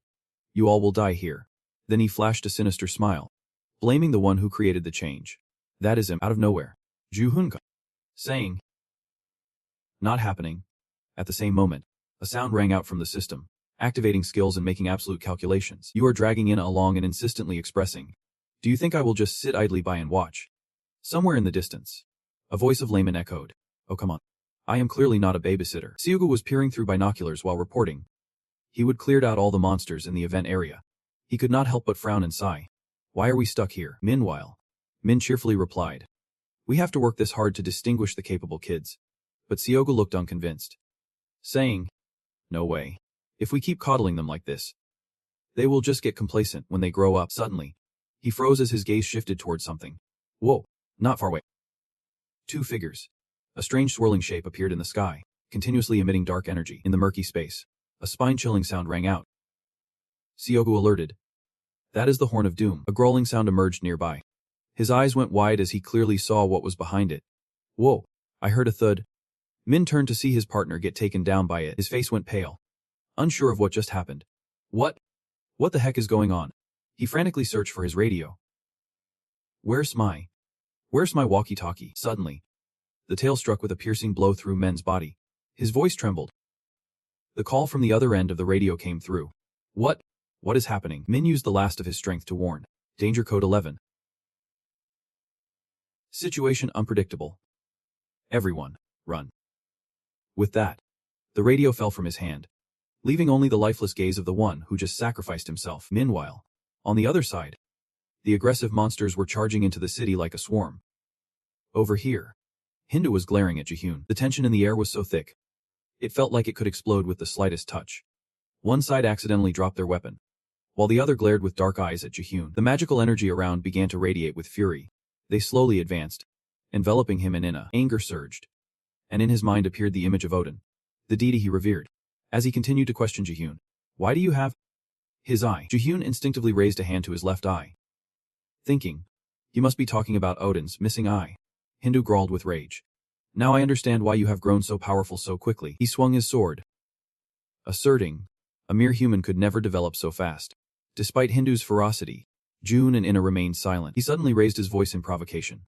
You all will die here. Then he flashed a sinister smile, blaming the one who created the change. That is him. Out of nowhere, Ji-hyun saying, Not happening. At the same moment, a sound rang out from the system, activating skills and making absolute calculations. You are dragging in along and insistently expressing, Do you think I will just sit idly by and watch? Somewhere in the distance, a voice of layman echoed, Oh come on. I am clearly not a babysitter. Seogu was peering through binoculars while reporting. He would cleared out all the monsters in the event area. He could not help but frown and sigh. Why are we stuck here? Meanwhile, Min cheerfully replied. We have to work this hard to distinguish the capable kids. But Seogu looked unconvinced, saying, No way. If we keep coddling them like this, they will just get complacent when they grow up. Suddenly, he froze as his gaze shifted towards something. Whoa, not far away. Two figures. A strange swirling shape appeared in the sky, continuously emitting dark energy. In the murky space, a spine-chilling sound rang out. Seogu alerted. That is the Horn of Doom. A growling sound emerged nearby. His eyes went wide as he clearly saw what was behind it. Whoa, I heard a thud. Min turned to see his partner get taken down by it. His face went pale, unsure of what just happened. What? What the heck is going on? He frantically searched for his radio. Where's my walkie-talkie? Suddenly, the tail struck with a piercing blow through Men's body. His voice trembled. The call from the other end of the radio came through. What? What is happening? Min used the last of his strength to warn. Danger code 11. Situation unpredictable. Everyone, run. With that, the radio fell from his hand, leaving only the lifeless gaze of the one who just sacrificed himself. Meanwhile, on the other side, the aggressive monsters were charging into the city like a swarm. Over here, Hindu was glaring at Ji-hyun. The tension in the air was so thick, it felt like it could explode with the slightest touch. One side accidentally dropped their weapon, while the other glared with dark eyes at Ji-hyun. The magical energy around began to radiate with fury. They slowly advanced, enveloping him, and anger surged. And in his mind appeared the image of Odin, the deity he revered. As he continued to question Ji-hyun, Why do you have his eye? Ji-hyun instinctively raised a hand to his left eye, thinking, He must be talking about Odin's missing eye. Hindu growled with rage. Now I understand why you have grown so powerful so quickly. He swung his sword, asserting, a mere human could never develop so fast. Despite Hindu's ferocity, June and Inna remained silent. He suddenly raised his voice in provocation.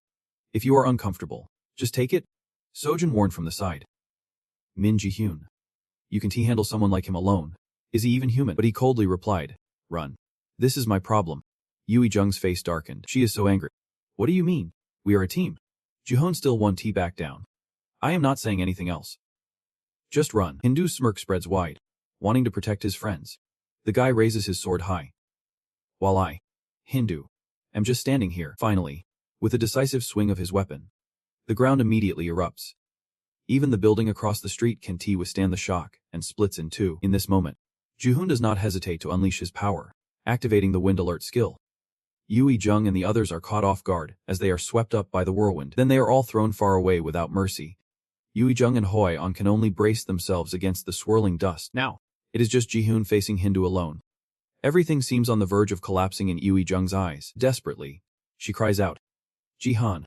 If you are uncomfortable, just take it. Sojin warned from the side. Min Ji-hyun. You can handle someone like him alone. Is he even human? But he coldly replied, Run. This is my problem. Yui Jung's face darkened. She is so angry. What do you mean? We are a team. Ji-hyun still one T back down. I am not saying anything else. Just run. Hindu's smirk spreads wide, wanting to protect his friends. The guy raises his sword high, while I, Hindu, am just standing here. Finally, with a decisive swing of his weapon, the ground immediately erupts. Even the building across the street can withstand the shock and splits in two. In this moment, Ji-hyun does not hesitate to unleash his power, activating the wind alert skill. Yui Jung and the others are caught off guard as they are swept up by the whirlwind. Then they are all thrown far away without mercy. Yui Jung and Hoi On can only brace themselves against the swirling dust. Now, it is just Ji-hyun facing Hindu alone. Everything seems on the verge of collapsing in Yui Jung's eyes. Desperately, she cries out, Ji-hyun,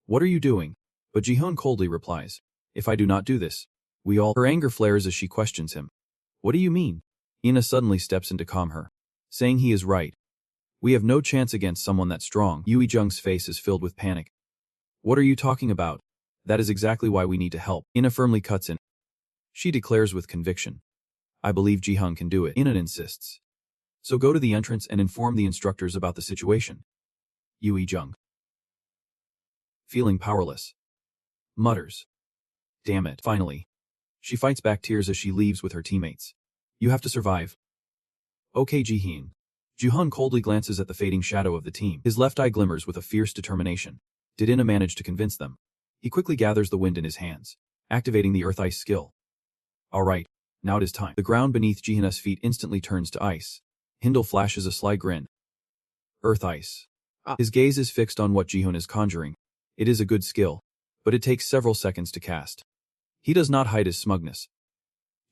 what are you doing? But Ji-hyun coldly replies, If I do not do this, we all... Her anger flares as she questions him. What do you mean? Ina suddenly steps in to calm her, saying he is right. We have no chance against someone that strong. Yui Jung's face is filled with panic. What are you talking about? That is exactly why we need to help. Ina firmly cuts in. She declares with conviction. I believe Ji-Hung can do it. Ina insists. So go to the entrance and inform the instructors about the situation. Yui Jung, feeling powerless, mutters. Damn it. Finally, she fights back tears as she leaves with her teammates. You have to survive. Okay, Ji-Hyun. Ji-Hun coldly glances at the fading shadow of the team. His left eye glimmers with a fierce determination. Did Ina manage to convince them? He quickly gathers the wind in his hands, activating the earth ice skill. Alright, now it is time. The ground beneath Ji-Hyun's feet instantly turns to ice. Hindle flashes a sly grin. Earth ice. His gaze is fixed on what Ji-Hyun is conjuring. It is a good skill, but it takes several seconds to cast. He does not hide his smugness.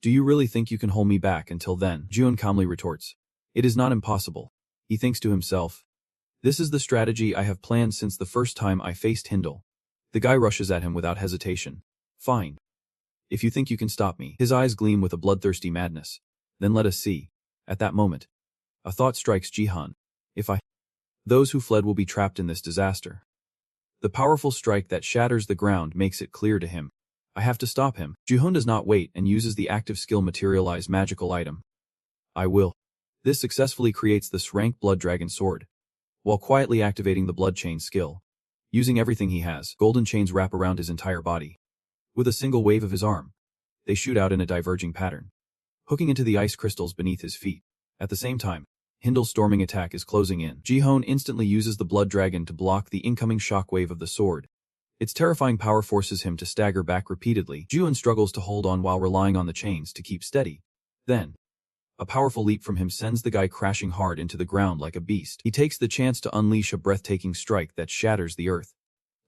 Do you really think you can hold me back until then? Ji-Hyun calmly retorts. It is not impossible. He thinks to himself. This is the strategy I have planned since the first time I faced Hindle. The guy rushes at him without hesitation. Fine. If you think you can stop me. His eyes gleam with a bloodthirsty madness. Then let us see. At that moment, a thought strikes Ji-Hyun. Those who fled will be trapped in this disaster. The powerful strike that shatters the ground makes it clear to him. I have to stop him. Ji-Hyun does not wait and uses the active skill materialize magical item. I will. This successfully creates the rank blood dragon sword, while quietly activating the blood chain skill. Using everything he has, golden chains wrap around his entire body. With a single wave of his arm, they shoot out in a diverging pattern, hooking into the ice crystals beneath his feet. At the same time, Hindle's storming attack is closing in. Ji-Hyun instantly uses the blood dragon to block the incoming shockwave of the sword. Its terrifying power forces him to stagger back repeatedly. Ji-Hyun struggles to hold on while relying on the chains to keep steady. Then, a powerful leap from him sends the guy crashing hard into the ground like a beast. He takes the chance to unleash a breathtaking strike that shatters the earth.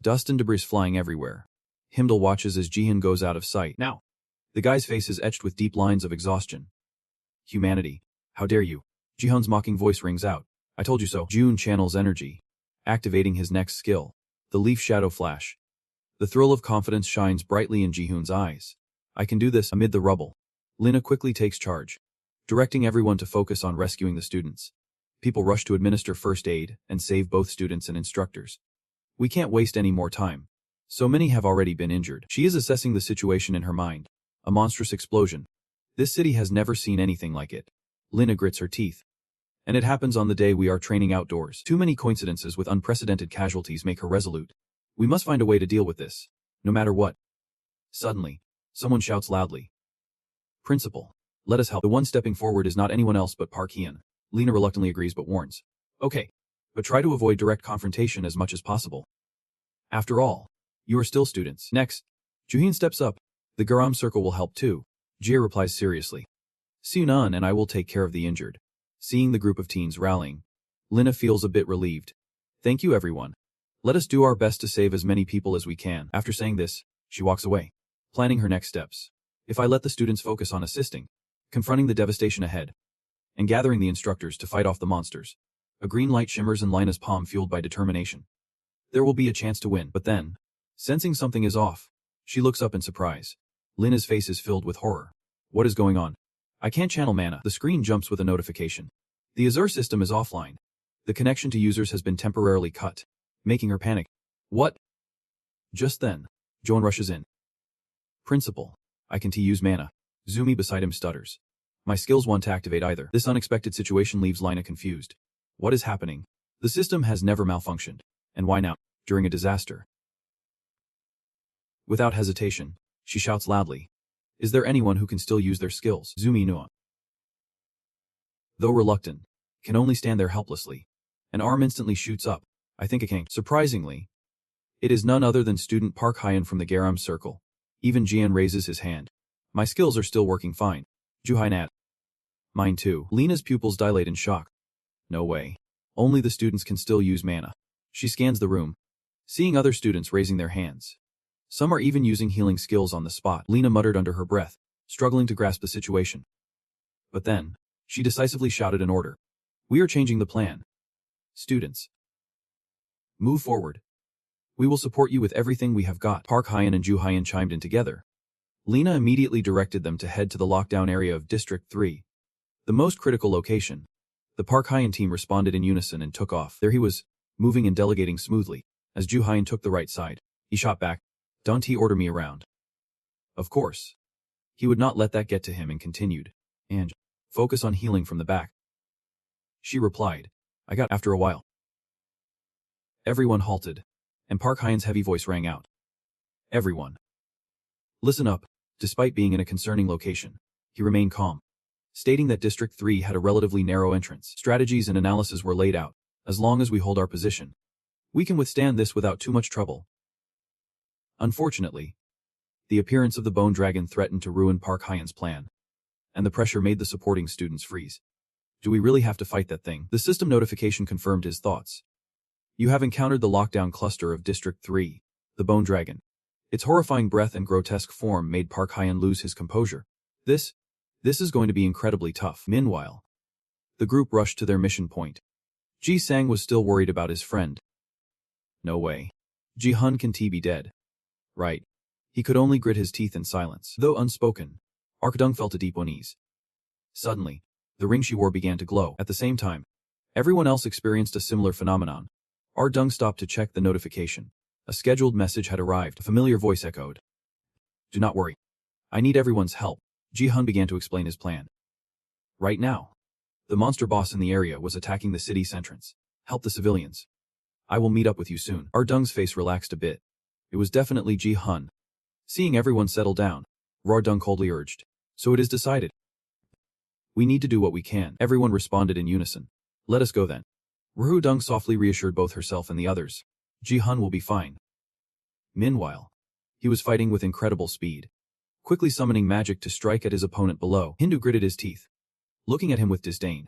Dust and debris flying everywhere. Hindle watches as Ji-Hyun goes out of sight. Now, the guy's face is etched with deep lines of exhaustion. Humanity, how dare you? Ji-Hyun's mocking voice rings out. I told you so. Ji-Hyun channels energy, activating his next skill, the Leaf Shadow Flash. The thrill of confidence shines brightly in Ji-Hyun's eyes. I can do this. Amid the rubble, Lina quickly takes charge, directing everyone to focus on rescuing the students. People rush to administer first aid and save both students and instructors. We can't waste any more time. So many have already been injured. She is assessing the situation in her mind. A monstrous explosion. This city has never seen anything like it. Lina grits her teeth. And it happens on the day we are training outdoors. Too many coincidences with unprecedented casualties make her resolute. We must find a way to deal with this, no matter what. Suddenly, someone shouts loudly. Principal, let us help. The one stepping forward is not anyone else but Park Hyun. Lina reluctantly agrees but warns. Okay, but try to avoid direct confrontation as much as possible. After all, you are still students. Next, Juhyun steps up. The Garam circle will help too. Jia replies seriously. Sunan and I will take care of the injured. Seeing the group of teens rallying, Lina feels a bit relieved. Thank you everyone. Let us do our best to save as many people as we can. After saying this, she walks away, planning her next steps. If I let the students focus on assisting, confronting the devastation ahead, and gathering the instructors to fight off the monsters, a green light shimmers in Lina's palm fueled by determination. There will be a chance to win. But then, sensing something is off, she looks up in surprise. Lina's face is filled with horror. What is going on? I can't channel mana. The screen jumps with a notification. The Azure system is offline. The connection to users has been temporarily cut, making her panic. What? Just then, Joan rushes in. Principal, I can use mana. Zumi beside him stutters. My skills won't activate either. This unexpected situation leaves Lina confused. What is happening? The system has never malfunctioned. And why now? During a disaster. Without hesitation, she shouts loudly. Is there anyone who can still use their skills? Zumi Nua, though reluctant, can only stand there helplessly. An arm instantly shoots up. I think it can. Surprisingly, it is none other than student Park Hyun from the Garam circle. Even Jian raises his hand. My skills are still working fine. Juhai Nat. Mine too. Lina's pupils dilate in shock. No way. Only the students can still use mana. She scans the room, seeing other students raising their hands. Some are even using healing skills on the spot. Lina muttered under her breath, struggling to grasp the situation. But then, she decisively shouted an order. We are changing the plan. Students, move forward. We will support you with everything we have got. Park Hyun and Ju Hyun chimed in together. Lina immediately directed them to head to the lockdown area of District 3, the most critical location. The Park Hyan team responded in unison and took off. There he was, moving and delegating smoothly. As Ju Hyan took the right side, he shot back. "Don't he order me around?" Of course. He would not let that get to him and continued. "And focus on healing from the back." She replied. "I got." After a while, everyone halted, and Park Hyan's heavy voice rang out. "Everyone, listen up." Despite being in a concerning location, he remained calm, stating that District 3 had a relatively narrow entrance. Strategies and analysis were laid out. As long as we hold our position, we can withstand this without too much trouble. Unfortunately, the appearance of the Bone Dragon threatened to ruin Park Hyan's plan, and the pressure made the supporting students freeze. Do we really have to fight that thing? The system notification confirmed his thoughts. You have encountered the lockdown cluster of District 3, the Bone Dragon. Its horrifying breath and grotesque form made Park Hyan lose his composure. This is going to be incredibly tough. Meanwhile, the group rushed to their mission point. Ji Sang was still worried about his friend. No way. Ji Hun can be dead. Right. He could only grit his teeth in silence. Though unspoken, Arkdung felt a deep unease. Suddenly, the ring she wore began to glow. At the same time, everyone else experienced a similar phenomenon. Arkdung stopped to check the notification. A scheduled message had arrived. A familiar voice echoed. "Do not worry. I need everyone's help." Ji Hun began to explain his plan. Right now, the monster boss in the area was attacking the city's entrance. "Help the civilians. I will meet up with you soon." Ardung's face relaxed a bit. It was definitely Ji Hun. Seeing everyone settle down, Ardung coldly urged. "So it is decided. We need to do what we can." Everyone responded in unison. "Let us go then." Ardung softly reassured both herself and the others. Ji Hun will be fine. Meanwhile, he was fighting with incredible speed, quickly summoning magic to strike at his opponent below. Hindu gritted his teeth, looking at him with disdain.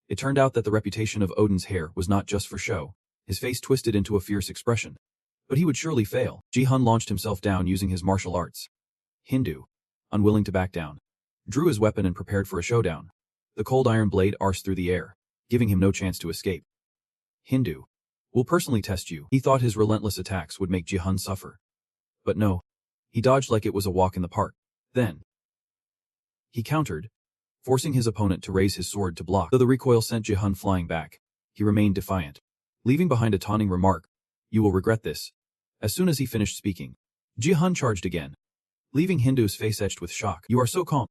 It turned out that the reputation of Odin's hair was not just for show. His face twisted into a fierce expression. But he would surely fail. Ji Hun launched himself down using his martial arts. Hindu, unwilling to back down, drew his weapon and prepared for a showdown. The cold iron blade arced through the air, giving him no chance to escape. Hindu will personally test you. He thought his relentless attacks would make Ji Hun suffer. But no. He dodged like it was a walk in the park. Then he countered, forcing his opponent to raise his sword to block. Though the recoil sent Ji Hun flying back, he remained defiant, leaving behind a taunting remark. "You will regret this." As soon as he finished speaking, Ji Hun charged again, leaving Hindu's face etched with shock. "You are so calm."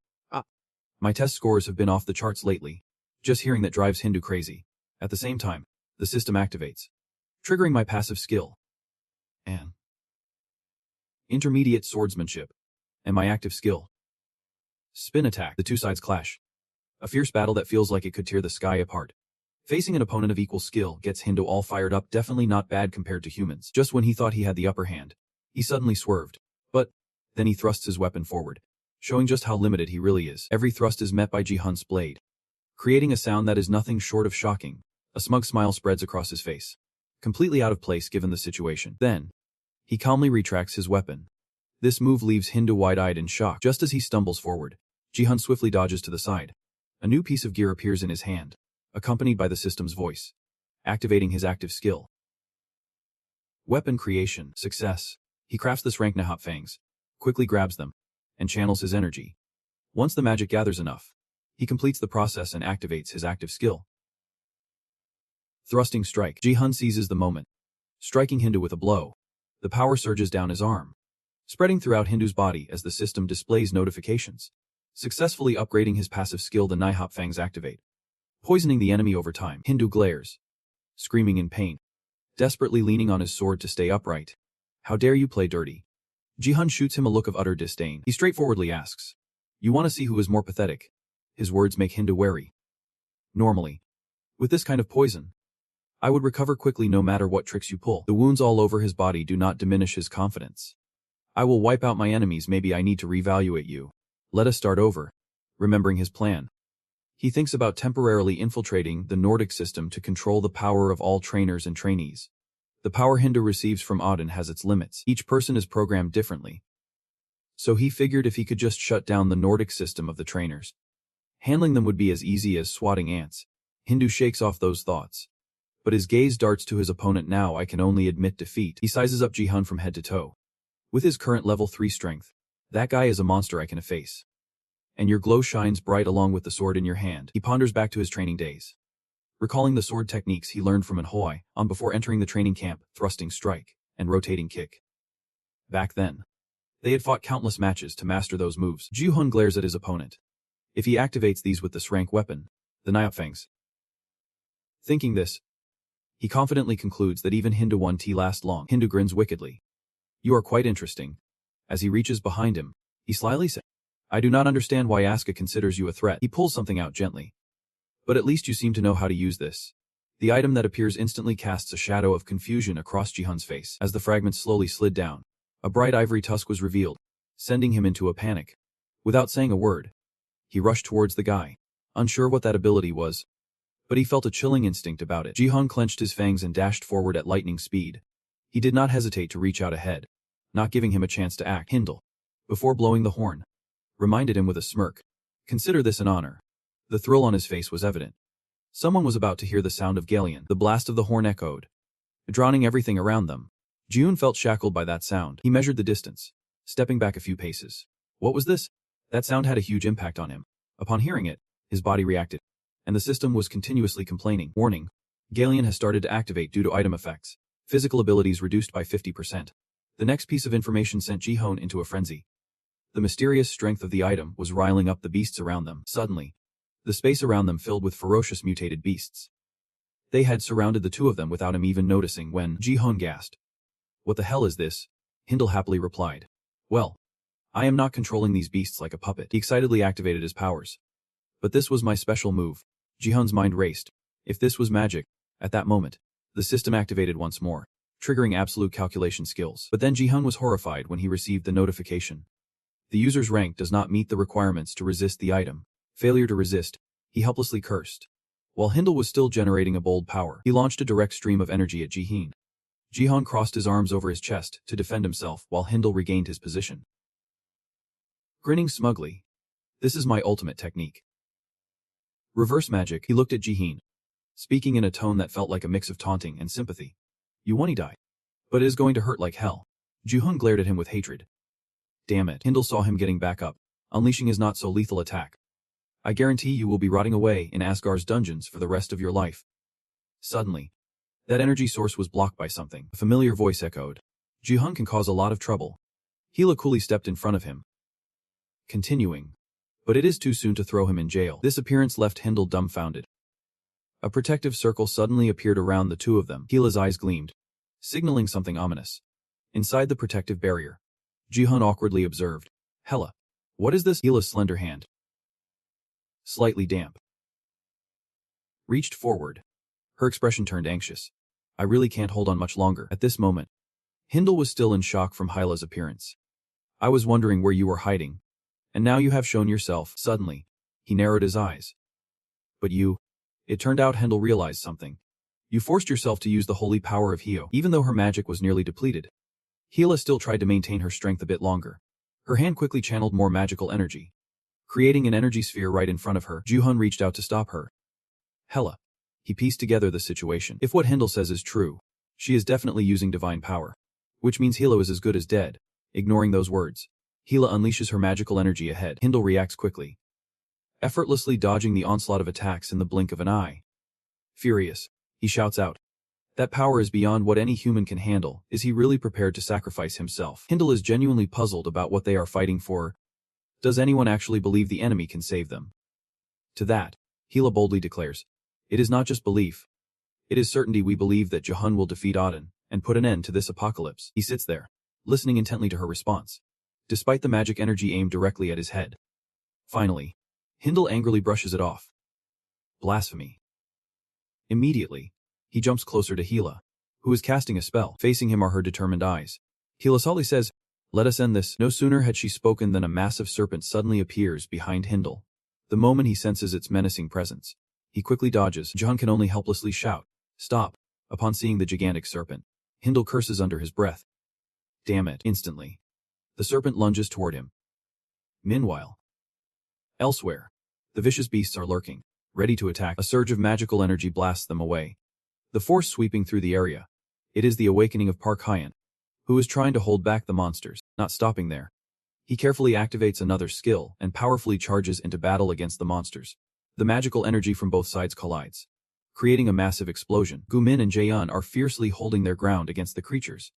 My test scores have been off the charts lately. Just hearing that drives Hindu crazy. At the same time, the system activates, triggering my passive skill and intermediate swordsmanship, and my active skill, spin attack. The two sides clash. A fierce battle that feels like it could tear the sky apart. Facing an opponent of equal skill gets Hindu all fired up. Definitely not bad compared to humans. Just when he thought he had the upper hand, he suddenly swerved. But then he thrusts his weapon forward, showing just how limited he really is. Every thrust is met by Ji Hun's blade, creating a sound that is nothing short of shocking. A smug smile spreads across his face, completely out of place given the situation. Then, he calmly retracts his weapon. This move leaves Hindu wide-eyed in shock. Just as he stumbles forward, Ji Hun swiftly dodges to the side. A new piece of gear appears in his hand, accompanied by the system's voice, activating his active skill. Weapon creation. Success. He crafts this rank Nahop fangs, quickly grabs them, and channels his energy. Once the magic gathers enough, he completes the process and activates his active skill. Thrusting strike. Ji Hun seizes the moment, striking Hindu with a blow. The power surges down his arm, spreading throughout Hindu's body as the system displays notifications, successfully upgrading his passive skill. The Nihop fangs activate, poisoning the enemy over time. Hindu glares, screaming in pain, desperately leaning on his sword to stay upright. "How dare you play dirty?" Ji Hun shoots him a look of utter disdain. He straightforwardly asks, "You want to see who is more pathetic?" His words make Hindu wary. Normally, with this kind of poison, I would recover quickly no matter what tricks you pull. The wounds all over his body do not diminish his confidence. "I will wipe out my enemies. Maybe I need to reevaluate you. Let us start over." Remembering his plan, he thinks about temporarily infiltrating the Nordic system to control the power of all trainers and trainees. The power Hindu receives from Odin has its limits. Each person is programmed differently. So he figured if he could just shut down the Nordic system of the trainers, handling them would be as easy as swatting ants. Hindu shakes off those thoughts, but his gaze darts to his opponent. "Now I can only admit defeat." He sizes up Ji Hun from head to toe. With his current level 3 strength, that guy is a monster I can face. And your glow shines bright along with the sword in your hand. He ponders back to his training days. recalling the sword techniques he learned from Manhwa on before entering the training camp, thrusting strike, and rotating kick. Back then, they had fought countless matches to master those moves. Ji-hoon glares at his opponent. If he activates these with this rank weapon, the anicaps. Thinking this, he confidently concludes that even Hindu won't last long. Hindu grins wickedly. You are quite interesting. As he reaches behind him, he slyly says, I do not understand why Asuka considers you a threat. He pulls something out gently. But at least you seem to know how to use this. The item that appears instantly casts a shadow of confusion across Ji-hoon's face. As the fragment slowly slid down, a bright ivory tusk was revealed, sending him into a panic. Without saying a word, he rushed towards the guy, unsure what that ability was. But he felt a chilling instinct about it. Ji-hoon clenched his fangs and dashed forward at lightning speed. He did not hesitate to reach out ahead, not giving him a chance to act. Hindle, before blowing the horn, reminded him with a smirk. Consider this an honor. The thrill on his face was evident. Someone was about to hear the sound of Galleon. The blast of the horn echoed, drowning everything around them. Ji-hoon felt shackled by that sound. He measured the distance, stepping back a few paces. What was this? That sound had a huge impact on him. Upon hearing it, his body reacted, and the system was continuously complaining. Warning. Galleon has started to activate due to item effects. Physical abilities reduced by 50%. The next piece of information sent Ji-hoon into a frenzy. The mysterious strength of the item was riling up the beasts around them. Suddenly, the space around them filled with ferocious mutated beasts. They had surrounded the two of them without him even noticing when Ji-hoon gasped. What the hell is this? Hindle happily replied. Well, I am not controlling these beasts like a puppet. He excitedly activated his powers. But this was my special move. Ji-hoon's mind raced. If this was magic, at that moment, the system activated once more, triggering absolute calculation skills. But then Ji-hoon was horrified when he received the notification. The user's rank does not meet the requirements to resist the item. Failure to resist, he helplessly cursed. While Hindle was still generating a bold power, he launched a direct stream of energy at Ji-hoon. Ji-hoon crossed his arms over his chest to defend himself while Hindle regained his position. Grinning smugly. This is my ultimate technique. Reverse magic. He looked at Ji-hoon, speaking in a tone that felt like a mix of taunting and sympathy. You won't die. But it is going to hurt like hell. Ji-hoon glared at him with hatred. Damn it. Hindle saw him getting back up, unleashing his not-so-lethal attack. I guarantee you will be rotting away in Asgard's dungeons for the rest of your life. Suddenly, that energy source was blocked by something. A familiar voice echoed. Ji-hoon can cause a lot of trouble. Hila coolly stepped in front of him, continuing. But it is too soon to throw him in jail. This appearance left Hindle dumbfounded. A protective circle suddenly appeared around the two of them. Hila's eyes gleamed, signaling something ominous. Inside the protective barrier, Ji-hoon awkwardly observed. Hela, what is this? Hila's slender hand, slightly damp, reached forward. Her expression turned anxious. I really can't hold on much longer. At this moment, Hindle was still in shock from Hila's appearance. I was wondering where you were hiding. And now you have shown yourself. Suddenly, he narrowed his eyes. But you... It turned out Hindle realized something. You forced yourself to use the holy power of Hio. Even though her magic was nearly depleted, Hila still tried to maintain her strength a bit longer. Her hand quickly channeled more magical energy, creating an energy sphere right in front of her. Ji-hoon reached out to stop her. Hela. He pieced together the situation. If what Hindle says is true, she is definitely using divine power, which means Hilo is as good as dead. Ignoring those words, Hila unleashes her magical energy ahead. Hindle reacts quickly, effortlessly dodging the onslaught of attacks in the blink of an eye. Furious, he shouts out. That power is beyond what any human can handle. Is he really prepared to sacrifice himself? Hindle is genuinely puzzled about what they are fighting for. Does anyone actually believe the enemy can save them? To that, Hila boldly declares. It is not just belief. It is certainty. We believe that Ji-hoon will defeat Odin and put an end to this apocalypse. He sits there, listening intently to her response, despite the magic energy aimed directly at his head. Finally, Hindle angrily brushes it off. Blasphemy. Immediately, he jumps closer to Hila, who is casting a spell. Facing him are her determined eyes. Hila softly says, let us end this. No sooner had she spoken than a massive serpent suddenly appears behind Hindle. The moment he senses its menacing presence, he quickly dodges. Ji-hoon can only helplessly shout, stop, upon seeing the gigantic serpent. Hindle curses under his breath. Damn it. Instantly, the serpent lunges toward him. Meanwhile, elsewhere, the vicious beasts are lurking, ready to attack. A surge of magical energy blasts them away, the force sweeping through the area. It is the awakening of Park Hyun, who is trying to hold back the monsters. Not stopping there, he carefully activates another skill and powerfully charges into battle against the monsters. The magical energy from both sides collides, creating a massive explosion. Gumin and Jaehyun are fiercely holding their ground against the creatures.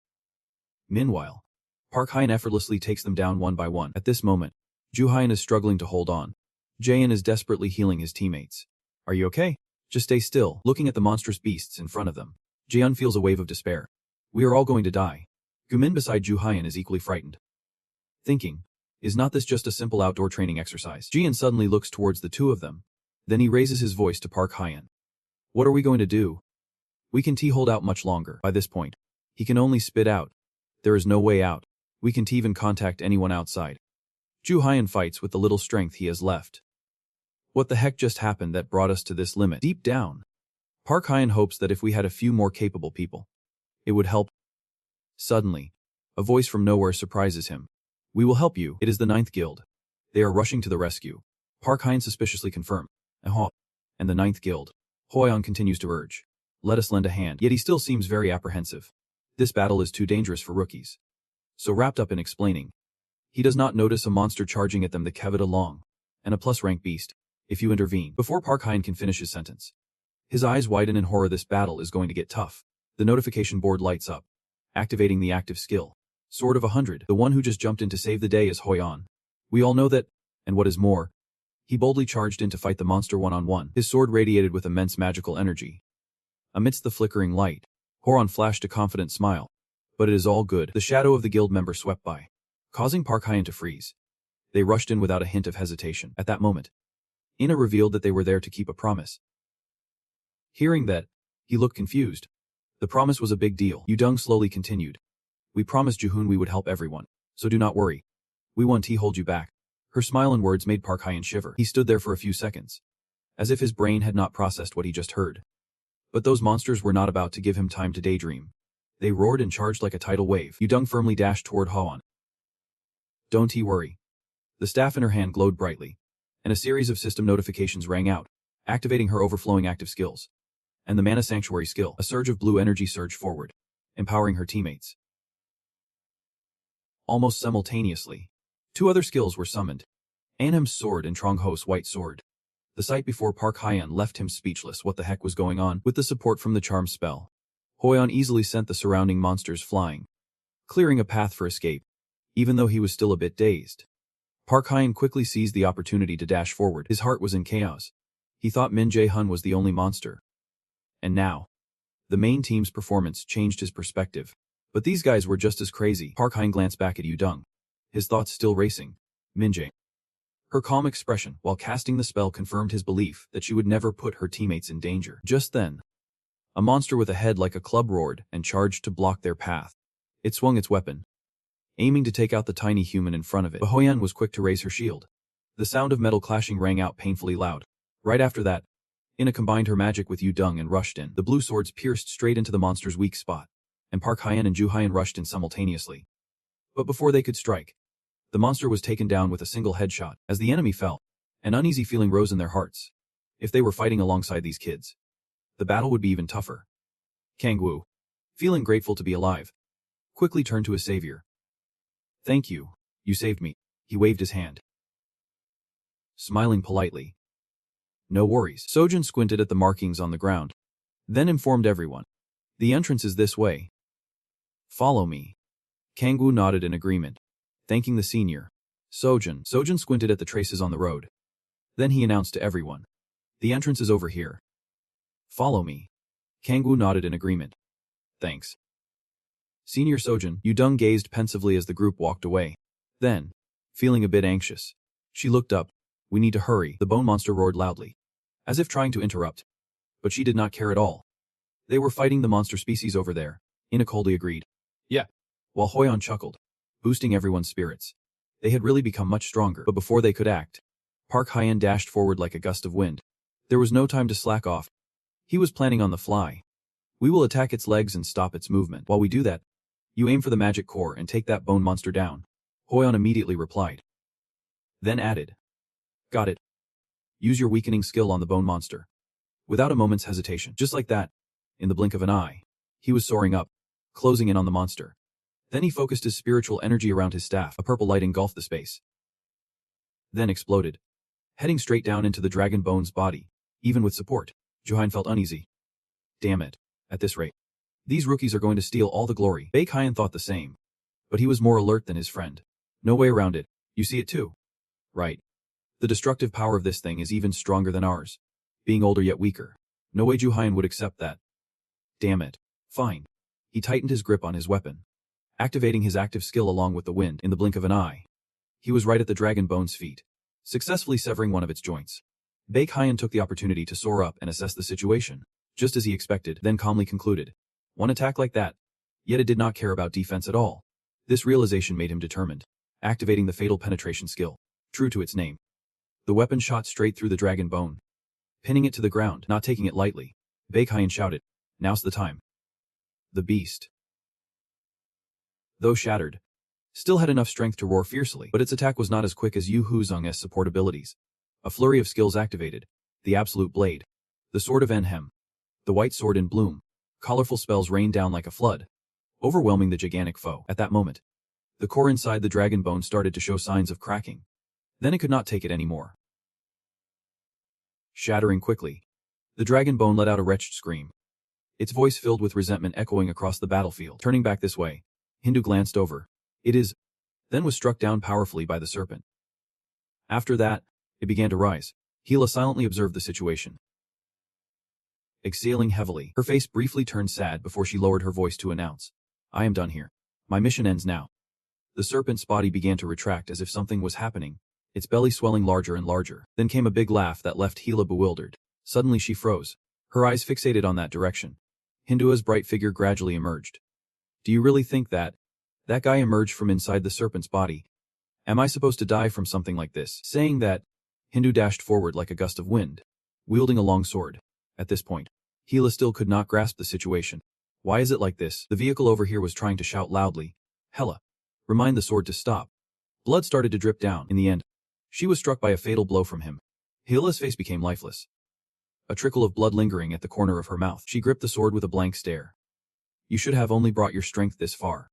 Meanwhile, Park Hyun effortlessly takes them down one by one. At this moment, Joo Hyun is struggling to hold on. Jaehyun is desperately healing his teammates. Are you okay? Just stay still. Looking at the monstrous beasts in front of them, Jaehyun feels a wave of despair. We are all going to die. Gumin beside Joo Hyun is equally frightened. Thinking, is not this just a simple outdoor training exercise? Jaehyun suddenly looks towards the two of them. Then he raises his voice to Park Hyun. What are we going to do? We can't hold out much longer. By this point, he can only spit out. There is no way out. We can't even contact anyone outside. Joo Hyun fights with the little strength he has left. What the heck just happened that brought us to this limit? Deep down, Park Hyun hopes that if we had a few more capable people, it would help. Suddenly, a voice from nowhere surprises him. We will help you. It is the 9th Guild. They are rushing to the rescue. Park Hyun suspiciously confirmed. And the 9th Guild. Hoyeon continues to urge. Let us lend a hand. Yet he still seems very apprehensive. This battle is too dangerous for rookies. So wrapped up in explaining, he does not notice a monster charging at them the Kevita Long, and a plus-rank beast, if you intervene. Before Park Hyun can finish his sentence, his eyes widen in horror. This battle is going to get tough. The notification board lights up, activating the active skill. Sword of 100. The one who just jumped in to save the day is Hoyeon. We all know that, and what is more, he boldly charged in to fight the monster one-on-one. His sword radiated with immense magical energy. Amidst the flickering light, Hoyeon flashed a confident smile. But it is all good. The shadow of the guild member swept by, causing Park Hyun to freeze. They rushed in without a hint of hesitation. At that moment, Ina revealed that they were there to keep a promise. Hearing that, he looked confused. The promise was a big deal. Yudong slowly continued. We promised Juhoon we would help everyone, so do not worry. We won't hold you back. Her smile and words made Park Hyun shiver. He stood there for a few seconds, as if his brain had not processed what he just heard. But those monsters were not about to give him time to daydream. They roared and charged like a tidal wave. Yudong firmly dashed toward Hoyeon. Don't worry. The staff in her hand glowed brightly, and a series of system notifications rang out, activating her overflowing active skills. And the Mana Sanctuary skill, a surge of blue energy surged forward, empowering her teammates. Almost simultaneously, 2 other skills were summoned. Anhem's sword and Trongho's white sword. The sight before Park Hyun left him speechless. What the heck was going on? With the support from the charm spell, Hoyeon easily sent the surrounding monsters flying, clearing a path for escape, even though he was still a bit dazed. Park Hyun quickly seized the opportunity to dash forward. His heart was in chaos. He thought Min Jae-hun was the only monster. And now, the main team's performance changed his perspective. But these guys were just as crazy. Park Hyun glanced back at Yudong, his thoughts still racing. Min Jae. Her calm expression while casting the spell confirmed his belief that she would never put her teammates in danger. Just then, a monster with a head like a club roared and charged to block their path. It swung its weapon, aiming to take out the tiny human in front of it. But Hoyeon was quick to raise her shield. The sound of metal clashing rang out painfully loud. Right after that, Ina combined her magic with Yudong and rushed in. The blue swords pierced straight into the monster's weak spot, and Park Hyun and Joo Hyun rushed in simultaneously. But before they could strike, the monster was taken down with a single headshot. As the enemy fell, an uneasy feeling rose in their hearts. If they were fighting alongside these kids, the battle would be even tougher. Kangwoo, feeling grateful to be alive, quickly turned to his savior. Thank you, you saved me. He waved his hand, smiling politely. No worries. Sojin squinted at the markings on the ground, then informed everyone. The entrance is this way. Follow me. Kangwoo nodded in agreement, thanking the senior. Sojin squinted at the traces on the road. Then he announced to everyone. The entrance is over here. Follow me. Kangwoo nodded in agreement. Thanks. Senior Sojin, Yudong gazed pensively as the group walked away. Then, feeling a bit anxious, she looked up. We need to hurry. The bone monster roared loudly, as if trying to interrupt. But she did not care at all. They were fighting the monster species over there. Ina coldly agreed. Yeah. While Hoyeon chuckled, boosting everyone's spirits. They had really become much stronger. But before they could act, Park Hyun dashed forward like a gust of wind. There was no time to slack off. He was planning on the fly. We will attack its legs and stop its movement. While we do that, you aim for the magic core and take that bone monster down. Hoyeon immediately replied. Then added. Got it. Use your weakening skill on the bone monster. Without a moment's hesitation. Just like that, in the blink of an eye, he was soaring up, closing in on the monster. Then he focused his spiritual energy around his staff. A purple light engulfed the space, then exploded, heading straight down into the dragon bone's body. Even with support, Juhyun felt uneasy. Damn it. At this rate, these rookies are going to steal all the glory. Baekhyun thought the same. But he was more alert than his friend. No way around it. You see it too. Right. The destructive power of this thing is even stronger than ours. Being older yet weaker. No way Juhyun would accept that. Damn it. Fine. He tightened his grip on his weapon, activating his active skill along with the wind in the blink of an eye. He was right at the dragon bone's feet, successfully severing one of its joints. Baekhyun took the opportunity to soar up and assess the situation, just as he expected, then calmly concluded. One attack like that? Yet it did not care about defense at all. This realization made him determined, activating the fatal penetration skill, true to its name. The weapon shot straight through the dragon bone, pinning it to the ground, not taking it lightly. Baekhyun shouted, "Now's the time." The beast, though shattered, still had enough strength to roar fiercely, but its attack was not as quick as Yu Huzong's support abilities. A flurry of skills activated. The absolute blade, the sword of Enhem, the white sword in bloom. Colorful spells rained down like a flood, overwhelming the gigantic foe. At that moment, the core inside the dragon bone started to show signs of cracking. Then it could not take it anymore. Shattering quickly, the dragon bone let out a wretched scream, its voice filled with resentment echoing across the battlefield. Turning back this way, Hindu glanced over. "It is," then was struck down powerfully by the serpent. After that, it began to rise. Hila silently observed the situation, exhaling heavily. Her face briefly turned sad before she lowered her voice to announce, "I am done here. My mission ends now." The serpent's body began to retract as if something was happening, its belly swelling larger and larger. Then came a big laugh that left Hila bewildered. Suddenly she froze, her eyes fixated on that direction. Hindua's bright figure gradually emerged. "Do you really think that guy emerged from inside the serpent's body? Am I supposed to die from something like this?" Saying that, Hindu dashed forward like a gust of wind, wielding a long sword. At this point, Hila still could not grasp the situation. "Why is it like this?" The vehicle over here was trying to shout loudly. "Hela, remind the sword to stop." Blood started to drip down. In the end, she was struck by a fatal blow from him. Hila's face became lifeless, a trickle of blood lingering at the corner of her mouth. She gripped the sword with a blank stare. "You should have only brought your strength this far."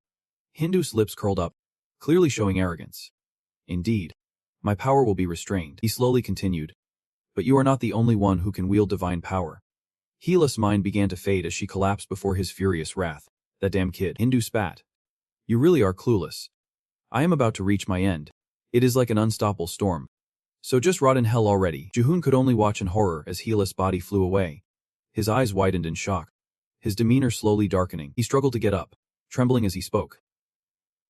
Hindu's lips curled up, clearly showing arrogance. "Indeed. My power will be restrained," he slowly continued. "But you are not the only one who can wield divine power." Hila's mind began to fade as she collapsed before his furious wrath. "That damn kid," Hindu spat. "You really are clueless. I am about to reach my end. It is like an unstoppable storm. So just rot in hell already." Juhyun could only watch in horror as Hila's body flew away. His eyes widened in shock, his demeanor slowly darkening. He struggled to get up, trembling as he spoke.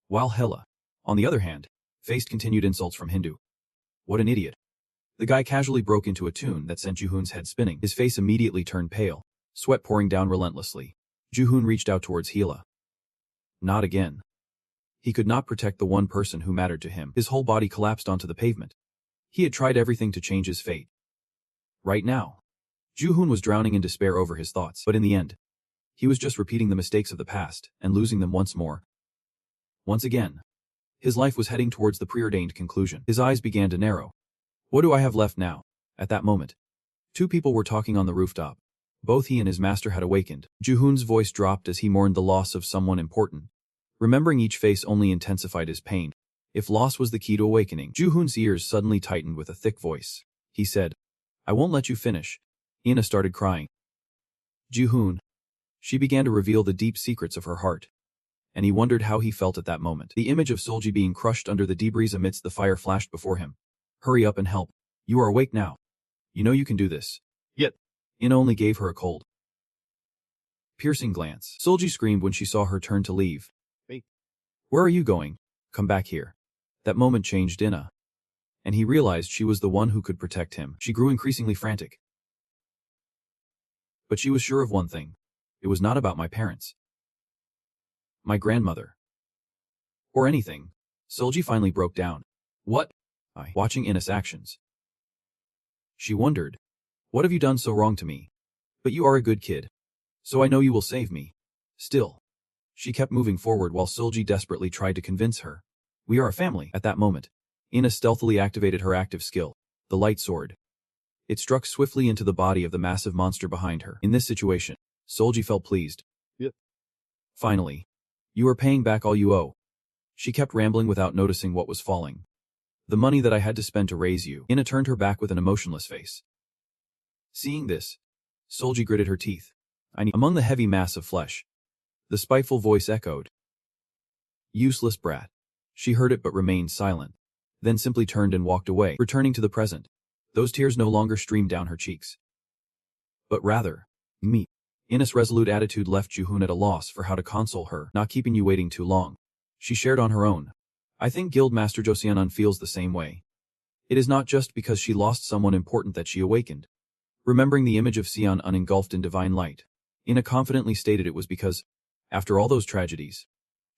While Hela, on the other hand, faced continued insults from Hindu. What an idiot. The guy casually broke into a tune that sent Juhyun's head spinning. His face immediately turned pale, sweat pouring down relentlessly. Juhyun reached out towards Hila. Not again. He could not protect the one person who mattered to him. His whole body collapsed onto the pavement. He had tried everything to change his fate. Right now, Juhyun was drowning in despair over his thoughts, but in the end, he was just repeating the mistakes of the past and losing them once more. Once again, his life was heading towards the preordained conclusion. His eyes began to narrow. What do I have left now? At that moment, two people were talking on the rooftop. Both he and his master had awakened. Juhyun's voice dropped as he mourned the loss of someone important. Remembering each face only intensified his pain. If loss was the key to awakening, Juhyun's ears suddenly tightened with a thick voice. He said, "I won't let you finish." Ina started crying. Juhyun. She began to reveal the deep secrets of her heart. And he wondered how he felt at that moment. The image of Solji being crushed under the debris amidst the fire flashed before him. "Hurry up and help. You are awake now. You know you can do this." Yet, Ina only gave her a cold, piercing glance. Solji screamed when she saw her turn to leave. "Wait. Where are you going? Come back here." That moment changed Ina, and he realized she was the one who could protect him. She grew increasingly frantic. But she was sure of one thing. It was not about my parents, my grandmother, or anything. Solji finally broke down. "What?" Watching Ina's actions, she wondered, "What have you done so wrong to me? But you are a good kid, so I know you will save me." Still, she kept moving forward while Solji desperately tried to convince her. "We are a family." At that moment, Ina stealthily activated her active skill, the light sword. It struck swiftly into the body of the massive monster behind her. In this situation, Solji felt pleased. "Yep. Finally, you are paying back all you owe." She kept rambling without noticing what was falling. "The money that I had to spend to raise you." Ina turned her back with an emotionless face. Seeing this, Solji gritted her teeth. Among the heavy mass of flesh. The spiteful voice echoed. Useless brat. She heard it but remained silent, then simply turned and walked away, returning to the present. Those tears no longer streamed down her cheeks, but rather, me. Ina's resolute attitude left Juhoon at a loss for how to console her, not keeping you waiting too long. She shared on her own. I think Guildmaster Josianon feels the same way. It is not just because she lost someone important that she awakened. Remembering the image of Sion unengulfed in divine light, Ina confidently stated it was because, after all those tragedies,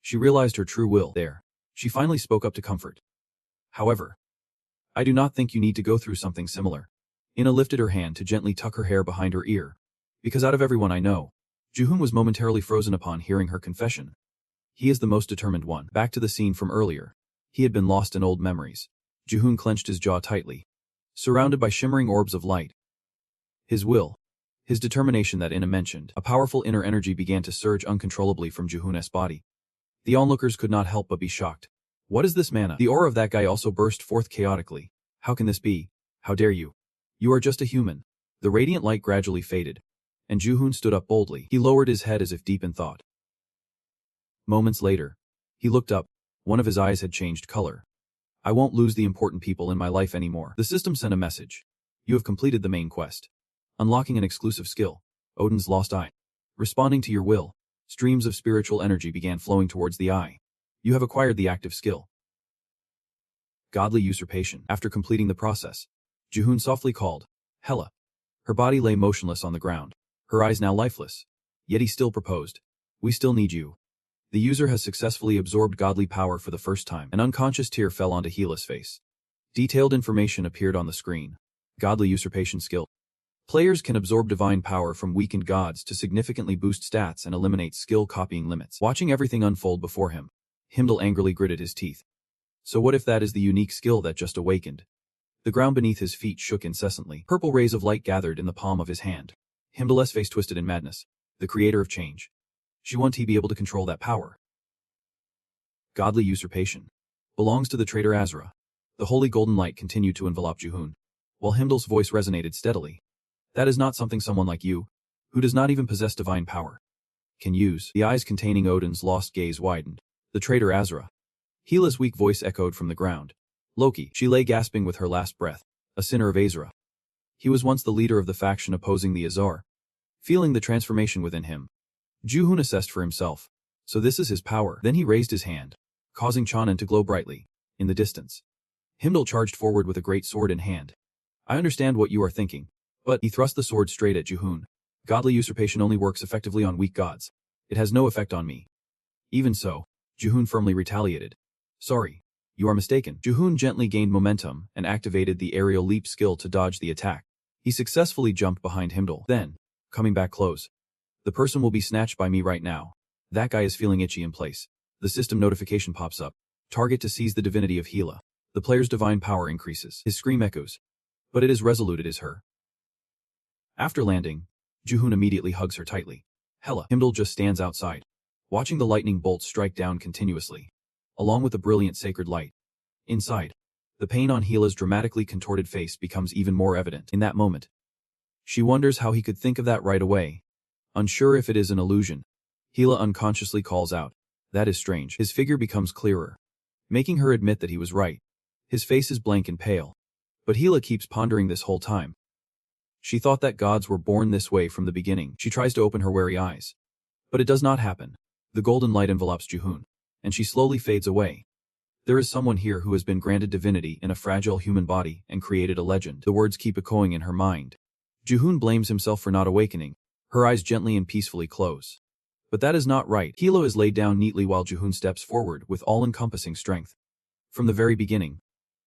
she realized her true will there. She finally spoke up to comfort. However, I do not think you need to go through something similar. Ina lifted her hand to gently tuck her hair behind her ear. Because out of everyone I know, Juhoon was momentarily frozen upon hearing her confession. He is the most determined one. Back to the scene from earlier. He had been lost in old memories. Juhoon clenched his jaw tightly, surrounded by shimmering orbs of light. His will, his determination that Ina mentioned, a powerful inner energy began to surge uncontrollably from Juhoon's body. The onlookers could not help but be shocked. What is this mana? The aura of that guy also burst forth chaotically. How can this be? How dare you? You are just a human. The radiant light gradually faded, and Juhoon stood up boldly. He lowered his head as if deep in thought. Moments later, he looked up. One of his eyes had changed color. I won't lose the important people in my life anymore. The system sent a message. You have completed the main quest. Unlocking an exclusive skill, Odin's Lost Eye. Responding to your will, streams of spiritual energy began flowing towards the eye. You have acquired the active skill. Godly Usurpation. After completing the process, Juhoon softly called, Hela. Her body lay motionless on the ground, her eyes now lifeless. Yet he still proposed. We still need you. The user has successfully absorbed godly power for the first time. An unconscious tear fell onto Hela's face. Detailed information appeared on the screen. Godly Usurpation skill. Players can absorb divine power from weakened gods to significantly boost stats and eliminate skill copying limits. Watching everything unfold before him, Himdall angrily gritted his teeth. So what if that is the unique skill that just awakened? The ground beneath his feet shook incessantly. Purple rays of light gathered in the palm of his hand. Himdall's face twisted in madness. The creator of change. She won't be able to control that power. Godly Usurpation. Belongs to the traitor Azra. The holy golden light continued to envelop Juhoon, while Himdall's voice resonated steadily. That is not something someone like you, who does not even possess divine power, can use. The eyes containing Odin's lost gaze widened. The traitor Azra. Hela's weak voice echoed from the ground. Loki. She lay gasping with her last breath. A sinner of Azra. He was once the leader of the faction opposing the Azar. Feeling the transformation within him, Juhoon assessed for himself. So this is his power. Then he raised his hand, causing Chanan to glow brightly. In the distance, Himdall charged forward with a great sword in hand. I understand what you are thinking. But he thrust the sword straight at Juhoon. Godly Usurpation only works effectively on weak gods. It has no effect on me. Even so, Juhoon firmly retaliated. Sorry, you are mistaken. Juhoon gently gained momentum and activated the aerial leap skill to dodge the attack. He successfully jumped behind Himdall. Then, coming back close. The person will be snatched by me right now. That guy is feeling itchy in place. The system notification pops up. Target to seize the divinity of Hela. The player's divine power increases. His scream echoes. But it is resolute, it is her. After landing, Juhoon immediately hugs her tightly. Hela. Himdall just stands outside, watching the lightning bolts strike down continuously, along with the brilliant sacred light. Inside, the pain on Hela's dramatically contorted face becomes even more evident. In that moment, she wonders how he could think of that right away. Unsure if it is an illusion, Hela unconsciously calls out, that is strange. His figure becomes clearer, making her admit that he was right. His face is blank and pale, but Hela keeps pondering this whole time. She thought that gods were born this way from the beginning. She tries to open her wary eyes, but it does not happen. The golden light envelopes Juhoon, and she slowly fades away. There is someone here who has been granted divinity in a fragile human body and created a legend. The words keep echoing in her mind. Juhoon blames himself for not awakening. Her eyes gently and peacefully close. But that is not right. Hela is laid down neatly while Juhoon steps forward with all-encompassing strength. From the very beginning,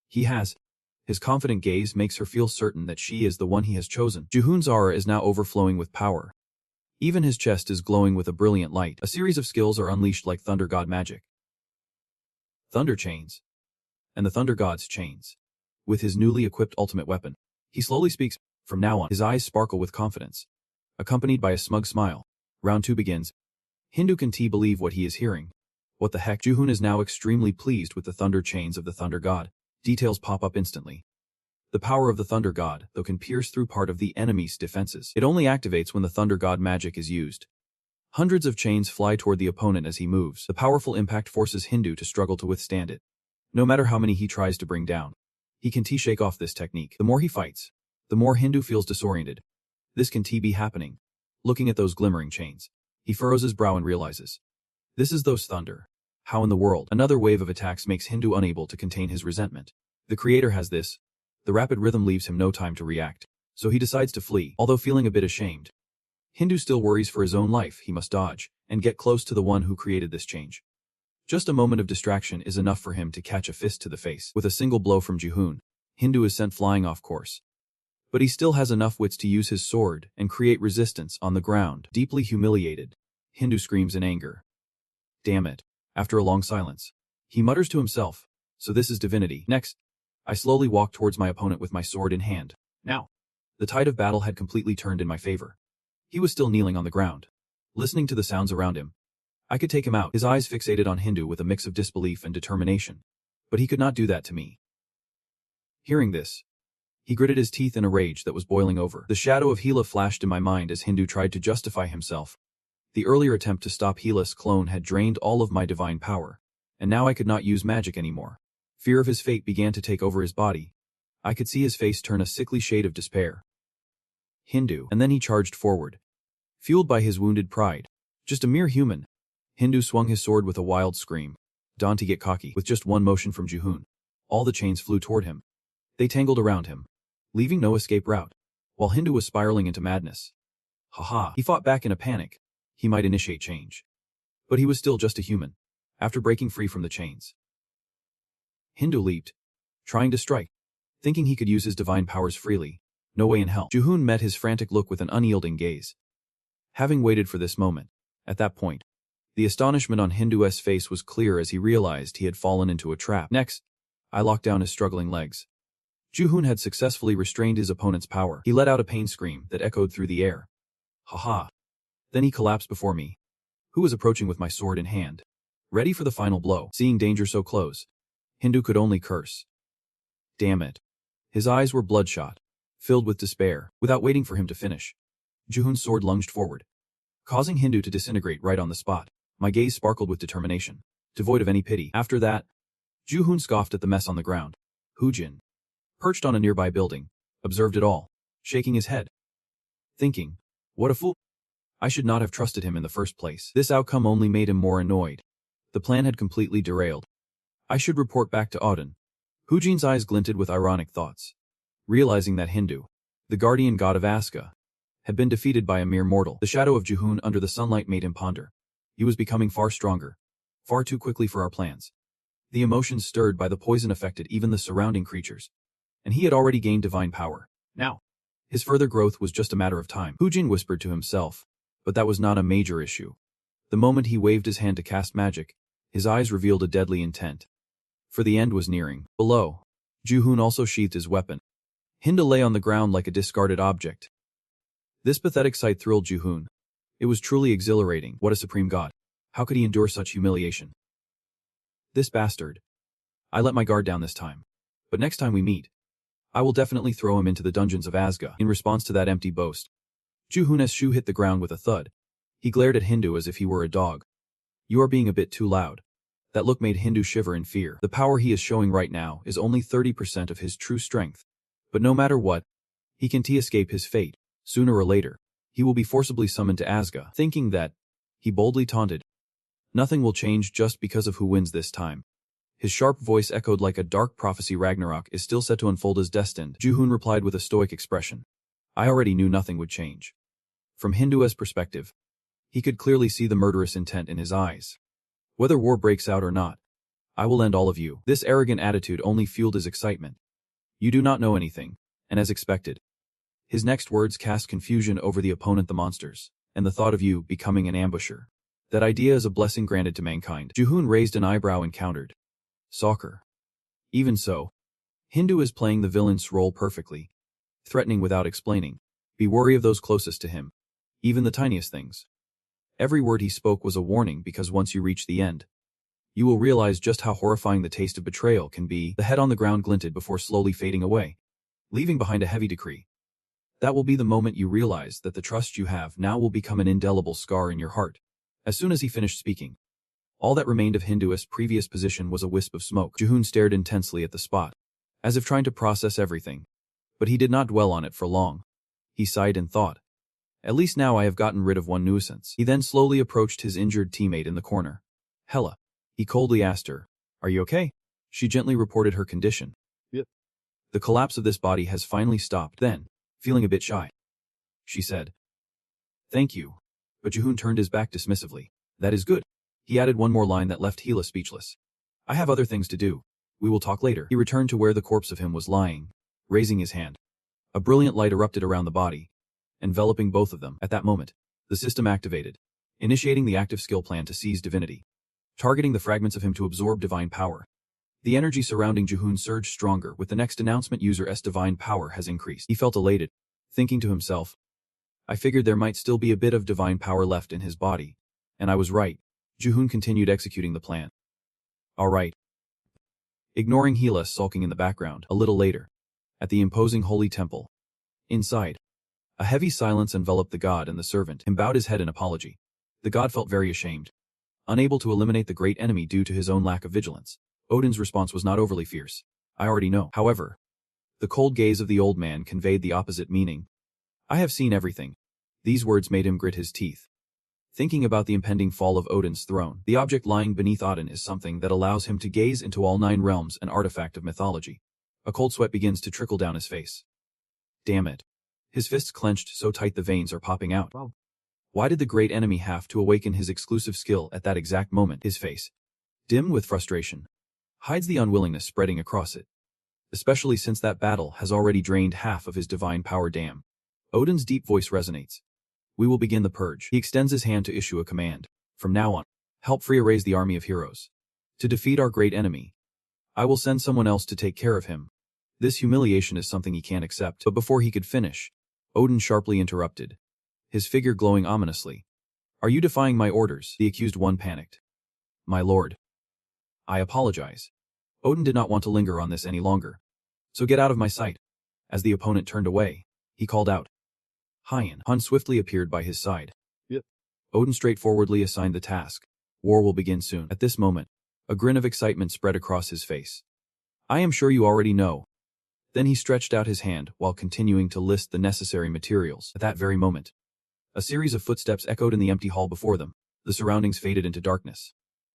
he has. His confident gaze makes her feel certain that she is the one he has chosen. Juhoon's aura is now overflowing with power. Even his chest is glowing with a brilliant light. A series of skills are unleashed like Thunder God magic. Thunder Chains. And the Thunder God's Chains. With his newly equipped ultimate weapon, he slowly speaks. From now on, his eyes sparkle with confidence, accompanied by a smug smile. Round 2 begins. Hindu can believe what he is hearing. What the heck? Juhoon is now extremely pleased with the Thunder Chains of the Thunder God. Details pop up instantly. The power of the Thunder God, though, can pierce through part of the enemy's defenses. It only activates when the Thunder God magic is used. Hundreds of chains fly toward the opponent as he moves. The powerful impact forces Hindu to struggle to withstand it. No matter how many he tries to bring down, he can shake off this technique. The more he fights, the more Hindu feels disoriented. This can be happening. Looking at those glimmering chains, he furrows his brow and realizes, this is those thunder. How in the world? Another wave of attacks makes Hindu unable to contain his resentment. The creator has this. The rapid rhythm leaves him no time to react, so he decides to flee, although feeling a bit ashamed. Hindu still worries for his own life. He must dodge and get close to the one who created this change. Just a moment of distraction is enough for him to catch a fist to the face. With a single blow from Ji-hoon, Hindu is sent flying off course. But he still has enough wits to use his sword and create resistance on the ground. Deeply humiliated, Hindu screams in anger. Damn it. After a long silence, he mutters to himself, so this is divinity. Next, I slowly walk towards my opponent with my sword in hand. Now, the tide of battle had completely turned in my favor. He was still kneeling on the ground, listening to the sounds around him. I could take him out, his eyes fixated on Hindu with a mix of disbelief and determination. But he could not do that to me. Hearing this, he gritted his teeth in a rage that was boiling over. The shadow of Hela flashed in my mind as Hindu tried to justify himself. The earlier attempt to stop Hela's clone had drained all of my divine power, and now I could not use magic anymore. Fear of his fate began to take over his body. I could see his face turn a sickly shade of despair. Hindu, and then he charged forward. Fueled by his wounded pride, just a mere human, Hindu swung his sword with a wild scream. Dawn to get cocky. With just one motion from Ji-hoon, all the chains flew toward him. They tangled around him, leaving no escape route, while Hindu was spiraling into madness. Haha, he fought back in a panic. He might initiate change. But he was still just a human. After breaking free from the chains, Hindu leaped, trying to strike, thinking he could use his divine powers freely. No way in hell. Ji-hoon met his frantic look with an unyielding gaze. Having waited for this moment, at that point, the astonishment on Hindu's face was clear as he realized he had fallen into a trap. Next, I locked down his struggling legs. Ji-hoon had successfully restrained his opponent's power. He let out a pain scream that echoed through the air. Haha. Then he collapsed before me, who was approaching with my sword in hand, ready for the final blow. Seeing danger so close, Hindu could only curse. Damn it. His eyes were bloodshot, filled with despair. Without waiting for him to finish, Ji-hoon's sword lunged forward, causing Hindu to disintegrate right on the spot. My gaze sparkled with determination, devoid of any pity. After that, Ji-hoon scoffed at the mess on the ground. Hoojin, perched on a nearby building, observed it all, shaking his head, thinking, what a fool. I should not have trusted him in the first place. This outcome only made him more annoyed. The plan had completely derailed. I should report back to Auden. Hoojin's eyes glinted with ironic thoughts, realizing that Hindu, the guardian god of Asuka, had been defeated by a mere mortal. The shadow of Ji-hoon under the sunlight made him ponder. He was becoming far stronger, far too quickly for our plans. The emotions stirred by the poison affected even the surrounding creatures, and he had already gained divine power. Now, his further growth was just a matter of time. Hoojin whispered to himself, but that was not a major issue. The moment he waved his hand to cast magic, his eyes revealed a deadly intent. For the end was nearing. Below, Ji-hoon also sheathed his weapon. Hindu lay on the ground like a discarded object. This pathetic sight thrilled Ji-hoon. It was truly exhilarating. What a supreme god. How could he endure such humiliation? This bastard. I let my guard down this time. But next time we meet, I will definitely throw him into the dungeons of Asga. In response to that empty boast, Ji-hoon's shoe hit the ground with a thud. He glared at Hindu as if he were a dog. You are being a bit too loud. That look made Hindu shiver in fear. The power he is showing right now is only 30% of his true strength. But no matter what, he can escape his fate. Sooner or later, he will be forcibly summoned to Asga. Thinking that, he boldly taunted, nothing will change just because of who wins this time. His sharp voice echoed like a dark prophecy. Ragnarok is still set to unfold as destined. Ji-hoon replied with a stoic expression. I already knew nothing would change. From Hindu's perspective, he could clearly see the murderous intent in his eyes. Whether war breaks out or not, I will end all of you. This arrogant attitude only fueled his excitement. You do not know anything, and as expected, his next words cast confusion over the opponent, the monsters, and the thought of you becoming an ambusher. That idea is a blessing granted to mankind. Ji-hoon raised an eyebrow and countered. Soccer. Even so, Hindu is playing the villain's role perfectly, threatening without explaining. Be wary of those closest to him, even the tiniest things. Every word he spoke was a warning because once you reach the end, you will realize just how horrifying the taste of betrayal can be. The head on the ground glinted before slowly fading away. leaving behind a heavy decree. That will be the moment you realize that the trust you have now will become an indelible scar in your heart. As soon as he finished speaking, all that remained of Hinduist's previous position was a wisp of smoke. Jihoon stared intensely at the spot, as if trying to process everything. But he did not dwell on it for long. He sighed in thought. At least now I have gotten rid of one nuisance. He then slowly approached his injured teammate in the corner. Hella. He coldly asked her, "Are you okay?" She gently reported her condition. Yep. The collapse of this body has finally stopped. Then, feeling a bit shy, she said, "Thank you." But Jihoon turned his back dismissively. "That is good." He added one more line that left Hela speechless. "I have other things to do. We will talk later." He returned to where the corpse of him was lying, raising his hand. A brilliant light erupted around the body, enveloping both of them. At that moment, the system activated, initiating the active skill plan to seize divinity, targeting the fragments of him to absorb divine power. The energy surrounding Jihoon surged stronger with the next announcement. User's divine power has increased. He felt elated, thinking to himself, I figured there might still be a bit of divine power left in his body, and I was right. Jihoon continued executing the plan. Alright. Ignoring Hela sulking in the background, a little later, at the imposing holy temple. Inside, a heavy silence enveloped the god and the servant. He bowed his head in apology. The god felt very ashamed, unable to eliminate the great enemy due to his own lack of vigilance. Odin's response was not overly fierce. I already know. However, the cold gaze of the old man conveyed the opposite meaning. I have seen everything. These words made him grit his teeth. Thinking about the impending fall of Odin's throne, the object lying beneath Odin is something that allows him to gaze into all 9 realms, an artifact of mythology. A cold sweat begins to trickle down his face. Damn it. His fists clenched so tight the veins are popping out. Wow. Why did the great enemy have to awaken his exclusive skill at that exact moment? His face, dim with frustration, hides the unwillingness spreading across it, especially since that battle has already drained half of his divine power dam. Odin's deep voice resonates. We will begin the purge. He extends his hand to issue a command. From now on, help Freya raise the army of heroes. To defeat our great enemy, I will send someone else to take care of him. This humiliation is something he can't accept. But before he could finish, Odin sharply interrupted, his figure glowing ominously. Are you defying my orders? The accused one panicked. My lord. I apologize. Odin did not want to linger on this any longer. So get out of my sight. As the opponent turned away, he called out. Hyen. Han swiftly appeared by his side. Yep. Odin straightforwardly assigned the task. War will begin soon. At this moment, a grin of excitement spread across his face. I am sure you already know. Then he stretched out his hand while continuing to list the necessary materials. At that very moment, a series of footsteps echoed in the empty hall before them. The surroundings faded into darkness.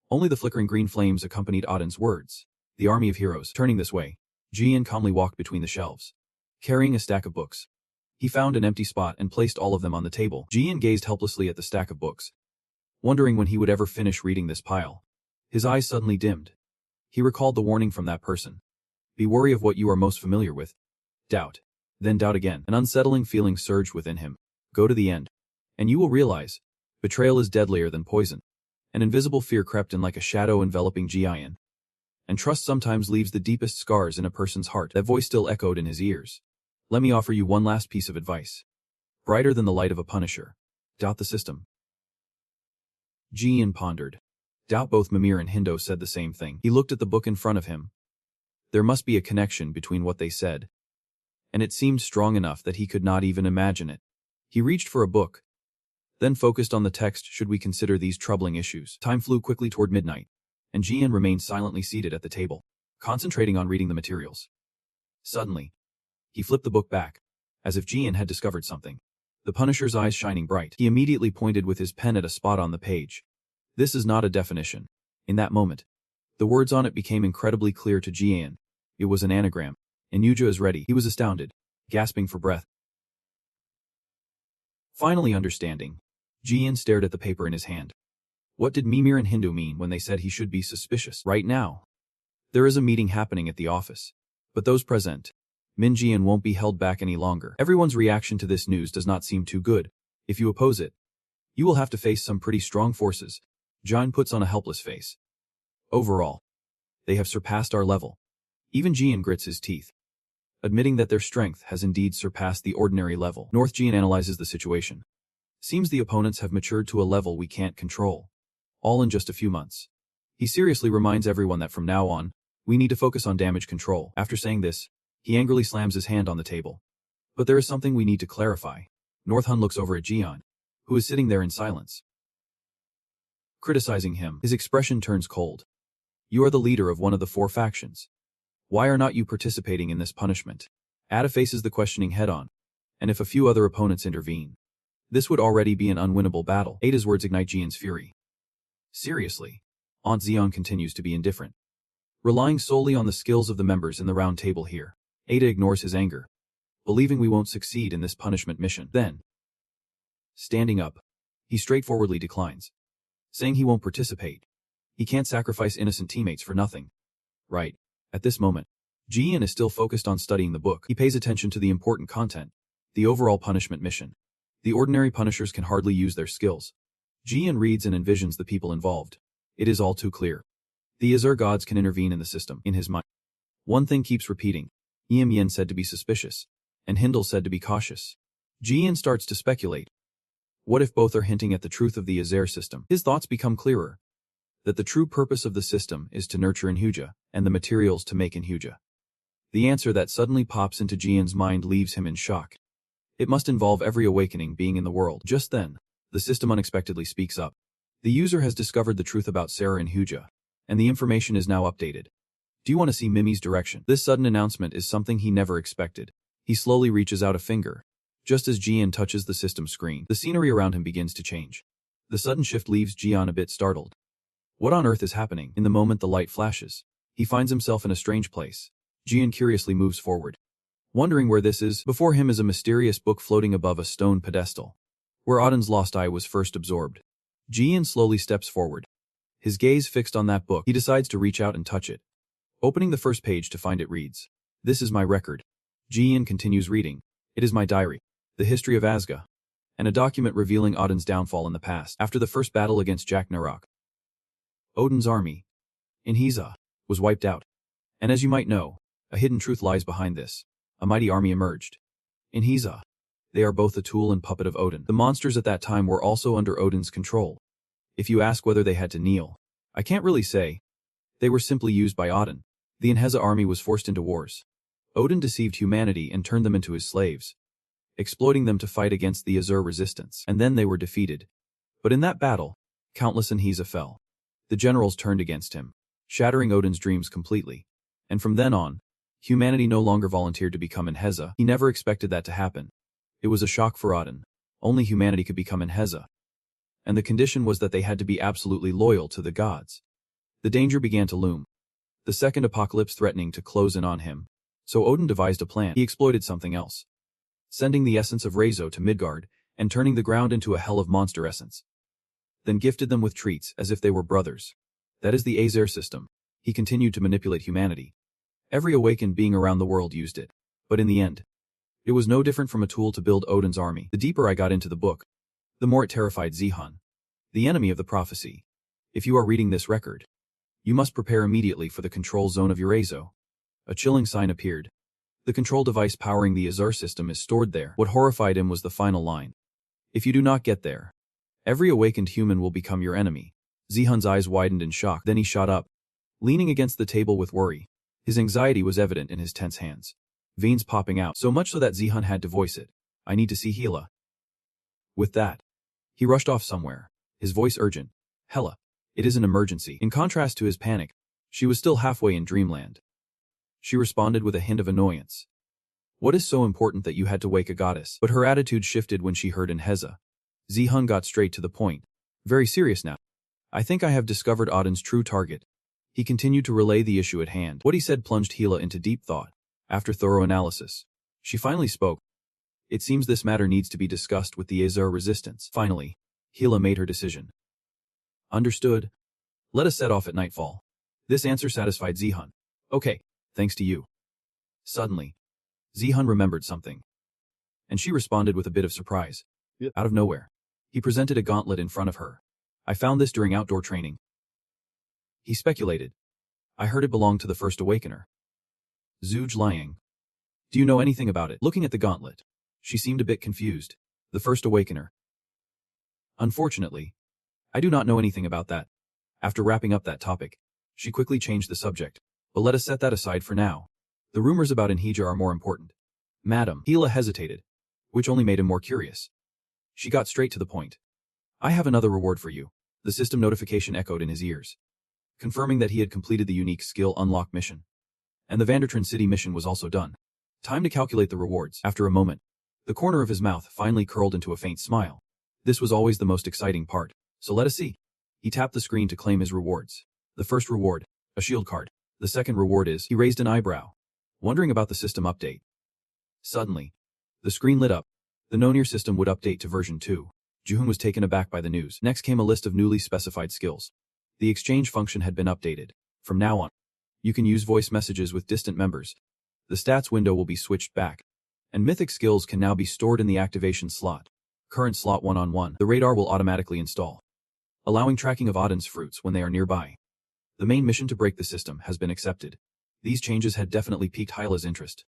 Only the flickering green flames accompanied Odin's words. The army of heroes. Turning this way, Jian calmly walked between the shelves, carrying a stack of books. He found an empty spot and placed all of them on the table. Jian gazed helplessly at the stack of books, wondering when he would ever finish reading this pile. His eyes suddenly dimmed. He recalled the warning from that person. Be wary of what you are most familiar with. Doubt. Then doubt again. An unsettling feeling surged within him. Go to the end, and you will realize, betrayal is deadlier than poison. An invisible fear crept in like a shadow enveloping Jian. And trust sometimes leaves the deepest scars in a person's heart. That voice still echoed in his ears. Let me offer you one last piece of advice. Brighter than the light of a punisher. Doubt the system. Jian pondered. Doubt. Both Mimir and Hindo said the same thing. He looked at the book in front of him. There must be a connection between what they said, and it seemed strong enough that he could not even imagine it. He reached for a book, then focused on the text. Should we consider these troubling issues? Time flew quickly toward midnight, and Jian remained silently seated at the table, concentrating on reading the materials. Suddenly, he flipped the book back, as if Jian had discovered something. The Punisher's eyes shining bright, he immediately pointed with his pen at a spot on the page. This is not a definition. In that moment, the words on it became incredibly clear to Jian. It was an anagram. Inuja is ready. He was astounded, gasping for breath. Finally understanding, Jian stared at the paper in his hand. What did Mimir and Hindu mean when they said he should be suspicious? Right now, there is a meeting happening at the office, but those present, Min Jian, won't be held back any longer. Everyone's reaction to this news does not seem too good. If you oppose it, you will have to face some pretty strong forces. Jian puts on a helpless face. Overall, they have surpassed our level. Even Jian grits his teeth, admitting that their strength has indeed surpassed the ordinary level. North Jian analyzes the situation. Seems the opponents have matured to a level we can't control. All in just a few months. He seriously reminds everyone that from now on, we need to focus on damage control. After saying this, He angrily slams his hand on the table. But there is something we need to clarify. Northhun looks over at Jian, who is sitting there in silence. Criticizing him, his expression turns cold. You are the leader of one of the 4 factions. Why are not you participating in this punishment? Ada faces the questioning head-on, and if a few other opponents intervene, this would already be an unwinnable battle. Ada's words ignite Jian's fury. Seriously? Aunt Xion continues to be indifferent. Relying solely on the skills of the members in the round table here, Ada ignores his anger, believing we won't succeed in this punishment mission. Then, standing up, he straightforwardly declines, saying he won't participate. He can't sacrifice innocent teammates for nothing. Right. At this moment, Jian is still focused on studying the book. He pays attention to the important content, the overall punishment mission. The ordinary punishers can hardly use their skills. Jian reads and envisions the people involved. It is all too clear. The Azure gods can intervene in the system. In his mind, one thing keeps repeating. Eam Yen said to be suspicious, and Hindle said to be cautious. Jian starts to speculate. What if both are hinting at the truth of the Azure system? His thoughts become clearer. That the true purpose of the system is to nurture Inhuja, and the materials to make Inhuja. The answer that suddenly pops into Jian's mind leaves him in shock. It must involve every awakening being in the world. Just then, the system unexpectedly speaks up. The user has discovered the truth about Sarah Inhuja, and the information is now updated. Do you want to see Mimi's direction? This sudden announcement is something he never expected. He slowly reaches out a finger. Just as Jian touches the system screen, the scenery around him begins to change. The sudden shift leaves Jian a bit startled. What on earth is happening? In the moment the light flashes, he finds himself in a strange place. Jian curiously moves forward, wondering where this is. Before him is a mysterious book floating above a stone pedestal, where Auden's lost eye was first absorbed. Jian slowly steps forward. His gaze fixed on that book, he decides to reach out and touch it. Opening the first page to find it reads, "This is my record." Jian continues reading. It is my diary, the history of Asga, and a document revealing Auden's downfall in the past. After the first battle against Jack Narok, Odin's army, Inhiza, was wiped out. And as you might know, a hidden truth lies behind this. A mighty army emerged. Inhiza. They are both the tool and puppet of Odin. The monsters at that time were also under Odin's control. If you ask whether they had to kneel, I can't really say. They were simply used by Odin. The Inhiza army was forced into wars. Odin deceived humanity and turned them into his slaves, exploiting them to fight against the Azure resistance. And then they were defeated. But in that battle, countless Inhiza fell. The generals turned against him, shattering Odin's dreams completely. And from then on, humanity no longer volunteered to become Inhiza. He never expected that to happen. It was a shock for Odin. Only humanity could become Inhiza. And the condition was that they had to be absolutely loyal to the gods. The danger began to loom. The second apocalypse threatening to close in on him. So Odin devised a plan. He exploited something else, sending the essence of Rezo to Midgard and turning the ground into a hell of monster essence. Then gifted them with treats as if they were brothers. That is the Azure system. He continued to manipulate humanity. Every awakened being around the world used it. But in the end, it was no different from a tool to build Odin's army. The deeper I got into the book, the more it terrified Zihan, the enemy of the prophecy. If you are reading this record, you must prepare immediately for the control zone of Urazo. A chilling sign appeared. The control device powering the Azure system is stored there. What horrified him was the final line. If you do not get there, every awakened human will become your enemy. Zihan's eyes widened in shock. Then he shot up, leaning against the table with worry. His anxiety was evident in his tense hands, veins popping out, so much so that Zihan had to voice it. I need to see Hela. With that, he rushed off somewhere, his voice urgent. Hela, it is an emergency. In contrast to his panic, she was still halfway in dreamland. She responded with a hint of annoyance. What is so important that you had to wake a goddess? But her attitude shifted when she heard Inheza. Zihan got straight to the point. Very serious now. I think I have discovered Odin's true target. He continued to relay the issue at hand. What he said plunged Hela into deep thought. After thorough analysis, she finally spoke. It seems this matter needs to be discussed with the Azure resistance. Finally, Hela made her decision. Understood. Let us set off at nightfall. This answer satisfied Zihan. Okay, thanks to you. Suddenly, Zihan remembered something, and she responded with a bit of surprise. Out of nowhere, he presented a gauntlet in front of her. I found this during outdoor training. He speculated. I heard it belonged to the first awakener. Zhuge Liang. Do you know anything about it? Looking at the gauntlet, she seemed a bit confused. The first awakener. Unfortunately, I do not know anything about that. After wrapping up that topic, she quickly changed the subject. But let us set that aside for now. The rumors about Inhija are more important. Madam. Hila hesitated, which only made him more curious. She got straight to the point. I have another reward for you. The system notification echoed in his ears, confirming that he had completed the unique skill unlock mission. And the Vandertron City mission was also done. Time to calculate the rewards. After a moment, the corner of his mouth finally curled into a faint smile. This was always the most exciting part. So let us see. He tapped the screen to claim his rewards. The first reward, a shield card. The second reward is, he raised an eyebrow, wondering about the system update. Suddenly, the screen lit up. The Nonir system would update to version 2. Juhoon was taken aback by the news. Next came a list of newly specified skills. The exchange function had been updated. From now on, you can use voice messages with distant members. The stats window will be switched back. And mythic skills can now be stored in the activation slot. Current slot 1-on-1. The radar will automatically install, allowing tracking of Odin's fruits when they are nearby. The main mission to break the system has been accepted. These changes had definitely piqued Hyla's interest.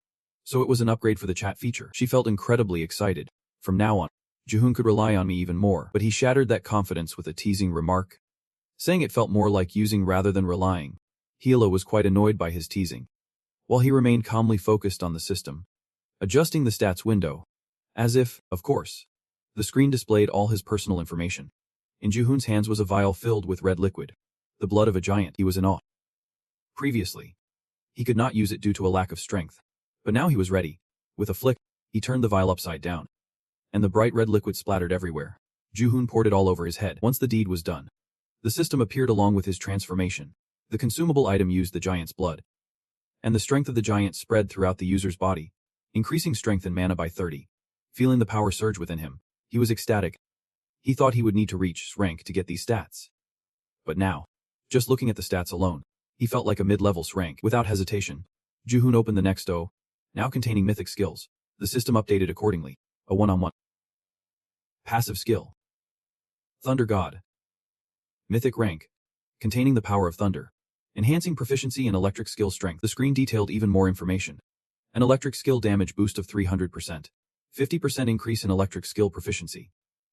So it was an upgrade for the chat feature. She felt incredibly excited. From now on, Juhoon could rely on me even more, but he shattered that confidence with a teasing remark, saying it felt more like using rather than relying. Hyla was quite annoyed by his teasing, while he remained calmly focused on the system, adjusting the stats window, as if, of course, the screen displayed all his personal information. In Juhoon's hands was a vial filled with red liquid, the blood of a giant. He was in awe. Previously, he could not use it due to a lack of strength, but now he was ready. With a flick, he turned the vial upside down, and the bright red liquid splattered everywhere. Juhoon poured it all over his head. Once the deed was done, the system appeared along with his transformation. The consumable item used the giant's blood, and the strength of the giant spread throughout the user's body, increasing strength and mana by 30. Feeling the power surge within him, he was ecstatic. He thought he would need to reach rank to get these stats. But now, just looking at the stats alone, he felt like a mid-level rank. Without hesitation, Juhoon opened the next O, now containing mythic skills. The system updated accordingly. A 1-on-1. Passive skill. Thunder God. Mythic rank, containing the power of thunder, enhancing proficiency in electric skill strength. The screen detailed even more information. An electric skill damage boost of 300%, 50% increase in electric skill proficiency.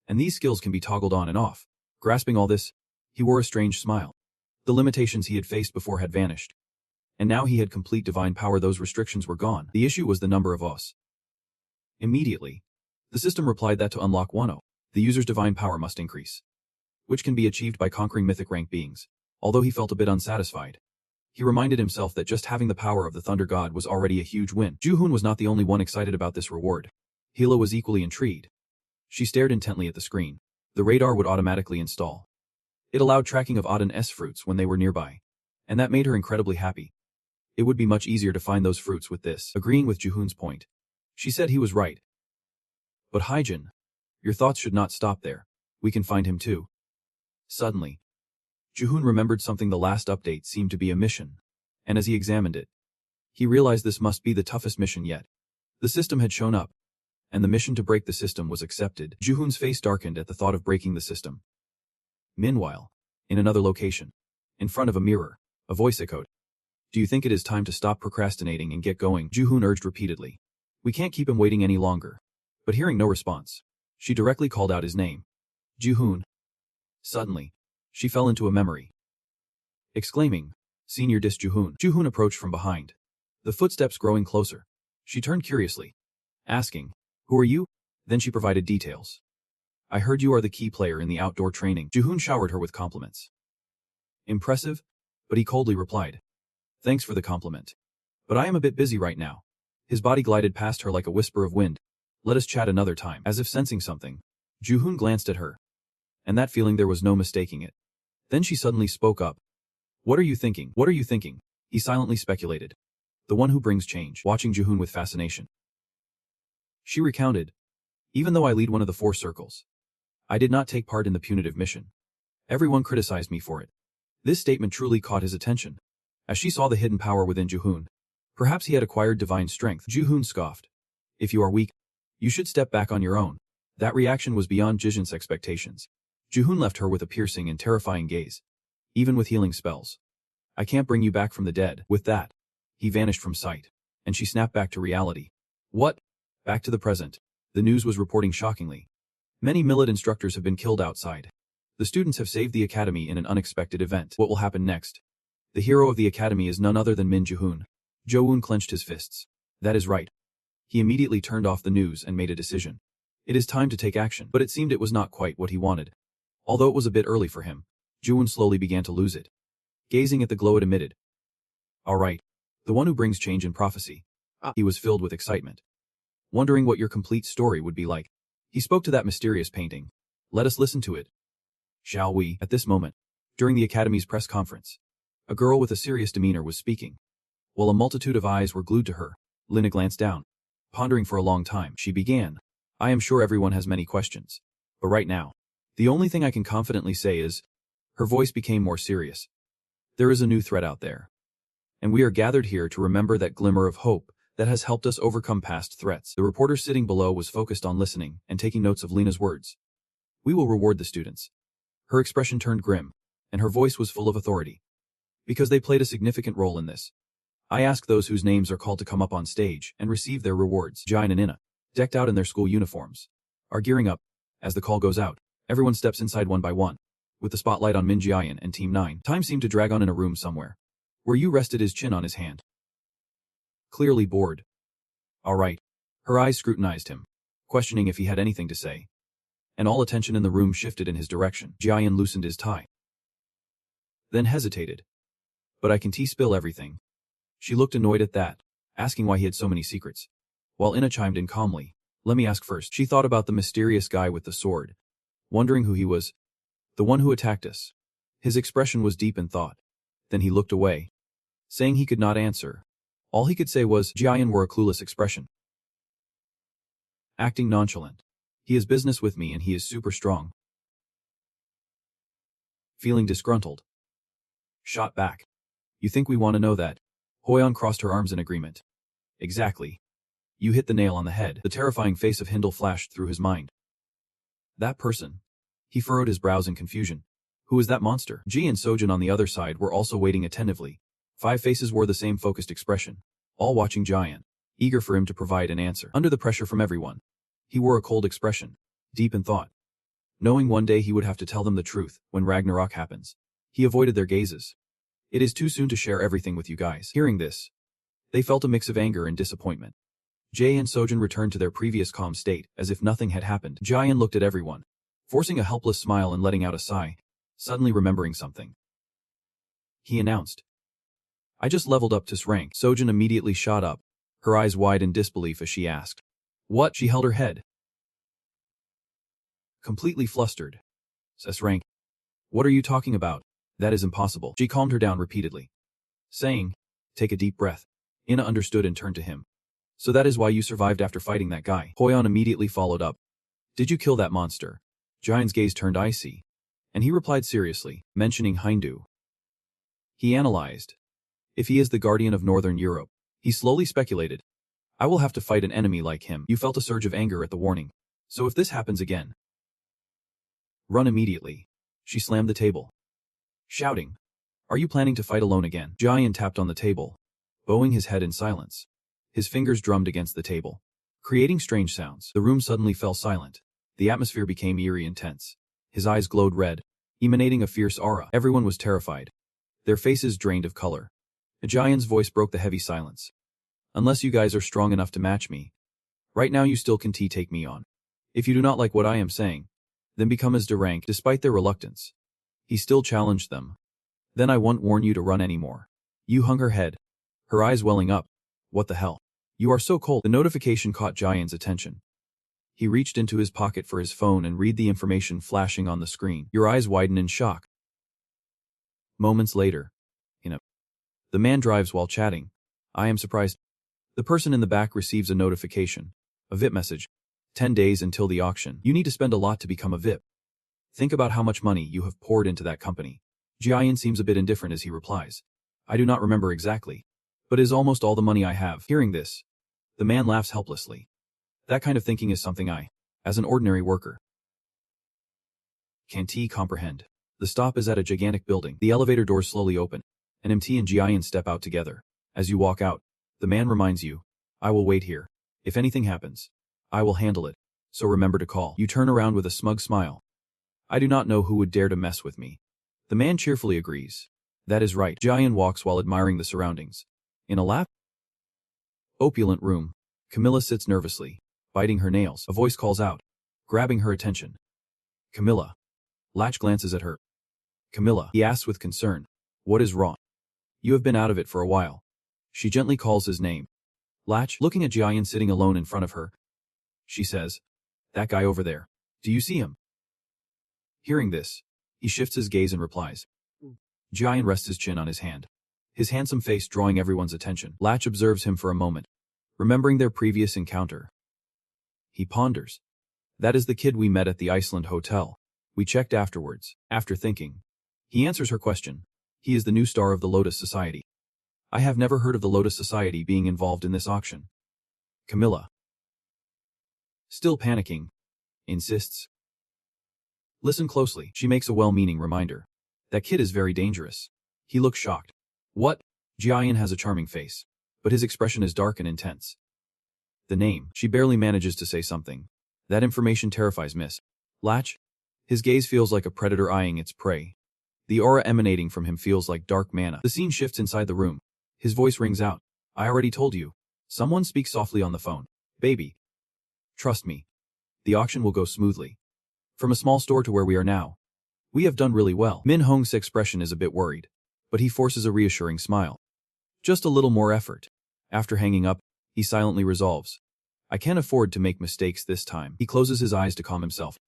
And these skills can be toggled on and off. Grasping all this, he wore a strange smile. The limitations he had faced before had vanished. And now he had complete divine power. Those restrictions were gone. The issue was the number of Os. Immediately, the system replied that to unlock 1O, the user's divine power must increase, which can be achieved by conquering mythic rank beings. Although he felt a bit unsatisfied, he reminded himself that just having the power of the Thunder God was already a huge win. Juhoon was not the only one excited about this reward. Hyla was equally intrigued. She stared intently at the screen. The radar would automatically install. It allowed tracking of Odin's fruits when they were nearby, and that made her incredibly happy. It would be much easier to find those fruits with this. Agreeing with Juhoon's point, she said he was right. But Hyjin, your thoughts should not stop there. We can find him too. Suddenly, Juhoon remembered something. The last update seemed to be a mission, and as he examined it, he realized this must be the toughest mission yet. The system had shown up, and the mission to break the system was accepted. Juhoon's face darkened at the thought of breaking the system. Meanwhile, in another location, in front of a mirror, a voice echoed. Do you think it is time to stop procrastinating and get going? Juhoon urged repeatedly. We can't keep him waiting any longer. But hearing no response, she directly called out his name. Juhoon. Suddenly, she fell into a memory. Exclaiming, Senior Dis Juhoon. Juhoon approached from behind, the footsteps growing closer. She turned curiously, asking, Who are you? Then she provided details. I heard you are the key player in the outdoor training. Juhoon showered her with compliments. Impressive, but he coldly replied. Thanks for the compliment. But I am a bit busy right now. His body glided past her like a whisper of wind. Let us chat another time. As if sensing something, Juhoon glanced at her. And that feeling, there was no mistaking it. Then she suddenly spoke up. What are you thinking? What are you thinking? He silently speculated. The one who brings change. Watching Juhoon with fascination, she recounted. Even though I lead one of the 4 circles, I did not take part in the punitive mission. Everyone criticized me for it. This statement truly caught his attention, as she saw the hidden power within Juhoon. Perhaps he had acquired divine strength. Juhoon scoffed. If you are weak, you should step back on your own. That reaction was beyond Jijin's expectations. Juhoon left her with a piercing and terrifying gaze. Even with healing spells, I can't bring you back from the dead. With that, he vanished from sight, and she snapped back to reality. What? Back to the present. The news was reporting shockingly. Many millet instructors have been killed outside. The students have saved the academy in an unexpected event. What will happen next? The hero of the academy is none other than Min Juhoon. Jo-woon clenched his fists. That is right. He immediately turned off the news and made a decision. It is time to take action, but it seemed it was not quite what he wanted. Although it was a bit early for him, Jo-woon slowly began to lose it. Gazing at the glow it emitted. All right. The one who brings change in prophecy. He was filled with excitement. Wondering what your complete story would be like. He spoke to that mysterious painting. Let us listen to it. Shall we? At this moment, during the Academy's press conference, a girl with a serious demeanor was speaking. While a multitude of eyes were glued to her, Lina glanced down. Pondering for a long time, she began. I am sure everyone has many questions. But right now, the only thing I can confidently say is, her voice became more serious. There is a new threat out there. And we are gathered here to remember that glimmer of hope that has helped us overcome past threats. The reporter sitting below was focused on listening and taking notes of Lina's words. We will reward the students. Her expression turned grim, and her voice was full of authority. Because they played a significant role in this. I ask those whose names are called to come up on stage and receive their rewards. Jian and Ina, decked out in their school uniforms, are gearing up. As the call goes out, everyone steps inside one by one. With the spotlight on Min Jiayan and Team 9, time seemed to drag on in a room somewhere. Where Yu rested his chin on his hand. Clearly bored. All right. Her eyes scrutinized him, questioning if he had anything to say. And all attention in the room shifted in his direction. Jiayan loosened his tie. Then hesitated. But I can spill everything. She looked annoyed at that, asking why he had so many secrets. While Ina chimed in calmly, let me ask first. She thought about the mysterious guy with the sword, wondering who he was. The one who attacked us. His expression was deep in thought. Then he looked away, saying he could not answer. All he could say was, Jiayan wore a clueless expression. Acting nonchalant. He has business with me and he is super strong. Feeling disgruntled. Shot back. You think we want to know that? Hoyeon crossed her arms in agreement. Exactly. You hit the nail on the head. The terrifying face of Hindle flashed through his mind. That person. He furrowed his brows in confusion. Who is that monster? Ji and Sojin on the other side were also waiting attentively. 5 faces wore the same focused expression, all watching Jian, eager for him to provide an answer. Under the pressure from everyone, he wore a cold expression, deep in thought. Knowing one day he would have to tell them the truth when Ragnarok happens, he avoided their gazes. It is too soon to share everything with you guys. Hearing this, they felt a mix of anger and disappointment. Jae and Sojin returned to their previous calm state, as if nothing had happened. Jian looked at everyone, forcing a helpless smile and letting out a sigh, suddenly remembering something. He announced. I just leveled up to S rank. Sojin immediately shot up, her eyes wide in disbelief as she asked. What? She held her head. Completely flustered. S rank. What are you talking about? That is impossible. She calmed her down repeatedly, saying, take a deep breath. Ina understood and turned to him. So that is why you survived after fighting that guy. Hoyeon immediately followed up. Did you kill that monster? Jian's gaze turned icy, and he replied seriously, mentioning Hindu. He analyzed. If he is the guardian of Northern Europe, he slowly speculated. I will have to fight an enemy like him. You felt a surge of anger at the warning. So if this happens again, run immediately. She slammed the table, shouting. Are you planning to fight alone again? Jian tapped on the table, bowing his head in silence. His fingers drummed against the table, creating strange sounds. The room suddenly fell silent. The atmosphere became eerie and tense. His eyes glowed red, emanating a fierce aura. Everyone was terrified, their faces drained of color. Jian's voice broke the heavy silence. Unless you guys are strong enough to match me, right now you still can take me on. If you do not like what I am saying, then become as rank. Despite their reluctance, he still challenged them. Then I won't warn you to run anymore. Yu hung her head, her eyes welling up. What the hell? You are so cold. The notification caught Jian's attention. He reached into his pocket for his phone and read the information flashing on the screen. Your eyes widen in shock. Moments later. The man drives while chatting. I am surprised. The person in the back receives a notification. A VIP message. 10 days until the auction. You need to spend a lot to become a VIP. Think about how much money you have poured into that company. Jian seems a bit indifferent as he replies. I do not remember exactly, but it is almost all the money I have. Hearing this, the man laughs helplessly. That kind of thinking is something I, as an ordinary worker, can't comprehend. The stop is at a gigantic building. The elevator doors slowly open, and MT and Jian step out together. As you walk out, the man reminds you, I will wait here. If anything happens, I will handle it. So remember to call. You turn around with a smug smile. I do not know who would dare to mess with me. The man cheerfully agrees. That is right. Jian walks while admiring the surroundings. In a lap, Opulent room. Camilla sits nervously, biting her nails. A voice calls out, grabbing her attention. Camilla. Latch glances at her. Camilla, he asks with concern. What is wrong? You have been out of it for a while. She gently calls his name. Latch, looking at Jiayan sitting alone in front of her. She says, that guy over there. Do you see him? Hearing this, he shifts his gaze and replies. Jiayan rests his chin on his hand, his handsome face drawing everyone's attention. Latch observes him for a moment, remembering their previous encounter. He ponders. That is the kid we met at the Iceland hotel. We checked afterwards. After thinking, he answers her question. He is the new star of the Lotus Society. I have never heard of the Lotus Society being involved in this auction. Camilla, still panicking, insists. Listen closely. She makes a well-meaning reminder. That kid is very dangerous. He looks shocked. What? Jiayan has a charming face, but his expression is dark and intense. The name. She barely manages to say something. That information terrifies Miss Latch. His gaze feels like a predator eyeing its prey. The aura emanating from him feels like dark mana. The scene shifts inside the room. His voice rings out. I already told you. Someone speaks softly on the phone. Baby. Trust me. The auction will go smoothly. From a small store to where we are now. We have done really well. Min Hong's expression is a bit worried, but he forces a reassuring smile. Just a little more effort. After hanging up, he silently resolves. I can't afford to make mistakes this time. He closes his eyes to calm himself,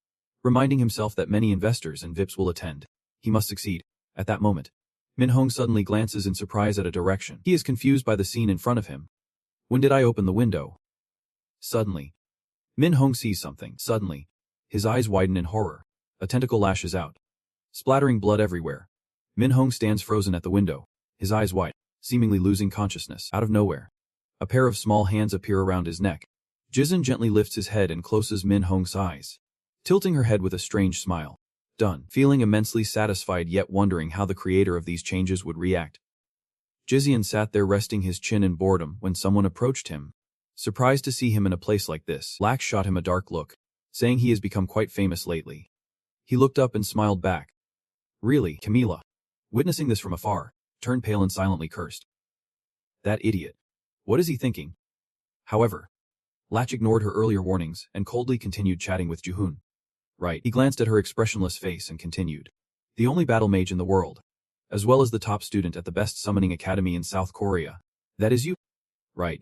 reminding himself that many investors and VIPs will attend. He must succeed. At that moment, Min Hong suddenly glances in surprise at a direction. He is confused by the scene in front of him. When did I open the window? Suddenly, Min Hong sees something. Suddenly, his eyes widen in horror. A tentacle lashes out, splattering blood everywhere. Min Hong stands frozen at the window, his eyes wide, seemingly losing consciousness. Out of nowhere, a pair of small hands appear around his neck. Jizun gently lifts his head and closes Min Hong's eyes, tilting her head with a strange smile. Done. Feeling immensely satisfied yet wondering how the creator of these changes would react. Jizian sat there resting his chin in boredom when someone approached him. Surprised to see him in a place like this, Lax shot him a dark look, saying he has become quite famous lately. He looked up and smiled back. Really, Camilla, witnessing this from afar, turned pale and silently cursed. That idiot. What is he thinking? However, Latch ignored her earlier warnings and coldly continued chatting with Juhoon. Right. He glanced at her expressionless face and continued. The only battle mage in the world, as well as the top student at the best summoning academy in South Korea. That is you? Right.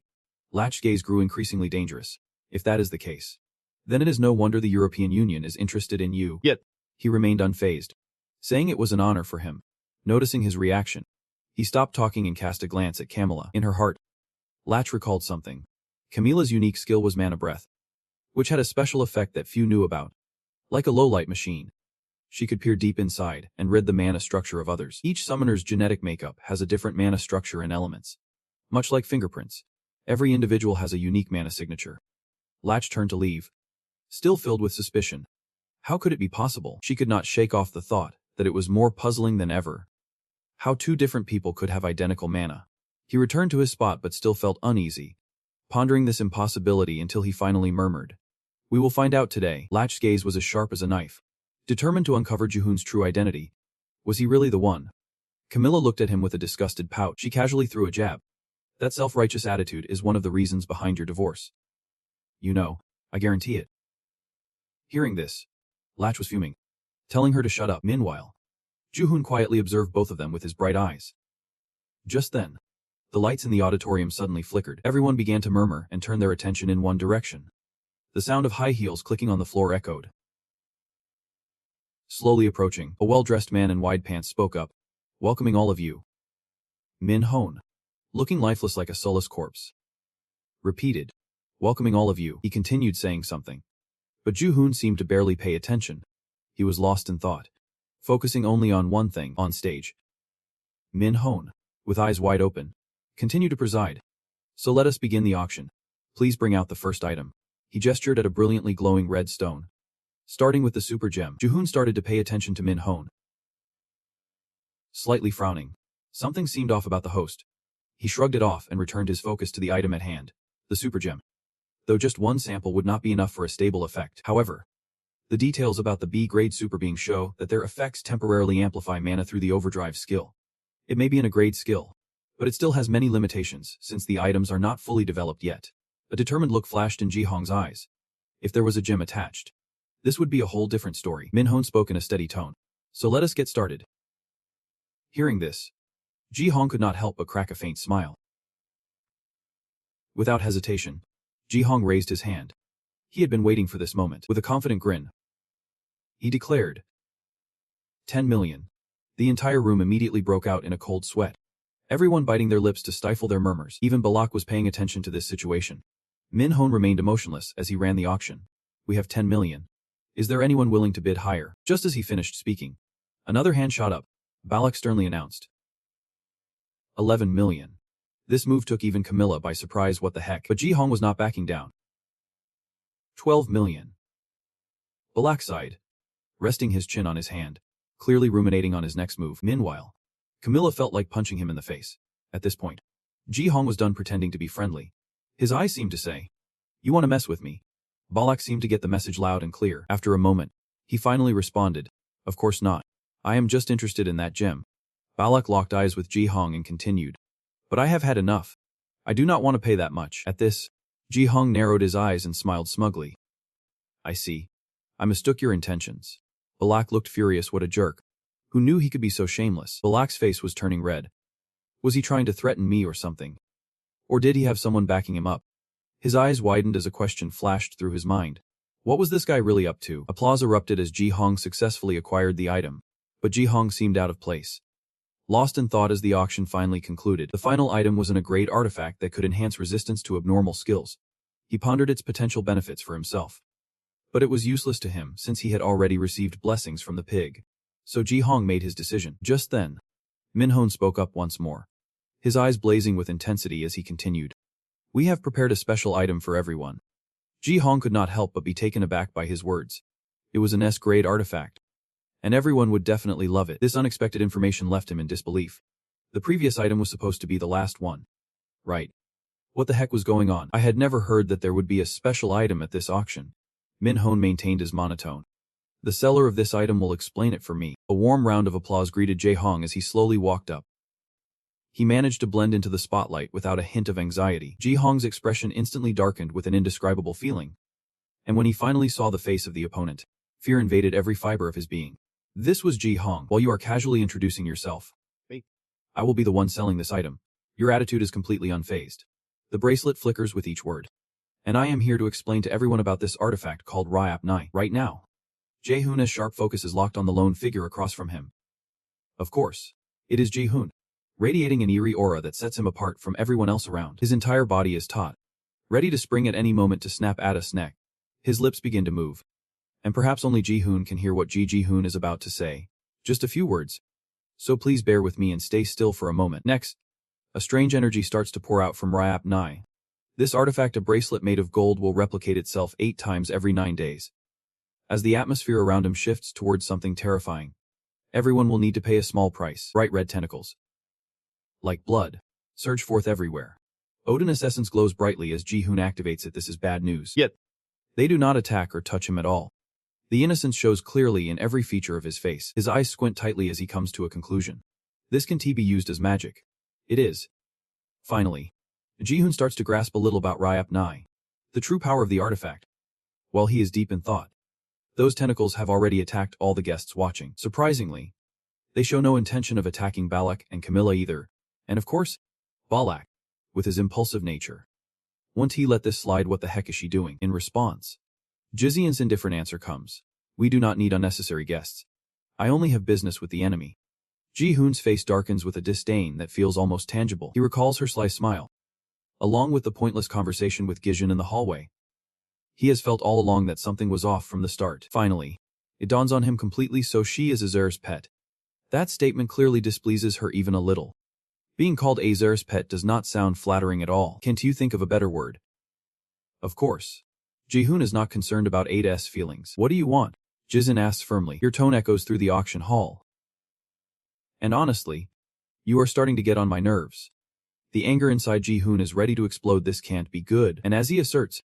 Latch's gaze grew increasingly dangerous. If that is the case, then it is no wonder the European Union is interested in you. Yet, he remained unfazed, saying it was an honor for him. Noticing his reaction, he stopped talking and cast a glance at Camilla. In her heart, Latch recalled something. Camilla's unique skill was mana breath, which had a special effect that few knew about. Like a low-light machine, she could peer deep inside and read the mana structure of others. Each summoner's genetic makeup has a different mana structure and elements. Much like fingerprints, every individual has a unique mana signature. Latch turned to leave, still filled with suspicion. How could it be possible? She could not shake off the thought that it was more puzzling than ever. How two different people could have identical mana. He returned to his spot but still felt uneasy, pondering this impossibility until he finally murmured. We will find out today. Latch's gaze was as sharp as a knife, determined to uncover Juhoon's true identity. Was he really the one? Camilla looked at him with a disgusted pout. She casually threw a jab. That self-righteous attitude is one of the reasons behind your divorce. You know, I guarantee it. Hearing this, Latch was fuming, telling her to shut up. Meanwhile, Juhoon quietly observed both of them with his bright eyes. Just then, the lights in the auditorium suddenly flickered. Everyone began to murmur and turn their attention in one direction. The sound of high heels clicking on the floor echoed. Slowly approaching, a well-dressed man in wide pants spoke up, welcoming all of you. Min Hone, looking lifeless like a soulless corpse, repeated, welcoming all of you. He continued saying something, but Juhoon seemed to barely pay attention. He was lost in thought, focusing only on one thing on stage. Min Hone, with eyes wide open, continued to preside. So let us begin the auction. Please bring out the first item. He gestured at a brilliantly glowing red stone. Starting with the super gem, Juhoon started to pay attention to Min Hone. Slightly frowning, something seemed off about the host. He shrugged it off and returned his focus to the item at hand, the super gem. Though just one sample would not be enough for a stable effect. However, the details about the B-grade super being show that their effects temporarily amplify mana through the overdrive skill. It may be in a grade skill, But it still has many limitations, since the items are not fully developed yet. A determined look flashed in Ji-hong's eyes. If there was a gem attached, this would be a whole different story. Min-hon spoke in a steady tone. So let us get started. Hearing this, Ji-hong could not help but crack a faint smile. Without hesitation, Ji-hong raised his hand. He had been waiting for this moment. With a confident grin, he declared, 10 million. The entire room immediately broke out in a cold sweat. Everyone biting their lips to stifle their murmurs. Even Balak was paying attention to this situation. Min-hon remained emotionless as he ran the auction. We have 10 million. Is there anyone willing to bid higher? Just as he finished speaking, another hand shot up. Balak sternly announced, 11 million. This move took even Camilla by surprise. What the heck? But Ji-hong was not backing down. 12 million. Balak sighed, resting his chin on his hand, clearly ruminating on his next move. Meanwhile, Camilla felt like punching him in the face. At this point, Ji-hong was done pretending to be friendly. His eyes seemed to say, you want to mess with me? Balak seemed to get the message loud and clear. After a moment, he finally responded, of course not. I am just interested in that gem. Balak locked eyes with Ji-hong and continued, but I have had enough. I do not want to pay that much. At this, Ji-hong narrowed his eyes and smiled smugly. I see. I mistook your intentions. Balak looked furious. What a jerk. Who knew he could be so shameless? Balak's face was turning red. Was he trying to threaten me or something? Or did he have someone backing him up? His eyes widened as a question flashed through his mind. What was this guy really up to? Applause erupted as Ji-hong successfully acquired the item, but Ji-hong seemed out of place. Lost in thought as the auction finally concluded, the final item was a great artifact that could enhance resistance to abnormal skills. He pondered its potential benefits for himself. But it was useless to him since he had already received blessings from the pig. So Ji-hong made his decision. Just then, Min-hon spoke up once more, his eyes blazing with intensity as he continued. We have prepared a special item for everyone. Ji-hong could not help but be taken aback by his words. It was an S-grade artifact, and everyone would definitely love it. This unexpected information left him in disbelief. The previous item was supposed to be the last one. Right. What the heck was going on? I had never heard that there would be a special item at this auction. Min-hon maintained his monotone. The seller of this item will explain it for me. A warm round of applause greeted Ji-hong as he slowly walked up. He managed to blend into the spotlight without a hint of anxiety. Ji-hong's expression instantly darkened with an indescribable feeling. And when he finally saw the face of the opponent, fear invaded every fiber of his being. This was Ji-hong. While you are casually introducing yourself, I will be the one selling this item. Your attitude is completely unfazed. The bracelet flickers with each word. And I am here to explain to everyone about this artifact called Ryap Nai. Right now, Jae-hoon's sharp focus is locked on the lone figure across from him. Of course, it is Jae-hoon, radiating an eerie aura that sets him apart from everyone else around. His entire body is taut, ready to spring at any moment to snap at us neck. His lips begin to move. And perhaps only Ji-hoon can hear what Ji-hoon is about to say. Just a few words. So please bear with me and stay still for a moment. Next, a strange energy starts to pour out from Ryap Nai. This artifact, a bracelet made of gold, will replicate itself 8 times every 9 days. As the atmosphere around him shifts towards something terrifying, everyone will need to pay a small price. Bright red tentacles, like blood, surge forth everywhere. Odin's essence glows brightly as Ji-hoon activates it. This is bad news. Yet, they do not attack or touch him at all. The innocence shows clearly in every feature of his face. His eyes squint tightly as he comes to a conclusion. This can be used as magic. It is. Finally, Ji-hoon starts to grasp a little about Ryap Nai, the true power of the artifact. While he is deep in thought, those tentacles have already attacked all the guests watching. Surprisingly, they show no intention of attacking Balak and Camilla either. And of course, Balak, with his impulsive nature. Won't he let this slide? What the heck is she doing? In response, Jizian's indifferent answer comes. We do not need unnecessary guests. I only have business with the enemy. Ji-hoon's face darkens with a disdain that feels almost tangible. He recalls her sly smile, along with the pointless conversation with Gijin in the hallway. He has felt all along that something was off from the start. Finally, it dawns on him completely. So she is Azur's pet. That statement clearly displeases her even a little. Being called Azur's pet does not sound flattering at all. Can't you think of a better word? Of course. Ji-hoon is not concerned about Ada's feelings. What do you want? Jizin asks firmly. Your tone echoes through the auction hall. And honestly, you are starting to get on my nerves. The anger inside Ji-hoon is ready to explode. This can't be good. And as he asserts,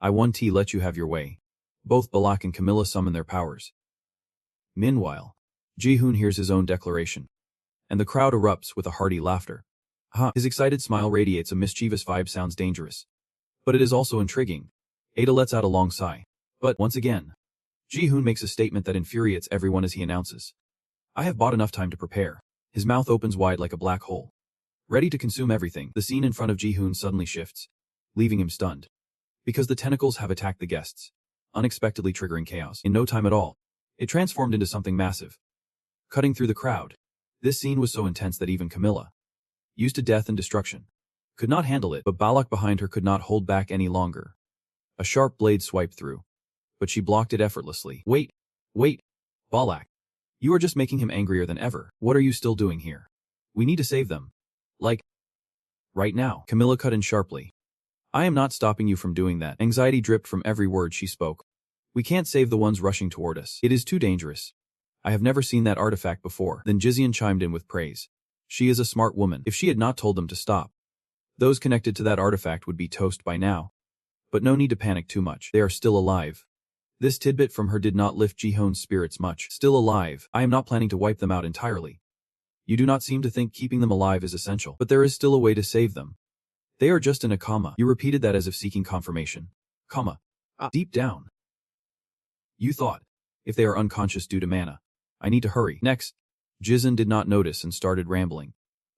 I won't let you have your way. Both Balak and Camilla summon their powers. Meanwhile, Ji-hoon hears his own declaration, and the crowd erupts with a hearty laughter. Ha! His excited smile radiates a mischievous vibe. Sounds dangerous. But it is also intriguing. Ada lets out a long sigh. But, once again, Ji-hoon makes a statement that infuriates everyone as he announces, I have bought enough time to prepare. His mouth opens wide like a black hole, ready to consume everything. The scene in front of Ji-hoon suddenly shifts, leaving him stunned. Because the tentacles have attacked the guests, unexpectedly triggering chaos. In no time at all, it transformed into something massive, cutting through the crowd. This scene was so intense that even Camilla, used to death and destruction, could not handle it, but Balak behind her could not hold back any longer. A sharp blade swiped through, but she blocked it effortlessly. Wait, Balak. You are just making him angrier than ever. What are you still doing here? We need to save them. Like, right now. Camilla cut in sharply. I am not stopping you from doing that. Anxiety dripped from every word she spoke. We can't save the ones rushing toward us. It is too dangerous. I have never seen that artifact before. Then Jizian chimed in with praise. She is a smart woman. If she had not told them to stop, those connected to that artifact would be toast by now. But no need to panic too much. They are still alive. This tidbit from her did not lift Ji-hoon's spirits much. Still alive. I am not planning to wipe them out entirely. You do not seem to think keeping them alive is essential. But there is still a way to save them. They are just in a coma. You repeated that as if seeking confirmation. Comma. Deep down. You thought, if they are unconscious due to mana, I need to hurry. Next, Jizen did not notice and started rambling.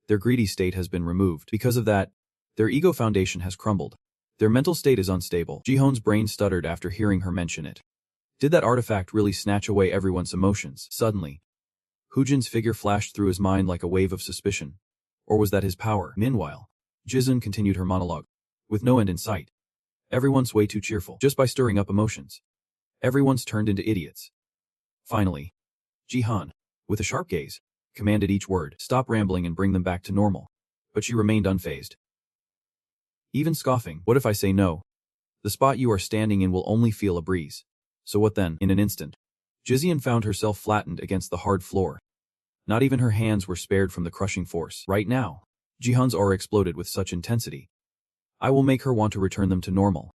Their greedy state has been removed. Because of that, their ego foundation has crumbled. Their mental state is unstable. Ji-hoon's brain stuttered after hearing her mention it. Did that artifact really snatch away everyone's emotions? Suddenly, Hoojin's figure flashed through his mind like a wave of suspicion. Or was that his power? Meanwhile, Jizen continued her monologue, with no end in sight. Everyone's way too cheerful. Just by stirring up emotions, everyone's turned into idiots. Finally, Ji-hoon, with a sharp gaze, commanded each word, stop rambling and bring them back to normal. But she remained unfazed. Even scoffing, what if I say no? The spot you are standing in will only feel a breeze. So what then? In an instant, Jizian found herself flattened against the hard floor. Not even her hands were spared from the crushing force. Right now, Ji-hoon's aura exploded with such intensity. I will make her want to return them to normal.